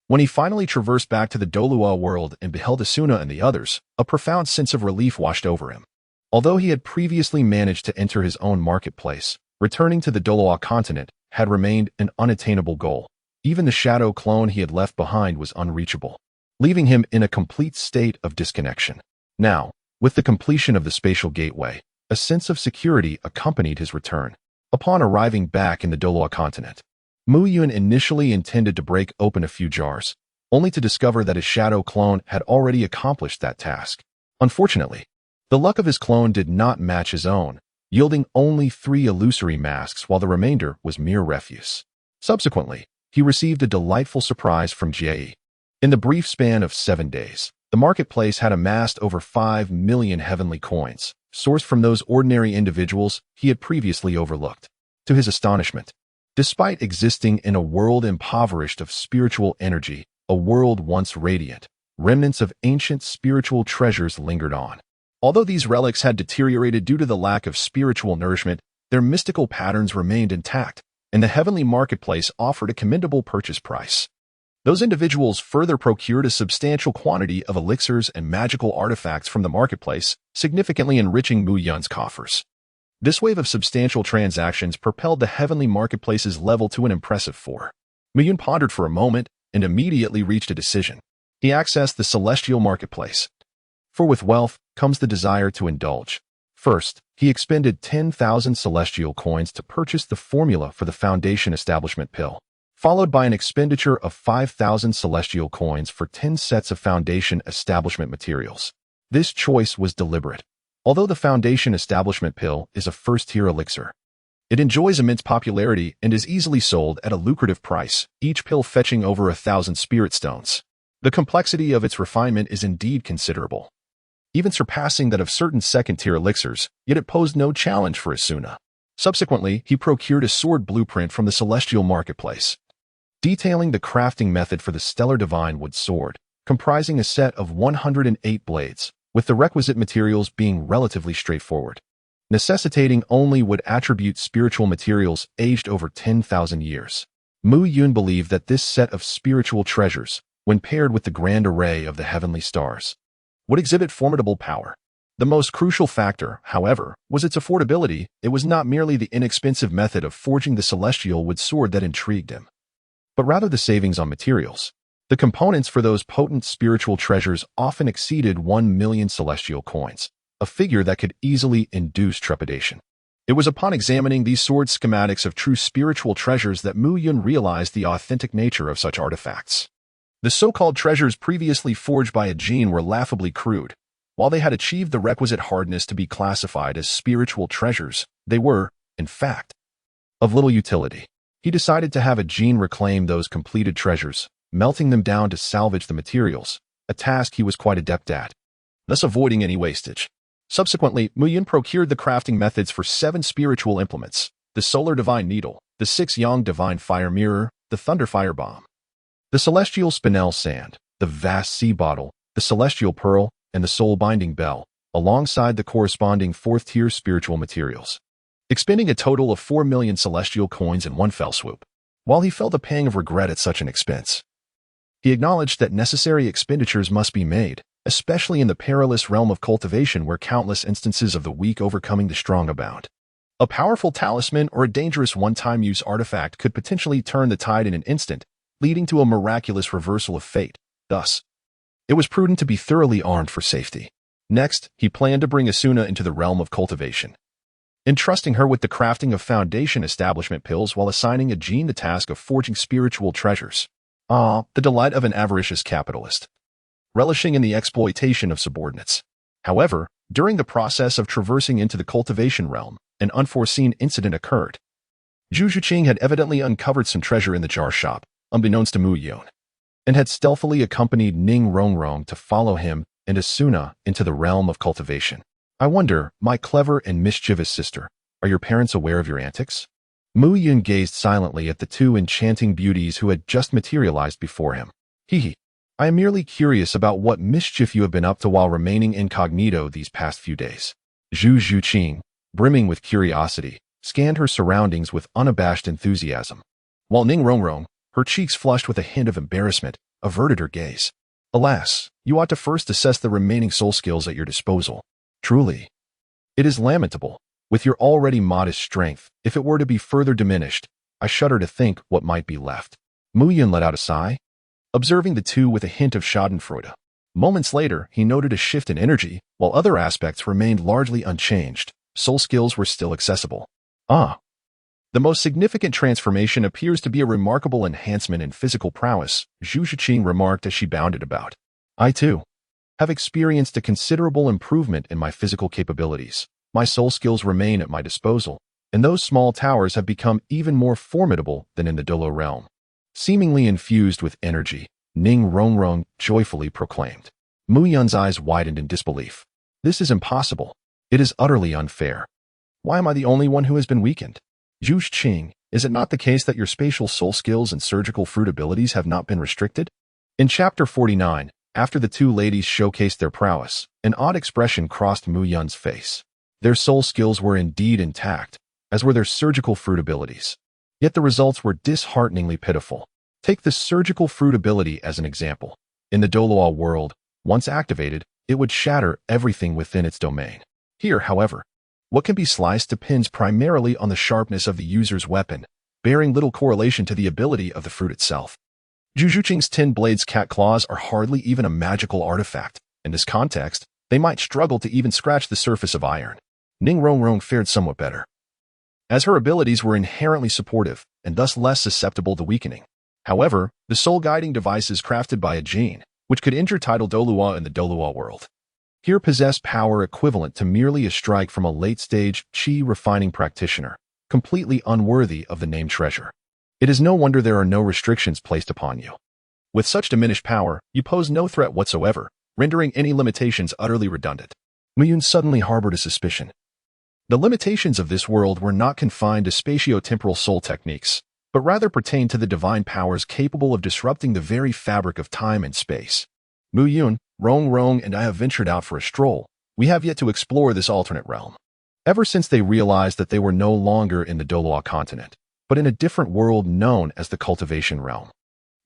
When he finally traversed back to the Douluo world and beheld Asuna and the others, a profound sense of relief washed over him. Although he had previously managed to enter his own marketplace, returning to the Douluo continent had remained an unattainable goal. Even the shadow clone he had left behind was unreachable, leaving him in a complete state of disconnection. Now, with the completion of the spatial gateway, a sense of security accompanied his return. Upon arriving back in the Douluo continent, Mu Yun initially intended to break open a few jars, only to discover that his shadow clone had already accomplished that task. Unfortunately, the luck of his clone did not match his own, yielding only 3 illusory masks while the remainder was mere refuse. Subsequently, he received a delightful surprise from Jie. In the brief span of 7 days, the marketplace had amassed over 5 million heavenly coins, sourced from those ordinary individuals he had previously overlooked. To his astonishment, despite existing in a world impoverished of spiritual energy, a world once radiant, remnants of ancient spiritual treasures lingered on. Although these relics had deteriorated due to the lack of spiritual nourishment, their mystical patterns remained intact, and the heavenly marketplace offered a commendable purchase price. Those individuals further procured a substantial quantity of elixirs and magical artifacts from the marketplace, significantly enriching Mu Yun's coffers. This wave of substantial transactions propelled the heavenly marketplace's level to an impressive 4. Mu Yun pondered for a moment and immediately reached a decision. He accessed the celestial marketplace. For with wealth comes the desire to indulge. First, he expended 10,000 celestial coins to purchase the formula for the Foundation Establishment pill, followed by an expenditure of 5,000 celestial coins for 10 sets of Foundation Establishment materials. This choice was deliberate. Although the Foundation Establishment pill is a first-tier elixir, it enjoys immense popularity and is easily sold at a lucrative price, each pill fetching over 1,000 spirit stones. The complexity of its refinement is indeed considerable, even surpassing that of certain second-tier elixirs, yet it posed no challenge for Asuna. Subsequently, he procured a sword blueprint from the celestial marketplace, detailing the crafting method for the stellar divine wood sword, comprising a set of 108 blades, with the requisite materials being relatively straightforward, necessitating only wood attribute spiritual materials aged over 10,000 years. Mu Yun believed that this set of spiritual treasures, when paired with the grand array of the heavenly stars, would exhibit formidable power. The most crucial factor, however, was its affordability. It was not merely the inexpensive method of forging the celestial wood sword that intrigued him, but rather the savings on materials. The components for those potent spiritual treasures often exceeded 1 million celestial coins, a figure that could easily induce trepidation. It was upon examining these sword schematics of true spiritual treasures that Mu Yun realized the authentic nature of such artifacts. The so-called treasures previously forged by a gene were laughably crude. While they had achieved the requisite hardness to be classified as spiritual treasures, they were, in fact, of little utility. He decided to have a gene reclaim those completed treasures, melting them down to salvage the materials, a task he was quite adept at, thus avoiding any wastage. Subsequently, Mu Yun procured the crafting methods for 7 spiritual implements: the Solar Divine Needle, the 6 Yang Divine Fire Mirror, the Thunder Fire Bomb, the Celestial Spinel Sand, the Vast Sea Bottle, the Celestial Pearl, and the Soul Binding Bell, alongside the corresponding 4th-tier spiritual materials, expending a total of 4 million celestial coins in one fell swoop. While he felt a pang of regret at such an expense, he acknowledged that necessary expenditures must be made, especially in the perilous realm of cultivation where countless instances of the weak overcoming the strong abound. A powerful talisman or a dangerous one-time use artifact could potentially turn the tide in an instant, leading to a miraculous reversal of fate. Thus, it was prudent to be thoroughly armed for safety. Next, he planned to bring Asuna into the realm of cultivation, entrusting her with the crafting of Foundation Establishment pills while assigning a gene the task of forging spiritual treasures. The delight of an avaricious capitalist, relishing in the exploitation of subordinates. However, during the process of traversing into the cultivation realm, an unforeseen incident occurred. Zhu Zhuqing had evidently uncovered some treasure in the jar shop, unbeknownst to Mu Yun, and had stealthily accompanied Ning Rongrong to follow him and Asuna into the realm of cultivation. I wonder, my clever and mischievous sister, are your parents aware of your antics? Mu Yun gazed silently at the two enchanting beauties who had just materialized before him. Hee. I am merely curious about what mischief you have been up to while remaining incognito these past few days. Zhu Zhuqing, brimming with curiosity, scanned her surroundings with unabashed enthusiasm, while Ning Rongrong, her cheeks flushed with a hint of embarrassment, averted her gaze. Alas, you ought to first assess the remaining soul skills at your disposal. Truly, it is lamentable. With your already modest strength, if it were to be further diminished, I shudder to think what might be left. Mu Yun let out a sigh, observing the two with a hint of schadenfreude. Moments later, he noted a shift in energy, while other aspects remained largely unchanged. Soul skills were still accessible. The most significant transformation appears to be a remarkable enhancement in physical prowess, Zhu Zhiqing remarked as she bounded about. I, too, have experienced a considerable improvement in my physical capabilities. My soul skills remain at my disposal, and those small towers have become even more formidable than in the Douluo realm. Seemingly infused with energy, Ning Rongrong joyfully proclaimed. Mu Yun's eyes widened in disbelief. This is impossible. It is utterly unfair. Why am I the only one who has been weakened? Zhu Zhiqing, is it not the case that your spatial soul skills and surgical fruit abilities have not been restricted? In Chapter 49, after the two ladies showcased their prowess, an odd expression crossed Mu Yun's face. Their soul skills were indeed intact, as were their surgical fruit abilities. Yet the results were dishearteningly pitiful. Take the surgical fruit ability as an example. In the Douluo world, once activated, it would shatter everything within its domain. Here, however, what can be sliced depends primarily on the sharpness of the user's weapon, bearing little correlation to the ability of the fruit itself. Zhu Zhuqing's 10 blades cat claws are hardly even a magical artifact. In this context, they might struggle to even scratch the surface of iron. Ning Rongrong fared somewhat better, as her abilities were inherently supportive and thus less susceptible to weakening. However, the soul-guiding devices crafted by a gene, which could injure title Douluo in the Douluo world, here possess power equivalent to merely a strike from a late-stage chi-refining practitioner, completely unworthy of the named treasure. It is no wonder there are no restrictions placed upon you. With such diminished power, you pose no threat whatsoever, rendering any limitations utterly redundant. Mu Yun suddenly harbored a suspicion. The limitations of this world were not confined to spatio-temporal soul techniques, but rather pertained to the divine powers capable of disrupting the very fabric of time and space. Mu Yun, Rongrong, and I have ventured out for a stroll. We have yet to explore this alternate realm. Ever since they realized that they were no longer in the Douluo continent, but in a different world known as the cultivation realm,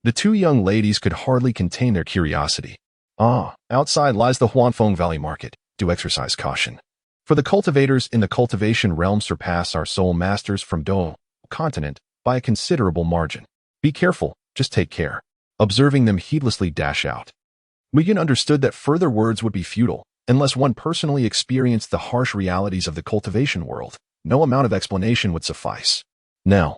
the two young ladies could hardly contain their curiosity. Outside lies the Huanfeng Valley Market. Do exercise caution. For the cultivators in the cultivation realm surpass our soul masters from Douluo continent by a considerable margin. Be careful, just take care. Observing them heedlessly dash out, Mu Yun understood that further words would be futile, unless one personally experienced the harsh realities of the cultivation world. No amount of explanation would suffice. Now,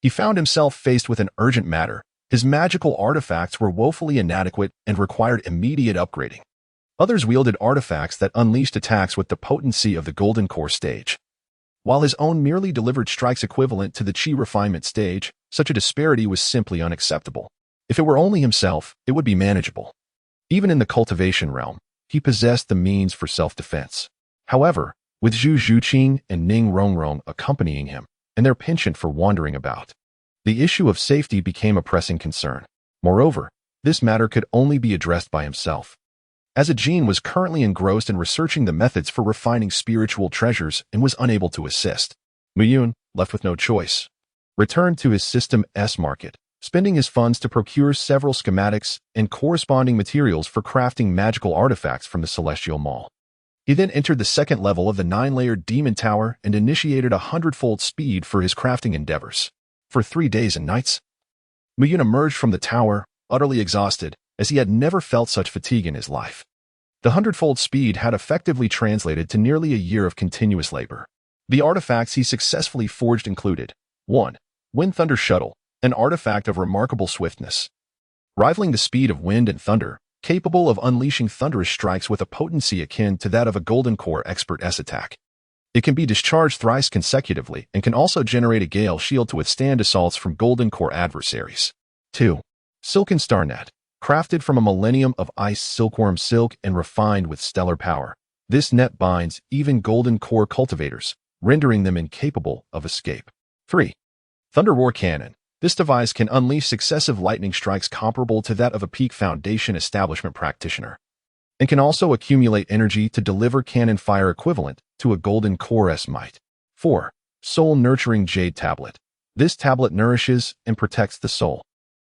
he found himself faced with an urgent matter. His magical artifacts were woefully inadequate and required immediate upgrading. Others wielded artifacts that unleashed attacks with the potency of the Golden Core stage, while his own merely delivered strikes equivalent to the Chi refinement stage. Such a disparity was simply unacceptable. If it were only himself, it would be manageable. Even in the cultivation realm, he possessed the means for self-defense. However, with Zhu Zhuqing and Ning Rongrong accompanying him, and their penchant for wandering about, the issue of safety became a pressing concern. Moreover, this matter could only be addressed by himself, as a gene was currently engrossed in researching the methods for refining spiritual treasures and was unable to assist. Mu Yun, left with no choice, returned to his System S market, spending his funds to procure several schematics and corresponding materials for crafting magical artifacts from the Celestial Mall. He then entered the second level of the 9-layered Demon Tower and initiated 100-fold speed for his crafting endeavors. For 3 days and nights, Mu Yun emerged from the tower, utterly exhausted, as he had never felt such fatigue in his life. The 100-fold speed had effectively translated to nearly a year of continuous labor. The artifacts he successfully forged included 1. Wind Thunder Shuttle, an artifact of remarkable swiftness, rivaling the speed of wind and thunder, capable of unleashing thunderous strikes with a potency akin to that of a Golden Core Expert S attack. It can be discharged thrice consecutively and can also generate a Gale Shield to withstand assaults from Golden Core adversaries. 2. Silken Star Net, crafted from a millennium of ice silkworm silk and refined with stellar power. This net binds even Golden Core cultivators, rendering them incapable of escape. 3. Thunder Roar Cannon. This device can unleash successive lightning strikes comparable to that of a peak foundation establishment practitioner, and can also accumulate energy to deliver cannon fire equivalent to a golden core's might. 4. Soul Nurturing Jade Tablet. This tablet nourishes and protects the soul,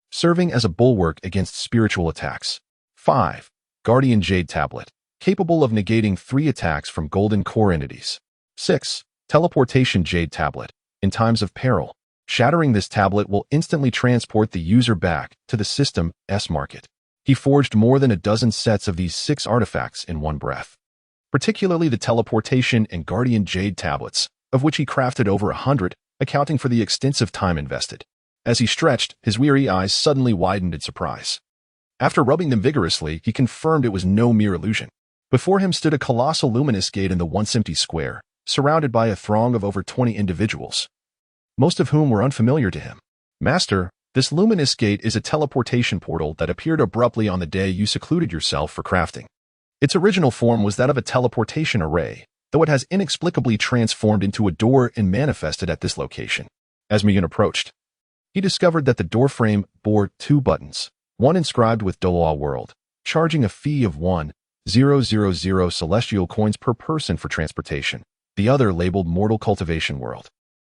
serving as a bulwark against spiritual attacks. 5. Guardian Jade Tablet, capable of negating 3 attacks from golden core entities. 6. Teleportation Jade Tablet. In times of peril, shattering this tablet will instantly transport the user back to the system's market. He forged more than a dozen sets of these 6 artifacts in one breath, particularly the teleportation and guardian jade tablets, of which he crafted over 100, accounting for the extensive time invested. As he stretched, his weary eyes suddenly widened in surprise. After rubbing them vigorously, he confirmed it was no mere illusion. Before him stood a colossal luminous gate in the once empty square, surrounded by a throng of over 20 individuals, most of whom were unfamiliar to him. Master, this luminous gate is a teleportation portal that appeared abruptly on the day you secluded yourself for crafting. Its original form was that of a teleportation array, though it has inexplicably transformed into a door and manifested at this location. As Muyun approached, he discovered that the doorframe bore 2 buttons, one inscribed with Douluo World, charging a fee of 1,000 celestial coins per person for transportation, the other labeled Mortal Cultivation World,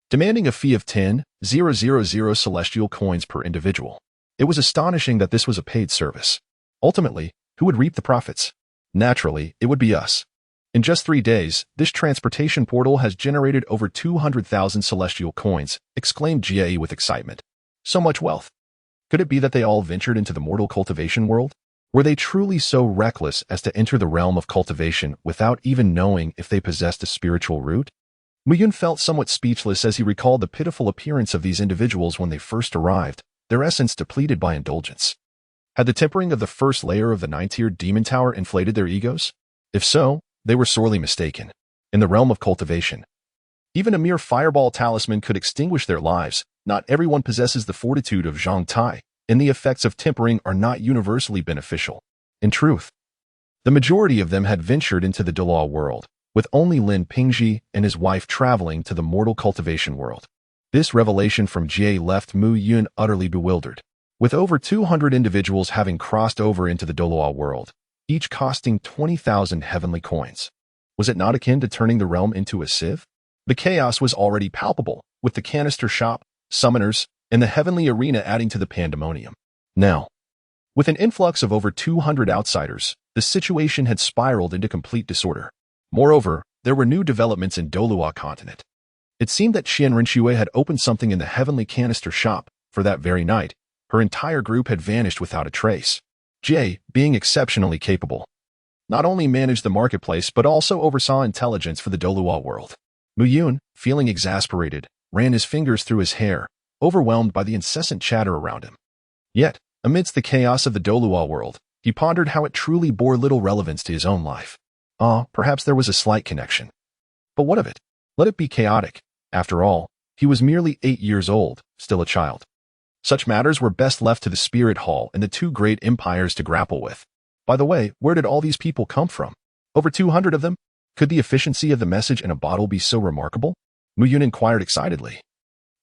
demanding a fee of 10,000 celestial coins per individual. It was astonishing that this was a paid service. Ultimately, who would reap the profits? Naturally, it would be us. In just 3 days, this transportation portal has generated over 200,000 celestial coins, exclaimed Jie with excitement. So much wealth. Could it be that they all ventured into the mortal cultivation world? Were they truly so reckless as to enter the realm of cultivation without even knowing if they possessed a spiritual root? Muyun felt somewhat speechless as he recalled the pitiful appearance of these individuals when they first arrived, their essence depleted by indulgence. Had the tempering of the first layer of the 9-tiered demon tower inflated their egos? If so, they were sorely mistaken. In the realm of cultivation, even a mere fireball talisman could extinguish their lives. Not everyone possesses the fortitude of Zhang Tai, and the effects of tempering are not universally beneficial. In truth, the majority of them had ventured into the Douluo world, with only Lin Pingji and his wife traveling to the mortal cultivation world. This revelation from Jie left Mu Yun utterly bewildered. With over 200 individuals having crossed over into the Douluo world, each costing 20,000 heavenly coins, was it not akin to turning the realm into a sieve? The chaos was already palpable, with the canister shop, summoners, and the heavenly arena adding to the pandemonium. Now, with an influx of over 200 outsiders, the situation had spiraled into complete disorder. Moreover, there were new developments in Douluo continent. It seemed that Qian Rinxue had opened something in the heavenly canister shop. For that very night, her entire group had vanished without a trace. Jie, being exceptionally capable, not only managed the marketplace but also oversaw intelligence for the Douluo world. Muyun, feeling exasperated, ran his fingers through his hair, overwhelmed by the incessant chatter around him. Yet, amidst the chaos of the Douluo world, he pondered how it truly bore little relevance to his own life. Perhaps there was a slight connection. But what of it? Let it be chaotic. After all, he was merely 8 years old, still a child. Such matters were best left to the Spirit Hall and the 2 great empires to grapple with. By the way, where did all these people come from? Over 200 of them? Could the efficiency of the message in a bottle be so remarkable? Muyun inquired excitedly.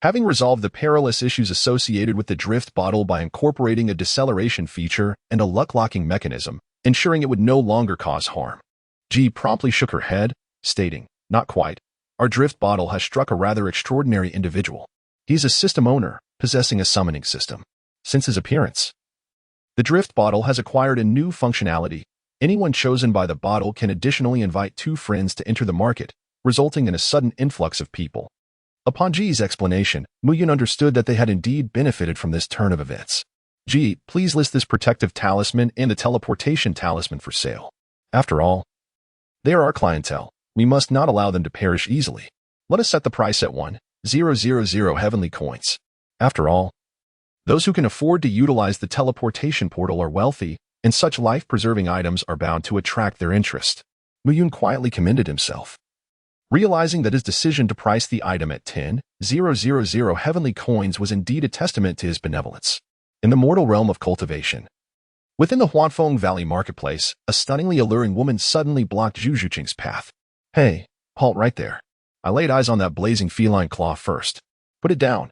Having resolved the perilous issues associated with the drift bottle by incorporating a deceleration feature and a luck-locking mechanism, ensuring it would no longer cause harm, Ji promptly shook her head, stating, "Not quite. Our drift bottle has struck a rather extraordinary individual. He's a system owner, possessing a summoning system. Since his appearance, the drift bottle has acquired a new functionality. Anyone chosen by the bottle can additionally invite 2 friends to enter the market, resulting in a sudden influx of people." Upon Ji's explanation, Muyun understood that they had indeed benefited from this turn of events. "Ji, please list this protective talisman and the teleportation talisman for sale. After all, they are our clientele. We must not allow them to perish easily. Let us set the price at 1,000 heavenly coins. After all, those who can afford to utilize the teleportation portal are wealthy, and such life-preserving items are bound to attract their interest." Muyun quietly commended himself, realizing that his decision to price the item at 10,000 heavenly coins was indeed a testament to his benevolence. In the mortal realm of cultivation, within the Huanfeng Valley marketplace, a stunningly alluring woman suddenly blocked Zhu Zhuqing's path. "Hey, halt right there. I laid eyes on that blazing feline claw first. Put it down.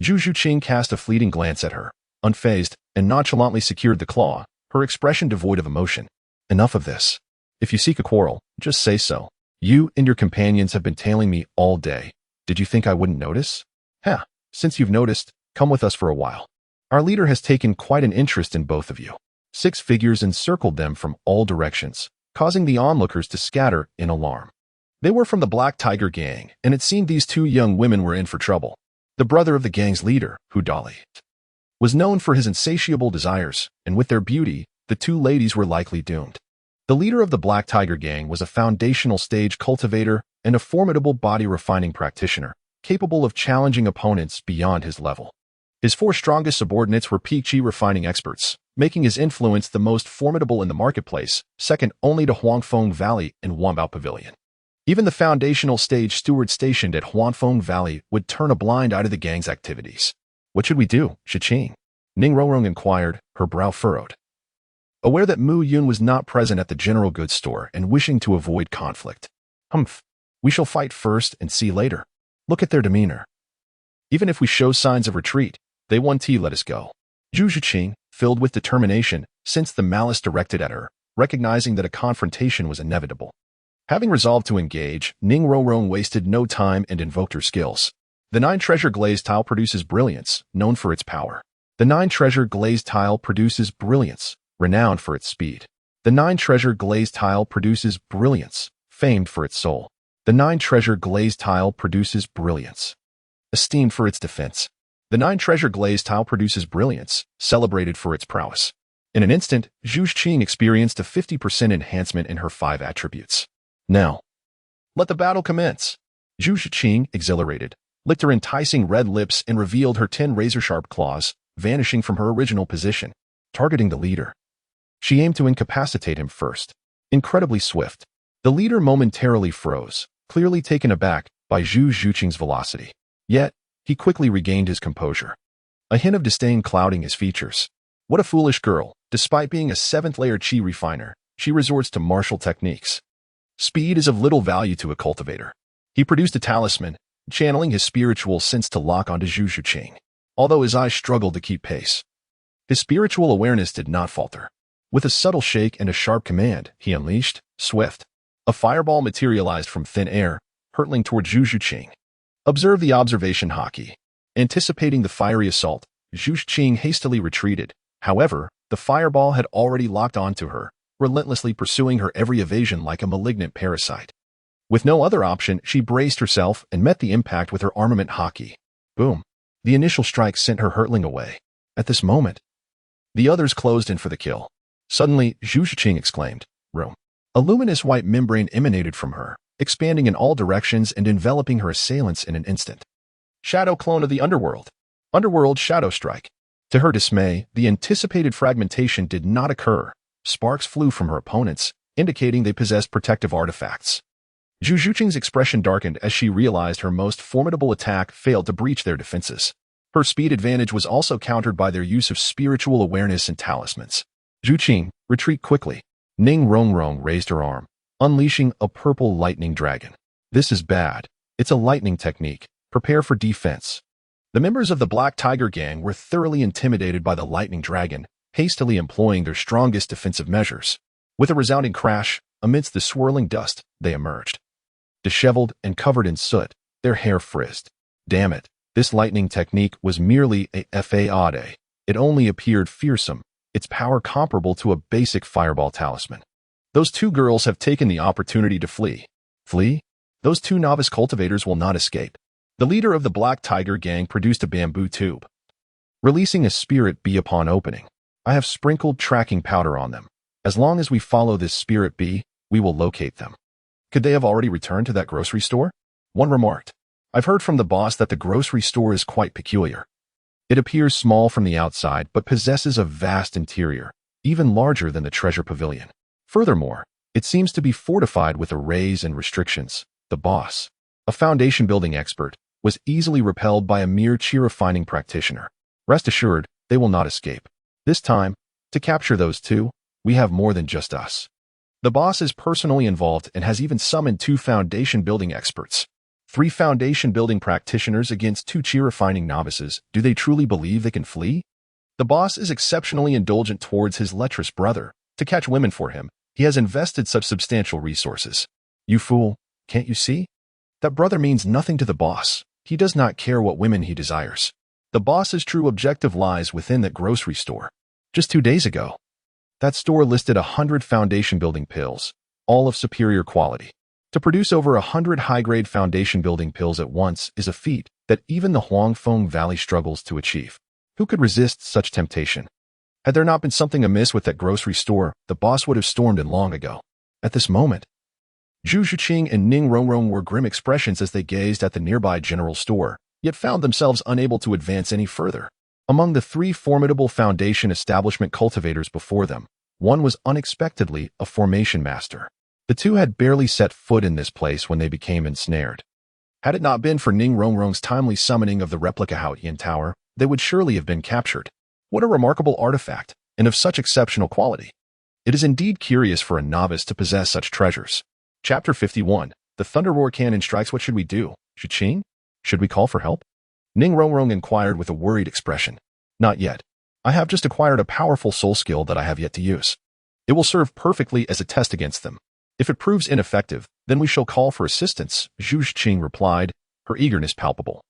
Zhu Zhuqing cast a fleeting glance at her, unfazed, and nonchalantly secured the claw, her expression devoid of emotion. Enough of this. If you seek a quarrel, just say so. You and your companions have been tailing me all day. Did you think I wouldn't notice? Since you've noticed, come with us for a while. Our leader has taken quite an interest in both of you. 6 figures encircled them from all directions, causing the onlookers to scatter in alarm. They were from the Black Tiger gang, and it seemed these 2 young women were in for trouble. The brother of the gang's leader, who was known for his insatiable desires, and with their beauty, the 2 ladies were likely doomed. The leader of the Black Tiger gang was a foundational stage cultivator and a formidable body-refining practitioner, capable of challenging opponents beyond his level. His 4 strongest subordinates were peak chi refining experts, making his influence the most formidable in the marketplace, second only to Huangfeng Valley and Wambao Pavilion. Even the foundational stage steward stationed at Huangfeng Valley would turn a blind eye to the gang's activities. What should we do, Shiqing? Ning Rongrong inquired, her brow furrowed. Aware that Mu Yun was not present at the general goods store and wishing to avoid conflict. We shall fight first and see later. Look at their demeanor. Even if we show signs of retreat, they won't let us go. Zhu Zhuqing, filled with determination, sensed the malice directed at her, recognizing that a confrontation was inevitable. Having resolved to engage, Ning Rongrong wasted no time and invoked her skills. The 9-treasure glazed tile produces brilliance, known for its power. The 9-treasure glazed tile produces brilliance, renowned for its speed. The 9-treasure glazed tile produces brilliance, famed for its soul. The 9-treasure glazed tile produces brilliance, esteemed for its defense. The 9-treasure glazed tile produces brilliance, celebrated for its prowess. In an instant, Zhu Zhuqing experienced a 50% enhancement in her 5 attributes. Now, let the battle commence. Zhu Zhuqing, exhilarated, licked her enticing red lips and revealed her 10 razor-sharp claws, vanishing from her original position, targeting the leader. She aimed to incapacitate him first. Incredibly swift, the leader momentarily froze, clearly taken aback by Zhu Zhuqing's velocity. Yet, he quickly regained his composure. A hint of disdain clouding his features. What a foolish girl. Despite being a 7th-layer chi refiner, she resorts to martial techniques. Speed is of little value to a cultivator. He produced a talisman, channeling his spiritual sense to lock onto Zhu Zhuqing, although his eyes struggled to keep pace. His spiritual awareness did not falter. With a subtle shake and a sharp command, he unleashed, swift. A fireball materialized from thin air, hurtling toward Zhu Zhuqing. Observe the observation haki. Anticipating the fiery assault, Zhu Zhuqing hastily retreated. However, the fireball had already locked onto her, relentlessly pursuing her every evasion like a malignant parasite. With no other option, she braced herself and met the impact with her armament haki. Boom. The initial strike sent her hurtling away. At this moment, the others closed in for the kill. Suddenly, Zhu Zhuqing exclaimed, "Room." A luminous white membrane emanated from her, expanding in all directions and enveloping her assailants in an instant. Shadow clone of the underworld. Underworld Shadow Strike. To her dismay, the anticipated fragmentation did not occur. Sparks flew from her opponents, indicating they possessed protective artifacts. Zhu Zhuqing's expression darkened as she realized her most formidable attack failed to breach their defenses. Her speed advantage was also countered by their use of spiritual awareness and talismans. Zhuqing, retreat quickly. Ning Rongrong raised her arm, unleashing a purple lightning dragon. This is bad. It's a lightning technique. Prepare for defense. The members of the Black Tiger gang were thoroughly intimidated by the lightning dragon, hastily employing their strongest defensive measures. With a resounding crash, amidst the swirling dust, they emerged. Disheveled and covered in soot, their hair frizzed. Damn it, this lightning technique was merely a fade. It only appeared fearsome, its power comparable to a basic fireball talisman. Those 2 girls have taken the opportunity to flee. Flee? Those 2 novice cultivators will not escape. The leader of the Black Tiger gang produced a bamboo tube, releasing a spirit bee upon opening. I have sprinkled tracking powder on them. As long as we follow this spirit bee, we will locate them. Could they have already returned to that grocery store? One remarked. I've heard from the boss that the grocery store is quite peculiar. It appears small from the outside but possesses a vast interior, even larger than the treasure pavilion. Furthermore, it seems to be fortified with arrays and restrictions. The boss, a foundation building expert, was easily repelled by a mere chi refining practitioner. Rest assured, they will not escape. This time, to capture those 2, we have more than just us. The boss is personally involved and has even summoned 2 foundation building experts. 3 foundation-building practitioners against 2 chi-refining novices. Do they truly believe they can flee? The boss is exceptionally indulgent towards his lecherous brother. To catch women for him, he has invested such substantial resources. You fool, can't you see? That brother means nothing to the boss. He does not care what women he desires. The boss's true objective lies within that grocery store. Just 2 days ago, that store listed 100 foundation-building pills, all of superior quality. To produce over 100 high-grade foundation-building pills at once is a feat that even the Huangfeng Valley struggles to achieve. Who could resist such temptation? Had there not been something amiss with that grocery store, the boss would have stormed in long ago. At this moment, Zhu Zhiqing and Ning Rongrong wore grim expressions as they gazed at the nearby general store, yet found themselves unable to advance any further. Among the 3 formidable foundation establishment cultivators before them, one was unexpectedly a formation master. The 2 had barely set foot in this place when they became ensnared. Had it not been for Ning Rongrong's timely summoning of the replica Haotian Tower, they would surely have been captured. What a remarkable artifact, and of such exceptional quality. It is indeed curious for a novice to possess such treasures. Chapter 51. The Thunder Roar Cannon strikes. What should we do? Zhiqing? Should we call for help? Ning Rongrong inquired with a worried expression. Not yet. I have just acquired a powerful soul skill that I have yet to use. It will serve perfectly as a test against them. If it proves ineffective, then we shall call for assistance, Zhu Zhiqing replied, her eagerness palpable.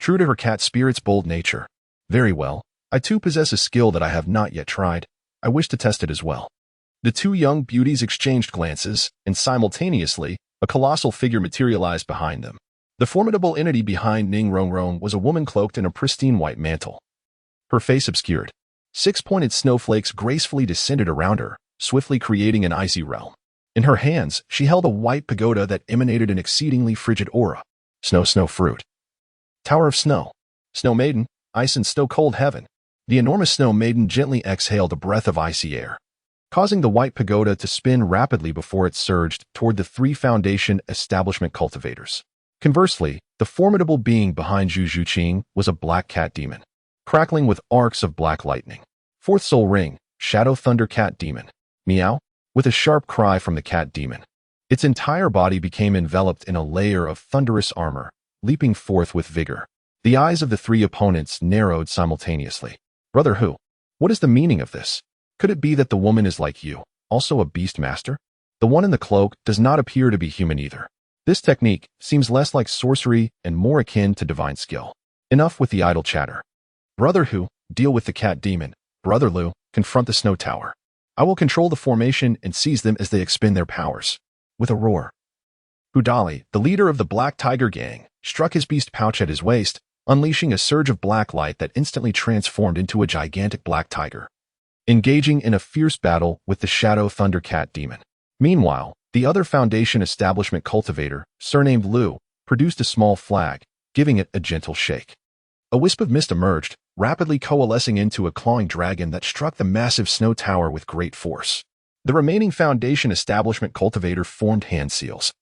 True to her cat spirit's bold nature. Very well. I too possess a skill that I have not yet tried. I wish to test it as well. The 2 young beauties exchanged glances, and simultaneously, a colossal figure materialized behind them. The formidable entity behind Ning Rongrong was a woman cloaked in a pristine white mantle. Her face obscured. 6 pointed snowflakes gracefully descended around her, swiftly creating an icy realm. In her hands, she held a white pagoda that emanated an exceedingly frigid aura. Snow fruit. Tower of Snow. Snow Maiden, ice and snow-cold heaven. The enormous Snow Maiden gently exhaled a breath of icy air, causing the white pagoda to spin rapidly before it surged toward the 3 foundation establishment cultivators. Conversely, the formidable being behind Zhu Zhiqing was a black cat demon, crackling with arcs of black lightning. 4th soul ring, Shadow Thunder Cat Demon. Meow. With a sharp cry from the cat demon, its entire body became enveloped in a layer of thunderous armor, leaping forth with vigor. The eyes of the 3 opponents narrowed simultaneously. Brother Hu, what is the meaning of this? Could it be that the woman is like you, also a beast master? The one in the cloak does not appear to be human either. This technique seems less like sorcery and more akin to divine skill. Enough with the idle chatter. Brother Hu, deal with the cat demon. Brother Lu, confront the snow tower. I will control the formation and seize them as they expend their powers. With a roar, Hudali, the leader of the Black Tiger Gang, struck his beast pouch at his waist, unleashing a surge of black light that instantly transformed into a gigantic black tiger, engaging in a fierce battle with the Shadow Thunder Cat Demon. Meanwhile, the other Foundation establishment cultivator, surnamed Lu, produced a small flag, giving it a gentle shake. A wisp of mist emerged, rapidly coalescing into a clawing dragon that struck the massive snow tower with great force. The remaining Foundation establishment cultivator formed hand seals,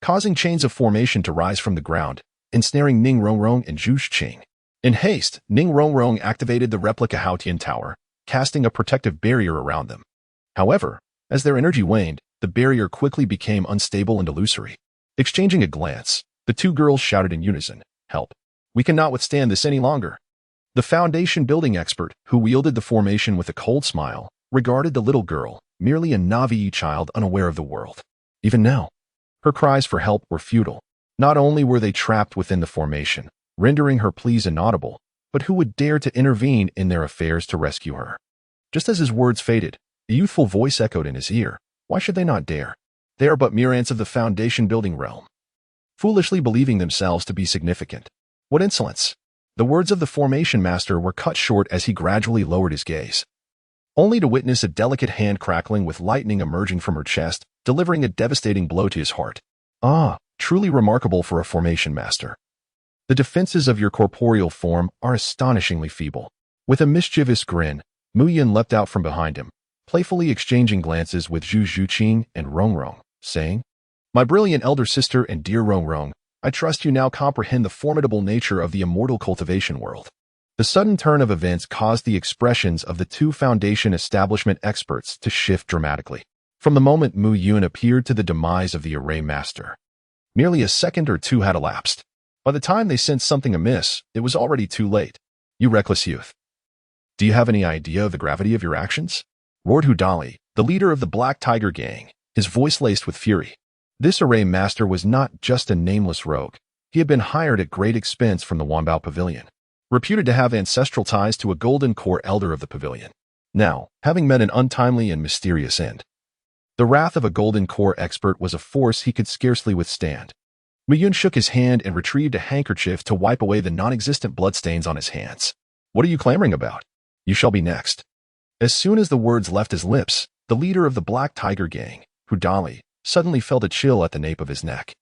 causing chains of formation to rise from the ground, ensnaring Ning Rongrong and Zhu Zhiqing. In haste, Ning Rongrong activated the replica Haotian Tower, casting a protective barrier around them. However, as their energy waned, the barrier quickly became unstable and illusory. Exchanging a glance, the 2 girls shouted in unison, "Help! We cannot withstand this any longer." The Foundation building expert, who wielded the formation with a cold smile, regarded the little girl, merely a Navi child unaware of the world. Even now, her cries for help were futile. Not only were they trapped within the formation, rendering her pleas inaudible, but who would dare to intervene in their affairs to rescue her? Just as his words faded, a youthful voice echoed in his ear. Why should they not dare? They are but mere ants of the Foundation building realm, foolishly believing themselves to be significant. What insolence! The words of the formation master were cut short as he gradually lowered his gaze, only to witness a delicate hand crackling with lightning emerging from her chest, delivering a devastating blow to his heart. Ah, truly remarkable for a formation master. The defenses of your corporeal form are astonishingly feeble. With a mischievous grin, Mu Yin leapt out from behind him, playfully exchanging glances with Zhu Zhiqing and Rongrong, saying, "My brilliant elder sister and dear Rongrong, I trust you now comprehend the formidable nature of the immortal cultivation world." The sudden turn of events caused the expressions of the 2 Foundation establishment experts to shift dramatically. From the moment Mu Yun appeared to the demise of the Array Master, Merely a second or two had elapsed. By the time they sensed something amiss, it was already too late. You reckless youth. Do you have any idea of the gravity of your actions? Roared Hudali, the leader of the Black Tiger gang, his voice laced with fury. This array master was not just a nameless rogue. He had been hired at great expense from the Wanbao Pavilion, reputed to have ancestral ties to a golden core elder of the pavilion. Now, having met an untimely and mysterious end, the wrath of a golden core expert was a force he could scarcely withstand. Muyun shook his hand and retrieved a handkerchief to wipe away the non-existent bloodstains on his hands. What are you clamoring about? You shall be next. As soon as the words left his lips, the leader of the Black Tiger gang, Hudali, suddenly felt a chill at the nape of his neck.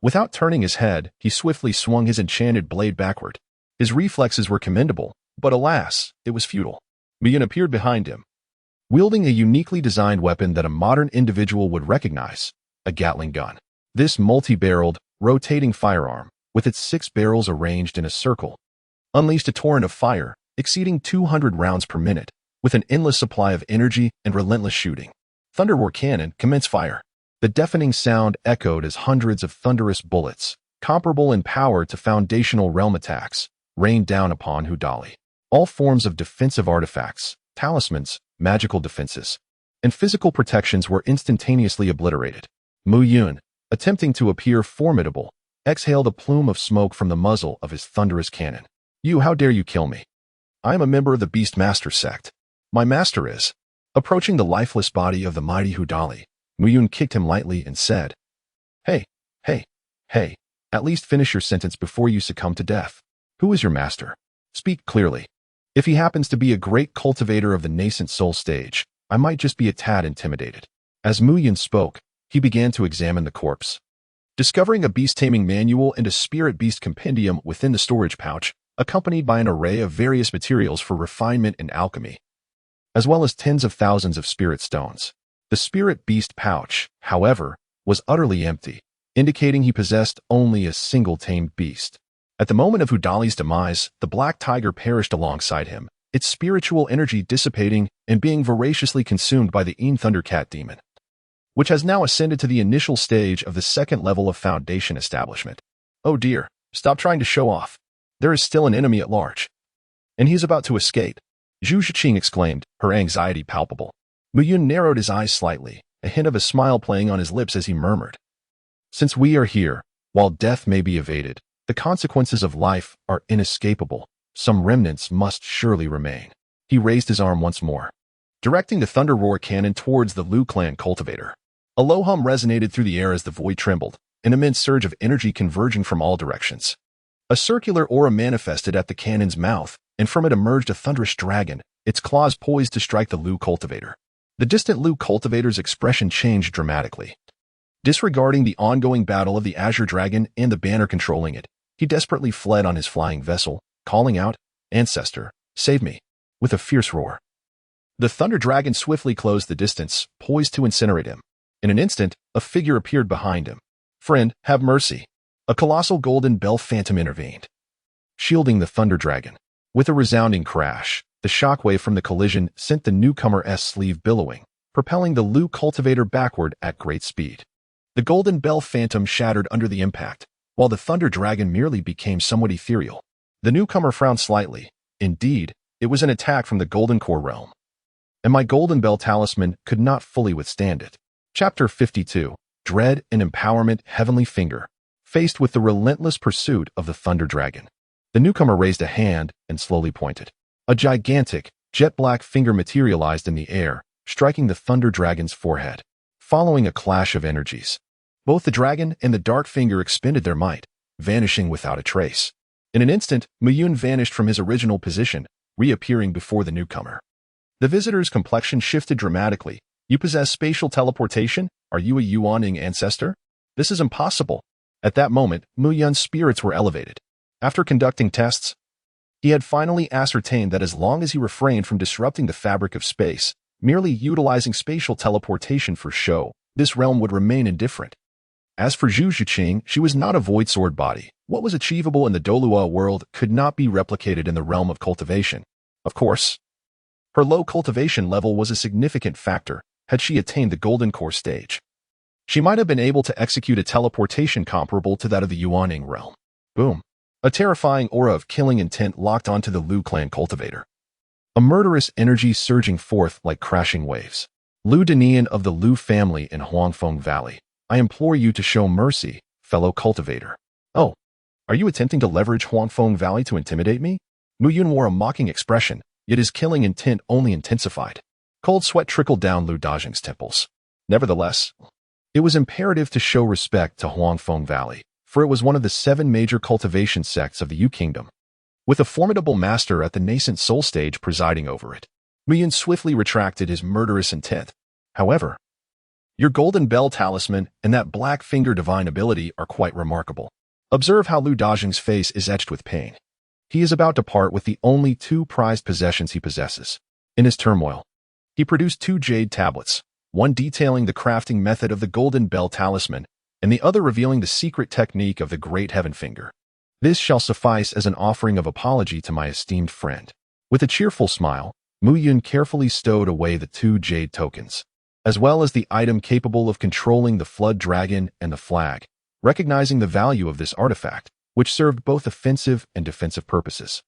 Without turning his head, he swiftly swung his enchanted blade backward. His reflexes were commendable, but alas, it was futile. Muyun appeared behind him, wielding a uniquely designed weapon that a modern individual would recognize, a Gatling gun. This multi-barreled, rotating firearm, with its 6 barrels arranged in a circle, unleashed a torrent of fire, exceeding 200 rounds per minute, with an endless supply of energy and relentless shooting. Thunder War cannon commenced fire. The deafening sound echoed as hundreds of thunderous bullets, comparable in power to foundational realm attacks, rained down upon Hudali. All forms of defensive artifacts, talismans, magical defenses, and physical protections were instantaneously obliterated. Muyun, attempting to appear formidable, exhaled a plume of smoke from the muzzle of his thunderous cannon. You, how dare you kill me? I am a member of the Beast Master sect. My master is. Approaching the lifeless body of the mighty Hudali, Muyun kicked him lightly and said, Hey, at least finish your sentence before you succumb to death. Who is your master? Speak clearly. If he happens to be a great cultivator of the nascent soul stage, I might just be a tad intimidated. As Muyun spoke, he began to examine the corpse. Discovering a beast-taming manual and a spirit beast compendium within the storage pouch, accompanied by an array of various materials for refinement and alchemy, as well as tens of thousands of spirit stones. The spirit beast pouch, however, was utterly empty, indicating he possessed only a single tamed beast. At the moment of Hudali's demise, the Black Tiger perished alongside him, its spiritual energy dissipating and being voraciously consumed by the Een Thundercat demon, which has now ascended to the initial stage of the second level of Foundation establishment. Oh dear, stop trying to show off. There is still an enemy at large. And he's about to escape. Zhu Zhiqing exclaimed, her anxiety palpable. Muyun narrowed his eyes slightly, a hint of a smile playing on his lips as he murmured. Since we are here, while death may be evaded, the consequences of life are inescapable. Some remnants must surely remain. He raised his arm once more, directing the Thunder Roar cannon towards the Lu clan cultivator. A low hum resonated through the air as the void trembled, an immense surge of energy converging from all directions. A circular aura manifested at the cannon's mouth, and from it emerged a thunderous dragon, its claws poised to strike the Lu cultivator. The distant Lu cultivator's expression changed dramatically. Disregarding the ongoing battle of the Azure Dragon and the banner controlling it, he desperately fled on his flying vessel, calling out, Ancestor, save me, with a fierce roar. The Thunder Dragon swiftly closed the distance, poised to incinerate him. In an instant, a figure appeared behind him. Friend, have mercy. A colossal golden bell phantom intervened, shielding the Thunder Dragon. With a resounding crash, the shockwave from the collision sent the newcomer's sleeve billowing, propelling the Lu cultivator backward at great speed. The golden bell phantom shattered under the impact, while the Thunder Dragon merely became somewhat ethereal. The newcomer frowned slightly. Indeed, it was an attack from the Golden Core realm, and my Golden Bell talisman could not fully withstand it. Chapter 52. Dread and Empowerment. Heavenly Finger. Faced with the relentless pursuit of the Thunder Dragon, the newcomer raised a hand and slowly pointed. A gigantic, jet-black finger materialized in the air, striking the Thunder Dragon's forehead. Following a clash of energies, both the dragon and the dark finger expended their might, vanishing without a trace. In an instant, Muyun vanished from his original position, reappearing before the newcomer. The visitor's complexion shifted dramatically. You possess spatial teleportation? Are you a Yuaning ancestor? This is impossible. At that moment, Muyun's spirits were elevated. After conducting tests, he had finally ascertained that as long as he refrained from disrupting the fabric of space, merely utilizing spatial teleportation for show, this realm would remain indifferent. As for Zhu Zhiqing, she was not a void sword body. What was achievable in the Douluo world could not be replicated in the realm of cultivation. Of course, her low cultivation level was a significant factor had she attained the Golden Core stage. She might have been able to execute a teleportation comparable to that of the Yuaning realm. Boom. A terrifying aura of killing intent locked onto the Lu clan cultivator. A murderous energy surging forth like crashing waves. Lu Denian of the Lu family in Huangfeng Valley, I implore you to show mercy, fellow cultivator. Oh, are you attempting to leverage Huangfeng Valley to intimidate me? Mu Yun wore a mocking expression, yet his killing intent only intensified. Cold sweat trickled down Lu Dajing's temples. Nevertheless, it was imperative to show respect to Huangfeng Valley, for it was one of the 7 major cultivation sects of the Yu Kingdom, with a formidable master at the nascent soul stage presiding over it. Mu Yun swiftly retracted his murderous intent. However, your golden bell talisman and that black finger divine ability are quite remarkable. Observe how Lu Dajing's face is etched with pain. He is about to part with the only 2 prized possessions he possesses. In his turmoil, he produced 2 jade tablets, one detailing the crafting method of the golden bell talisman, and the other revealing the secret technique of the great heaven finger. This shall suffice as an offering of apology to my esteemed friend. With a cheerful smile, Mu Yun carefully stowed away the 2 jade tokens, as well as the item capable of controlling the flood dragon and the flag, recognizing the value of this artifact, which served both offensive and defensive purposes.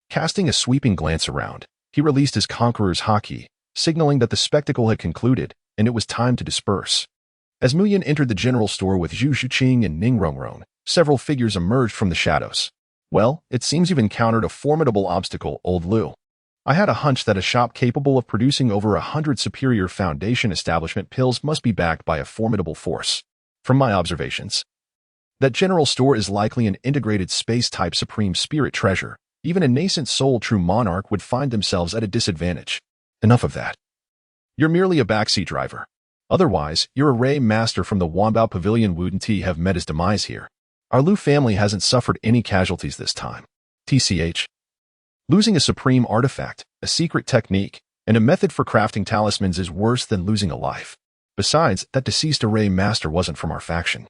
Casting a sweeping glance around, he released his conqueror's haki, signaling that the spectacle had concluded and it was time to disperse. As Mu Yun entered the general store with Zhu Zhuqing and Ning Rongrong, several figures emerged from the shadows. Well, it seems you've encountered a formidable obstacle, old Lu. I had a hunch that a shop capable of producing over 100 superior foundation establishment pills must be backed by a formidable force. From my observations, that general store is likely an integrated space-type supreme spirit treasure. Even a nascent soul true monarch would find themselves at a disadvantage. Enough of that. You're merely a backseat driver. Otherwise, your array master from the Wanbao Pavilion Wuden Ti have met his demise here. Our Lu family hasn't suffered any casualties this time. TCH. Losing a supreme artifact, a secret technique, and a method for crafting talismans is worse than losing a life. Besides, that deceased array master wasn't from our faction.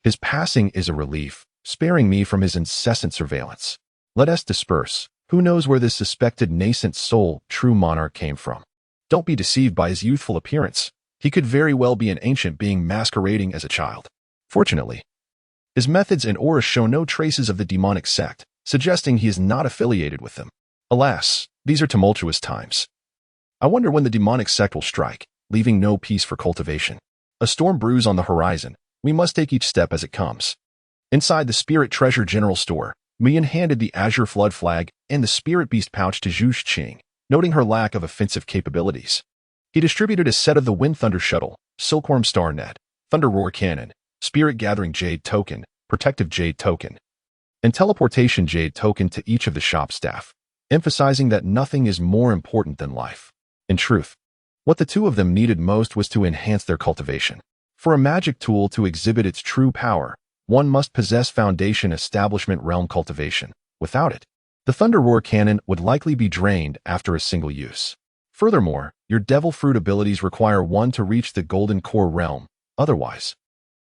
His passing is a relief, sparing me from his incessant surveillance. Let us disperse. Who knows where this suspected nascent soul, true monarch, came from? Don't be deceived by his youthful appearance. He could very well be an ancient being masquerading as a child. Fortunately, his methods and aura show no traces of the demonic sect, suggesting he is not affiliated with them. Alas, these are tumultuous times. I wonder when the demonic sect will strike, leaving no peace for cultivation. A storm brews on the horizon. We must take each step as it comes. Inside the Spirit Treasure General Store, Mu Yun handed the Azure Flood Flag and the Spirit Beast pouch to Zhu Zhuqing, noting her lack of offensive capabilities. He distributed a set of the Wind Thunder Shuttle, Silkworm Star Net, Thunder Roar Cannon, Spirit Gathering Jade Token, Protective Jade Token, and Teleportation Jade Token to each of the shop staff, emphasizing that nothing is more important than life. In truth, what the 2 of them needed most was to enhance their cultivation. For a magic tool to exhibit its true power, one must possess Foundation Establishment Realm cultivation. Without it, the Thunder Roar Cannon would likely be drained after a single use. Furthermore, your Devil Fruit abilities require one to reach the Golden Core Realm. Otherwise,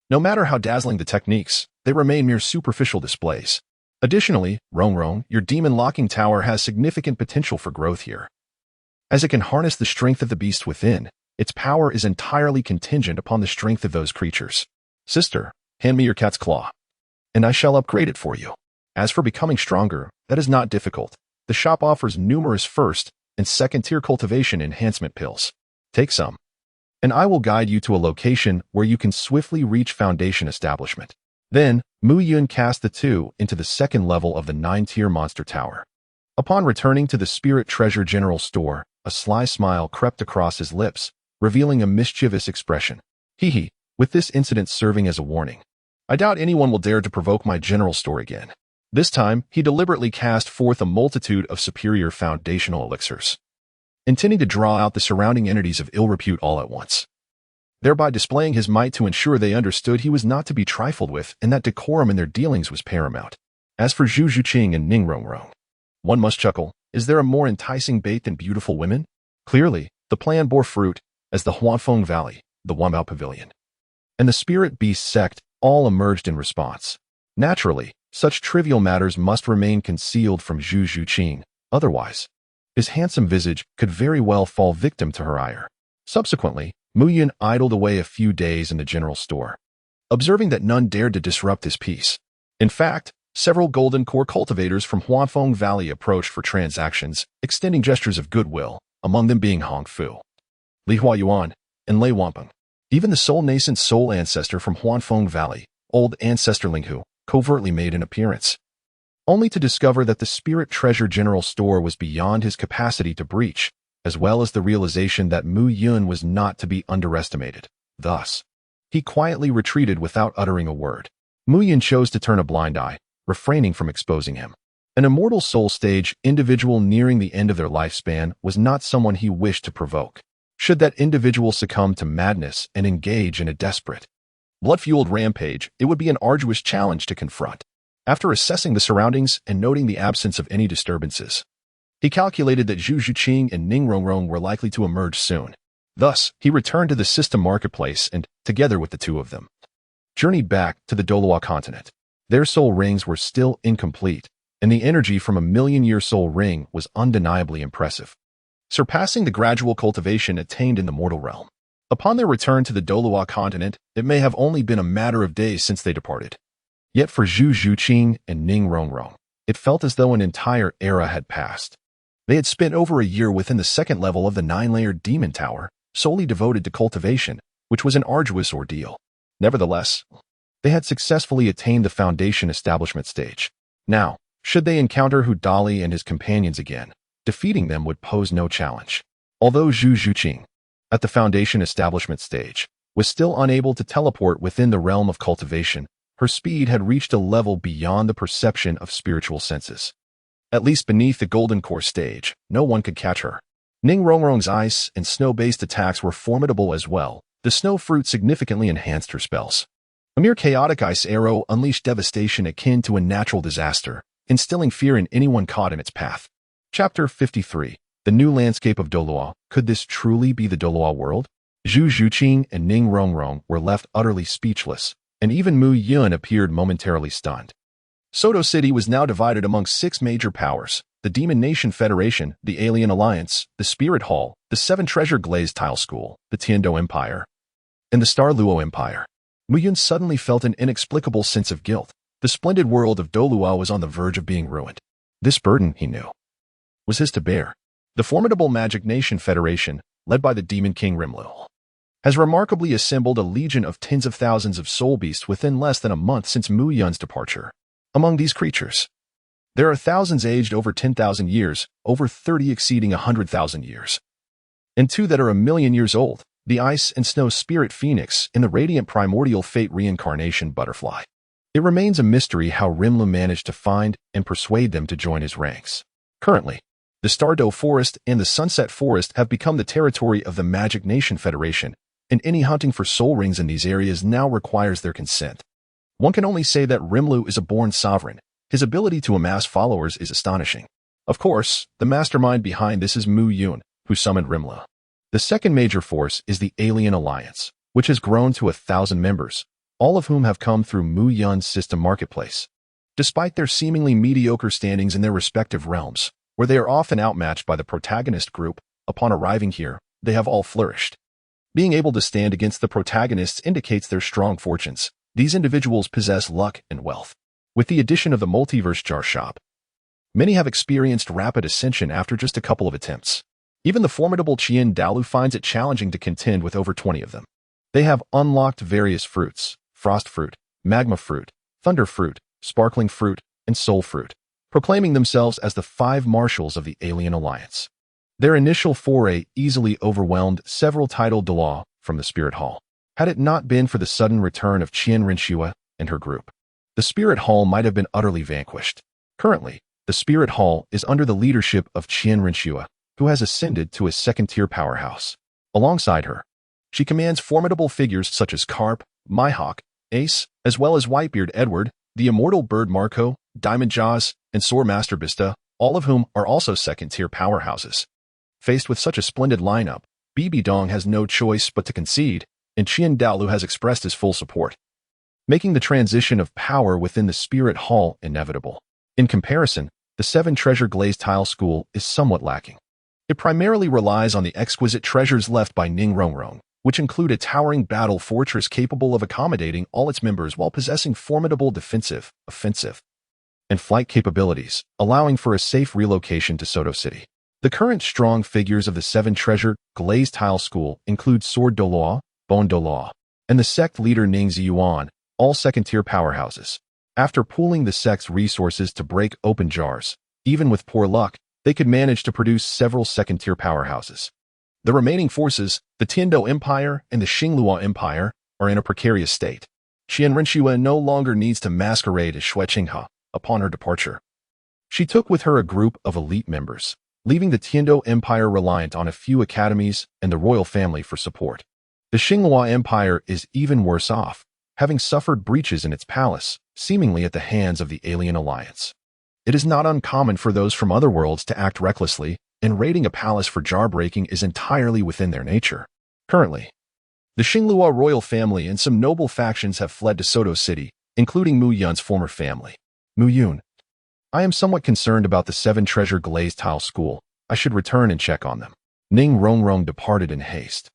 no matter how dazzling the techniques, they remain mere superficial displays. Additionally, Rongrong, your Demon Locking Tower has significant potential for growth here. As it can harness the strength of the beast within, its power is entirely contingent upon the strength of those creatures. Sister, hand me your cat's claw, and I shall upgrade it for you. As for becoming stronger, that is not difficult. The shop offers numerous first and second-tier cultivation enhancement pills. Take some, and I will guide you to a location where you can swiftly reach Foundation Establishment. Then, Mu Yun cast the 2 into the second level of the 9-tier monster tower. Upon returning to the Spirit Treasure General Store, a sly smile crept across his lips, revealing a mischievous expression. Hee, with this incident serving as a warning. I doubt anyone will dare to provoke my general store again. This time, he deliberately cast forth a multitude of superior foundational elixirs, intending to draw out the surrounding entities of ill repute all at once, thereby displaying his might to ensure they understood he was not to be trifled with and that decorum in their dealings was paramount. As for Zhu Zhuqing and Ning Rongrong, one must chuckle. Is there a more enticing bait than beautiful women? Clearly, the plan bore fruit, as the Huanfeng Valley, the Wanbao Pavilion, and the Spirit Beast sect all emerged in response. Naturally, such trivial matters must remain concealed from Zhu Zhuqing, otherwise, his handsome visage could very well fall victim to her ire. Subsequently, Mu Yun idled away a few days in the general store, observing that none dared to disrupt his peace. In fact, several golden core cultivators from Huanfeng Valley approached for transactions, extending gestures of goodwill, among them being Hong Fu, Li Huayuan, and Lei Wampeng. Even the nascent soul ancestor from Huanfeng Valley, old ancestor Linghu, covertly made an appearance, only to discover that the Spirit Treasure General Store was beyond his capacity to breach, as well as the realization that Mu Yun was not to be underestimated. Thus, he quietly retreated without uttering a word. Mu Yun chose to turn a blind eye, refraining from exposing him. An immortal soul stage individual nearing the end of their lifespan was not someone he wished to provoke. Should that individual succumb to madness and engage in a desperate, blood-fueled rampage, it would be an arduous challenge to confront. After assessing the surroundings and noting the absence of any disturbances, he calculated that Zhu Zhuqing and Ning Rongrong were likely to emerge soon. Thus, he returned to the system marketplace and, together with the two of them, journeyed back to the Douluo continent. Their soul rings were still incomplete, and the energy from a million-year soul ring was undeniably impressive, surpassing the gradual cultivation attained in the mortal realm. Upon their return to the Douluo continent, it may have only been a matter of days since they departed. Yet for Zhu Zhuqing and Ning Rongrong, it felt as though an entire era had passed. They had spent over a year within the second level of the 9-layered demon tower, solely devoted to cultivation, which was an arduous ordeal. Nevertheless, they had successfully attained the foundation establishment stage. Now, should they encounter Hu Dali and his companions again, defeating them would pose no challenge. Although Zhu Zhuqing, at the foundation establishment stage, was still unable to teleport within the realm of cultivation, her speed had reached a level beyond the perception of spiritual senses. At least beneath the golden core stage, no one could catch her. Ning Rongrong's ice and snow-based attacks were formidable as well. The snow fruit significantly enhanced her spells. A mere chaotic ice arrow unleashed devastation akin to a natural disaster, instilling fear in anyone caught in its path. Chapter 53. The New Landscape of Douluo. Could this truly be the Douluo world? Zhu Zhuqing and Ning Rongrong were left utterly speechless, and even Mu Yun appeared momentarily stunned. Soto City was now divided among 6 major powers: the Demon Nation Federation, the Alien Alliance, the Spirit Hall, the 7 Treasure Glazed Tile School, the Tiando Empire, and the Star Luo Empire. Mu Yun suddenly felt an inexplicable sense of guilt. The splendid world of Douluo was on the verge of being ruined. This burden, he knew, was his to bear. The formidable Magic Nation Federation, led by the Demon King Rimlu, has remarkably assembled a legion of tens of thousands of soul beasts within less than a month since Mu Yun's departure. Among these creatures, there are thousands aged over 10,000 years, over 30 exceeding 100,000 years, and 2 that are 1,000,000 years old, the Ice and Snow Spirit Phoenix and the Radiant Primordial Fate Reincarnation Butterfly. It remains a mystery how Rimlu managed to find and persuade them to join his ranks. Currently, the Stardow Forest and the Sunset Forest have become the territory of the Magic Nation Federation, and any hunting for soul rings in these areas now requires their consent. One can only say that Rimlu is a born sovereign. His ability to amass followers is astonishing. Of course, the mastermind behind this is Mu Yun, who summoned Rimlu. The second major force is the Alien Alliance, which has grown to 1,000 members, all of whom have come through Mu Yun's system marketplace. Despite their seemingly mediocre standings in their respective realms, where they are often outmatched by the protagonist group, upon arriving here, they have all flourished. Being able to stand against the protagonists indicates their strong fortunes. These individuals possess luck and wealth. With the addition of the Multiverse Jar Shop, many have experienced rapid ascension after just a couple of attempts. Even the formidable Qian Daolu finds it challenging to contend with over 20 of them. They have unlocked various fruits: frost fruit, magma fruit, thunder fruit, sparkling fruit, and soul fruit, proclaiming themselves as the 5 marshals of the Alien Alliance. Their initial foray easily overwhelmed several titled Douluo from the Spirit Hall. Had it not been for the sudden return of Qian Renxue and her group, the Spirit Hall might have been utterly vanquished. Currently, the Spirit Hall is under the leadership of Qian Renxue, who has ascended to a second-tier powerhouse. Alongside her, she commands formidable figures such as Carp, Mihawk, Ace, as well as Whitebeard Edward, the Immortal Bird Marco, Diamond Jaws, and Swordmaster Bista, all of whom are also second-tier powerhouses. Faced with such a splendid lineup, Bibi Dong has no choice but to concede, and Qian Daolu has expressed his full support, making the transition of power within the Spirit Hall inevitable. In comparison, the 7 Treasure Glazed Tile School is somewhat lacking. It primarily relies on the exquisite treasures left by Ning Rongrong, which include a towering battle fortress capable of accommodating all its members while possessing formidable defensive, offensive, and flight capabilities, allowing for a safe relocation to Soto City. The current strong figures of the Seven Treasure Glazed Tile School include Sword Douluo, Bone Douluo, and the sect leader Ning Ziyuan, all second-tier powerhouses. After pooling the sect's resources to break open jars, even with poor luck, they could manage to produce several second-tier powerhouses. The remaining forces, the Tiando Empire and the Xingluo Empire, are in a precarious state. Qian Renshua no longer needs to masquerade as Xue Qinghe upon her departure. She took with her a group of elite members, leaving the Tiando Empire reliant on a few academies and the royal family for support. The Xingluo Empire is even worse off, having suffered breaches in its palace, seemingly at the hands of the Alien Alliance. It is not uncommon for those from other worlds to act recklessly, and raiding a palace for jar-breaking is entirely within their nature. Currently, the Xingluo royal family and some noble factions have fled to Soto City, including Mu Yun's former family. Mu Yun, I am somewhat concerned about the Seven Treasure Glazed Tile School. I should return and check on them. Ning Rongrong departed in haste.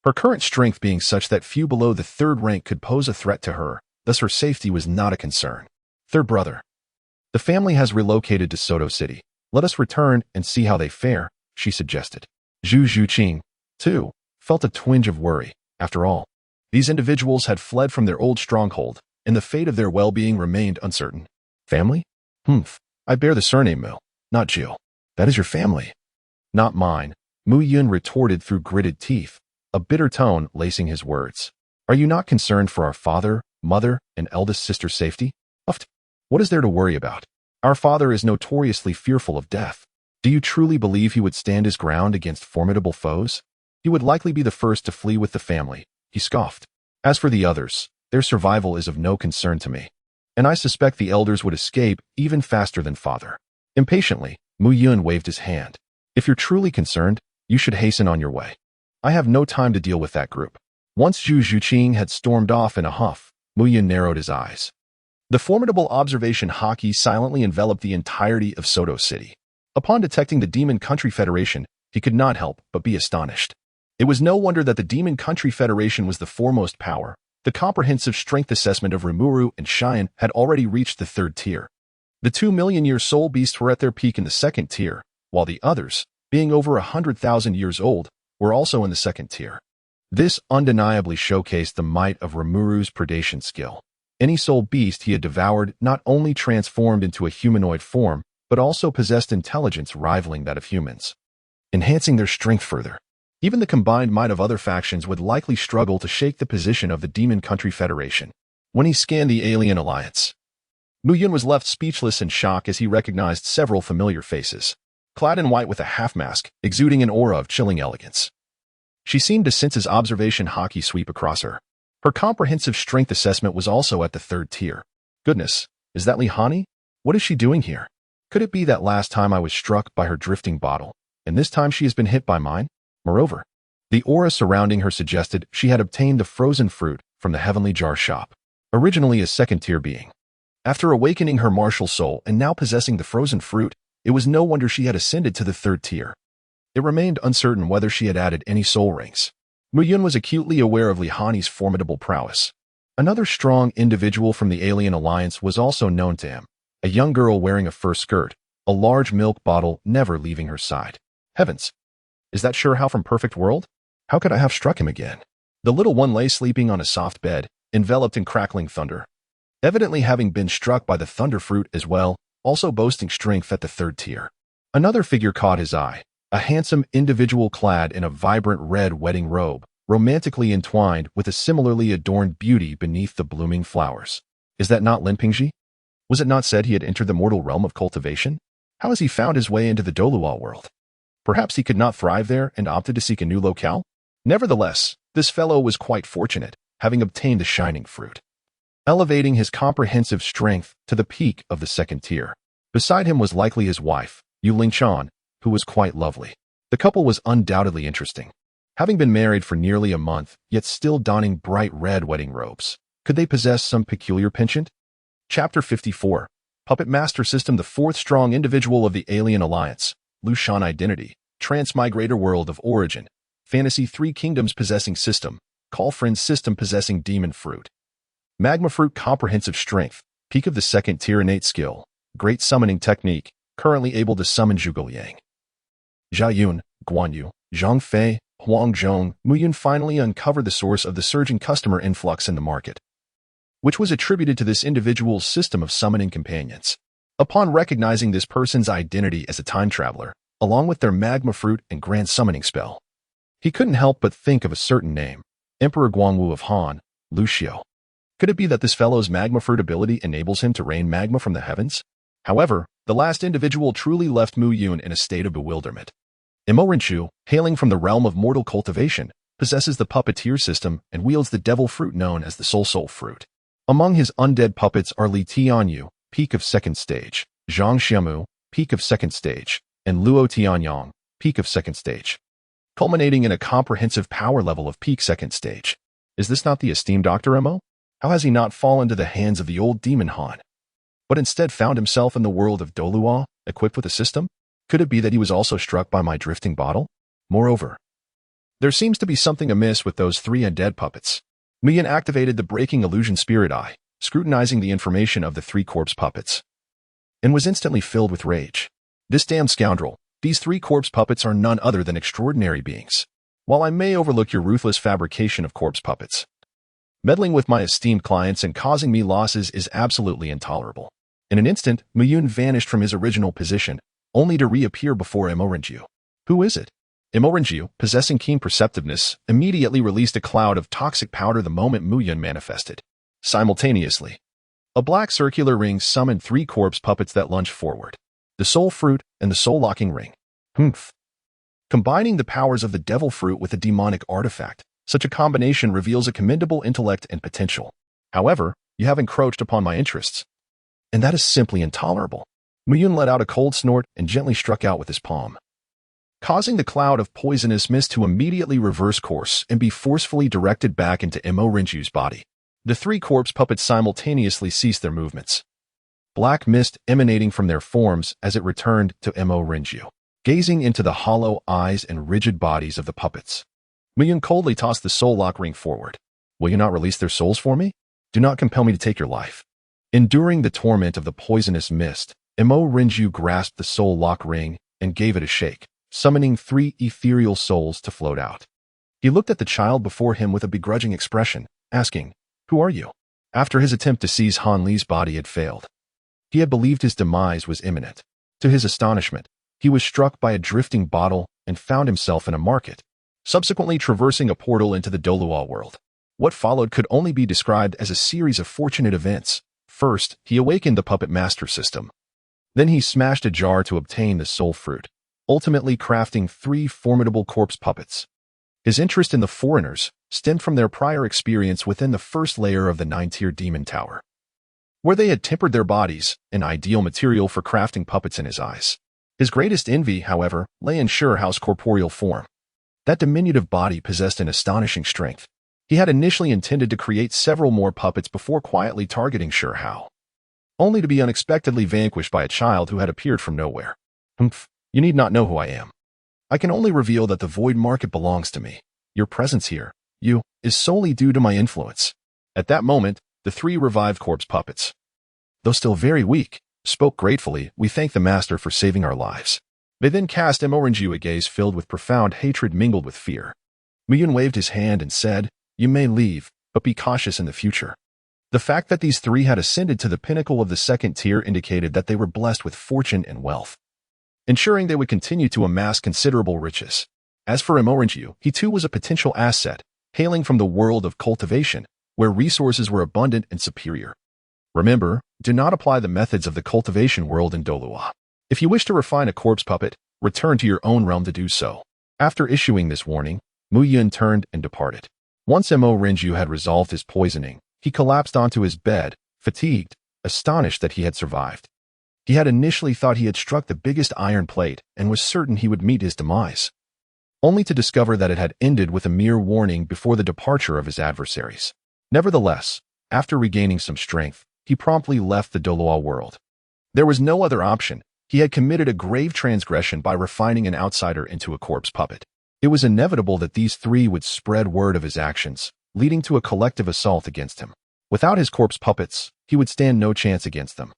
Her current strength being such that few below the third rank could pose a threat to her, thus her safety was not a concern. Third brother. The family has relocated to Soto City. Let us return and see how they fare, she suggested. Zhu Zhuqing, too, felt a twinge of worry. After all, these individuals had fled from their old stronghold, and the fate of their well-being remained uncertain. Family? I bear the surname Mu, not Jill. That is your family. Not mine, Mu Yun retorted through gritted teeth, a bitter tone lacing his words. Are you not concerned for our father, mother, and eldest sister's safety? What is there to worry about? Our father is notoriously fearful of death. Do you truly believe he would stand his ground against formidable foes? He would likely be the first to flee with the family, he scoffed. As for the others, their survival is of no concern to me. And I suspect the elders would escape even faster than father. Impatiently, Mu Yun waved his hand. If you're truly concerned, you should hasten on your way. I have no time to deal with that group. Once Zhu Zhuqing had stormed off in a huff, Mu Yun narrowed his eyes. The formidable observation hockey silently enveloped the entirety of Soto City. Upon detecting the Demon Country Federation, he could not help but be astonished. It was no wonder that the Demon Country Federation was the foremost power. The comprehensive strength assessment of Rimuru and Xian had already reached the third tier. The 2 million-year soul beasts were at their peak in the second tier, while the others, being over 100,000 years old, were also in the second tier. This undeniably showcased the might of Rimuru's predation skill. Any soul beast he had devoured not only transformed into a humanoid form, but also possessed intelligence rivaling that of humans, enhancing their strength further. Even the combined might of other factions would likely struggle to shake the position of the Demon Country Federation. When he scanned the Alien Alliance, Mu Yun was left speechless in shock as he recognized several familiar faces, clad in white with a half-mask, exuding an aura of chilling elegance. She seemed to sense his observation hockey sweep across her. Her comprehensive strength assessment was also at the third tier. Goodness, is that Li Hani? What is she doing here? Could it be that last time I was struck by her drifting bottle, and this time she has been hit by mine? Moreover, the aura surrounding her suggested she had obtained the frozen fruit from the Heavenly Jar Shop, originally a second-tier being. After awakening her martial soul and now possessing the frozen fruit, it was no wonder she had ascended to the third tier. It remained uncertain whether she had added any soul rings. Mu Yun was acutely aware of Li Hani's formidable prowess. Another strong individual from the Alien Alliance was also known to him, a young girl wearing a fur skirt, a large milk bottle never leaving her side. Heavens! Is that Shurhao from Perfect World? How could I have struck him again? The little one lay sleeping on a soft bed, enveloped in crackling thunder, evidently having been struck by the thunder fruit as well, also boasting strength at the third tier. Another figure caught his eye, a handsome individual clad in a vibrant red wedding robe, romantically entwined with a similarly adorned beauty beneath the blooming flowers. Is that not Lin Pingji? Was it not said he had entered the mortal realm of cultivation? How has he found his way into the Douluo world? Perhaps he could not thrive there and opted to seek a new locale? Nevertheless, this fellow was quite fortunate, having obtained the shining fruit, elevating his comprehensive strength to the peak of the second tier. Beside him was likely his wife, Yu Lingchan, who was quite lovely. The couple was undoubtedly interesting. Having been married for nearly a month, yet still donning bright red wedding robes, could they possess some peculiar penchant? Chapter 54. Puppet Master System. The fourth strong individual of the Alien Alliance, Lushan Identity, Transmigrator World of Origin, Fantasy Three Kingdoms possessing system, Call Friends system possessing Demon Fruit. Magma Fruit comprehensive strength, peak of the second tier innate skill, great summoning technique, currently able to summon Zhuge Liang. Jia Yun, Guan Yu, Zhang Fei, Huang Zhong, Mu Yun finally uncovered the source of the surging customer influx in the market, which was attributed to this individual's system of summoning companions. Upon recognizing this person's identity as a time traveler, along with their magma fruit and grand summoning spell, he couldn't help but think of a certain name, Emperor Guangwu of Han, Lucio. Could it be that this fellow's magma fruit ability enables him to rain magma from the heavens? However, the last individual truly left Mu Yun in a state of bewilderment. Imo Rinchu, hailing from the realm of mortal cultivation, possesses the puppeteer system and wields the devil fruit known as the Soul Fruit. Among his undead puppets are Li Tianyu, peak of second stage, Zhang Xiamu, peak of second stage, and Luo Tianyang, peak of second stage, culminating in a comprehensive power level of peak second stage. Is this not the esteemed Dr. Imo? How has he not fallen to the hands of the old demon Han, but instead found himself in the world of Douluo, equipped with a system? Could it be that he was also struck by my drifting bottle? Moreover, there seems to be something amiss with those three undead puppets. Mu Yun activated the Breaking Illusion Spirit Eye, scrutinizing the information of the three corpse puppets, and was instantly filled with rage. This damn scoundrel, these three corpse puppets are none other than extraordinary beings. While I may overlook your ruthless fabrication of corpse puppets, meddling with my esteemed clients and causing me losses is absolutely intolerable. In an instant, Mu Yun vanished from his original position, only to reappear before Imo Rinju. Who is it? Imo Rinju, possessing keen perceptiveness, immediately released a cloud of toxic powder the moment Mu Yun manifested. Simultaneously, a black circular ring summoned three corpse puppets that lunged forward. The Soul Fruit and the Soul Locking Ring. Humph. Combining the powers of the Devil Fruit with a demonic artifact, such a combination reveals a commendable intellect and potential. However, you have encroached upon my interests, and that is simply intolerable. Mu Yun let out a cold snort and gently struck out with his palm, causing the cloud of poisonous mist to immediately reverse course and be forcefully directed back into Imo Rinju's body. The three corpse puppets simultaneously ceased their movements, black mist emanating from their forms as it returned to Imo Rinju, gazing into the hollow eyes and rigid bodies of the puppets. Mu Yun coldly tossed the soul lock ring forward. Will you not release their souls for me? Do not compel me to take your life. Enduring the torment of the poisonous mist, Imo Rinju grasped the soul lock ring and gave it a shake, summoning three ethereal souls to float out. He looked at the child before him with a begrudging expression, asking, "Who are you?" After his attempt to seize Han Li's body had failed, he had believed his demise was imminent. To his astonishment, he was struck by a drifting bottle and found himself in a market, subsequently traversing a portal into the Douluo world. What followed could only be described as a series of fortunate events. First, he awakened the puppet master system. Then he smashed a jar to obtain the soul fruit, ultimately crafting three formidable corpse puppets. His interest in the foreigners stemmed from their prior experience within the first layer of the 9-tier demon tower, where they had tempered their bodies, an ideal material for crafting puppets in his eyes. His greatest envy, however, lay in Shurehao's corporeal form. That diminutive body possessed an astonishing strength. He had initially intended to create several more puppets before quietly targeting Shuhao, only to be unexpectedly vanquished by a child who had appeared from nowhere. Humph, you need not know who I am. I can only reveal that the void market belongs to me. Your presence here, is solely due to my influence. At that moment, the three revived corpse puppets, though still very weak, spoke gratefully. We thank the master for saving our lives. They then cast Imo Rinju a gaze filled with profound hatred mingled with fear. Mu Yun waved his hand and said, "You may leave, but be cautious in the future." The fact that these three had ascended to the pinnacle of the second tier indicated that they were blessed with fortune and wealth, ensuring they would continue to amass considerable riches. As for Imo Rinju, he too was a potential asset, hailing from the world of cultivation, where resources were abundant and superior. Remember, do not apply the methods of the cultivation world in Douluo. If you wish to refine a corpse puppet, return to your own realm to do so. After issuing this warning, Mu Yun turned and departed. Once Imo Rinju had resolved his poisoning, he collapsed onto his bed, fatigued, astonished that he had survived. He had initially thought he had struck the biggest iron plate and was certain he would meet his demise, only to discover that it had ended with a mere warning before the departure of his adversaries. Nevertheless, after regaining some strength, he promptly left the Douluo world. There was no other option. He had committed a grave transgression by refining an outsider into a corpse puppet. It was inevitable that these three would spread word of his actions, leading to a collective assault against him. Without his corpse puppets, he would stand no chance against them.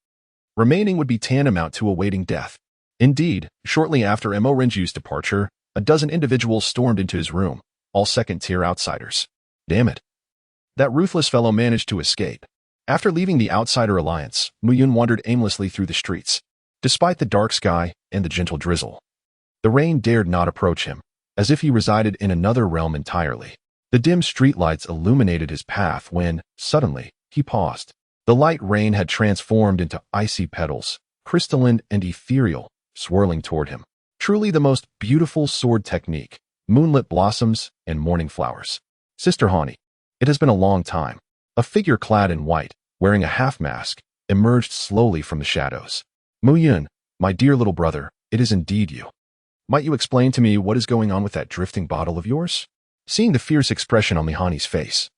Remaining would be tantamount to awaiting death. Indeed, shortly after Mo Rinju's departure, a dozen individuals stormed into his room, all second-tier outsiders. Damn it. That ruthless fellow managed to escape. After leaving the Outsider Alliance, Muyun wandered aimlessly through the streets. Despite the dark sky and the gentle drizzle, the rain dared not approach him, as if he resided in another realm entirely. The dim streetlights illuminated his path when, suddenly, he paused. The light rain had transformed into icy petals, crystalline and ethereal, swirling toward him. Truly the most beautiful sword technique, moonlit blossoms and morning flowers. Sister Hani. It has been a long time. A figure clad in white, wearing a half-mask, emerged slowly from the shadows. Muyun, my dear little brother, it is indeed you. Might you explain to me what is going on with that drifting bottle of yours? Seeing the fierce expression on Lihani's face,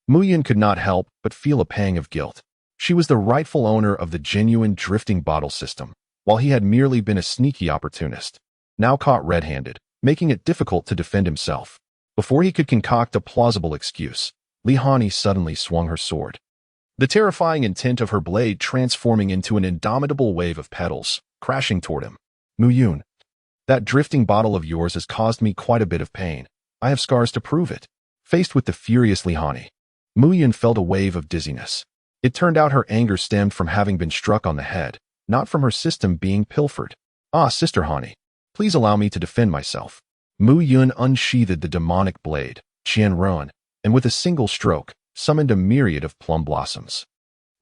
Muyun could not help but feel a pang of guilt. She was the rightful owner of the genuine drifting bottle system, while he had merely been a sneaky opportunist, now caught red-handed, making it difficult to defend himself. Before he could concoct a plausible excuse, Lihani suddenly swung her sword, the terrifying intent of her blade transforming into an indomitable wave of petals, crashing toward him. Muyun, that drifting bottle of yours has caused me quite a bit of pain. I have scars to prove it. Faced with the furious Lihani, Muyun felt a wave of dizziness. It turned out her anger stemmed from having been struck on the head, not from her system being pilfered. Ah, Sister Hani, please allow me to defend myself. Muyun unsheathed the demonic blade, Qianruan, and with a single stroke, summoned a myriad of plum blossoms.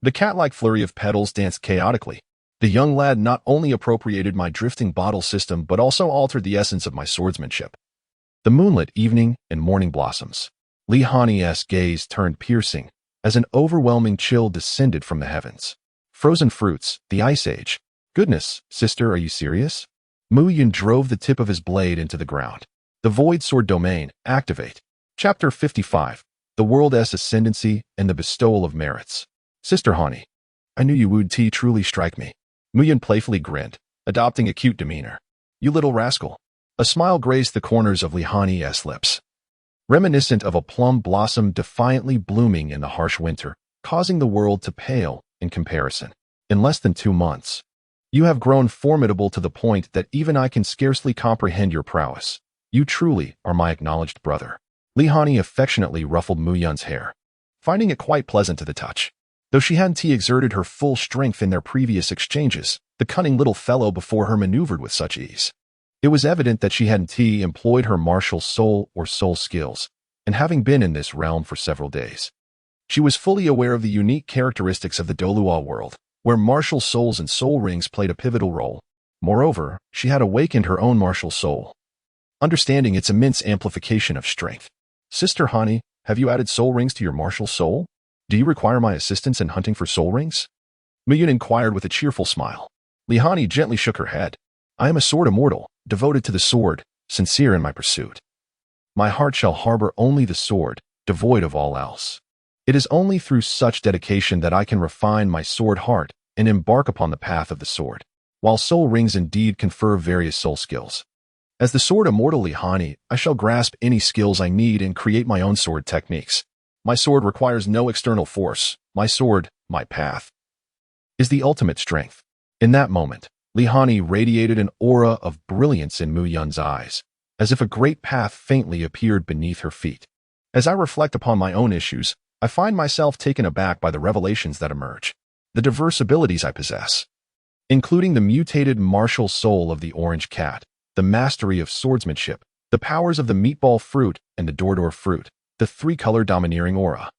The cat-like flurry of petals danced chaotically. The young lad not only appropriated my drifting bottle system but also altered the essence of my swordsmanship. The moonlit evening and morning blossoms. Lihani's gaze turned piercing as an overwhelming chill descended from the heavens. Frozen fruits, the Ice Age. Goodness, sister, are you serious? Muyun drove the tip of his blade into the ground. The Void Sword Domain, activate. Chapter 55. The World's Ascendancy and the Bestowal of Merits. Sister Hani, I knew you would truly strike me. Muyun playfully grinned, adopting a cute demeanor. You little rascal. A smile grazed the corners of Lihani's lips, reminiscent of a plum blossom defiantly blooming in the harsh winter, causing the world to pale in comparison. In less than 2 months, you have grown formidable to the point that even I can scarcely comprehend your prowess. You truly are my acknowledged brother. Lihani affectionately ruffled Muyun's hair, finding it quite pleasant to the touch. Though she hadn't exerted her full strength in their previous exchanges, the cunning little fellow before her maneuvered with such ease. It was evident that she hadn't employed her martial soul or soul skills, and having been in this realm for several days, she was fully aware of the unique characteristics of the Douluo world, where martial souls and soul rings played a pivotal role. Moreover, she had awakened her own martial soul, understanding its immense amplification of strength. Sister Hani, have you added soul rings to your martial soul? Do you require my assistance in hunting for soul rings? Muyun inquired with a cheerful smile. Lihani gently shook her head. I am a sword immortal, devoted to the sword, sincere in my pursuit. My heart shall harbor only the sword, devoid of all else. It is only through such dedication that I can refine my sword heart and embark upon the path of the sword, while soul rings indeed confer various soul skills. As the sword immortal Lihani, I shall grasp any skills I need and create my own sword techniques. My sword requires no external force. My sword, my path, is the ultimate strength. In that moment, Lihani radiated an aura of brilliance in Muyun's eyes, as if a great path faintly appeared beneath her feet. As I reflect upon my own issues, I find myself taken aback by the revelations that emerge. The diverse abilities I possess, including the mutated martial soul of the orange cat, the mastery of swordsmanship, the powers of the meatball fruit and the Doordor fruit, the three-color domineering aura,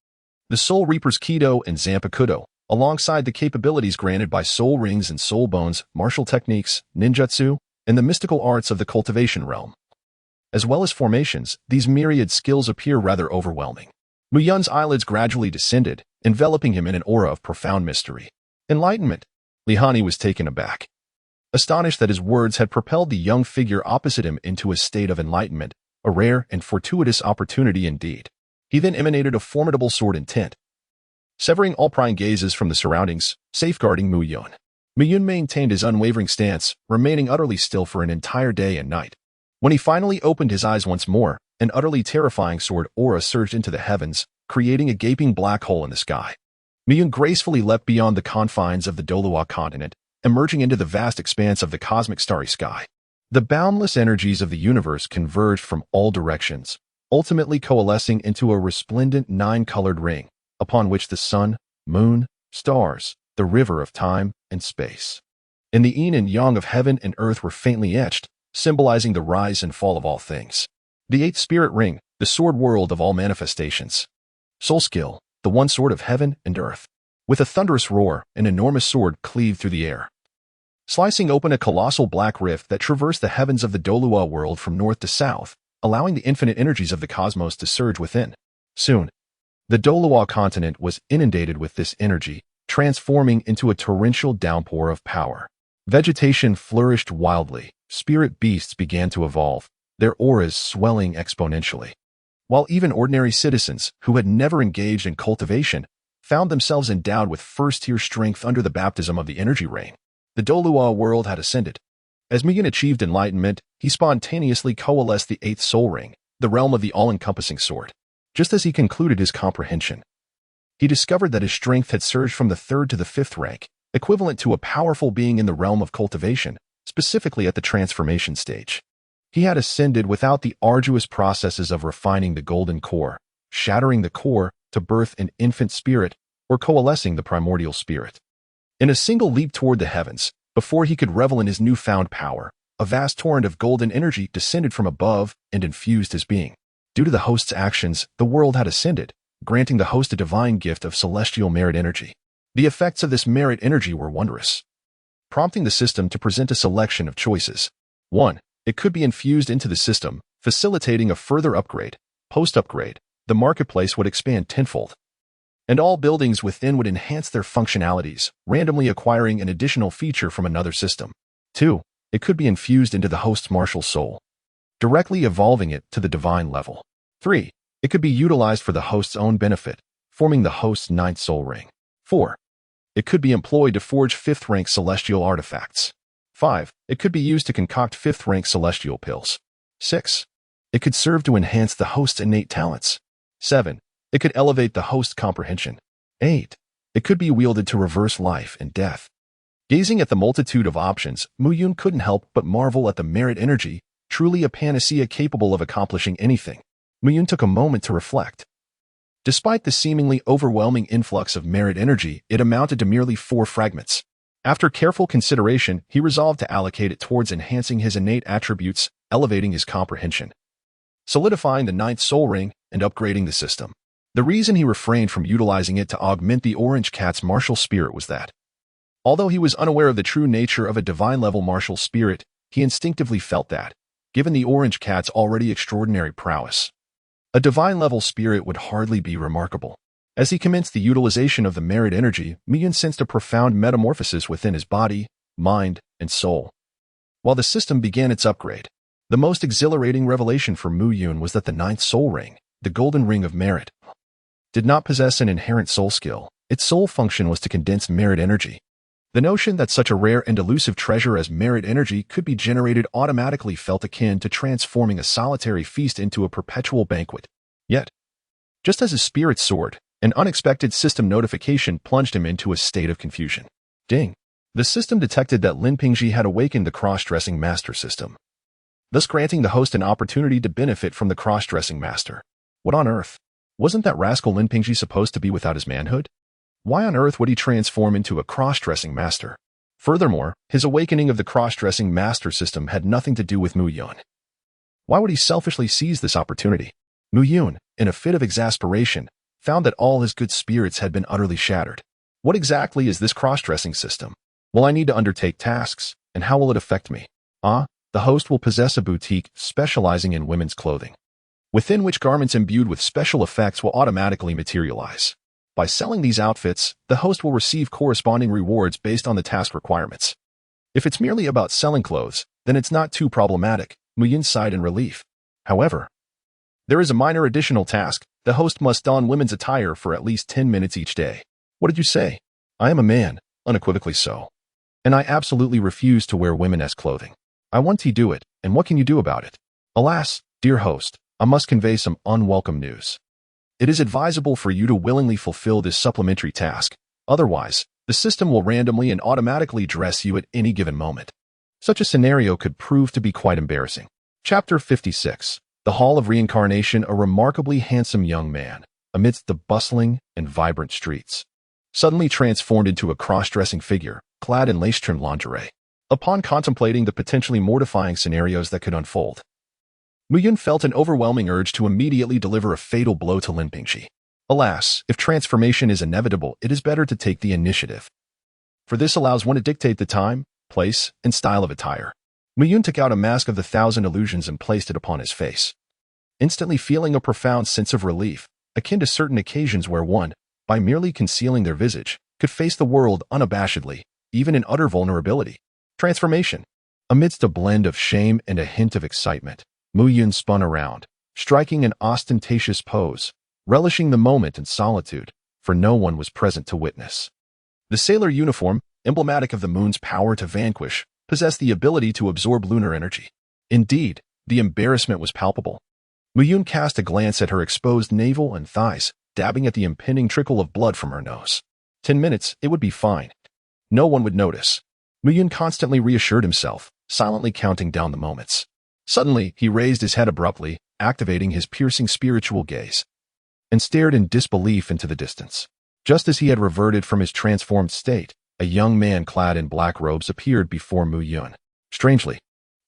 the Soul Reaper's Kido and Zanpakudo, alongside the capabilities granted by soul rings and soul bones, martial techniques, ninjutsu, and the mystical arts of the cultivation realm. As well as formations, these myriad skills appear rather overwhelming. Muyun's eyelids gradually descended, enveloping him in an aura of profound mystery. Enlightenment. Lihani was taken aback, astonished that his words had propelled the young figure opposite him into a state of enlightenment, a rare and fortuitous opportunity indeed. He then emanated a formidable sword intent, severing all prying gazes from the surroundings, safeguarding Muyun. Muyun maintained his unwavering stance, remaining utterly still for an entire day and night. When he finally opened his eyes once more, an utterly terrifying sword aura surged into the heavens, creating a gaping black hole in the sky. Miyun gracefully leapt beyond the confines of the Douluo continent, emerging into the vast expanse of the cosmic starry sky. The boundless energies of the universe converged from all directions, ultimately coalescing into a resplendent nine-colored ring, upon which the sun, moon, stars, the river of time and space, and the yin and yang of heaven and earth were faintly etched, symbolizing the rise and fall of all things. The eighth spirit ring, the sword world of all manifestations. Soul skill, the one sword of heaven and earth. With a thunderous roar, an enormous sword cleaved through the air, slicing open a colossal black rift that traversed the heavens of the Douluo world from north to south, allowing the infinite energies of the cosmos to surge within. Soon, the Douluo continent was inundated with this energy, transforming into a torrential downpour of power. Vegetation flourished wildly, spirit beasts began to evolve, their auras swelling exponentially. While even ordinary citizens, who had never engaged in cultivation, found themselves endowed with first-tier strength under the baptism of the energy rain. The Douluo world had ascended. As Miyun achieved enlightenment, he spontaneously coalesced the eighth soul ring, the realm of the all-encompassing sword. Just as he concluded his comprehension, he discovered that his strength had surged from the third to the fifth rank, equivalent to a powerful being in the realm of cultivation, specifically at the transformation stage. He had ascended without the arduous processes of refining the golden core, shattering the core to birth an infant spirit, or coalescing the primordial spirit. In a single leap toward the heavens, before he could revel in his newfound power, a vast torrent of golden energy descended from above and infused his being. Due to the host's actions, the world had ascended, granting the host a divine gift of celestial merit energy. The effects of this merit energy were wondrous, prompting the system to present a selection of choices. 1. It could be infused into the system, facilitating a further upgrade. Post-upgrade, the marketplace would expand tenfold, and all buildings within would enhance their functionalities, randomly acquiring an additional feature from another system. 2. It could be infused into the host's martial soul, directly evolving it to the divine level. 3. It could be utilized for the host's own benefit, forming the host's ninth soul ring. 4. It could be employed to forge fifth-rank celestial artifacts. 5. It could be used to concoct fifth-rank celestial pills. 6. It could serve to enhance the host's innate talents. 7. It could elevate the host's comprehension. 8. It could be wielded to reverse life and death. Gazing at the multitude of options, Muyun couldn't help but marvel at the merit energy, truly a panacea capable of accomplishing anything. Muyun took a moment to reflect. Despite the seemingly overwhelming influx of merit energy, it amounted to merely 4 fragments. After careful consideration, he resolved to allocate it towards enhancing his innate attributes, elevating his comprehension, solidifying the ninth soul ring, and upgrading the system. The reason he refrained from utilizing it to augment the orange cat's martial spirit was that, although he was unaware of the true nature of a divine-level martial spirit, he instinctively felt that, given the orange cat's already extraordinary prowess, a divine-level spirit would hardly be remarkable. As he commenced the utilization of the merit energy, Miyun sensed a profound metamorphosis within his body, mind, and soul. While the system began its upgrade, the most exhilarating revelation for Muyun was that the ninth soul ring, the golden ring of merit, did not possess an inherent soul skill. Its sole function was to condense merit energy. The notion that such a rare and elusive treasure as merit energy could be generated automatically felt akin to transforming a solitary feast into a perpetual banquet. Yet, just as his spirit soared, an unexpected system notification plunged him into a state of confusion. Ding! The system detected that Lin Pingji had awakened the cross-dressing master system, thus granting the host an opportunity to benefit from the cross-dressing master. What on earth? Wasn't that rascal Lin Pingji supposed to be without his manhood? Why on earth would he transform into a cross-dressing master? Furthermore, his awakening of the cross-dressing master system had nothing to do with Muyun. Why would he selfishly seize this opportunity? Muyun, in a fit of exasperation, found that all his good spirits had been utterly shattered. What exactly is this cross-dressing system? Will I need to undertake tasks, and how will it affect me? The host will possess a boutique specializing in women's clothing, within which garments imbued with special effects will automatically materialize. By selling these outfits, the host will receive corresponding rewards based on the task requirements. If it's merely about selling clothes, then it's not too problematic, Muyun sighed in relief. However, there is a minor additional task. The host must don women's attire for at least 10 minutes each day. What did you say? I am a man, unequivocally so. And I absolutely refuse to wear women as clothing. I want to do it, and what can you do about it? Alas, dear host, I must convey some unwelcome news. It is advisable for you to willingly fulfill this supplementary task. Otherwise, the system will randomly and automatically dress you at any given moment. Such a scenario could prove to be quite embarrassing. Chapter 56. The Hall of Reincarnation. A remarkably handsome young man, amidst the bustling and vibrant streets, suddenly transformed into a cross-dressing figure, clad in lace-trimmed lingerie. Upon contemplating the potentially mortifying scenarios that could unfold, Muyun felt an overwhelming urge to immediately deliver a fatal blow to Lin Pingxi. Alas, if transformation is inevitable, it is better to take the initiative. For this allows one to dictate the time, place, and style of attire. Muyun took out a mask of the thousand illusions and placed it upon his face, instantly feeling a profound sense of relief, akin to certain occasions where one, by merely concealing their visage, could face the world unabashedly, even in utter vulnerability. Transformation. Amidst a blend of shame and a hint of excitement, Muyun spun around, striking an ostentatious pose, relishing the moment in solitude, for no one was present to witness. The sailor uniform, emblematic of the moon's power to vanquish, possessed the ability to absorb lunar energy. Indeed, the embarrassment was palpable. Muyun cast a glance at her exposed navel and thighs, dabbing at the impending trickle of blood from her nose. 10 minutes, it would be fine. No one would notice. Muyun constantly reassured himself, silently counting down the moments. Suddenly, he raised his head abruptly, activating his piercing spiritual gaze, and stared in disbelief into the distance. Just as he had reverted from his transformed state, a young man clad in black robes appeared before Muyun. Strangely,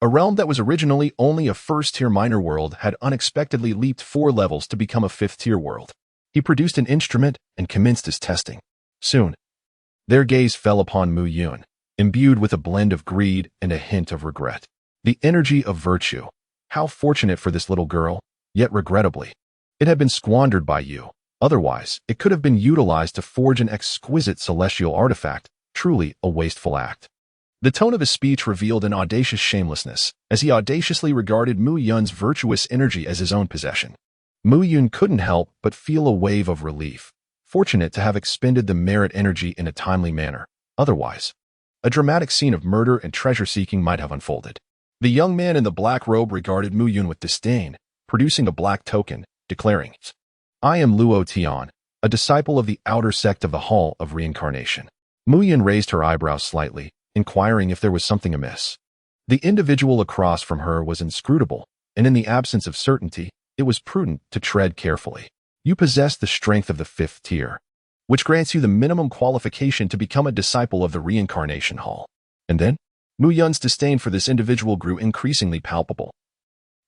a realm that was originally only a first-tier minor world had unexpectedly leaped 4 levels to become a 5th-tier world. He produced an instrument and commenced his testing. Soon, their gaze fell upon Muyun, imbued with a blend of greed and a hint of regret. The energy of virtue. How fortunate for this little girl, yet regrettably, it had been squandered by you. Otherwise, it could have been utilized to forge an exquisite celestial artifact, truly a wasteful act. The tone of his speech revealed an audacious shamelessness, as he audaciously regarded Muyun's virtuous energy as his own possession. Muyun couldn't help but feel a wave of relief, fortunate to have expended the merit energy in a timely manner. Otherwise, a dramatic scene of murder and treasure-seeking might have unfolded. The young man in the black robe regarded Muyun with disdain, producing a black token, declaring, "I am Luo Tian, a disciple of the outer sect of the Hall of Reincarnation." Muyun raised her eyebrows slightly, inquiring if there was something amiss. The individual across from her was inscrutable, and in the absence of certainty, it was prudent to tread carefully. "You possess the strength of the 5th tier, which grants you the minimum qualification to become a disciple of the Reincarnation Hall." And then, Muyun's disdain for this individual grew increasingly palpable.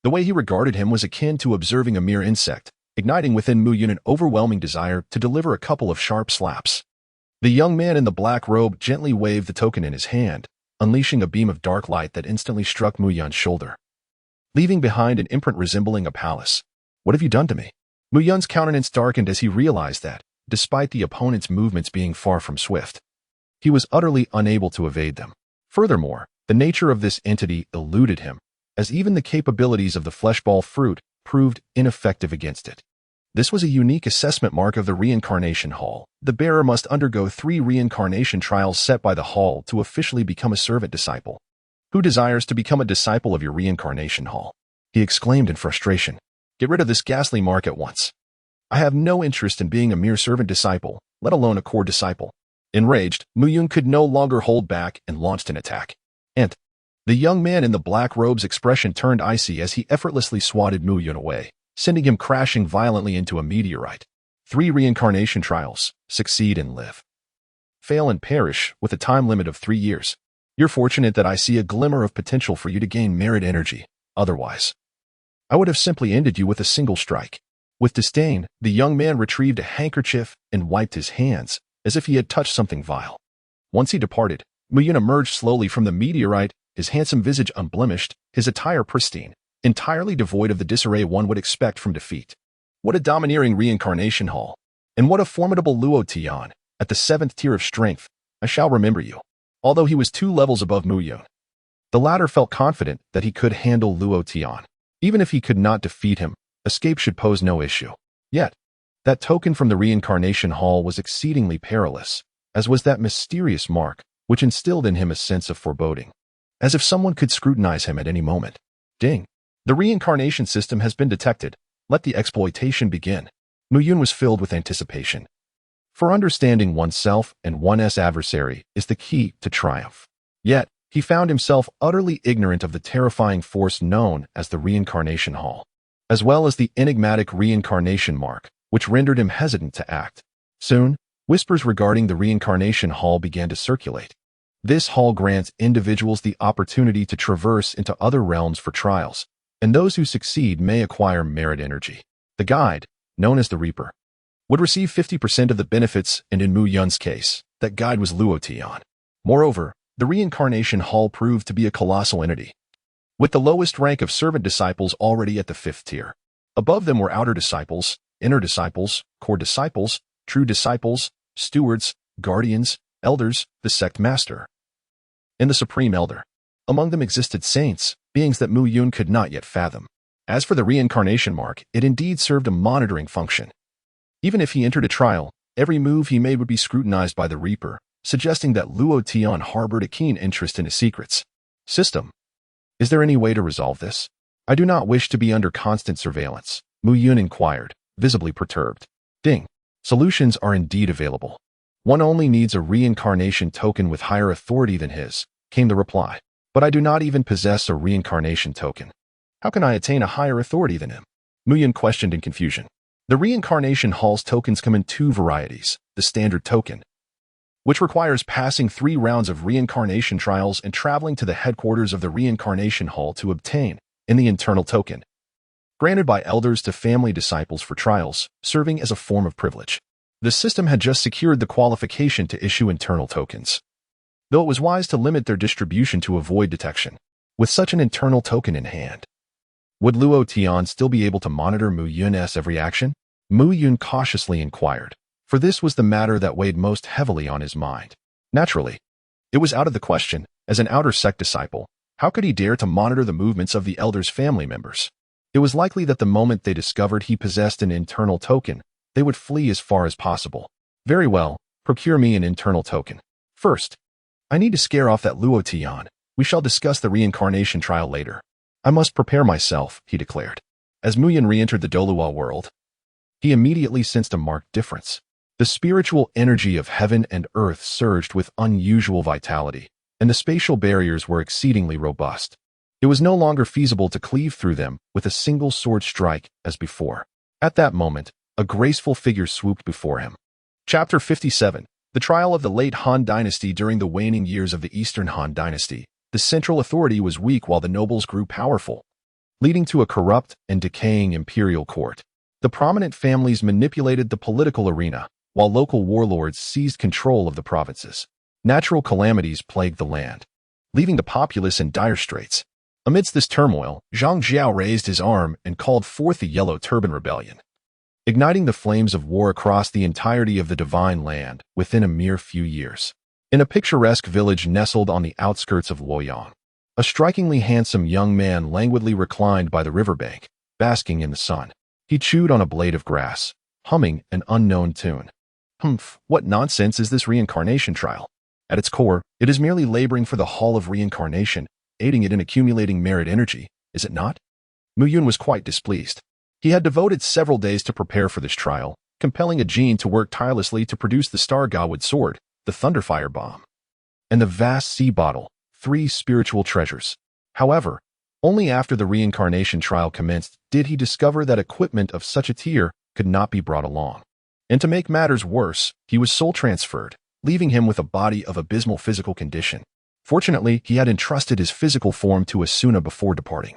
The way he regarded him was akin to observing a mere insect, igniting within Muyun an overwhelming desire to deliver a couple of sharp slaps. The young man in the black robe gently waved the token in his hand, unleashing a beam of dark light that instantly struck Muyun's shoulder, leaving behind an imprint resembling a palace. "What have you done to me?" Muyun's countenance darkened as he realized that, despite the opponent's movements being far from swift, he was utterly unable to evade them. Furthermore, the nature of this entity eluded him, as even the capabilities of the fleshball fruit proved ineffective against it. This was a unique assessment mark of the Reincarnation Hall. The bearer must undergo 3 reincarnation trials set by the Hall to officially become a servant disciple. "Who desires to become a disciple of your Reincarnation Hall?" he exclaimed in frustration. "Get rid of this ghastly mark at once. I have no interest in being a mere servant disciple, let alone a core disciple." Enraged, Muyun could no longer hold back and launched an attack. And the young man in the black robe's expression turned icy as he effortlessly swatted Muyun away, sending him crashing violently into a meteorite. 3 reincarnation trials. Succeed and live. Fail and perish with a time limit of 3 years. You're fortunate that I see a glimmer of potential for you to gain merit energy. Otherwise, I would have simply ended you with a single strike. With disdain, the young man retrieved a handkerchief and wiped his hands, as if he had touched something vile. Once he departed, Muyun emerged slowly from the meteorite, his handsome visage unblemished, his attire pristine, entirely devoid of the disarray one would expect from defeat. What a domineering reincarnation hall, and what a formidable Luo Tian, at the 7th tier of strength. I shall remember you. Although he was 2 levels above Muyun, the latter felt confident that he could handle Luo Tian. Even if he could not defeat him, escape should pose no issue. Yet, that token from the reincarnation hall was exceedingly perilous, as was that mysterious mark, which instilled in him a sense of foreboding, as if someone could scrutinize him at any moment. Ding! The reincarnation system has been detected. Let the exploitation begin. Mu Yun was filled with anticipation. For understanding oneself and one's adversary is the key to triumph. Yet, he found himself utterly ignorant of the terrifying force known as the reincarnation hall, as well as the enigmatic reincarnation mark, which rendered him hesitant to act. Soon, whispers regarding the reincarnation hall began to circulate. This hall grants individuals the opportunity to traverse into other realms for trials, and those who succeed may acquire merit energy. The guide, known as the Reaper, would receive 50% of the benefits, and in Mu Yun's case, that guide was Luo Tian. Moreover, the reincarnation hall proved to be a colossal entity, with the lowest rank of servant disciples already at the 5th tier. Above them were outer disciples, inner disciples, core disciples, true disciples, stewards, guardians, elders, the sect master, and the supreme elder. Among them existed saints, beings that Mu Yun could not yet fathom. As for the reincarnation mark, it indeed served a monitoring function. Even if he entered a trial, every move he made would be scrutinized by the Reaper, suggesting that Luo Tian harbored a keen interest in his secrets. System. Is there any way to resolve this? I do not wish to be under constant surveillance, Mu Yun inquired, visibly perturbed. Ding. Solutions are indeed available. One only needs a reincarnation token with higher authority than his, came the reply. But I do not even possess a reincarnation token. How can I attain a higher authority than him? Mu Yun questioned in confusion. The reincarnation hall's tokens come in 2 varieties. The standard token, which requires passing 3 rounds of reincarnation trials and traveling to the headquarters of the reincarnation hall to obtain, and the internal token, granted by elders to family disciples for trials, serving as a form of privilege. The system had just secured the qualification to issue internal tokens, though it was wise to limit their distribution to avoid detection. With such an internal token in hand, would Luo Tian still be able to monitor Mu Yun's every action? Mu Yun cautiously inquired, for this was the matter that weighed most heavily on his mind. Naturally, it was out of the question. As an outer sect disciple, how could he dare to monitor the movements of the elder's family members? It was likely that the moment they discovered he possessed an internal token, they would flee as far as possible. Very well, procure me an internal token. First, I need to scare off that Luo Tian. We shall discuss the reincarnation trial later. I must prepare myself, he declared. As Mu Yun re-entered the Douluo world, he immediately sensed a marked difference. The spiritual energy of heaven and earth surged with unusual vitality, and the spatial barriers were exceedingly robust. It was no longer feasible to cleave through them with a single sword strike as before. At that moment, a graceful figure swooped before him. Chapter 57. The trial of the late Han Dynasty. During the waning years of the Eastern Han Dynasty, the central authority was weak while the nobles grew powerful, leading to a corrupt and decaying imperial court. The prominent families manipulated the political arena, while local warlords seized control of the provinces. Natural calamities plagued the land, leaving the populace in dire straits. Amidst this turmoil, Zhang Jiao raised his arm and called forth the Yellow Turban Rebellion, igniting the flames of war across the entirety of the divine land within a mere few years. In a picturesque village nestled on the outskirts of Luoyang, a strikingly handsome young man languidly reclined by the riverbank, basking in the sun. He chewed on a blade of grass, humming an unknown tune. Humph, what nonsense is this reincarnation trial? At its core, it is merely laboring for the Hall of Reincarnation, aiding it in accumulating merit energy, is it not? Mu Yun was quite displeased. He had devoted several days to prepare for this trial, compelling a gene to work tirelessly to produce the Star Godwood sword, the Thunderfire bomb, and the vast sea bottle, 3 spiritual treasures. However, only after the reincarnation trial commenced did he discover that equipment of such a tier could not be brought along. And to make matters worse, he was soul transferred, leaving him with a body of abysmal physical condition. Fortunately, he had entrusted his physical form to Asuna before departing,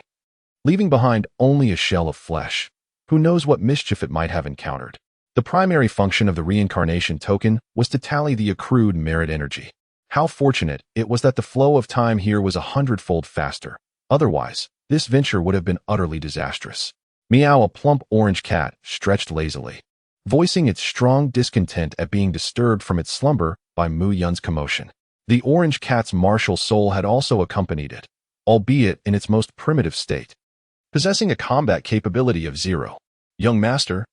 leaving behind only a shell of flesh. Who knows what mischief it might have encountered? The primary function of the reincarnation token was to tally the accrued merit energy. How fortunate it was that the flow of time here was 100-fold faster. Otherwise, this venture would have been utterly disastrous. Meow, a plump orange cat, stretched lazily, voicing its strong discontent at being disturbed from its slumber by Mu Yun's commotion. The orange cat's martial soul had also accompanied it, albeit in its most primitive state, possessing a combat capability of 0. Young master,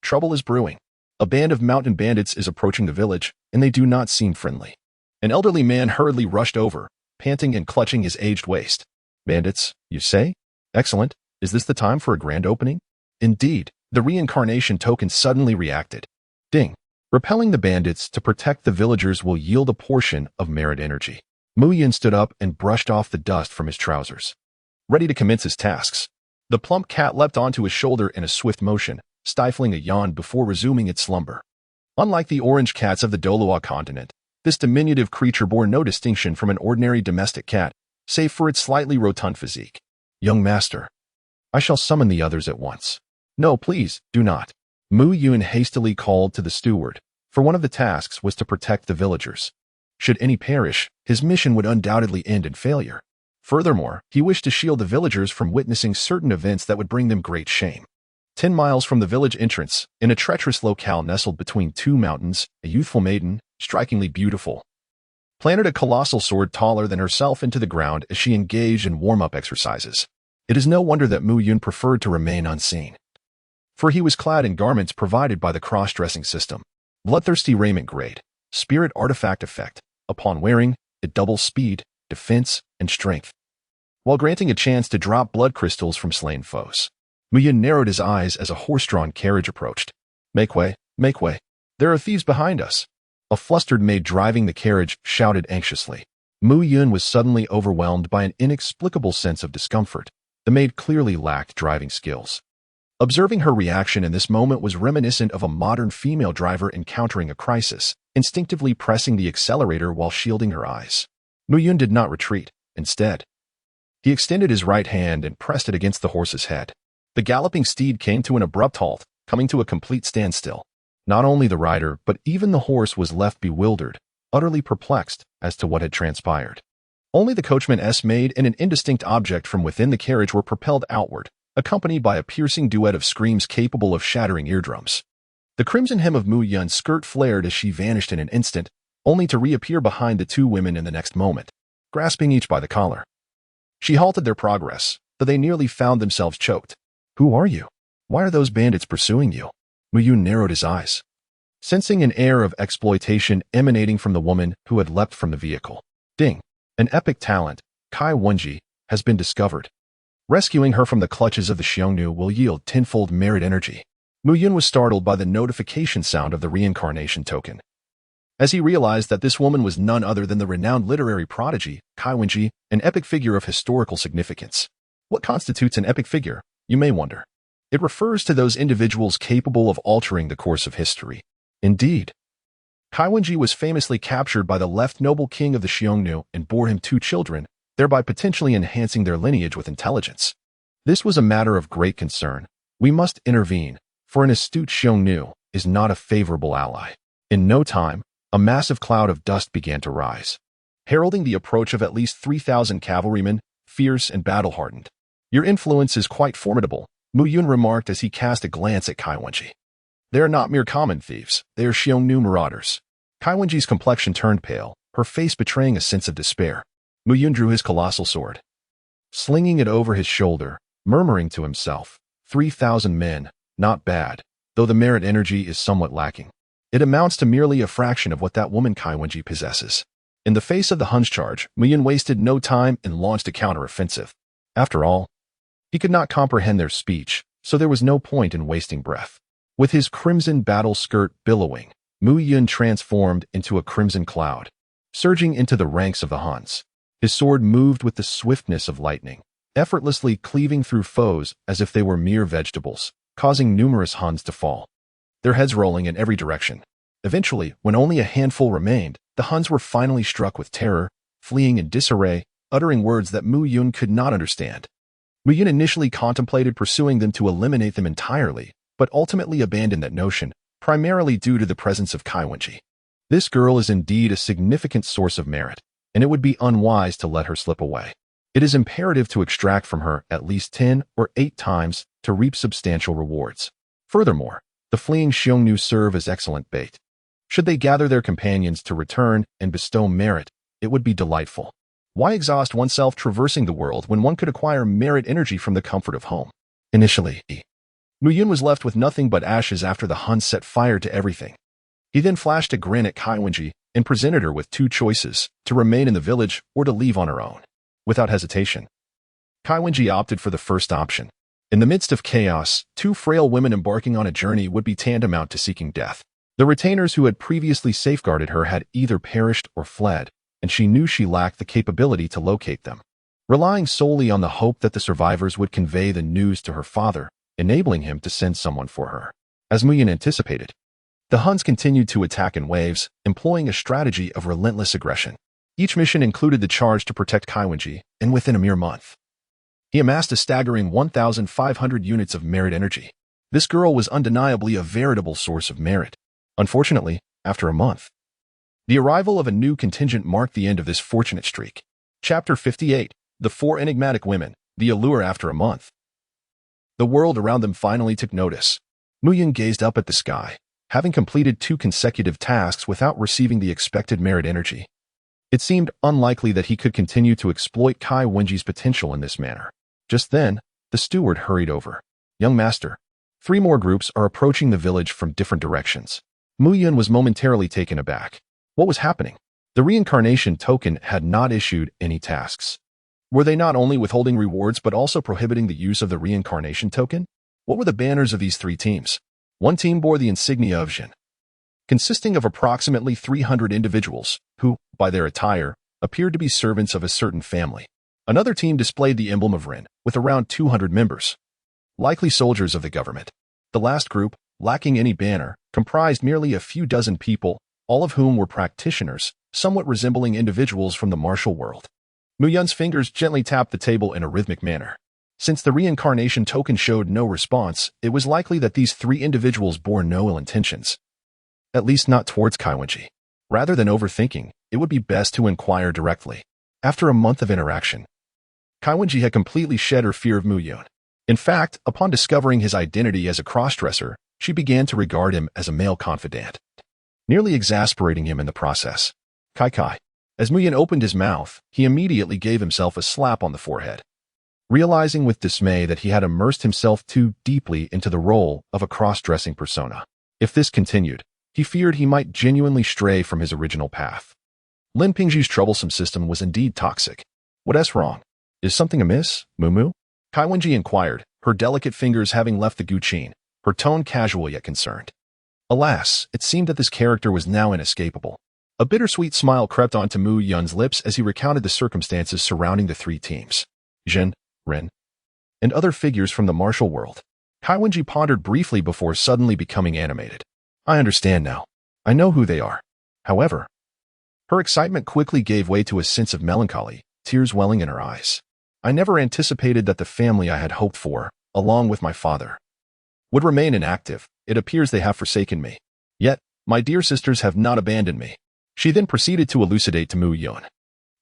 trouble is brewing. A band of mountain bandits is approaching the village, and they do not seem friendly. An elderly man hurriedly rushed over, panting and clutching his aged waist. Bandits, you say? Excellent. Is this the time for a grand opening? Indeed, the reincarnation token suddenly reacted. Ding. Repelling the bandits to protect the villagers will yield a portion of merit energy. Mu Yun stood up and brushed off the dust from his trousers. Ready to commence his tasks. The plump cat leapt onto his shoulder in a swift motion, stifling a yawn before resuming its slumber. Unlike the orange cats of the Douluo continent, this diminutive creature bore no distinction from an ordinary domestic cat, save for its slightly rotund physique. Young master, I shall summon the others at once. No, please, do not. Mu Yun hastily called to the steward, for one of the tasks was to protect the villagers. Should any perish, his mission would undoubtedly end in failure. Furthermore, he wished to shield the villagers from witnessing certain events that would bring them great shame. 10 miles from the village entrance, in a treacherous locale nestled between two mountains, a youthful maiden, strikingly beautiful, planted a colossal sword taller than herself into the ground as she engaged in warm-up exercises. It is no wonder that Mu Yun preferred to remain unseen, for he was clad in garments provided by the cross-dressing system. Bloodthirsty raiment grade, spirit artifact effect. Upon wearing, it doubles speed, defense, and strength, while granting a chance to drop blood crystals from slain foes. Mu Yun narrowed his eyes as a horse-drawn carriage approached. Make way, make way. There are thieves behind us. A flustered maid driving the carriage shouted anxiously. Mu Yun was suddenly overwhelmed by an inexplicable sense of discomfort. The maid clearly lacked driving skills. Observing her reaction in this moment was reminiscent of a modern female driver encountering a crisis, instinctively pressing the accelerator while shielding her eyes. Mu Yun did not retreat. Instead, he extended his right hand and pressed it against the horse's head. The galloping steed came to an abrupt halt, coming to a complete standstill. Not only the rider, but even the horse was left bewildered, utterly perplexed as to what had transpired. Only the coachman's maid and an indistinct object from within the carriage were propelled outward, accompanied by a piercing duet of screams capable of shattering eardrums. The crimson hem of Mu Yun's skirt flared as she vanished in an instant, only to reappear behind the two women in the next moment, grasping each by the collar. She halted their progress, though they nearly found themselves choked. Who are you? Why are those bandits pursuing you? Mu Yun narrowed his eyes, sensing an air of exploitation emanating from the woman who had leapt from the vehicle. Ding! An epic talent, Kai Wenji, has been discovered. Rescuing her from the clutches of the Xiongnu will yield tenfold merit energy. Mu Yun was startled by the notification sound of the reincarnation token, as he realized that this woman was none other than the renowned literary prodigy, Kai Wenji, an epic figure of historical significance. What constitutes an epic figure, you may wonder? It refers to those individuals capable of altering the course of history. Indeed, Kai Wenji was famously captured by the left noble king of the Xiongnu and bore him 2 children, thereby potentially enhancing their lineage with intelligence. This was a matter of great concern. We must intervene, for an astute Xiongnu is not a favorable ally. In no time, a massive cloud of dust began to rise, heralding the approach of at least 3,000 cavalrymen, fierce and battle-hardened. Your influence is quite formidable, Mu Yun remarked as he cast a glance at Kai Wenji. They are not mere common thieves, they are Xiongnu marauders. Kai Wenji's complexion turned pale, her face betraying a sense of despair. Mu Yun drew his colossal sword, slinging it over his shoulder, murmuring to himself, 3,000 men, not bad, though the merit energy is somewhat lacking. It amounts to merely a fraction of what that woman Kai Wenji possesses. In the face of the Hun's charge, Mu Yun wasted no time and launched a counteroffensive. After all, he could not comprehend their speech, so there was no point in wasting breath. With his crimson battle skirt billowing, Mu Yun transformed into a crimson cloud, surging into the ranks of the Huns. His sword moved with the swiftness of lightning, effortlessly cleaving through foes as if they were mere vegetables, causing numerous Huns to fall, their heads rolling in every direction. Eventually, when only a handful remained, the Huns were finally struck with terror, fleeing in disarray, uttering words that Mu Yun could not understand. Mu Yun initially contemplated pursuing them to eliminate them entirely, but ultimately abandoned that notion, primarily due to the presence of Kai Wenji. This girl is indeed a significant source of merit, and it would be unwise to let her slip away. It is imperative to extract from her at least 10 or 8 times to reap substantial rewards. Furthermore, the fleeing Xiongnu serve as excellent bait. Should they gather their companions to return and bestow merit, it would be delightful. Why exhaust oneself traversing the world when one could acquire merit energy from the comfort of home? Initially, Mu Yun was left with nothing but ashes after the Huns set fire to everything. He then flashed a grin at Kai Wenji and presented her with 2 choices, to remain in the village or to leave on her own. Without hesitation, Kai Wenji opted for the first option. In the midst of chaos, two frail women embarking on a journey would be tantamount to seeking death. The retainers who had previously safeguarded her had either perished or fled, and she knew she lacked the capability to locate them. Relying solely on the hope that the survivors would convey the news to her father, enabling him to send someone for her. As Muyan anticipated, the Huns continued to attack in waves, employing a strategy of relentless aggression. Each mission included the charge to protect Kai Wenji, and within a mere month, he amassed a staggering 1,500 units of merit energy. This girl was undeniably a veritable source of merit. Unfortunately, after a month, the arrival of a new contingent marked the end of this fortunate streak. Chapter 58, The Four Enigmatic Women, The Allure After a Month. The world around them finally took notice. Muyan gazed up at the sky, having completed 2 consecutive tasks without receiving the expected merit energy. It seemed unlikely that he could continue to exploit Kai Wenji's potential in this manner. Just then, the steward hurried over. "Young master, 3 more groups are approaching the village from different directions." Muyan was momentarily taken aback. What was happening? The reincarnation token had not issued any tasks. Were they not only withholding rewards but also prohibiting the use of the reincarnation token? What were the banners of these 3 teams? One team bore the insignia of Jin, consisting of approximately 300 individuals who, by their attire, appeared to be servants of a certain family. Another team displayed the emblem of Rin, with around 200 members, likely soldiers of the government. The last group, lacking any banner, comprised merely a few dozen people, all of whom were practitioners, somewhat resembling individuals from the martial world. Muyan's fingers gently tapped the table in a rhythmic manner. Since the reincarnation token showed no response, it was likely that these 3 individuals bore no ill intentions. At least not towards Kai Wenji. Rather than overthinking, it would be best to inquire directly. After a month of interaction, Kai Wenji had completely shed her fear of Muyan. In fact, upon discovering his identity as a crossdresser, she began to regard him as a male confidant, nearly exasperating him in the process. Kai. As Muyan opened his mouth, he immediately gave himself a slap on the forehead. Realizing with dismay that he had immersed himself too deeply into the role of a cross-dressing persona. If this continued, he feared he might genuinely stray from his original path. Lin Pingzhi's troublesome system was indeed toxic. What's wrong? Is something amiss, Mumu? Kai Wenji inquired, her delicate fingers having left the guqin, her tone casual yet concerned. Alas, it seemed that this character was now inescapable. A bittersweet smile crept onto Mu Yun's lips as he recounted the circumstances surrounding the 3 teams. Jin, Rin, and other figures from the martial world. Kai Wenji pondered briefly before suddenly becoming animated. I understand now. I know who they are. However, her excitement quickly gave way to a sense of melancholy, tears welling in her eyes. I never anticipated that the family I had hoped for, along with my father, would remain inactive. It appears they have forsaken me. Yet, my dear sisters have not abandoned me. She then proceeded to elucidate to Mu Yun.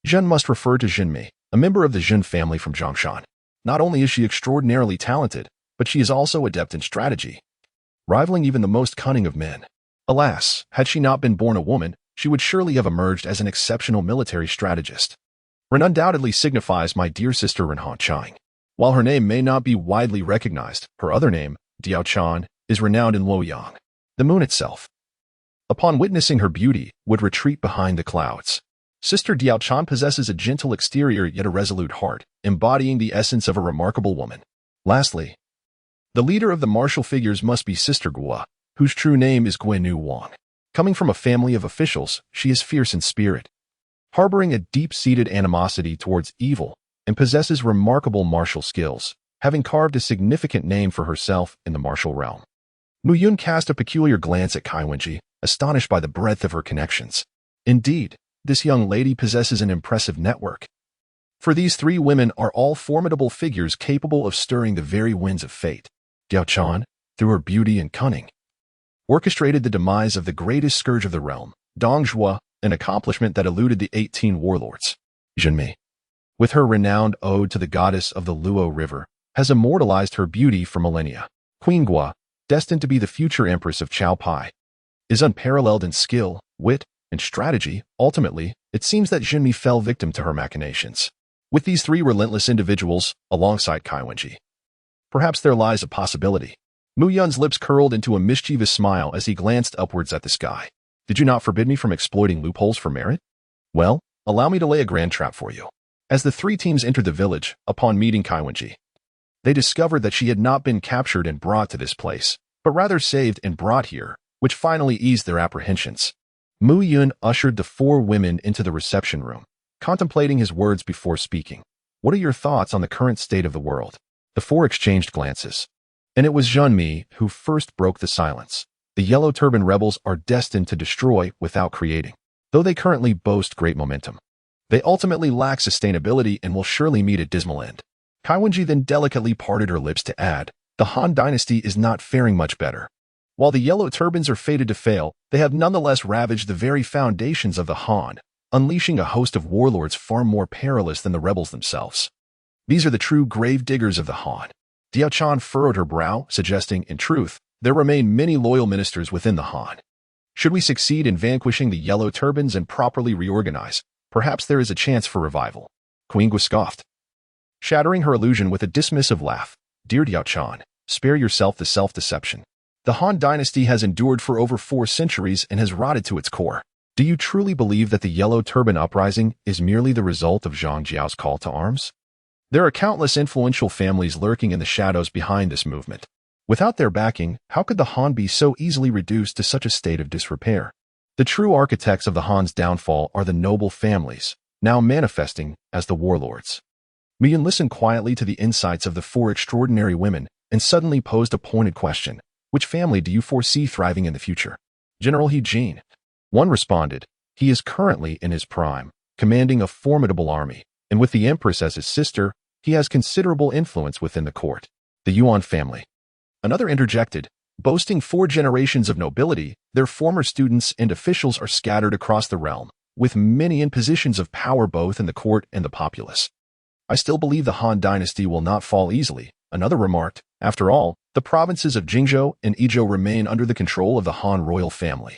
Jin must refer to Jinmi, a member of the Jin family from Zhongshan. Not only is she extraordinarily talented, but she is also adept in strategy, rivaling even the most cunning of men. Alas, had she not been born a woman, she would surely have emerged as an exceptional military strategist. Ren undoubtedly signifies my dear sister Ren Chang. While her name may not be widely recognized, her other name, Diao Chan, is renowned in Luoyang. The moon itself, upon witnessing her beauty, would retreat behind the clouds. Sister Diao Chan possesses a gentle exterior yet a resolute heart, embodying the essence of a remarkable woman. Lastly, the leader of the martial figures must be Sister Gua, whose true name is Guinu Wang. Coming from a family of officials, she is fierce in spirit, harboring a deep-seated animosity towards evil, and possesses remarkable martial skills, having carved a significant name for herself in the martial realm. Mu Yun cast a peculiar glance at Kai Wenji, astonished by the breadth of her connections. Indeed, this young lady possesses an impressive network. For these 3 women are all formidable figures capable of stirring the very winds of fate. Diao Chan, through her beauty and cunning, orchestrated the demise of the greatest scourge of the realm, Dong Zhuo, an accomplishment that eluded the 18 warlords. Jinmi, with her renowned ode to the goddess of the Luo River, has immortalized her beauty for millennia. Queen Gua, destined to be the future empress of Chao Pai, is unparalleled in skill, wit, and strategy. Ultimately, it seems that Jinmi fell victim to her machinations. With these 3 relentless individuals, alongside Kai Wenji, perhaps there lies a possibility. Mu Yun's lips curled into a mischievous smile as he glanced upwards at the sky. Did you not forbid me from exploiting loopholes for merit? Well, allow me to lay a grand trap for you. As the three teams entered the village, upon meeting Kaiwenji, they discovered that she had not been captured and brought to this place, but rather saved and brought here, which finally eased their apprehensions. Mu Yun ushered the four women into the reception room, contemplating his words before speaking. What are your thoughts on the current state of the world? The four exchanged glances. And it was Jeanmi who first broke the silence. The Yellow Turban rebels are destined to destroy without creating. Though they currently boast great momentum, they ultimately lack sustainability and will surely meet a dismal end. Kaiwenji then delicately parted her lips to add, the Han dynasty is not faring much better. While the Yellow Turbans are fated to fail, they have nonetheless ravaged the very foundations of the Han, unleashing a host of warlords far more perilous than the rebels themselves. These are the true grave diggers of the Han. Diao Chan furrowed her brow, suggesting, in truth, there remain many loyal ministers within the Han. Should we succeed in vanquishing the Yellow Turbans and properly reorganize, perhaps there is a chance for revival. Queen Gua scoffed, shattering her illusion with a dismissive laugh. Dear Diao Chan, spare yourself the self-deception. The Han dynasty has endured for over 4 centuries and has rotted to its core. Do you truly believe that the Yellow Turban uprising is merely the result of Zhang Jiao's call to arms? There are countless influential families lurking in the shadows behind this movement. Without their backing, how could the Han be so easily reduced to such a state of disrepair? The true architects of the Han's downfall are the noble families, now manifesting as the warlords. Mian listened quietly to the insights of the 4 extraordinary women and suddenly posed a pointed question. Which family do you foresee thriving in the future? General He Jin. One responded, he is currently in his prime, commanding a formidable army, and with the Empress as his sister, he has considerable influence within the court. The Yuan family. Another interjected, boasting 4 generations of nobility, their former students and officials are scattered across the realm, with many in positions of power both in the court and the populace. I still believe the Han dynasty will not fall easily, another remarked. After all, the provinces of Jingzhou and Izhou remain under the control of the Han royal family.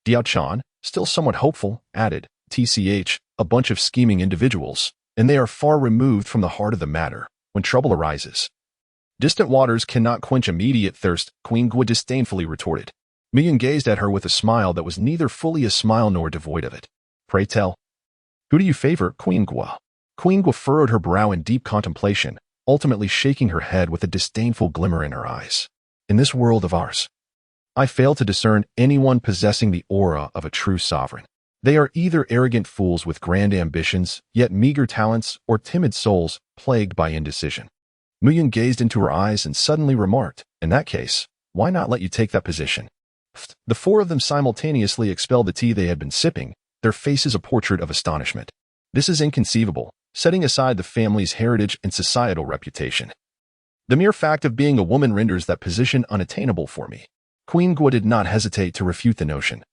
Diao Chan, still somewhat hopeful, added, TCH, a bunch of scheming individuals, and they are far removed from the heart of the matter when trouble arises. Distant waters cannot quench immediate thirst, Queen Gua disdainfully retorted. Mian gazed at her with a smile that was neither fully a smile nor devoid of it. Pray tell, who do you favor, Queen Gua? Queen Gua furrowed her brow in deep contemplation, ultimately shaking her head with a disdainful glimmer in her eyes. In this world of ours, I fail to discern anyone possessing the aura of a true sovereign. They are either arrogant fools with grand ambitions, yet meager talents, or timid souls plagued by indecision. Muyan gazed into her eyes and suddenly remarked, in that case, why not let you take that position? The 4 of them simultaneously expelled the tea they had been sipping, their faces a portrait of astonishment. This is inconceivable, setting aside the family's heritage and societal reputation. The mere fact of being a woman renders that position unattainable for me. Queen Gua did not hesitate to refute the notion,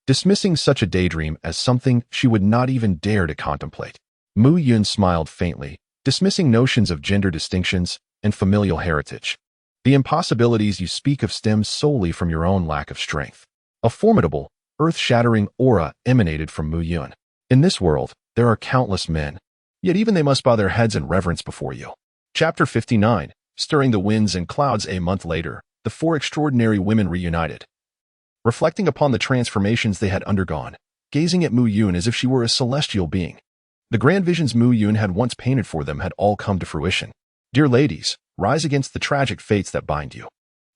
dismissing such a daydream as something she would not even dare to contemplate. Mu Yun smiled faintly, dismissing notions of gender distinctions and familial heritage. The impossibilities you speak of stem solely from your own lack of strength. A formidable, earth-shattering aura emanated from Mu Yun. In this world, there are countless men, yet even they must bow their heads in reverence before you. Chapter 59, Stirring the Winds and Clouds. A month later, the 4 extraordinary women reunited. Reflecting upon the transformations they had undergone, gazing at Mu Yun as if she were a celestial being. The grand visions Mu Yun had once painted for them had all come to fruition. Dear ladies, rise against the tragic fates that bind you.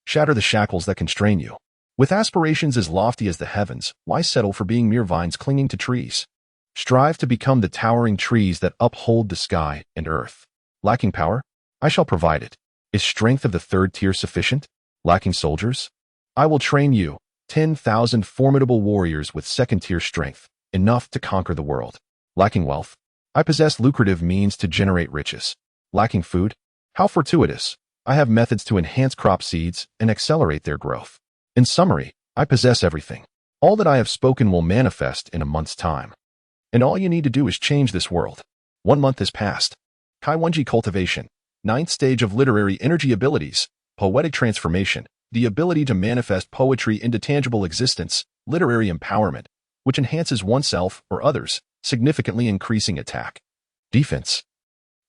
Shatter the shackles that constrain you. With aspirations as lofty as the heavens, why settle for being mere vines clinging to trees? Strive to become the towering trees that uphold the sky and earth. Lacking power? I shall provide it. Is strength of the 3rd tier sufficient? Lacking soldiers? I will train you, 10,000 formidable warriors with 2nd tier strength, enough to conquer the world. Lacking wealth? I possess lucrative means to generate riches. Lacking food? How fortuitous! I have methods to enhance crop seeds and accelerate their growth. In summary, I possess everything. All that I have spoken will manifest in a month's time. And all you need to do is change this world. 1 month has passed. Kaiwenji cultivation. 9th stage of literary energy abilities. Poetic transformation. The ability to manifest poetry into tangible existence. Literary empowerment, which enhances oneself or others, significantly increasing attack, defense,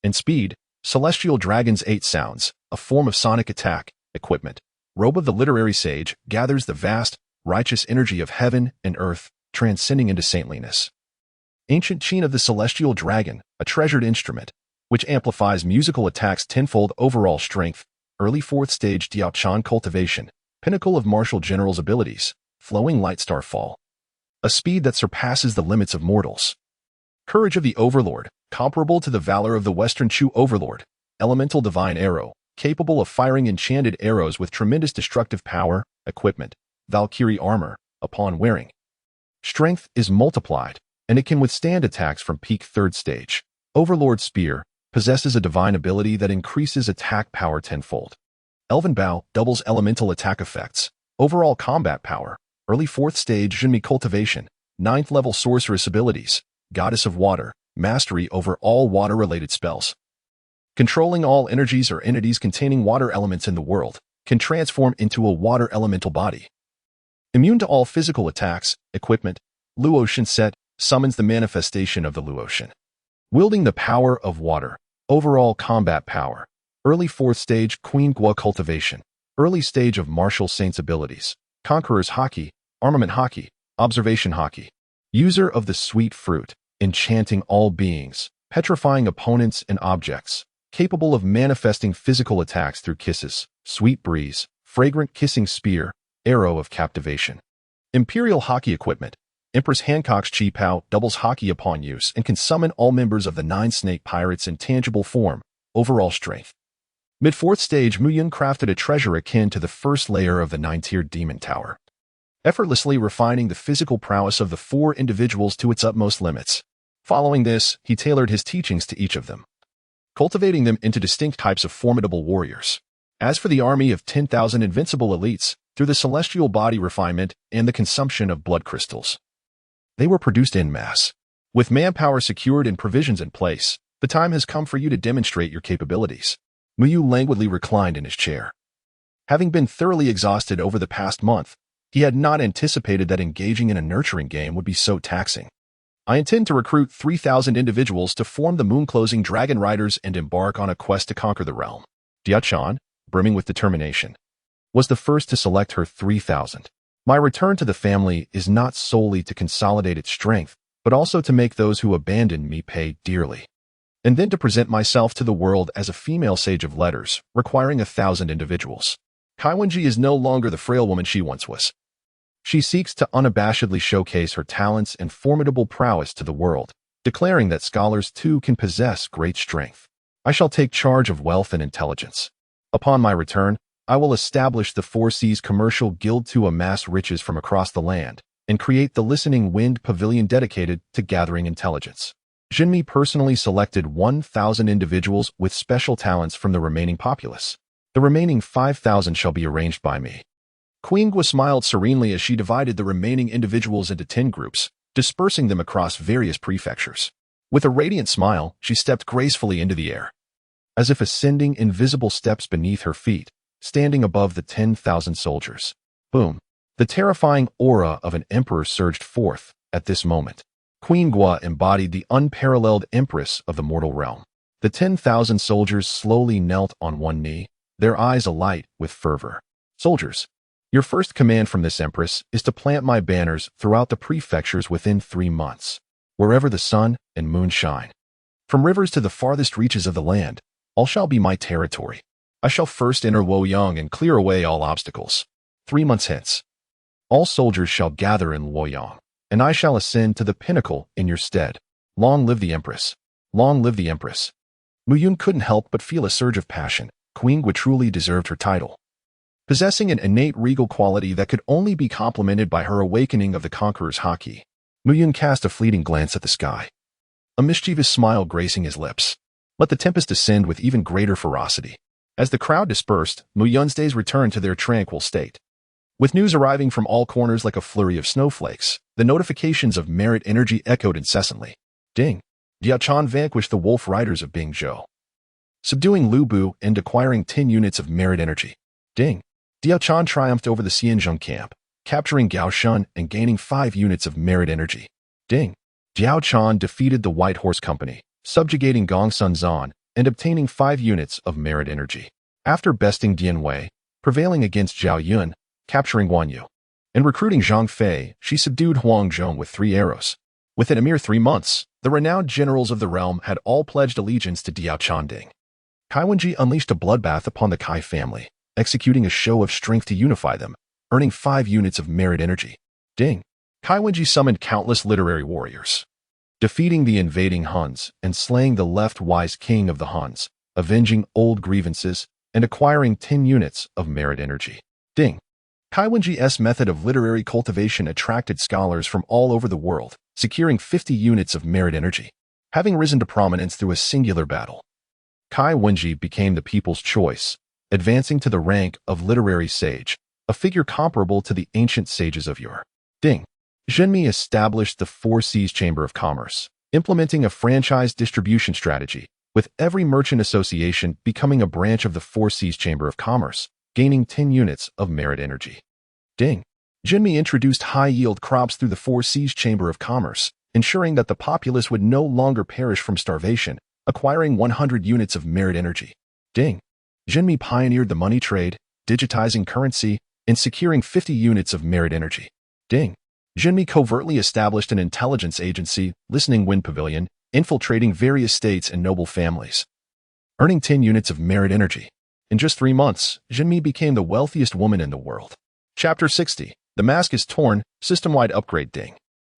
and speed. Celestial Dragon's 8 sounds. A form of sonic attack. Equipment. Robe of the literary sage gathers the vast, righteous energy of heaven and earth, transcending into saintliness. Ancient Chain of the Celestial Dragon, a treasured instrument, which amplifies musical attacks tenfold overall strength, early 4th stage Diao-Chan cultivation, pinnacle of martial general's abilities, flowing light star fall. A speed that surpasses the limits of mortals. Courage of the Overlord, comparable to the valor of the Western Chu Overlord, elemental divine arrow, capable of firing enchanted arrows with tremendous destructive power, equipment, Valkyrie armor, upon wearing. Strength is multiplied, and it can withstand attacks from peak 3rd stage. Overlord Spear possesses a divine ability that increases attack power tenfold. Elven Bow doubles elemental attack effects, overall combat power, early 4th stage Jinmi cultivation, 9th level sorceress abilities, Goddess of Water, mastery over all water-related spells. Controlling all energies or entities containing water elements in the world, can transform into a water elemental body. Immune to all physical attacks, equipment, Luotian set summons the manifestation of the Luotian. Wielding the power of water, overall combat power, early 4th stage Queen Gua cultivation, early stage of martial saints abilities, Conqueror's Haki, Armament Haki, Observation Haki. User of the sweet fruit, enchanting all beings, petrifying opponents and objects, capable of manifesting physical attacks through kisses, sweet breeze, fragrant kissing spear, arrow of captivation. Imperial Haki equipment, Empress Hancock's Chi Pao doubles Haki upon use and can summon all members of the 9 snake pirates in tangible form, overall strength. Mid-4th stage Muyun crafted a treasure akin to the first layer of the 9-tiered demon tower, effortlessly refining the physical prowess of the 4 individuals to its utmost limits. Following this, he tailored his teachings to each of them, cultivating them into distinct types of formidable warriors. As for the army of 10,000 invincible elites, through the celestial body refinement and the consumption of blood crystals, they were produced en masse. With manpower secured and provisions in place, the time has come for you to demonstrate your capabilities. Muyu languidly reclined in his chair. Having been thoroughly exhausted over the past month, he had not anticipated that engaging in a nurturing game would be so taxing. I intend to recruit 3,000 individuals to form the moon-closing Dragon Riders and embark on a quest to conquer the realm. Diao-Chan, brimming with determination, was the first to select her 3,000. My return to the family is not solely to consolidate its strength, but also to make those who abandoned me pay dearly. And then to present myself to the world as a female sage of letters, requiring 1,000 individuals. Kaiwenji is no longer the frail woman she once was. She seeks to unabashedly showcase her talents and formidable prowess to the world, declaring that scholars too can possess great strength. I shall take charge of wealth and intelligence. Upon my return, I will establish the 4 Seas Commercial Guild to amass riches from across the land, and create the Listening Wind Pavilion dedicated to gathering intelligence. Jinmi personally selected 1,000 individuals with special talents from the remaining populace. The remaining 5,000 shall be arranged by me. Queen Gua smiled serenely as she divided the remaining individuals into 10 groups, dispersing them across various prefectures. With a radiant smile, she stepped gracefully into the air, as if ascending invisible steps beneath her feet, standing above the 10,000 soldiers. Boom! The terrifying aura of an emperor surged forth at this moment. Queen Gua embodied the unparalleled empress of the mortal realm. The 10,000 soldiers slowly knelt on one knee, their eyes alight with fervor. Soldiers, your first command from this empress is to plant my banners throughout the prefectures within 3 months, wherever the sun and moon shine. From rivers to the farthest reaches of the land, all shall be my territory. I shall first enter Luoyang and clear away all obstacles. 3 months hence, all soldiers shall gather in Luoyang, and I shall ascend to the pinnacle in your stead. Long live the Empress! Long live the Empress! Muyun couldn't help but feel a surge of passion. Queen Gua truly deserved her title. Possessing an innate regal quality that could only be complemented by her awakening of the Conqueror's Haki, Muyun cast a fleeting glance at the sky, a mischievous smile gracing his lips. Let the tempest descend with even greater ferocity. As the crowd dispersed, Muyun's days returned to their tranquil state. With news arriving from all corners like a flurry of snowflakes, the notifications of merit energy echoed incessantly. Ding! Diao-Chan vanquished the wolf riders of Bingzhou, subduing Lu Bu and acquiring 10 units of merit energy. Ding! Diao-Chan triumphed over the Xianzhong camp, capturing Gao Shun and gaining 5 units of merit energy. Ding! Diao-Chan defeated the White Horse Company, subjugating Gongsun Zan and obtaining 5 units of merit energy. After besting Dian Wei, prevailing against Zhao Yun, capturing Guan Yu, and recruiting Zhang Fei, she subdued Huang Zhong with 3 arrows. Within a mere 3 months, The renowned generals of the realm had all pledged allegiance to Diao Chanding. Kai Wenji unleashed a bloodbath upon the Kai family, executing a show of strength to unify them, earning 5 units of merit energy. Ding! Kai Wenji summoned countless literary warriors, defeating the invading Huns and slaying the left-wise king of the Huns, avenging old grievances, and acquiring 10 units of merit energy. Ding! Kai Wenji's method of literary cultivation attracted scholars from all over the world, securing 50 units of merit energy. Having risen to prominence through a singular battle, Kai Wenji became the people's choice, advancing to the rank of literary sage, a figure comparable to the ancient sages of yore. Ding! Zhenmi established the Four Seas Chamber of Commerce, implementing a franchise distribution strategy, with every merchant association becoming a branch of the Four Seas Chamber of Commerce, gaining 10 units of merit energy. Ding! Zhenmi introduced high-yield crops through the Four Seas Chamber of Commerce, ensuring that the populace would no longer perish from starvation, acquiring 100 units of merit energy. Ding! Zhenmi pioneered the money trade, digitizing currency, and securing 50 units of merit energy. Ding! Zhenmi covertly established an intelligence agency, Listening Wind Pavilion, infiltrating various states and noble families, earning 10 units of merit energy. In just 3 months, Zhenmi became the wealthiest woman in the world. Chapter 60. The Mask is Torn, System-Wide Upgrade. Ding!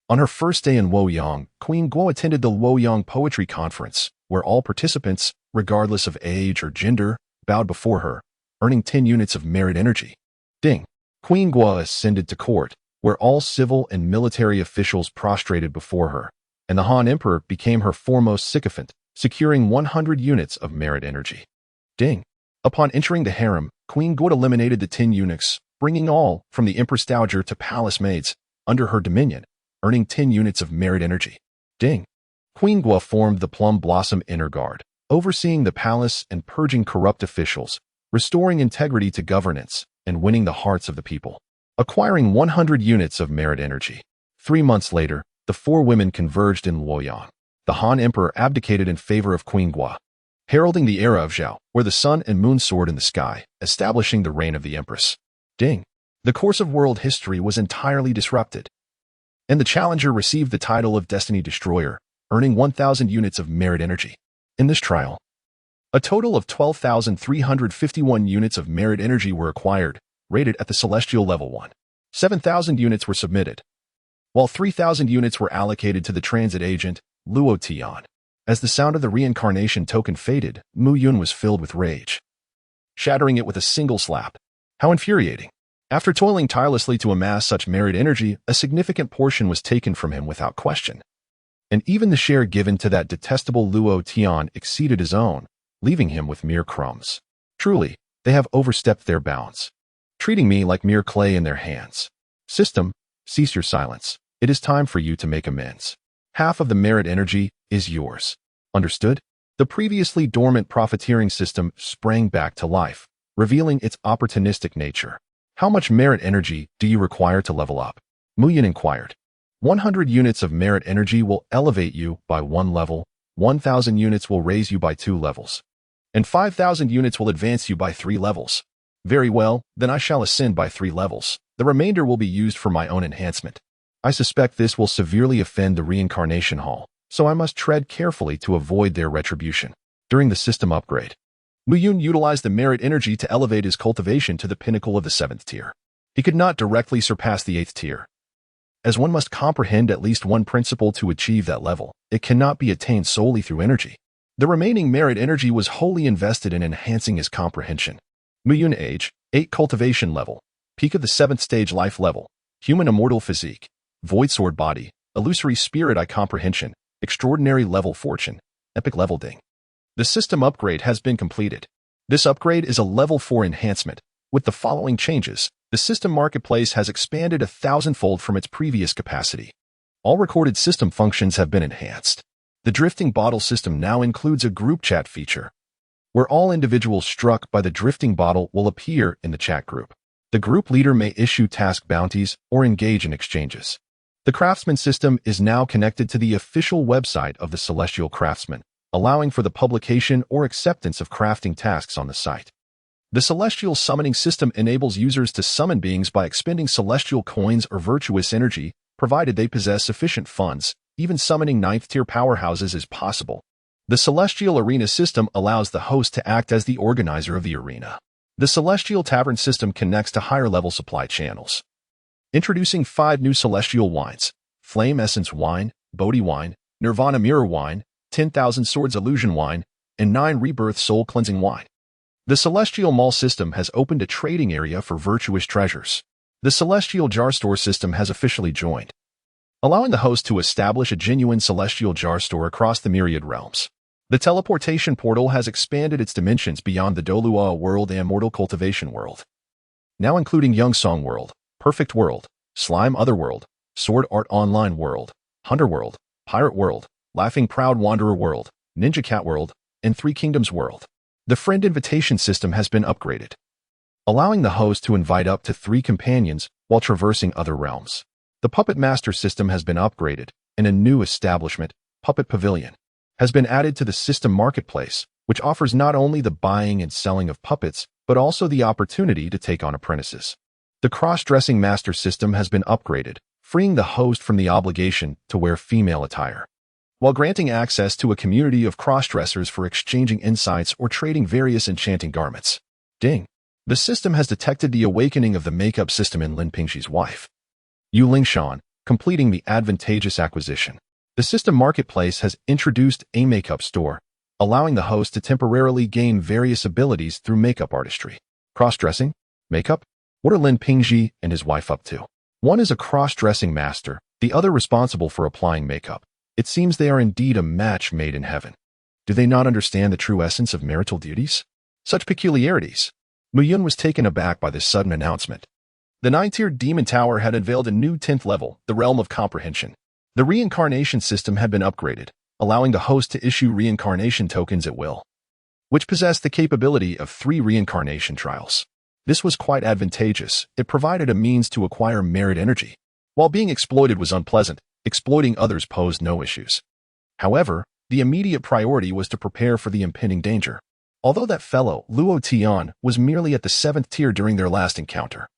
On her first day in Luoyang, Queen Guo attended the Luoyang Poetry Conference, where all participants, regardless of age or gender, bowed before her, earning 10 units of merit energy. Ding! Queen Guo ascended to court, where all civil and military officials prostrated before her, and the Han Emperor became her foremost sycophant, securing 100 units of merit energy. Ding! Upon entering the harem, Queen Guo eliminated the 10 eunuchs, bringing all, from the Empress Dowager to palace maids, under her dominion, earning 10 units of merit energy. Ding! Queen Guo formed the Plum Blossom Inner Guard, overseeing the palace and purging corrupt officials, restoring integrity to governance, and winning the hearts of the people, acquiring 100 units of merit energy. 3 months later, the 4 women converged in Luoyang. The Han Emperor abdicated in favor of Queen Guo, heralding the era of Zhao, where the sun and moon soared in the sky, establishing the reign of the Empress. Ding! The course of world history was entirely disrupted, and the challenger received the title of Destiny Destroyer, earning 1,000 units of merit energy. In this trial, a total of 12,351 units of merit energy were acquired, rated at the Celestial Level 1. 7,000 units were submitted, while 3,000 units were allocated to the transit agent, Luo Tian. As the sound of the reincarnation token faded, Mu Yun was filled with rage, shattering it with a single slap. How infuriating! After toiling tirelessly to amass such merit energy, a significant portion was taken from him without question. And even the share given to that detestable Luo Tian exceeded his own, leaving him with mere crumbs. Truly, they have overstepped their bounds, treating me like mere clay in their hands. System, cease your silence. It is time for you to make amends. Half of the merit energy is yours. Understood? The previously dormant profiteering system sprang back to life, revealing its opportunistic nature. How much merit energy do you require to level up? Mu Yin inquired. 100 units of merit energy will elevate you by 1 level, 1,000 units will raise you by 2 levels, and 5,000 units will advance you by 3 levels. Very well, then I shall ascend by 3 levels. The remainder will be used for my own enhancement. I suspect this will severely offend the reincarnation hall, so I must tread carefully to avoid their retribution. During the system upgrade, Mu Yun utilized the merit energy to elevate his cultivation to the pinnacle of the 7th tier. He could not directly surpass the 8th tier, as one must comprehend at least one principle to achieve that level. It cannot be attained solely through energy. The remaining merit energy was wholly invested in enhancing his comprehension. Mu Yun age, 8 cultivation level, peak of the 7th stage life level, human immortal physique, void sword body, illusory spirit eye comprehension, extraordinary level fortune, epic level. Ding! The system upgrade has been completed. This upgrade is a level 4 enhancement. With the following changes, the system marketplace has expanded 1,000-fold from its previous capacity. All recorded system functions have been enhanced. The drifting bottle system now includes a group chat feature, where all individuals struck by the drifting bottle will appear in the chat group. The group leader may issue task bounties or engage in exchanges. The craftsman system is now connected to the official website of the Celestial Craftsman, allowing for the publication or acceptance of crafting tasks on the site. The Celestial Summoning System enables users to summon beings by expending celestial coins or virtuous energy, provided they possess sufficient funds, even summoning 9th-tier powerhouses is possible. The Celestial Arena system allows the host to act as the organizer of the arena. The Celestial Tavern system connects to higher-level supply channels. Introducing 5 new Celestial wines: Flame Essence Wine, Bodhi Wine, Nirvana Mirror Wine, 10,000 Swords Illusion Wine, and 9 Rebirth Soul Cleansing Wine. The Celestial Mall system has opened a trading area for virtuous treasures. The Celestial Jar Store system has officially joined, allowing the host to establish a genuine Celestial Jar Store across the myriad realms. The teleportation portal has expanded its dimensions beyond the Douluo world and Mortal Cultivation world, now including Youngsong world, Perfect world, Slime Otherworld, Sword Art Online world, Hunter world, Pirate world, Laughing Proud Wanderer world, Ninja Cat world, and Three Kingdoms world. The friend invitation system has been upgraded, allowing the host to invite up to 3 companions while traversing other realms. The Puppet Master system has been upgraded, and a new establishment, Puppet Pavilion, has been added to the system marketplace, which offers not only the buying and selling of puppets, but also the opportunity to take on apprentices. The cross-dressing master system has been upgraded, freeing the host from the obligation to wear female attire, while granting access to a community of cross-dressers for exchanging insights or trading various enchanting garments. Ding! The system has detected the awakening of the makeup system in Lin Pingxi's wife, Yu Lingshan, completing the advantageous acquisition. The system marketplace has introduced a makeup store, allowing the host to temporarily gain various abilities through makeup artistry. Cross-dressing? Makeup? What are Lin Pingxi and his wife up to? One is a cross-dressing master, the other responsible for applying makeup. It seems they are indeed a match made in heaven. Do they not understand the true essence of marital duties? Such peculiarities. Mu Yun was taken aback by this sudden announcement. The 9th-tier Demon Tower had unveiled a new 10th level, the Realm of Comprehension. The reincarnation system had been upgraded, allowing the host to issue reincarnation tokens at will, which possessed the capability of 3 reincarnation trials. This was quite advantageous. It provided a means to acquire merit energy. While being exploited was unpleasant, exploiting others posed no issues. However, the immediate priority was to prepare for the impending danger. Although that fellow, Luo Tian, was merely at the 7th tier during their last encounter,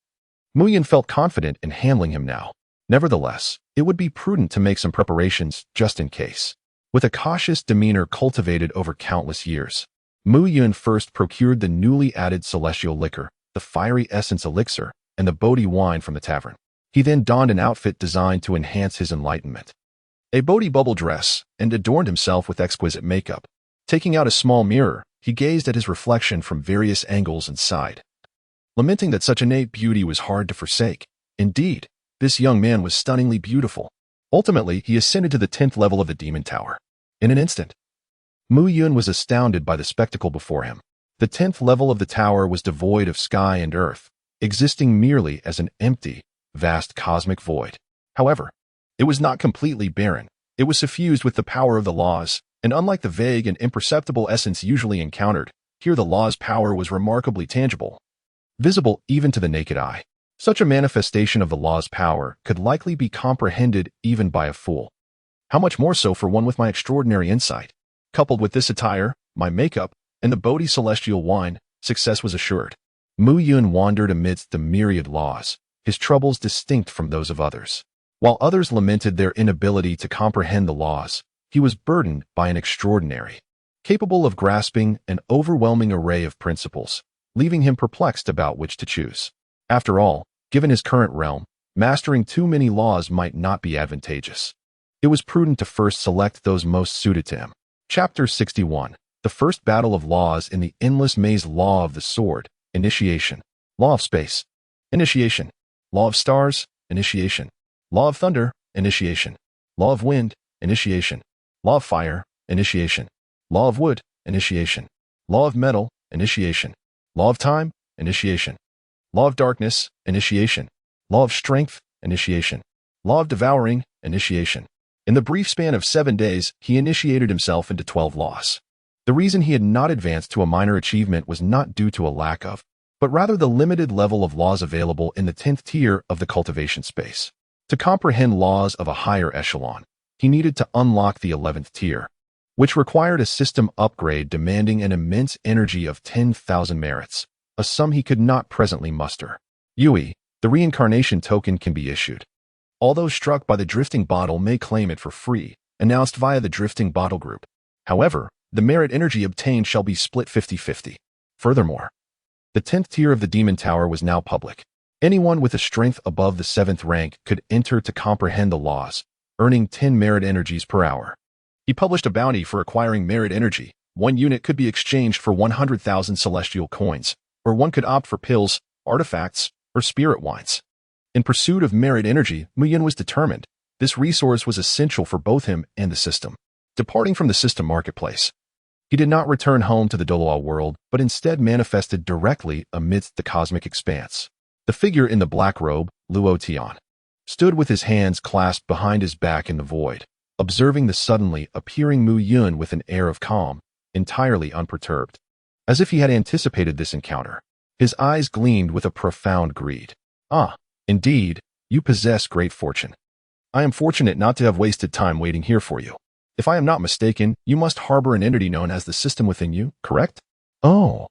Mu Yun felt confident in handling him now. Nevertheless, it would be prudent to make some preparations just in case. With a cautious demeanor cultivated over countless years, Mu Yun first procured the newly added celestial liquor, the fiery essence elixir, and the Bodhi wine from the tavern. He then donned an outfit designed to enhance his enlightenment, a Bodhi bubble dress, and adorned himself with exquisite makeup. Taking out a small mirror, he gazed at his reflection from various angles and sighed, lamenting that such innate beauty was hard to forsake. Indeed, this young man was stunningly beautiful. Ultimately, he ascended to the 10th level of the Demon Tower. In an instant, Mu Yun was astounded by the spectacle before him. The 10th level of the tower was devoid of sky and earth, existing merely as an empty, vast cosmic void. However, it was not completely barren. It was suffused with the power of the laws, and unlike the vague and imperceptible essence usually encountered, here the law's power was remarkably tangible, visible even to the naked eye. Such a manifestation of the law's power could likely be comprehended even by a fool. How much more so for one with my extraordinary insight? Coupled with this attire, my makeup, and the Bodhi celestial wine, success was assured. Mu Yun wandered amidst the myriad laws, his troubles distinct from those of others. While others lamented their inability to comprehend the laws, he was burdened by an extraordinary, capable of grasping an overwhelming array of principles, leaving him perplexed about which to choose. After all, given his current realm, mastering too many laws might not be advantageous. It was prudent to first select those most suited to him. Chapter 61. The First Battle of Laws in the Endless Maze. Law of the Sword, Initiation. Law of Space, Initiation. Law of Stars, Initiation. Law of Thunder, Initiation. Law of Wind, Initiation. Law of Fire, Initiation. Law of Wood, Initiation. Law of Metal, Initiation. Law of Time, Initiation. Law of Darkness, Initiation. Law of Strength, Initiation. Law of Devouring, Initiation. In the brief span of 7 days, he initiated himself into 12 laws. The reason he had not advanced to a minor achievement was not due to a lack of, but rather the limited level of laws available in the 10th tier of the cultivation space. To comprehend laws of a higher echelon, he needed to unlock the 11th tier, which required a system upgrade demanding an immense energy of 10,000 merits, a sum he could not presently muster. Yui, the reincarnation token can be issued, All those struck by the drifting bottle may claim it for free, announced via the drifting bottle group. However, the merit energy obtained shall be split 50-50. Furthermore, the 10th tier of the Demon Tower was now public. Anyone with a strength above the 7th rank could enter to comprehend the laws, earning 10 merit energies per hour. He published a bounty for acquiring merit energy. 1 unit could be exchanged for 100,000 celestial coins, or one could opt for pills, artifacts, or spirit wines. In pursuit of merit energy, Mu Yun was determined. This resource was essential for both him and the system. Departing from the system marketplace, he did not return home to the Douluo world, but instead manifested directly amidst the cosmic expanse. The figure in the black robe, Luo Tian, stood with his hands clasped behind his back in the void, observing the suddenly appearing Mu Yun with an air of calm, entirely unperturbed. As if he had anticipated this encounter, his eyes gleamed with a profound greed. Ah, indeed, you possess great fortune. I am fortunate not to have wasted time waiting here for you. If I am not mistaken, you must harbor an entity known as the system within you, correct? Oh,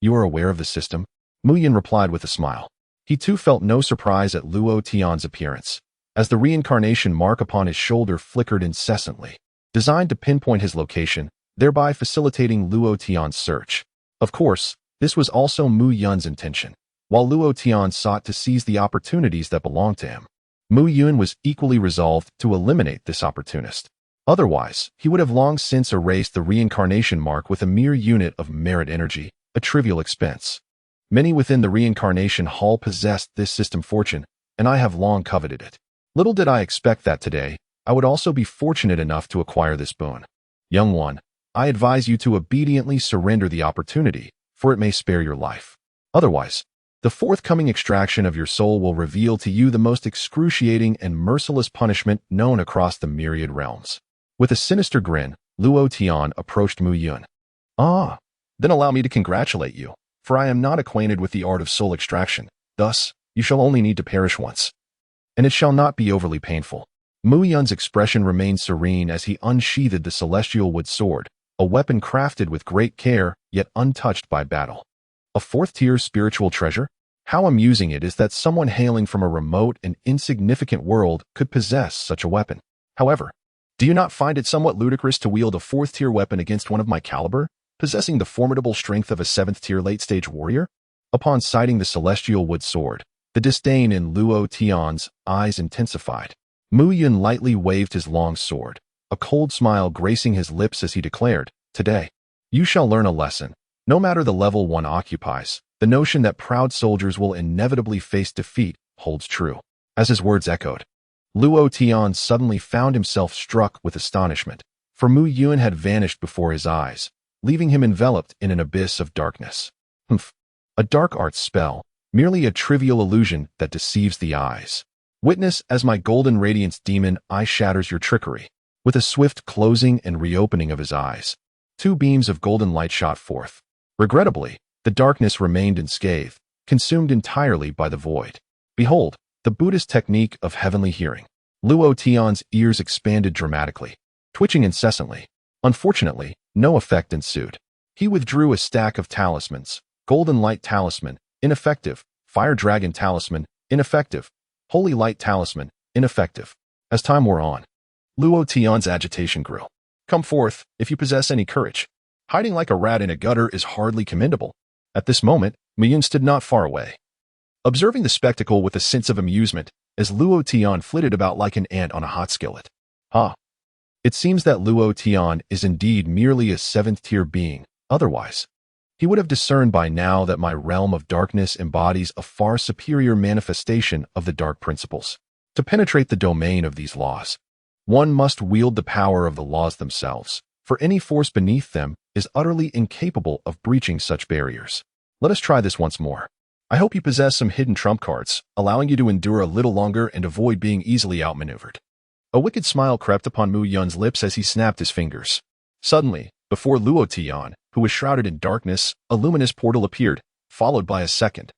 you are aware of the system? Mu Yun replied with a smile. He too felt no surprise at Luo Tian's appearance, as the reincarnation mark upon his shoulder flickered incessantly, designed to pinpoint his location, thereby facilitating Luo Tian's search. Of course, this was also Mu Yun's intention. While Luo Tian sought to seize the opportunities that belonged to him, Mu Yun was equally resolved to eliminate this opportunist. Otherwise, he would have long since erased the reincarnation mark with a mere unit of merit energy, a trivial expense. Many within the reincarnation hall possessed this system fortune, and I have long coveted it. Little did I expect that today, I would also be fortunate enough to acquire this boon. Young one, I advise you to obediently surrender the opportunity, for it may spare your life. Otherwise, the forthcoming extraction of your soul will reveal to you the most excruciating and merciless punishment known across the myriad realms. With a sinister grin, Luo Tian approached Mu Yun. Ah, then allow me to congratulate you, for I am not acquainted with the art of soul extraction. Thus, you shall only need to perish once, and it shall not be overly painful. Mu Yun's expression remained serene as he unsheathed the celestial wood sword, a weapon crafted with great care, yet untouched by battle. A 4th-tier spiritual treasure? How amusing it is that someone hailing from a remote and insignificant world could possess such a weapon. However, do you not find it somewhat ludicrous to wield a 4th-tier weapon against one of my caliber, possessing the formidable strength of a 7th-tier late-stage warrior? Upon sighting the celestial wood sword, the disdain in Luo Tian's eyes intensified. Mu Yun lightly waved his long sword, a cold smile gracing his lips as he declared, "Today, you shall learn a lesson. No matter the level one occupies, the notion that proud soldiers will inevitably face defeat holds true." As his words echoed, Luo Tian suddenly found himself struck with astonishment, for Mu Yun had vanished before his eyes, leaving him enveloped in an abyss of darkness. Humph, a dark arts spell, merely a trivial illusion that deceives the eyes. Witness as my golden radiance demon eye shatters your trickery. With a swift closing and reopening of his eyes, 2 beams of golden light shot forth. Regrettably, the darkness remained unscathed, consumed entirely by the void. Behold, the Buddhist technique of heavenly hearing. Luo Tian's ears expanded dramatically, twitching incessantly. Unfortunately, no effect ensued. He withdrew a stack of talismans. Golden Light Talisman, ineffective. Fire Dragon Talisman, ineffective. Holy Light Talisman, ineffective. As time wore on, Luo Tian's agitation grew. Come forth, if you possess any courage. Hiding like a rat in a gutter is hardly commendable. At this moment, Mu Yun stood not far away, observing the spectacle with a sense of amusement as Luo Tian flitted about like an ant on a hot skillet. Ha! It seems that Luo Tian is indeed merely a 7th-tier being. Otherwise, he would have discerned by now that my realm of darkness embodies a far superior manifestation of the dark principles. To penetrate the domain of these laws, one must wield the power of the laws themselves, for any force beneath them is utterly incapable of breaching such barriers. Let us try this once more. I hope you possess some hidden trump cards, allowing you to endure a little longer and avoid being easily outmaneuvered. A wicked smile crept upon Mu Yun's lips as he snapped his fingers. Suddenly, before Luo Tian, who was shrouded in darkness, a luminous portal appeared, followed by a second,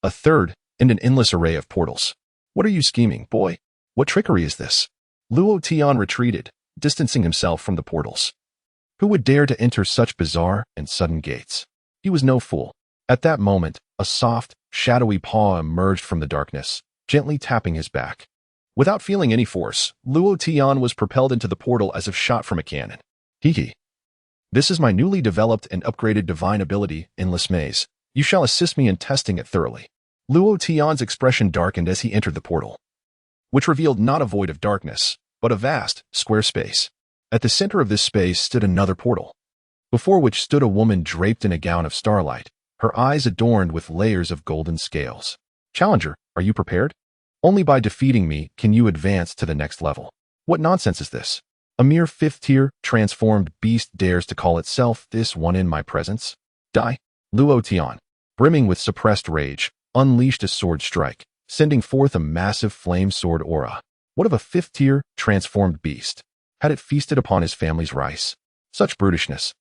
a third, and an endless array of portals. What are you scheming, boy? What trickery is this? Luo Tian retreated, distancing himself from the portals. Who would dare to enter such bizarre and sudden gates? He was no fool. At that moment, a soft, shadowy paw emerged from the darkness, gently tapping his back. Without feeling any force, Luo Tian was propelled into the portal as if shot from a cannon. Hee. This is my newly developed and upgraded divine ability, Endless Maze. You shall assist me in testing it thoroughly. Luo Tian's expression darkened as he entered the portal, which revealed not a void of darkness, but a vast, square space. At the center of this space stood another portal, before which stood a woman draped in a gown of starlight, her eyes adorned with layers of golden scales. Challenger, are you prepared? Only by defeating me can you advance to the next level. What nonsense is this? A mere fifth-tier, transformed beast dares to call itself this one in my presence? Die! Luo Tian, brimming with suppressed rage, unleashed a sword strike, sending forth a massive flame sword aura. What of a fifth-tier, transformed beast? Had it feasted upon his family's rice? Such brutishness.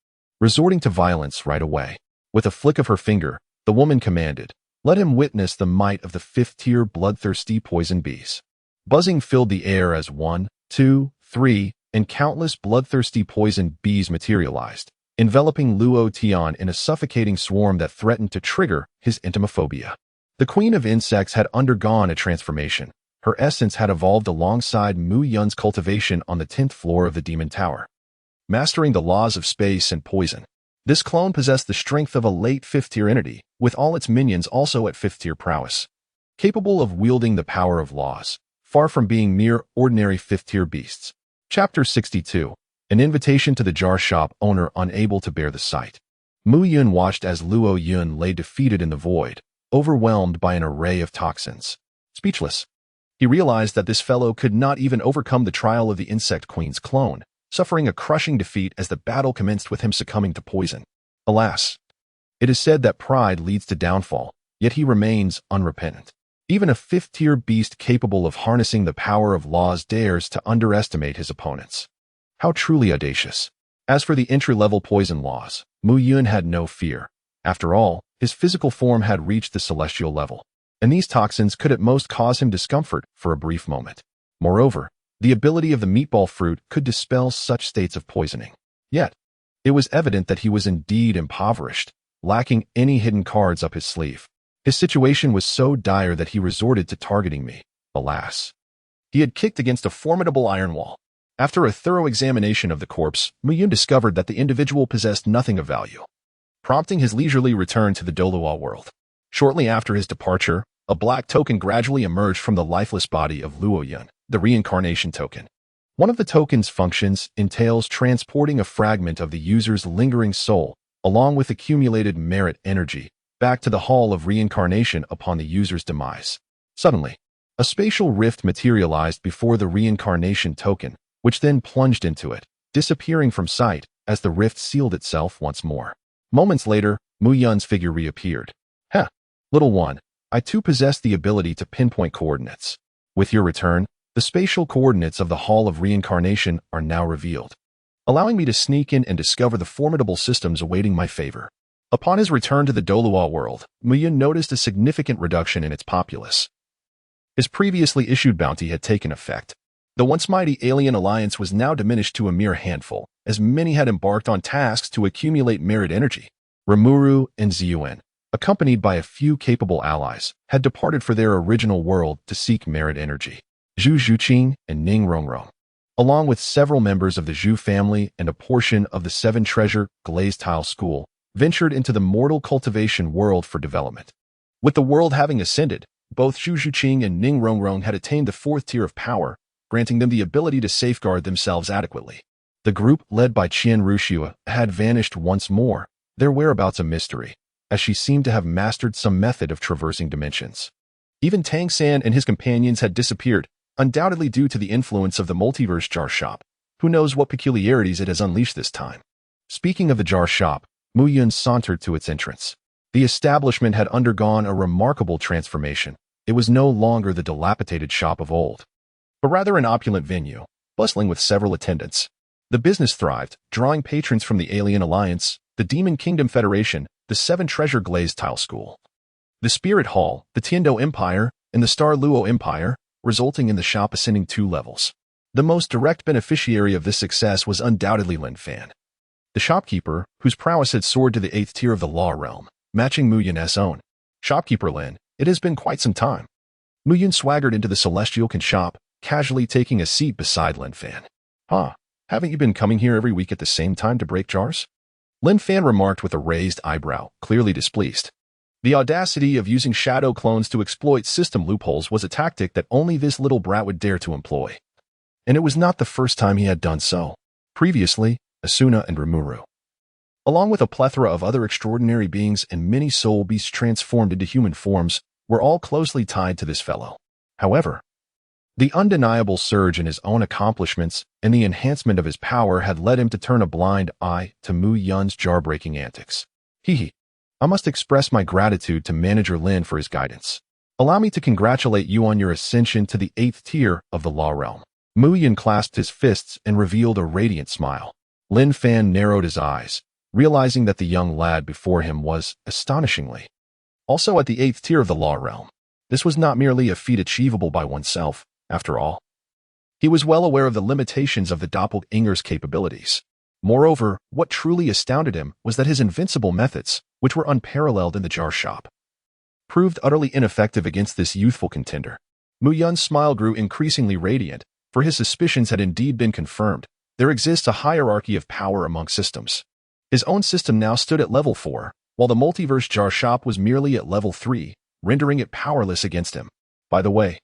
Resorting to violence right away. With a flick of her finger, the woman commanded, let him witness the might of the fifth-tier bloodthirsty poison bees. Buzzing filled the air as 1, 2, 3, and countless bloodthirsty poison bees materialized, enveloping Luo Tian in a suffocating swarm that threatened to trigger his entomophobia. The queen of insects had undergone a transformation. Her essence had evolved alongside Mu Yun's cultivation on the 10th floor of the Demon Tower. Mastering the laws of space and poison, this clone possessed the strength of a late 5th-tier entity, with all its minions also at 5th-tier prowess. Capable of wielding the power of laws, far from being mere ordinary 5th-tier beasts. Chapter 62. An invitation to the jar shop owner unable to bear the sight. Mu Yun watched as Luo Yun lay defeated in the void, overwhelmed by an array of toxins. Speechless, he realized that this fellow could not even overcome the trial of the Insect Queen's clone, suffering a crushing defeat as the battle commenced with him succumbing to poison. Alas, it is said that pride leads to downfall, yet he remains unrepentant. Even a 5th-tier beast capable of harnessing the power of laws dares to underestimate his opponents. How truly audacious. As for the entry-level poison laws, Mu Yun had no fear. After all, his physical form had reached the celestial level, and these toxins could at most cause him discomfort for a brief moment. Moreover, the ability of the meatball fruit could dispel such states of poisoning. Yet, it was evident that he was indeed impoverished, lacking any hidden cards up his sleeve. His situation was so dire that he resorted to targeting me. Alas, he had kicked against a formidable iron wall. After a thorough examination of the corpse, Mu Yun discovered that the individual possessed nothing of value, prompting his leisurely return to the Douluo world. Shortly after his departure, a black token gradually emerged from the lifeless body of Luo Yun, the reincarnation token. One of the token's functions entails transporting a fragment of the user's lingering soul, along with accumulated merit energy, back to the Hall of Reincarnation upon the user's demise. Suddenly, a spatial rift materialized before the reincarnation token, which then plunged into it, disappearing from sight as the rift sealed itself once more. Moments later, Mu Yun's figure reappeared. Heh, little one, I too possess the ability to pinpoint coordinates. With your return, the spatial coordinates of the Hall of Reincarnation are now revealed, allowing me to sneak in and discover the formidable systems awaiting my favor. Upon his return to the Douluo world, Mu Yun noticed a significant reduction in its populace. His previously issued bounty had taken effect. The once mighty alien alliance was now diminished to a mere handful, as many had embarked on tasks to accumulate merit energy. Rimuru and Ziyuan, accompanied by a few capable allies, had departed for their original world to seek merit energy. Zhu Zhuqing and Ning Rongrong, along with several members of the Zhu family and a portion of the Seven Treasure Glazed Tile School, ventured into the mortal cultivation world for development. With the world having ascended, both Zhu Zhuqing and Ning Rongrong had attained the 4th tier of power, granting them the ability to safeguard themselves adequately. The group, led by Qian Ruxua, had vanished once more, their whereabouts a mystery, as she seemed to have mastered some method of traversing dimensions. Even Tang San and his companions had disappeared, undoubtedly due to the influence of the multiverse jar shop. Who knows what peculiarities it has unleashed this time? Speaking of the jar shop, Mu Yun sauntered to its entrance. The establishment had undergone a remarkable transformation. It was no longer the dilapidated shop of old, but rather an opulent venue, bustling with several attendants. The business thrived, drawing patrons from the Alien Alliance, the Demon Kingdom Federation, the Seven Treasure Glazed Tile School, the Spirit Hall, the Tiando Empire, and the Star Luo Empire, resulting in the shop ascending 2 levels. The most direct beneficiary of this success was undoubtedly Lin Fan, the shopkeeper, whose prowess had soared to the 8th tier of the law realm, matching Mu Yun's own. Shopkeeper Lin, it has been quite some time. Mu Yun swaggered into the Celestial Can shop, casually taking a seat beside Lin Fan. Huh, haven't you been coming here every week at the same time to break jars? Lin Fan remarked with a raised eyebrow, clearly displeased. The audacity of using shadow clones to exploit system loopholes was a tactic that only this little brat would dare to employ. And it was not the first time he had done so. Previously, Asuna and Rimuru, along with a plethora of other extraordinary beings and many soul beasts transformed into human forms, were all closely tied to this fellow. However, the undeniable surge in his own accomplishments and the enhancement of his power had led him to turn a blind eye to Mu Yun's jar-breaking antics. Hee. I must express my gratitude to Manager Lin for his guidance. Allow me to congratulate you on your ascension to the 8th tier of the Law Realm. Mu Yun clasped his fists and revealed a radiant smile. Lin Fan narrowed his eyes, realizing that the young lad before him was, astonishingly, also at the 8th tier of the Law Realm. This was not merely a feat achievable by oneself, after all. He was well aware of the limitations of the doppelganger's capabilities. Moreover, what truly astounded him was that his invincible methods, which were unparalleled in the jar shop, proved utterly ineffective against this youthful contender. Mu Yun's smile grew increasingly radiant, for his suspicions had indeed been confirmed. There exists a hierarchy of power among systems. His own system now stood at level 4, while the multiverse jar shop was merely at level 3, rendering it powerless against him. By the way,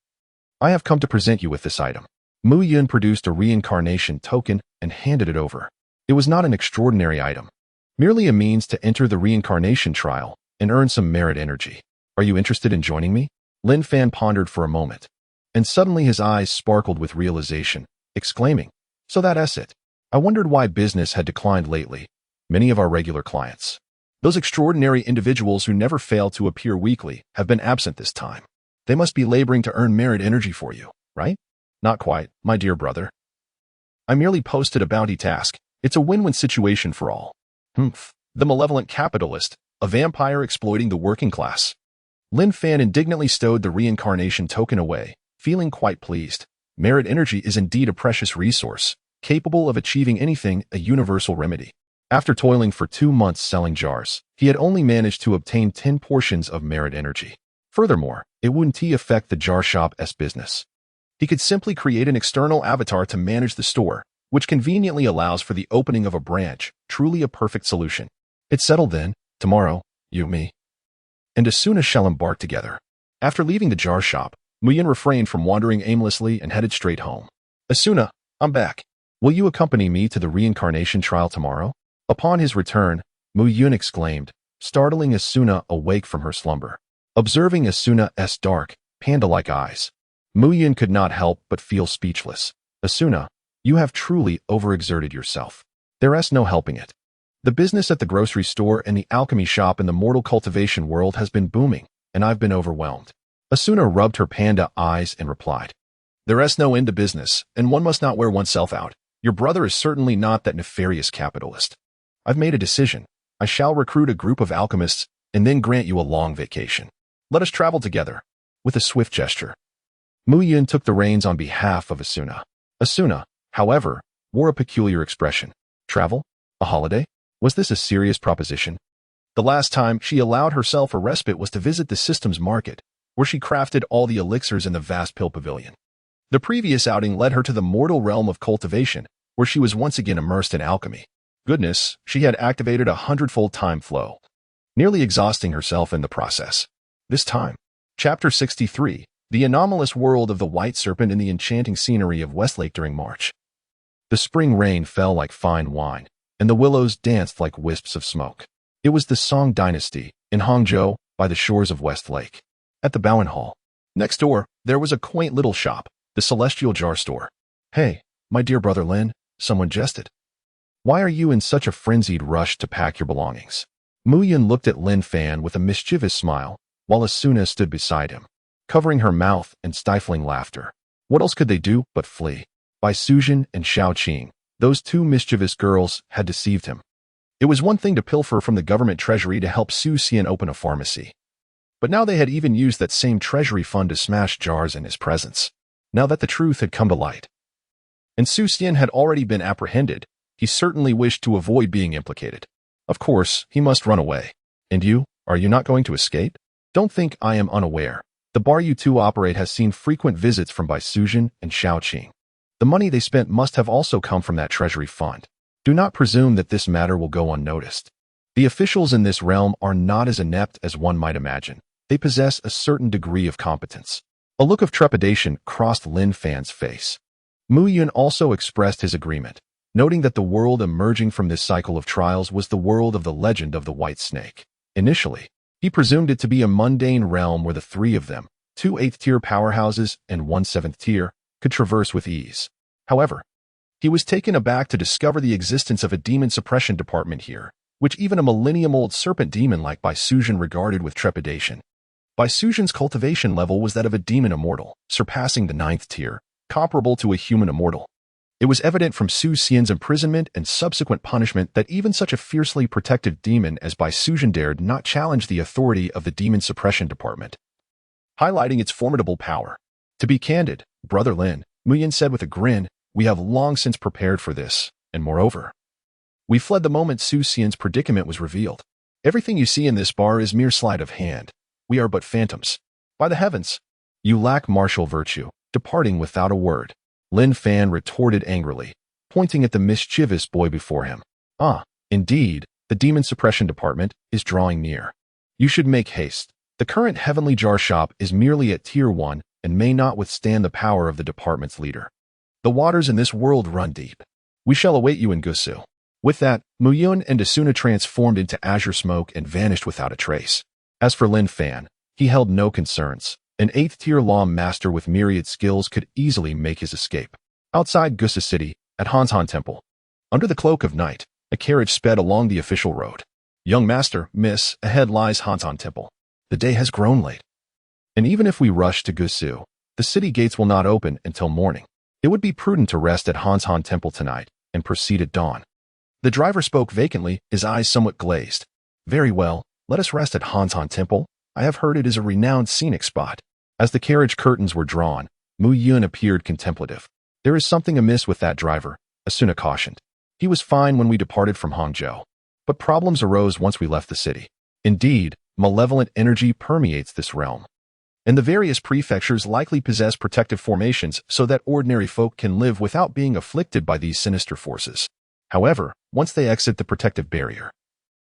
I have come to present you with this item. Mu Yun produced a reincarnation token and handed it over. It was not an extraordinary item, merely a means to enter the reincarnation trial and earn some merit energy. Are you interested in joining me? Lin Fan pondered for a moment, and suddenly his eyes sparkled with realization, exclaiming, So that's it. I wondered why business had declined lately. Many of our regular clients, those extraordinary individuals who never fail to appear weekly, have been absent this time. They must be laboring to earn merit energy for you, right? Not quite, my dear brother. I merely posted a bounty task. It's a win-win situation for all. Humph. The malevolent capitalist, a vampire exploiting the working class. Lin Fan indignantly stowed the reincarnation token away, feeling quite pleased. Merit energy is indeed a precious resource, capable of achieving anything, a universal remedy. After toiling for 2 months selling jars, he had only managed to obtain 10 portions of merit energy. Furthermore, it wouldn't affect the jar shop's business. He could simply create an external avatar to manage the store, which conveniently allows for the opening of a branch, truly a perfect solution. It's settled then. Tomorrow, you, me, and Asuna shall embark together. After leaving the jar shop, Mu Yun refrained from wandering aimlessly and headed straight home. Asuna, I'm back. Will you accompany me to the reincarnation trial tomorrow? Upon his return, Mu Yun exclaimed, startling Asuna awake from her slumber. Observing Asuna's dark, panda-like eyes, Mu Yun could not help but feel speechless. Asuna, you have truly overexerted yourself. There's no helping it. The business at the grocery store and the alchemy shop in the mortal cultivation world has been booming, and I've been overwhelmed. Asuna rubbed her panda eyes and replied, There's no end to business, and one must not wear oneself out. Your brother is certainly not that nefarious capitalist. I've made a decision. I shall recruit a group of alchemists and then grant you a long vacation. Let us travel together. With a swift gesture, Mu Yun took the reins on behalf of Asuna. Asuna, however, wore a peculiar expression. Travel? A holiday? Was this a serious proposition? The last time she allowed herself a respite was to visit the systems market, where she crafted all the elixirs in the vast pill pavilion. The previous outing led her to the mortal realm of cultivation, where she was once again immersed in alchemy. Goodness, she had activated 100-fold time flow, nearly exhausting herself in the process. This time, Chapter 63, The Anomalous World of the White Serpent in the Enchanting Scenery of Westlake during March. The spring rain fell like fine wine, and the willows danced like wisps of smoke. It was the Song Dynasty, in Hangzhou, by the shores of Westlake. At the Bowen Hall, next door, there was a quaint little shop, the Celestial Jar Store. Hey, my dear brother Lin, someone jested. Why are you in such a frenzied rush to pack your belongings? Mu Yun looked at Lin Fan with a mischievous smile, while Asuna stood beside him, covering her mouth and stifling laughter. What else could they do but flee? By Suzhen and Xiao Qing, those two mischievous girls had deceived him. It was one thing to pilfer from the government treasury to help Su Xian open a pharmacy. But now they had even used that same treasury fund to smash jars in his presence. Now that the truth had come to light, and Su Xian had already been apprehended, he certainly wished to avoid being implicated. Of course, he must run away. And you, are you not going to escape? Don't think I am unaware. The bar you two operate has seen frequent visits from Bai Sujin and Shaoqing. The money they spent must have also come from that treasury fund. Do not presume that this matter will go unnoticed. The officials in this realm are not as inept as one might imagine. They possess a certain degree of competence. A look of trepidation crossed Lin Fan's face. Mu Yun also expressed his agreement, noting that the world emerging from this cycle of trials was the world of the legend of the White Snake. Initially, he presumed it to be a mundane realm where the three of them, 2 8th-tier powerhouses and 1 7th-tier, could traverse with ease. However, he was taken aback to discover the existence of a demon suppression department here, which even a millennium-old serpent demon like Bai Sujin regarded with trepidation. Bai Sujin's cultivation level was that of a demon immortal, surpassing the 9th tier, comparable to a human immortal. It was evident from Su Xian's imprisonment and subsequent punishment that even such a fiercely protective demon as Bai Sujin dared not challenge the authority of the demon suppression department, highlighting its formidable power. To be candid, Brother Lin, Mu Yun said with a grin, we have long since prepared for this, and moreover, we fled the moment Su Xian's predicament was revealed. Everything you see in this bar is mere sleight of hand. We are but phantoms. By the heavens, you lack martial virtue, departing without a word. Lin Fan retorted angrily, pointing at the mischievous boy before him. Ah, indeed, the demon suppression department is drawing near. You should make haste. The current Heavenly Jar shop is merely at Tier 1 and may not withstand the power of the department's leader. The waters in this world run deep. We shall await you in Gusu. With that, Mu Yun and Asuna transformed into azure smoke and vanished without a trace. As for Lin Fan, he held no concerns. An 8th-tier law master with myriad skills could easily make his escape. Outside Gusu City, at Hanshan Temple, under the cloak of night, a carriage sped along the official road. Young master, miss, ahead lies Hanshan Temple. The day has grown late. And even if we rush to Gusu, the city gates will not open until morning. It would be prudent to rest at Hanshan Temple tonight and proceed at dawn. The driver spoke vacantly, his eyes somewhat glazed. Very well, let us rest at Hanshan Temple. I have heard it is a renowned scenic spot. As the carriage curtains were drawn, Mu Yun appeared contemplative. There is something amiss with that driver, Asuna cautioned. He was fine when we departed from Hangzhou, but problems arose once we left the city. Indeed, malevolent energy permeates this realm, and the various prefectures likely possess protective formations so that ordinary folk can live without being afflicted by these sinister forces. However, once they exit the protective barrier,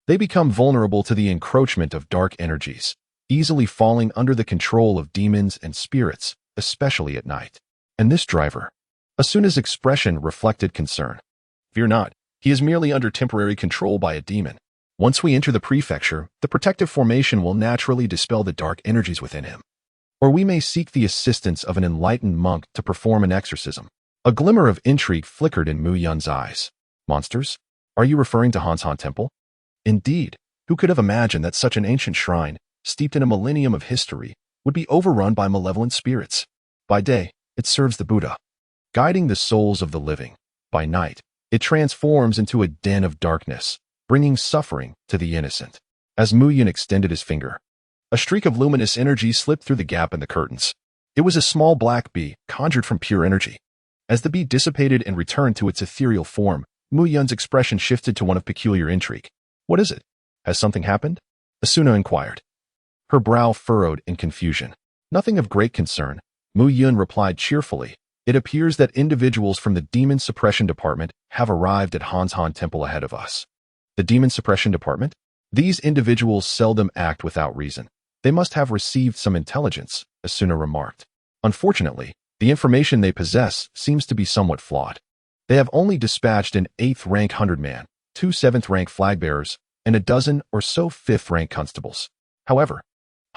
they become vulnerable to the encroachment of dark energies, easily falling under the control of demons and spirits, especially at night. And this driver, Asuna's expression reflected concern. Fear not, he is merely under temporary control by a demon. Once we enter the prefecture, the protective formation will naturally dispel the dark energies within him. Or we may seek the assistance of an enlightened monk to perform an exorcism. A glimmer of intrigue flickered in Mu Yun's eyes. Monsters? Are you referring to Hanshan Temple? Indeed, who could have imagined that such an ancient shrine, steeped in a millennium of history, would be overrun by malevolent spirits? By day, it serves the Buddha, guiding the souls of the living. By night, it transforms into a den of darkness, bringing suffering to the innocent. As Mu Yun extended his finger, a streak of luminous energy slipped through the gap in the curtains. It was a small black bee, conjured from pure energy. As the bee dissipated and returned to its ethereal form, Mu Yun's expression shifted to one of peculiar intrigue. What is it? Has something happened? Asuna inquired. Her brow furrowed in confusion. Nothing of great concern, Mu Yun replied cheerfully. It appears that individuals from the Demon Suppression Department have arrived at Hanshan Temple ahead of us. The Demon Suppression Department? These individuals seldom act without reason. They must have received some intelligence, Asuna remarked. Unfortunately, the information they possess seems to be somewhat flawed. They have only dispatched an 8th-rank 100-man, 2 7th-rank flag-bearers, and a dozen or so 5th-rank constables. However,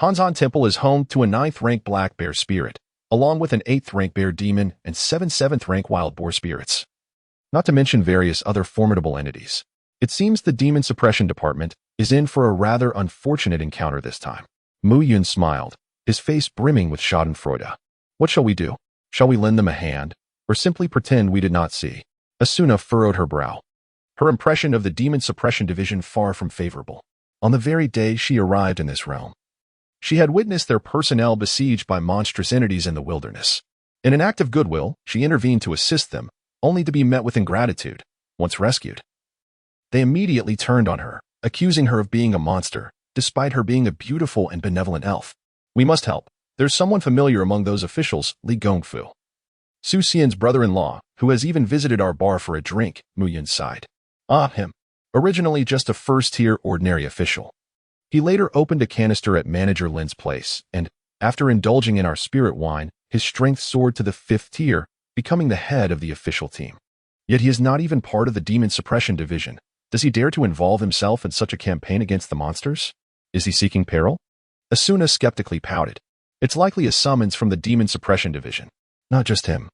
Hanshan Temple is home to a 9th-rank black bear spirit, along with an 8th-rank bear demon and 7 7th-rank wild boar spirits. Not to mention various other formidable entities. It seems the Demon Suppression Department is in for a rather unfortunate encounter this time. Mu Yun smiled, his face brimming with schadenfreude. What shall we do? Shall we lend them a hand, or simply pretend we did not see? Asuna furrowed her brow. Her impression of the Demon Suppression Division far from favorable. On the very day she arrived in this realm, she had witnessed their personnel besieged by monstrous entities in the wilderness. In an act of goodwill, she intervened to assist them, only to be met with ingratitude. Once rescued, they immediately turned on her, accusing her of being a monster, despite her being a beautiful and benevolent elf. We must help. There's someone familiar among those officials, Li Gongfu. Su Xian's brother-in-law, who has even visited our bar for a drink, Mu Yun sighed. Ah, him. Originally just a first-tier ordinary official. He later opened a canister at Manager Lin's place, and, after indulging in our spirit wine, his strength soared to the 5th tier, becoming the head of the official team. Yet he is not even part of the Demon Suppression Division. Does he dare to involve himself in such a campaign against the monsters? Is he seeking peril? Asuna skeptically pouted. It's likely a summons from the Demon Suppression Division. Not just him.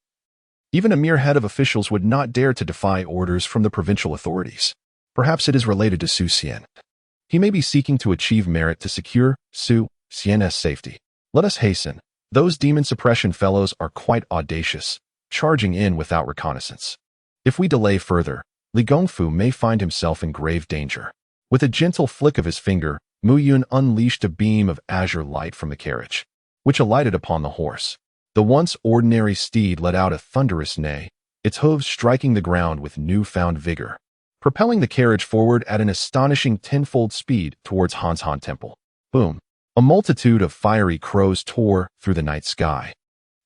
Even a mere head of officials would not dare to defy orders from the provincial authorities. Perhaps it is related to Su Xian. He may be seeking to achieve merit to secure Su Xian's safety. Let us hasten. Those Demon Suppression fellows are quite audacious, charging in without reconnaissance. If we delay further, Li Gongfu may find himself in grave danger. With a gentle flick of his finger, Mu Yun unleashed a beam of azure light from the carriage, which alighted upon the horse. The once ordinary steed let out a thunderous neigh, its hooves striking the ground with newfound vigor, propelling the carriage forward at an astonishing tenfold speed towards Hanshan Temple. Boom! A multitude of fiery crows tore through the night sky,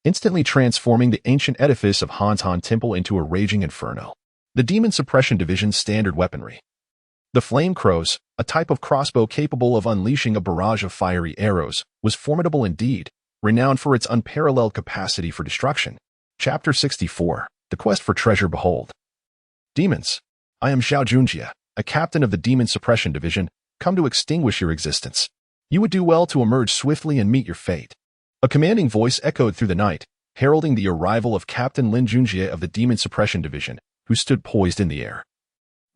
instantly transforming the ancient edifice of Hanshan Temple into a raging inferno. The Demon Suppression Division's standard weaponry. The Flame Crows, a type of crossbow capable of unleashing a barrage of fiery arrows, was formidable indeed, renowned for its unparalleled capacity for destruction. Chapter 64. The Quest for Treasure. Behold. Demons. I am Zhao Junjie, a captain of the Demon Suppression Division, come to extinguish your existence. You would do well to emerge swiftly and meet your fate. A commanding voice echoed through the night, heralding the arrival of Captain Lin Junjie of the Demon Suppression Division, who stood poised in the air,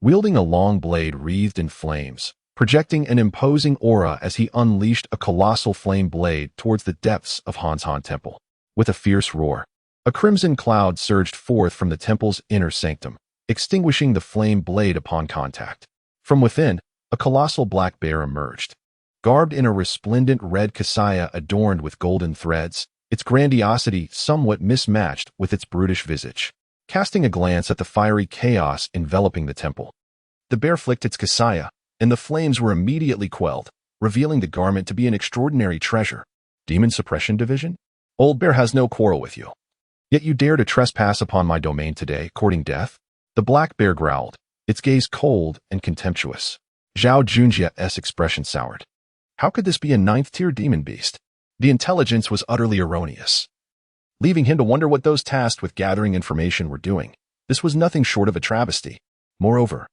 wielding a long blade wreathed in flames, projecting an imposing aura as he unleashed a colossal flame blade towards the depths of Hanshan Temple. With a fierce roar, a crimson cloud surged forth from the temple's inner sanctum, extinguishing the flame blade upon contact. From within, a colossal black bear emerged, garbed in a resplendent red kasaya adorned with golden threads, its grandiosity somewhat mismatched with its brutish visage. Casting a glance at the fiery chaos enveloping the temple, the bear flicked its kasaya, and the flames were immediately quelled, revealing the garment to be an extraordinary treasure. Demon Suppression Division? Old Bear has no quarrel with you. Yet you dare to trespass upon my domain today, courting death? The black bear growled, its gaze cold and contemptuous. Zhao Junjie's expression soured. How could this be a 9th-tier demon beast? The intelligence was utterly erroneous, leaving him to wonder what those tasked with gathering information were doing. This was nothing short of a travesty. Moreover,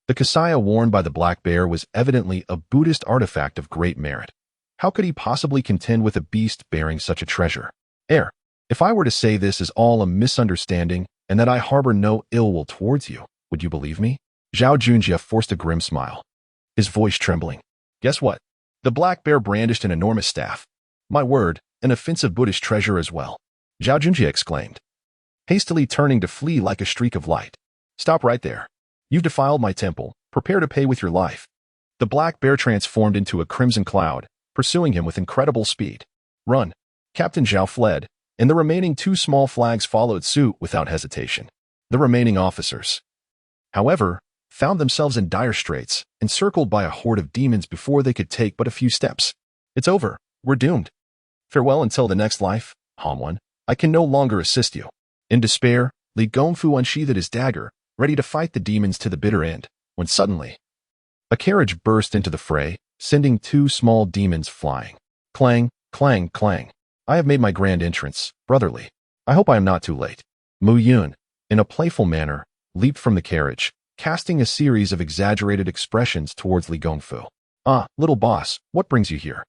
the kasaya worn by the black bear was evidently a Buddhist artifact of great merit. How could he possibly contend with a beast bearing such a treasure? If I were to say this is all a misunderstanding and that I harbor no ill will towards you, would you believe me? Zhao Junjie forced a grim smile, his voice trembling. Guess what? The black bear brandished an enormous staff. My word, an offensive Buddhist treasure as well. Zhao Junjie exclaimed, hastily turning to flee like a streak of light. Stop right there. You've defiled my temple. Prepare to pay with your life. The black bear transformed into a crimson cloud, pursuing him with incredible speed. Run. Captain Zhao fled, and the remaining 2 small flags followed suit without hesitation. The remaining officers, however, found themselves in dire straits, encircled by a horde of demons before they could take but a few steps. It's over. We're doomed. Farewell until the next life, Han. I can no longer assist you. In despair, Li Gongfu unsheathed his dagger, ready to fight the demons to the bitter end, when suddenly, a carriage burst into the fray, sending 2 small demons flying. Clang, clang, clang. I have made my grand entrance, brotherly. I hope I am not too late. Mu Yun, in a playful manner, leaped from the carriage, casting a series of exaggerated expressions towards Li Gongfu. Ah, little boss, what brings you here?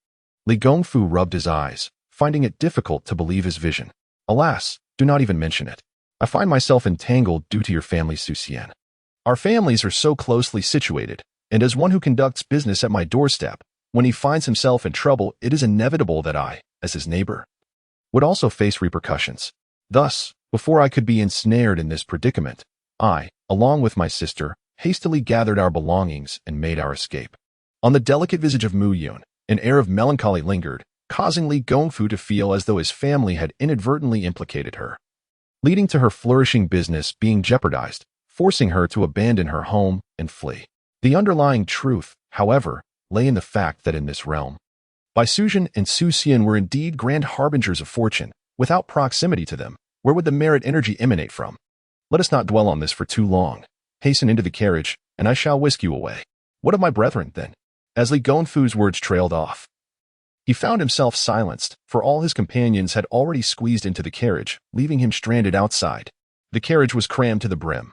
Li Gongfu rubbed his eyes, finding it difficult to believe his vision. Alas, do not even mention it. I find myself entangled due to your family, Su Xian. Our families are so closely situated, and as one who conducts business at my doorstep, when he finds himself in trouble, it is inevitable that I, as his neighbor, would also face repercussions. Thus, before I could be ensnared in this predicament, I, along with my sister, hastily gathered our belongings and made our escape. On the delicate visage of Mu Yun, an air of melancholy lingered, causing Li Gongfu to feel as though his family had inadvertently implicated her, leading to her flourishing business being jeopardized, forcing her to abandon her home and flee. The underlying truth, however, lay in the fact that in this realm, Bai Suzhen and Su Xian were indeed grand harbingers of fortune. Without proximity to them, where would the merit energy emanate from? Let us not dwell on this for too long. Hasten into the carriage, and I shall whisk you away. What of my brethren, then? As Li Gongfu's words trailed off, he found himself silenced, for all his companions had already squeezed into the carriage, leaving him stranded outside. The carriage was crammed to the brim,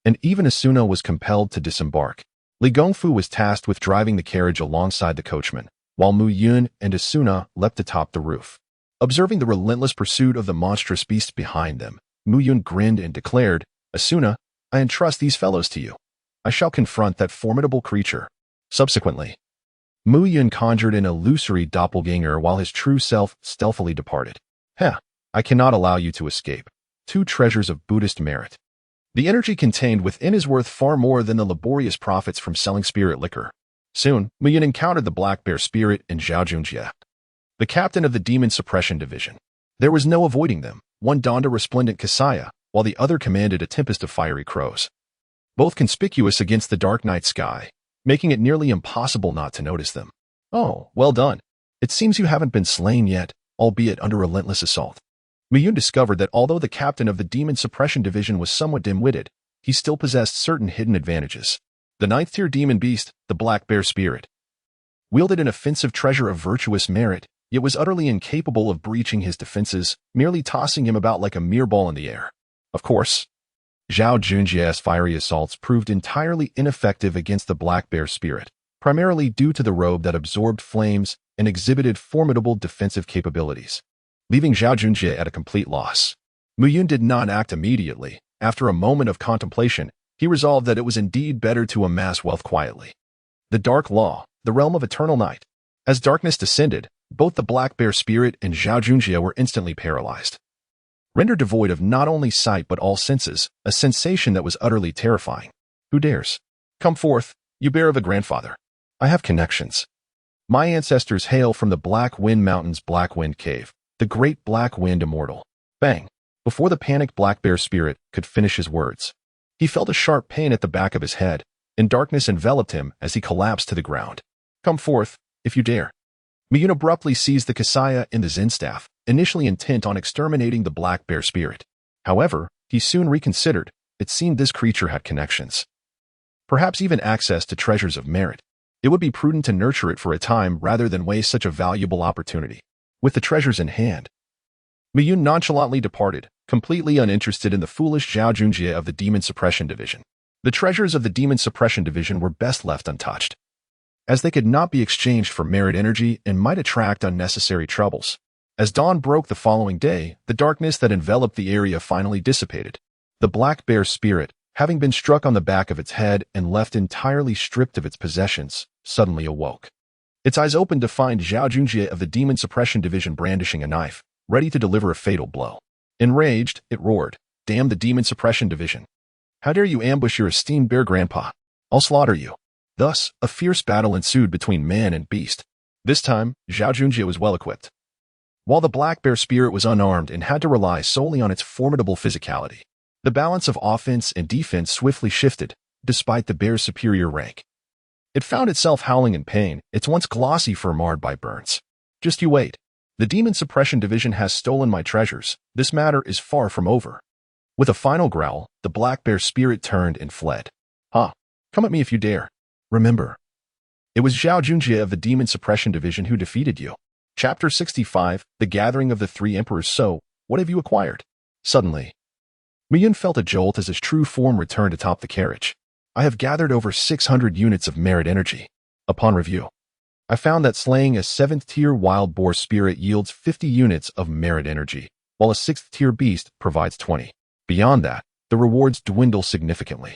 and even Asuna was compelled to disembark. Li Gongfu was tasked with driving the carriage alongside the coachman, while Mu Yun and Asuna leapt atop the roof. Observing the relentless pursuit of the monstrous beasts behind them, Mu Yun grinned and declared, "Asuna, I entrust these fellows to you. I shall confront that formidable creature." Subsequently, Mu Yun conjured an illusory doppelganger while his true self stealthily departed. I cannot allow you to escape. Two treasures of Buddhist merit. The energy contained within is worth far more than the laborious profits from selling spirit liquor. Soon, Mu Yun encountered the Black Bear Spirit and Zhao Junjie, the captain of the Demon Suppression Division. There was no avoiding them. One donned a resplendent kasaya, while the other commanded a tempest of fiery crows, both conspicuous against the dark night sky, making it nearly impossible not to notice them. "Oh, well done. It seems you haven't been slain yet, albeit under relentless assault." Mu Yun discovered that although the captain of the Demon Suppression Division was somewhat dim-witted, he still possessed certain hidden advantages. The 9th-tier demon beast, the Black Bear Spirit, wielded an offensive treasure of virtuous merit, yet was utterly incapable of breaching his defenses, merely tossing him about like a mere ball in the air. Of course, Zhao Junjie's fiery assaults proved entirely ineffective against the Black Bear Spirit, primarily due to the robe that absorbed flames and exhibited formidable defensive capabilities, leaving Zhao Junjie at a complete loss. Mu Yun did not act immediately. After a moment of contemplation, he resolved that it was indeed better to amass wealth quietly. The Dark Law, the realm of eternal night. As darkness descended, both the Black Bear Spirit and Zhao Junjie were instantly paralyzed, rendered devoid of not only sight but all senses, a sensation that was utterly terrifying. "Who dares? Come forth, you bear of a grandfather. I have connections. My ancestors hail from the Black Wind Mountains Black Wind Cave, the great Black Wind Immortal." Bang! Before the panicked Black Bear Spirit could finish his words, he felt a sharp pain at the back of his head, and darkness enveloped him as he collapsed to the ground. "Come forth, if you dare." Mu Yun abruptly seized the kasaya and the Zen staff, initially intent on exterminating the Black Bear Spirit. However, he soon reconsidered. It seemed this creature had connections, perhaps even access to treasures of merit. It would be prudent to nurture it for a time rather than waste such a valuable opportunity. With the treasures in hand, Mu Yun nonchalantly departed, completely uninterested in the foolish Zhao Junjie of the Demon Suppression Division. The treasures of the Demon Suppression Division were best left untouched, as they could not be exchanged for merit energy and might attract unnecessary troubles. As dawn broke the following day, the darkness that enveloped the area finally dissipated. The Black Bear Spirit, having been struck on the back of its head and left entirely stripped of its possessions, suddenly awoke. Its eyes opened to find Zhao Junjie of the Demon Suppression Division brandishing a knife, ready to deliver a fatal blow. Enraged, it roared, "Damn the Demon Suppression Division! How dare you ambush your esteemed bear grandpa? I'll slaughter you." Thus, a fierce battle ensued between man and beast. This time, Zhao Junjie was well equipped, while the Black Bear Spirit was unarmed and had to rely solely on its formidable physicality. The balance of offense and defense swiftly shifted, despite the bear's superior rank. It found itself howling in pain, its once glossy fur marred by burns. "Just you wait. The Demon Suppression Division has stolen my treasures. This matter is far from over." With a final growl, the Black Bear Spirit turned and fled. Come at me if you dare. Remember, it was Zhao Junjie of the Demon Suppression Division who defeated you. Chapter 65, The Gathering of the Three Emperors. So, what have you acquired? Suddenly, Mu Yun felt a jolt as his true form returned atop the carriage. "I have gathered over 600 units of merit energy. Upon review, I found that slaying a 7th-tier wild boar spirit yields 50 units of merit energy, while a 6th-tier beast provides 20. Beyond that, the rewards dwindle significantly."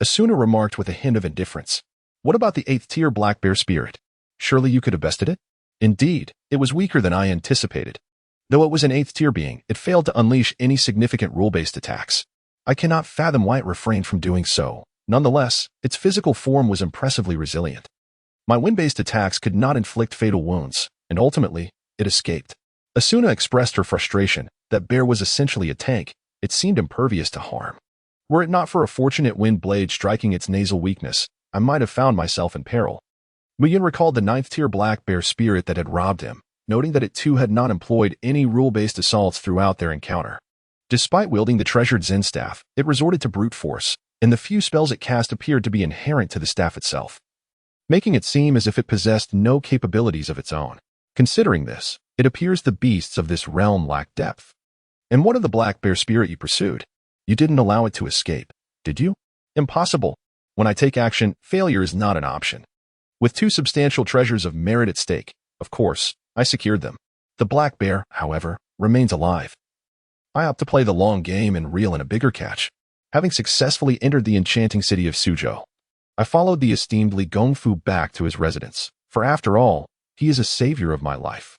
Asuna remarked with a hint of indifference. "What about the 8th-tier Black Bear Spirit? Surely you could have bested it?" "Indeed, it was weaker than I anticipated. Though it was an 8th-tier being, it failed to unleash any significant rule-based attacks. I cannot fathom why it refrained from doing so. Nonetheless, its physical form was impressively resilient. My wind-based attacks could not inflict fatal wounds, and ultimately, it escaped." Asuna expressed her frustration. That bear was essentially a tank. It seemed impervious to harm. Were it not for a fortunate wind blade striking its nasal weakness, I might have found myself in peril. Muyun recalled the ninth-tier black bear spirit that had robbed him, noting that it too had not employed any rule-based assaults throughout their encounter. Despite wielding the treasured Zen staff, it resorted to brute force, and the few spells it cast appeared to be inherent to the staff itself, making it seem as if it possessed no capabilities of its own. Considering this, it appears the beasts of this realm lack depth. And what of the black bear spirit you pursued? You didn't allow it to escape, did you? Impossible. When I take action, failure is not an option. With two substantial treasures of merit at stake, of course, I secured them. The black bear, however, remains alive. I opt to play the long game and reel in a bigger catch. Having successfully entered the enchanting city of Suzhou, I followed the esteemed Li Gongfu back to his residence, for after all, he is a savior of my life.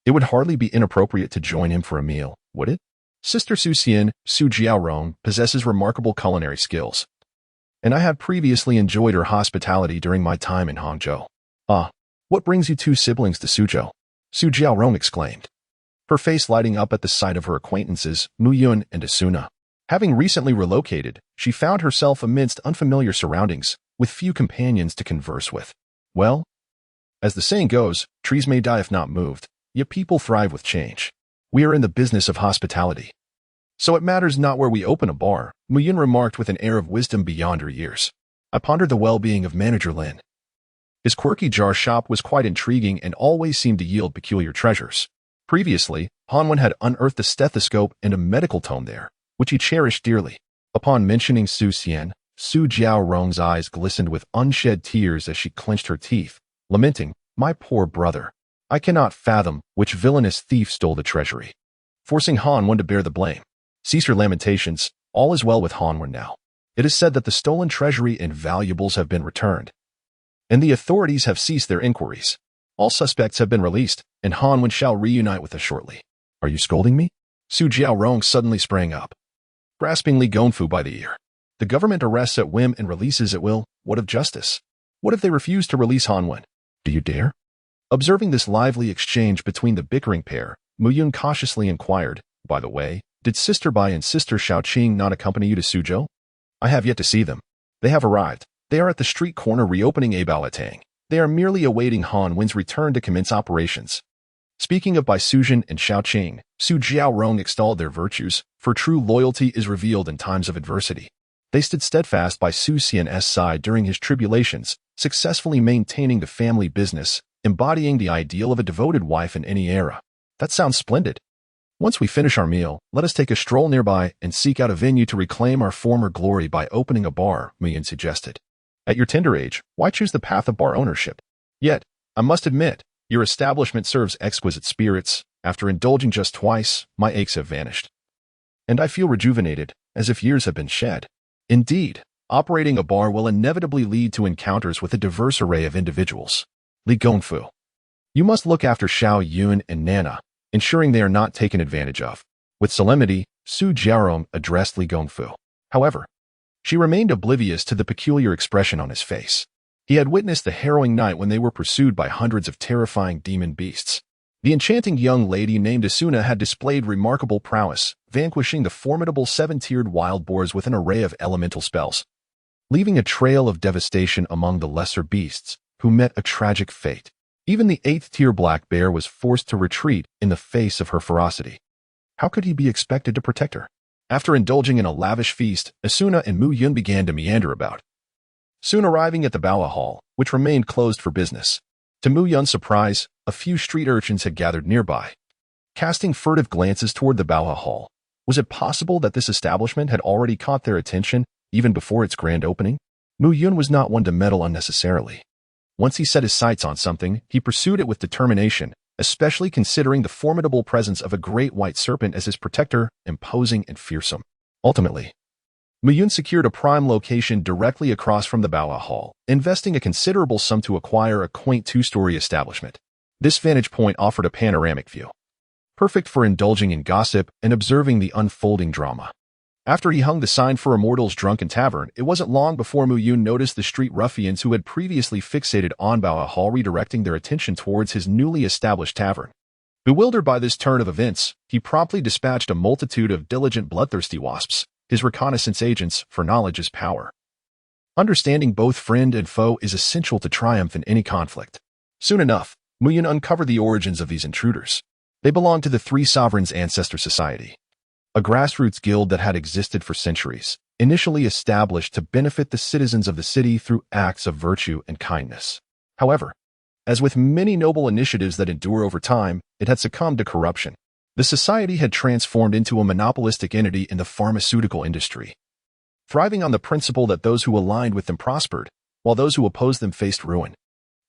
It would hardly be inappropriate to join him for a meal, would it? Sister Su Xian, Su Jiaorong, possesses remarkable culinary skills, and I had previously enjoyed her hospitality during my time in Hangzhou. Ah, what brings you two siblings to Suzhou? Su Jiaorong exclaimed, her face lighting up at the sight of her acquaintances, Muyun and Asuna. Having recently relocated, she found herself amidst unfamiliar surroundings, with few companions to converse with. Well, as the saying goes, trees may die if not moved, yet people thrive with change. We are in the business of hospitality. So it matters not where we open a bar, Muyun remarked with an air of wisdom beyond her years. I pondered the well-being of Manager Lin. His quirky jar shop was quite intriguing and always seemed to yield peculiar treasures. Previously, Hanwen had unearthed a stethoscope and a medical tome there, which he cherished dearly. Upon mentioning Su Xian, Su Jiaorong's eyes glistened with unshed tears as she clenched her teeth, lamenting, "My poor brother. I cannot fathom which villainous thief stole the treasury," forcing Hanwen to bear the blame. Cease your lamentations, all is well with Hanwen now. It is said that the stolen treasury and valuables have been returned, and the authorities have ceased their inquiries. All suspects have been released, and Hanwen shall reunite with us shortly. Are you scolding me? Su Jiaorong suddenly sprang up, grasping Li Gongfu by the ear. The government arrests at whim and releases at will. What of justice? What if they refuse to release Hanwen? Do you dare? Observing this lively exchange between the bickering pair, Muyun cautiously inquired, by the way, did Sister Bai and Sister Shaoqing not accompany you to Suzhou? I have yet to see them. They have arrived. They are at the street corner reopening a Balatang. They are merely awaiting Hanwen's return to commence operations. Speaking of Bai Suzhen and Shaoqing, Su Jiaorong extolled their virtues, for true loyalty is revealed in times of adversity. They stood steadfast by Su Xian's side during his tribulations, successfully maintaining the family business, embodying the ideal of a devoted wife in any era. That sounds splendid. Once we finish our meal, let us take a stroll nearby and seek out a venue to reclaim our former glory by opening a bar, Muyun suggested. At your tender age, why choose the path of bar ownership? Yet, I must admit, your establishment serves exquisite spirits. After indulging just twice, my aches have vanished, and I feel rejuvenated, as if years have been shed. Indeed, operating a bar will inevitably lead to encounters with a diverse array of individuals. Li Gongfu, you must look after Xiao Yun and Nana, ensuring they are not taken advantage of. With solemnity, Su Jiaorong addressed Li Gongfu. However, she remained oblivious to the peculiar expression on his face. He had witnessed the harrowing night when they were pursued by hundreds of terrifying demon beasts. The enchanting young lady named Asuna had displayed remarkable prowess, vanquishing the formidable seven-tiered wild boars with an array of elemental spells, leaving a trail of devastation among the lesser beasts, who met a tragic fate. Even the 8th-tier black bear was forced to retreat in the face of her ferocity. How could he be expected to protect her? After indulging in a lavish feast, Asuna and Muyun began to meander about, soon arriving at the Baoa Hall, which remained closed for business. To Muyun's surprise, a few street urchins had gathered nearby, casting furtive glances toward the Baoa Hall. Was it possible that this establishment had already caught their attention even before its grand opening? Muyun was not one to meddle unnecessarily. Once he set his sights on something, he pursued it with determination, especially considering the formidable presence of a great white serpent as his protector, imposing and fearsome. Ultimately, Muyun secured a prime location directly across from the Baoa Hall, investing a considerable sum to acquire a quaint two-story establishment. This vantage point offered a panoramic view, perfect for indulging in gossip and observing the unfolding drama. After he hung the sign for Immortal's Drunken Tavern, it wasn't long before Muyun noticed the street ruffians who had previously fixated on Baoa Hall redirecting their attention towards his newly established tavern. Bewildered by this turn of events, he promptly dispatched a multitude of diligent bloodthirsty wasps, his reconnaissance agents, for knowledge is power. Understanding both friend and foe is essential to triumph in any conflict. Soon enough, Muyin uncovered the origins of these intruders. They belonged to the Three Sovereigns Ancestor Society, a grassroots guild that had existed for centuries, initially established to benefit the citizens of the city through acts of virtue and kindness. However, as with many noble initiatives that endure over time, it had succumbed to corruption. The society had transformed into a monopolistic entity in the pharmaceutical industry, thriving on the principle that those who aligned with them prospered, while those who opposed them faced ruin.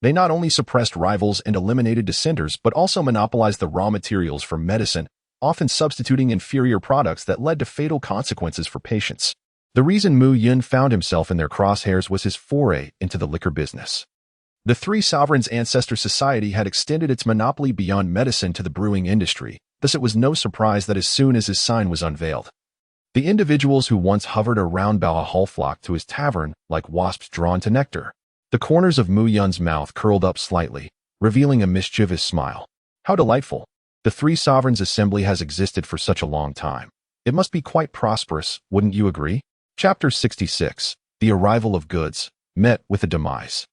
They not only suppressed rivals and eliminated dissenters, but also monopolized the raw materials for medicine, often substituting inferior products that led to fatal consequences for patients. The reason Mu Yun found himself in their crosshairs was his foray into the liquor business. The Three Sovereigns Ancestor Society had extended its monopoly beyond medicine to the brewing industry, thus it was no surprise that as soon as his sign was unveiled, the individuals who once hovered around Bao Hall flocked to his tavern like wasps drawn to nectar. The corners of Mu Yun's mouth curled up slightly, revealing a mischievous smile. How delightful! The Three Sovereigns Assembly has existed for such a long time. It must be quite prosperous, wouldn't you agree? Chapter 66. The Arrival of Goods, Met with a Demise.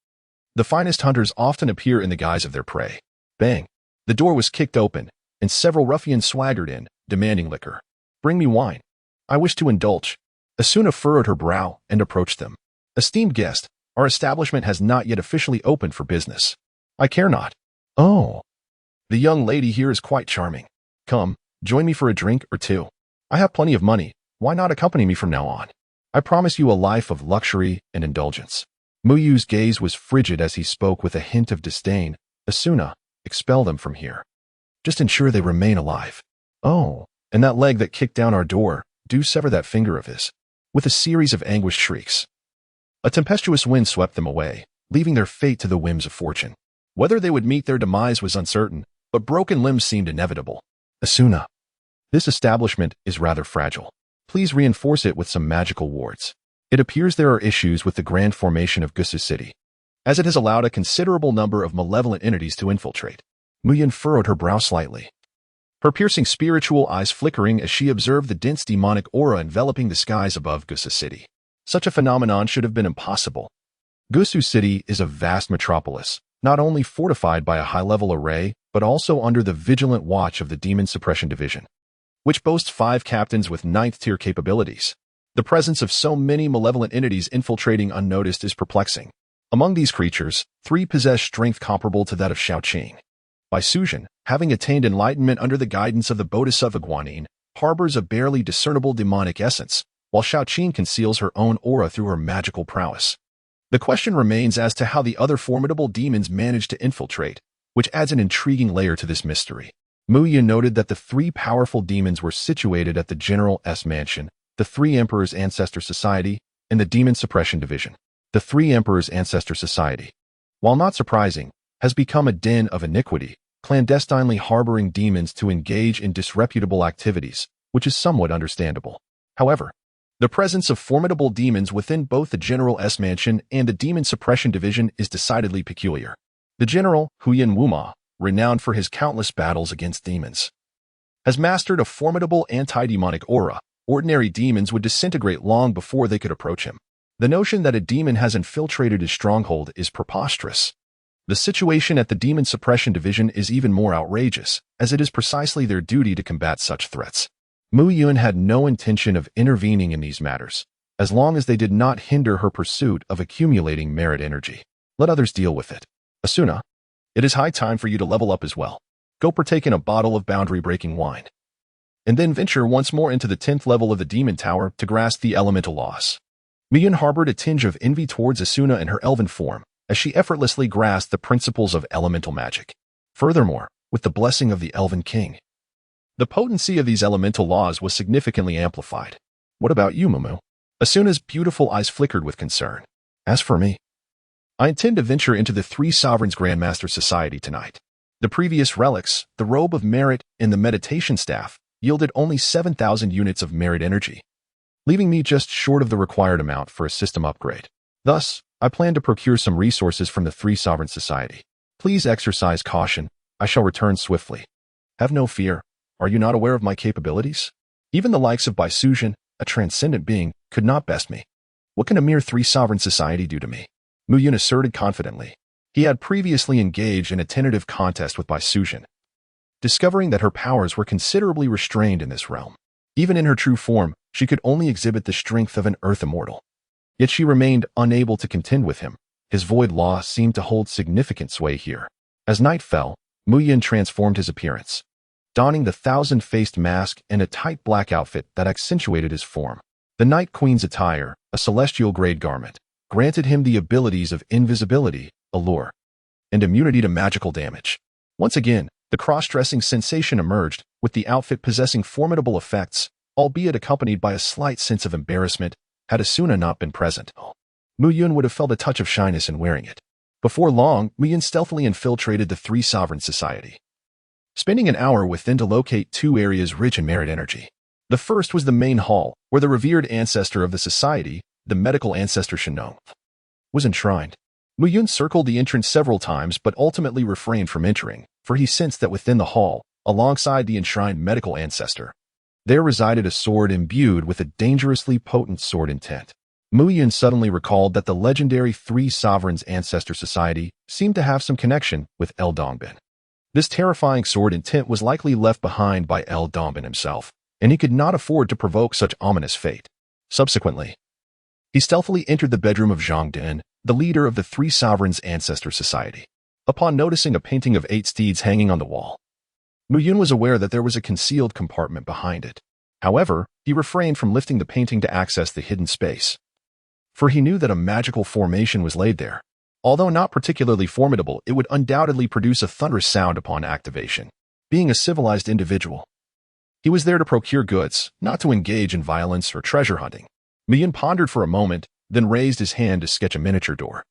The finest hunters often appear in the guise of their prey. Bang! The door was kicked open, and several ruffians swaggered in, demanding liquor. Bring me wine. I wish to indulge. Asuna furrowed her brow and approached them. Esteemed guest, our establishment has not yet officially opened for business. I care not. Oh. The young lady here is quite charming. Come, join me for a drink or two. I have plenty of money. Why not accompany me from now on? I promise you a life of luxury and indulgence. Muyu's gaze was frigid as he spoke with a hint of disdain. Asuna, expel them from here. Just ensure they remain alive. Oh, and that leg that kicked down our door, do sever that finger of his. With a series of anguished shrieks, a tempestuous wind swept them away, leaving their fate to the whims of fortune. Whether they would meet their demise was uncertain, but broken limbs seemed inevitable. Asuna, this establishment is rather fragile. Please reinforce it with some magical wards. It appears there are issues with the grand formation of Gusu City, as it has allowed a considerable number of malevolent entities to infiltrate. Muyin furrowed her brow slightly, her piercing spiritual eyes flickering as she observed the dense demonic aura enveloping the skies above Gusu City. Such a phenomenon should have been impossible. Gusu City is a vast metropolis, not only fortified by a high-level array, but also under the vigilant watch of the Demon Suppression Division, which boasts 5 captains with 9th-tier capabilities. The presence of so many malevolent entities infiltrating unnoticed is perplexing. Among these creatures, 3 possess strength comparable to that of Shaoqing. Bai Suzhen, having attained enlightenment under the guidance of the Bodhisattva Guanyin, harbors a barely discernible demonic essence, while Shaoqing conceals her own aura through her magical prowess. The question remains as to how the other formidable demons managed to infiltrate, which adds an intriguing layer to this mystery. Muyin noted that the 3 powerful demons were situated at the General S Mansion, the Three Emperors Ancestor Society, and the Demon Suppression Division. The Three Emperors Ancestor Society, while not surprising, has become a den of iniquity, clandestinely harboring demons to engage in disreputable activities, which is somewhat understandable. However, the presence of formidable demons within both the General S Mansion and the Demon Suppression Division is decidedly peculiar. The General, Huyan Wuma, renowned for his countless battles against demons, has mastered a formidable anti-demonic aura. Ordinary demons would disintegrate long before they could approach him. The notion that a demon has infiltrated his stronghold is preposterous. The situation at the Demon Suppression Division is even more outrageous, as it is precisely their duty to combat such threats. Mu Yun had no intention of intervening in these matters, as long as they did not hinder her pursuit of accumulating merit energy. Let others deal with it. Asuna, it is high time for you to level up as well. Go partake in a bottle of boundary-breaking wine, and then venture once more into the 10th level of the Demon Tower to grasp the elemental laws. Miyun harbored a tinge of envy towards Asuna in her elven form, as she effortlessly grasped the principles of elemental magic. Furthermore, with the blessing of the Elven King, the potency of these elemental laws was significantly amplified. What about you, Mumu? Asuna's beautiful eyes flickered with concern. As for me, I intend to venture into the Three Sovereigns Grandmaster Society tonight. The previous relics, the Robe of Merit and the Meditation Staff, yielded only 7,000 units of merit energy, leaving me just short of the required amount for a system upgrade. Thus, I plan to procure some resources from the Three Sovereign Society. Please exercise caution. I shall return swiftly. Have no fear. Are you not aware of my capabilities? Even the likes of Bai Suzhen, a transcendent being, could not best me. What can a mere three-sovereign society do to me? Mu Yun asserted confidently. He had previously engaged in a tentative contest with Bai Sujin, discovering that her powers were considerably restrained in this realm. Even in her true form, she could only exhibit the strength of an earth immortal. Yet she remained unable to contend with him. His void law seemed to hold significant sway here. As night fell, Mu Yun transformed his appearance, donning the thousand-faced mask and a tight black outfit that accentuated his form. The Night Queen's attire, a celestial-grade garment, granted him the abilities of invisibility, allure, and immunity to magical damage. Once again, the cross-dressing sensation emerged, with the outfit possessing formidable effects, albeit accompanied by a slight sense of embarrassment. Had Asuna not been present, Mu Yun would have felt a touch of shyness in wearing it. Before long, Mu Yun stealthily infiltrated the Three Sovereign Society, spending an hour within to locate two areas rich in merit energy. The first was the main hall, where the revered ancestor of the society, the medical ancestor Shinon, was enshrined. Mu Yun circled the entrance several times but ultimately refrained from entering, for he sensed that within the hall, alongside the enshrined medical ancestor, there resided a sword imbued with a dangerously potent sword intent. Mu Yun suddenly recalled that the legendary Three Sovereigns Ancestor Society seemed to have some connection with El Dongbin. This terrifying sword intent was likely left behind by El Dongbin himself, and he could not afford to provoke such ominous fate. Subsequently, he stealthily entered the bedroom of Zhang Den, the leader of the Three Sovereigns Ancestor Society. Upon noticing a painting of 8 steeds hanging on the wall, Mu Yun was aware that there was a concealed compartment behind it. However, he refrained from lifting the painting to access the hidden space, for he knew that a magical formation was laid there. Although not particularly formidable, it would undoubtedly produce a thunderous sound upon activation. Being a civilized individual, he was there to procure goods, not to engage in violence or treasure hunting. Mu Yun pondered for a moment, then raised his hand to sketch a miniature door.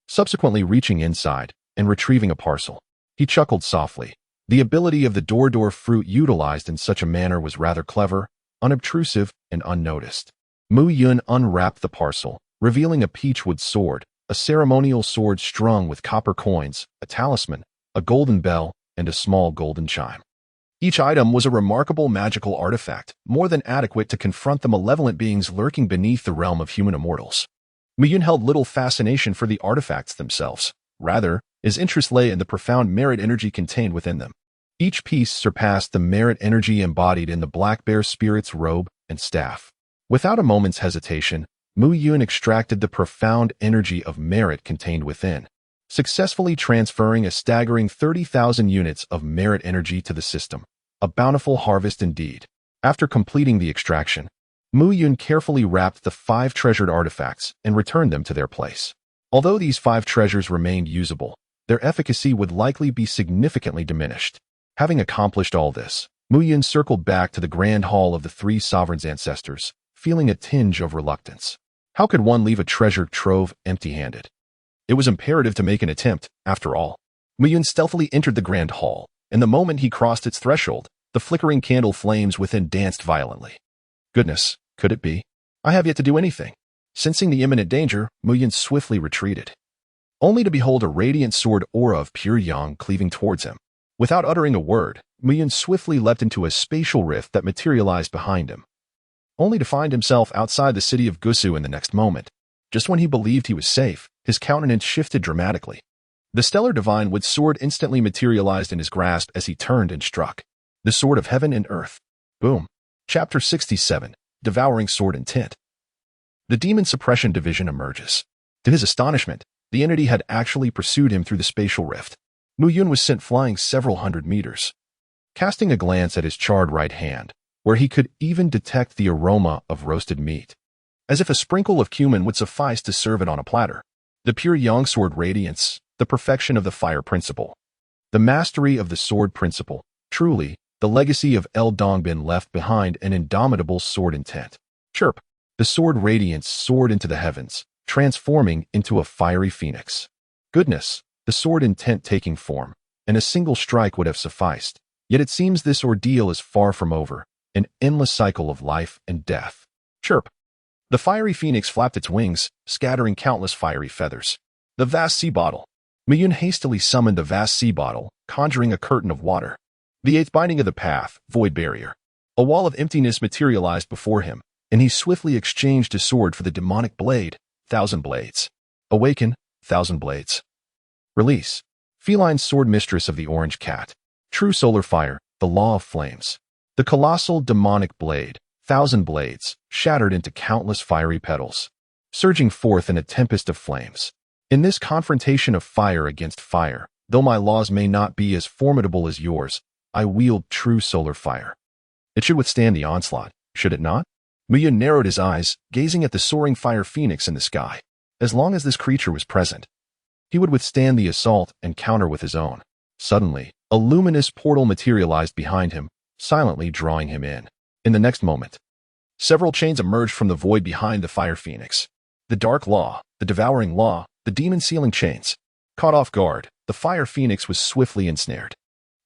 Subsequently reaching inside and retrieving a parcel, he chuckled softly. The ability of the door fruit utilized in such a manner was rather clever, unobtrusive, and unnoticed. Mu Yun unwrapped the parcel, revealing a peachwood sword, a ceremonial sword strung with copper coins, a talisman, a golden bell, and a small golden chime. Each item was a remarkable magical artifact, more than adequate to confront the malevolent beings lurking beneath the realm of human immortals. Mu Yun held little fascination for the artifacts themselves. Rather, his interest lay in the profound merit energy contained within them. Each piece surpassed the merit energy embodied in the Black Bear Spirit's robe and staff. Without a moment's hesitation, Mu Yun extracted the profound energy of merit contained within, successfully transferring a staggering 30,000 units of merit energy to the system. A bountiful harvest indeed. After completing the extraction, Mu Yun carefully wrapped the 5 treasured artifacts and returned them to their place. Although these 5 treasures remained usable, their efficacy would likely be significantly diminished. Having accomplished all this, Mu Yun circled back to the grand hall of the Three Sovereigns Ancestors, feeling a tinge of reluctance. How could one leave a treasure trove empty-handed? It was imperative to make an attempt, after all. Mu Yun stealthily entered the grand hall, and the moment he crossed its threshold, the flickering candle flames within danced violently. Goodness, could it be? I have yet to do anything. Sensing the imminent danger, Mu Yun swiftly retreated, only to behold a radiant sword aura of pure yang cleaving towards him. Without uttering a word, Mu Yun swiftly leapt into a spatial rift that materialized behind him, only to find himself outside the city of Gusu in the next moment. Just when he believed he was safe, his countenance shifted dramatically. The stellar divine wood sword instantly materialized in his grasp as he turned and struck. The sword of heaven and earth. Boom. Chapter 67. Devouring Sword Intent. The Demon Suppression Division emerges. To his astonishment, the entity had actually pursued him through the spatial rift. Mu Yun was sent flying several hundred meters. Casting a glance at his charred right hand, where he could even detect the aroma of roasted meat, as if a sprinkle of cumin would suffice to serve it on a platter. The pure yang sword radiance, the perfection of the fire principle, the mastery of the sword principle, truly, the legacy of El Dongbin left behind an indomitable sword intent. Chirp! The sword radiance soared into the heavens, transforming into a fiery phoenix. Goodness, the sword intent taking form, and a single strike would have sufficed. Yet it seems this ordeal is far from over, an endless cycle of life and death. Chirp! The fiery phoenix flapped its wings, scattering countless fiery feathers. The vast sea bottle. Mu Yun hastily summoned the vast sea bottle, conjuring a curtain of water. The 8th binding of the path, void barrier. A wall of emptiness materialized before him, and he swiftly exchanged his sword for the demonic blade, Thousand Blades. Awaken, Thousand Blades. Release. Feline sword mistress of the orange cat. True solar fire, the law of flames. The colossal demonic blade, Thousand Blades, shattered into countless fiery petals, surging forth in a tempest of flames. In this confrontation of fire against fire, though my laws may not be as formidable as yours, I wield true solar fire. It should withstand the onslaught, should it not? Muya narrowed his eyes, gazing at the soaring fire phoenix in the sky. As long as this creature was present, he would withstand the assault and counter with his own. Suddenly, a luminous portal materialized behind him, silently drawing him in. In the next moment, several chains emerged from the void behind the fire phoenix. The dark law, the devouring law, the demon sealing chains. Caught off guard, the fire phoenix was swiftly ensnared.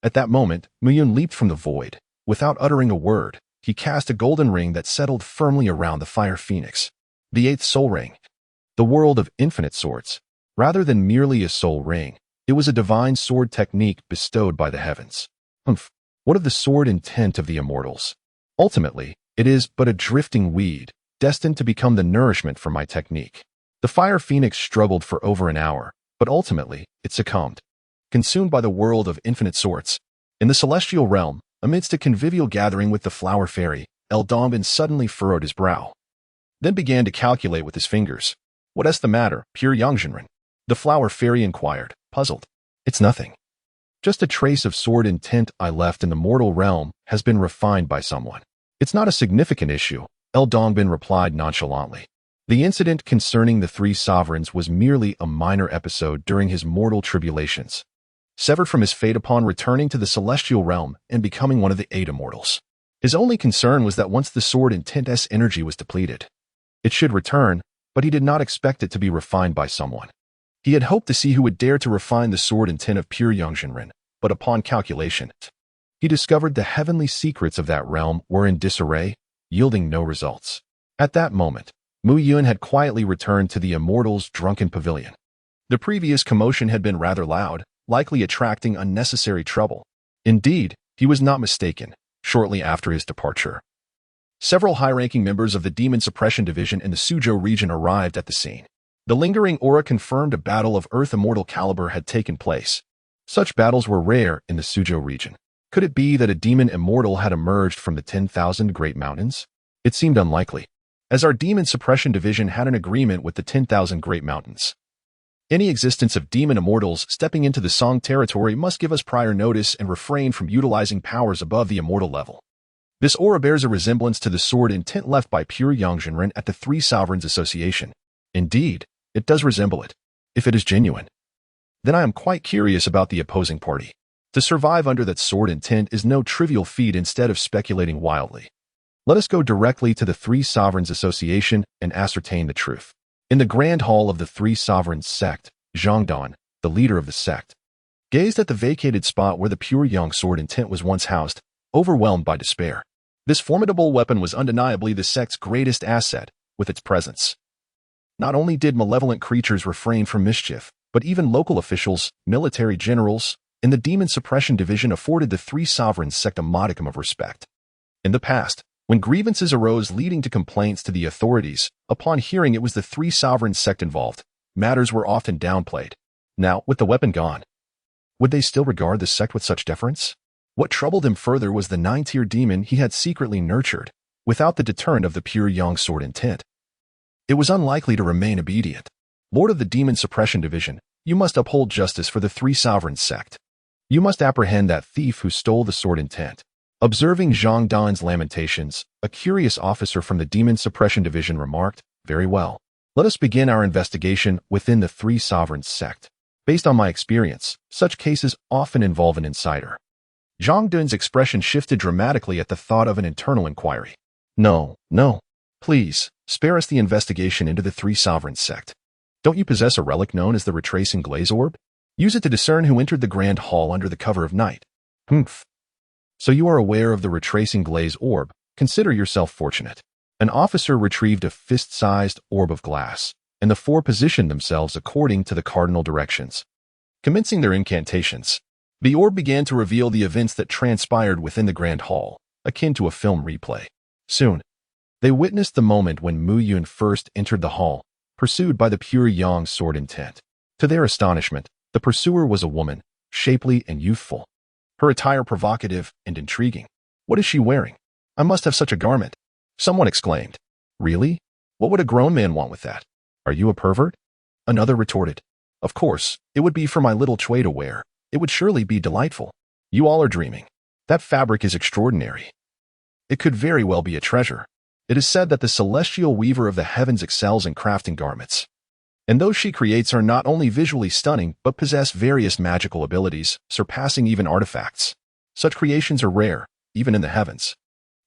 At that moment, Muyun leaped from the void. Without uttering a word, he cast a golden ring that settled firmly around the fire phoenix. The eighth soul ring. The world of infinite swords. Rather than merely a soul ring, it was a divine sword technique bestowed by the heavens. What of the sword intent of the immortals? Ultimately, it is but a drifting weed, destined to become the nourishment for my technique. The fire phoenix struggled for over an hour, but ultimately, it succumbed. Consumed by the world of infinite swords. In the celestial realm, amidst a convivial gathering with the flower fairy, Eldongbin suddenly furrowed his brow. Then began to calculate with his fingers. What's the matter, pure Yangzhenren? The flower fairy inquired, puzzled. It's nothing. Just a trace of sword intent I left in the mortal realm has been refined by someone. It's not a significant issue, Eldongbin replied nonchalantly. The incident concerning the three sovereigns was merely a minor episode during his mortal tribulations, severed from his fate upon returning to the celestial realm and becoming one of the eight immortals. His only concern was that once the sword intent's energy was depleted, it should return, but he did not expect it to be refined by someone. He had hoped to see who would dare to refine the sword intent of pure Yangzhenren, but upon calculation, he discovered the heavenly secrets of that realm were in disarray, yielding no results. At that moment, Mu Yun had quietly returned to the immortals' drunken pavilion. The previous commotion had been rather loud, likely attracting unnecessary trouble. Indeed, he was not mistaken. Shortly after his departure, several high-ranking members of the Demon Suppression Division in the Suzhou region arrived at the scene. The lingering aura confirmed a battle of Earth Immortal caliber had taken place. Such battles were rare in the Suzhou region. Could it be that a demon immortal had emerged from the 10,000 Great Mountains? It seemed unlikely, as our Demon Suppression Division had an agreement with the 10,000 Great Mountains. Any existence of demon immortals stepping into the Song territory must give us prior notice and refrain from utilizing powers above the immortal level. This aura bears a resemblance to the sword intent left by pure Yangzhenren at the Three Sovereigns Association. Indeed, it does resemble it. If it is genuine, then I am quite curious about the opposing party. To survive under that sword intent is no trivial feat. Instead of speculating wildly, let us go directly to the Three Sovereigns Association and ascertain the truth. In the Grand Hall of the Three Sovereigns sect, Zhang Dan, the leader of the sect, gazed at the vacated spot where the pure Yang sword intent was once housed, overwhelmed by despair. This formidable weapon was undeniably the sect's greatest asset, with its presence. Not only did malevolent creatures refrain from mischief, but even local officials, military generals, in the Demon Suppression Division afforded the Three Sovereigns sect a modicum of respect. In the past, when grievances arose leading to complaints to the authorities, upon hearing it was the Three Sovereigns sect involved, matters were often downplayed. Now, with the weapon gone, would they still regard the sect with such deference? What troubled him further was the 9-tier demon he had secretly nurtured, without the deterrent of the pure Yang sword intent. It was unlikely to remain obedient. Lord of the Demon Suppression Division, you must uphold justice for the Three Sovereigns sect. You must apprehend that thief who stole the sword intent. Observing Zhang Dan's lamentations, a curious officer from the Demon Suppression Division remarked, "Very well. Let us begin our investigation within the Three Sovereigns sect. Based on my experience, such cases often involve an insider." Zhang Dan's expression shifted dramatically at the thought of an internal inquiry. No. Please, spare us the investigation into the Three Sovereigns sect. Don't you possess a relic known as the Retracing Glaze Orb? Use it to discern who entered the Grand Hall under the cover of night. So you are aware of the Retracing Glaze Orb. Consider yourself fortunate. An officer retrieved a fist-sized orb of glass, and the four positioned themselves according to the cardinal directions. Commencing their incantations, the orb began to reveal the events that transpired within the Grand Hall, akin to a film replay. Soon, They witnessed the moment when Mu Yun first entered the hall, pursued by the pure yang sword intent. To their astonishment, the pursuer was a woman, shapely and youthful. Her attire provocative and intriguing. "What is she wearing? I must have such a garment," someone exclaimed. "Really? What would a grown man want with that? Are you a pervert?" Another retorted. "Of course, it would be for my little Chui to wear. It would surely be delightful. You all are dreaming. That fabric is extraordinary. It could very well be a treasure. It is said that the celestial weaver of the heavens excels in crafting garments. And those she creates are not only visually stunning, but possess various magical abilities, surpassing even artifacts. Such creations are rare, even in the heavens."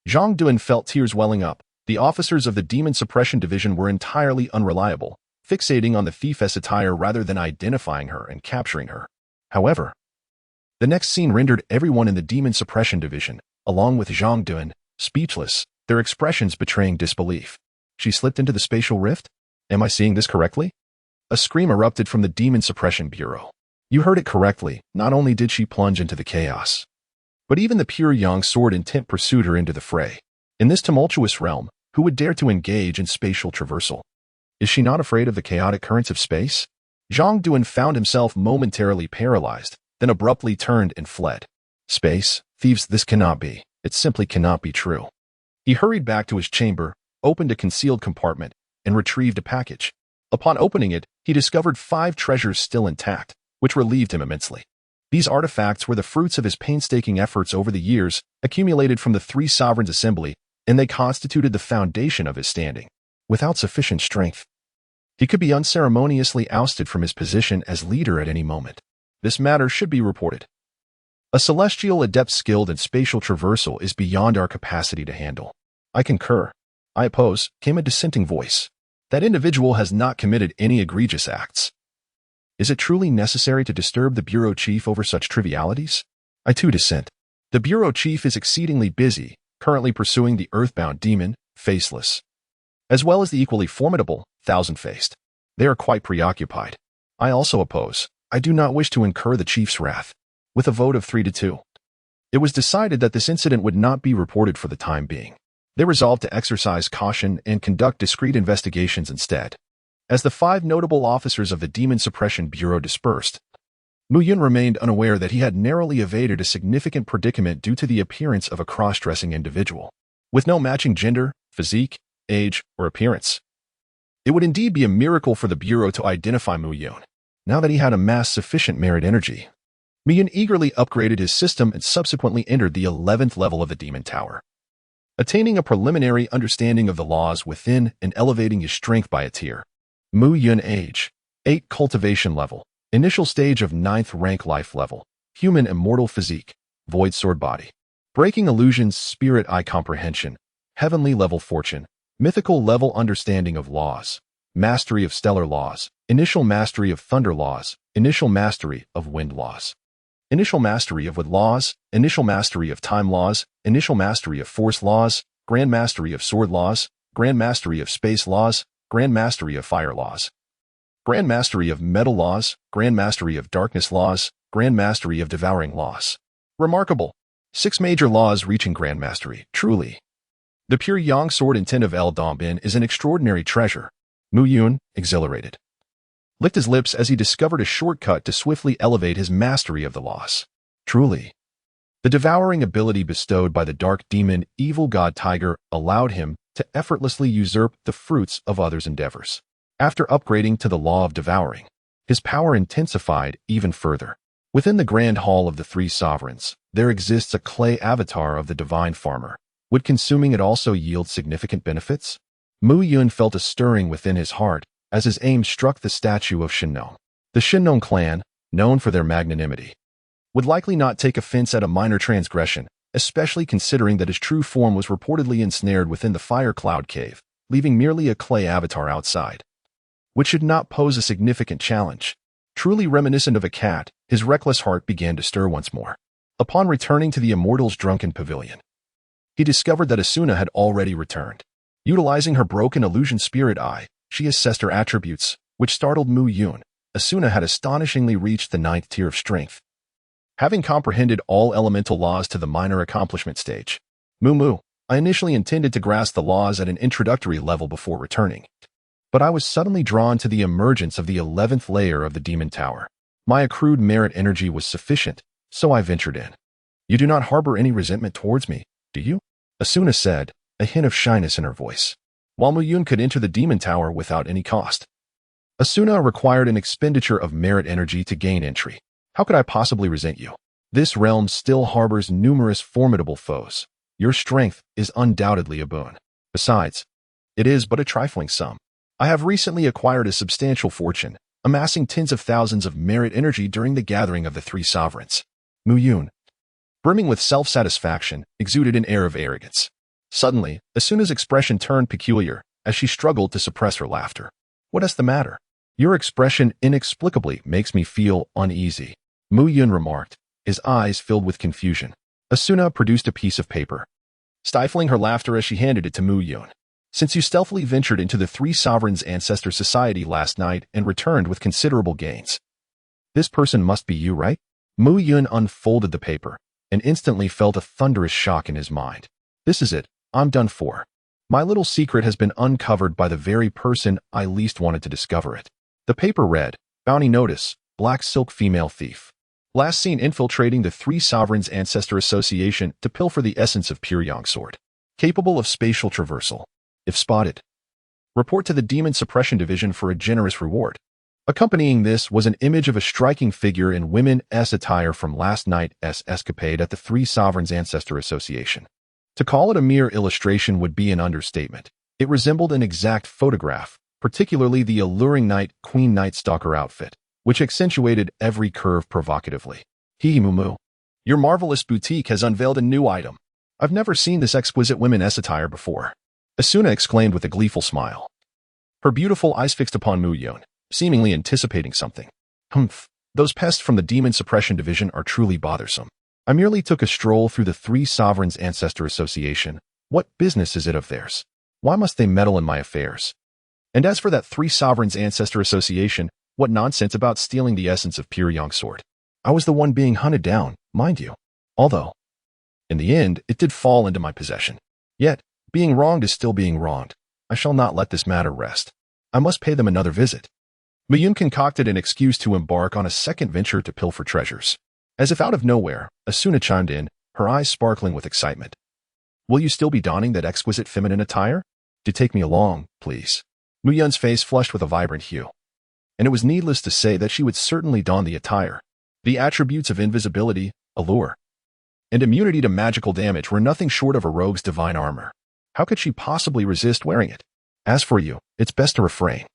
Zhang Duan felt tears welling up. The officers of the Demon Suppression Division were entirely unreliable, fixating on the thiefess attire rather than identifying her and capturing her. However, the next scene rendered everyone in the Demon Suppression Division, along with Zhang Duan, speechless, their expressions betraying disbelief. She slipped into the spatial rift? Am I seeing this correctly? A scream erupted from the Demon Suppression Bureau. You heard it correctly. Not only did she plunge into the chaos, but even the pure yang sword intent pursued her into the fray. In this tumultuous realm, who would dare to engage in spatial traversal? Is she not afraid of the chaotic currents of space? Zhang Duan found himself momentarily paralyzed, then abruptly turned and fled. Space? Thieves, this cannot be. It simply cannot be true. He hurried back to his chamber, opened a concealed compartment, and retrieved a package. Upon opening it, he discovered 5 treasures still intact, which relieved him immensely. These artifacts were the fruits of his painstaking efforts over the years, accumulated from the 3 Sovereigns' Assembly, and they constituted the foundation of his standing. Without sufficient strength, he could be unceremoniously ousted from his position as leader at any moment. This matter should be reported. A celestial adept skilled in spatial traversal is beyond our capacity to handle. I concur. I oppose, came a dissenting voice. That individual has not committed any egregious acts. Is it truly necessary to disturb the bureau chief over such trivialities? I too dissent. The bureau chief is exceedingly busy, currently pursuing the earthbound demon, Faceless, as well as the equally formidable, Thousand-Faced. They are quite preoccupied. I also oppose. I do not wish to incur the chief's wrath. With a vote of 3-2, it was decided that this incident would not be reported for the time being. They resolved to exercise caution and conduct discreet investigations instead. As the 5 notable officers of the Demon Suppression Bureau dispersed, Mu Yun remained unaware that he had narrowly evaded a significant predicament due to the appearance of a cross-dressing individual, with no matching gender, physique, age, or appearance. It would indeed be a miracle for the Bureau to identify Mu Yun, now that he had amassed sufficient merit energy. Mu Yun eagerly upgraded his system and subsequently entered the 11th level of the Demon Tower, attaining a preliminary understanding of the laws within and elevating his strength by a tier. Mu Yun age, 8 cultivation level, initial stage of 9th rank life level, human immortal physique, void sword body, breaking illusions spirit eye comprehension, heavenly level fortune, mythical level understanding of laws, mastery of stellar laws, initial mastery of thunder laws, initial mastery of wind laws, initial mastery of wood laws, initial mastery of time laws, initial mastery of force laws, grand mastery of sword laws, grand mastery of space laws, grand mastery of fire laws, grand mastery of metal laws, grand mastery of darkness laws, grand mastery of devouring laws. Remarkable. 6 major laws reaching grand mastery, truly. The pure yang sword intent of El Dombin is an extraordinary treasure. Mu Yun, exhilarated, licked his lips as he discovered a shortcut to swiftly elevate his mastery of the laws. Truly. The devouring ability bestowed by the dark demon evil god tiger allowed him to effortlessly usurp the fruits of others' endeavors. After upgrading to the law of devouring, his power intensified even further. Within the grand hall of the 3 sovereigns, there exists a clay avatar of the divine farmer. Would consuming it also yield significant benefits? Mu Yun felt a stirring within his heart as his aim struck the statue of Shinnong. The Shinnong clan, known for their magnanimity, would likely not take offense at a minor transgression, especially considering that his true form was reportedly ensnared within the fire cloud cave, leaving merely a clay avatar outside, which should not pose a significant challenge. Truly reminiscent of a cat, his reckless heart began to stir once more. Upon returning to the Immortals' drunken pavilion, he discovered that Asuna had already returned. Utilizing her broken illusion spirit eye, she assessed her attributes, which startled Mu Yun. Asuna had astonishingly reached the 9th tier of strength, having comprehended all elemental laws to the minor accomplishment stage. Mu, I initially intended to grasp the laws at an introductory level before returning, but I was suddenly drawn to the emergence of the 11th layer of the Demon Tower. My accrued merit energy was sufficient, so I ventured in. You do not harbor any resentment towards me, do you? Asuna said, a hint of shyness in her voice. While Muyun could enter the Demon Tower without any cost, Asuna required an expenditure of merit energy to gain entry. How could I possibly resent you? This realm still harbors numerous formidable foes. Your strength is undoubtedly a boon. Besides, it is but a trifling sum. I have recently acquired a substantial fortune, amassing tens of thousands of merit energy during the gathering of the three sovereigns. Muyun, brimming with self-satisfaction, exuded an air of arrogance. Suddenly, Asuna's expression turned peculiar as she struggled to suppress her laughter. What is the matter? Your expression inexplicably makes me feel uneasy, Muyun remarked, his eyes filled with confusion. Asuna produced a piece of paper, stifling her laughter as she handed it to Muyun. Since you stealthily ventured into the Three Sovereigns Ancestor Society last night and returned with considerable gains, this person must be you, right? Muyun unfolded the paper and instantly felt a thunderous shock in his mind. This is it. I'm done for. My little secret has been uncovered by the very person I least wanted to discover it. The paper read, Bounty Notice, Black Silk Female Thief. Last seen infiltrating the Three Sovereigns Ancestor Association to pilfer the essence of pure Yang Sword. Capable of spatial traversal. If spotted, report to the Demon Suppression Division for a generous reward. Accompanying this was an image of a striking figure in women's attire from last night's escapade at the Three Sovereigns Ancestor Association. To call it a mere illustration would be an understatement. It resembled an exact photograph, particularly the alluring Queen Night Stalker outfit, which accentuated every curve provocatively. Hee Mumu, your marvelous boutique has unveiled a new item. I've never seen this exquisite women's attire before. Asuna exclaimed with a gleeful smile. Her beautiful eyes fixed upon Muyun, seemingly anticipating something. Humph, those pests from the Demon Suppression Division are truly bothersome. I merely took a stroll through the Three Sovereigns Ancestor Association. What business is it of theirs? Why must they meddle in my affairs? And as for that Three Sovereigns Ancestor Association, what nonsense about stealing the essence of pure Yang Sword? I was the one being hunted down, mind you. Although, in the end, it did fall into my possession. Yet, being wronged is still being wronged. I shall not let this matter rest. I must pay them another visit. Muyun concocted an excuse to embark on a second venture to pilfer treasures. As if out of nowhere, Asuna chimed in, her eyes sparkling with excitement. Will you still be donning that exquisite feminine attire? Do take me along, please. Muyun's face flushed with a vibrant hue. And it was needless to say that she would certainly don the attire. The attributes of invisibility, allure, and immunity to magical damage were nothing short of a rogue's divine armor. How could she possibly resist wearing it? As for you, it's best to refrain.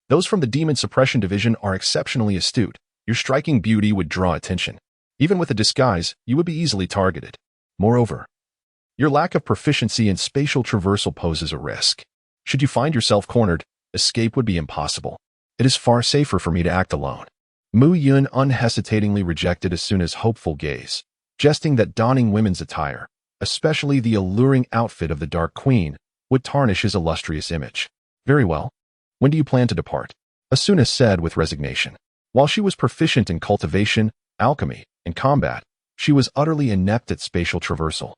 Those from the Demon Suppression Division are exceptionally astute. Your striking beauty would draw attention. Even with a disguise, you would be easily targeted. Moreover, your lack of proficiency in spatial traversal poses a risk. Should you find yourself cornered, escape would be impossible. It is far safer for me to act alone. Muyun unhesitatingly rejected Asuna's hopeful gaze, jesting that donning women's attire, especially the alluring outfit of the Dark Queen, would tarnish his illustrious image. Very well. When do you plan to depart? Asuna said with resignation. While she was proficient in cultivation, alchemy, and combat, she was utterly inept at spatial traversal.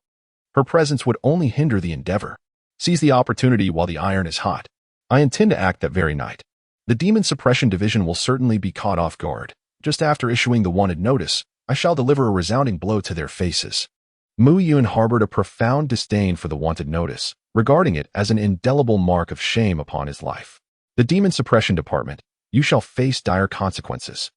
Her presence would only hinder the endeavor. Seize the opportunity while the iron is hot. I intend to act that very night. The Demon Suppression Division will certainly be caught off guard. Just after issuing the wanted notice, I shall deliver a resounding blow to their faces. Muyun harbored a profound disdain for the wanted notice, regarding it as an indelible mark of shame upon his life. The Demon Suppression Department, you shall face dire consequences.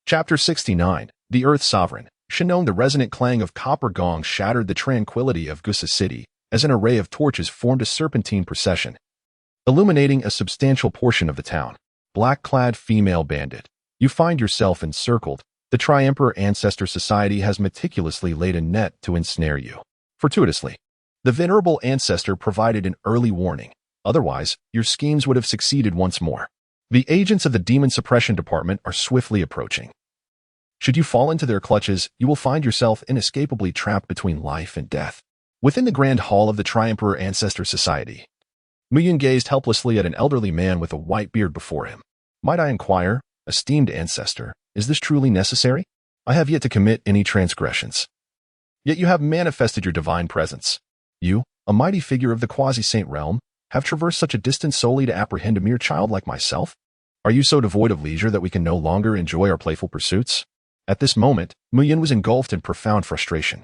Chapter 69, The Earth Sovereign. Shinon, the resonant clang of copper gongs shattered the tranquility of Gusa City as an array of torches formed a serpentine procession, illuminating a substantial portion of the town. Black-clad female bandit, you find yourself encircled. The Tri-Emperor Ancestor Society has meticulously laid a net to ensnare you. Fortuitously, the venerable ancestor provided an early warning. Otherwise, your schemes would have succeeded once more. The agents of the Demon Suppression Department are swiftly approaching. Should you fall into their clutches, you will find yourself inescapably trapped between life and death. Within the grand hall of the Tri-Emperor Ancestor Society, Muyun gazed helplessly at an elderly man with a white beard before him. Might I inquire, esteemed ancestor, is this truly necessary? I have yet to commit any transgressions. Yet you have manifested your divine presence. You, a mighty figure of the quasi-saint realm, have traversed such a distance solely to apprehend a mere child like myself? Are you so devoid of leisure that we can no longer enjoy our playful pursuits? At this moment, Mu Yun was engulfed in profound frustration.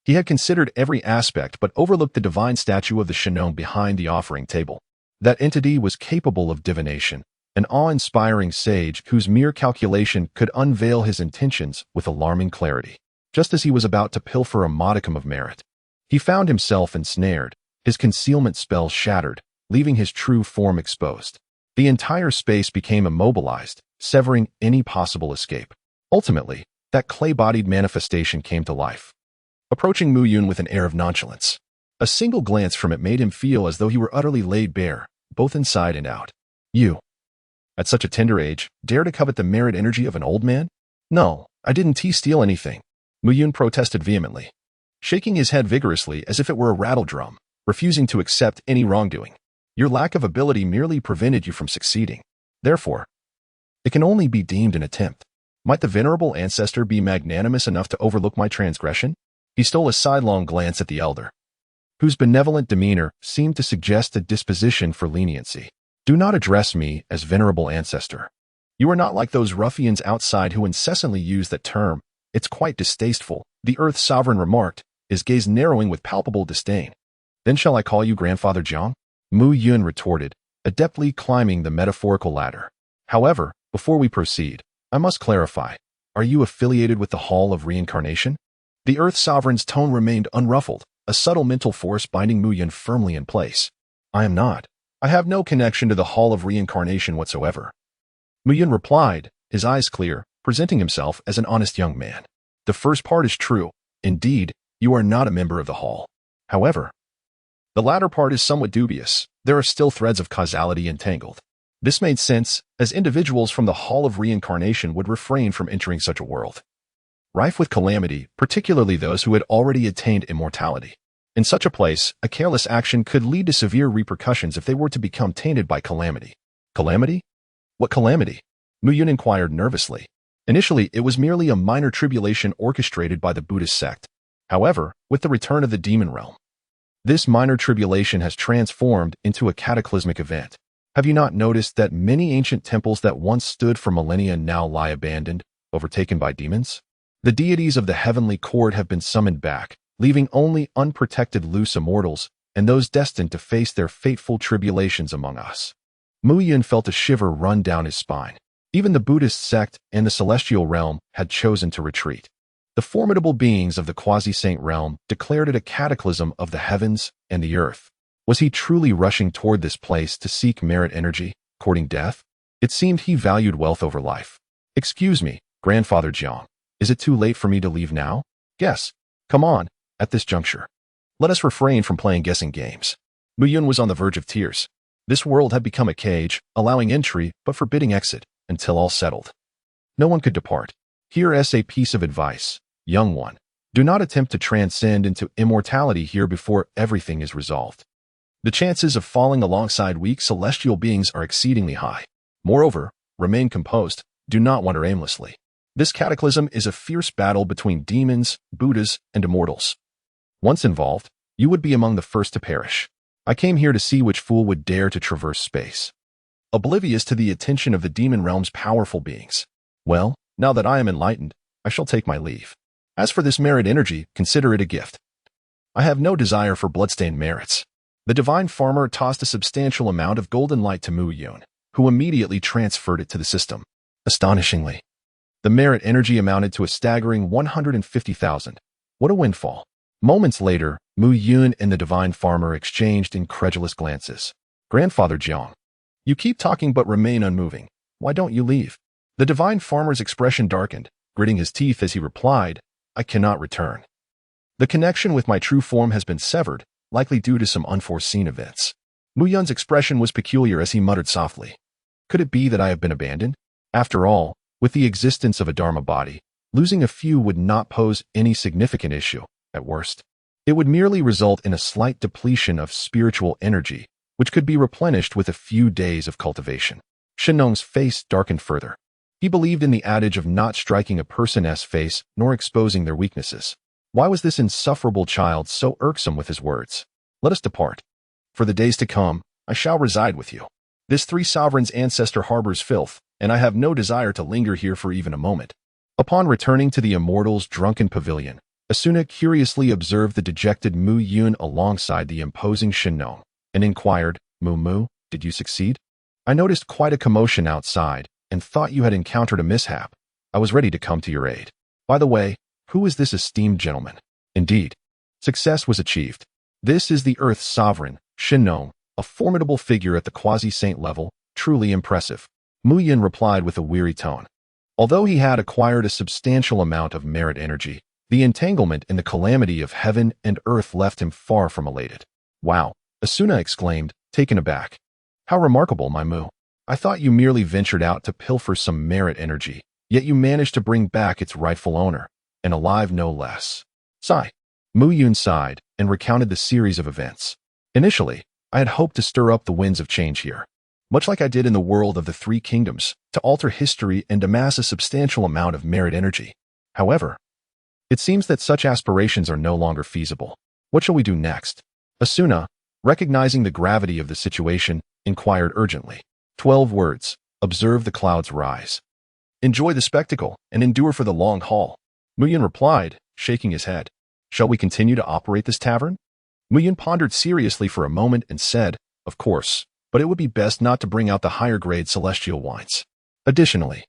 He had considered every aspect but overlooked the divine statue of the Shinong behind the offering table. That entity was capable of divination, an awe-inspiring sage whose mere calculation could unveil his intentions with alarming clarity. Just as he was about to pilfer a modicum of merit, he found himself ensnared, his concealment spell shattered, leaving his true form exposed. The entire space became immobilized, severing any possible escape. Ultimately, that clay-bodied manifestation came to life, approaching Mu Yun with an air of nonchalance. A single glance from it made him feel as though he were utterly laid bare, both inside and out. You, at such a tender age, dare to covet the merit energy of an old man? No, I didn't steal anything, Mu Yun protested vehemently, shaking his head vigorously as if it were a rattle drum, refusing to accept any wrongdoing. Your lack of ability merely prevented you from succeeding. Therefore, it can only be deemed an attempt. Might the venerable ancestor be magnanimous enough to overlook my transgression? He stole a sidelong glance at the elder, whose benevolent demeanor seemed to suggest a disposition for leniency. Do not address me as venerable ancestor. You are not like those ruffians outside who incessantly use that term. It's quite distasteful, the Earth's sovereign remarked, his gaze narrowing with palpable disdain. Then shall I call you Grandfather Jiang? Mu Yun retorted, adeptly climbing the metaphorical ladder. However, before we proceed, I must clarify. Are you affiliated with the Hall of Reincarnation? The Earth Sovereign's tone remained unruffled, a subtle mental force binding Mu Yun firmly in place. I am not. I have no connection to the Hall of Reincarnation whatsoever. Mu Yun replied, his eyes clear, presenting himself as an honest young man. The first part is true. Indeed, you are not a member of the Hall. However, the latter part is somewhat dubious. There are still threads of causality entangled. This made sense, as individuals from the Hall of Reincarnation would refrain from entering such a world, rife with calamity, particularly those who had already attained immortality. In such a place, a careless action could lead to severe repercussions if they were to become tainted by calamity. Calamity? What calamity? Mu Yun inquired nervously. Initially, it was merely a minor tribulation orchestrated by the Buddhist sect. However, with the return of the demon realm, this minor tribulation has transformed into a cataclysmic event. Have you not noticed that many ancient temples that once stood for millennia now lie abandoned, overtaken by demons? The deities of the heavenly court have been summoned back, leaving only unprotected loose immortals and those destined to face their fateful tribulations among us. Mu Yun felt a shiver run down his spine. Even the Buddhist sect and the celestial realm had chosen to retreat. The formidable beings of the quasi-saint realm declared it a cataclysm of the heavens and the earth. Was he truly rushing toward this place to seek merit energy, courting death? It seemed he valued wealth over life. Excuse me, Grandfather Jiang. Is it too late for me to leave now? Guess. Come on, at this juncture. Let us refrain from playing guessing games. Mu Yun was on the verge of tears. This world had become a cage, allowing entry but forbidding exit, until all settled. No one could depart. Here is a piece of advice, young one. Do not attempt to transcend into immortality here before everything is resolved. The chances of falling alongside weak celestial beings are exceedingly high. Moreover, remain composed, do not wander aimlessly. This cataclysm is a fierce battle between demons, Buddhas, and immortals. Once involved, you would be among the first to perish. I came here to see which fool would dare to traverse space, oblivious to the attention of the demon realm's powerful beings. Well, now that I am enlightened, I shall take my leave. As for this merit energy, consider it a gift. I have no desire for bloodstained merits. The divine farmer tossed a substantial amount of golden light to Mu Yun, who immediately transferred it to the system. Astonishingly, the merit energy amounted to a staggering 150,000. What a windfall. Moments later, Mu Yun and the divine farmer exchanged incredulous glances. Grandfather Jiang, you keep talking but remain unmoving. Why don't you leave? The divine farmer's expression darkened, gritting his teeth as he replied, I cannot return. The connection with my true form has been severed, likely due to some unforeseen events. Mu Yun's expression was peculiar as he muttered softly. Could it be that I have been abandoned? After all, with the existence of a Dharma body, losing a few would not pose any significant issue. At worst, it would merely result in a slight depletion of spiritual energy, which could be replenished with a few days of cultivation. Shinong's face darkened further. He believed in the adage of not striking a person's face nor exposing their weaknesses. Why was this insufferable child so irksome with his words? Let us depart. For the days to come, I shall reside with you. This three sovereigns' ancestor harbors filth, and I have no desire to linger here for even a moment. Upon returning to the immortals' drunken pavilion, Asuna curiously observed the dejected Mu Yun alongside the imposing Shin Nong, and inquired, Mu, did you succeed? I noticed quite a commotion outside, and thought you had encountered a mishap. I was ready to come to your aid. By the way, who is this esteemed gentleman? Indeed, success was achieved. This is the Earth's sovereign, Shin Nong, a formidable figure at the quasi-saint level, truly impressive. Mu Yun replied with a weary tone. Although he had acquired a substantial amount of merit energy, the entanglement in the calamity of heaven and earth left him far from elated. Wow, Asuna exclaimed, taken aback. How remarkable, my Mu. I thought you merely ventured out to pilfer some merit energy, yet you managed to bring back its rightful owner, and alive no less. Sigh. Mu Yun sighed and recounted the series of events. Initially, I had hoped to stir up the winds of change here, much like I did in the world of the Three Kingdoms, to alter history and amass a substantial amount of merit energy. However, it seems that such aspirations are no longer feasible. What shall we do next? Asuna, recognizing the gravity of the situation, inquired urgently. 12 words. Observe the clouds rise. Enjoy the spectacle and endure for the long haul. Mu Yun replied, shaking his head. Shall we continue to operate this tavern? Mu Yun pondered seriously for a moment and said, of course, but it would be best not to bring out the higher-grade celestial wines. Additionally,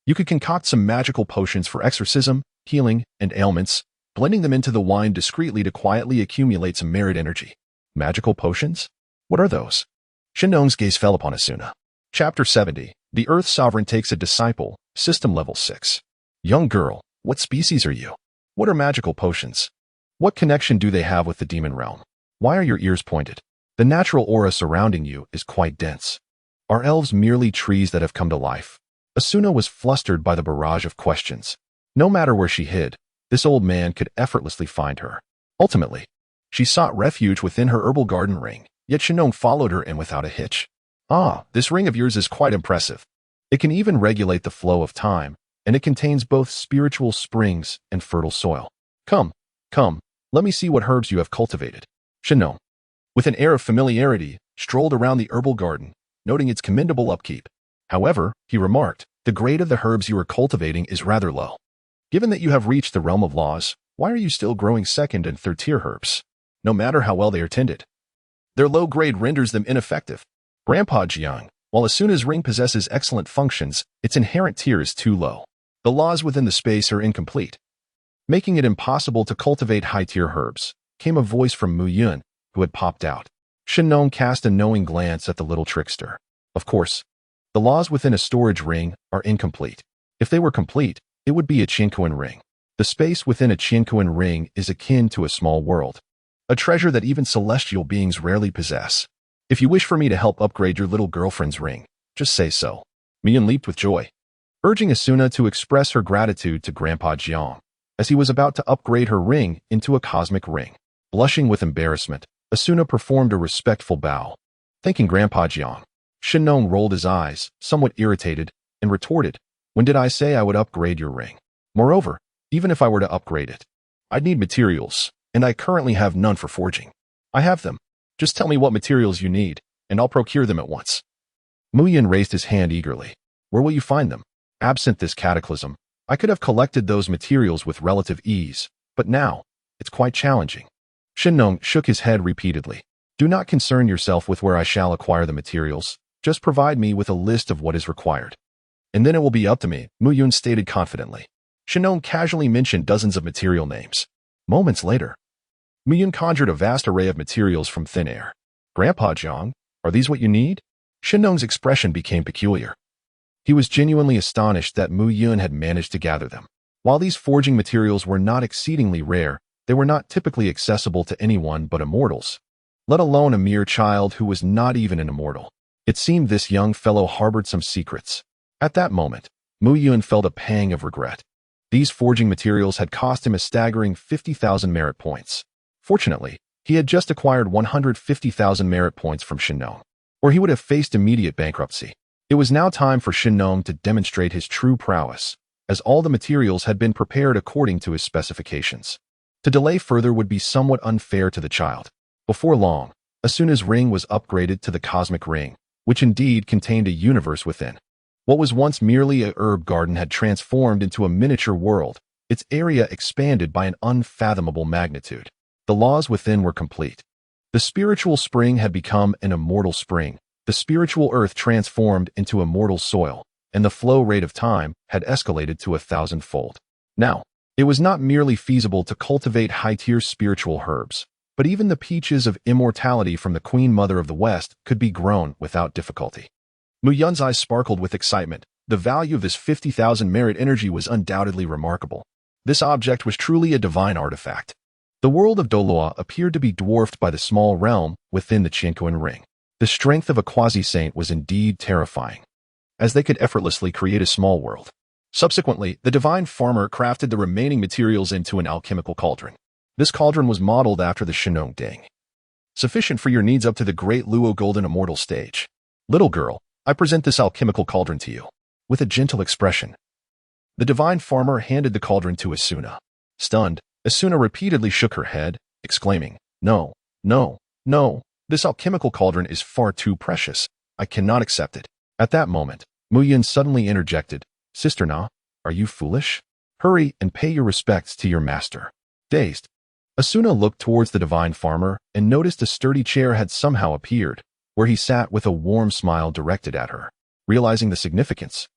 you could concoct some magical potions for exorcism, healing, and ailments, blending them into the wine discreetly to quietly accumulate some merit energy. Magical potions? What are those? Shin Nong's gaze fell upon Asuna. Chapter 70. The Earth Sovereign Takes a Disciple, System Level 6. Young girl, what species are you? What are magical potions? What connection do they have with the demon realm? Why are your ears pointed? The natural aura surrounding you is quite dense. Are elves merely trees that have come to life? Asuna was flustered by the barrage of questions. No matter where she hid, this old man could effortlessly find her. Ultimately, she sought refuge within her herbal garden ring, yet Shin Nong followed her in without a hitch. Ah, this ring of yours is quite impressive. It can even regulate the flow of time, and it contains both spiritual springs and fertile soil. Come, let me see what herbs you have cultivated. Shin Nong, with an air of familiarity, strolled around the herbal garden, noting its commendable upkeep. However, he remarked, the grade of the herbs you are cultivating is rather low. Given that you have reached the realm of laws, why are you still growing second and third tier herbs? No matter how well they are tended, their low grade renders them ineffective. Grandpa Jiang, while Asuna's ring possesses excellent functions, its inherent tier is too low. The laws within the space are incomplete, making it impossible to cultivate high-tier herbs, came a voice from Mu Yun, who had popped out. Shin Nong cast a knowing glance at the little trickster. Of course, the laws within a storage ring are incomplete. If they were complete, it would be a Qianquan ring. The space within a Qianquan ring is akin to a small world, a treasure that even celestial beings rarely possess. If you wish for me to help upgrade your little girlfriend's ring, just say so. Mu Yun leaped with joy, urging Asuna to express her gratitude to Grandpa Jiang, as he was about to upgrade her ring into a cosmic ring. Blushing with embarrassment, Asuna performed a respectful bow. Thanking Grandpa Jiang, Shin Nong rolled his eyes, somewhat irritated, and retorted, when did I say I would upgrade your ring? Moreover, even if I were to upgrade it, I'd need materials, and I currently have none for forging. I have them. Just tell me what materials you need, and I'll procure them at once. Mu Yun raised his hand eagerly. Where will you find them? Absent this cataclysm, I could have collected those materials with relative ease, but now, it's quite challenging. Shin Nong shook his head repeatedly. Do not concern yourself with where I shall acquire the materials, just provide me with a list of what is required. And then it will be up to me, Mu Yun stated confidently. Shin Nong casually mentioned dozens of material names. Moments later, Mu Yun conjured a vast array of materials from thin air. Grandpa Jiang, are these what you need? Shin Nong's expression became peculiar. He was genuinely astonished that Mu Yun had managed to gather them. While these forging materials were not exceedingly rare, they were not typically accessible to anyone but immortals, let alone a mere child who was not even an immortal. It seemed this young fellow harbored some secrets. At that moment, Mu Yun felt a pang of regret. These forging materials had cost him a staggering 50,000 merit points. Fortunately, he had just acquired 150,000 merit points from Shin Nong, or he would have faced immediate bankruptcy. It was now time for Shin Nong to demonstrate his true prowess, as all the materials had been prepared according to his specifications. To delay further would be somewhat unfair to the child. Before long, Asuna's ring was upgraded to the cosmic ring, which indeed contained a universe within. What was once merely a herb garden had transformed into a miniature world, its area expanded by an unfathomable magnitude. The laws within were complete. The spiritual spring had become an immortal spring, the spiritual earth transformed into immortal soil, and the flow rate of time had escalated to 1,000-fold. Now, it was not merely feasible to cultivate high-tier spiritual herbs, but even the peaches of immortality from the Queen Mother of the West could be grown without difficulty. Mu Yun's eyes sparkled with excitement. The value of this 50,000 merit energy was undoubtedly remarkable. This object was truly a divine artifact. The world of Douluo appeared to be dwarfed by the small realm within the Qianquan ring. The strength of a quasi-saint was indeed terrifying, as they could effortlessly create a small world. Subsequently, the divine farmer crafted the remaining materials into an alchemical cauldron. This cauldron was modeled after the Shenong Ding, sufficient for your needs up to the great Luo Golden Immortal stage. Little girl, I present this alchemical cauldron to you. With a gentle expression, the divine farmer handed the cauldron to Asuna. Stunned, Asuna repeatedly shook her head, exclaiming, "No, no, no, this alchemical cauldron is far too precious. I cannot accept it." At that moment, Mu Yun suddenly interjected, "Sister Na, are you foolish? Hurry and pay your respects to your master." Dazed, Asuna looked towards the divine farmer and noticed a sturdy chair had somehow appeared, where he sat with a warm smile directed at her. Realizing the significance,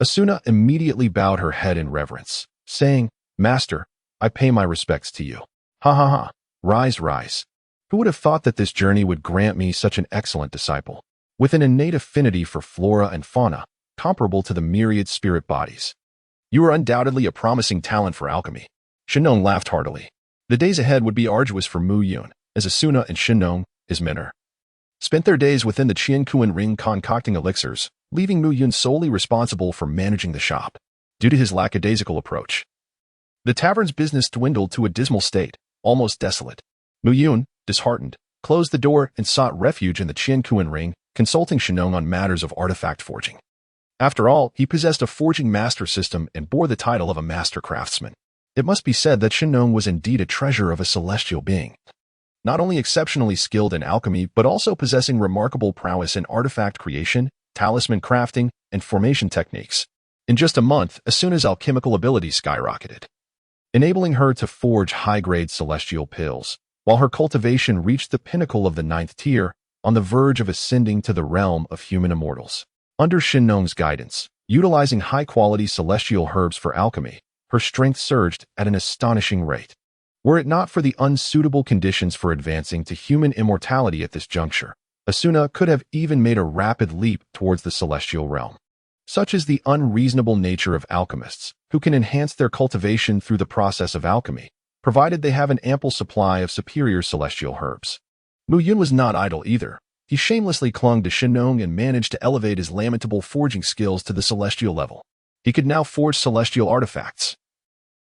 Asuna immediately bowed her head in reverence, saying, "Master, I pay my respects to you." Ha ha ha, rise, rise. Who would have thought that this journey would grant me such an excellent disciple, with an innate affinity for flora and fauna, comparable to the myriad spirit bodies? You are undoubtedly a promising talent for alchemy. Shenong laughed heartily. The days ahead would be arduous for Mu Yun, as Asuna and Shenong, his mentor, spent their days within the Qianquan ring concocting elixirs, leaving Mu Yun solely responsible for managing the shop. Due to his lackadaisical approach, the tavern's business dwindled to a dismal state, almost desolate. Mu Yun, disheartened, closed the door and sought refuge in the Qianquan ring, consulting Shenong on matters of artifact forging. After all, he possessed a forging master system and bore the title of a master craftsman. It must be said that Shenong was indeed a treasure of a celestial being, not only exceptionally skilled in alchemy but also possessing remarkable prowess in artifact creation, talisman crafting, and formation techniques. In just a month, Asuna's alchemical abilities skyrocketed, enabling her to forge high-grade celestial pills, while her cultivation reached the pinnacle of the 9th tier, on the verge of ascending to the realm of human immortals. Under Shenong's guidance, utilizing high-quality celestial herbs for alchemy, her strength surged at an astonishing rate. Were it not for the unsuitable conditions for advancing to human immortality at this juncture, Asuna could have even made a rapid leap towards the celestial realm. Such is the unreasonable nature of alchemists, who can enhance their cultivation through the process of alchemy, provided they have an ample supply of superior celestial herbs. Mu Yun was not idle either. He shamelessly clung to Shenong and managed to elevate his lamentable forging skills to the celestial level. He could now forge celestial artifacts,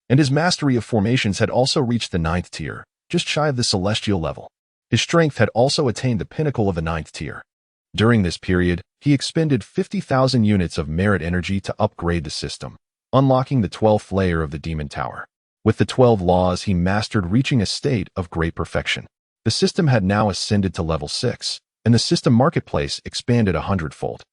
and his mastery of formations had also reached the 9th tier, just shy of the celestial level. His strength had also attained the pinnacle of the 9th tier. During this period, he expended 50,000 units of merit energy to upgrade the system, unlocking the 12th layer of the Demon Tower. With the 12 laws he mastered reaching a state of great perfection. The system had now ascended to level 6, and the system marketplace expanded 100-fold.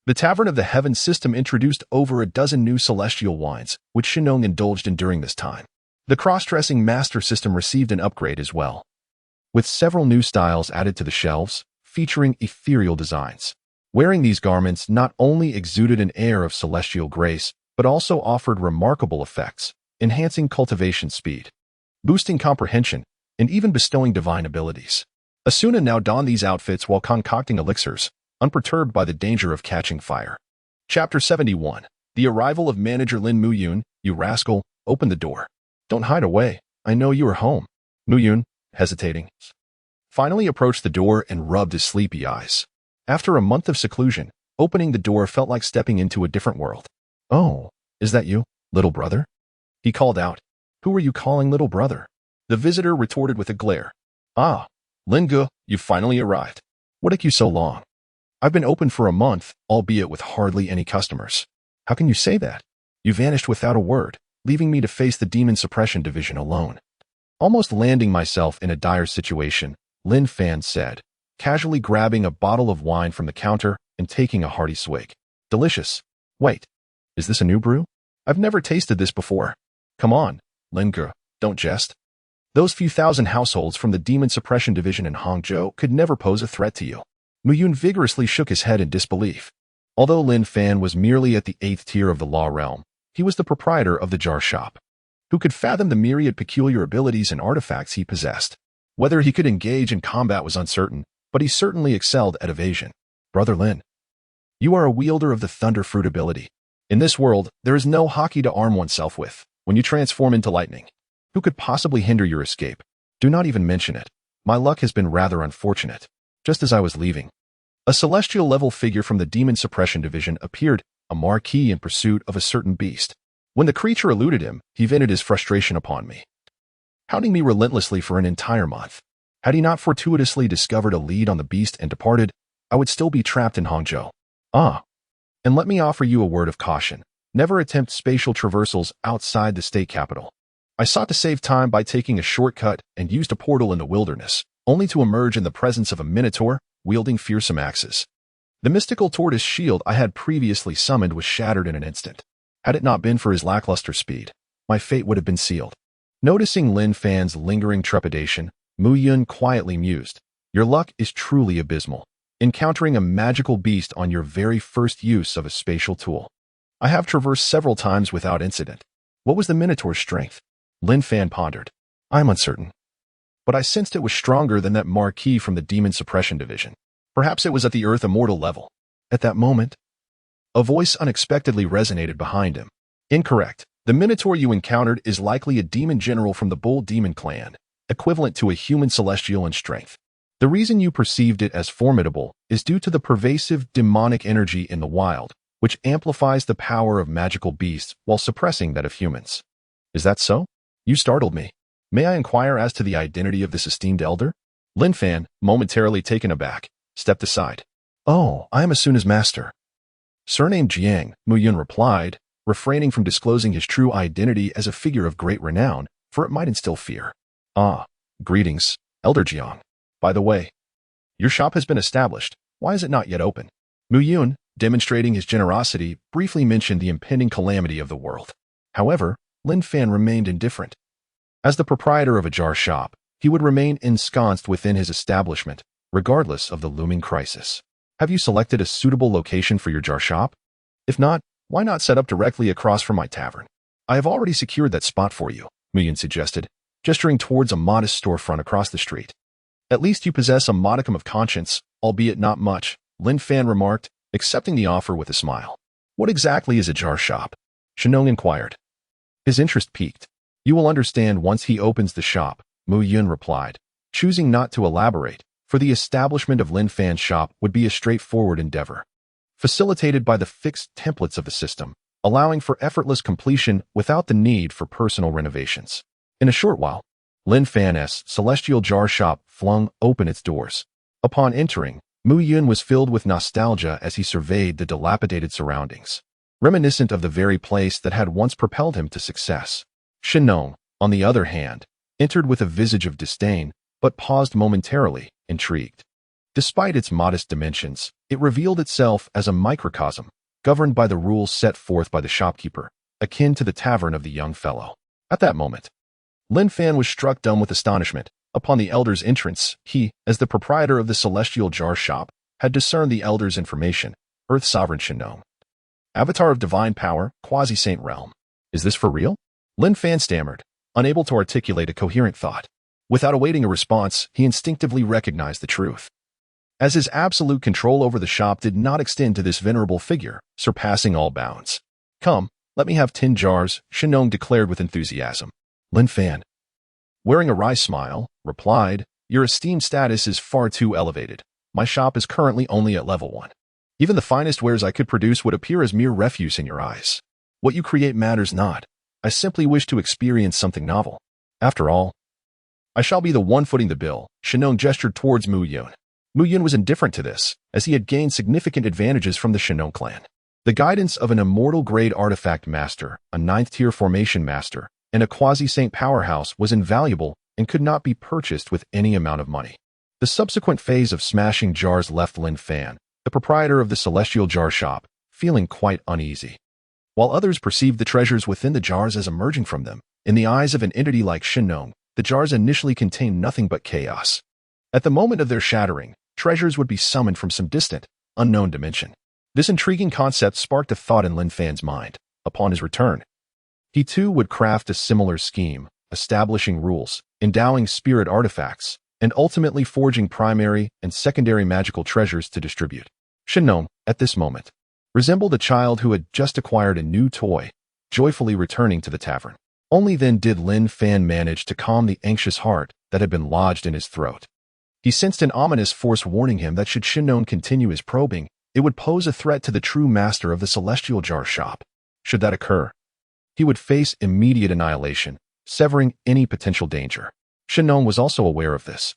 The Tavern of the Heavens system introduced over a dozen new celestial wines, which Shenong indulged in during this time. The cross-dressing master system received an upgrade as well, with several new styles added to the shelves, featuring ethereal designs. Wearing these garments not only exuded an air of celestial grace, but also offered remarkable effects, enhancing cultivation speed, boosting comprehension, and even bestowing divine abilities. Asuna now donned these outfits while concocting elixirs, unperturbed by the danger of catching fire. Chapter 71. The arrival of manager Lin Mu Yun. "You rascal, open the door. Don't hide away. I know you are home." Mu Yun, hesitating, finally approached the door and rubbed his sleepy eyes. After a month of seclusion, opening the door felt like stepping into a different world. "Oh, is that you, little brother?" he called out. "Who are you calling little brother?" The visitor retorted with a glare. "Ah, Lin Gu, you've finally arrived. What took you so long? I've been open for a month, albeit with hardly any customers." "How can you say that? You vanished without a word, leaving me to face the Demon Suppression Division alone." Almost landing myself in a dire situation, Lin Fan said, casually grabbing a bottle of wine from the counter and taking a hearty swig. Delicious. Wait, is this a new brew? I've never tasted this before. Come on, Lin Ge, don't jest. Those few thousand households from the Demon Suppression Division in Hangzhou could never pose a threat to you. Mu Yun vigorously shook his head in disbelief. Although Lin Fan was merely at the 8th tier of the law realm, he was the proprietor of the jar shop. Who could fathom the myriad peculiar abilities and artifacts he possessed? Whether he could engage in combat was uncertain, but he certainly excelled at evasion. Brother Lin, you are a wielder of the Thunder Fruit ability. In this world, there is no hockey to arm oneself with when you transform into lightning. Who could possibly hinder your escape? Do not even mention it. My luck has been rather unfortunate. Just as I was leaving, a celestial-level figure from the Demon Suppression Division appeared, a marquis in pursuit of a certain beast. When the creature eluded him, he vented his frustration upon me, hounding me relentlessly for an entire month. Had he not fortuitously discovered a lead on the beast and departed, I would still be trapped in Hangzhou. And let me offer you a word of caution. Never attempt spatial traversals outside the state capital. I sought to save time by taking a shortcut and used a portal in the wilderness, only to emerge in the presence of a minotaur wielding fearsome axes. The mystical tortoise shield I had previously summoned was shattered in an instant. Had it not been for his lackluster speed, my fate would have been sealed. Noticing Lin Fan's lingering trepidation, Mu Yun quietly mused, "Your luck is truly abysmal, encountering a magical beast on your very first use of a spatial tool. I have traversed several times without incident. What was the Minotaur's strength?" Lin Fan pondered. "I'm uncertain, but I sensed it was stronger than that marquis from the Demon Suppression Division. Perhaps it was at the Earth Immortal level." At that moment, a voice unexpectedly resonated behind him. "Incorrect. The Minotaur you encountered is likely a demon general from the Bull Demon clan, equivalent to a human celestial in strength. The reason you perceived it as formidable is due to the pervasive demonic energy in the wild, which amplifies the power of magical beasts while suppressing that of humans. Is that so? You startled me. May I inquire as to the identity of this esteemed elder?" Lin Fan, momentarily taken aback, stepped aside. "Oh, I am Asuna's master." "Surnamed Jiang," Mu Yun replied, refraining from disclosing his true identity as a figure of great renown, for it might instill fear. Greetings, Elder Jiang. By the way, your shop has been established. Why is it not yet open?" Mu Yun, demonstrating his generosity, briefly mentioned the impending calamity of the world. However, Lin Fan remained indifferent. As the proprietor of a jar shop, he would remain ensconced within his establishment, regardless of the looming crisis. "Have you selected a suitable location for your jar shop? If not, why not set up directly across from my tavern? I have already secured that spot for you," Mu Yun suggested, gesturing towards a modest storefront across the street. "At least you possess a modicum of conscience, albeit not much," Lin Fan remarked, accepting the offer with a smile. "What exactly is a jar shop?" Shenong inquired. His interest piqued. "You will understand once he opens the shop," Mu Yun replied, choosing not to elaborate, for the establishment of Lin Fan's shop would be a straightforward endeavor, facilitated by the fixed templates of the system, allowing for effortless completion without the need for personal renovations. In a short while, Lin Fan's celestial jar shop flung open its doors. Upon entering, Mu Yun was filled with nostalgia as he surveyed the dilapidated surroundings, reminiscent of the very place that had once propelled him to success. Shenong, on the other hand, entered with a visage of disdain, but paused momentarily, intrigued. Despite its modest dimensions, it revealed itself as a microcosm, governed by the rules set forth by the shopkeeper, akin to the tavern of the young fellow. At that moment, Lin Fan was struck dumb with astonishment. Upon the elder's entrance, he, as the proprietor of the celestial jar shop, had discerned the elder's information. Earth Sovereign Shenong, Avatar of Divine Power, Quasi-Saint Realm. Is this for real? Lin Fan stammered, unable to articulate a coherent thought. Without awaiting a response, he instinctively recognized the truth, as his absolute control over the shop did not extend to this venerable figure, surpassing all bounds. "Come, let me have 10 jars, Shenong declared with enthusiasm. Lin Fan, wearing a wry smile, replied, "Your esteemed status is far too elevated. My shop is currently only at level 1. Even the finest wares I could produce would appear as mere refuse in your eyes. What you create matters not. I simply wish to experience something novel. After all, I shall be the one footing the bill." Shenong gestured towards Mu Yun. Mu Yun was indifferent to this, as he had gained significant advantages from the Shenong clan. The guidance of an immortal-grade artifact master, a 9th-tier formation master, and a quasi-saint powerhouse was invaluable and could not be purchased with any amount of money. The subsequent phase of smashing jars left Lin Fan, the proprietor of the celestial jar shop, feeling quite uneasy. While others perceived the treasures within the jars as emerging from them, in the eyes of an entity like Shinnong, the jars initially contained nothing but chaos. At the moment of their shattering, treasures would be summoned from some distant, unknown dimension. This intriguing concept sparked a thought in Lin Fan's mind. Upon his return, he too would craft a similar scheme, establishing rules, endowing spirit artifacts, and ultimately forging primary and secondary magical treasures to distribute. Shinnong, at this moment, resembled a child who had just acquired a new toy, joyfully returning to the tavern. Only then did Lin Fan manage to calm the anxious heart that had been lodged in his throat. He sensed an ominous force warning him that should Shinnong continue his probing, it would pose a threat to the true master of the celestial jar shop. Should that occur, he would face immediate annihilation, severing any potential danger. Shinnong was also aware of this,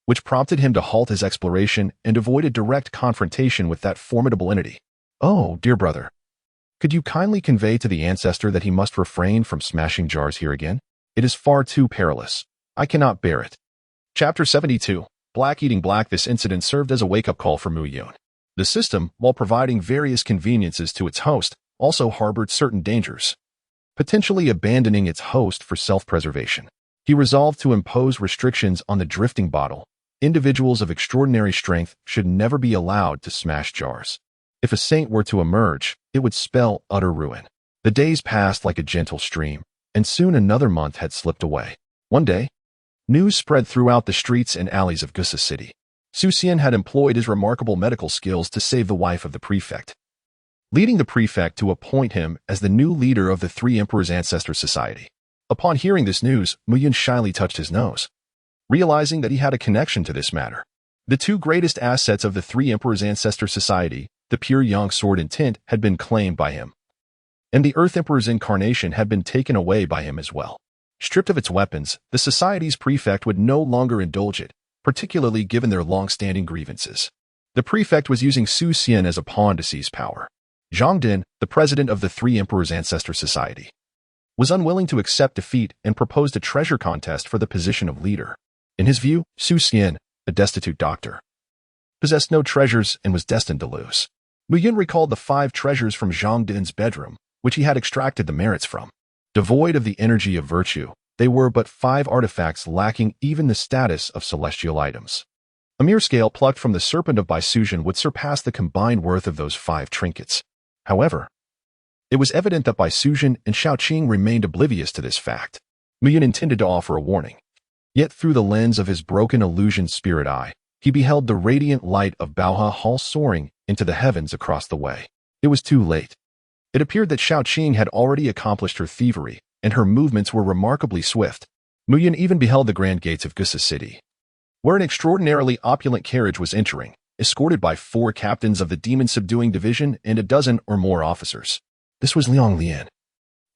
which prompted him to halt his exploration and avoid a direct confrontation with that formidable entity. "Oh, dear brother, could you kindly convey to the ancestor that he must refrain from smashing jars here again? It is far too perilous. I cannot bear it." Chapter 72. Black Eating Black. This incident served as a wake-up call for Mu Yun. The system, while providing various conveniences to its host, also harbored certain dangers, potentially abandoning its host for self-preservation. He resolved to impose restrictions on the drifting bottle. Individuals of extraordinary strength should never be allowed to smash jars. If a saint were to emerge, it would spell utter ruin. The days passed like a gentle stream, and soon another month had slipped away. One day, news spread throughout the streets and alleys of Gusa City. Su Xian had employed his remarkable medical skills to save the wife of the prefect, leading the prefect to appoint him as the new leader of the Three Emperors Ancestor Society. Upon hearing this news, Mu Yun shyly touched his nose, realizing that he had a connection to this matter. The two greatest assets of the Three Emperors Ancestor Society, the pure yang sword and tint, had been claimed by him, and the Earth Emperor's incarnation had been taken away by him as well. Stripped of its weapons, the society's prefect would no longer indulge it, particularly given their long-standing grievances. The prefect was using Su Xian as a pawn to seize power. Zhang Din, the president of the Three Emperors Ancestor Society, was unwilling to accept defeat and proposed a treasure contest for the position of leader. In his view, Su Xian, a destitute doctor, possessed no treasures and was destined to lose. Mu Yun recalled the 5 treasures from Zhang Din's bedroom, which he had extracted the merits from. Devoid of the energy of virtue, they were but 5 artifacts lacking even the status of celestial items. A mere scale plucked from the serpent of Baisujian would surpass the combined worth of those 5 trinkets. However, it was evident that Baisujian and Shaoqing remained oblivious to this fact. Mu Yun intended to offer a warning. Yet through the lens of his broken illusion spirit eye, he beheld the radiant light of Baohe Hall soaring into the heavens across the way. It was too late. It appeared that Shaoqing had already accomplished her thievery, and her movements were remarkably swift. Mu Yun even beheld the grand gates of Gusa City, where an extraordinarily opulent carriage was entering, escorted by 4 captains of the demon-subduing division and a dozen or more officers. This was Liang Lian,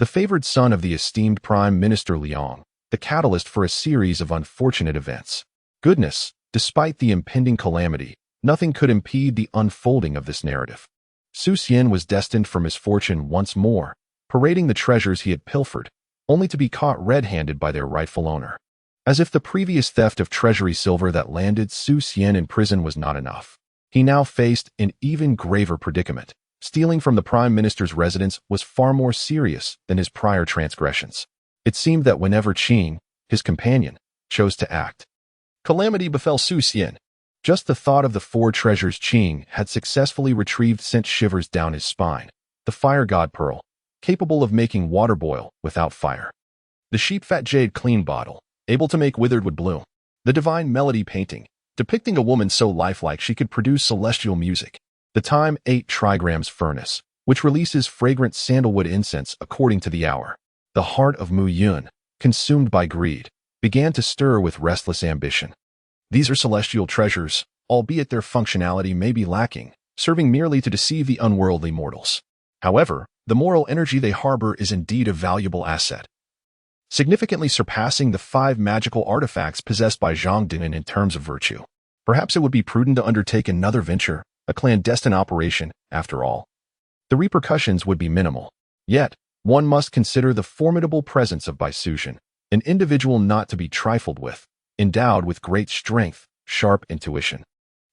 the favored son of the esteemed Prime Minister Liang, the catalyst for a series of unfortunate events. Goodness, despite the impending calamity, nothing could impede the unfolding of this narrative. Su Xian was destined for misfortune once more, parading the treasures he had pilfered, only to be caught red-handed by their rightful owner. As if the previous theft of treasury silver that landed Su Xian in prison was not enough, he now faced an even graver predicament. Stealing from the Prime Minister's residence was far more serious than his prior transgressions. It seemed that whenever Qing, his companion, chose to act, calamity befell Su Xian. Just the thought of the 4 treasures Qing had successfully retrieved sent shivers down his spine. The fire god pearl, capable of making water boil without fire. The sheep-fat jade clean bottle, able to make withered wood bloom. The divine melody painting, depicting a woman so lifelike she could produce celestial music. The time 8 trigrams furnace, which releases fragrant sandalwood incense according to the hour. The heart of Mu Yun, consumed by greed, began to stir with restless ambition. These are celestial treasures, albeit their functionality may be lacking, serving merely to deceive the unworldly mortals. However, the moral energy they harbor is indeed a valuable asset, significantly surpassing the 5 magical artifacts possessed by Zhang Din in terms of virtue. Perhaps it would be prudent to undertake another venture, a clandestine operation, after all. The repercussions would be minimal. Yet, one must consider the formidable presence of Baisujian, an individual not to be trifled with, endowed with great strength, sharp intuition,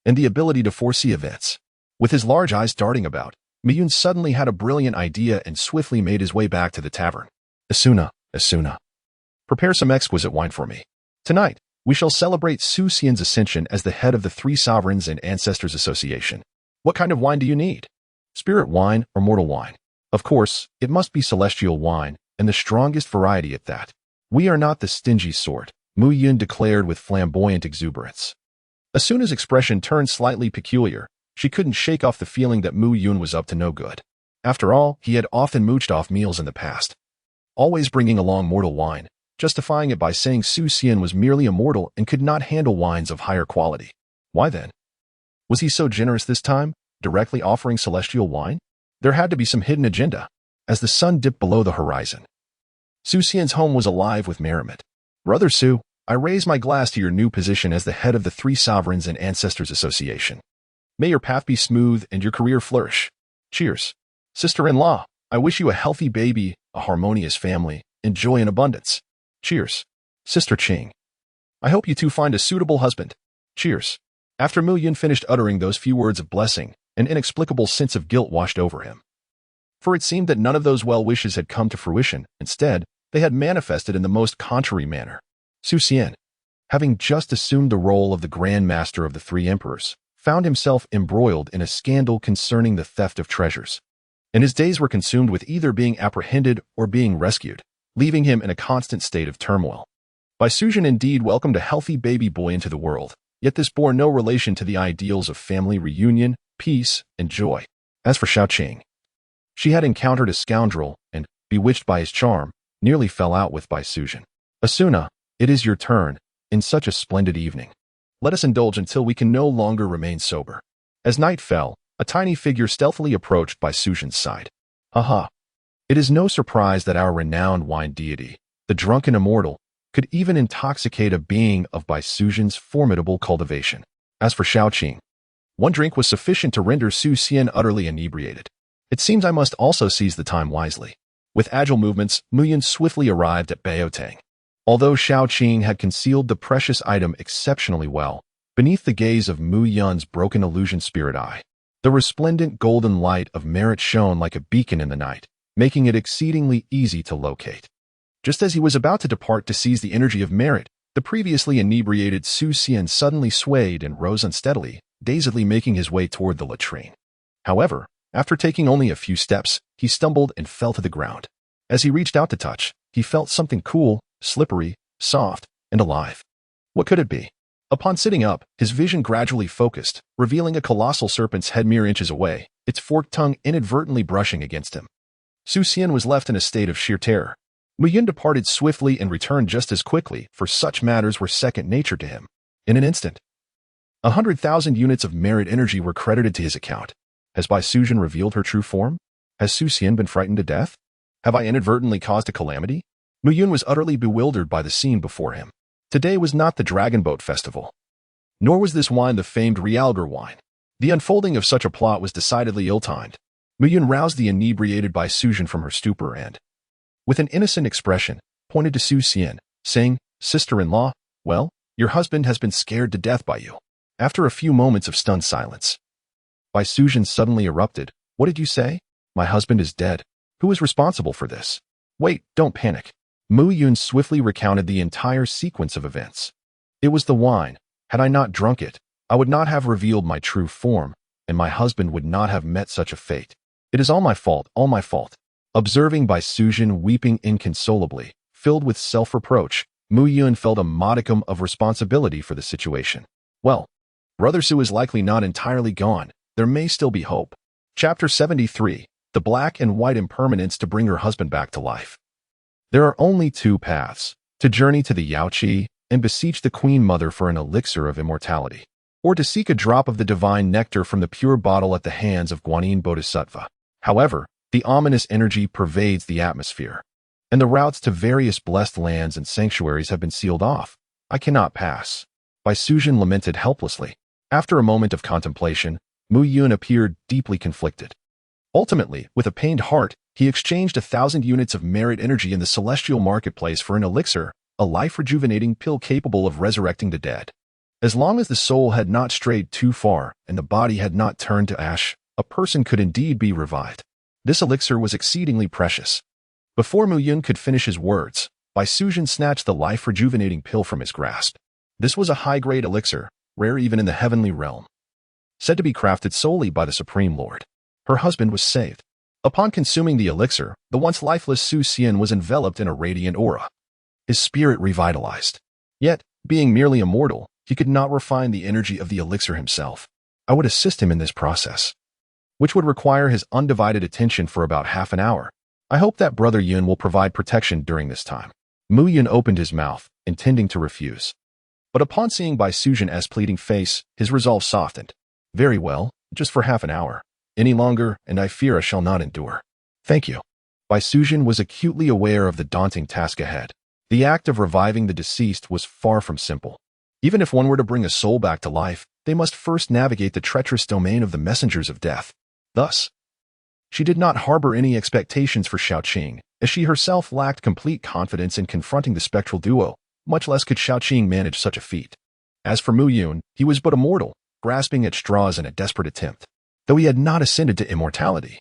and the ability to foresee events. With his large eyes darting about, Miyun suddenly had a brilliant idea and swiftly made his way back to the tavern. Asuna, prepare some exquisite wine for me. Tonight, we shall celebrate Su Xian's ascension as the head of the Three Sovereigns and Ancestors Association. What kind of wine do you need? Spirit wine or mortal wine? Of course, it must be celestial wine, and the strongest variety at that. We are not the stingy sort, Mu Yun declared with flamboyant exuberance. Asuna's expression turned slightly peculiar. She couldn't shake off the feeling that Mu Yun was up to no good. After all, he had often mooched off meals in the past, always bringing along mortal wine, justifying it by saying Su Xian was merely a mortal and could not handle wines of higher quality. Why then? Was he so generous this time, directly offering celestial wine? There had to be some hidden agenda. As the sun dipped below the horizon, Su Xian's home was alive with merriment. Brother Su, I raise my glass to your new position as the head of the Three Sovereigns and Ancestors Association. May your path be smooth and your career flourish. Cheers. Sister-in-law, I wish you a healthy baby, a harmonious family, and joy in abundance. Cheers. Sister Ching, I hope you two find a suitable husband. Cheers. After Mu Yun finished uttering those few words of blessing, an inexplicable sense of guilt washed over him. For it seemed that none of those well wishes had come to fruition. Instead, they had manifested in the most contrary manner. Su Xian, having just assumed the role of the Grand Master of the Three Emperors, found himself embroiled in a scandal concerning the theft of treasures, and his days were consumed with either being apprehended or being rescued, leaving him in a constant state of turmoil. Bai Suzhen indeed welcomed a healthy baby boy into the world, yet this bore no relation to the ideals of family reunion, peace, and joy. As for Xiaoqing, she had encountered a scoundrel and, bewitched by his charm, nearly fell out with Bai Suzhen. Asuna, it is your turn, in such a splendid evening. Let us indulge until we can no longer remain sober. As night fell, a tiny figure stealthily approached Bai Suzhen's side. Haha. It is no surprise that our renowned wine deity, the drunken immortal, could even intoxicate a being of Bai Suzhen's formidable cultivation. As for Xiaoqing, one drink was sufficient to render Su Xian utterly inebriated. It seems I must also seize the time wisely. With agile movements, Mu Yun swiftly arrived at Baotang. Although Xiaoqing had concealed the precious item exceptionally well, beneath the gaze of Mu Yun's broken illusion spirit eye, the resplendent golden light of merit shone like a beacon in the night, making it exceedingly easy to locate. Just as he was about to depart to seize the energy of merit, the previously inebriated Su Xian suddenly swayed and rose unsteadily, dazedly making his way toward the latrine. However, after taking only a few steps, he stumbled and fell to the ground. As he reached out to touch, he felt something cool, slippery, soft, and alive. What could it be? Upon sitting up, his vision gradually focused, revealing a colossal serpent's head mere inches away, its forked tongue inadvertently brushing against him. Su Xian was left in a state of sheer terror. Mu Yun departed swiftly and returned just as quickly, for such matters were second nature to him. In an instant, 100,000 units of merit energy were credited to his account. Has Bai Suzhen revealed her true form? Has Su Xian been frightened to death? Have I inadvertently caused a calamity? Mu Yun was utterly bewildered by the scene before him. Today was not the Dragon Boat Festival, nor was this wine the famed Realgar wine. The unfolding of such a plot was decidedly ill-timed. Mu Yun roused the inebriated Bai Suzhen from her stupor and, with an innocent expression, pointed to Su Xian, saying, Sister-in-law, well, your husband has been scared to death by you. After a few moments of stunned silence, Bai Suzhen suddenly erupted. What did you say? My husband is dead. Who is responsible for this? Wait, don't panic. Mu Yun swiftly recounted the entire sequence of events. It was the wine. Had I not drunk it, I would not have revealed my true form, and my husband would not have met such a fate. It is all my fault, all my fault. Observing Bai Suzhen weeping inconsolably, filled with self-reproach, Mu Yun felt a modicum of responsibility for the situation. Well, Brother Su is likely not entirely gone. There may still be hope. Chapter 73. The Black and White Impermanence to bring her husband back to life. There are only two paths, to journey to the Yaoqi and beseech the Queen Mother for an elixir of immortality, or to seek a drop of the divine nectar from the pure bottle at the hands of Guanyin Bodhisattva. However, the ominous energy pervades the atmosphere, and the routes to various blessed lands and sanctuaries have been sealed off. I cannot pass. Bai Suzhen lamented helplessly. After a moment of contemplation, Mu Yun appeared deeply conflicted. Ultimately, with a pained heart, he exchanged 1,000 units of merit energy in the celestial marketplace for an elixir, a life-rejuvenating pill capable of resurrecting the dead. As long as the soul had not strayed too far and the body had not turned to ash, a person could indeed be revived. This elixir was exceedingly precious. Before Mu Yun could finish his words, Bai Sujin snatched the life-rejuvenating pill from his grasp. This was a high-grade elixir, rare even in the heavenly realm, said to be crafted solely by the Supreme Lord. Her husband was saved. Upon consuming the elixir, the once lifeless Su Xian was enveloped in a radiant aura. His spirit revitalized. Yet, being merely immortal, he could not refine the energy of the elixir himself. I would assist him in this process, which would require his undivided attention for about half an hour. I hope that Brother Yun will provide protection during this time. Mu Yun opened his mouth, intending to refuse. But upon seeing Bai Sujin's pleading face, his resolve softened. Very well, just for half an hour. Any longer, and I fear I shall not endure. Thank you. Bai Sujin was acutely aware of the daunting task ahead. The act of reviving the deceased was far from simple. Even if one were to bring a soul back to life, they must first navigate the treacherous domain of the messengers of death. Thus, she did not harbor any expectations for Xiaoqing, as she herself lacked complete confidence in confronting the spectral duo, much less could Xiaoqing manage such a feat. As for Mu Yun, he was but a mortal, grasping at straws in a desperate attempt, though he had not ascended to immortality.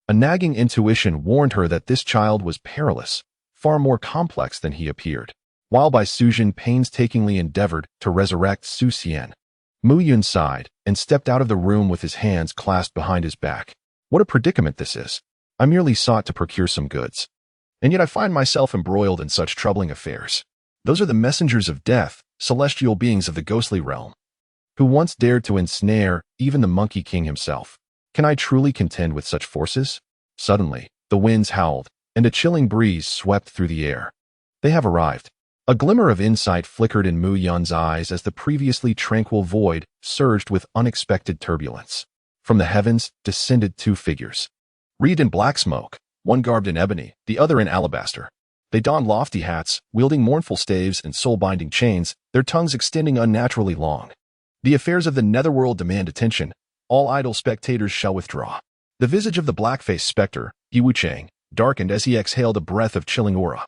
A nagging intuition warned her that this child was perilous, far more complex than he appeared. While Bai Sujin painstakingly endeavored to resurrect Su Xian, Mu Yun sighed and stepped out of the room with his hands clasped behind his back. What a predicament this is. I merely sought to procure some goods, and yet I find myself embroiled in such troubling affairs. Those are the messengers of death, celestial beings of the ghostly realm, who once dared to ensnare even the Monkey King himself. Can I truly contend with such forces? Suddenly, the winds howled, and a chilling breeze swept through the air. They have arrived. A glimmer of insight flickered in Mu Yun's eyes as the previously tranquil void surged with unexpected turbulence. From the heavens descended two figures, wreathed in black smoke, one garbed in ebony, the other in alabaster. They donned lofty hats, wielding mournful staves and soul-binding chains, their tongues extending unnaturally long. The affairs of the netherworld demand attention. All idle spectators shall withdraw. The visage of the black-faced specter, Yi Wuchang, darkened as he exhaled a breath of chilling aura,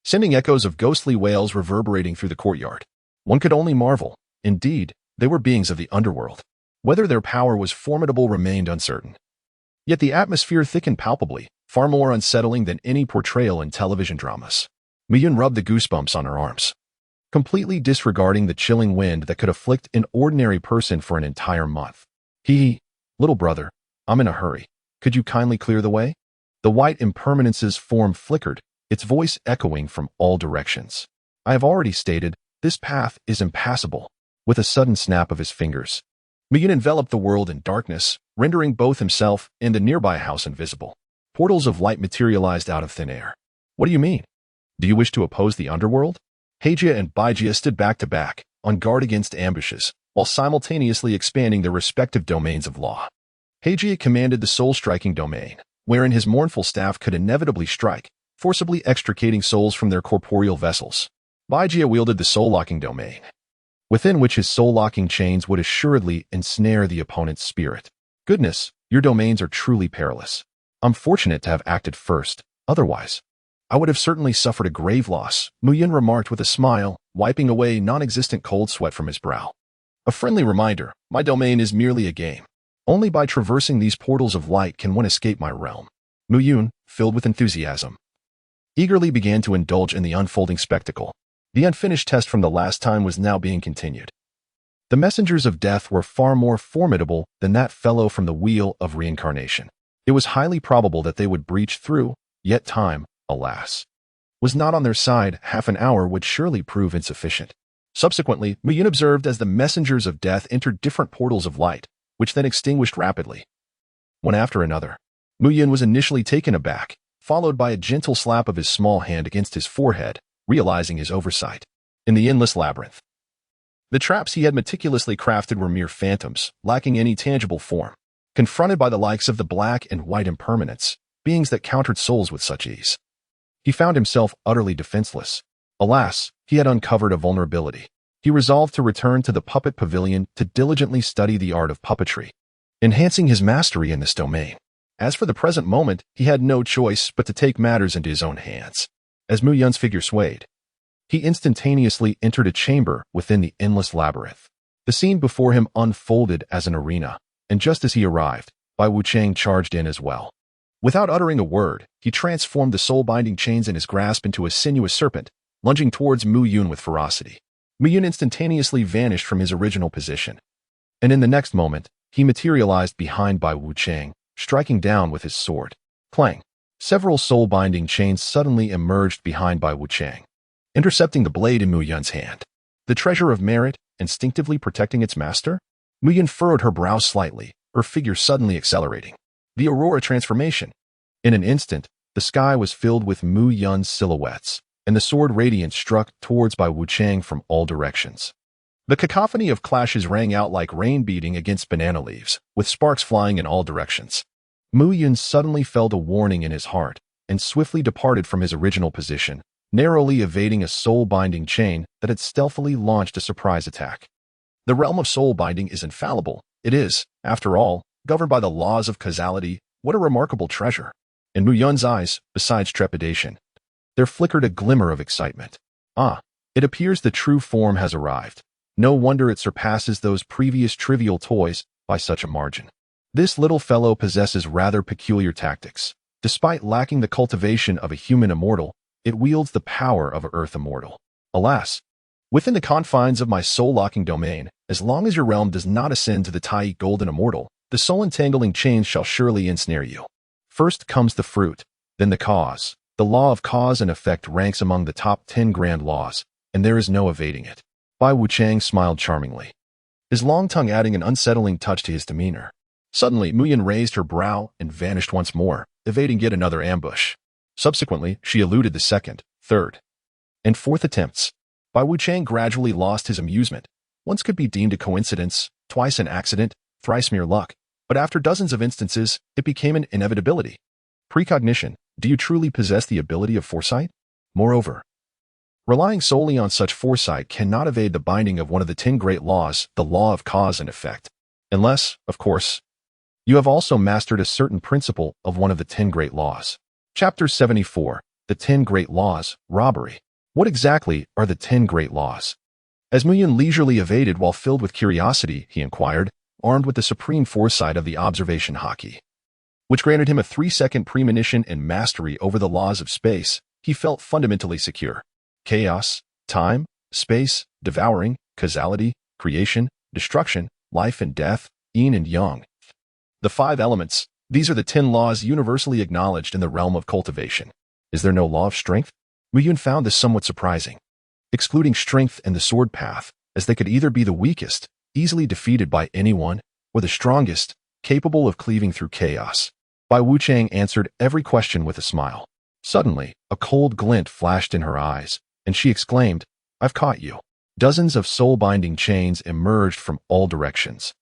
sending echoes of ghostly wails reverberating through the courtyard. One could only marvel. Indeed, they were beings of the underworld. Whether their power was formidable remained uncertain. Yet the atmosphere thickened palpably, far more unsettling than any portrayal in television dramas. Mu Yun rubbed the goosebumps on her arms, completely disregarding the chilling wind that could afflict an ordinary person for an entire month. Little brother, I'm in a hurry. Could you kindly clear the way? The white impermanence's form flickered, its voice echoing from all directions. I have already stated, this path is impassable. With a sudden snap of his fingers, Mu Yun enveloped the world in darkness, rendering both himself and the nearby house invisible. Portals of light materialized out of thin air. What do you mean? Do you wish to oppose the underworld? Heijia and Baijia stood back to back, on guard against ambushes, while simultaneously expanding their respective domains of law. Heijia commanded the soul-striking domain, wherein his mournful staff could inevitably strike, forcibly extricating souls from their corporeal vessels. Baijia wielded the soul-locking domain, within which his soul-locking chains would assuredly ensnare the opponent's spirit. Goodness, your domains are truly perilous. I'm fortunate to have acted first, otherwise I would have certainly suffered a grave loss, Mu Yun remarked with a smile, wiping away non-existent cold sweat from his brow. A friendly reminder, my domain is merely a game. Only by traversing these portals of light can one escape my realm. Mu Yun, filled with enthusiasm, eagerly began to indulge in the unfolding spectacle. The unfinished test from the last time was now being continued. The messengers of death were far more formidable than that fellow from the wheel of reincarnation. It was highly probable that they would breach through, yet time, alas, was not on their side. Half an hour would surely prove insufficient. Subsequently, Mu Yun observed as the messengers of death entered different portals of light, which then extinguished rapidly, one after another. Mu Yun was initially taken aback, followed by a gentle slap of his small hand against his forehead, realizing his oversight. In the endless labyrinth, the traps he had meticulously crafted were mere phantoms, lacking any tangible form. Confronted by the likes of the black and white impermanents, beings that countered souls with such ease, he found himself utterly defenseless. Alas, he had uncovered a vulnerability. He resolved to return to the puppet pavilion to diligently study the art of puppetry, enhancing his mastery in this domain. As for the present moment, he had no choice but to take matters into his own hands. As Mu Yun's figure swayed, He instantaneously entered a chamber within the endless labyrinth. The scene before him unfolded as an arena, and just as he arrived, Bai Wuchang charged in as well. Without uttering a word, he transformed the soul-binding chains in his grasp into a sinuous serpent, lunging towards Mu Yun with ferocity. Mu Yun instantaneously vanished from his original position, and in the next moment, he materialized behind Bai Wuchang, striking down with his sword. Clang! Several soul-binding chains suddenly emerged behind Bai Wuchang, intercepting the blade in Mu Yun's hand. The treasure of merit, instinctively protecting its master? Mu Yun furrowed her brows slightly, her figure suddenly accelerating. The Aurora transformation. In an instant, the sky was filled with Mu Yun's silhouettes, and the sword radiance struck towards Bai Wuchang from all directions. The cacophony of clashes rang out like rain beating against banana leaves, with sparks flying in all directions. Mu Yun suddenly felt a warning in his heart, and swiftly departed from his original position, narrowly evading a soul-binding chain that had stealthily launched a surprise attack. The realm of soul-binding is infallible. It is, after all, governed by the laws of causality. What a remarkable treasure! In Mu Yun's eyes, besides trepidation, there flickered a glimmer of excitement. Ah, it appears the true form has arrived. No wonder it surpasses those previous trivial toys by such a margin. This little fellow possesses rather peculiar tactics. Despite lacking the cultivation of a human immortal, it wields the power of an earth immortal. Alas, within the confines of my soul-locking domain, as long as your realm does not ascend to the Tai Golden Immortal, the soul-entangling chains shall surely ensnare you. First comes the fruit, then the cause. The law of cause and effect ranks among the top 10 grand laws, and there is no evading it. Bai Wuchang smiled charmingly, his long tongue adding an unsettling touch to his demeanor. Suddenly, Mu Yun raised her brow and vanished once more, evading yet another ambush. Subsequently, she eluded the second, third, and fourth attempts. Bai Wuchang gradually lost his amusement. Once could be deemed a coincidence, twice an accident, thrice mere luck, but after dozens of instances, it became an inevitability. Precognition, do you truly possess the ability of foresight? Moreover, relying solely on such foresight cannot evade the binding of one of the 10 great laws, the law of cause and effect. Unless, of course, you have also mastered a certain principle of one of the 10 great laws. Chapter 74, The 10 Great Laws, Robbery. What exactly are the 10 great laws? As Mu Yun leisurely evaded while filled with curiosity, he inquired, armed with the supreme foresight of the observation haki, which granted him a 3-second premonition and mastery over the laws of space. He felt fundamentally secure. Chaos, time, space, devouring, causality, creation, destruction, life and death, yin and yang. The 5 elements, these are the 10 laws universally acknowledged in the realm of cultivation. Is there no law of strength? Mu Yun found this somewhat surprising. Excluding strength and the sword path, as they could either be the weakest, easily defeated by anyone, or the strongest, capable of cleaving through chaos. Bai Wuchang answered every question with a smile. Suddenly, a cold glint flashed in her eyes, and she exclaimed, I've caught you. Dozens of soul-binding chains emerged from all directions,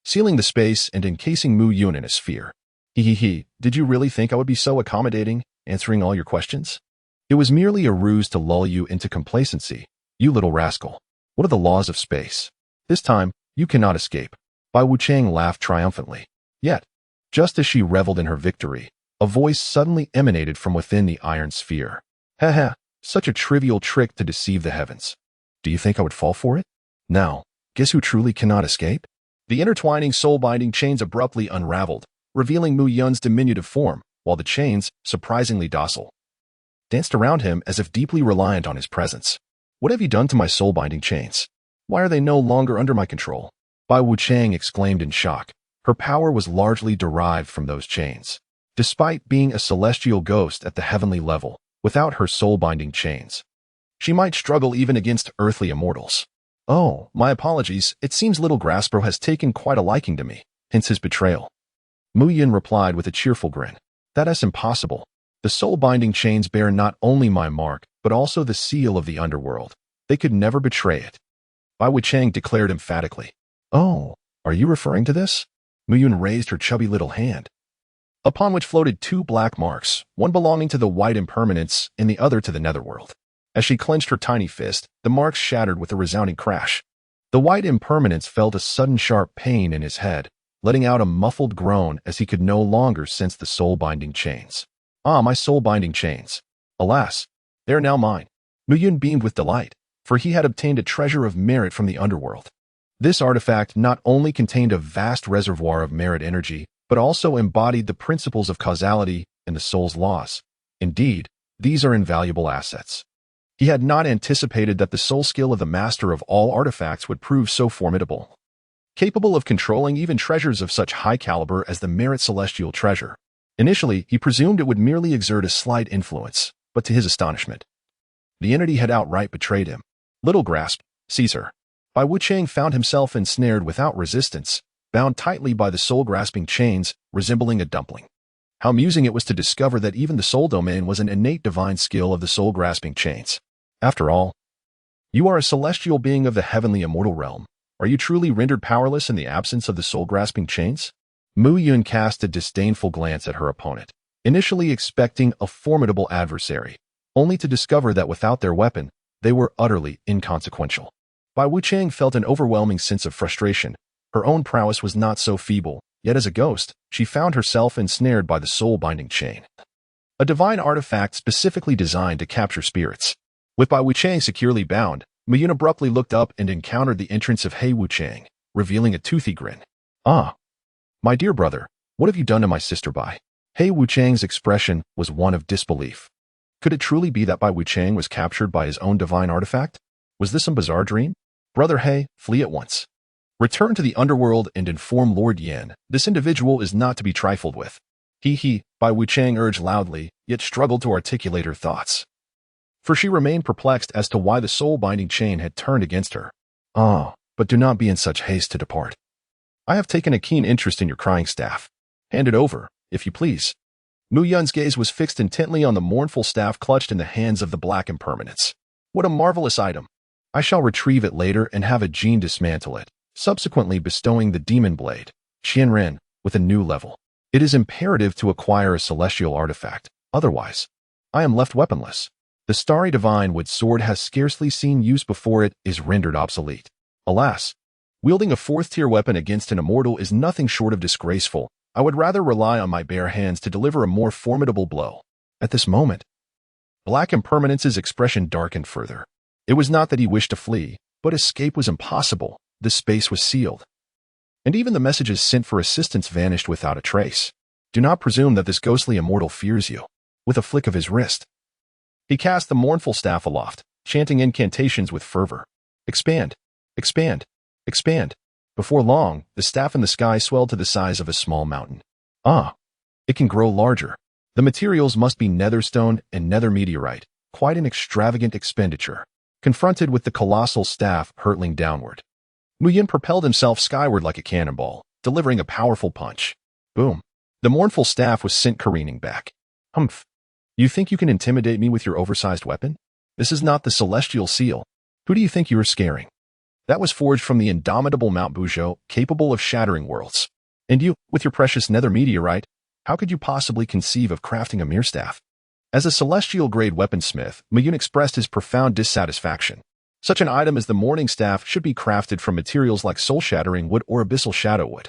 sealing the space and encasing Mu Yun in a sphere. Did you really think I would be so accommodating, answering all your questions? It was merely a ruse to lull you into complacency, you little rascal. What are the laws of space? This time, you cannot escape. Bai Wuchang laughed triumphantly. Yet, just as she reveled in her victory, a voice suddenly emanated from within the iron sphere. Such a trivial trick to deceive the heavens. Do you think I would fall for it? Now, guess who truly cannot escape? The intertwining soul-binding chains abruptly unraveled, revealing Mu Yun's diminutive form, while the chains, surprisingly docile, danced around him as if deeply reliant on his presence. What have you done to my soul-binding chains? Why are they no longer under my control? Bai Wuchang exclaimed in shock. Her power was largely derived from those chains. Despite being a celestial ghost at the heavenly level, without her soul-binding chains, she might struggle even against earthly immortals. Oh, my apologies, it seems little Graspro has taken quite a liking to me, hence his betrayal. Mu Yun replied with a cheerful grin. That is impossible. The soul-binding chains bear not only my mark, but also the seal of the underworld. They could never betray it. Bai Wuchang declared emphatically. Oh, are you referring to this? Mu Yun raised her chubby little hand, upon which floated 2 black marks, one belonging to the white impermanence and the other to the netherworld. As she clenched her tiny fist, the marks shattered with a resounding crash. The white impermanence felt a sudden sharp pain in his head, letting out a muffled groan as he could no longer sense the soul-binding chains. Ah, my soul-binding chains. Alas, they are now mine. Yun beamed with delight, for he had obtained a treasure of merit from the underworld. This artifact not only contained a vast reservoir of merit energy, but also embodied the principles of causality and the soul's laws. Indeed, these are invaluable assets. He had not anticipated that the soul skill of the master of all artifacts would prove so formidable, capable of controlling even treasures of such high caliber as the merit celestial treasure. Initially, he presumed it would merely exert a slight influence, but to his astonishment, the entity had outright betrayed him. Little grasp, Caesar. Bai Wuchang found himself ensnared without resistance, bound tightly by the soul-grasping chains, resembling a dumpling. How amusing it was to discover that even the soul domain was an innate divine skill of the soul-grasping chains. After all, you are a celestial being of the heavenly immortal realm. Are you truly rendered powerless in the absence of the soul-grasping chains? Mu Yun cast a disdainful glance at her opponent, initially expecting a formidable adversary, only to discover that without their weapon, they were utterly inconsequential. Bai Wuchang felt an overwhelming sense of frustration. Her own prowess was not so feeble, yet as a ghost, she found herself ensnared by the soul-binding chain, a divine artifact specifically designed to capture spirits. With Bai Wuchang securely bound, Mu Yun abruptly looked up and encountered the entrance of He Wuchang, revealing a toothy grin. "Ah, my dear brother, what have you done to my sister Bai?" He Wuchang's expression was one of disbelief. Could it truly be that Bai Wuchang was captured by his own divine artifact? Was this some bizarre dream? Brother He, flee at once. Return to the underworld and inform Lord Yan. This individual is not to be trifled with. Bai Wuchang urged loudly, yet struggled to articulate her thoughts, for she remained perplexed as to why the soul-binding chain had turned against her. "Ah, but do not be in such haste to depart. I have taken a keen interest in your crying staff. Hand it over, if you please." Mu Yun's gaze was fixed intently on the mournful staff clutched in the hands of the Black Impermanence. "What a marvelous item! I shall retrieve it later and have a Jin dismantle it, subsequently bestowing the Demon Blade, Qianren, with a new level. It is imperative to acquire a celestial artifact, otherwise, I am left weaponless. The starry divine wood sword has scarcely seen use before it is rendered obsolete. Alas, wielding a fourth-tier weapon against an immortal is nothing short of disgraceful. I would rather rely on my bare hands to deliver a more formidable blow." At this moment, Black Impermanence's expression darkened further. It was not that he wished to flee, but escape was impossible. The space was sealed, and even the messages sent for assistance vanished without a trace. "Do not presume that this ghostly immortal fears you." With a flick of his wrist, he cast the mournful staff aloft, chanting incantations with fervor. "Expand, expand, expand." Before long, the staff in the sky swelled to the size of a small mountain. "Ah, it can grow larger. The materials must be netherstone and nether meteorite. Quite an extravagant expenditure." Confronted with the colossal staff hurtling downward, Mu Yun propelled himself skyward like a cannonball, delivering a powerful punch. Boom. The mournful staff was sent careening back. "Humph. You think you can intimidate me with your oversized weapon? This is not the celestial seal. Who do you think you are scaring? That was forged from the indomitable Mount Buzhou, capable of shattering worlds. And you, with your precious nether meteorite, how could you possibly conceive of crafting a mere staff?" As a celestial-grade weaponsmith, Mu Yun expressed his profound dissatisfaction. Such an item as the Morning Staff should be crafted from materials like soul-shattering wood or abyssal shadow wood,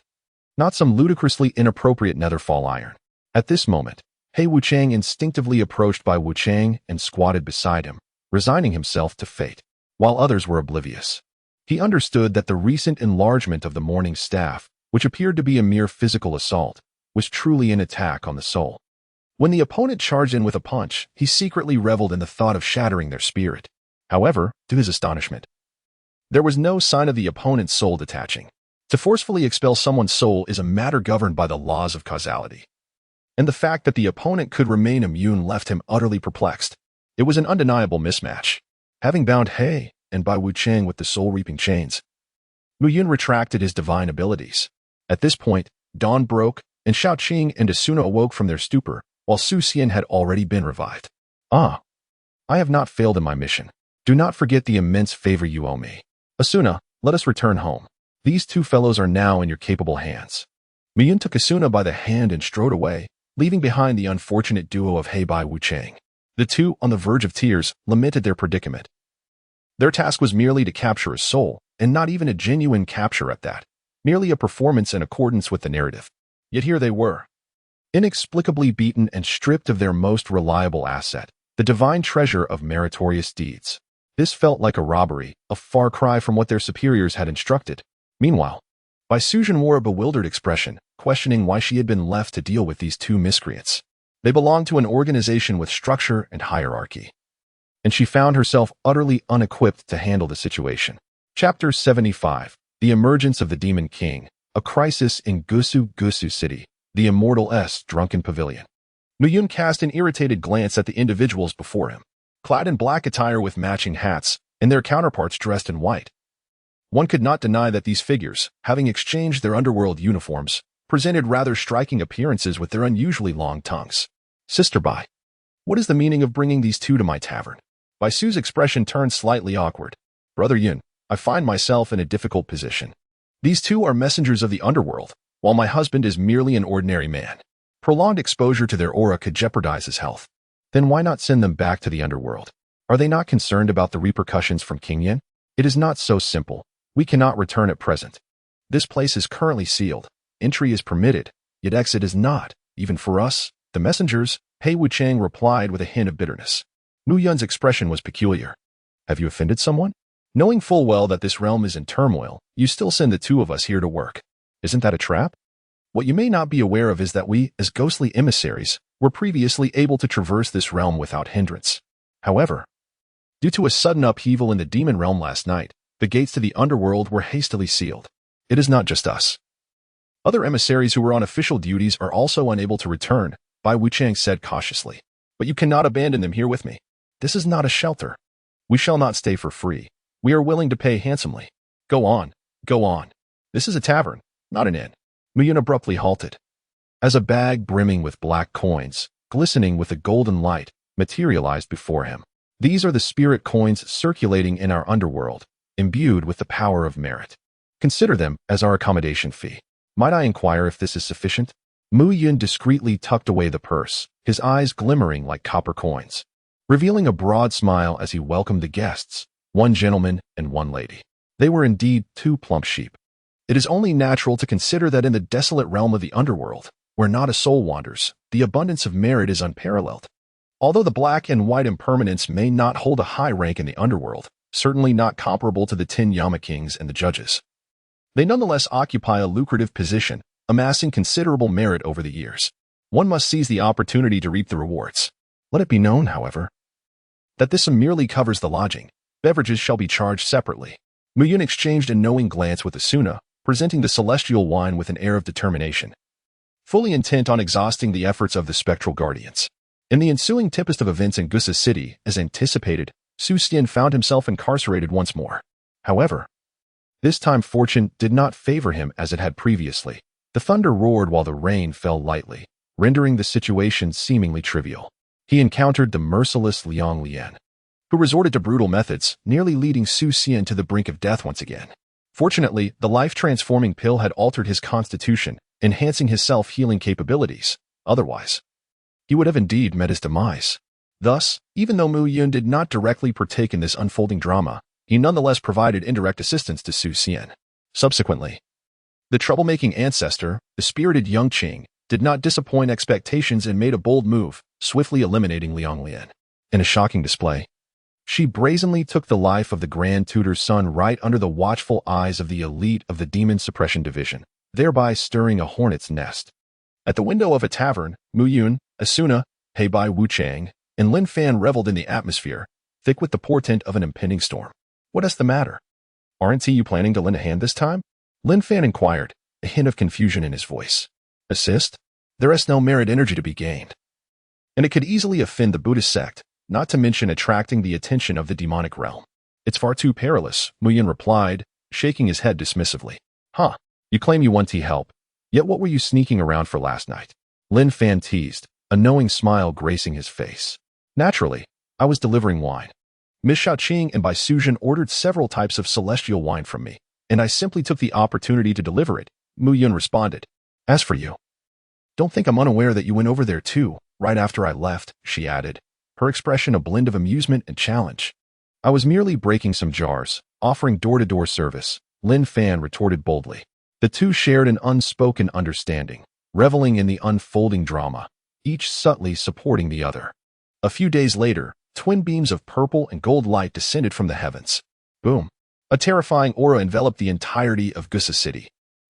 not some ludicrously inappropriate netherfall iron. At this moment, He Wuchang instinctively approached Bai Wuchang and squatted beside him, resigning himself to fate, while others were oblivious. He understood that the recent enlargement of the Morning Staff, which appeared to be a mere physical assault, was truly an attack on the soul. When the opponent charged in with a punch, he secretly reveled in the thought of shattering their spirit. However, to his astonishment, there was no sign of the opponent's soul detaching. To forcefully expel someone's soul is a matter governed by the laws of causality, and the fact that the opponent could remain immune left him utterly perplexed. It was an undeniable mismatch. Having bound He and Bai Wuchang with the soul-reaping chains, Mu Yun retracted his divine abilities. At this point, dawn broke, and Shaoqing and Asuna awoke from their stupor, while Su Xian had already been revived. "Ah, I have not failed in my mission. Do not forget the immense favor you owe me. Asuna, let us return home. These two fellows are now in your capable hands." Mu Yun took Asuna by the hand and strode away, leaving behind the unfortunate duo of He Bai Wuchang. The two, on the verge of tears, lamented their predicament. Their task was merely to capture a soul, and not even a genuine capture at that, merely a performance in accordance with the narrative. Yet here they were, inexplicably beaten and stripped of their most reliable asset, the divine treasure of meritorious deeds. This felt like a robbery, a far cry from what their superiors had instructed. Meanwhile, Bai Suzhen wore a bewildered expression, questioning why she had been left to deal with these two miscreants. They belonged to an organization with structure and hierarchy, and she found herself utterly unequipped to handle the situation. Chapter 75. The Emergence of the Demon King. A Crisis in Gusu City. The Immortal S. Drunken Pavilion. Muyun cast an irritated glance at the individuals before him, clad in black attire with matching hats, and their counterparts dressed in white. One could not deny that these figures, having exchanged their underworld uniforms, presented rather striking appearances with their unusually long tongues. Sister Bai, what is the meaning of bringing these two to my tavern? Bai Su's expression turned slightly awkward. Brother Yun, I find myself in a difficult position. These two are messengers of the underworld, while my husband is merely an ordinary man. Prolonged exposure to their aura could jeopardize his health. Then why not send them back to the underworld? Are they not concerned about the repercussions from King Yin? It is not so simple. We cannot return at present. This place is currently sealed. Entry is permitted, yet exit is not, even for us, the messengers. Pei Wuchang replied with a hint of bitterness. Mu Yun's expression was peculiar. Have you offended someone? Knowing full well that this realm is in turmoil, you still send the two of us here to work. Isn't that a trap? What you may not be aware of is that we, as ghostly emissaries, were previously able to traverse this realm without hindrance. However, due to a sudden upheaval in the demon realm last night, the gates to the underworld were hastily sealed. It is not just us. Other emissaries who were on official duties are also unable to return, Bai Wuchang said cautiously. But you cannot abandon them here with me. This is not a shelter. We shall not stay for free. We are willing to pay handsomely. Go on, go on. This is a tavern, not an inn. Muyun abruptly halted. As a bag brimming with black coins, glistening with a golden light, materialized before him. These are the spirit coins circulating in our underworld, imbued with the power of merit. Consider them as our accommodation fee. Might I inquire if this is sufficient? Mu Yun discreetly tucked away the purse, his eyes glimmering like copper coins, revealing a broad smile as he welcomed the guests, one gentleman and one lady. They were indeed two plump sheep. It is only natural to consider that in the desolate realm of the underworld, where not a soul wanders, the abundance of merit is unparalleled. Although the black and white impermanents may not hold a high rank in the underworld, certainly not comparable to the 10 Yama Kings and the judges, they nonetheless occupy a lucrative position, amassing considerable merit over the years. One must seize the opportunity to reap the rewards. Let it be known, however, that this merely covers the lodging. Beverages shall be charged separately. Muyun exchanged a knowing glance with Asuna, presenting the celestial wine with an air of determination, fully intent on exhausting the efforts of the spectral guardians. In the ensuing tempest of events in Gusu City, as anticipated, Su Xian found himself incarcerated once more. However, this time fortune did not favor him as it had previously. The thunder roared while the rain fell lightly, rendering the situation seemingly trivial. He encountered the merciless Liang Lian, who resorted to brutal methods, nearly leading Su Xian to the brink of death once again. Fortunately, the life-transforming pill had altered his constitution, enhancing his self-healing capabilities. Otherwise, he would have indeed met his demise. Thus, even though Mu Yun did not directly partake in this unfolding drama, he nonetheless provided indirect assistance to Su Xian. Subsequently, the troublemaking ancestor, the spirited young Qing, did not disappoint expectations and made a bold move, swiftly eliminating Liang Lian. In a shocking display, she brazenly took the life of the Grand Tutor's son right under the watchful eyes of the elite of the Demon Suppression Division, thereby stirring a hornet's nest. At the window of a tavern, Mu Yun, Asuna, Pei Bai Wuchang, and Lin Fan reveled in the atmosphere, thick with the portent of an impending storm. What is the matter? Aren't you planning to lend a hand this time? Lin Fan inquired, a hint of confusion in his voice. Assist? There is no merit energy to be gained, and it could easily offend the Buddhist sect, not to mention attracting the attention of the demonic realm. It's far too perilous, Mu Yun replied, shaking his head dismissively. Huh, you claim you want tea help, yet what were you sneaking around for last night? Lin Fan teased, a knowing smile gracing his face. Naturally, I was delivering wine. Miss Shaoqing and Bai Suzhen ordered several types of celestial wine from me, and I simply took the opportunity to deliver it, Mu Yun responded. As for you, don't think I'm unaware that you went over there too, right after I left, she added, her expression a blend of amusement and challenge. I was merely breaking some jars, offering door-to-door service, Lin Fan retorted boldly. The two shared an unspoken understanding, reveling in the unfolding drama, each subtly supporting the other. A few days later, twin beams of purple and gold light descended from the heavens. Boom! A terrifying aura enveloped the entirety of Gusa City.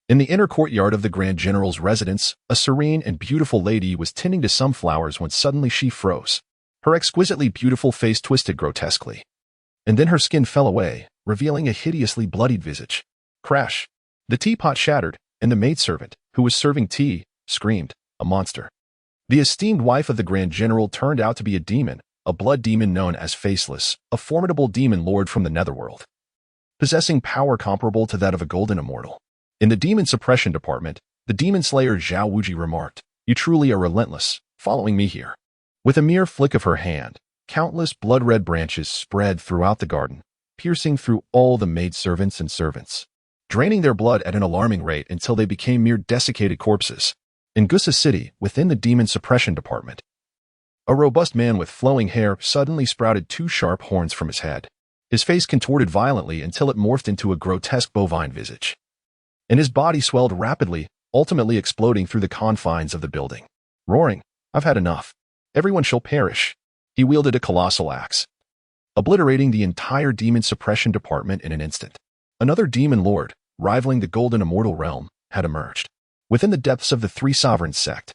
In the inner courtyard of the Grand General's residence, a serene and beautiful lady was tending to some flowers when suddenly she froze. Her exquisitely beautiful face twisted grotesquely. And then her skin fell away, revealing a hideously bloodied visage. Crash! The teapot shattered, and the maidservant, who was serving tea, screamed, "A monster!" The esteemed wife of the Grand General turned out to be a demon, a blood demon known as Faceless, a formidable demon lord from the Netherworld, possessing power comparable to that of a golden immortal. In the demon suppression department, the demon slayer Zhao Wuji remarked, "You truly are relentless, following me here." With a mere flick of her hand, countless blood-red branches spread throughout the garden, piercing through all the maidservants and servants, draining their blood at an alarming rate until they became mere desiccated corpses. In Gusa City, within the demon suppression department, a robust man with flowing hair suddenly sprouted two sharp horns from his head. His face contorted violently until it morphed into a grotesque bovine visage, and his body swelled rapidly, ultimately exploding through the confines of the building. Roaring, "I've had enough. Everyone shall perish." He wielded a colossal axe, obliterating the entire demon suppression department in an instant. Another demon lord, rivaling the golden immortal realm, had emerged. Within the depths of the Three Sovereigns sect,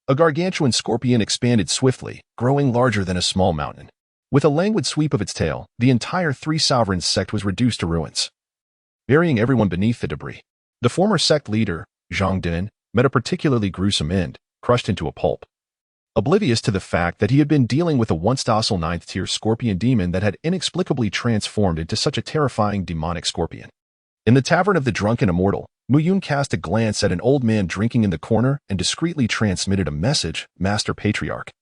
a gargantuan scorpion expanded swiftly, growing larger than a small mountain. With a languid sweep of its tail, the entire Three Sovereigns sect was reduced to ruins, burying everyone beneath the debris. The former sect leader, Zhang Din, met a particularly gruesome end, crushed into a pulp, oblivious to the fact that he had been dealing with a once docile 9th-tier scorpion demon that had inexplicably transformed into such a terrifying demonic scorpion. In the Tavern of the Drunken Immortal, Mu Yun cast a glance at an old man drinking in the corner and discreetly transmitted a message, "Master Patriarch.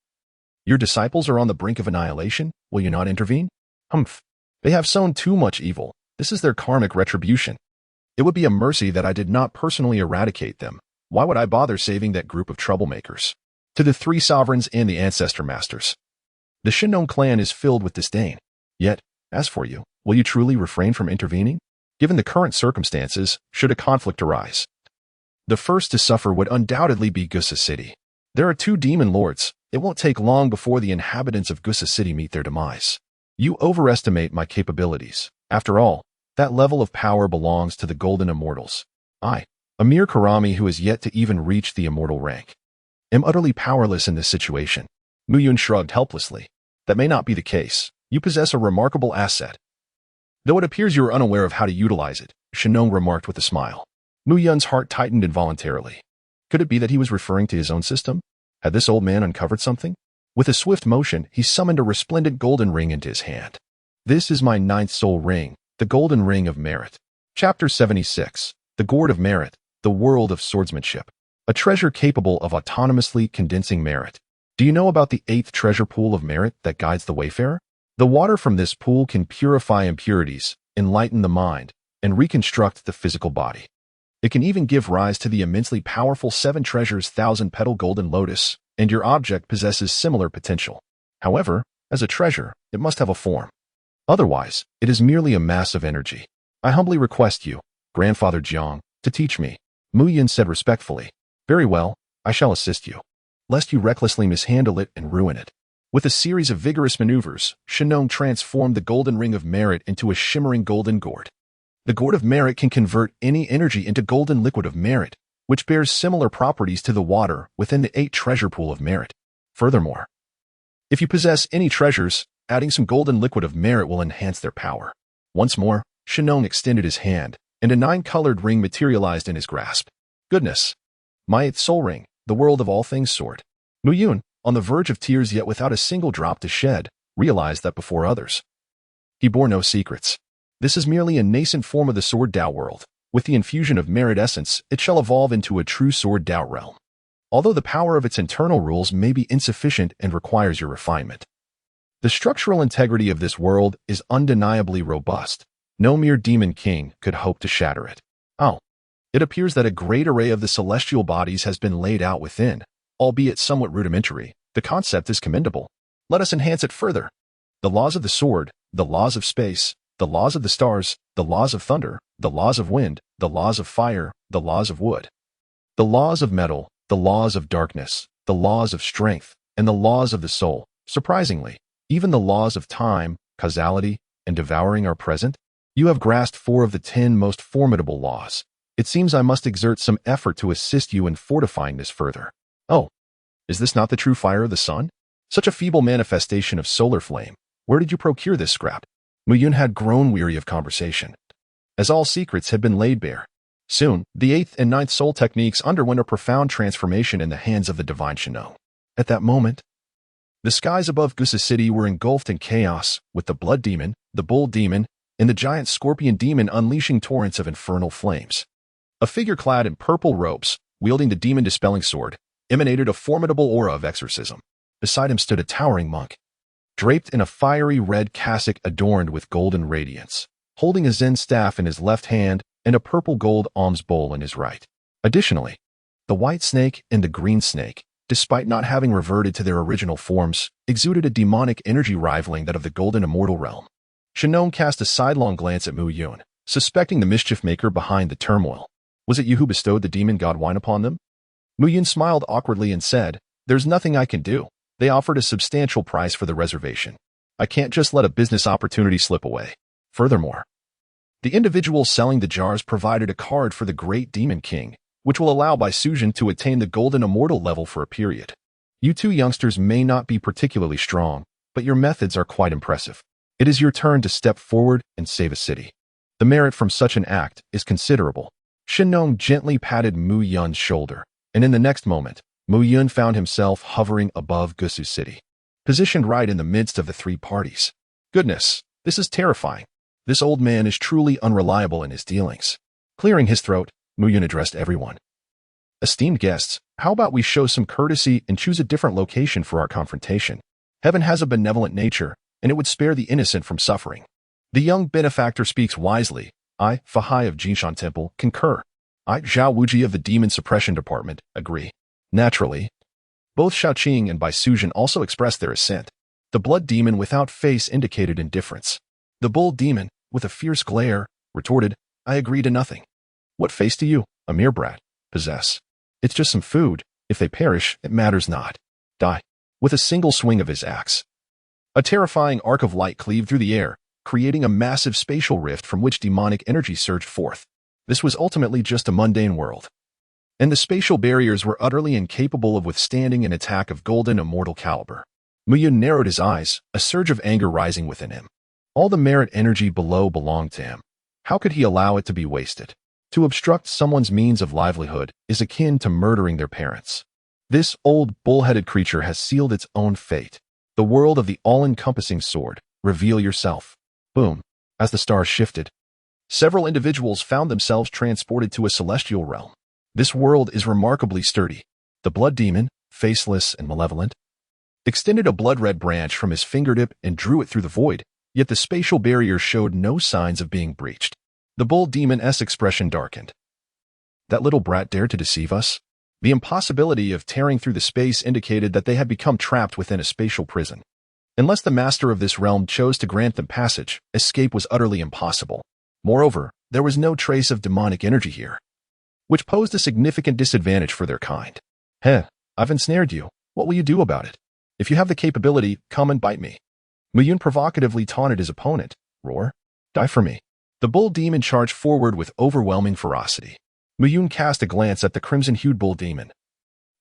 Your disciples are on the brink of annihilation. Will you not intervene?" "Humph. They have sown too much evil. This is their karmic retribution. It would be a mercy that I did not personally eradicate them. Why would I bother saving that group of troublemakers?" To the Three Sovereigns and the Ancestor Masters, the Shinnong clan is filled with disdain. Yet, as for you, will you truly refrain from intervening? Given the current circumstances, should a conflict arise, the first to suffer would undoubtedly be Gusa City. There are two demon lords. It won't take long before the inhabitants of Gusa City meet their demise. You overestimate my capabilities. After all, that level of power belongs to the Golden Immortals. I, a mere Karami who has yet to even reach the immortal rank, am utterly powerless in this situation. Mu Yun shrugged helplessly. That may not be the case. You possess a remarkable asset, though it appears you are unaware of how to utilize it, Shinnong remarked with a smile. Mu Yun's heart tightened involuntarily. Could it be that he was referring to his own system? Had this old man uncovered something? With a swift motion, he summoned a resplendent golden ring into his hand. "This is my 9th soul ring, the Golden Ring of Merit." Chapter 76. The Gourd of Merit, the World of Swordsmanship. A treasure capable of autonomously condensing merit. Do you know about the 8th treasure pool of merit that guides the wayfarer? The water from this pool can purify impurities, enlighten the mind, and reconstruct the physical body. It can even give rise to the immensely powerful 7 treasures 1,000-petal golden lotus, and your object possesses similar potential. However, as a treasure, it must have a form. Otherwise, it is merely a mass of energy. I humbly request you, Grandfather Jiang, to teach me. Mu Yun said respectfully. Very well, I shall assist you, lest you recklessly mishandle it and ruin it. With a series of vigorous maneuvers, Shinnong transformed the Golden Ring of Merit into a shimmering golden gourd. The Gourd of Merit can convert any energy into golden liquid of merit, which bears similar properties to the water within the 8 treasure pool of merit. Furthermore, if you possess any treasures, adding some golden liquid of merit will enhance their power. Once more, Shinnong extended his hand, and a 9-colored ring materialized in his grasp. Goodness! My 8th soul ring, the world of all things sword. Mu Yun, on the verge of tears yet without a single drop to shed, realized that before others, he bore no secrets. This is merely a nascent form of the Sword Dao world. With the infusion of merit essence, it shall evolve into a true Sword Dao realm. Although the power of its internal rules may be insufficient and requires your refinement, the structural integrity of this world is undeniably robust. No mere demon king could hope to shatter it. Oh, it appears that a great array of the celestial bodies has been laid out within. Albeit somewhat rudimentary, the concept is commendable. Let us enhance it further. The laws of the sword, the laws of space, the laws of the stars, the laws of thunder, the laws of wind, the laws of fire, the laws of wood, the laws of metal, the laws of darkness, the laws of strength, and the laws of the soul, Surprisingly, even the laws of time, causality, and devouring are present. You have grasped 4 of the 10 most formidable laws. It seems I must exert some effort to assist you in fortifying this further. Oh, is this not the true fire of the sun? Such a feeble manifestation of solar flame. Where did you procure this scrap? Mu Yun had grown weary of conversation, as all secrets had been laid bare. Soon, the 8th and 9th soul techniques underwent a profound transformation in the hands of the divine Shinnong. At that moment, the skies above Gusa City were engulfed in chaos, with the blood demon, the bull demon, and the giant scorpion demon unleashing torrents of infernal flames. A figure clad in purple robes, wielding the demon-dispelling sword, emanated a formidable aura of exorcism. Beside him stood a towering monk, draped in a fiery red cassock adorned with golden radiance, holding a Zen staff in his left hand and a purple gold alms bowl in his right. Additionally, the white snake and the green snake, despite not having reverted to their original forms, exuded a demonic energy rivaling that of the golden immortal realm. Shinnong cast a sidelong glance at Mu Yun, suspecting the mischief maker behind the turmoil. Was it you who bestowed the demon god wine upon them? Mu Yun smiled awkwardly and said, "There's nothing I can do. They offered a substantial price for the reservation. I can't just let a business opportunity slip away. Furthermore, the individual selling the jars provided a card for the great demon king, which will allow Bai Sujin to attain the golden immortal level for a period. You 2 youngsters may not be particularly strong, but your methods are quite impressive. It is your turn to step forward and save a city. The merit from such an act is considerable." Shinnong gently patted Mu Yun's shoulder, and in the next moment, Mu Yun found himself hovering above Gusu City, positioned right in the midst of the 3 parties. Goodness, this is terrifying. This old man is truly unreliable in his dealings. Clearing his throat, Mu Yun addressed everyone. "Esteemed guests, how about we show some courtesy and choose a different location for our confrontation? Heaven has a benevolent nature, and it would spare the innocent from suffering. The young benefactor speaks wisely. I, Fahai of Jinshan Temple, concur. I, Zhao Wuji of the Demon Suppression Department, agree." Naturally, both Shaoqing and Bai Sujin also expressed their assent. The blood demon without face indicated indifference. The bull demon, with a fierce glare, retorted, "I agree to nothing. What face do you, a mere brat, possess? It's just some food. If they perish, it matters not. Die." With a single swing of his axe, a terrifying arc of light cleaved through the air, creating a massive spatial rift from which demonic energy surged forth. This was ultimately just a mundane world, and the spatial barriers were utterly incapable of withstanding an attack of golden immortal caliber. Mu Yun narrowed his eyes, a surge of anger rising within him. All the merit energy below belonged to him. How could he allow it to be wasted? To obstruct someone's means of livelihood is akin to murdering their parents. This old bull-headed creature has sealed its own fate. The world of the all-encompassing sword. Reveal yourself. Boom. As the stars shifted, several individuals found themselves transported to a celestial realm. This world is remarkably sturdy. The blood demon, faceless and malevolent, extended a blood-red branch from his fingertip and drew it through the void, yet the spatial barrier showed no signs of being breached. The bull demon's expression darkened. That little brat dared to deceive us? The impossibility of tearing through the space indicated that they had become trapped within a spatial prison. Unless the master of this realm chose to grant them passage, escape was utterly impossible. Moreover, there was no trace of demonic energy here, which posed a significant disadvantage for their kind. I've ensnared you. What will you do about it? If you have the capability, come and bite me. Mu Yun provocatively taunted his opponent. Roar. Die for me. The bull demon charged forward with overwhelming ferocity. Mu Yun cast a glance at the crimson-hued bull demon,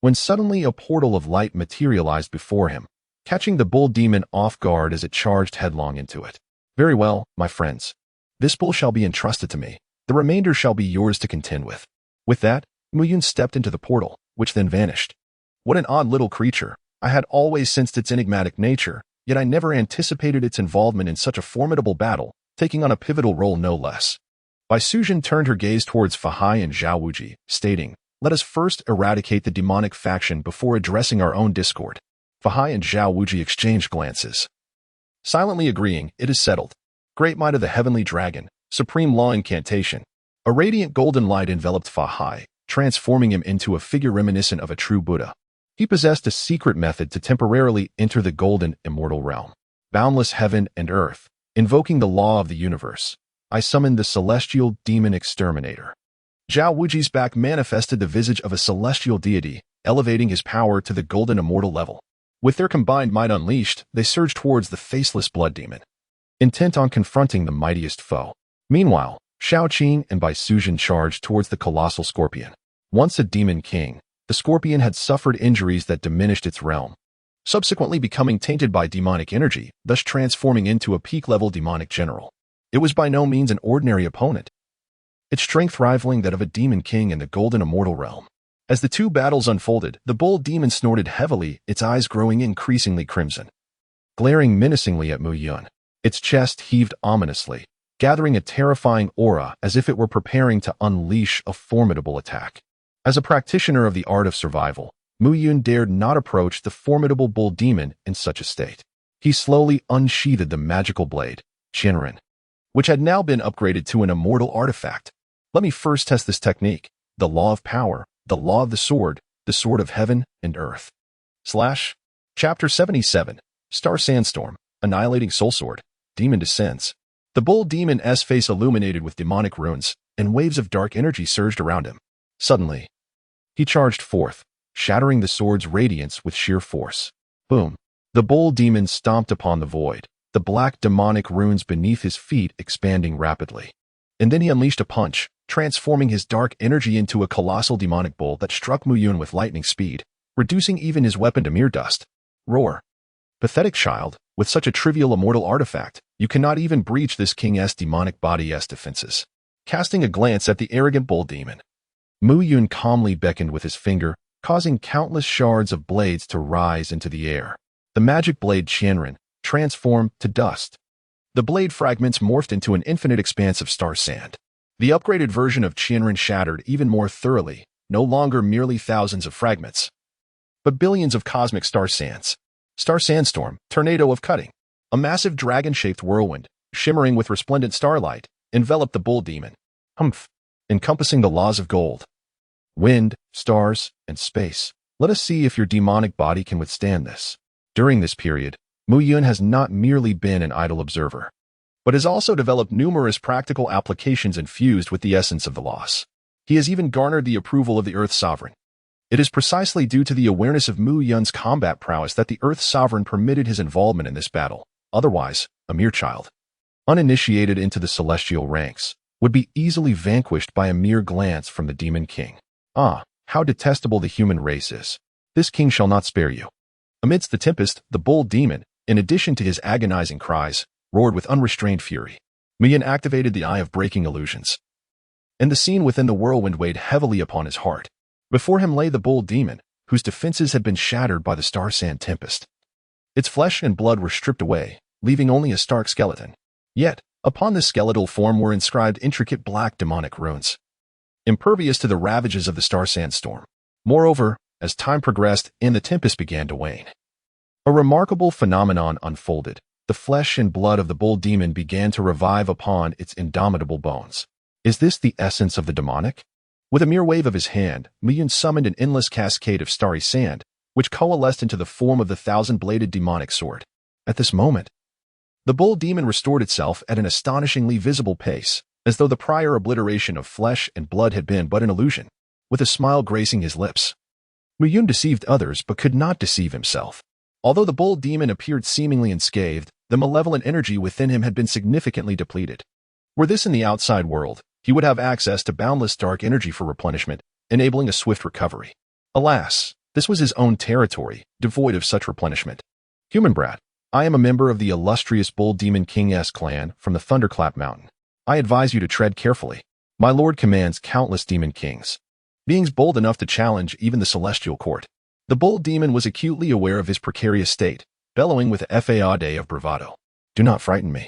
when suddenly a portal of light materialized before him, catching the bull demon off guard as it charged headlong into it. Very well, my friends. This bull shall be entrusted to me. The remainder shall be yours to contend with. With that, Mu Yun stepped into the portal, which then vanished. What an odd little creature. I had always sensed its enigmatic nature, yet I never anticipated its involvement in such a formidable battle, taking on a pivotal role no less. Bai Sujin turned her gaze towards Fahai and Zhao Wuji, stating, "Let us first eradicate the demonic faction before addressing our own discord." Fahai and Zhao Wuji exchanged glances, silently agreeing, "It is settled." Great might of the heavenly dragon, supreme law incantation. A radiant golden light enveloped Fahai, transforming him into a figure reminiscent of a true Buddha. He possessed a secret method to temporarily enter the golden immortal realm. Boundless heaven and earth, invoking the law of the universe, I summoned the celestial demon exterminator. Zhao Wuji's back manifested the visage of a celestial deity, elevating his power to the golden immortal level. With their combined might unleashed, they surged towards the faceless blood demon, intent on confronting the mightiest foe. Meanwhile, Shaoqing and Bai Suzhen charged towards the colossal scorpion. Once a demon king, the scorpion had suffered injuries that diminished its realm, subsequently becoming tainted by demonic energy, thus transforming into a peak-level demonic general. It was by no means an ordinary opponent, its strength rivaling that of a demon king in the golden immortal realm. As the two battles unfolded, the bull demon snorted heavily, its eyes growing increasingly crimson, glaring menacingly at Mu Yun. Its chest heaved ominously, gathering a terrifying aura as if it were preparing to unleash a formidable attack. As a practitioner of the art of survival, Mu Yun dared not approach the formidable bull demon in such a state. He slowly unsheathed the magical blade, Qianren, which had now been upgraded to an immortal artifact. Let me first test this technique, the law of power, the law of the sword of heaven and earth. Chapter 77, Star Sandstorm, Annihilating Soul Sword, Demon Descends. The bull demon's face illuminated with demonic runes, and waves of dark energy surged around him. Suddenly, he charged forth, shattering the sword's radiance with sheer force. Boom! The bull demon stomped upon the void, the black demonic runes beneath his feet expanding rapidly. And then he unleashed a punch, transforming his dark energy into a colossal demonic bull that struck Mu Yun with lightning speed, reducing even his weapon to mere dust. Roar! Pathetic child, with such a trivial immortal artifact, you cannot even breach this king's demonic body's defenses. Casting a glance at the arrogant bull demon, Mu Yun calmly beckoned with his finger, causing countless shards of blades to rise into the air. The magic blade Qianren transformed to dust. The blade fragments morphed into an infinite expanse of star sand. The upgraded version of Qianren shattered even more thoroughly, no longer merely thousands of fragments, but billions of cosmic star sands. Star Sandstorm, Tornado of Cutting. A massive dragon-shaped whirlwind, shimmering with resplendent starlight, enveloped the bull demon, encompassing the laws of gold, wind, stars, and space. Let us see if your demonic body can withstand this. During this period, Mu Yun has not merely been an idle observer, but has also developed numerous practical applications infused with the essence of the loss. He has even garnered the approval of the Earth Sovereign. It is precisely due to the awareness of Mu Yun's combat prowess that the Earth Sovereign permitted his involvement in this battle. Otherwise, a mere child, uninitiated into the celestial ranks, would be easily vanquished by a mere glance from the Demon King. Ah, how detestable the human race is. This king shall not spare you. Amidst the tempest, the bull demon, in addition to his agonizing cries, roared with unrestrained fury. Mu Yun activated the Eye of Breaking Illusions, and the scene within the whirlwind weighed heavily upon his heart. Before him lay the bull demon, whose defenses had been shattered by the star sand tempest. Its flesh and blood were stripped away, leaving only a stark skeleton. Yet, upon this skeletal form were inscribed intricate black demonic runes, impervious to the ravages of the star sandstorm. Moreover, as time progressed and the tempest began to wane, a remarkable phenomenon unfolded. The flesh and blood of the bull demon began to revive upon its indomitable bones. Is this the essence of the demonic? With a mere wave of his hand, Mu Yun summoned an endless cascade of starry sand, which coalesced into the form of the thousand-bladed demonic sword. At this moment, the bull demon restored itself at an astonishingly visible pace, as though the prior obliteration of flesh and blood had been but an illusion. With a smile gracing his lips, Mu Yun deceived others but could not deceive himself. Although the bull demon appeared seemingly unscathed, the malevolent energy within him had been significantly depleted. Were this in the outside world, he would have access to boundless dark energy for replenishment, enabling a swift recovery. Alas, this was his own territory, devoid of such replenishment. Human brat, I am a member of the illustrious Bull Demon King-S clan from the Thunderclap Mountain. I advise you to tread carefully. My lord commands countless demon kings, beings bold enough to challenge even the celestial court. The bull demon was acutely aware of his precarious state, bellowing with a faude of bravado. Do not frighten me.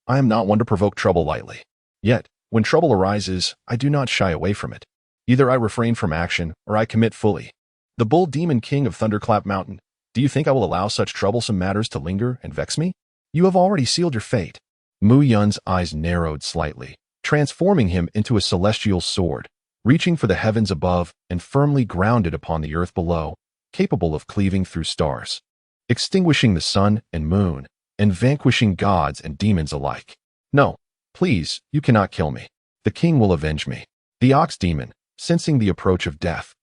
I am not one to provoke trouble lightly. Yet, when trouble arises, I do not shy away from it. Either I refrain from action, or I commit fully. The bull demon king of Thunderclap Mountain, do you think I will allow such troublesome matters to linger and vex me? You have already sealed your fate. Mu Yun's eyes narrowed slightly, transforming him into a celestial sword, reaching for the heavens above and firmly grounded upon the earth below, capable of cleaving through stars, extinguishing the sun and moon, and vanquishing gods and demons alike. No. Please, you cannot kill me. The king will avenge me. The ox demon, sensing the approach of death,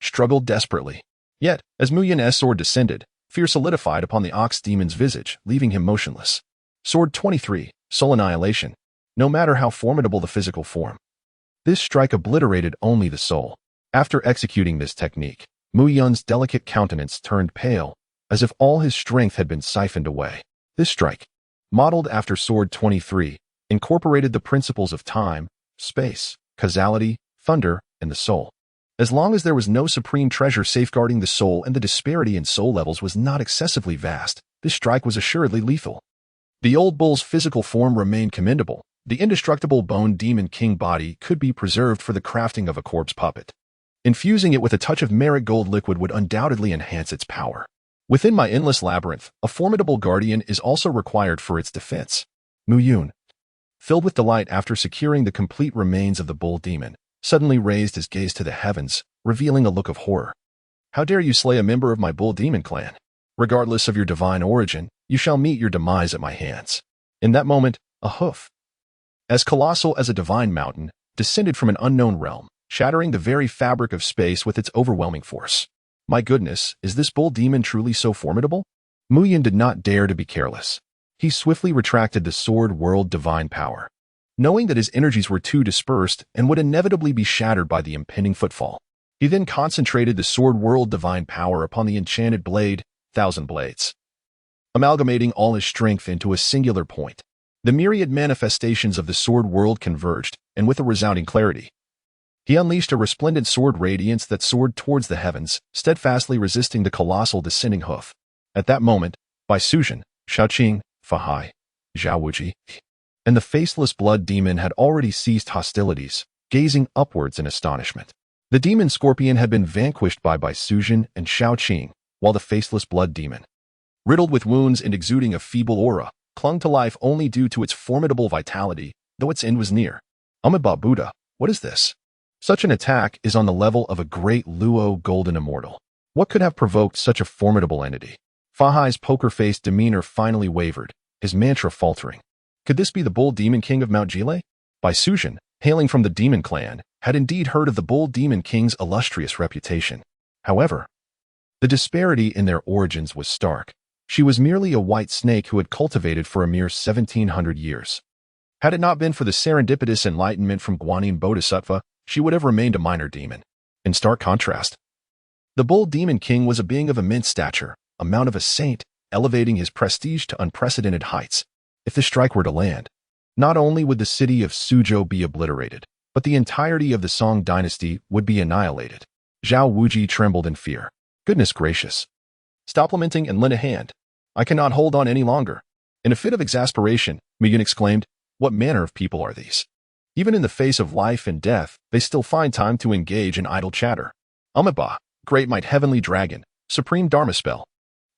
struggled desperately. Yet, as Mu Yun's sword descended, Fear solidified upon the ox demon's visage, leaving him motionless. Sword 23, Soul Annihilation. No matter how formidable the physical form, this strike obliterated only the soul. After executing this technique, Mu Yun's delicate countenance turned pale, as if all his strength had been siphoned away. This strike, modeled after Sword 23, incorporated the principles of time, space, causality, thunder, and the soul. As long as there was no supreme treasure safeguarding the soul and the disparity in soul levels was not excessively vast, this strike was assuredly lethal. The old bull's physical form remained commendable. The indestructible bone demon king body could be preserved for the crafting of a corpse puppet. Infusing it with a touch of marigold liquid would undoubtedly enhance its power. Within my endless labyrinth, a formidable guardian is also required for its defense. Mu Yun, filled with delight after securing the complete remains of the bull demon, suddenly raised his gaze to the heavens, revealing a look of horror. How dare you slay a member of my bull demon clan? Regardless of your divine origin, you shall meet your demise at my hands. In that moment, a hoof, as colossal as a divine mountain, descended from an unknown realm, shattering the very fabric of space with its overwhelming force. My goodness, is this bull demon truly so formidable? Mu Yun did not dare to be careless. He swiftly retracted the sword world divine power, knowing that his energies were too dispersed and would inevitably be shattered by the impending footfall. He then concentrated the sword world divine power upon the enchanted blade, Thousand Blades, amalgamating all his strength into a singular point. The myriad manifestations of the sword world converged, and with a resounding clarity, he unleashed a resplendent sword radiance that soared towards the heavens, steadfastly resisting the colossal descending hoof. At that moment, Bai Suzhen, Shaoqing, Fahai, Zhao Wuji, and the faceless blood demon had already ceased hostilities, gazing upwards in astonishment. The demon scorpion had been vanquished by Bai Suzhen and Shaoqing, while the faceless blood demon, riddled with wounds and exuding a feeble aura, clung to life only due to its formidable vitality, though its end was near. Amitabha Buddha, what is this? Such an attack is on the level of a great Luo golden immortal. What could have provoked such a formidable entity? Fahai's poker-faced demeanor finally wavered, his mantra faltering. Could this be the bull demon king of Mount Jile? Bai Suzhen, hailing from the demon clan, had indeed heard of the bull demon king's illustrious reputation. However, the disparity in their origins was stark. She was merely a white snake who had cultivated for a mere 1700 years. Had it not been for the serendipitous enlightenment from Guanyin Bodhisattva, she would have remained a minor demon. In stark contrast, the bull demon king was a being of immense stature, a mount of a saint, elevating his prestige to unprecedented heights. If the strike were to land, not only would the city of Suzhou be obliterated, but the entirety of the Song dynasty would be annihilated. Zhao Wuji trembled in fear. Goodness gracious. Stop lamenting and lend a hand. I cannot hold on any longer. In a fit of exasperation, Mu Yun exclaimed, what manner of people are these? Even in the face of life and death, they still find time to engage in idle chatter. Amitabha, great might heavenly dragon, supreme dharma spell.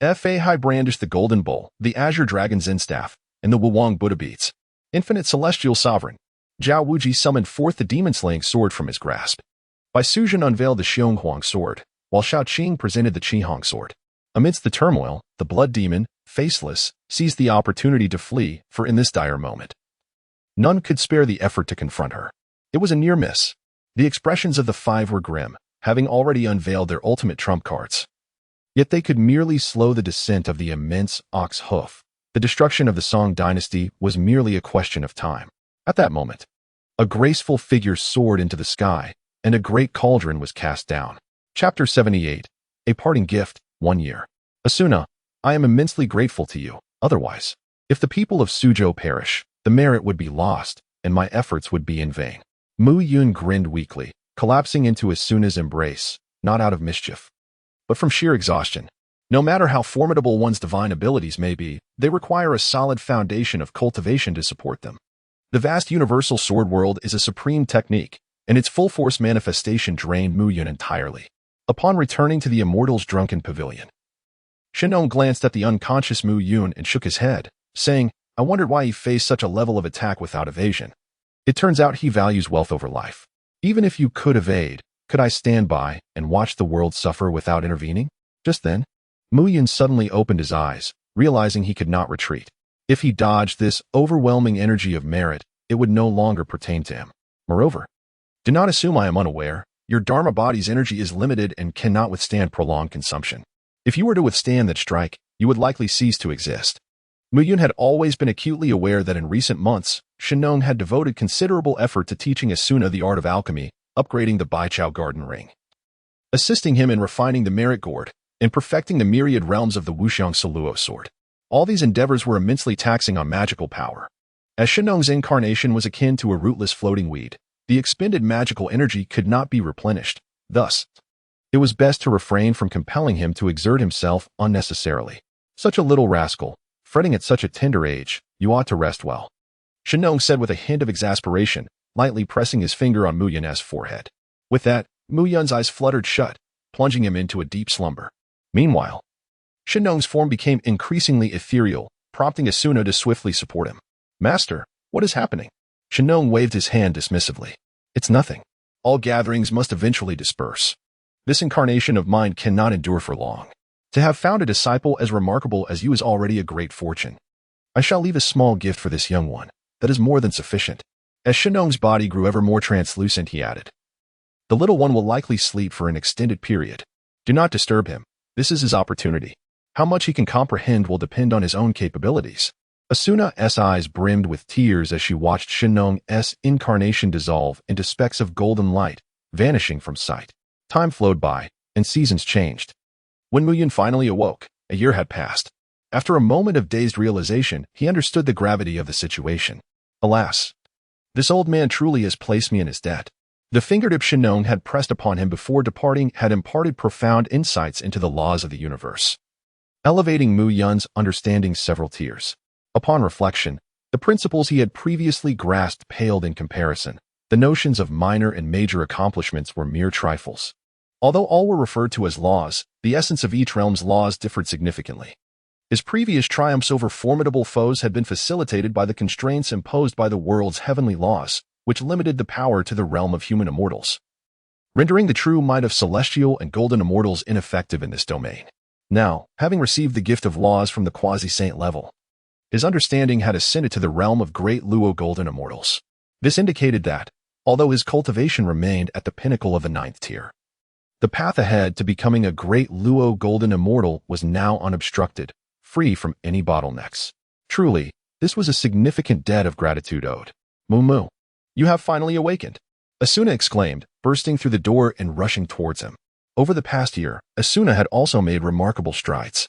Fahai brandished the golden bowl, the azure dragon Zen staff, and the Wuwang Buddha beads. Infinite celestial sovereign. Zhao Wuji summoned forth the demon-slaying sword from his grasp. Bai Suzhen unveiled the Xionghuang sword, while Shaoqing presented the Qihong sword. Amidst the turmoil, the blood demon, faceless, seized the opportunity to flee, for in this dire moment, none could spare the effort to confront her. It was a near miss. The expressions of the five were grim, having already unveiled their ultimate trump cards. Yet they could merely slow the descent of the immense ox hoof. The destruction of the Song dynasty was merely a question of time. At that moment, a graceful figure soared into the sky, and a great cauldron was cast down. Chapter 78. A Parting Gift, 1 year. Asuna, I am immensely grateful to you. Otherwise, if the people of Suzhou perish, the merit would be lost, and my efforts would be in vain. Mu Yun grinned weakly, collapsing into Asuna's embrace, not out of mischief, but from sheer exhaustion. No matter how formidable one's divine abilities may be, they require a solid foundation of cultivation to support them. The vast universal sword world is a supreme technique, and its full-force manifestation drained Mu Yun entirely. Upon returning to the immortal's drunken pavilion, Shinon glanced at the unconscious Mu Yun and shook his head, saying, I wondered why he faced such a level of attack without evasion. It turns out he values wealth over life. Even if you could evade, could I stand by and watch the world suffer without intervening? Just then, Mu Yun suddenly opened his eyes, realizing he could not retreat. If he dodged this overwhelming energy of merit, it would no longer pertain to him. Moreover, do not assume I am unaware. Your Dharma body's energy is limited and cannot withstand prolonged consumption. If you were to withstand that strike, you would likely cease to exist. Mu Yun had always been acutely aware that in recent months, Shenong had devoted considerable effort to teaching Asuna the art of alchemy, upgrading the Baichao Garden Ring, assisting him in refining the Merit Gourd, and perfecting the myriad realms of the Wuxiang Soluo sword. All these endeavors were immensely taxing on magical power. As Shenong's incarnation was akin to a rootless floating weed, the expended magical energy could not be replenished. Thus, it was best to refrain from compelling him to exert himself unnecessarily. Such a little rascal, fretting at such a tender age, you ought to rest well, Shenong said with a hint of exasperation, lightly pressing his finger on Mu Yun's forehead. With that, Mu Yun's eyes fluttered shut, plunging him into a deep slumber. Meanwhile, Shenong's form became increasingly ethereal, prompting Asuna to swiftly support him. Master, what is happening? Shenong waved his hand dismissively. It's nothing. All gatherings must eventually disperse. This incarnation of mine cannot endure for long. To have found a disciple as remarkable as you is already a great fortune. I shall leave a small gift for this young one. That is more than sufficient. As Shenong's body grew ever more translucent, he added, the little one will likely sleep for an extended period. Do not disturb him. This is his opportunity. How much he can comprehend will depend on his own capabilities. Asuna's eyes brimmed with tears as she watched Shenong's incarnation dissolve into specks of golden light, vanishing from sight. Time flowed by, and seasons changed. When Mu Yun finally awoke, a year had passed. After a moment of dazed realization, he understood the gravity of the situation. Alas, this old man truly has placed me in his debt. The fingertip Shenong had pressed upon him before departing had imparted profound insights into the laws of the universe, elevating Mu Yun's understanding several tiers. Upon reflection, the principles he had previously grasped paled in comparison. The notions of minor and major accomplishments were mere trifles. Although all were referred to as laws, the essence of each realm's laws differed significantly. His previous triumphs over formidable foes had been facilitated by the constraints imposed by the world's heavenly laws, which limited the power to the realm of human immortals, rendering the true might of celestial and golden immortals ineffective in this domain. Now, having received the gift of laws from the quasi-saint level, his understanding had ascended to the realm of great Luo golden immortals. This indicated that, although his cultivation remained at the pinnacle of the 9th tier, the path ahead to becoming a great Luo golden immortal was now unobstructed, free from any bottlenecks. Truly, this was a significant debt of gratitude owed. Mu, you have finally awakened, Asuna exclaimed, bursting through the door and rushing towards him. Over the past year, Asuna had also made remarkable strides.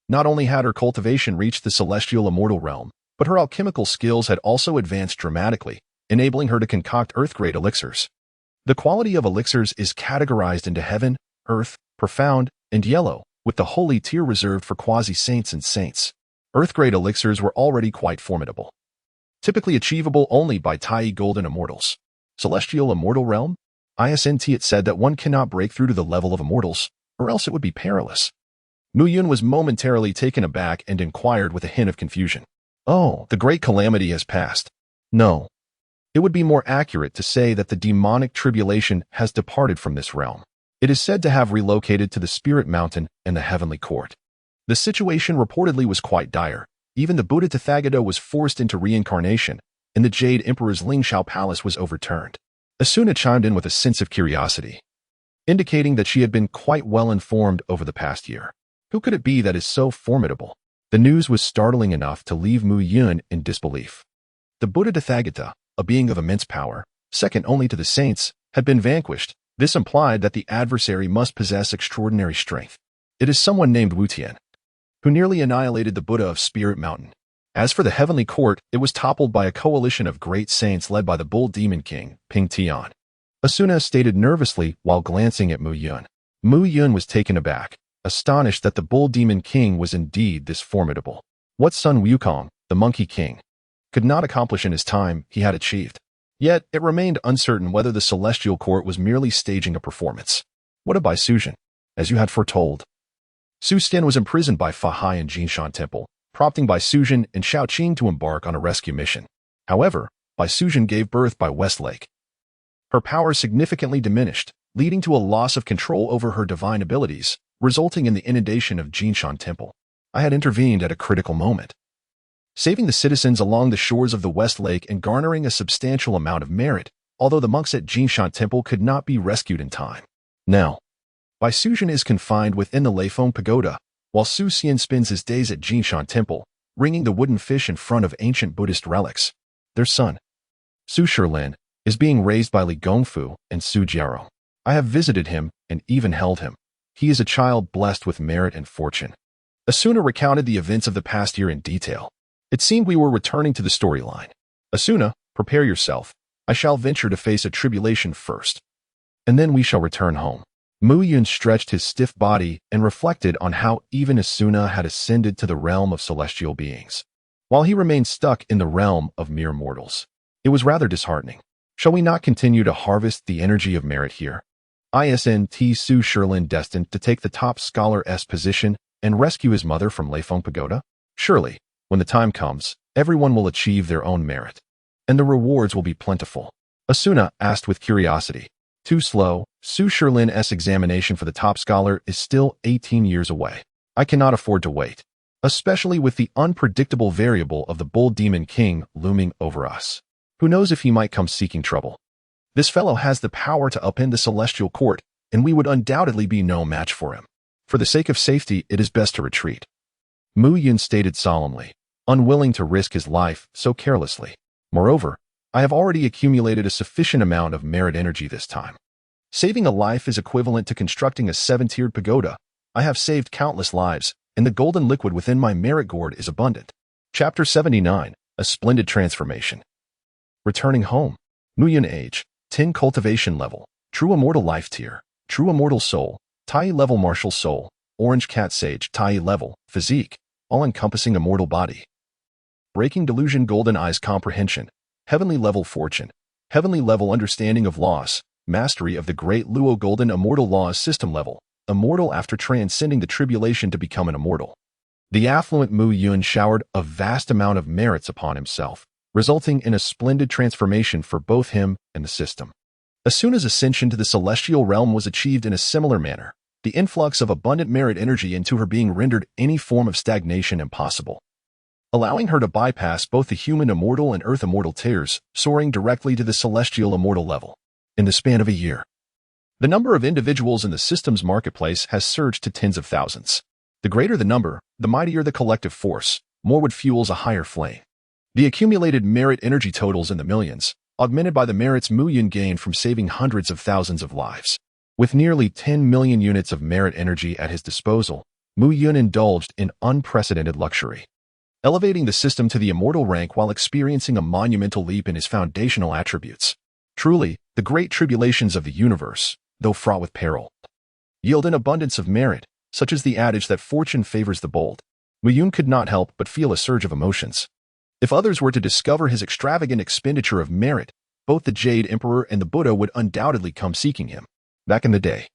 Not only had her cultivation reached the celestial immortal realm, but her alchemical skills had also advanced dramatically, enabling her to concoct earth-grade elixirs. The quality of elixirs is categorized into heaven, earth, profound, and yellow, with the holy tier reserved for quasi-saints and saints. Earth-grade elixirs were already quite formidable, typically achievable only by Tai golden immortals. Celestial immortal realm? Isnt it said that one cannot break through to the level of immortals, or else it would be perilous. Mu Yun was momentarily taken aback and inquired with a hint of confusion. Oh, the great calamity has passed. No. It would be more accurate to say that the demonic tribulation has departed from this realm. It is said to have relocated to the Spirit Mountain and the Heavenly Court. The situation reportedly was quite dire. Even the Buddha Tathagata was forced into reincarnation, and the Jade Emperor's Lingshao Palace was overturned. Asuna chimed in with a sense of curiosity, indicating that she had been quite well informed over the past year. Who could it be that is so formidable? The news was startling enough to leave Mu Yun in disbelief. The Buddha Tathagata, a being of immense power, second only to the saints, had been vanquished. This implied that the adversary must possess extraordinary strength. It is someone named Wu Tian, who nearly annihilated the Buddha of Spirit Mountain. As for the Heavenly Court, it was toppled by a coalition of great saints led by the Bull Demon King, Ping Tian. Asuna stated nervously while glancing at Mu Yun. Mu Yun was taken aback, astonished that the Bull Demon King was indeed this formidable. What Sun Wukong, the Monkey King, could not accomplish in his time, he had achieved. Yet, it remained uncertain whether the Celestial Court was merely staging a performance. What of Bai Sujin? As you had foretold, Su Sten was imprisoned by Fa Hai in Jinshan Temple, prompting Bai Sujin and Shao Qing to embark on a rescue mission. However, Bai Sujin gave birth by Westlake. Her power significantly diminished, leading to a loss of control over her divine abilities, resulting in the inundation of Jinshan Temple. I had intervened at a critical moment, saving the citizens along the shores of the West Lake and garnering a substantial amount of merit, although the monks at Jinshan Temple could not be rescued in time. Now, Bai Suzhen is confined within the Leifeng Pagoda, while Su Xian spends his days at Jinshan Temple, ringing the wooden fish in front of ancient Buddhist relics. Their son, Su Shilin, is being raised by Li Gongfu and Su Jiao. I have visited him and even held him. He is a child blessed with merit and fortune. Asuna recounted the events of the past year in detail. It seemed we were returning to the storyline. Asuna, prepare yourself. I shall venture to face a tribulation first, and then we shall return home. Mu Yun stretched his stiff body and reflected on how even Asuna had ascended to the realm of celestial beings, while he remained stuck in the realm of mere mortals. It was rather disheartening. Shall we not continue to harvest the energy of merit here? Isn't Su Shilin destined to take the top scholar's position and rescue his mother from Leifeng Pagoda? Surely, when the time comes, everyone will achieve their own merit, and the rewards will be plentiful. Asuna asked with curiosity. Too slow. Su Shilin's examination for the top scholar is still 18 years away. I cannot afford to wait, especially with the unpredictable variable of the Bull Demon King looming over us. Who knows if he might come seeking trouble? This fellow has the power to upend the celestial court, and we would undoubtedly be no match for him. For the sake of safety, it is best to retreat. Mu Yun stated solemnly, unwilling to risk his life so carelessly. Moreover, I have already accumulated a sufficient amount of merit energy this time. Saving a life is equivalent to constructing a 7-tiered pagoda. I have saved countless lives, and the golden liquid within my merit gourd is abundant. Chapter 79, A Splendid Transformation. Returning home. Mu Yun age, 10 cultivation level, true immortal life tier, true immortal soul, Tai level martial soul, orange cat sage Tai level, physique, all-encompassing immortal body. Breaking delusion golden eyes comprehension, heavenly level fortune, heavenly level understanding of loss, mastery of the great Luo golden immortal laws system level, immortal after transcending the tribulation to become an immortal. The affluent Mu Yun showered a vast amount of merits upon himself, resulting in a splendid transformation for both him and the system. As soon as ascension to the celestial realm was achieved in a similar manner, the influx of abundant merit energy into her being rendered any form of stagnation impossible, allowing her to bypass both the human immortal and earth immortal tiers, soaring directly to the celestial immortal level. In the span of a year, the number of individuals in the system's marketplace has surged to tens of thousands. The greater the number, the mightier the collective force, more wood fuels a higher flame. The accumulated merit energy totals in the millions, augmented by the merits Mu Yun gained from saving hundreds of thousands of lives. With nearly 10 million units of merit energy at his disposal, Mu Yun indulged in unprecedented luxury, elevating the system to the immortal rank while experiencing a monumental leap in his foundational attributes. Truly, the great tribulations of the universe, though fraught with peril, yield an abundance of merit, such as the adage that fortune favors the bold. Mu Yun could not help but feel a surge of emotions. If others were to discover his extravagant expenditure of merit, both the Jade Emperor and the Buddha would undoubtedly come seeking him. Back in the day,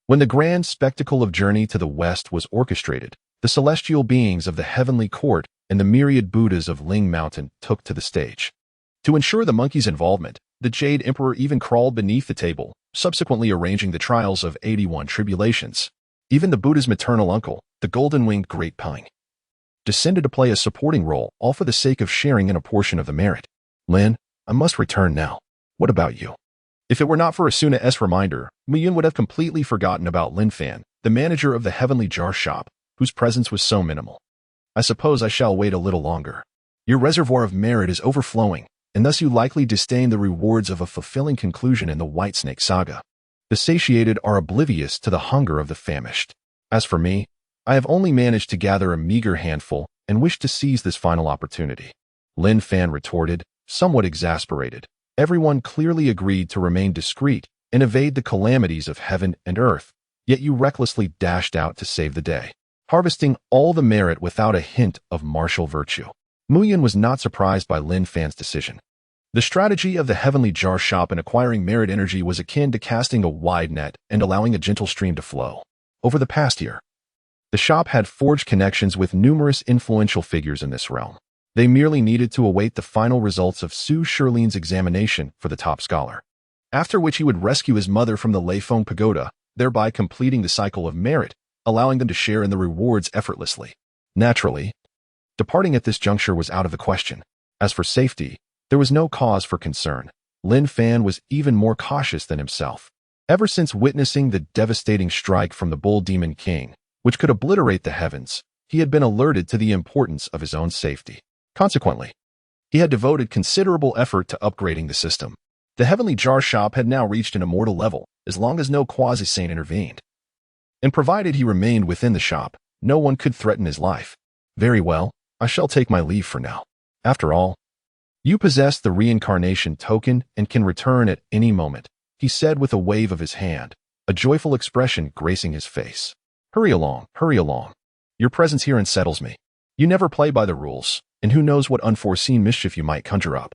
when the grand spectacle of Journey to the West was orchestrated, the celestial beings of the heavenly court and the myriad Buddhas of Ling Mountain took to the stage. To ensure the monkey's involvement, the Jade Emperor even crawled beneath the table, subsequently arranging the trials of 81 tribulations. Even the Buddha's maternal uncle, the golden-winged Great Pine, descended to play a supporting role, all for the sake of sharing in a portion of the merit. Lin, I must return now. What about you? If it were not for Asuna's reminder, Mu Yun would have completely forgotten about Lin Fan, the manager of the Heavenly Jar Shop, whose presence was so minimal. I suppose I shall wait a little longer. Your reservoir of merit is overflowing, and thus you likely disdain the rewards of a fulfilling conclusion in the Whitesnake saga. The satiated are oblivious to the hunger of the famished. As for me, I have only managed to gather a meager handful and wish to seize this final opportunity. Lin Fan retorted, somewhat exasperated. Everyone clearly agreed to remain discreet and evade the calamities of heaven and earth, yet you recklessly dashed out to save the day, harvesting all the merit without a hint of martial virtue. Mu Yun was not surprised by Lin Fan's decision. The strategy of the Heavenly Jar Shop in acquiring merit energy was akin to casting a wide net and allowing a gentle stream to flow. Over the past year, the shop had forged connections with numerous influential figures in this realm. They merely needed to await the final results of Su Shilin's examination for the top scholar, after which he would rescue his mother from the Leifeng Pagoda, thereby completing the cycle of merit, allowing them to share in the rewards effortlessly. Naturally, departing at this juncture was out of the question. As for safety, there was no cause for concern. Lin Fan was even more cautious than himself. Ever since witnessing the devastating strike from the Bull Demon King, which could obliterate the heavens, he had been alerted to the importance of his own safety. Consequently, he had devoted considerable effort to upgrading the system. The Heavenly Jar Shop had now reached an immortal level, as long as no quasi-saint intervened. And provided he remained within the shop, no one could threaten his life. Very well, I shall take my leave for now. After all, you possess the reincarnation token and can return at any moment, he said with a wave of his hand, a joyful expression gracing his face. Hurry along, hurry along. Your presence here unsettles me. You never play by the rules, and who knows what unforeseen mischief you might conjure up,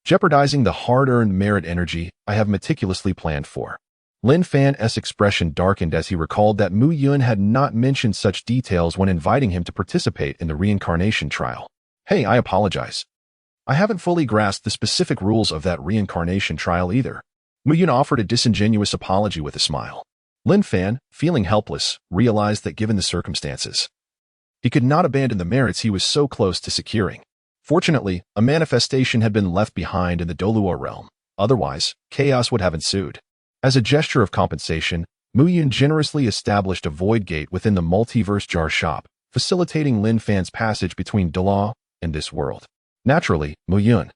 jeopardizing the hard-earned merit energy I have meticulously planned for. Lin Fan's expression darkened as he recalled that Mu Yun had not mentioned such details when inviting him to participate in the reincarnation trial. Hey, I apologize. I haven't fully grasped the specific rules of that reincarnation trial either. Mu Yun offered a disingenuous apology with a smile. Lin Fan, feeling helpless, realized that given the circumstances, he could not abandon the merits he was so close to securing. Fortunately, a manifestation had been left behind in the Douluo realm. Otherwise, chaos would have ensued. As a gesture of compensation, Mu Yun generously established a void gate within the multiverse jar shop, facilitating Lin Fan's passage between Douluo and this world. Naturally, Mu Yun,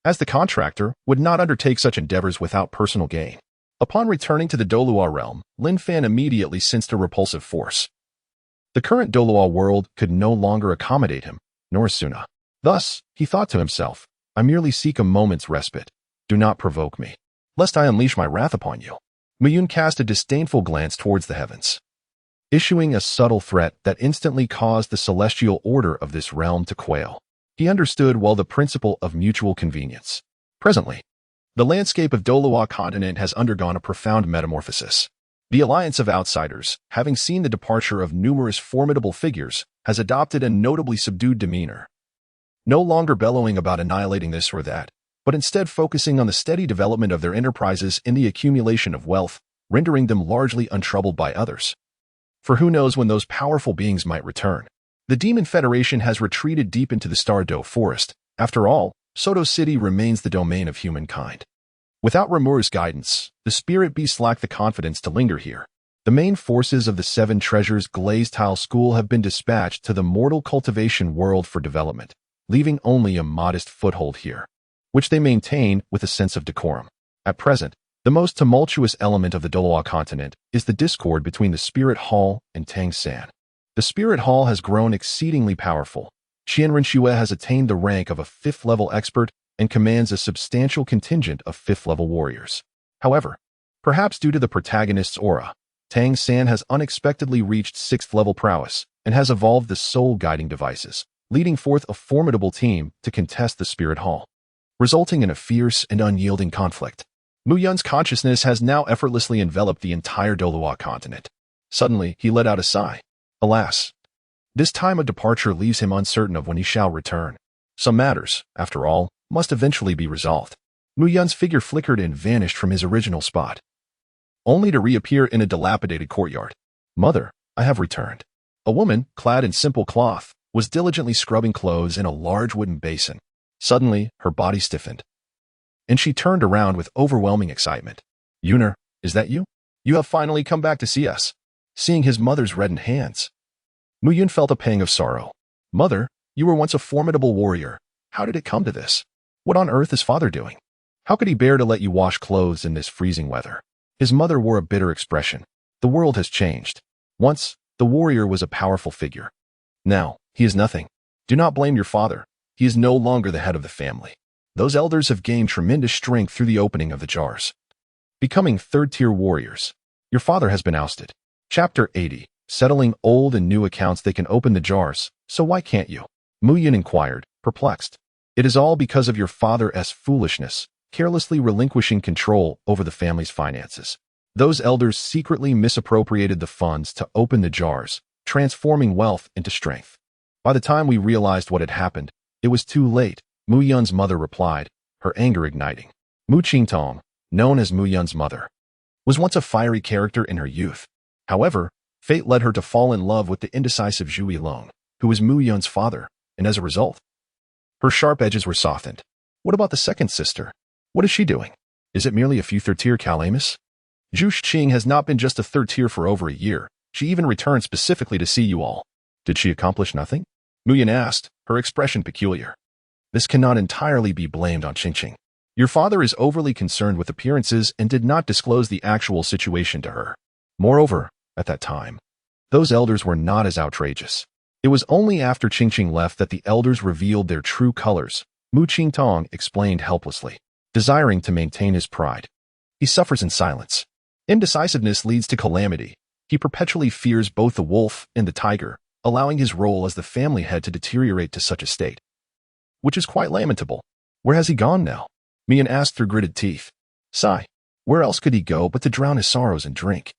as the contractor, would not undertake such endeavors without personal gain. Upon returning to the Douluo realm, Lin Fan immediately sensed a repulsive force. The current Douluo world could no longer accommodate him, nor Suna. Thus, he thought to himself, I merely seek a moment's respite. Do not provoke me, lest I unleash my wrath upon you. Mu Yun cast a disdainful glance towards the heavens, issuing a subtle threat that instantly caused the celestial order of this realm to quail. He understood well the principle of mutual convenience. Presently, the landscape of Douluo continent has undergone a profound metamorphosis. The alliance of outsiders, having seen the departure of numerous formidable figures, has adopted a notably subdued demeanor, no longer bellowing about annihilating this or that, but instead focusing on the steady development of their enterprises in the accumulation of wealth, rendering them largely untroubled by others. For who knows when those powerful beings might return? The Demon Federation has retreated deep into the Stardow Forest. After all, Soto City remains the domain of humankind. Without Rimura's guidance, the spirit beasts lack the confidence to linger here. The main forces of the Seven Treasures Glazed Tile School have been dispatched to the mortal cultivation world for development, leaving only a modest foothold here, which they maintain with a sense of decorum. At present, the most tumultuous element of the Douluo continent is the discord between the Spirit Hall and Tang San. The Spirit Hall has grown exceedingly powerful. Qianren Xue has attained the rank of a 5th-level expert and commands a substantial contingent of 5th-level warriors. However, perhaps due to the protagonist's aura, Tang San has unexpectedly reached 6th-level prowess and has evolved the soul guiding devices, leading forth a formidable team to contest the Spirit Hall, resulting in a fierce and unyielding conflict. Mu Yun's consciousness has now effortlessly enveloped the entire Douluo continent. Suddenly, he let out a sigh. Alas, this time of departure leaves him uncertain of when he shall return. Some matters, after all, must eventually be resolved. Mu Yun's figure flickered and vanished from his original spot, only to reappear in a dilapidated courtyard. Mother, I have returned. A woman, clad in simple cloth, was diligently scrubbing clothes in a large wooden basin. Suddenly, her body stiffened, and she turned around with overwhelming excitement. Yuner, is that you? You have finally come back to see us. Seeing his mother's reddened hands, Mu Yun felt a pang of sorrow. Mother, you were once a formidable warrior. How did it come to this? What on earth is father doing? How could he bear to let you wash clothes in this freezing weather? His mother wore a bitter expression. The world has changed. Once, the warrior was a powerful figure. Now, he is nothing. Do not blame your father. He is no longer the head of the family. Those elders have gained tremendous strength through the opening of the jars, becoming third-tier warriors. Your father has been ousted. Chapter 80. Settling old and new accounts. They can open the jars, so why can't you? Mu Yun inquired, perplexed. It is all because of your father's foolishness, carelessly relinquishing control over the family's finances. Those elders secretly misappropriated the funds to open the jars, transforming wealth into strength. By the time we realized what had happened, it was too late, Mu Yun's mother replied, her anger igniting. Mu Qingtong, known as Mu Yun's mother, was once a fiery character in her youth. However, fate led her to fall in love with the indecisive Zhu Yilong, who was Mu Yun's father, and as a result, her sharp edges were softened. What about the second sister? What is she doing? Is it merely a few third-tier calamus? Zhu Xing has not been just a third tier for over a year. She even returned specifically to see you all. Did she accomplish nothing? Mu Yan asked, her expression peculiar. This cannot entirely be blamed on Qingqing. Your father is overly concerned with appearances and did not disclose the actual situation to her. Moreover, at that time, those elders were not as outrageous. It was only after Qingqing left that the elders revealed their true colors. Mu Qingtong explained helplessly, desiring to maintain his pride. He suffers in silence. Indecisiveness leads to calamity. He perpetually fears both the wolf and the tiger, allowing his role as the family head to deteriorate to such a state. Which is quite lamentable. Where has he gone now? Mian asked through gritted teeth. Sigh. Where else could he go but to drown his sorrows in drink?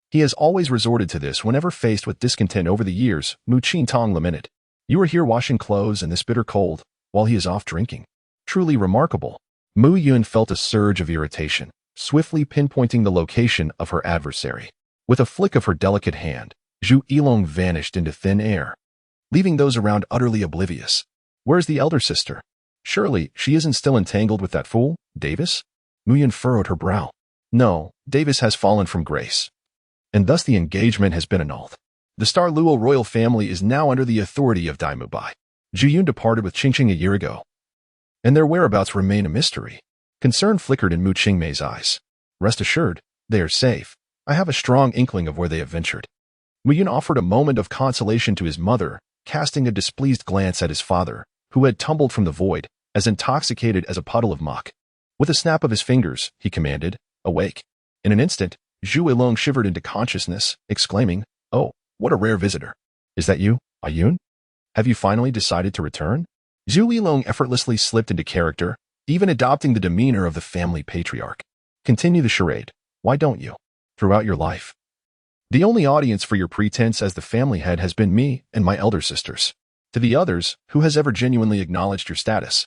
He has always resorted to this whenever faced with discontent over the years, Mu Qingtong lamented. You are here washing clothes in this bitter cold, while he is off drinking. Truly remarkable. Mu Yun felt a surge of irritation, swiftly pinpointing the location of her adversary. With a flick of her delicate hand, Zhu Yilong vanished into thin air, leaving those around utterly oblivious. Where's the elder sister? Surely she isn't still entangled with that fool, Davis? Mu Yun furrowed her brow. No, Davis has fallen from grace, and thus the engagement has been annulled. The Douluo royal family is now under the authority of Dai Mubai. Zhu Yun departed with Qingqing a year ago, and their whereabouts remain a mystery. Concern flickered in Mu Qingmei's eyes. Rest assured, they are safe. I have a strong inkling of where they have ventured. Mu Yun offered a moment of consolation to his mother, casting a displeased glance at his father, who had tumbled from the void, as intoxicated as a puddle of muck. With a snap of his fingers, he commanded, awake. In an instant, Zhu Yilong shivered into consciousness, exclaiming, Oh, what a rare visitor. Is that you, Ayun? Have you finally decided to return? Zhu Yilong effortlessly slipped into character, even adopting the demeanor of the family patriarch. Continue the charade. Why don't you? Throughout your life. The only audience for your pretense as the family head has been me and my elder sisters. To the others, who has ever genuinely acknowledged your status?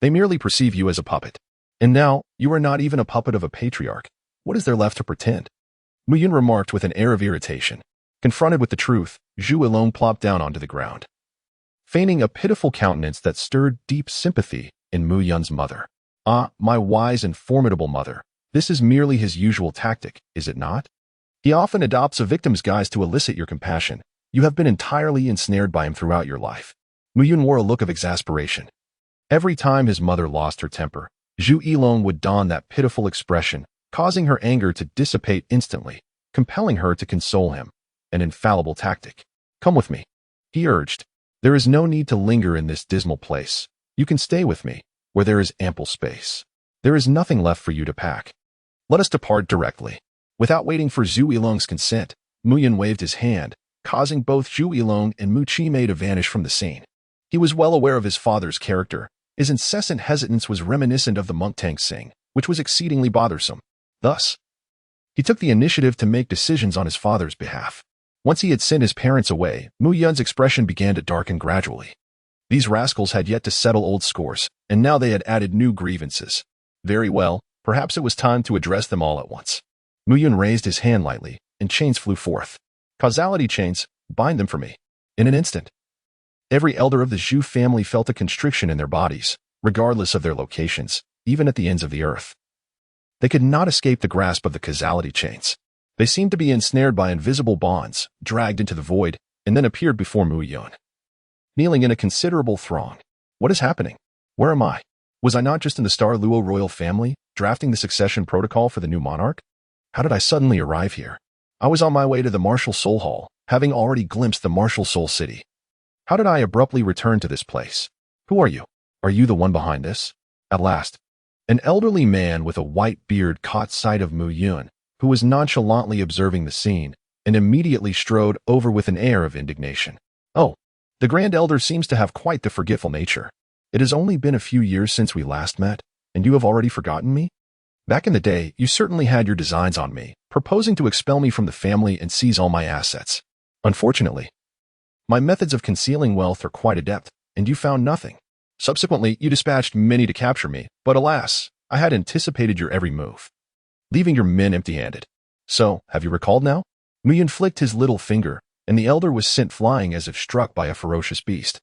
They merely perceive you as a puppet. And now, you are not even a puppet of a patriarch. What is there left to pretend? Mu Yun remarked with an air of irritation. Confronted with the truth, Zhu Yilong plopped down onto the ground, feigning a pitiful countenance that stirred deep sympathy in Mu Yun's mother. Ah, my wise and formidable mother. This is merely his usual tactic, is it not? He often adopts a victim's guise to elicit your compassion. You have been entirely ensnared by him throughout your life. Mu Yun wore a look of exasperation. Every time his mother lost her temper, Zhu Yilong would don that pitiful expression, causing her anger to dissipate instantly, compelling her to console him. An infallible tactic. Come with me, he urged. There is no need to linger in this dismal place. You can stay with me, where there is ample space. There is nothing left for you to pack. Let us depart directly. Without waiting for Zhu Yilong's consent, Mu Yun waved his hand, causing both Zhu Yilong and Mu Qingmei to vanish from the scene. He was well aware of his father's character. His incessant hesitance was reminiscent of the monk Tang Xing, which was exceedingly bothersome. Thus, he took the initiative to make decisions on his father's behalf. Once he had sent his parents away, Mu Yun's expression began to darken gradually. These rascals had yet to settle old scores, and now they had added new grievances. Very well, perhaps it was time to address them all at once. Mu Yun raised his hand lightly, and chains flew forth. Causality chains, bind them for me. In an instant, every elder of the Zhu family felt a constriction in their bodies, regardless of their locations, even at the ends of the earth. They could not escape the grasp of the causality chains. They seemed to be ensnared by invisible bonds, dragged into the void, and then appeared before Mu Yun, kneeling in a considerable throng. What is happening? Where am I? Was I not just in the Douluo royal family, drafting the succession protocol for the new monarch? How did I suddenly arrive here? I was on my way to the Martial Soul Hall, having already glimpsed the Martial Soul City. How did I abruptly return to this place? Who are you? Are you the one behind this? At last, an elderly man with a white beard caught sight of Mu Yun, who was nonchalantly observing the scene, and immediately strode over with an air of indignation. Oh, the Grand Elder seems to have quite the forgetful nature. It has only been a few years since we last met, and you have already forgotten me? Back in the day, you certainly had your designs on me, proposing to expel me from the family and seize all my assets. Unfortunately, my methods of concealing wealth are quite adept, and you found nothing. Subsequently, you dispatched many to capture me, but alas, I had anticipated your every move, leaving your men empty-handed. So, have you recalled now? Mu Yun flicked his little finger, and the elder was sent flying as if struck by a ferocious beast.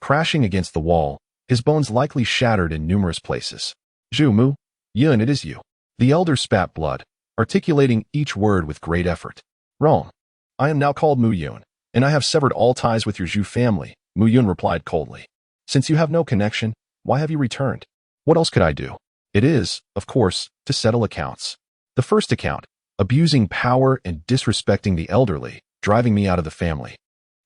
Crashing against the wall, his bones likely shattered in numerous places. Mu Yun, it is you. The elder spat blood, articulating each word with great effort. Wrong. I am now called Mu Yun, and I have severed all ties with your Zhu family, Mu Yun replied coldly. Since you have no connection, why have you returned? What else could I do? It is, of course, to settle accounts. The first account, abusing power and disrespecting the elderly, driving me out of the family,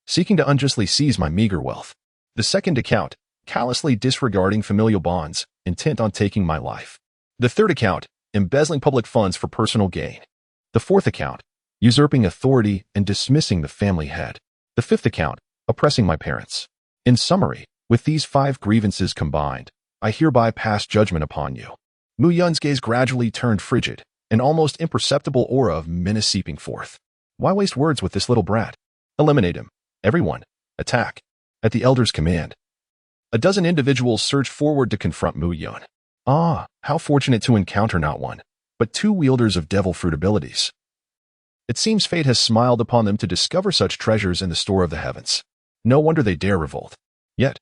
seeking to unjustly seize my meager wealth. The second account, callously disregarding familial bonds, intent on taking my life. The third account, embezzling public funds for personal gain. The fourth account, usurping authority and dismissing the family head. The fifth account, oppressing my parents. In summary, with these 5 grievances combined, I hereby pass judgment upon you. Mu Yun's gaze gradually turned frigid, an almost imperceptible aura of menace seeping forth. Why waste words with this little brat? Eliminate him. Everyone, attack. At the elder's command, a dozen individuals surged forward to confront Mu Yun. Ah, how fortunate to encounter not one, but 2 wielders of devil fruit abilities. It seems fate has smiled upon them to discover such treasures in the store of the heavens. No wonder they dare revolt. Yet,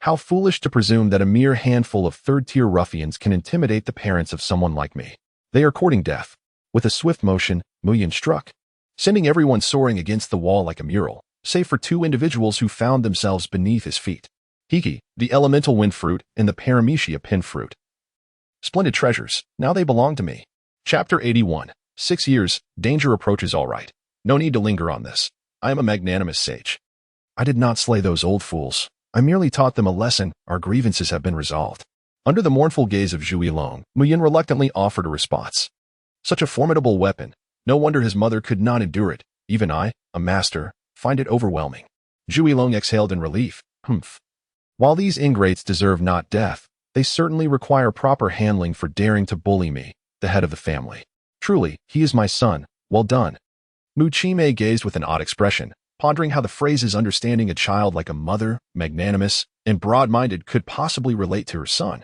how foolish to presume that a mere handful of third-tier ruffians can intimidate the parents of someone like me. They are courting death. With a swift motion, Mu Yun struck, sending everyone soaring against the wall like a mural, save for 2 individuals who found themselves beneath his feet. Hiki, the elemental wind fruit, and the paramecia pin fruit. Splendid treasures, now they belong to me. Chapter 81. 6 years, danger approaches all right. No need to linger on this. I am a magnanimous sage. I did not slay those old fools. I merely taught them a lesson. Our grievances have been resolved. Under the mournful gaze of Zhu Yilong, Mu Yun reluctantly offered a response. Such a formidable weapon. No wonder his mother could not endure it. Even I, a master, find it overwhelming. Zhu Yilong exhaled in relief. Humph. While these ingrates deserve not death, they certainly require proper handling for daring to bully me, the head of the family. Truly, he is my son. Well done. Mu Chimei gazed with an odd expression, pondering how the phrases understanding a child like a mother, magnanimous, and broad-minded could possibly relate to her son.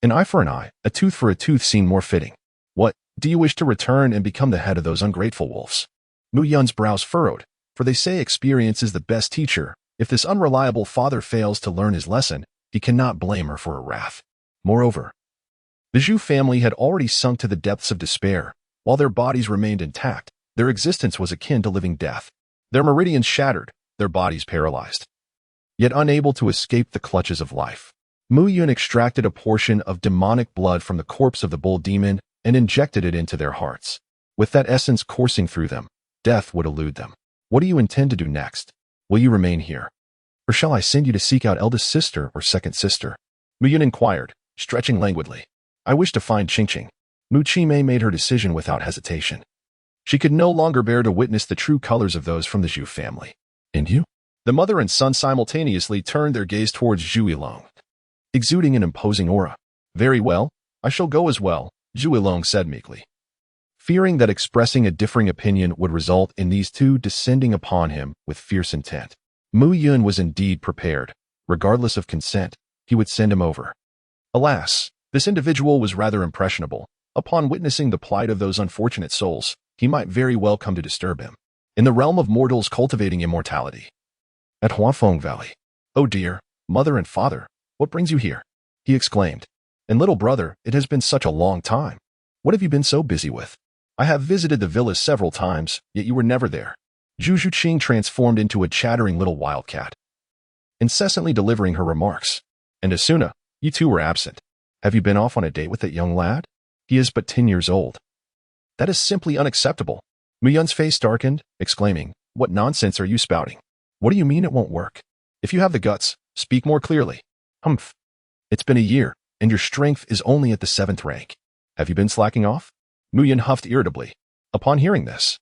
An eye for an eye, a tooth for a tooth seemed more fitting. What, do you wish to return and become the head of those ungrateful wolves? Mu Yun's brows furrowed, for they say experience is the best teacher. If this unreliable father fails to learn his lesson, he cannot blame her for her wrath. Moreover, the Zhu family had already sunk to the depths of despair. While their bodies remained intact, their existence was akin to living death. Their meridians shattered, their bodies paralyzed. Yet unable to escape the clutches of life, Mu Yun extracted a portion of demonic blood from the corpse of the bull demon and injected it into their hearts. With that essence coursing through them, death would elude them. What do you intend to do next? Will you remain here? Or shall I send you to seek out eldest sister or second sister? Mu Yun inquired, stretching languidly. I wish to find Qingqing. Mu Chimei made her decision without hesitation. She could no longer bear to witness the true colors of those from the Zhu family. And you? The mother and son simultaneously turned their gaze towards Zhu Yilong, exuding an imposing aura. Very well, I shall go as well, Zhu Yilong said meekly. Fearing that expressing a differing opinion would result in these 2 descending upon him with fierce intent, Mu Yun was indeed prepared. Regardless of consent, he would send him over. Alas, this individual was rather impressionable. Upon witnessing the plight of those unfortunate souls, he might very well come to disturb him. In the realm of mortals cultivating immortality. At Huafeng Valley. Oh dear, mother and father, what brings you here? He exclaimed. And little brother, it has been such a long time. What have you been so busy with? I have visited the villas several times, yet you were never there. Zhu Zhuqing transformed into a chattering little wildcat, incessantly delivering her remarks. And Asuna, you 2 were absent. Have you been off on a date with that young lad? He is but 10 years old. That is simply unacceptable. Mu Yun's face darkened, exclaiming, what nonsense are you spouting? What do you mean it won't work? If you have the guts, speak more clearly. Humph. It's been a year, and your strength is only at the 7th rank. Have you been slacking off? Mu Yun huffed irritably. Upon hearing this,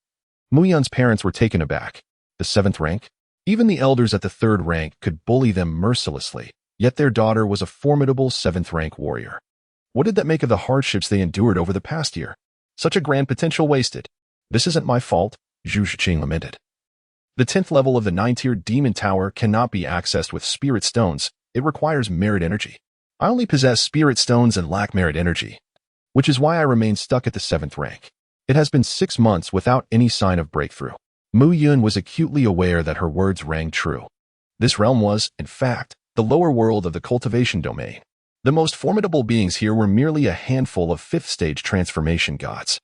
Mu Yun's parents were taken aback. The 7th rank? Even the elders at the 3rd rank could bully them mercilessly, yet their daughter was a formidable 7th rank warrior. What did that make of the hardships they endured over the past year? Such a grand potential wasted. This isn't my fault, Zhu Zhiqing lamented. The 10th level of the 9-tiered demon tower cannot be accessed with spirit stones. It requires merit energy. I only possess spirit stones and lack merit energy, which is why I remain stuck at the 7th rank. It has been 6 months without any sign of breakthrough. Mu Yun was acutely aware that her words rang true. This realm was, in fact, the lower world of the cultivation domain. The most formidable beings here were merely a handful of 5th-stage transformation gods.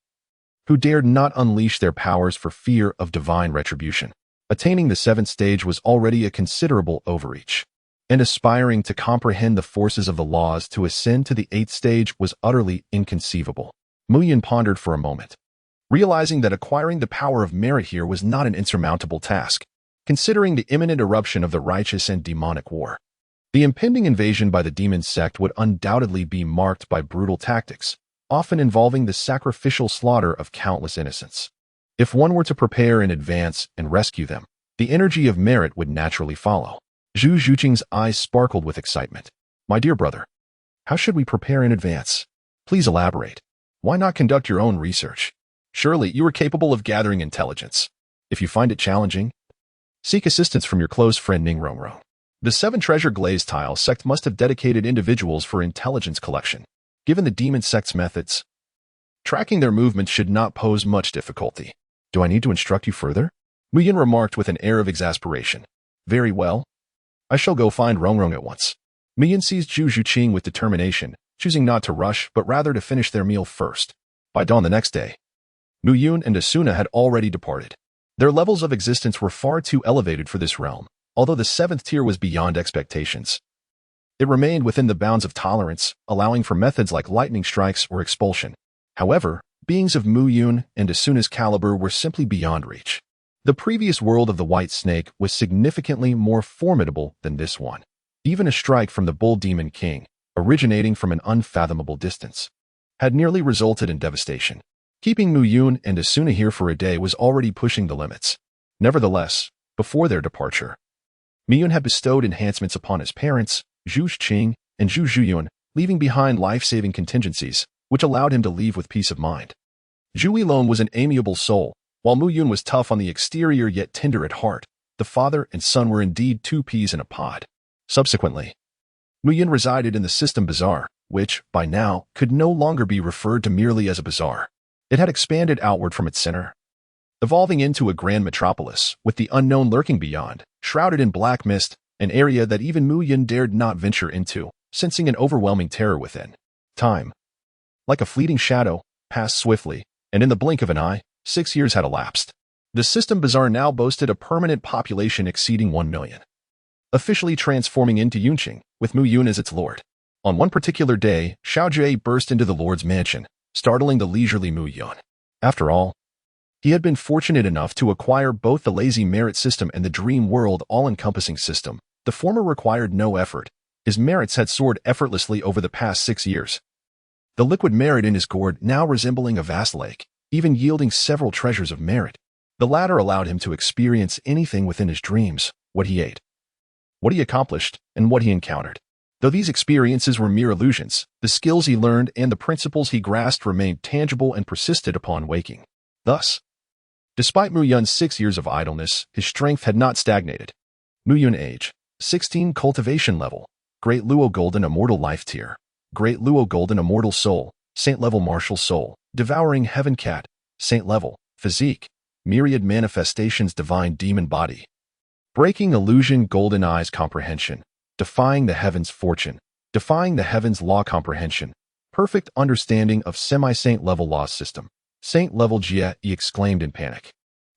who dared not unleash their powers for fear of divine retribution. Attaining the 7th stage was already a considerable overreach, and aspiring to comprehend the forces of the laws to ascend to the 8th stage was utterly inconceivable. Mu Yun pondered for a moment, realizing that acquiring the power of merit here was not an insurmountable task, considering the imminent eruption of the righteous and demonic war. The impending invasion by the demon sect would undoubtedly be marked by brutal tactics, often involving the sacrificial slaughter of countless innocents. If one were to prepare in advance and rescue them, the energy of merit would naturally follow. Zhu Zhuqing's eyes sparkled with excitement. My dear brother, how should we prepare in advance? Please elaborate. Why not conduct your own research? Surely you are capable of gathering intelligence. If you find it challenging, seek assistance from your close friend Ning Rongrong. The 7 treasure glaze tile sect must have dedicated individuals for intelligence collection. Given the demon sect's methods, tracking their movements should not pose much difficulty. Do I need to instruct you further? Mu Yun remarked with an air of exasperation. Very well. I shall go find Rongrong at once. Mu Yun seized Zhu Zhuqing with determination, choosing not to rush but rather to finish their meal first. By dawn the next day, Mu Yun and Asuna had already departed. Their levels of existence were far too elevated for this realm, although the 7th tier was beyond expectations. It remained within the bounds of tolerance, allowing for methods like lightning strikes or expulsion. However, beings of Mu Yun and Asuna's caliber were simply beyond reach. The previous world of the White Snake was significantly more formidable than this one. Even a strike from the Bull Demon King, originating from an unfathomable distance, had nearly resulted in devastation. Keeping Mu Yun and Asuna here for a day was already pushing the limits. Nevertheless, before their departure, Mu Yun had bestowed enhancements upon his parents, Zhu Qing and Zhu Zhuyun, leaving behind life-saving contingencies, which allowed him to leave with peace of mind. Zhu Yilong was an amiable soul, while Mu Yun was tough on the exterior yet tender at heart. The father and son were indeed 2 peas in a pod. Subsequently, Mu Yun resided in the System Bazaar, which, by now, could no longer be referred to merely as a bazaar. It had expanded outward from its center, evolving into a grand metropolis, with the unknown lurking beyond, shrouded in black mist, an area that even Mu Yun dared not venture into, sensing an overwhelming terror within. Time, like a fleeting shadow, passed swiftly, and in the blink of an eye, 6 years had elapsed. The System Bazaar now boasted a permanent population exceeding 1 million, officially transforming into Yunqing, with Mu Yun as its lord. On one particular day, Xiao Jie burst into the lord's mansion, startling the leisurely Mu Yun. After all, he had been fortunate enough to acquire both the lazy merit system and the dream world all-encompassing system. The former required no effort. His merits had soared effortlessly over the past 6 years. The liquid merit in his gourd now resembling a vast lake, even yielding several treasures of merit. The latter allowed him to experience anything within his dreams, what he ate, what he accomplished, and what he encountered. Though these experiences were mere illusions, the skills he learned and the principles he grasped remained tangible and persisted upon waking. Thus, despite Mu Yun's 6 years of idleness, his strength had not stagnated. Mu Yun age, 16 cultivation level, Great Luo Golden Immortal Life Tier, Great Luo Golden Immortal Soul, Saint Level Martial Soul, Devouring Heaven Cat, Saint Level, Physique, Myriad Manifestations Divine Demon Body, Breaking Illusion Golden Eyes Comprehension, Defying the Heavens Fortune, Defying the Heavens Law Comprehension, Perfect Understanding of Semi-Saint Level Law System, Saint Level Jie, he exclaimed in panic.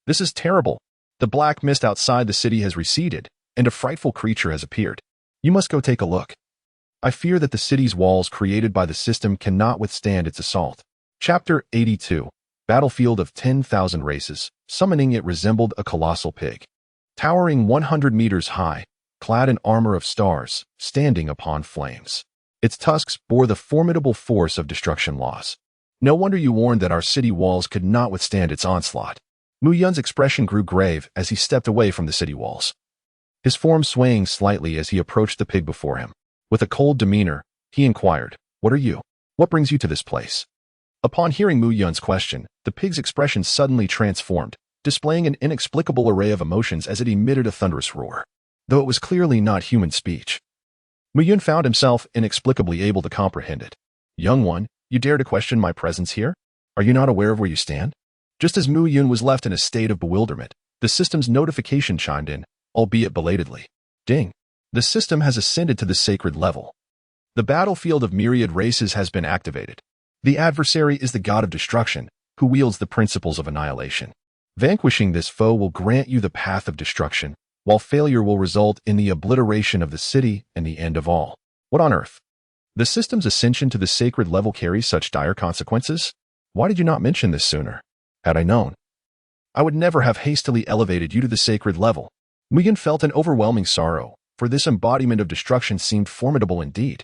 This is terrible. The black mist outside the city has receded, and a frightful creature has appeared. You must go take a look. I fear that the city's walls created by the system cannot withstand its assault. Chapter 82. Battlefield of 10,000 Races. Summoning it resembled a colossal pig, towering 100 meters high, clad in armor of stars, standing upon flames. Its tusks bore the formidable force of destruction laws. No wonder you warned that our city walls could not withstand its onslaught. Mu Yun's expression grew grave as he stepped away from the city walls, his form swaying slightly as he approached the pig before him. With a cold demeanor, he inquired, "What are you? What brings you to this place?" Upon hearing Mu Yun's question, the pig's expression suddenly transformed, displaying an inexplicable array of emotions as it emitted a thunderous roar. Though it was clearly not human speech, Mu Yun found himself inexplicably able to comprehend it. "Young one, you dare to question my presence here? Are you not aware of where you stand?" Just as Mu Yun was left in a state of bewilderment, the system's notification chimed in, albeit belatedly. Ding! The system has ascended to the sacred level. The battlefield of myriad races has been activated. The adversary is the god of destruction, who wields the principles of annihilation. Vanquishing this foe will grant you the path of destruction, while failure will result in the obliteration of the city and the end of all. What on earth? The system's ascension to the sacred level carries such dire consequences? Why did you not mention this sooner? Had I known, I would never have hastily elevated you to the sacred level. Mugen felt an overwhelming sorrow, for this embodiment of destruction seemed formidable indeed.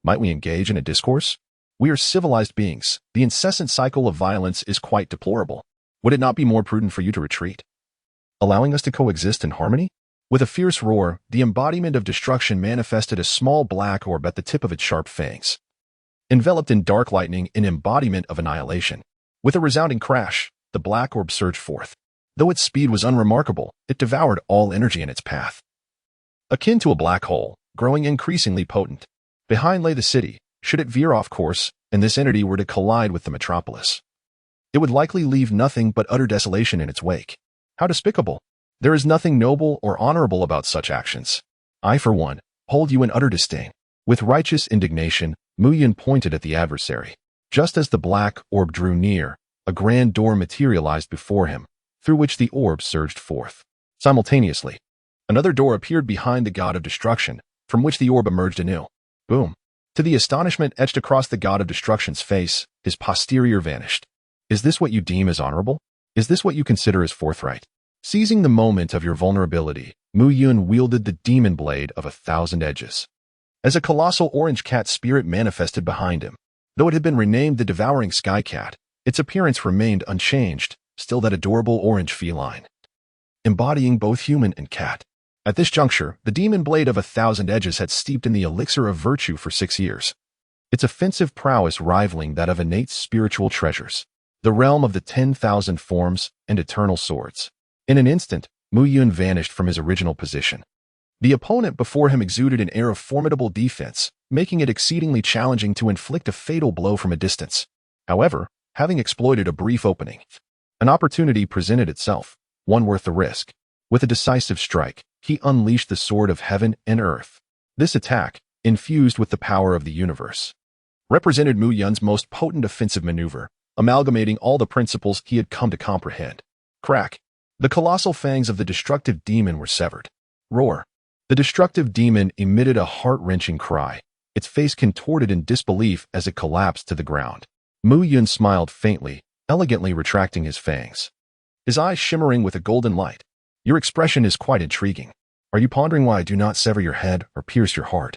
Might we engage in a discourse? We are civilized beings. The incessant cycle of violence is quite deplorable. Would it not be more prudent for you to retreat, allowing us to coexist in harmony? With a fierce roar, the embodiment of destruction manifested a small black orb at the tip of its sharp fangs. Enveloped in dark lightning, an embodiment of annihilation. With a resounding crash, the black orb surged forth. Though its speed was unremarkable, it devoured all energy in its path. Akin to a black hole, growing increasingly potent. Behind lay the city. Should it veer off course, and this entity were to collide with the metropolis, it would likely leave nothing but utter desolation in its wake. How despicable! There is nothing noble or honorable about such actions. I, for one, hold you in utter disdain. With righteous indignation, Mugen pointed at the adversary. Just as the black orb drew near, a grand door materialized before him, through which the orb surged forth. Simultaneously, another door appeared behind the god of destruction, from which the orb emerged anew. Boom! To the astonishment etched across the god of destruction's face, his posterior vanished. Is this what you deem as honorable? Is this what you consider as forthright? Seizing the moment of your vulnerability, Mugen wielded the demon blade of 1,000 edges. As a colossal orange cat spirit manifested behind him, though it had been renamed the Devouring Sky Cat, its appearance remained unchanged, still that adorable orange feline, embodying both human and cat. At this juncture, the demon blade of 1,000 edges had steeped in the elixir of virtue for 6 years, its offensive prowess rivaling that of innate spiritual treasures, the realm of the 10,000 forms and eternal swords. In an instant, Mugen vanished from his original position. The opponent before him exuded an air of formidable defense, making it exceedingly challenging to inflict a fatal blow from a distance. However, having exploited a brief opening, an opportunity presented itself, one worth the risk. With a decisive strike, he unleashed the sword of heaven and earth. This attack, infused with the power of the universe, represented Mugen's most potent offensive maneuver, amalgamating all the principles he had come to comprehend. Crack! The colossal fangs of the destructive demon were severed. Roar! The destructive demon emitted a heart-wrenching cry, its face contorted in disbelief as it collapsed to the ground. Mugen smiled faintly, elegantly retracting his fangs, his eyes shimmering with a golden light. Your expression is quite intriguing. Are you pondering why I do not sever your head or pierce your heart,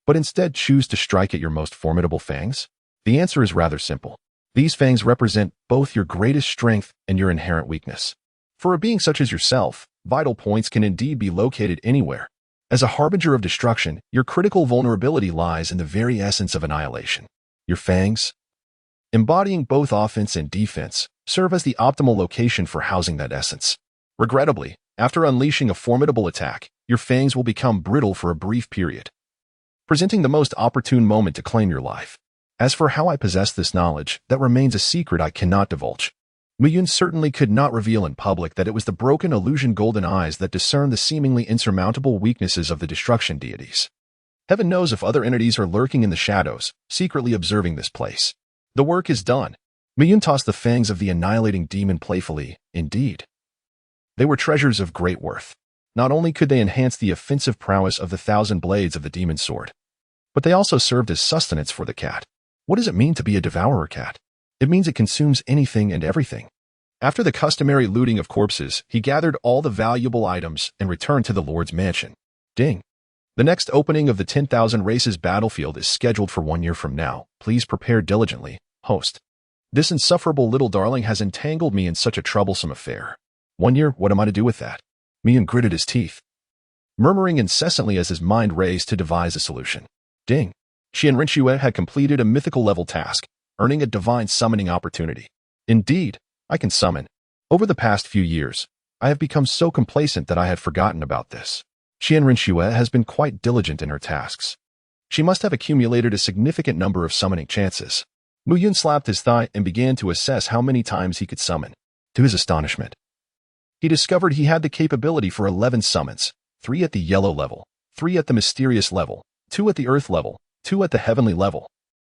but instead choose to strike at your most formidable fangs? The answer is rather simple. These fangs represent both your greatest strength and your inherent weakness. For a being such as yourself, vital points can indeed be located anywhere. As a harbinger of destruction, your critical vulnerability lies in the very essence of annihilation. Your fangs, embodying both offense and defense, serve as the optimal location for housing that essence. Regrettably, after unleashing a formidable attack, your fangs will become brittle for a brief period, presenting the most opportune moment to claim your life. As for how I possess this knowledge, that remains a secret I cannot divulge. Mugen certainly could not reveal in public that it was the broken illusion golden eyes that discern the seemingly insurmountable weaknesses of the destruction deities. Heaven knows if other entities are lurking in the shadows, secretly observing this place. The work is done. Mugen tossed the fangs of the annihilating demon playfully. Indeed, they were treasures of great worth. Not only could they enhance the offensive prowess of the 1,000 blades of the demon sword, but they also served as sustenance for the cat. What does it mean to be a devourer cat? It means it consumes anything and everything. After the customary looting of corpses, he gathered all the valuable items and returned to the Lord's mansion. Ding! The next opening of the 10,000 Races battlefield is scheduled for 1 year from now. Please prepare diligently, host. This insufferable little darling has entangled me in such a troublesome affair. 1 year, what am I to do with that? Mugen gritted his teeth, murmuring incessantly as his mind raced to devise a solution. Ding! Xian Rinxue had completed a mythical level task, earning a divine summoning opportunity. Indeed, I can summon. Over the past few years, I have become so complacent that I had forgotten about this. Xian Rinxue has been quite diligent in her tasks. She must have accumulated a significant number of summoning chances. Mugen slapped his thigh and began to assess how many times he could summon. To his astonishment, he discovered he had the capability for 11 summons, 3 at the yellow level, 3 at the mysterious level, 2 at the earth level, 2 at the heavenly level,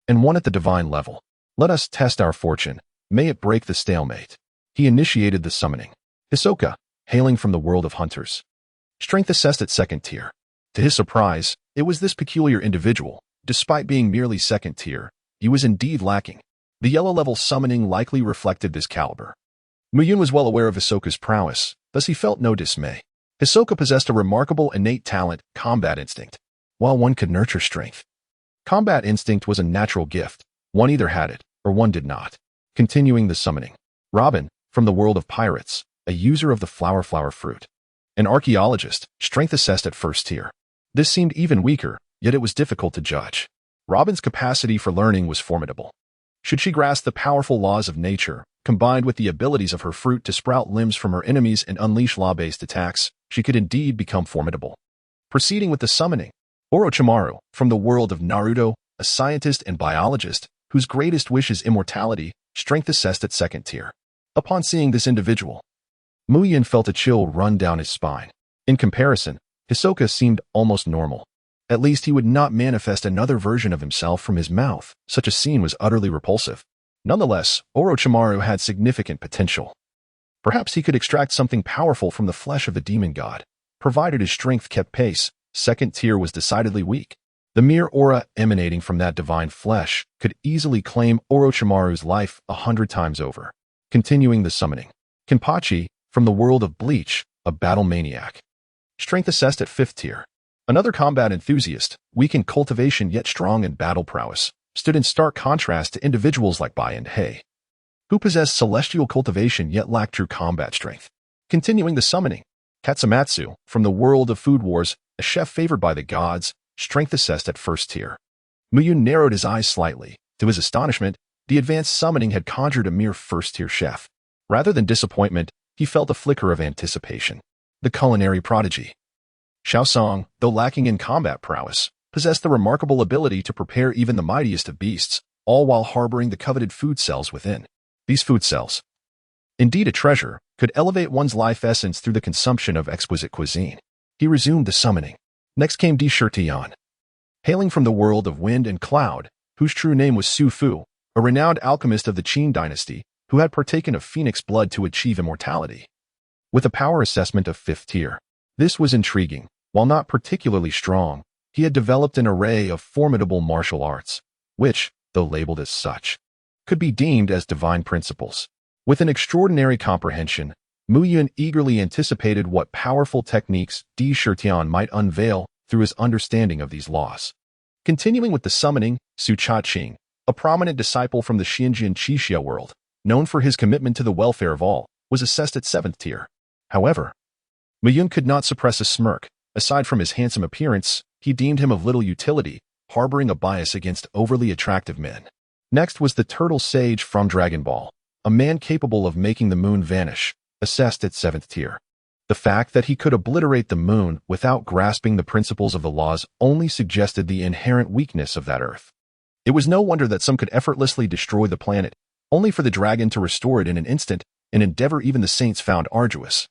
and 1 at the divine level. Let us test our fortune. May it break the stalemate. He initiated the summoning. Hisoka, hailing from the world of hunters. Strength assessed at second tier. To his surprise, it was this peculiar individual. Despite being merely second tier, he was indeed lacking. The yellow-level summoning likely reflected this caliber. Muyun was well aware of Hisoka's prowess, thus he felt no dismay. Hisoka possessed a remarkable innate talent, combat instinct. While one could nurture strength, combat instinct was a natural gift. One either had it, or one did not. Continuing the summoning. Robin, from the world of pirates, a user of the flower fruit. An archaeologist, strength assessed at first tier. This seemed even weaker, yet it was difficult to judge. Robin's capacity for learning was formidable. Should she grasp the powerful laws of nature, combined with the abilities of her fruit to sprout limbs from her enemies and unleash law-based attacks, she could indeed become formidable. Proceeding with the summoning. Orochimaru, from the world of Naruto, a scientist and biologist, whose greatest wish is immortality, strength assessed at second tier. Upon seeing this individual, Muyun felt a chill run down his spine. In comparison, Hisoka seemed almost normal. At least he would not manifest another version of himself from his mouth. Such a scene was utterly repulsive. Nonetheless, Orochimaru had significant potential. Perhaps he could extract something powerful from the flesh of the demon god. Provided his strength kept pace, second tier was decidedly weak. The mere aura emanating from that divine flesh could easily claim Orochimaru's life 100 times over. Continuing the summoning. Kenpachi, from the world of Bleach, a battle maniac. Strength assessed at 5th tier. Another combat enthusiast, weak in cultivation yet strong in battle prowess, stood in stark contrast to individuals like Bai and Hei, who possessed celestial cultivation yet lacked true combat strength. Continuing the summoning. Katsumatsu, from the world of Food Wars, a chef favored by the gods, strength assessed at 1st tier. Muyun narrowed his eyes slightly. To his astonishment, the advanced summoning had conjured a mere 1st-tier chef. Rather than disappointment, he felt a flicker of anticipation. The culinary prodigy. Xiaosong, though lacking in combat prowess, possessed the remarkable ability to prepare even the mightiest of beasts, all while harboring the coveted food cells within. These food cells, indeed a treasure, could elevate one's life essence through the consumption of exquisite cuisine. He resumed the summoning. Next came Di Shirtian. Hailing from the world of wind and cloud, whose true name was Su Fu, a renowned alchemist of the Qin dynasty, who had partaken of phoenix blood to achieve immortality. With a power assessment of 5th tier. This was intriguing. While not particularly strong, he had developed an array of formidable martial arts, which, though labeled as such, could be deemed as divine principles. With an extraordinary comprehension, Muyun eagerly anticipated what powerful techniques Di Shirtian might unveil through his understanding of these laws. Continuing with the summoning, Su Cha-Ching, a prominent disciple from the Xinjiang Qixia world, known for his commitment to the welfare of all, was assessed at 7th tier. However, Muyun could not suppress a smirk. Aside from his handsome appearance, he deemed him of little utility, harboring a bias against overly attractive men. Next was the Turtle Sage from Dragon Ball, a man capable of making the moon vanish, assessed at 7th tier. The fact that he could obliterate the moon without grasping the principles of the laws only suggested the inherent weakness of that earth. It was no wonder that some could effortlessly destroy the planet, only for the dragon to restore it in an instant, an endeavor even the saints found arduous.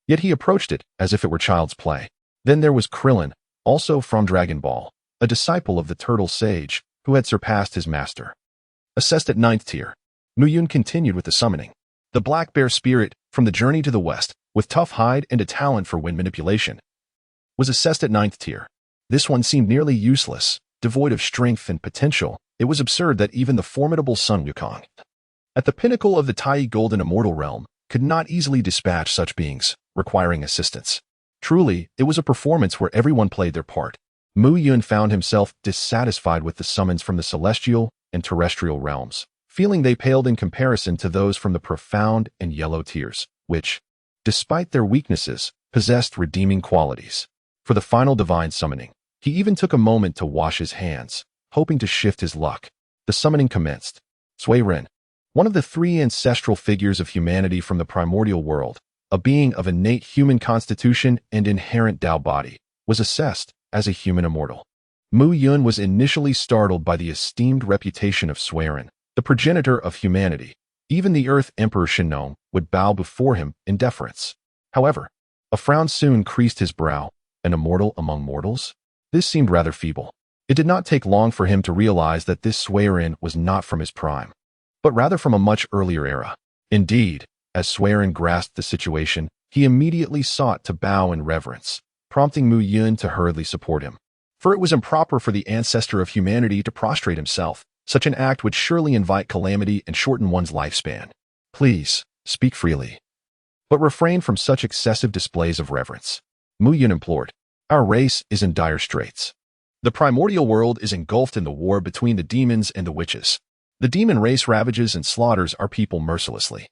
Yet he approached it as if it were child's play. Then there was Krillin, also from Dragon Ball, a disciple of the Turtle Sage, who had surpassed his master. Assessed at 9th tier, Muyun continued with the summoning. The Black Bear Spirit, from the Journey to the West, with tough hide and a talent for wind manipulation, was assessed at 9th tier. This one seemed nearly useless, devoid of strength and potential. It was absurd that even the formidable Sun Wukong, at the pinnacle of the Tai Golden Immortal Realm, could not easily dispatch such beings, requiring assistance. Truly, it was a performance where everyone played their part. Muyun found himself dissatisfied with the summons from the celestial and terrestrial realms, feeling they paled in comparison to those from the profound and yellow tiers, which, despite their weaknesses, possessed redeeming qualities. For the final divine summoning, he even took a moment to wash his hands, hoping to shift his luck. The summoning commenced. Sui Ren, one of the 3 ancestral figures of humanity from the primordial world, a being of innate human constitution and inherent Tao body, was assessed as a human immortal. Muyun was initially startled by the esteemed reputation of Sui Ren, the progenitor of humanity. Even the Earth Emperor Shinnong would bow before him in deference. However, a frown soon creased his brow. An immortal among mortals? This seemed rather feeble. It did not take long for him to realize that this Sui Ren was not from his prime. but rather from a much earlier era. Indeed, as Swerin grasped the situation, he immediately sought to bow in reverence, prompting Mu Yun to hurriedly support him. For it was improper for the ancestor of humanity to prostrate himself. Such an act would surely invite calamity and shorten one's lifespan. Please, speak freely, but refrain from such excessive displays of reverence. Mu Yun implored. Our race is in dire straits. The primordial world is engulfed in the war between the demons and the witches. The demon race ravages and slaughters our people mercilessly.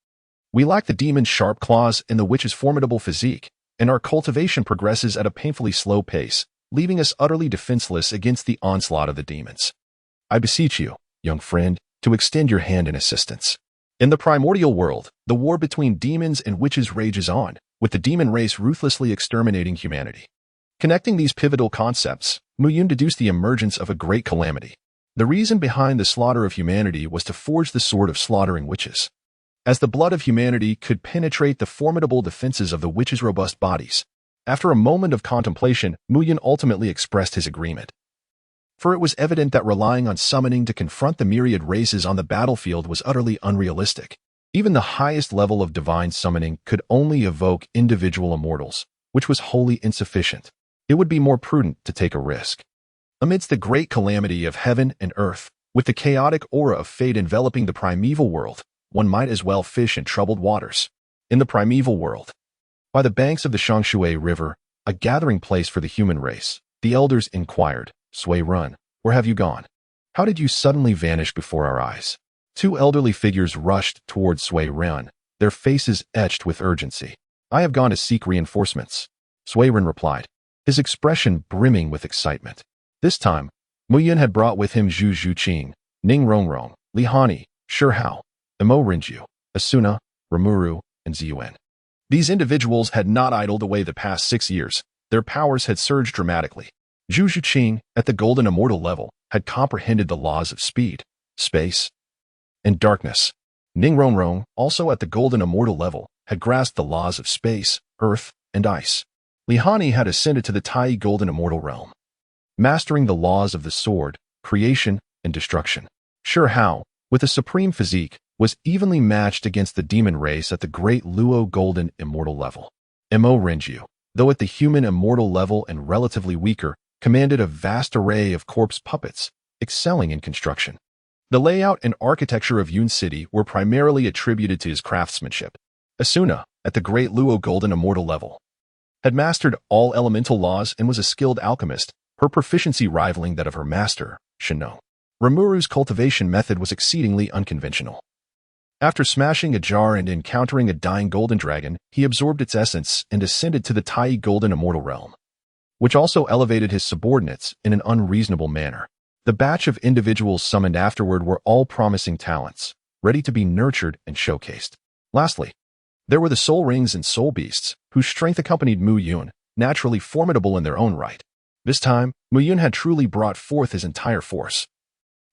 We lack the demon's sharp claws and the witch's formidable physique, and our cultivation progresses at a painfully slow pace, leaving us utterly defenseless against the onslaught of the demons. I beseech you, young friend, to extend your hand in assistance. In the primordial world, the war between demons and witches rages on, with the demon race ruthlessly exterminating humanity. Connecting these pivotal concepts, Mu Yun deduced the emergence of a great calamity. The reason behind the slaughter of humanity was to forge the sword of slaughtering witches. As the blood of humanity could penetrate the formidable defenses of the witches' robust bodies, after a moment of contemplation, Mu Yun ultimately expressed his agreement. For it was evident that relying on summoning to confront the myriad races on the battlefield was utterly unrealistic. Even the highest level of divine summoning could only evoke individual immortals, which was wholly insufficient. It would be more prudent to take a risk. Amidst the great calamity of heaven and earth, with the chaotic aura of fate enveloping the primeval world, one might as well fish in troubled waters. In the primeval world, by the banks of the Shangshui River, a gathering place for the human race, the elders inquired, Sui Run, where have you gone? How did you suddenly vanish before our eyes? Two elderly figures rushed towards Sui Run, their faces etched with urgency. I have gone to seek reinforcements, Sui Run replied, his expression brimming with excitement. This time, Mu Yun had brought with him Zhu Zhuqing, Ning Rongrong, Li Hani, Shi Hao, Imo Rinju, Asuna, Rimuru, and Ziyuan. These individuals had not idled away the past 6 years. Their powers had surged dramatically. Zhu Zhuqing, at the golden immortal level, had comprehended the laws of speed, space, and darkness. Ning Rongrong, also at the golden immortal level, had grasped the laws of space, earth, and ice. Li Hani had ascended to the Tai golden immortal realm, mastering the laws of the sword, creation, and destruction. Shi Hao, with a supreme physique, was evenly matched against the demon race at the great Luo golden immortal level. Mo Renju, though at the human immortal level and relatively weaker, commanded a vast array of corpse puppets, excelling in construction. The layout and architecture of Yun City were primarily attributed to his craftsmanship. Asuna, at the great Luo golden immortal level, had mastered all elemental laws and was a skilled alchemist, her proficiency rivaling that of her master, Shino. Rimuru's cultivation method was exceedingly unconventional. After smashing a jar and encountering a dying golden dragon, he absorbed its essence and ascended to the Tai golden immortal realm, which also elevated his subordinates in an unreasonable manner. The batch of individuals summoned afterward were all promising talents, ready to be nurtured and showcased. Lastly, there were the soul rings and soul beasts, whose strength accompanied Mu Yun, naturally formidable in their own right. This time, Mu Yun had truly brought forth his entire force.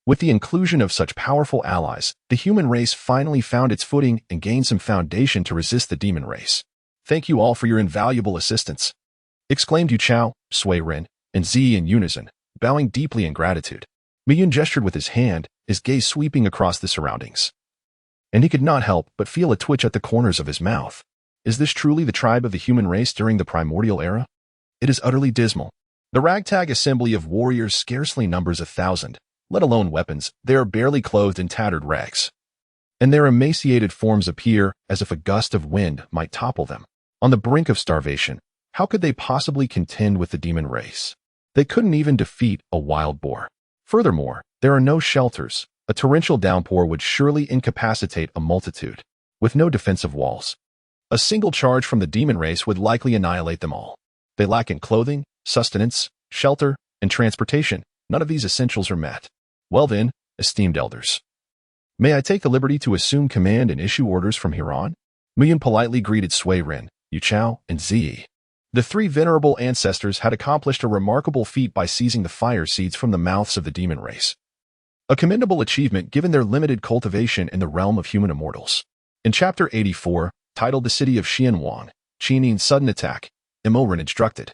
With the inclusion of such powerful allies, the human race finally found its footing and gained some foundation to resist the demon race. Thank you all for your invaluable assistance, exclaimed Yu Chao, Sui Ren, and Zi in unison, bowing deeply in gratitude. Mu Yun gestured with his hand, his gaze sweeping across the surroundings. And he could not help but feel a twitch at the corners of his mouth. Is this truly the tribe of the human race during the primordial era? It is utterly dismal. The ragtag assembly of warriors scarcely numbers 1,000, let alone weapons. They are barely clothed in tattered rags, and their emaciated forms appear as if a gust of wind might topple them. On the brink of starvation, how could they possibly contend with the demon race? They couldn't even defeat a wild boar. Furthermore, there are no shelters. A torrential downpour would surely incapacitate a multitude, with no defensive walls. A single charge from the demon race would likely annihilate them all. They lack in clothing, sustenance, shelter, and transportation. None of these essentials are met. Well then, esteemed elders, may I take the liberty to assume command and issue orders from here on? Mu Yun politely greeted Sui Ren, Yu Chao, and Zi. The three venerable ancestors had accomplished a remarkable feat by seizing the fire seeds from the mouths of the demon race. A commendable achievement given their limited cultivation in the realm of human immortals. In Chapter 84, titled The City of Xianwang, Qianin's Sudden Attack, Imoren instructed,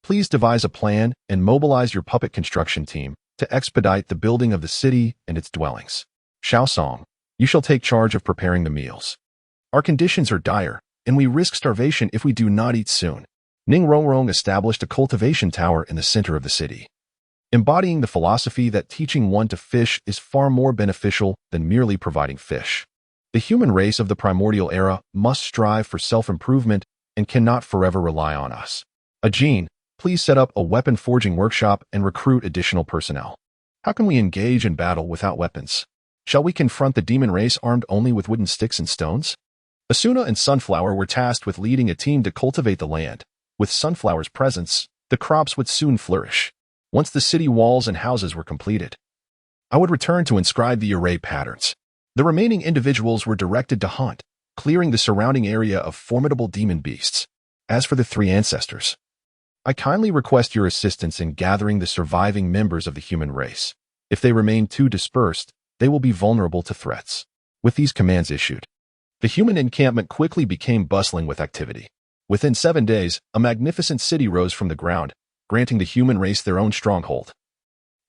please devise a plan and mobilize your puppet construction team to expedite the building of the city and its dwellings. Xiaosong, You shall take charge of preparing the meals. Our conditions are dire, and we risk starvation if we do not eat soon. Ning Rongrong established a cultivation tower in the center of the city, embodying the philosophy that teaching one to fish is far more beneficial than merely providing fish. The human race of the primordial era must strive for self-improvement and cannot forever rely on us. Ajin, please set up a weapon forging workshop and recruit additional personnel. How can we engage in battle without weapons? Shall we confront the demon race armed only with wooden sticks and stones? Asuna and Sunflower were tasked with leading a team to cultivate the land. With Sunflower's presence, the crops would soon flourish. Once the city walls and houses were completed, I would return to inscribe the array patterns. The remaining individuals were directed to hunt, clearing the surrounding area of formidable demon beasts. As for the three ancestors, I kindly request your assistance in gathering the surviving members of the human race. If they remain too dispersed, they will be vulnerable to threats. With these commands issued, the human encampment quickly became bustling with activity. Within 7 days, a magnificent city rose from the ground, granting the human race their own stronghold.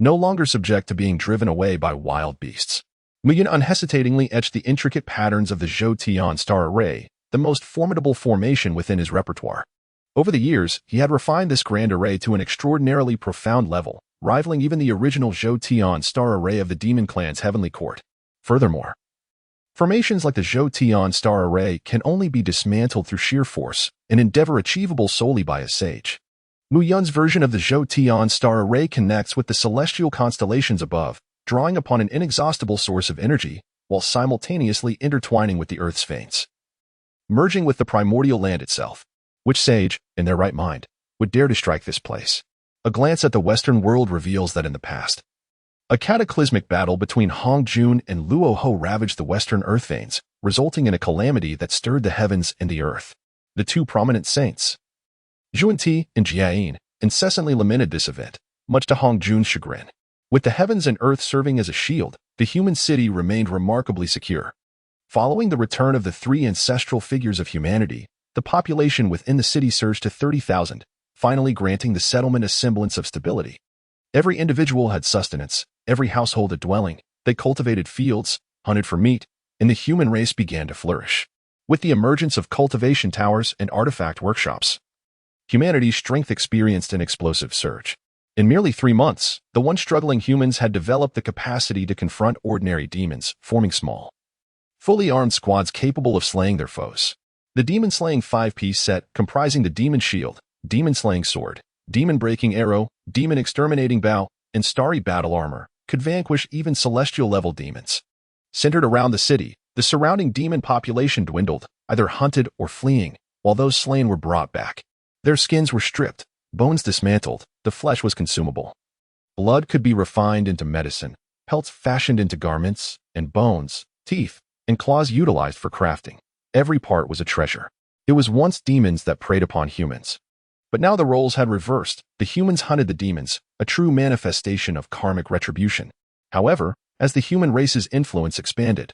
No longer subject to being driven away by wild beasts, Muyin unhesitatingly etched the intricate patterns of the Zhou Tian star array, the most formidable formation within his repertoire. Over the years, he had refined this grand array to an extraordinarily profound level, rivaling even the original Zhou Tian star array of the demon clan's heavenly court. Furthermore, formations like the Zhou Tian star array can only be dismantled through sheer force, an endeavor achievable solely by a sage. Mu Yun's version of the Zhou Tian star array connects with the celestial constellations above, drawing upon an inexhaustible source of energy, while simultaneously intertwining with the Earth's veins. Merging with the primordial land itself. Which sage, in their right mind, would dare to strike this place? A glance at the Western world reveals that in the past, a cataclysmic battle between Hong Jun and Luo Ho ravaged the Western Earth veins, resulting in a calamity that stirred the heavens and the earth. The two prominent saints, Zhuan and Jiayin, incessantly lamented this event, much to Hong Jun's chagrin. With the heavens and earth serving as a shield, the human city remained remarkably secure. Following the return of the three ancestral figures of humanity, the population within the city surged to 30,000, finally granting the settlement a semblance of stability. Every individual had sustenance, every household a dwelling, they cultivated fields, hunted for meat, and the human race began to flourish. With the emergence of cultivation towers and artifact workshops, humanity's strength experienced an explosive surge. In merely 3 months, the once struggling humans had developed the capacity to confront ordinary demons, forming small, fully armed squads capable of slaying their foes. The demon-slaying 5-piece set, comprising the demon shield, demon-slaying sword, demon-breaking arrow, demon-exterminating bow, and starry battle armor, could vanquish even celestial-level demons. Centered around the city, the surrounding demon population dwindled, either hunted or fleeing, while those slain were brought back. Their skins were stripped, bones dismantled, the flesh was consumable. Blood could be refined into medicine, pelts fashioned into garments, and bones, teeth, and claws utilized for crafting. Every part was a treasure. It was once demons that preyed upon humans. But now the roles had reversed. The humans hunted the demons, a true manifestation of karmic retribution. However, as the human race's influence expanded,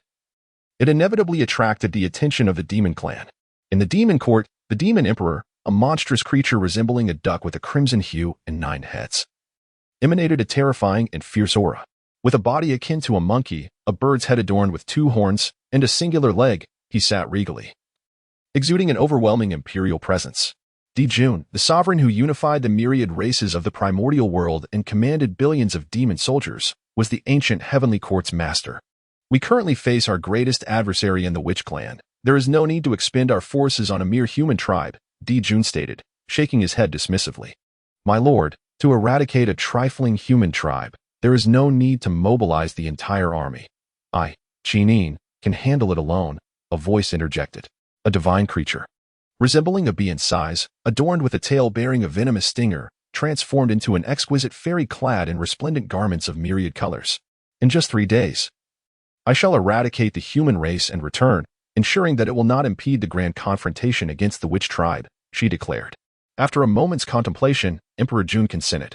it inevitably attracted the attention of the demon clan. In the demon court, the demon emperor, a monstrous creature resembling a duck with a crimson hue and 9 heads, emanated a terrifying and fierce aura. With a body akin to a monkey, a bird's head adorned with 2 horns, and a singular leg, he sat regally, exuding an overwhelming imperial presence. Dijun, the sovereign who unified the myriad races of the primordial world and commanded billions of demon soldiers, was the ancient heavenly court's master. We currently face our greatest adversary in the Witch Clan. There is no need to expend our forces on a mere human tribe, Dijun stated, shaking his head dismissively. My lord, to eradicate a trifling human tribe, there is no need to mobilize the entire army. I, Qinin, can handle it alone, a voice interjected. A divine creature, resembling a bee in size, adorned with a tail bearing a venomous stinger, transformed into an exquisite fairy clad in resplendent garments of myriad colors. In just 3 days, I shall eradicate the human race and return, ensuring that it will not impede the grand confrontation against the witch tribe, she declared. After a moment's contemplation, Emperor Jun consented.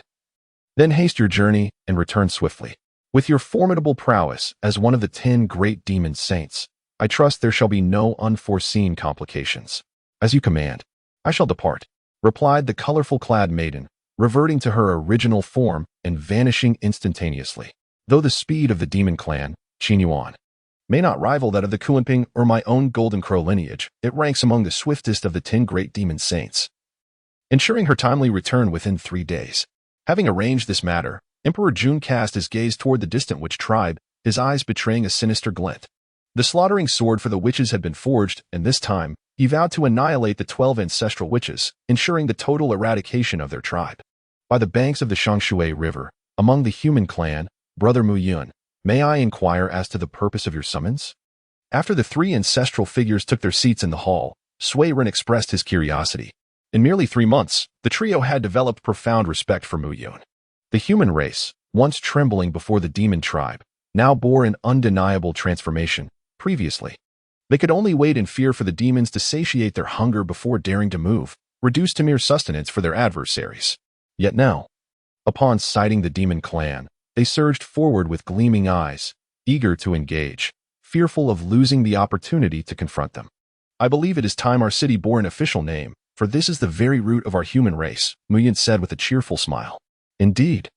Then haste your journey and return swiftly. With your formidable prowess as one of the 10 great demon saints, I trust there shall be no unforeseen complications. As you command, I shall depart, replied the colorful-clad maiden, reverting to her original form and vanishing instantaneously. Though the speed of the demon clan, Qin Yuan, may not rival that of the Kuanping or my own Golden Crow lineage, it ranks among the swiftest of the 10 great demon saints, ensuring her timely return within 3 days. Having arranged this matter, Emperor Jun cast his gaze toward the distant witch tribe, his eyes betraying a sinister glint. The slaughtering sword for the witches had been forged, and this time, he vowed to annihilate the 12 ancestral witches, ensuring the total eradication of their tribe. By the banks of the Shangshui River, among the human clan, Brother Mu Yun, may I inquire as to the purpose of your summons? After the 3 ancestral figures took their seats in the hall, Sui Ren expressed his curiosity. In merely 3 months, the trio had developed profound respect for Mu Yun. The human race, once trembling before the demon tribe, now bore an undeniable transformation. Previously, they could only wait in fear for the demons to satiate their hunger before daring to move, reduced to mere sustenance for their adversaries. Yet now, upon sighting the demon clan, they surged forward with gleaming eyes, eager to engage, fearful of losing the opportunity to confront them. I believe it is time our city bore an official name, for this is the very root of our human race, Mu Yun said with a cheerful smile. Indeed.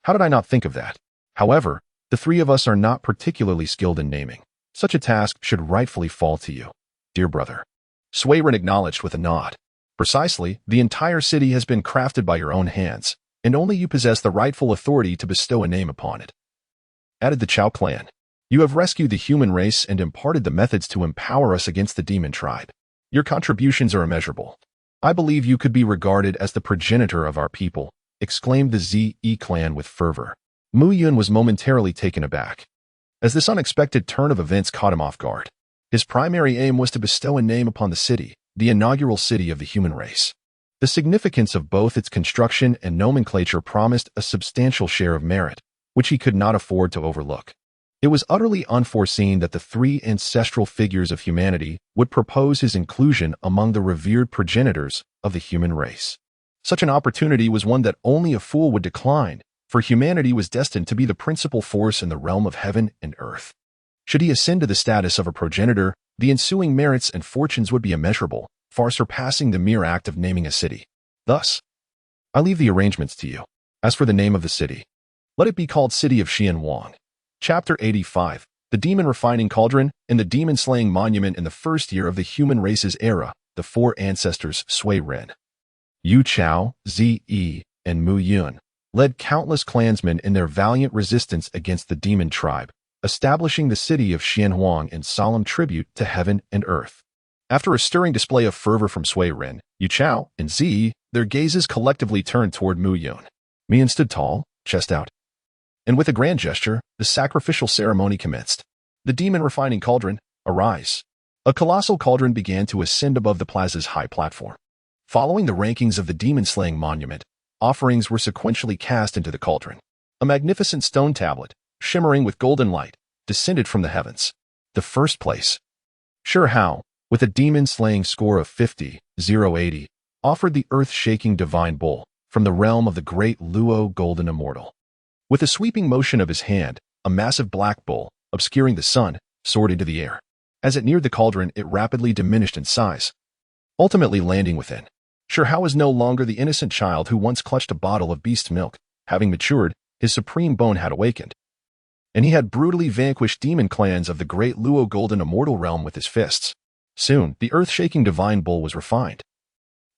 How did I not think of that? However, the 3 of us are not particularly skilled in naming. Such a task should rightfully fall to you, dear brother. Sui Ren acknowledged with a nod. Precisely, the entire city has been crafted by your own hands, and only you possess the rightful authority to bestow a name upon it. Added the Chao clan. You have rescued the human race and imparted the methods to empower us against the demon tribe. Your contributions are immeasurable. I believe you could be regarded as the progenitor of our people, exclaimed the Ze clan with fervor. Mu Yun was momentarily taken aback, as this unexpected turn of events caught him off guard. His primary aim was to bestow a name upon the city, the inaugural city of the human race. The significance of both its construction and nomenclature promised a substantial share of merit, which he could not afford to overlook. It was utterly unforeseen that the 3 ancestral figures of humanity would propose his inclusion among the revered progenitors of the human race. Such an opportunity was one that only a fool would decline, for humanity was destined to be the principal force in the realm of heaven and earth. Should he ascend to the status of a progenitor, the ensuing merits and fortunes would be immeasurable, far surpassing the mere act of naming a city. Thus, I leave the arrangements to you. As for the name of the city, let it be called City of Xianhuang. Chapter 85, The Demon Refining Cauldron and the Demon Slaying Monument in the first year of the human race's era, the 4 ancestors Sui Ren, Yu Chao, Ze, and Mu Yun led countless clansmen in their valiant resistance against the demon tribe, establishing the city of Xianhuang in solemn tribute to heaven and earth. After a stirring display of fervor from Sui Ren, Yu Chao, and Ze, their gazes collectively turned toward Mu Yun. Mian stood tall, chest out, and with a grand gesture, the sacrificial ceremony commenced. The demon refining cauldron, arise. A colossal cauldron began to ascend above the plaza's high platform. Following the rankings of the demon-slaying monument, offerings were sequentially cast into the cauldron. A magnificent stone tablet, shimmering with golden light, descended from the heavens. The first place. Sure Hao, with a demon-slaying score of 50-80, offered the earth-shaking divine bowl from the realm of the great Luo Golden Immortal. With a sweeping motion of his hand, a massive black bowl, obscuring the sun, soared into the air. As it neared the cauldron, it rapidly diminished in size, ultimately landing within. Sure Hao was no longer the innocent child who once clutched a bottle of beast milk. Having matured, his supreme bone had awakened, and he had brutally vanquished demon clans of the great Luo Golden Immortal realm with his fists. Soon, the earth-shaking divine bowl was refined,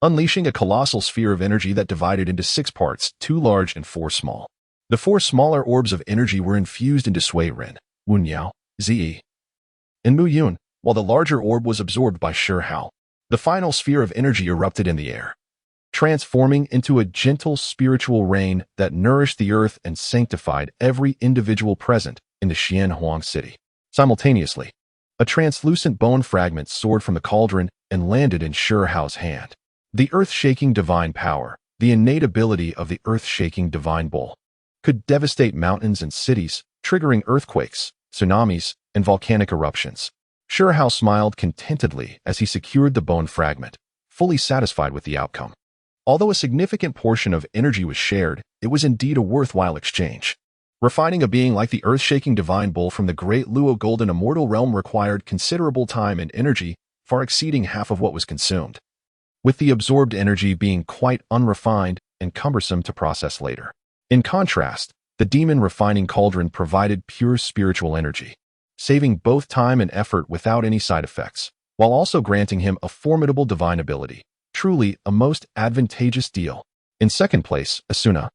unleashing a colossal sphere of energy that divided into 6 parts, 2 large and 4 small. The 4 smaller orbs of energy were infused into Sui Ren, Wen Yao, Ze, and Mu Yun, while the larger orb was absorbed by Sure Hao. The final sphere of energy erupted in the air, transforming into a gentle spiritual rain that nourished the earth and sanctified every individual present in the Xianhuang city. Simultaneously, a translucent bone fragment soared from the cauldron and landed in Sure Hao's hand. The earth-shaking divine power, the innate ability of the earth-shaking divine bowl, could devastate mountains and cities, triggering earthquakes, tsunamis, and volcanic eruptions. Sure Hao smiled contentedly as he secured the bone fragment, fully satisfied with the outcome. Although a significant portion of energy was shared, it was indeed a worthwhile exchange. Refining a being like the earth-shaking divine bull from the great Luo Golden Immortal realm required considerable time and energy, far exceeding half of what was consumed, with the absorbed energy being quite unrefined and cumbersome to process later. In contrast, the demon refining cauldron provided pure spiritual energy, saving both time and effort without any side effects, while also granting him a formidable divine ability. Truly a most advantageous deal. In second place, Asuna,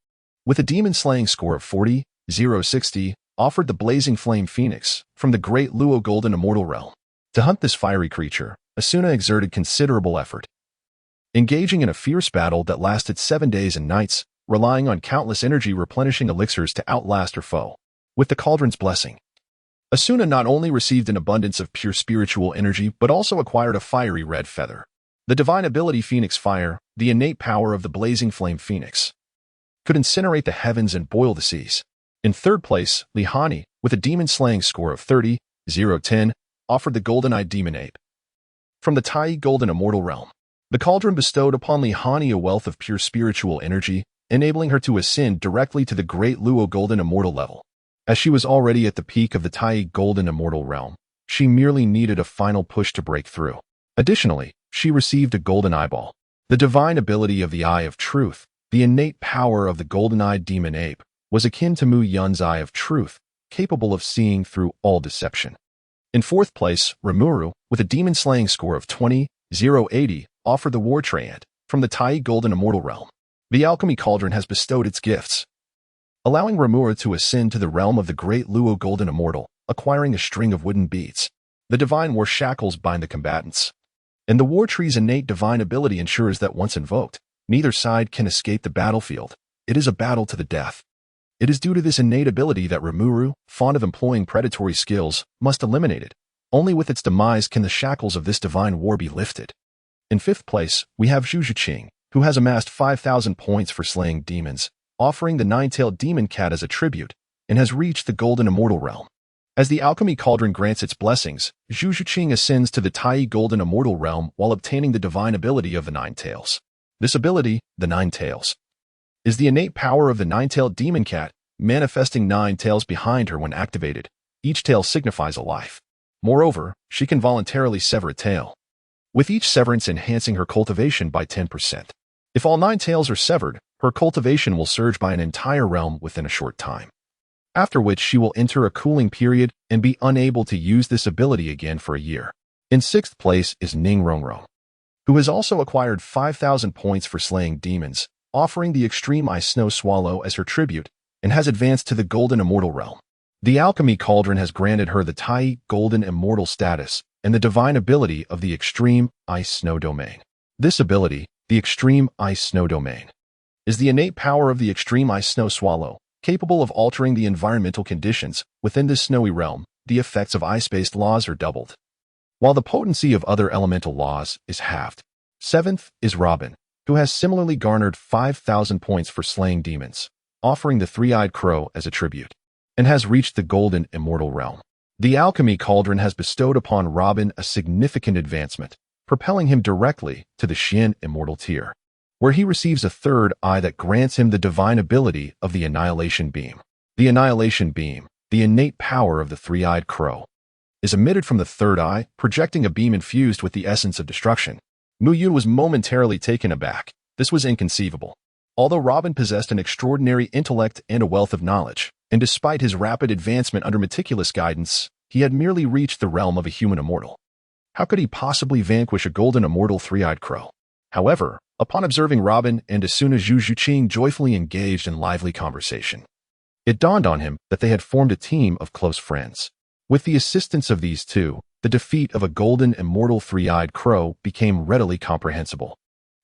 with a demon-slaying score of 40,060, offered the blazing flame phoenix from the great Luo golden immortal realm. To hunt this fiery creature, Asuna exerted considerable effort, engaging in a fierce battle that lasted 7 days and nights, relying on countless energy replenishing elixirs to outlast her foe. With the cauldron's blessing, Asuna not only received an abundance of pure spiritual energy but also acquired a fiery red feather. The divine ability Phoenix Fire, the innate power of the blazing flame phoenix, could incinerate the heavens and boil the seas. In third place, Lihani, with a demon-slaying score of 30,010, offered the golden-eyed demon ape from the Tai golden immortal realm. The cauldron bestowed upon Lihani a wealth of pure spiritual energy, enabling her to ascend directly to the great Luo golden immortal level. As she was already at the peak of the Tai golden immortal realm, she merely needed a final push to break through. Additionally, she received a golden eyeball. The divine ability of the Eye of Truth, the innate power of the golden-eyed demon ape, was akin to Mu Yun's Eye of Truth, capable of seeing through all deception. In fourth place, Rimuru, with a demon-slaying score of 20,080, offered the War Triad from the Tai golden immortal realm. The alchemy cauldron has bestowed its gifts, allowing Rimuru to ascend to the realm of the great Luo golden immortal, acquiring a string of wooden beads. The divine war shackles bind the combatants, and the war tree's innate divine ability ensures that once invoked, neither side can escape the battlefield. It is a battle to the death. It is due to this innate ability that Rimuru, fond of employing predatory skills, must eliminate it. Only with its demise can the shackles of this divine war be lifted. In fifth place, we have Zhu Zhiqing, who has amassed 5,000 points for slaying demons, offering the nine-tailed demon cat as a tribute, and has reached the golden immortal realm. As the alchemy cauldron grants its blessings, Zhu Zhiqing ascends to the Tai golden immortal realm while obtaining the divine ability of the Nine Tails. This ability, the Nine Tails, is the innate power of the nine-tailed demon cat, manifesting 9 tails behind her when activated. Each tail signifies a life. Moreover, she can voluntarily sever a tail, with each severance enhancing her cultivation by 10%. If all 9 tails are severed, her cultivation will surge by an entire realm within a short time, after which she will enter a cooling period and be unable to use this ability again for a year. In sixth place is Ning Rongrong, who has also acquired 5,000 points for slaying demons, offering the extreme ice snow swallow as her tribute, and has advanced to the golden immortal realm. The alchemy cauldron has granted her the Tai golden immortal status and the divine ability of the extreme ice snow domain. This ability, the extreme ice snow domain, is the innate power of the extreme ice snow swallow, capable of altering the environmental conditions within this snowy realm. The effects of ice-based laws are doubled, while the potency of other elemental laws is halved. Seventh is Robin, who has similarly garnered 5,000 points for slaying demons, offering the three-eyed crow as a tribute, and has reached the golden immortal realm. The alchemy cauldron has bestowed upon Robin a significant advancement, propelling him directly to the Xian immortal tier, where he receives a third eye that grants him the divine ability of the Annihilation Beam. The Annihilation Beam, the innate power of the three-eyed crow, is emitted from the third eye, projecting a beam infused with the essence of destruction. Mu Yun was momentarily taken aback. This was inconceivable. Although Robin possessed an extraordinary intellect and a wealth of knowledge, and despite his rapid advancement under meticulous guidance, he had merely reached the realm of a human immortal. How could he possibly vanquish a golden immortal three-eyed crow? However, upon observing Robin and as soon as Zhu Zhiqing joyfully engaged in lively conversation, it dawned on him that they had formed a team of close friends. With the assistance of these two, the defeat of a golden immortal three-eyed crow became readily comprehensible.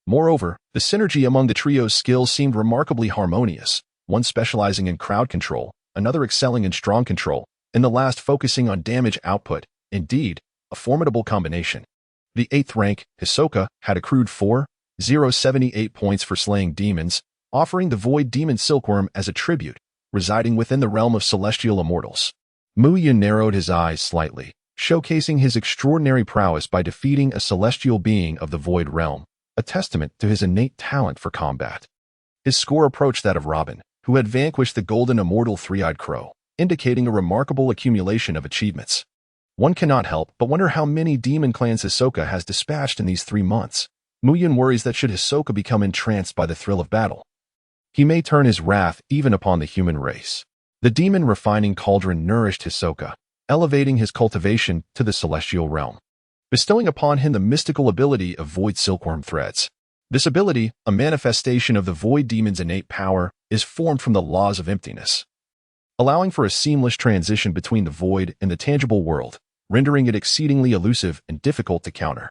Moreover, the synergy among the trio's skills seemed remarkably harmonious, one specializing in crowd control, another excelling in strong control, and the last focusing on damage output. Indeed, a formidable combination. The 8th rank, Hisoka, had accrued 4,078 points for slaying demons, offering the Void Demon Silkworm as a tribute, residing within the realm of celestial immortals. Mu Yun narrowed his eyes slightly, showcasing his extraordinary prowess by defeating a celestial being of the Void Realm, a testament to his innate talent for combat. His score approached that of Robin, who had vanquished the golden immortal three-eyed crow, indicating a remarkable accumulation of achievements. One cannot help but wonder how many demon clans Hisoka has dispatched in these 3 months. Mu Yun worries that should Hisoka become entranced by the thrill of battle, he may turn his wrath even upon the human race. The demon refining cauldron nourished Hisoka, elevating his cultivation to the celestial realm, bestowing upon him the mystical ability of void silkworm threads. This ability, a manifestation of the void demon's innate power, is formed from the laws of emptiness, allowing for a seamless transition between the void and the tangible world, rendering it exceedingly elusive and difficult to counter.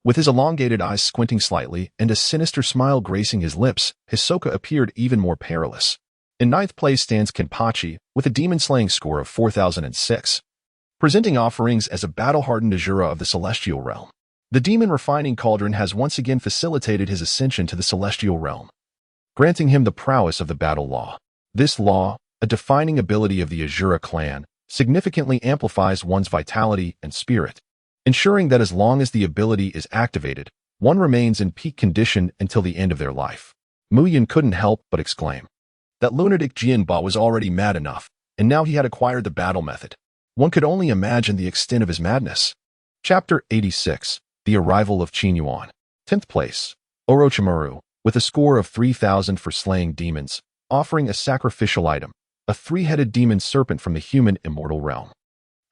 With his elongated eyes squinting slightly and a sinister smile gracing his lips, Hisoka appeared even more perilous. In ninth place stands Kenpachi, with a demon-slaying score of 4006, presenting offerings as a battle-hardened Azura of the celestial realm. The demon refining cauldron has once again facilitated his ascension to the celestial realm, granting him the prowess of the battle law. This law, a defining ability of the Azura clan, significantly amplifies one's vitality and spirit, ensuring that as long as the ability is activated, one remains in peak condition until the end of their life. Muyin couldn't help but exclaim. That lunatic Jianba was already mad enough, and now he had acquired the battle method. One could only imagine the extent of his madness. Chapter 86. The Arrival of Qinyuan. 10th place. Orochimaru, with a score of 3,000 for slaying demons, offering a sacrificial item, a three-headed demon serpent from the human immortal realm.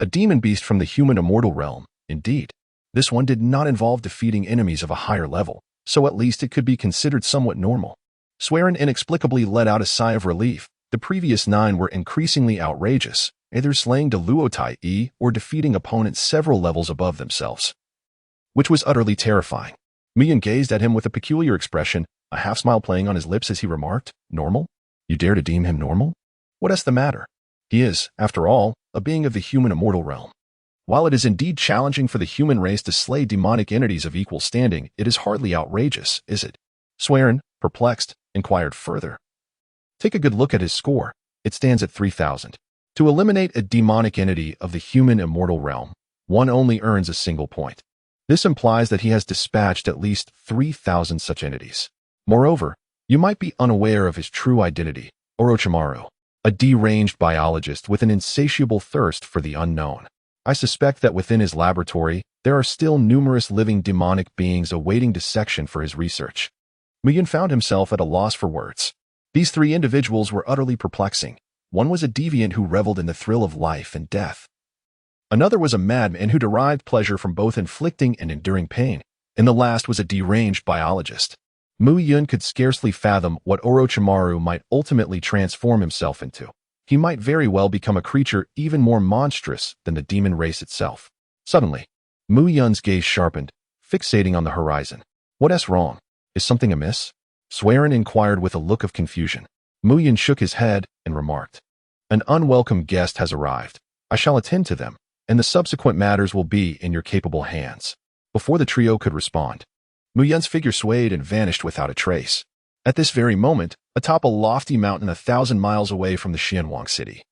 A demon beast from the human immortal realm, indeed. This one did not involve defeating enemies of a higher level, so at least it could be considered somewhat normal. Swearin inexplicably let out a sigh of relief. The previous 9 were increasingly outrageous, either slaying Douluo Tai or defeating opponents several levels above themselves, which was utterly terrifying. Mian gazed at him with a peculiar expression, a half-smile playing on his lips as he remarked, "Normal? You dare to deem him normal? What is the matter? He is, after all, a being of the human immortal realm. While it is indeed challenging for the human race to slay demonic entities of equal standing, it is hardly outrageous, is it?" Swearin, perplexed, inquired further. Take a good look at his score. It stands at 3,000. To eliminate a demonic entity of the human immortal realm, one only earns a single point. This implies that he has dispatched at least 3,000 such entities. Moreover, you might be unaware of his true identity, Orochimaru, a deranged biologist with an insatiable thirst for the unknown. I suspect that within his laboratory, there are still numerous living demonic beings awaiting dissection for his research. Mugen found himself at a loss for words. These 3 individuals were utterly perplexing. One was a deviant who reveled in the thrill of life and death. Another was a madman who derived pleasure from both inflicting and enduring pain. And the last was a deranged biologist. Mu Yun could scarcely fathom what Orochimaru might ultimately transform himself into. He might very well become a creature even more monstrous than the demon race itself. Suddenly, Mu Yun's gaze sharpened, fixating on the horizon. What's wrong? Is something amiss? Swearin inquired with a look of confusion. Mu Yun shook his head and remarked, "An unwelcome guest has arrived. I shall attend to them, and the subsequent matters will be in your capable hands." Before the trio could respond, Mu Yun's figure swayed and vanished without a trace. At this very moment, atop a lofty mountain 1,000 miles away from the Xianwang city,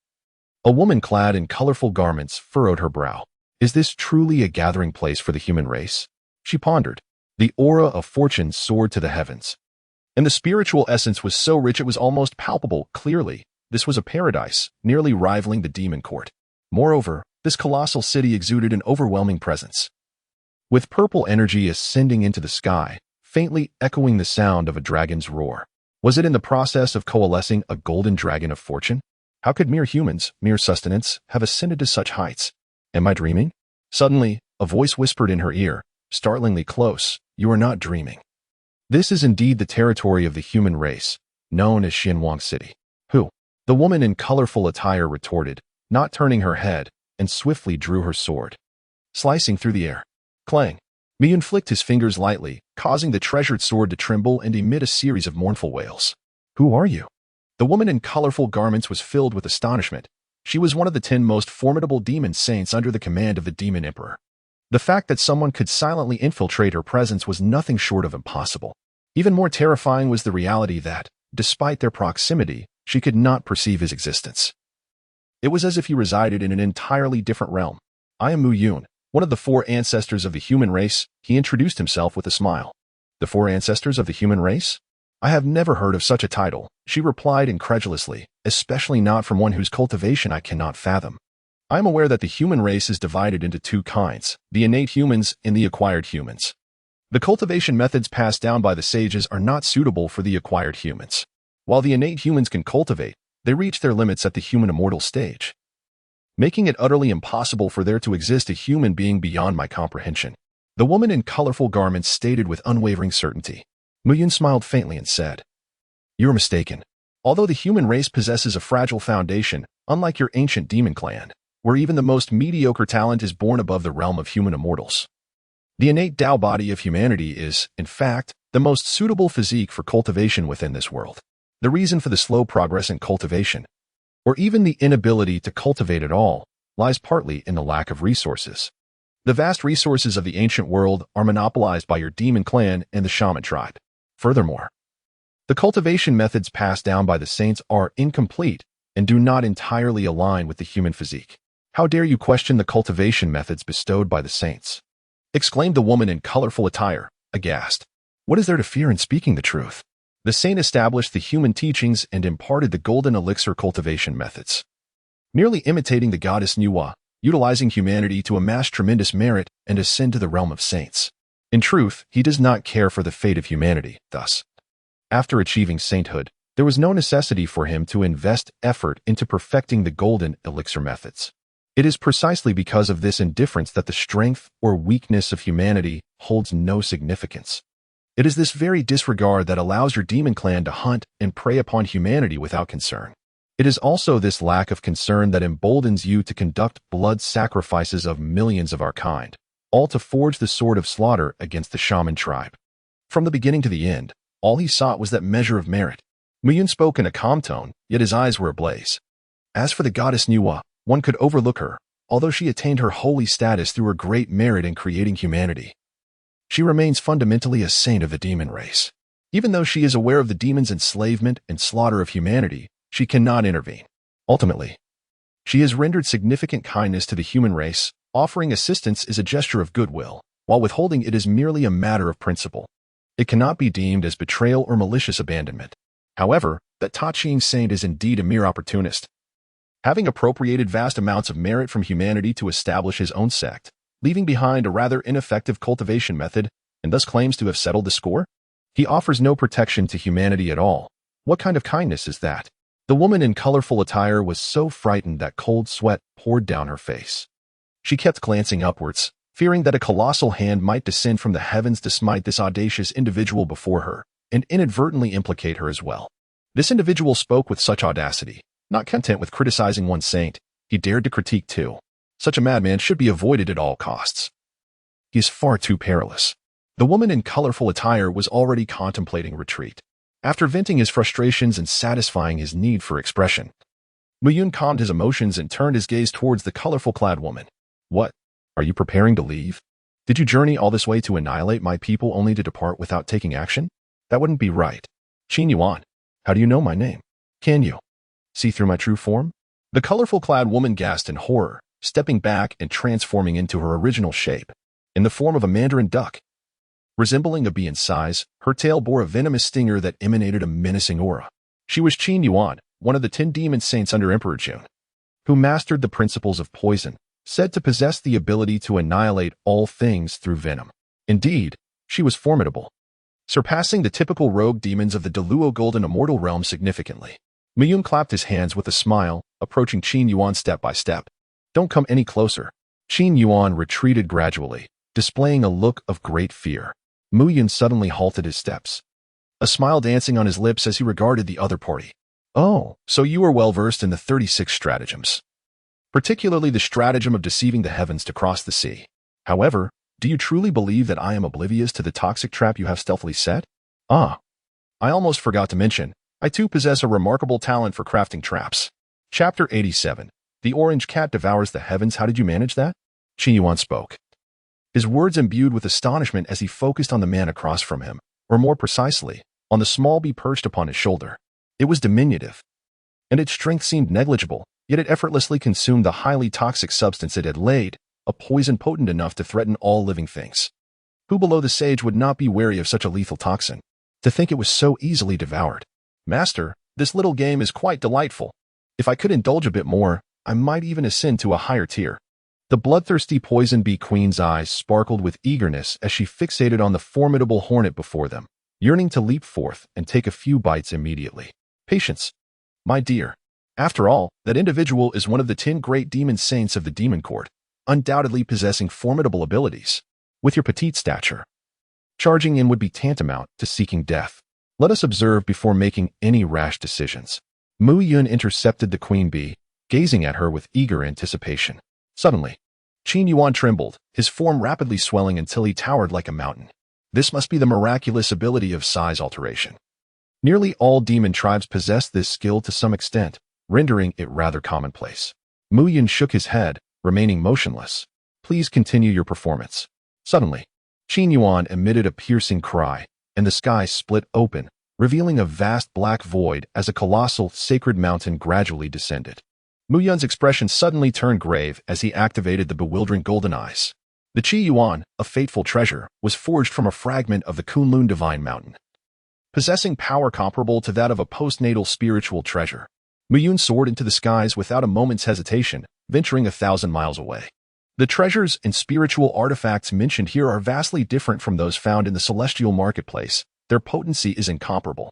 a woman clad in colorful garments furrowed her brow. Is this truly a gathering place for the human race? She pondered. The aura of fortune soared to the heavens, and the spiritual essence was so rich it was almost palpable. Clearly, this was a paradise, nearly rivaling the demon court. Moreover, this colossal city exuded an overwhelming presence, with purple energy ascending into the sky, faintly echoing the sound of a dragon's roar. Was it in the process of coalescing a golden dragon of fortune? How could mere humans, mere sustenance, have ascended to such heights? Am I dreaming? Suddenly, a voice whispered in her ear, startlingly close, "You are not dreaming. This is indeed the territory of the human race, known as Xianwang City." "Who?" The woman in colorful attire retorted, not turning her head, and swiftly drew her sword, slicing through the air. Clang! Miyun flicked his fingers lightly, causing the treasured sword to tremble and emit a series of mournful wails. "Who are you?" The woman in colorful garments was filled with astonishment. She was one of the 10 most formidable demon saints under the command of the Demon Emperor. The fact that someone could silently infiltrate her presence was nothing short of impossible. Even more terrifying was the reality that, despite their proximity, she could not perceive his existence. It was as if he resided in an entirely different realm. "I am Mu Yun, one of the 4 ancestors of the human race," he introduced himself with a smile. "The 4 ancestors of the human race? I have never heard of such a title," she replied incredulously, "especially not from one whose cultivation I cannot fathom. I am aware that the human race is divided into 2 kinds, the innate humans and the acquired humans. The cultivation methods passed down by the sages are not suitable for the acquired humans. While the innate humans can cultivate, they reach their limits at the human immortal stage. making it utterly impossible for there to exist a human being beyond my comprehension. The woman in colorful garments stated with unwavering certainty. Muyun smiled faintly and said, "You're mistaken. Although the human race possesses a fragile foundation, unlike your ancient demon clan, where even the most mediocre talent is born above the realm of human immortals, the innate Tao body of humanity is, in fact, the most suitable physique for cultivation within this world. The reason for the slow progress in cultivation, or even the inability to cultivate at all, lies partly in the lack of resources. The vast resources of the ancient world are monopolized by your demon clan and the shaman tribe. Furthermore, the cultivation methods passed down by the saints are incomplete and do not entirely align with the human physique. How dare you question the cultivation methods bestowed by the saints?" exclaimed the woman in colorful attire, aghast. What is there to fear in speaking the truth? The saint established the human teachings and imparted the golden elixir cultivation methods, merely imitating the goddess Nuwa, utilizing humanity to amass tremendous merit and ascend to the realm of saints. In truth, he does not care for the fate of humanity. Thus, after achieving sainthood, there was no necessity for him to invest effort into perfecting the golden elixir methods. It is precisely because of this indifference that the strength or weakness of humanity holds no significance. It is this very disregard that allows your demon clan to hunt and prey upon humanity without concern. It is also this lack of concern that emboldens you to conduct blood sacrifices of millions of our kind, all to forge the sword of slaughter against the shaman tribe. From the beginning to the end, all he sought was that measure of merit. Muyun spoke in a calm tone, yet his eyes were ablaze. As for the goddess Nuwa, one could overlook her, although she attained her holy status through her great merit in creating humanity. She remains fundamentally a saint of the demon race. Even though she is aware of the demon's enslavement and slaughter of humanity, she cannot intervene. Ultimately, she has rendered significant kindness to the human race. Offering assistance is a gesture of goodwill, while withholding it is merely a matter of principle. It cannot be deemed as betrayal or malicious abandonment. However, that Ta-Ching saint is indeed a mere opportunist, having appropriated vast amounts of merit from humanity to establish his own sect, leaving behind a rather ineffective cultivation method, and thus claims to have settled the score? He offers no protection to humanity at all. What kind of kindness is that? The woman in colorful attire was so frightened that cold sweat poured down her face. She kept glancing upwards, fearing that a colossal hand might descend from the heavens to smite this audacious individual before her, and inadvertently implicate her as well. This individual spoke with such audacity. Not content with criticizing one saint, he dared to critique too. Such a madman should be avoided at all costs. He is far too perilous. The woman in colorful attire was already contemplating retreat. After venting his frustrations and satisfying his need for expression, Muyun calmed his emotions and turned his gaze towards the colorful-clad woman. What? Are you preparing to leave? Did you journey all this way to annihilate my people only to depart without taking action? That wouldn't be right. Qin Yuan, how do you know my name? Can you see through my true form? The colorful-clad woman gasped in horror, stepping back and transforming into her original shape, in the form of a mandarin duck. Resembling a bee in size, her tail bore a venomous stinger that emanated a menacing aura. She was Qin Yuan, one of the 10 demon saints under Emperor Jun, who mastered the principles of poison, said to possess the ability to annihilate all things through venom. Indeed, she was formidable, surpassing the typical rogue demons of the Douluo Golden Immortal realm significantly. Muyun clapped his hands with a smile, approaching Qin Yuan step by step. Don't come any closer. Qin Yuan retreated gradually, displaying a look of great fear. Muyun suddenly halted his steps, a smile dancing on his lips as he regarded the other party. Oh, so you are well versed in the 36 stratagems, particularly the stratagem of deceiving the heavens to cross the sea. However, do you truly believe that I am oblivious to the toxic trap you have stealthily set? Ah, I almost forgot to mention, I too possess a remarkable talent for crafting traps. Chapter 87. The Orange Cat Devours the Heavens. How did you manage that? Qin Yuan spoke, his words imbued with astonishment as he focused on the man across from him, or more precisely, on the small bee perched upon his shoulder. It was diminutive, and its strength seemed negligible, yet it effortlessly consumed the highly toxic substance it had laid, a poison potent enough to threaten all living things. Who below the sage would not be wary of such a lethal toxin? To think it was so easily devoured. Master, this little game is quite delightful. If I could indulge a bit more, I might even ascend to a higher tier. The bloodthirsty poison bee queen's eyes sparkled with eagerness as she fixated on the formidable hornet before them, yearning to leap forth and take a few bites immediately. Patience, my dear. After all, that individual is one of the 10 great demon saints of the demon court, undoubtedly possessing formidable abilities. With your petite stature, charging in would be tantamount to seeking death. Let us observe before making any rash decisions. Mu Yun intercepted the queen bee, gazing at her with eager anticipation. Suddenly, Qin Yuan trembled, his form rapidly swelling until he towered like a mountain. This must be the miraculous ability of size alteration. Nearly all demon tribes possess this skill to some extent, rendering it rather commonplace. Mu Yun shook his head, remaining motionless. Please continue your performance. Suddenly, Qin Yuan emitted a piercing cry, and the sky split open, revealing a vast black void as a colossal, sacred mountain gradually descended. Mu Yun's expression suddenly turned grave as he activated the bewildering golden eyes. The Qi Yuan, a fateful treasure, was forged from a fragment of the Kunlun Divine Mountain. Possessing power comparable to that of a postnatal spiritual treasure, Mu Yun soared into the skies without a moment's hesitation, venturing 1,000 miles away. The treasures and spiritual artifacts mentioned here are vastly different from those found in the celestial marketplace. Their potency is incomparable.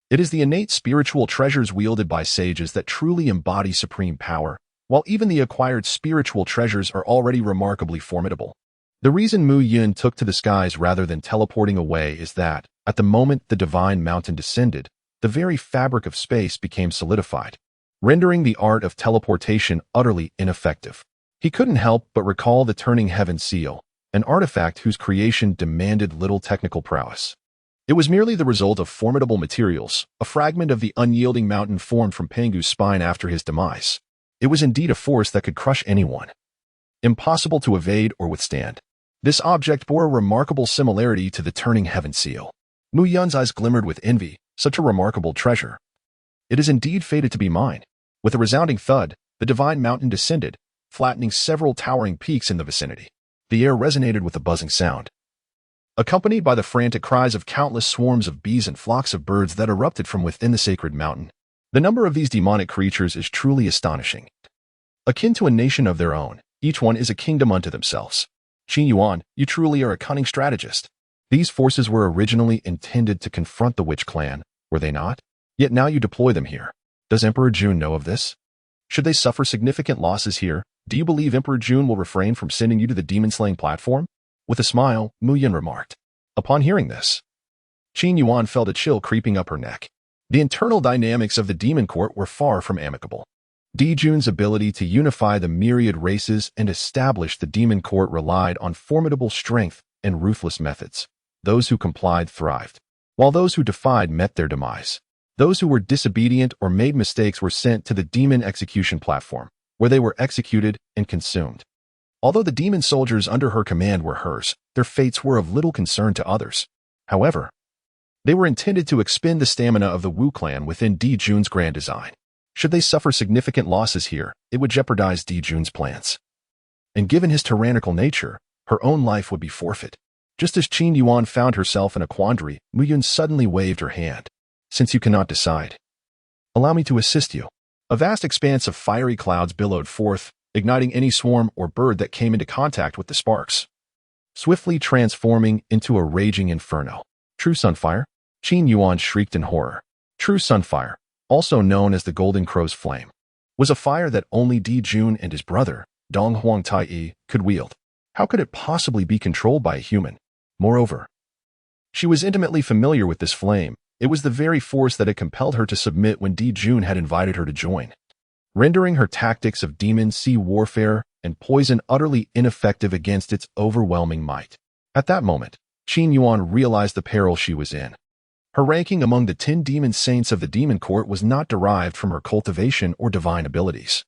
It is the innate spiritual treasures wielded by sages that truly embody supreme power, while even the acquired spiritual treasures are already remarkably formidable. The reason Mu Yun took to the skies rather than teleporting away is that, at the moment the divine mountain descended, the very fabric of space became solidified, rendering the art of teleportation utterly ineffective. He couldn't help but recall the turning heaven seal, an artifact whose creation demanded little technical prowess. It was merely the result of formidable materials, a fragment of the unyielding mountain formed from Pengu's spine after his demise. It was indeed a force that could crush anyone. Impossible to evade or withstand. This object bore a remarkable similarity to the turning heaven seal. Mu Yun's eyes glimmered with envy, such a remarkable treasure. It is indeed fated to be mine. With a resounding thud, the divine mountain descended, flattening several towering peaks in the vicinity. The air resonated with a buzzing sound, accompanied by the frantic cries of countless swarms of bees and flocks of birds that erupted from within the sacred mountain. The number of these demonic creatures is truly astonishing. Akin to a nation of their own, each one is a kingdom unto themselves. Qin Yuan, you truly are a cunning strategist. These forces were originally intended to confront the witch clan, were they not? Yet now you deploy them here. Does Emperor Jun know of this? Should they suffer significant losses here, do you believe Emperor Jun will refrain from sending you to the demon-slaying platform? With a smile, Mu Yun remarked. Upon hearing this, Qin Yuan felt a chill creeping up her neck. The internal dynamics of the demon court were far from amicable. Di Jun's ability to unify the myriad races and establish the demon court relied on formidable strength and ruthless methods. Those who complied thrived, while those who defied met their demise. Those who were disobedient or made mistakes were sent to the demon execution platform, where they were executed and consumed. Although the demon soldiers under her command were hers, their fates were of little concern to others. However, they were intended to expend the stamina of the Wu clan within Di Jun's grand design. Should they suffer significant losses here, it would jeopardize Di Jun's plans. And given his tyrannical nature, her own life would be forfeit. Just as Qin Yuan found herself in a quandary, Mu Yun suddenly waved her hand. Since you cannot decide, allow me to assist you. A vast expanse of fiery clouds billowed forth, igniting any swarm or bird that came into contact with the sparks, swiftly transforming into a raging inferno. True Sunfire? Qin Yuan shrieked in horror. True Sunfire, also known as the Golden Crow's Flame, was a fire that only Di Jun and his brother, Dong Huang Tai, could wield. How could it possibly be controlled by a human? Moreover, she was intimately familiar with this flame. It was the very force that had compelled her to submit when Di Jun had invited her to join, rendering her tactics of demon sea warfare and poison utterly ineffective against its overwhelming might. At that moment, Qin Yuan realized the peril she was in. Her ranking among the 10 demon saints of the demon court was not derived from her cultivation or divine abilities,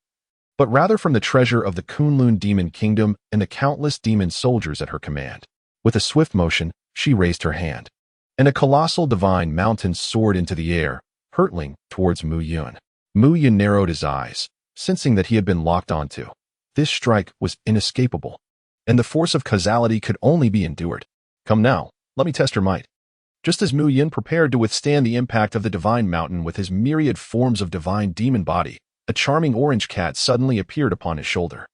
but rather from the treasure of the Kunlun demon kingdom and the countless demon soldiers at her command. With a swift motion, she raised her hand, and a colossal divine mountain soared into the air, hurtling towards Mu Yun. Mu Yun narrowed his eyes, sensing that he had been locked onto. This strike was inescapable, and the force of causality could only be endured. Come now, let me test your might. Just as Mu Yun prepared to withstand the impact of the divine mountain with his myriad forms of divine demon body, a charming orange cat suddenly appeared upon his shoulder.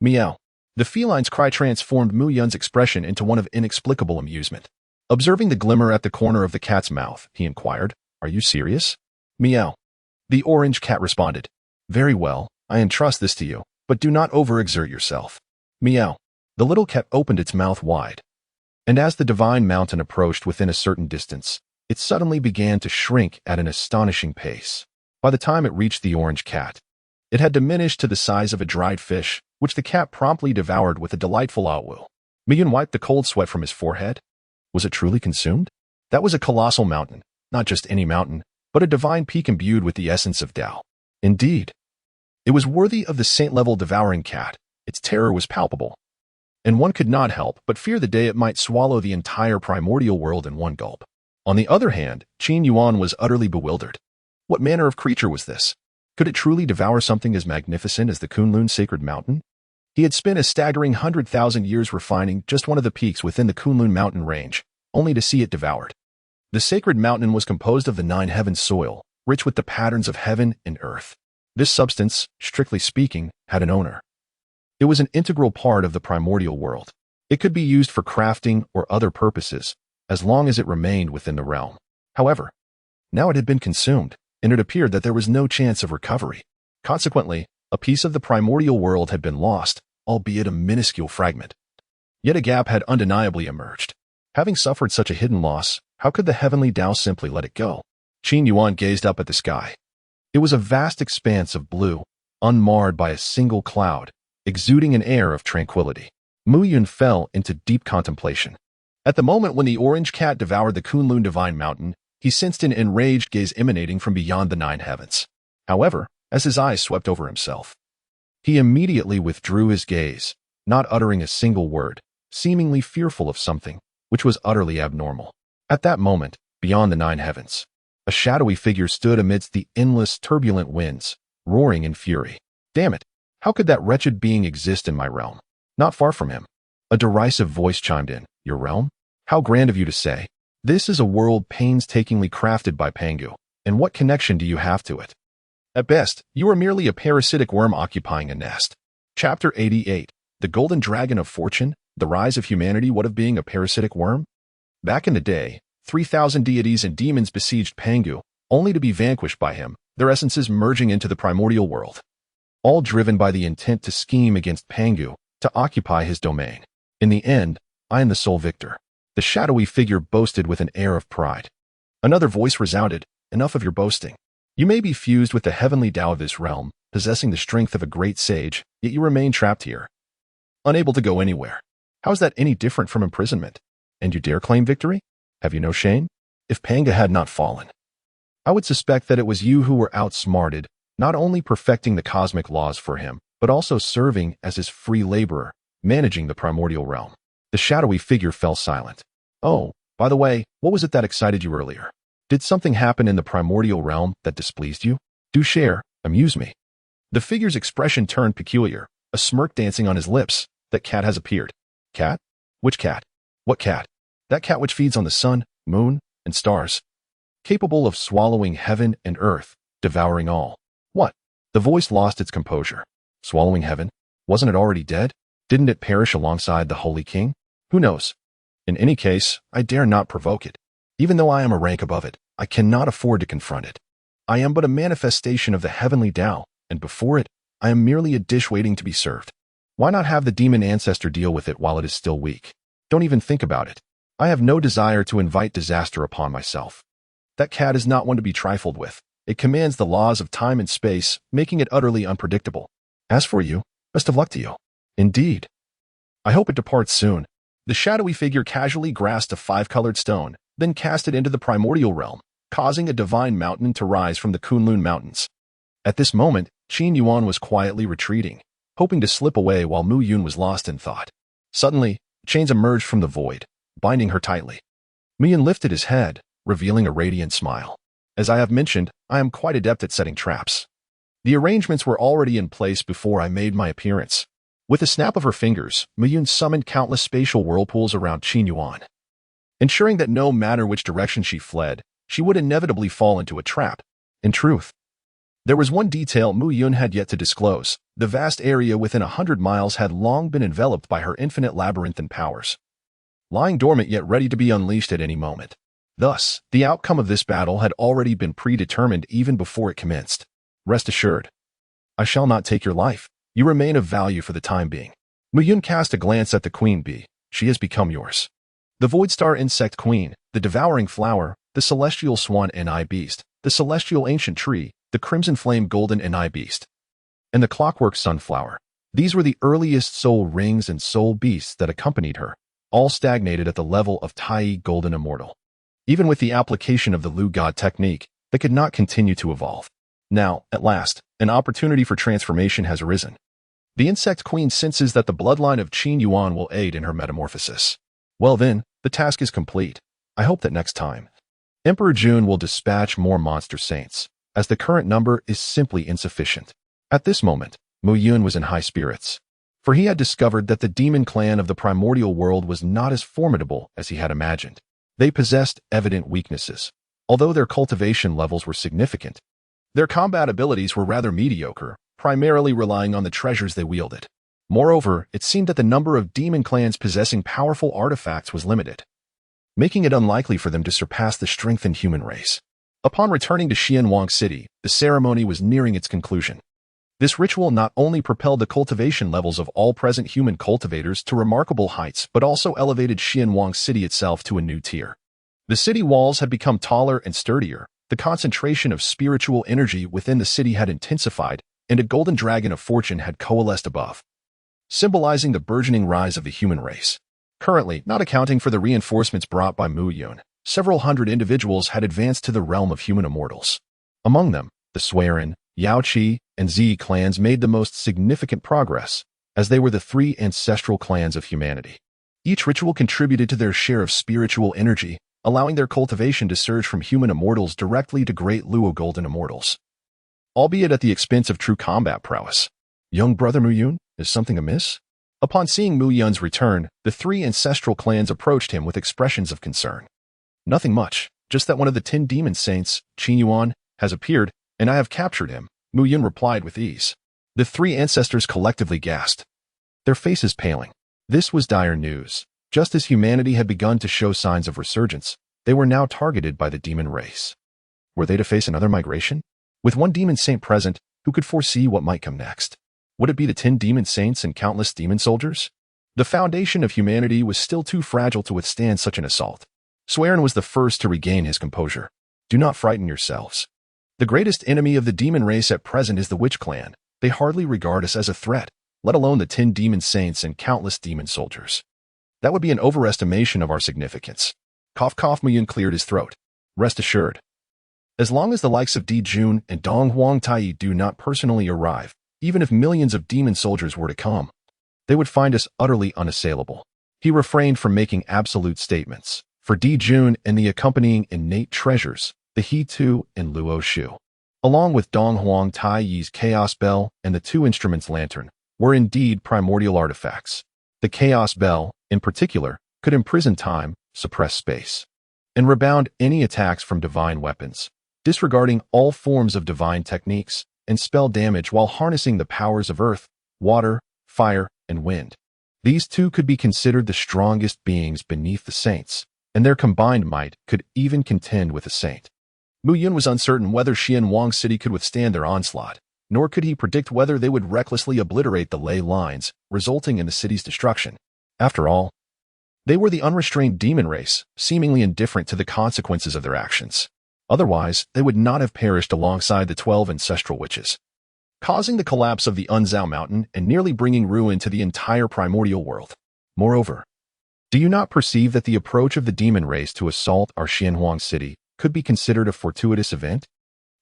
Meow. The feline's cry transformed Mu Yun's expression into one of inexplicable amusement. Observing the glimmer at the corner of the cat's mouth, he inquired, "Are you serious?" Meow. The orange cat responded. Very well, I entrust this to you, but do not overexert yourself. Meow. The little cat opened its mouth wide. And as the divine mountain approached within a certain distance, it suddenly began to shrink at an astonishing pace. By the time it reached the orange cat, it had diminished to the size of a dried fish, which the cat promptly devoured with a delightful awoo. Miyun wiped the cold sweat from his forehead. Was it truly consumed? That was a colossal mountain, not just any mountain, but a divine peak imbued with the essence of Tao. Indeed, it was worthy of the saint-level devouring cat. Its terror was palpable, and one could not help but fear the day it might swallow the entire primordial world in one gulp. On the other hand, Qin Yuan was utterly bewildered. What manner of creature was this? Could it truly devour something as magnificent as the Kunlun sacred mountain? He had spent a staggering 100,000 years refining just one of the peaks within the Kunlun mountain range, only to see it devoured. The sacred mountain was composed of the 9 heavens soil, rich with the patterns of heaven and earth. This substance, strictly speaking, had an owner. It was an integral part of the primordial world. It could be used for crafting or other purposes, as long as it remained within the realm. However, now it had been consumed, and it appeared that there was no chance of recovery. Consequently, a piece of the primordial world had been lost, albeit a minuscule fragment. Yet a gap had undeniably emerged. Having suffered such a hidden loss, how could the heavenly Tao simply let it go? Qin Yuan gazed up at the sky. It was a vast expanse of blue, unmarred by a single cloud, exuding an air of tranquility. Mu Yun fell into deep contemplation. At the moment when the orange cat devoured the Kunlun divine mountain, he sensed an enraged gaze emanating from beyond the 9 heavens. However, as his eyes swept over himself, he immediately withdrew his gaze, not uttering a single word, seemingly fearful of something, which was utterly abnormal. At that moment, beyond the 9 heavens, a shadowy figure stood amidst the endless turbulent winds, roaring in fury. Damn it! How could that wretched being exist in my realm? Not far from him, a derisive voice chimed in. Your realm? How grand of you to say. This is a world painstakingly crafted by Pangu, and what connection do you have to it? At best, you are merely a parasitic worm occupying a nest. Chapter 88. The Golden Dragon of Fortune, the Rise of Humanity. What of being a parasitic worm? Back in the day, 3,000 deities and demons besieged Pangu, only to be vanquished by him, their essences merging into the primordial world. All driven by the intent to scheme against Pangu, to occupy his domain. In the end, I am the sole victor. The shadowy figure boasted with an air of pride. Another voice resounded. Enough of your boasting. You may be fused with the heavenly Tao of this realm, possessing the strength of a great sage, yet you remain trapped here, unable to go anywhere. How is that any different from imprisonment? And you dare claim victory? Have you no shame? If Panga had not fallen, I would suspect that it was you who were outsmarted, not only perfecting the cosmic laws for him, but also serving as his free laborer, managing the primordial realm. The shadowy figure fell silent. Oh, by the way, what was it that excited you earlier? Did something happen in the primordial realm that displeased you? Do share, amuse me. The figure's expression turned peculiar, a smirk dancing on his lips. That cat has appeared. Cat? Which cat? What cat? That cat which feeds on the sun, moon, and stars. Capable of swallowing heaven and earth, devouring all. What? The voice lost its composure. Swallowing heaven? Wasn't it already dead? Didn't it perish alongside the Holy King? Who knows? In any case, I dare not provoke it. Even though I am a rank above it, I cannot afford to confront it. I am but a manifestation of the heavenly Tao, and before it, I am merely a dish waiting to be served. Why not have the demon ancestor deal with it while it is still weak? Don't even think about it. I have no desire to invite disaster upon myself. That cat is not one to be trifled with. It commands the laws of time and space, making it utterly unpredictable. As for you, best of luck to you. Indeed. I hope it departs soon. The shadowy figure casually grasped a 5-colored stone, then cast it into the primordial realm, causing a divine mountain to rise from the Kunlun mountains. At this moment, Qin Yuan was quietly retreating, hoping to slip away while Mu Yun was lost in thought. Suddenly, chains emerged from the void, binding her tightly. Mu Yun lifted his head, revealing a radiant smile. As I have mentioned, I am quite adept at setting traps. The arrangements were already in place before I made my appearance. With a snap of her fingers, Mu Yun summoned countless spatial whirlpools around Qin Yuan, ensuring that no matter which direction she fled, she would inevitably fall into a trap. In truth, there was one detail Mu Yun had yet to disclose. The vast area within 100 miles had long been enveloped by her infinite labyrinthine powers, lying dormant yet ready to be unleashed at any moment. Thus, the outcome of this battle had already been predetermined even before it commenced. Rest assured, I shall not take your life. You remain of value for the time being. Mu Yun cast a glance at the queen bee. She has become yours. The Void Star Insect Queen, the Devouring Flower, the Celestial Swan and Eye Beast, the Celestial Ancient Tree, the Crimson Flame Golden and Eye Beast, and the Clockwork Sunflower. These were the earliest soul rings and soul beasts that accompanied her, all stagnated at the level of Tai Golden Immortal. Even with the application of the Lu God technique, they could not continue to evolve. Now, at last, an opportunity for transformation has arisen. The Insect Queen senses that the bloodline of Qin Yuan will aid in her metamorphosis. Well then, the task is complete. I hope that next time, Emperor Jun will dispatch more monster saints, as the current number is simply insufficient. At this moment, Mu Yun was in high spirits, for he had discovered that the demon clan of the primordial world was not as formidable as he had imagined. They possessed evident weaknesses. Although their cultivation levels were significant, their combat abilities were rather mediocre, primarily relying on the treasures they wielded. Moreover, it seemed that the number of demon clans possessing powerful artifacts was limited, making it unlikely for them to surpass the strengthened human race. Upon returning to Xianwang City, the ceremony was nearing its conclusion. This ritual not only propelled the cultivation levels of all present human cultivators to remarkable heights, but also elevated Xianwang City itself to a new tier. The city walls had become taller and sturdier, the concentration of spiritual energy within the city had intensified, and a golden dragon of fortune had coalesced above, symbolizing the burgeoning rise of the human race. Currently, not accounting for the reinforcements brought by Mu Yun, several hundred individuals had advanced to the realm of human immortals. Among them, the Swearin, Yao Qi, and Zi clans made the most significant progress, as they were the three ancestral clans of humanity. Each ritual contributed to their share of spiritual energy, allowing their cultivation to surge from human immortals directly to great Luo golden immortals, albeit at the expense of true combat prowess. Young brother Mu Yun, is something amiss? Upon seeing Mu Yun's return, the three ancestral clans approached him with expressions of concern. Nothing much, just that one of the 10 demon saints, Qin Yuan, has appeared, and I have captured him, Mu Yun replied with ease. The three ancestors collectively gasped, their faces paling. This was dire news. Just as humanity had begun to show signs of resurgence, they were now targeted by the demon race. Were they to face another migration? With one demon saint present, who could foresee what might come next? Would it be the 10 demon saints and countless demon soldiers? The foundation of humanity was still too fragile to withstand such an assault. Swearin was the first to regain his composure. Do not frighten yourselves. The greatest enemy of the demon race at present is the Witch Clan. They hardly regard us as a threat, let alone the 10 demon saints and countless demon soldiers. That would be an overestimation of our significance. Cough cough. Mu Yun cleared his throat. Rest assured, as long as the likes of Di Jun and Dong Huang Tai do not personally arrive, even if millions of demon soldiers were to come, they would find us utterly unassailable. He refrained from making absolute statements. For Di Jun and the accompanying innate treasures, the He Tu and Luo Shu, along with Dong Huang Tai Yi's Chaos Bell and the 2 instruments lantern, were indeed primordial artifacts. The Chaos Bell, in particular, could imprison time, suppress space, and rebound any attacks from divine weapons, disregarding all forms of divine techniques, and spell damage while harnessing the powers of earth, water, fire, and wind. These 2 could be considered the strongest beings beneath the saints, and their combined might could even contend with a saint. Mu Yun was uncertain whether Xianwang City could withstand their onslaught, nor could he predict whether they would recklessly obliterate the ley lines, resulting in the city's destruction. After all, they were the unrestrained demon race, seemingly indifferent to the consequences of their actions. Otherwise, they would not have perished alongside the 12 ancestral witches, causing the collapse of the Unzao Mountain and nearly bringing ruin to the entire primordial world. Moreover, do you not perceive that the approach of the demon race to assault our Xianhuang City could be considered a fortuitous event?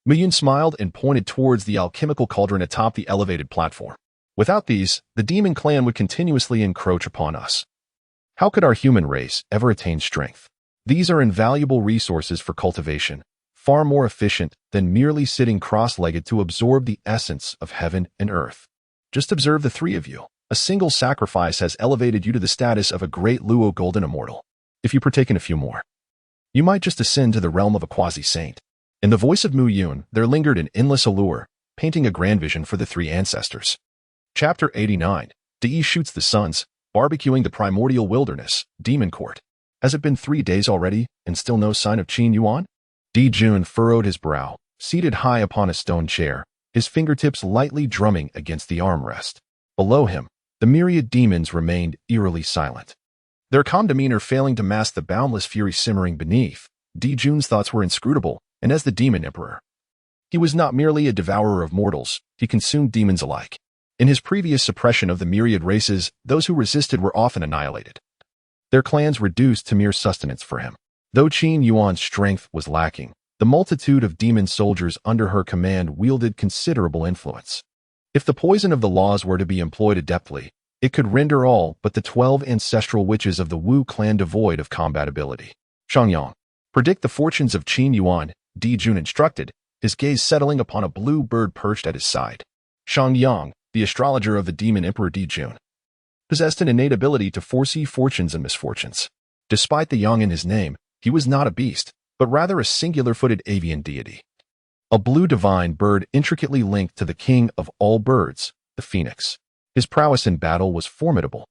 Mu Yun smiled and pointed towards the alchemical cauldron atop the elevated platform. Without these, the demon clan would continuously encroach upon us. How could our human race ever attain strength? These are invaluable resources for cultivation, far more efficient than merely sitting cross-legged to absorb the essence of heaven and earth. Just observe the 3 of you. A single sacrifice has elevated you to the status of a great Luo golden immortal. If you partake in a few more, you might just ascend to the realm of a quasi-saint. In the voice of Mu Yun, there lingered an endless allure, painting a grand vision for the 3 ancestors. Chapter 89. Di shoots the suns, barbecuing the primordial wilderness, Demon Court. Has it been 3 days already, and still no sign of Qin Yuan? Di Jun furrowed his brow, seated high upon a stone chair, his fingertips lightly drumming against the armrest. Below him, the myriad demons remained eerily silent. Their calm demeanor failing to mask the boundless fury simmering beneath. Jun's thoughts were inscrutable, and as the Demon Emperor, he was not merely a devourer of mortals, he consumed demons alike. In his previous suppression of the myriad races, those who resisted were often annihilated, their clans reduced to mere sustenance for him. Though Qin Yuan's strength was lacking, the multitude of demon soldiers under her command wielded considerable influence. If the poison of the laws were to be employed adeptly, it could render all but the 12 ancestral witches of the Wu clan devoid of combat ability. Shangyang, predict the fortunes of Qin Yuan, Jun instructed, his gaze settling upon a blue bird perched at his side. Shangyang, the astrologer of the Demon Emperor Jun, possessed an innate ability to foresee fortunes and misfortunes. Despite the yang in his name, he was not a beast, but rather a singular-footed avian deity. A blue divine bird intricately linked to the king of all birds, the phoenix. His prowess in battle was formidable,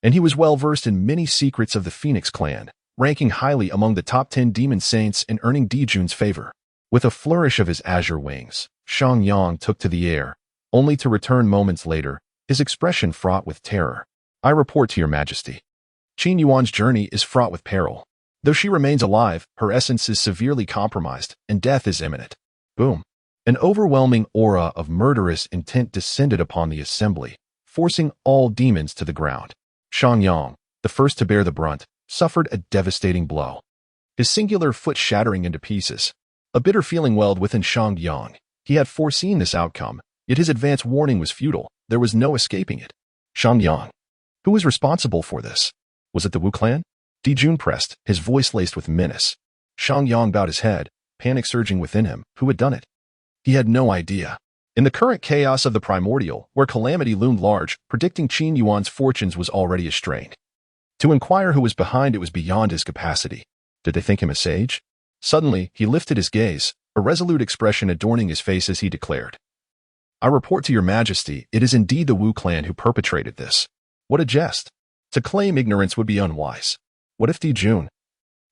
and he was well-versed in many secrets of the Phoenix clan, ranking highly among the top 10 demon saints and earning Jun's favor. With a flourish of his azure wings, Shangyang took to the air, only to return moments later, his expression fraught with terror. I report to your majesty. Qin Yuan's journey is fraught with peril. Though she remains alive, her essence is severely compromised, and death is imminent. Boom. An overwhelming aura of murderous intent descended upon the assembly, forcing all demons to the ground. Shangyang, the first to bear the brunt, suffered a devastating blow, his singular foot shattering into pieces. A bitter feeling welled within Shangyang. He had foreseen this outcome, yet his advance warning was futile. There was no escaping it. Shangyang. Who was responsible for this? Was it the Wu clan? Jun pressed, his voice laced with menace. Shangyang bowed his head, panic surging within him. Who had done it? He had no idea. In the current chaos of the primordial, where calamity loomed large, predicting Qin Yuan's fortunes was already a strain. To inquire who was behind it was beyond his capacity. Did they think him a sage? Suddenly, he lifted his gaze, a resolute expression adorning his face as he declared. I report to your majesty, it is indeed the Wu clan who perpetrated this. What a jest. To claim ignorance would be unwise. What if Jun,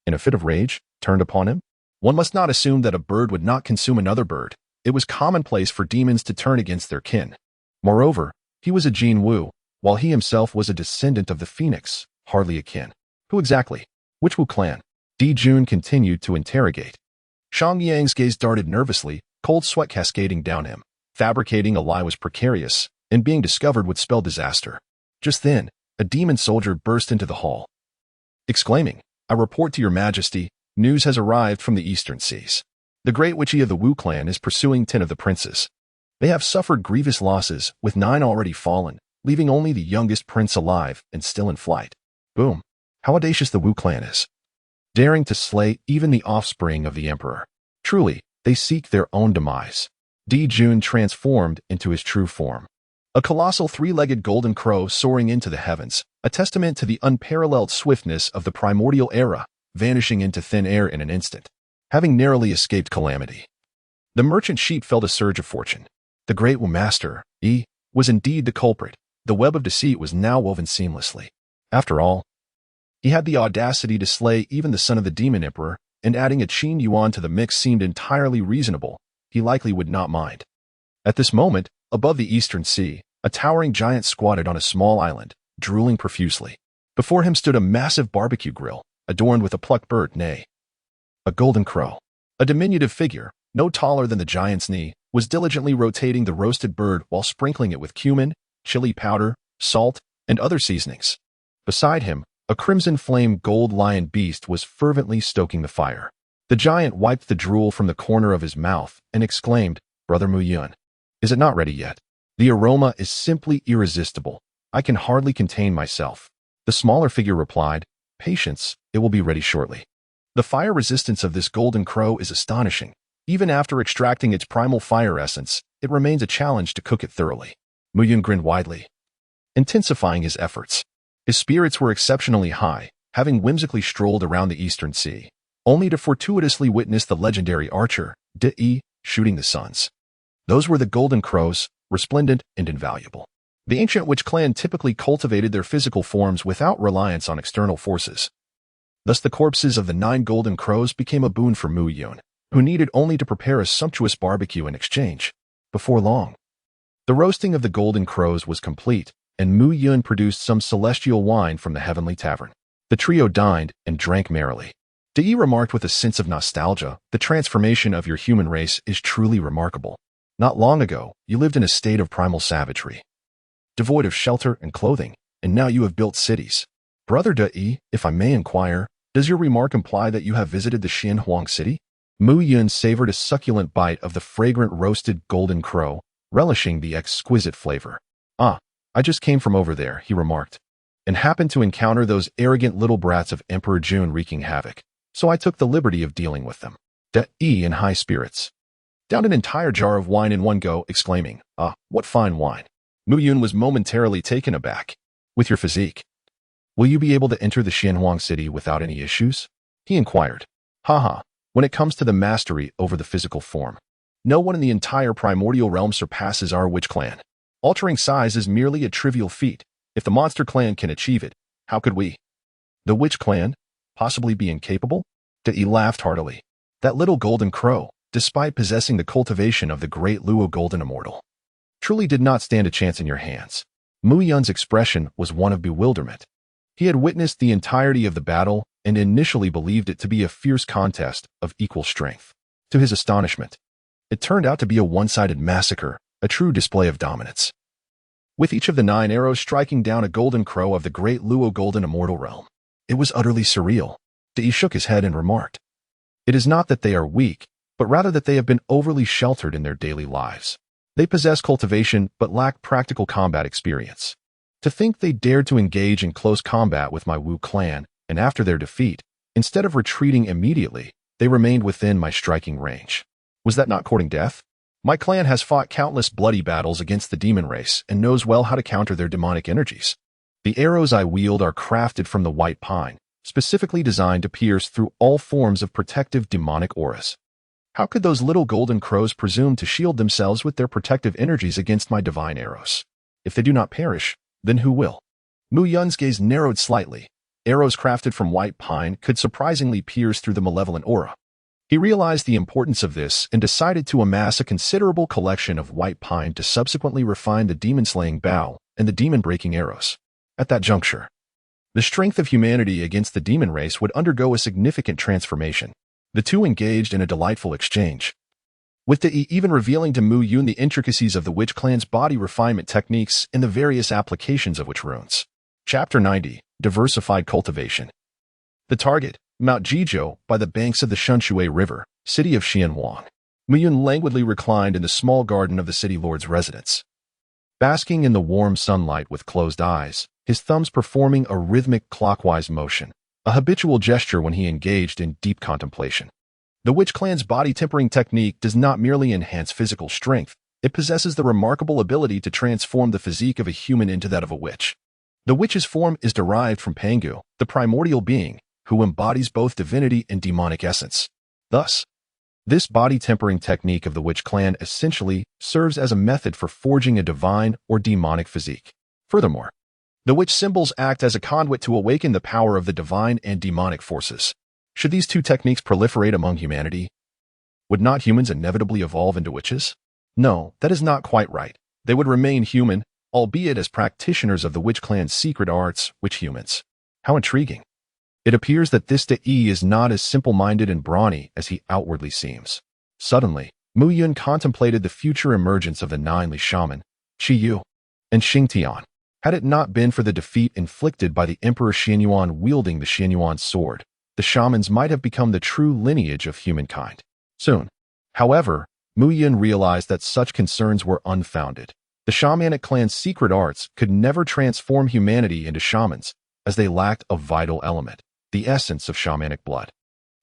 in a fit of rage, turned upon him? One must not assume that a bird would not consume another bird. It was commonplace for demons to turn against their kin. Moreover, he was a Jin Wu, while he himself was a descendant of the Phoenix, hardly akin. Who exactly? Which Wu clan? Jun continued to interrogate. Shangyang's gaze darted nervously, cold sweat cascading down him. Fabricating a lie was precarious, and being discovered would spell disaster. Just then, a demon soldier burst into the hall, exclaiming, I report to your majesty, news has arrived from the eastern seas. The great witchy of the Wu clan is pursuing 10 of the princes. They have suffered grievous losses, with 9 already fallen, leaving only the youngest prince alive and still in flight. Boom. How audacious the Wu clan is. Daring to slay even the offspring of the emperor. Truly, they seek their own demise. Jun transformed into his true form. A colossal 3-legged golden crow soaring into the heavens, a testament to the unparalleled swiftness of the primordial era, vanishing into thin air in an instant, having narrowly escaped calamity. The merchant sheep felt a surge of fortune. The great Wu master, was indeed the culprit. The web of deceit was now woven seamlessly. After all, he had the audacity to slay even the son of the Demon Emperor, and adding a Qin Yuan to the mix seemed entirely reasonable. He likely would not mind. At this moment, above the eastern sea, a towering giant squatted on a small island, drooling profusely. Before him stood a massive barbecue grill, adorned with a plucked bird, nay, a golden crow. A diminutive figure, no taller than the giant's knee, was diligently rotating the roasted bird while sprinkling it with cumin, chili powder, salt, and other seasonings. Beside him, a crimson-flame gold lion beast was fervently stoking the fire. The giant wiped the drool from the corner of his mouth and exclaimed, Brother Mu Yun, is it not ready yet? The aroma is simply irresistible. I can hardly contain myself. The smaller figure replied, Patience, it will be ready shortly. The fire resistance of this golden crow is astonishing. Even after extracting its primal fire essence, it remains a challenge to cook it thoroughly. Mu Yun grinned widely, intensifying his efforts. His spirits were exceptionally high, having whimsically strolled around the eastern sea, only to fortuitously witness the legendary archer, shooting the suns. Those were the golden crows, resplendent and invaluable. The ancient witch clan typically cultivated their physical forms without reliance on external forces. Thus the corpses of the 9 golden crows became a boon for Mu Yun, who needed only to prepare a sumptuous barbecue in exchange. Before long, the roasting of the golden crows was complete, and Mu Yun produced some celestial wine from the heavenly tavern. The trio dined and drank merrily. Yi remarked with a sense of nostalgia, "The transformation of your human race is truly remarkable. Not long ago, you lived in a state of primal savagery, devoid of shelter and clothing, and now you have built cities. Brother Yi, if I may inquire, does your remark imply that you have visited the Xianhuang city?" Mu Yun savored a succulent bite of the fragrant roasted golden crow, relishing the exquisite flavor. "Ah, I just came from over there," he remarked, "and happened to encounter those arrogant little brats of Emperor Jun wreaking havoc, so I took the liberty of dealing with them." Yi, in high spirits, downed an entire jar of wine in one go, exclaiming, "Ah, what fine wine." Mu Yun was momentarily taken aback. "With your physique, will you be able to enter the Xianhuang city without any issues?" he inquired. "Haha, when it comes to the mastery over the physical form, no one in the entire primordial realm surpasses our witch clan. Altering size is merely a trivial feat. If the monster clan can achieve it, how could we, the witch clan, possibly be incapable?" He laughed heartily. That little golden crow, despite possessing the cultivation of the great Luo golden immortal, truly did not stand a chance in your hands. Mu Yun's expression was one of bewilderment. He had witnessed the entirety of the battle and initially believed it to be a fierce contest of equal strength. To his astonishment, it turned out to be a one-sided massacre, a true display of dominance, with each of the 9 arrows striking down a golden crow of the great Luo golden immortal realm. It was utterly surreal. He shook his head and remarked, "It is not that they are weak, but rather that they have been overly sheltered in their daily lives. They possess cultivation but lack practical combat experience. To think they dared to engage in close combat with my Wu clan, and after their defeat, instead of retreating immediately, they remained within my striking range. Was that not courting death? My clan has fought countless bloody battles against the demon race and knows well how to counter their demonic energies. The arrows I wield are crafted from the white pine, specifically designed to pierce through all forms of protective demonic auras. How could those little golden crows presume to shield themselves with their protective energies against my divine arrows? If they do not perish, then who will?" Mu Yun's gaze narrowed slightly. Arrows crafted from white pine could surprisingly pierce through the malevolent aura. He realized the importance of this and decided to amass a considerable collection of white pine to subsequently refine the demon-slaying bow and the demon-breaking arrows. At that juncture, the strength of humanity against the demon race would undergo a significant transformation. The two engaged in a delightful exchange, with Yi even revealing to Mu Yun the intricacies of the witch clan's body refinement techniques and the various applications of witch runes. Chapter 90. Diversified Cultivation. The target, Mount Jizhou, by the banks of the Shunshui River, city of Xianhuang. Mu Yun languidly reclined in the small garden of the city lord's residence, basking in the warm sunlight with closed eyes, his thumbs performing a rhythmic clockwise motion, a habitual gesture when he engaged in deep contemplation. The witch clan's body tempering technique does not merely enhance physical strength, it possesses the remarkable ability to transform the physique of a human into that of a witch. The witch's form is derived from Pangu, the primordial being, who embodies both divinity and demonic essence. Thus, this body tempering technique of the witch clan essentially serves as a method for forging a divine or demonic physique. Furthermore, the witch symbols act as a conduit to awaken the power of the divine and demonic forces. Should these two techniques proliferate among humanity, would not humans inevitably evolve into witches? No, that is not quite right. They would remain human, albeit as practitioners of the witch clan's secret arts, witch humans. How intriguing. It appears that this Yi is not as simple-minded and brawny as he outwardly seems. Suddenly, Mu Yun contemplated the future emergence of the 9 Li shaman, Qi Yu, and Xing Tian. Had it not been for the defeat inflicted by the Emperor Xianyuan wielding the Xianyuan sword, the shamans might have become the true lineage of humankind. Soon, however, Mu Yun realized that such concerns were unfounded. The shamanic clan's secret arts could never transform humanity into shamans, as they lacked a vital element, the essence of shamanic blood.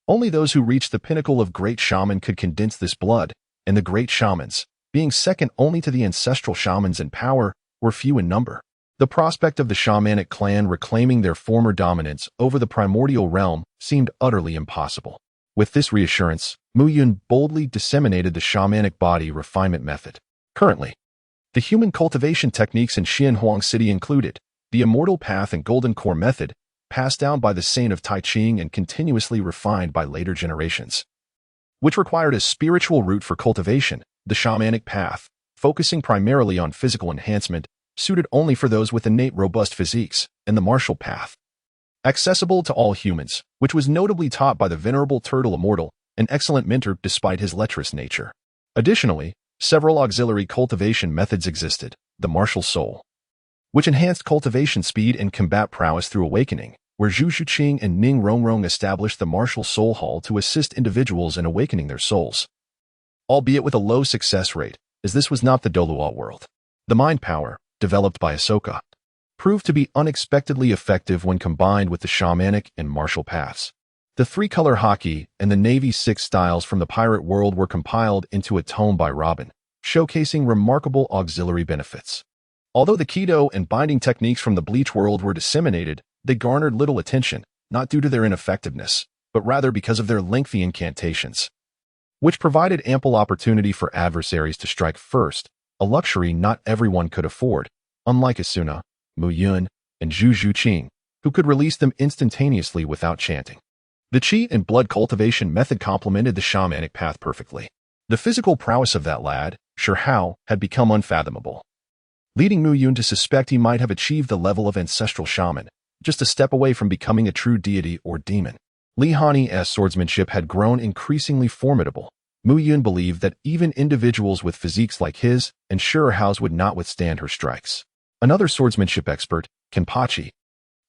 Only those who reached the pinnacle of great shaman could condense this blood, and the great shamans, being second only to the ancestral shamans in power, were few in number. The prospect of the shamanic clan reclaiming their former dominance over the primordial realm seemed utterly impossible. With this reassurance, Mu Yun boldly disseminated the shamanic body refinement method. Currently, the human cultivation techniques in Xianhuang City included the Immortal Path and Golden Core method, passed down by the Saint of Tai Ching and continuously refined by later generations, which required a spiritual route for cultivation, the Shamanic Path, focusing primarily on physical enhancement, suited only for those with innate robust physiques, and the martial path. Accessible to all humans, which was notably taught by the venerable Turtle Immortal, an excellent mentor despite his lecherous nature. Additionally, several auxiliary cultivation methods existed, the martial soul, which enhanced cultivation speed and combat prowess through awakening, where Zhu Xuqing and Ning Rongrong established the martial soul hall to assist individuals in awakening their souls. Albeit with a low success rate, as this was not the Douluo world. The mind power, developed by Ahsoka, proved to be unexpectedly effective when combined with the shamanic and martial paths. The three-color hockey and the Navy 6 styles from the pirate world were compiled into a tome by Robin, showcasing remarkable auxiliary benefits. Although the Kido and binding techniques from the Bleach world were disseminated, they garnered little attention, not due to their ineffectiveness, but rather because of their lengthy incantations, which provided ample opportunity for adversaries to strike first, a luxury not everyone could afford, unlike Asuna, Mu Yun, and Zhu Xuqing, who could release them instantaneously without chanting. The chi and blood cultivation method complemented the shamanic path perfectly. The physical prowess of that lad, Shihao, had become unfathomable, leading Mu Yun to suspect he might have achieved the level of ancestral shaman, just a step away from becoming a true deity or demon. Li Hani's swordsmanship had grown increasingly formidable. Mu Yun believed that even individuals with physiques like his and Shihao's would not withstand her strikes. Another swordsmanship expert, Kenpachi,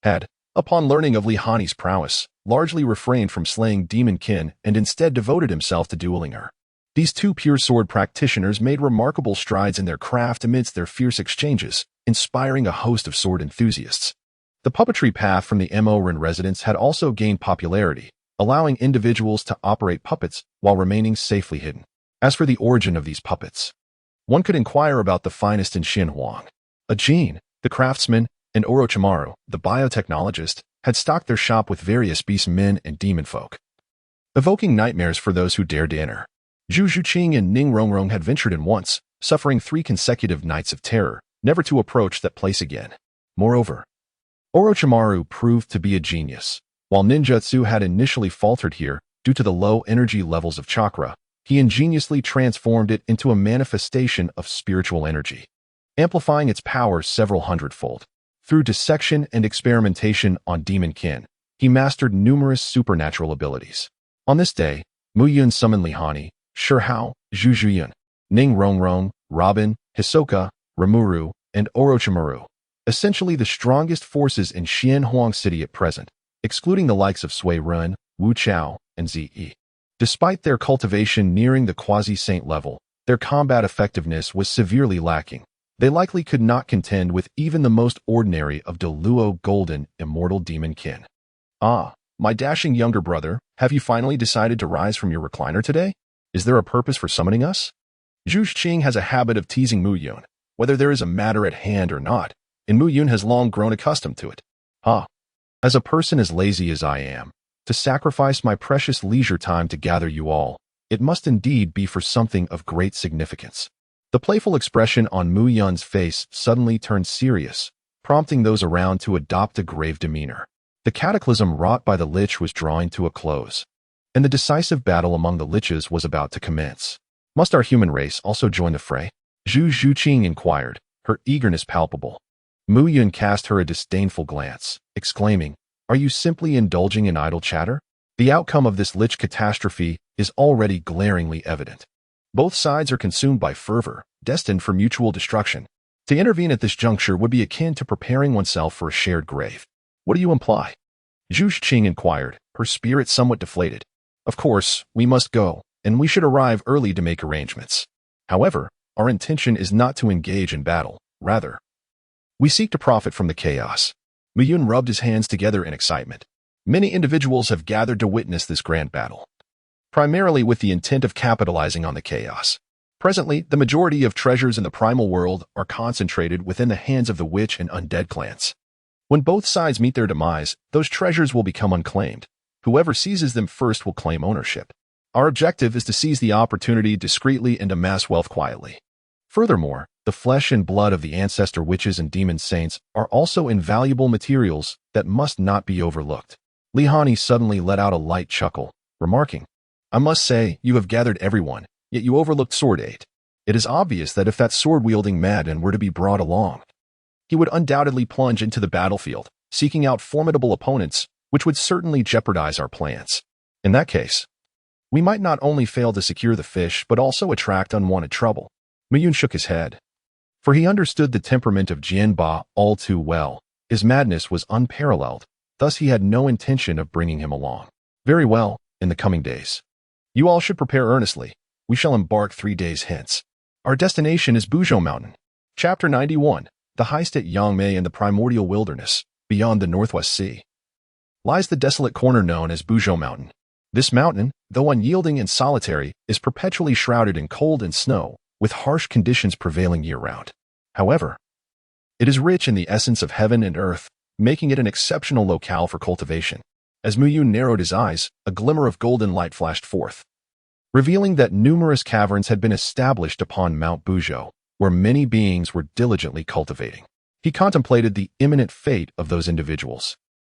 had, upon learning of Li Hani's prowess, largely refrained from slaying demon kin and instead devoted himself to dueling her. These two pure sword practitioners made remarkable strides in their craft amidst their fierce exchanges, inspiring a host of sword enthusiasts. The puppetry path from the Morin residence had also gained popularity, allowing individuals to operate puppets while remaining safely hidden. As for the origin of these puppets, one could inquire about the finest in Xinhuang. Ajin, the craftsman, and Orochimaru, the biotechnologist, had stocked their shop with various beast men and demon folk, evoking nightmares for those who dared to enter. Zhu Xuqing and Ning Rongrong had ventured in once, suffering 3 consecutive nights of terror, never to approach that place again. Moreover, Orochimaru proved to be a genius. While ninjutsu had initially faltered here due to the low energy levels of chakra, he ingeniously transformed it into a manifestation of spiritual energy, amplifying its power several hundredfold. Through dissection and experimentation on demon kin, he mastered numerous supernatural abilities. On this day, Mu Yun summoned Li Hani, Shihao, Zhu Zhuyun, Ning Rongrong, Robin, Hisoka, Rimuru, and Orochimaru, essentially the strongest forces in Xianhuang City at present, excluding the likes of Sui Run, Wu Chao, and Zi. Despite their cultivation nearing the quasi-saint level, their combat effectiveness was severely lacking. They likely could not contend with even the most ordinary of Douluo golden immortal demon kin. Ah, my dashing younger brother, have you finally decided to rise from your recliner today? Is there a purpose for summoning us? Zhu Xuqing has a habit of teasing Mu Yun, whether there is a matter at hand or not, and Mu Yun has long grown accustomed to it. As a person as lazy as I am, to sacrifice my precious leisure time to gather you all, it must indeed be for something of great significance. The playful expression on Mu Yun's face suddenly turned serious, prompting those around to adopt a grave demeanor. The cataclysm wrought by the Lich was drawing to a close, and the decisive battle among the Liches was about to commence. Must our human race also join the fray? Zhu Xuqing inquired, her eagerness palpable. Mu Yun cast her a disdainful glance, exclaiming, "Are you simply indulging in idle chatter? The outcome of this Lich catastrophe is already glaringly evident. Both sides are consumed by fervor, destined for mutual destruction. To intervene at this juncture would be akin to preparing oneself for a shared grave. What do you imply?" Zhu Xuqing inquired, her spirit somewhat deflated. "Of course, we must go, and we should arrive early to make arrangements. However, our intention is not to engage in battle. Rather, we seek to profit from the chaos." Mu Yun rubbed his hands together in excitement. Many individuals have gathered to witness this grand battle, primarily with the intent of capitalizing on the chaos. Presently, the majority of treasures in the primal world are concentrated within the hands of the witch and undead clans. When both sides meet their demise, those treasures will become unclaimed. Whoever seizes them first will claim ownership. Our objective is to seize the opportunity discreetly and amass wealth quietly. Furthermore, the flesh and blood of the ancestor witches and demon saints are also invaluable materials that must not be overlooked. Li Hani suddenly let out a light chuckle, remarking, "I must say, you have gathered everyone, yet you overlooked Sword 8. It is obvious that if that sword-wielding madman were to be brought along, he would undoubtedly plunge into the battlefield, seeking out formidable opponents, which would certainly jeopardize our plans. In that case, we might not only fail to secure the fish, but also attract unwanted trouble. Muyun shook his head, for he understood the temperament of Jianba all too well. His madness was unparalleled, thus he had no intention of bringing him along. Very well, in the coming days. You all should prepare earnestly. We shall embark 3 days hence. Our destination is Douluo Mountain. Chapter 91. The heist at Yangmei in the primordial wilderness, beyond the Northwest Sea, lies the desolate corner known as Douluo Mountain. This mountain, though unyielding and solitary, is perpetually shrouded in cold and snow, with harsh conditions prevailing year-round. However, it is rich in the essence of heaven and earth, making it an exceptional locale for cultivation. As Muyun narrowed his eyes, a glimmer of golden light flashed forth, revealing that numerous caverns had been established upon Mount Douluo, where many beings were diligently cultivating. He contemplated the imminent fate of those individuals,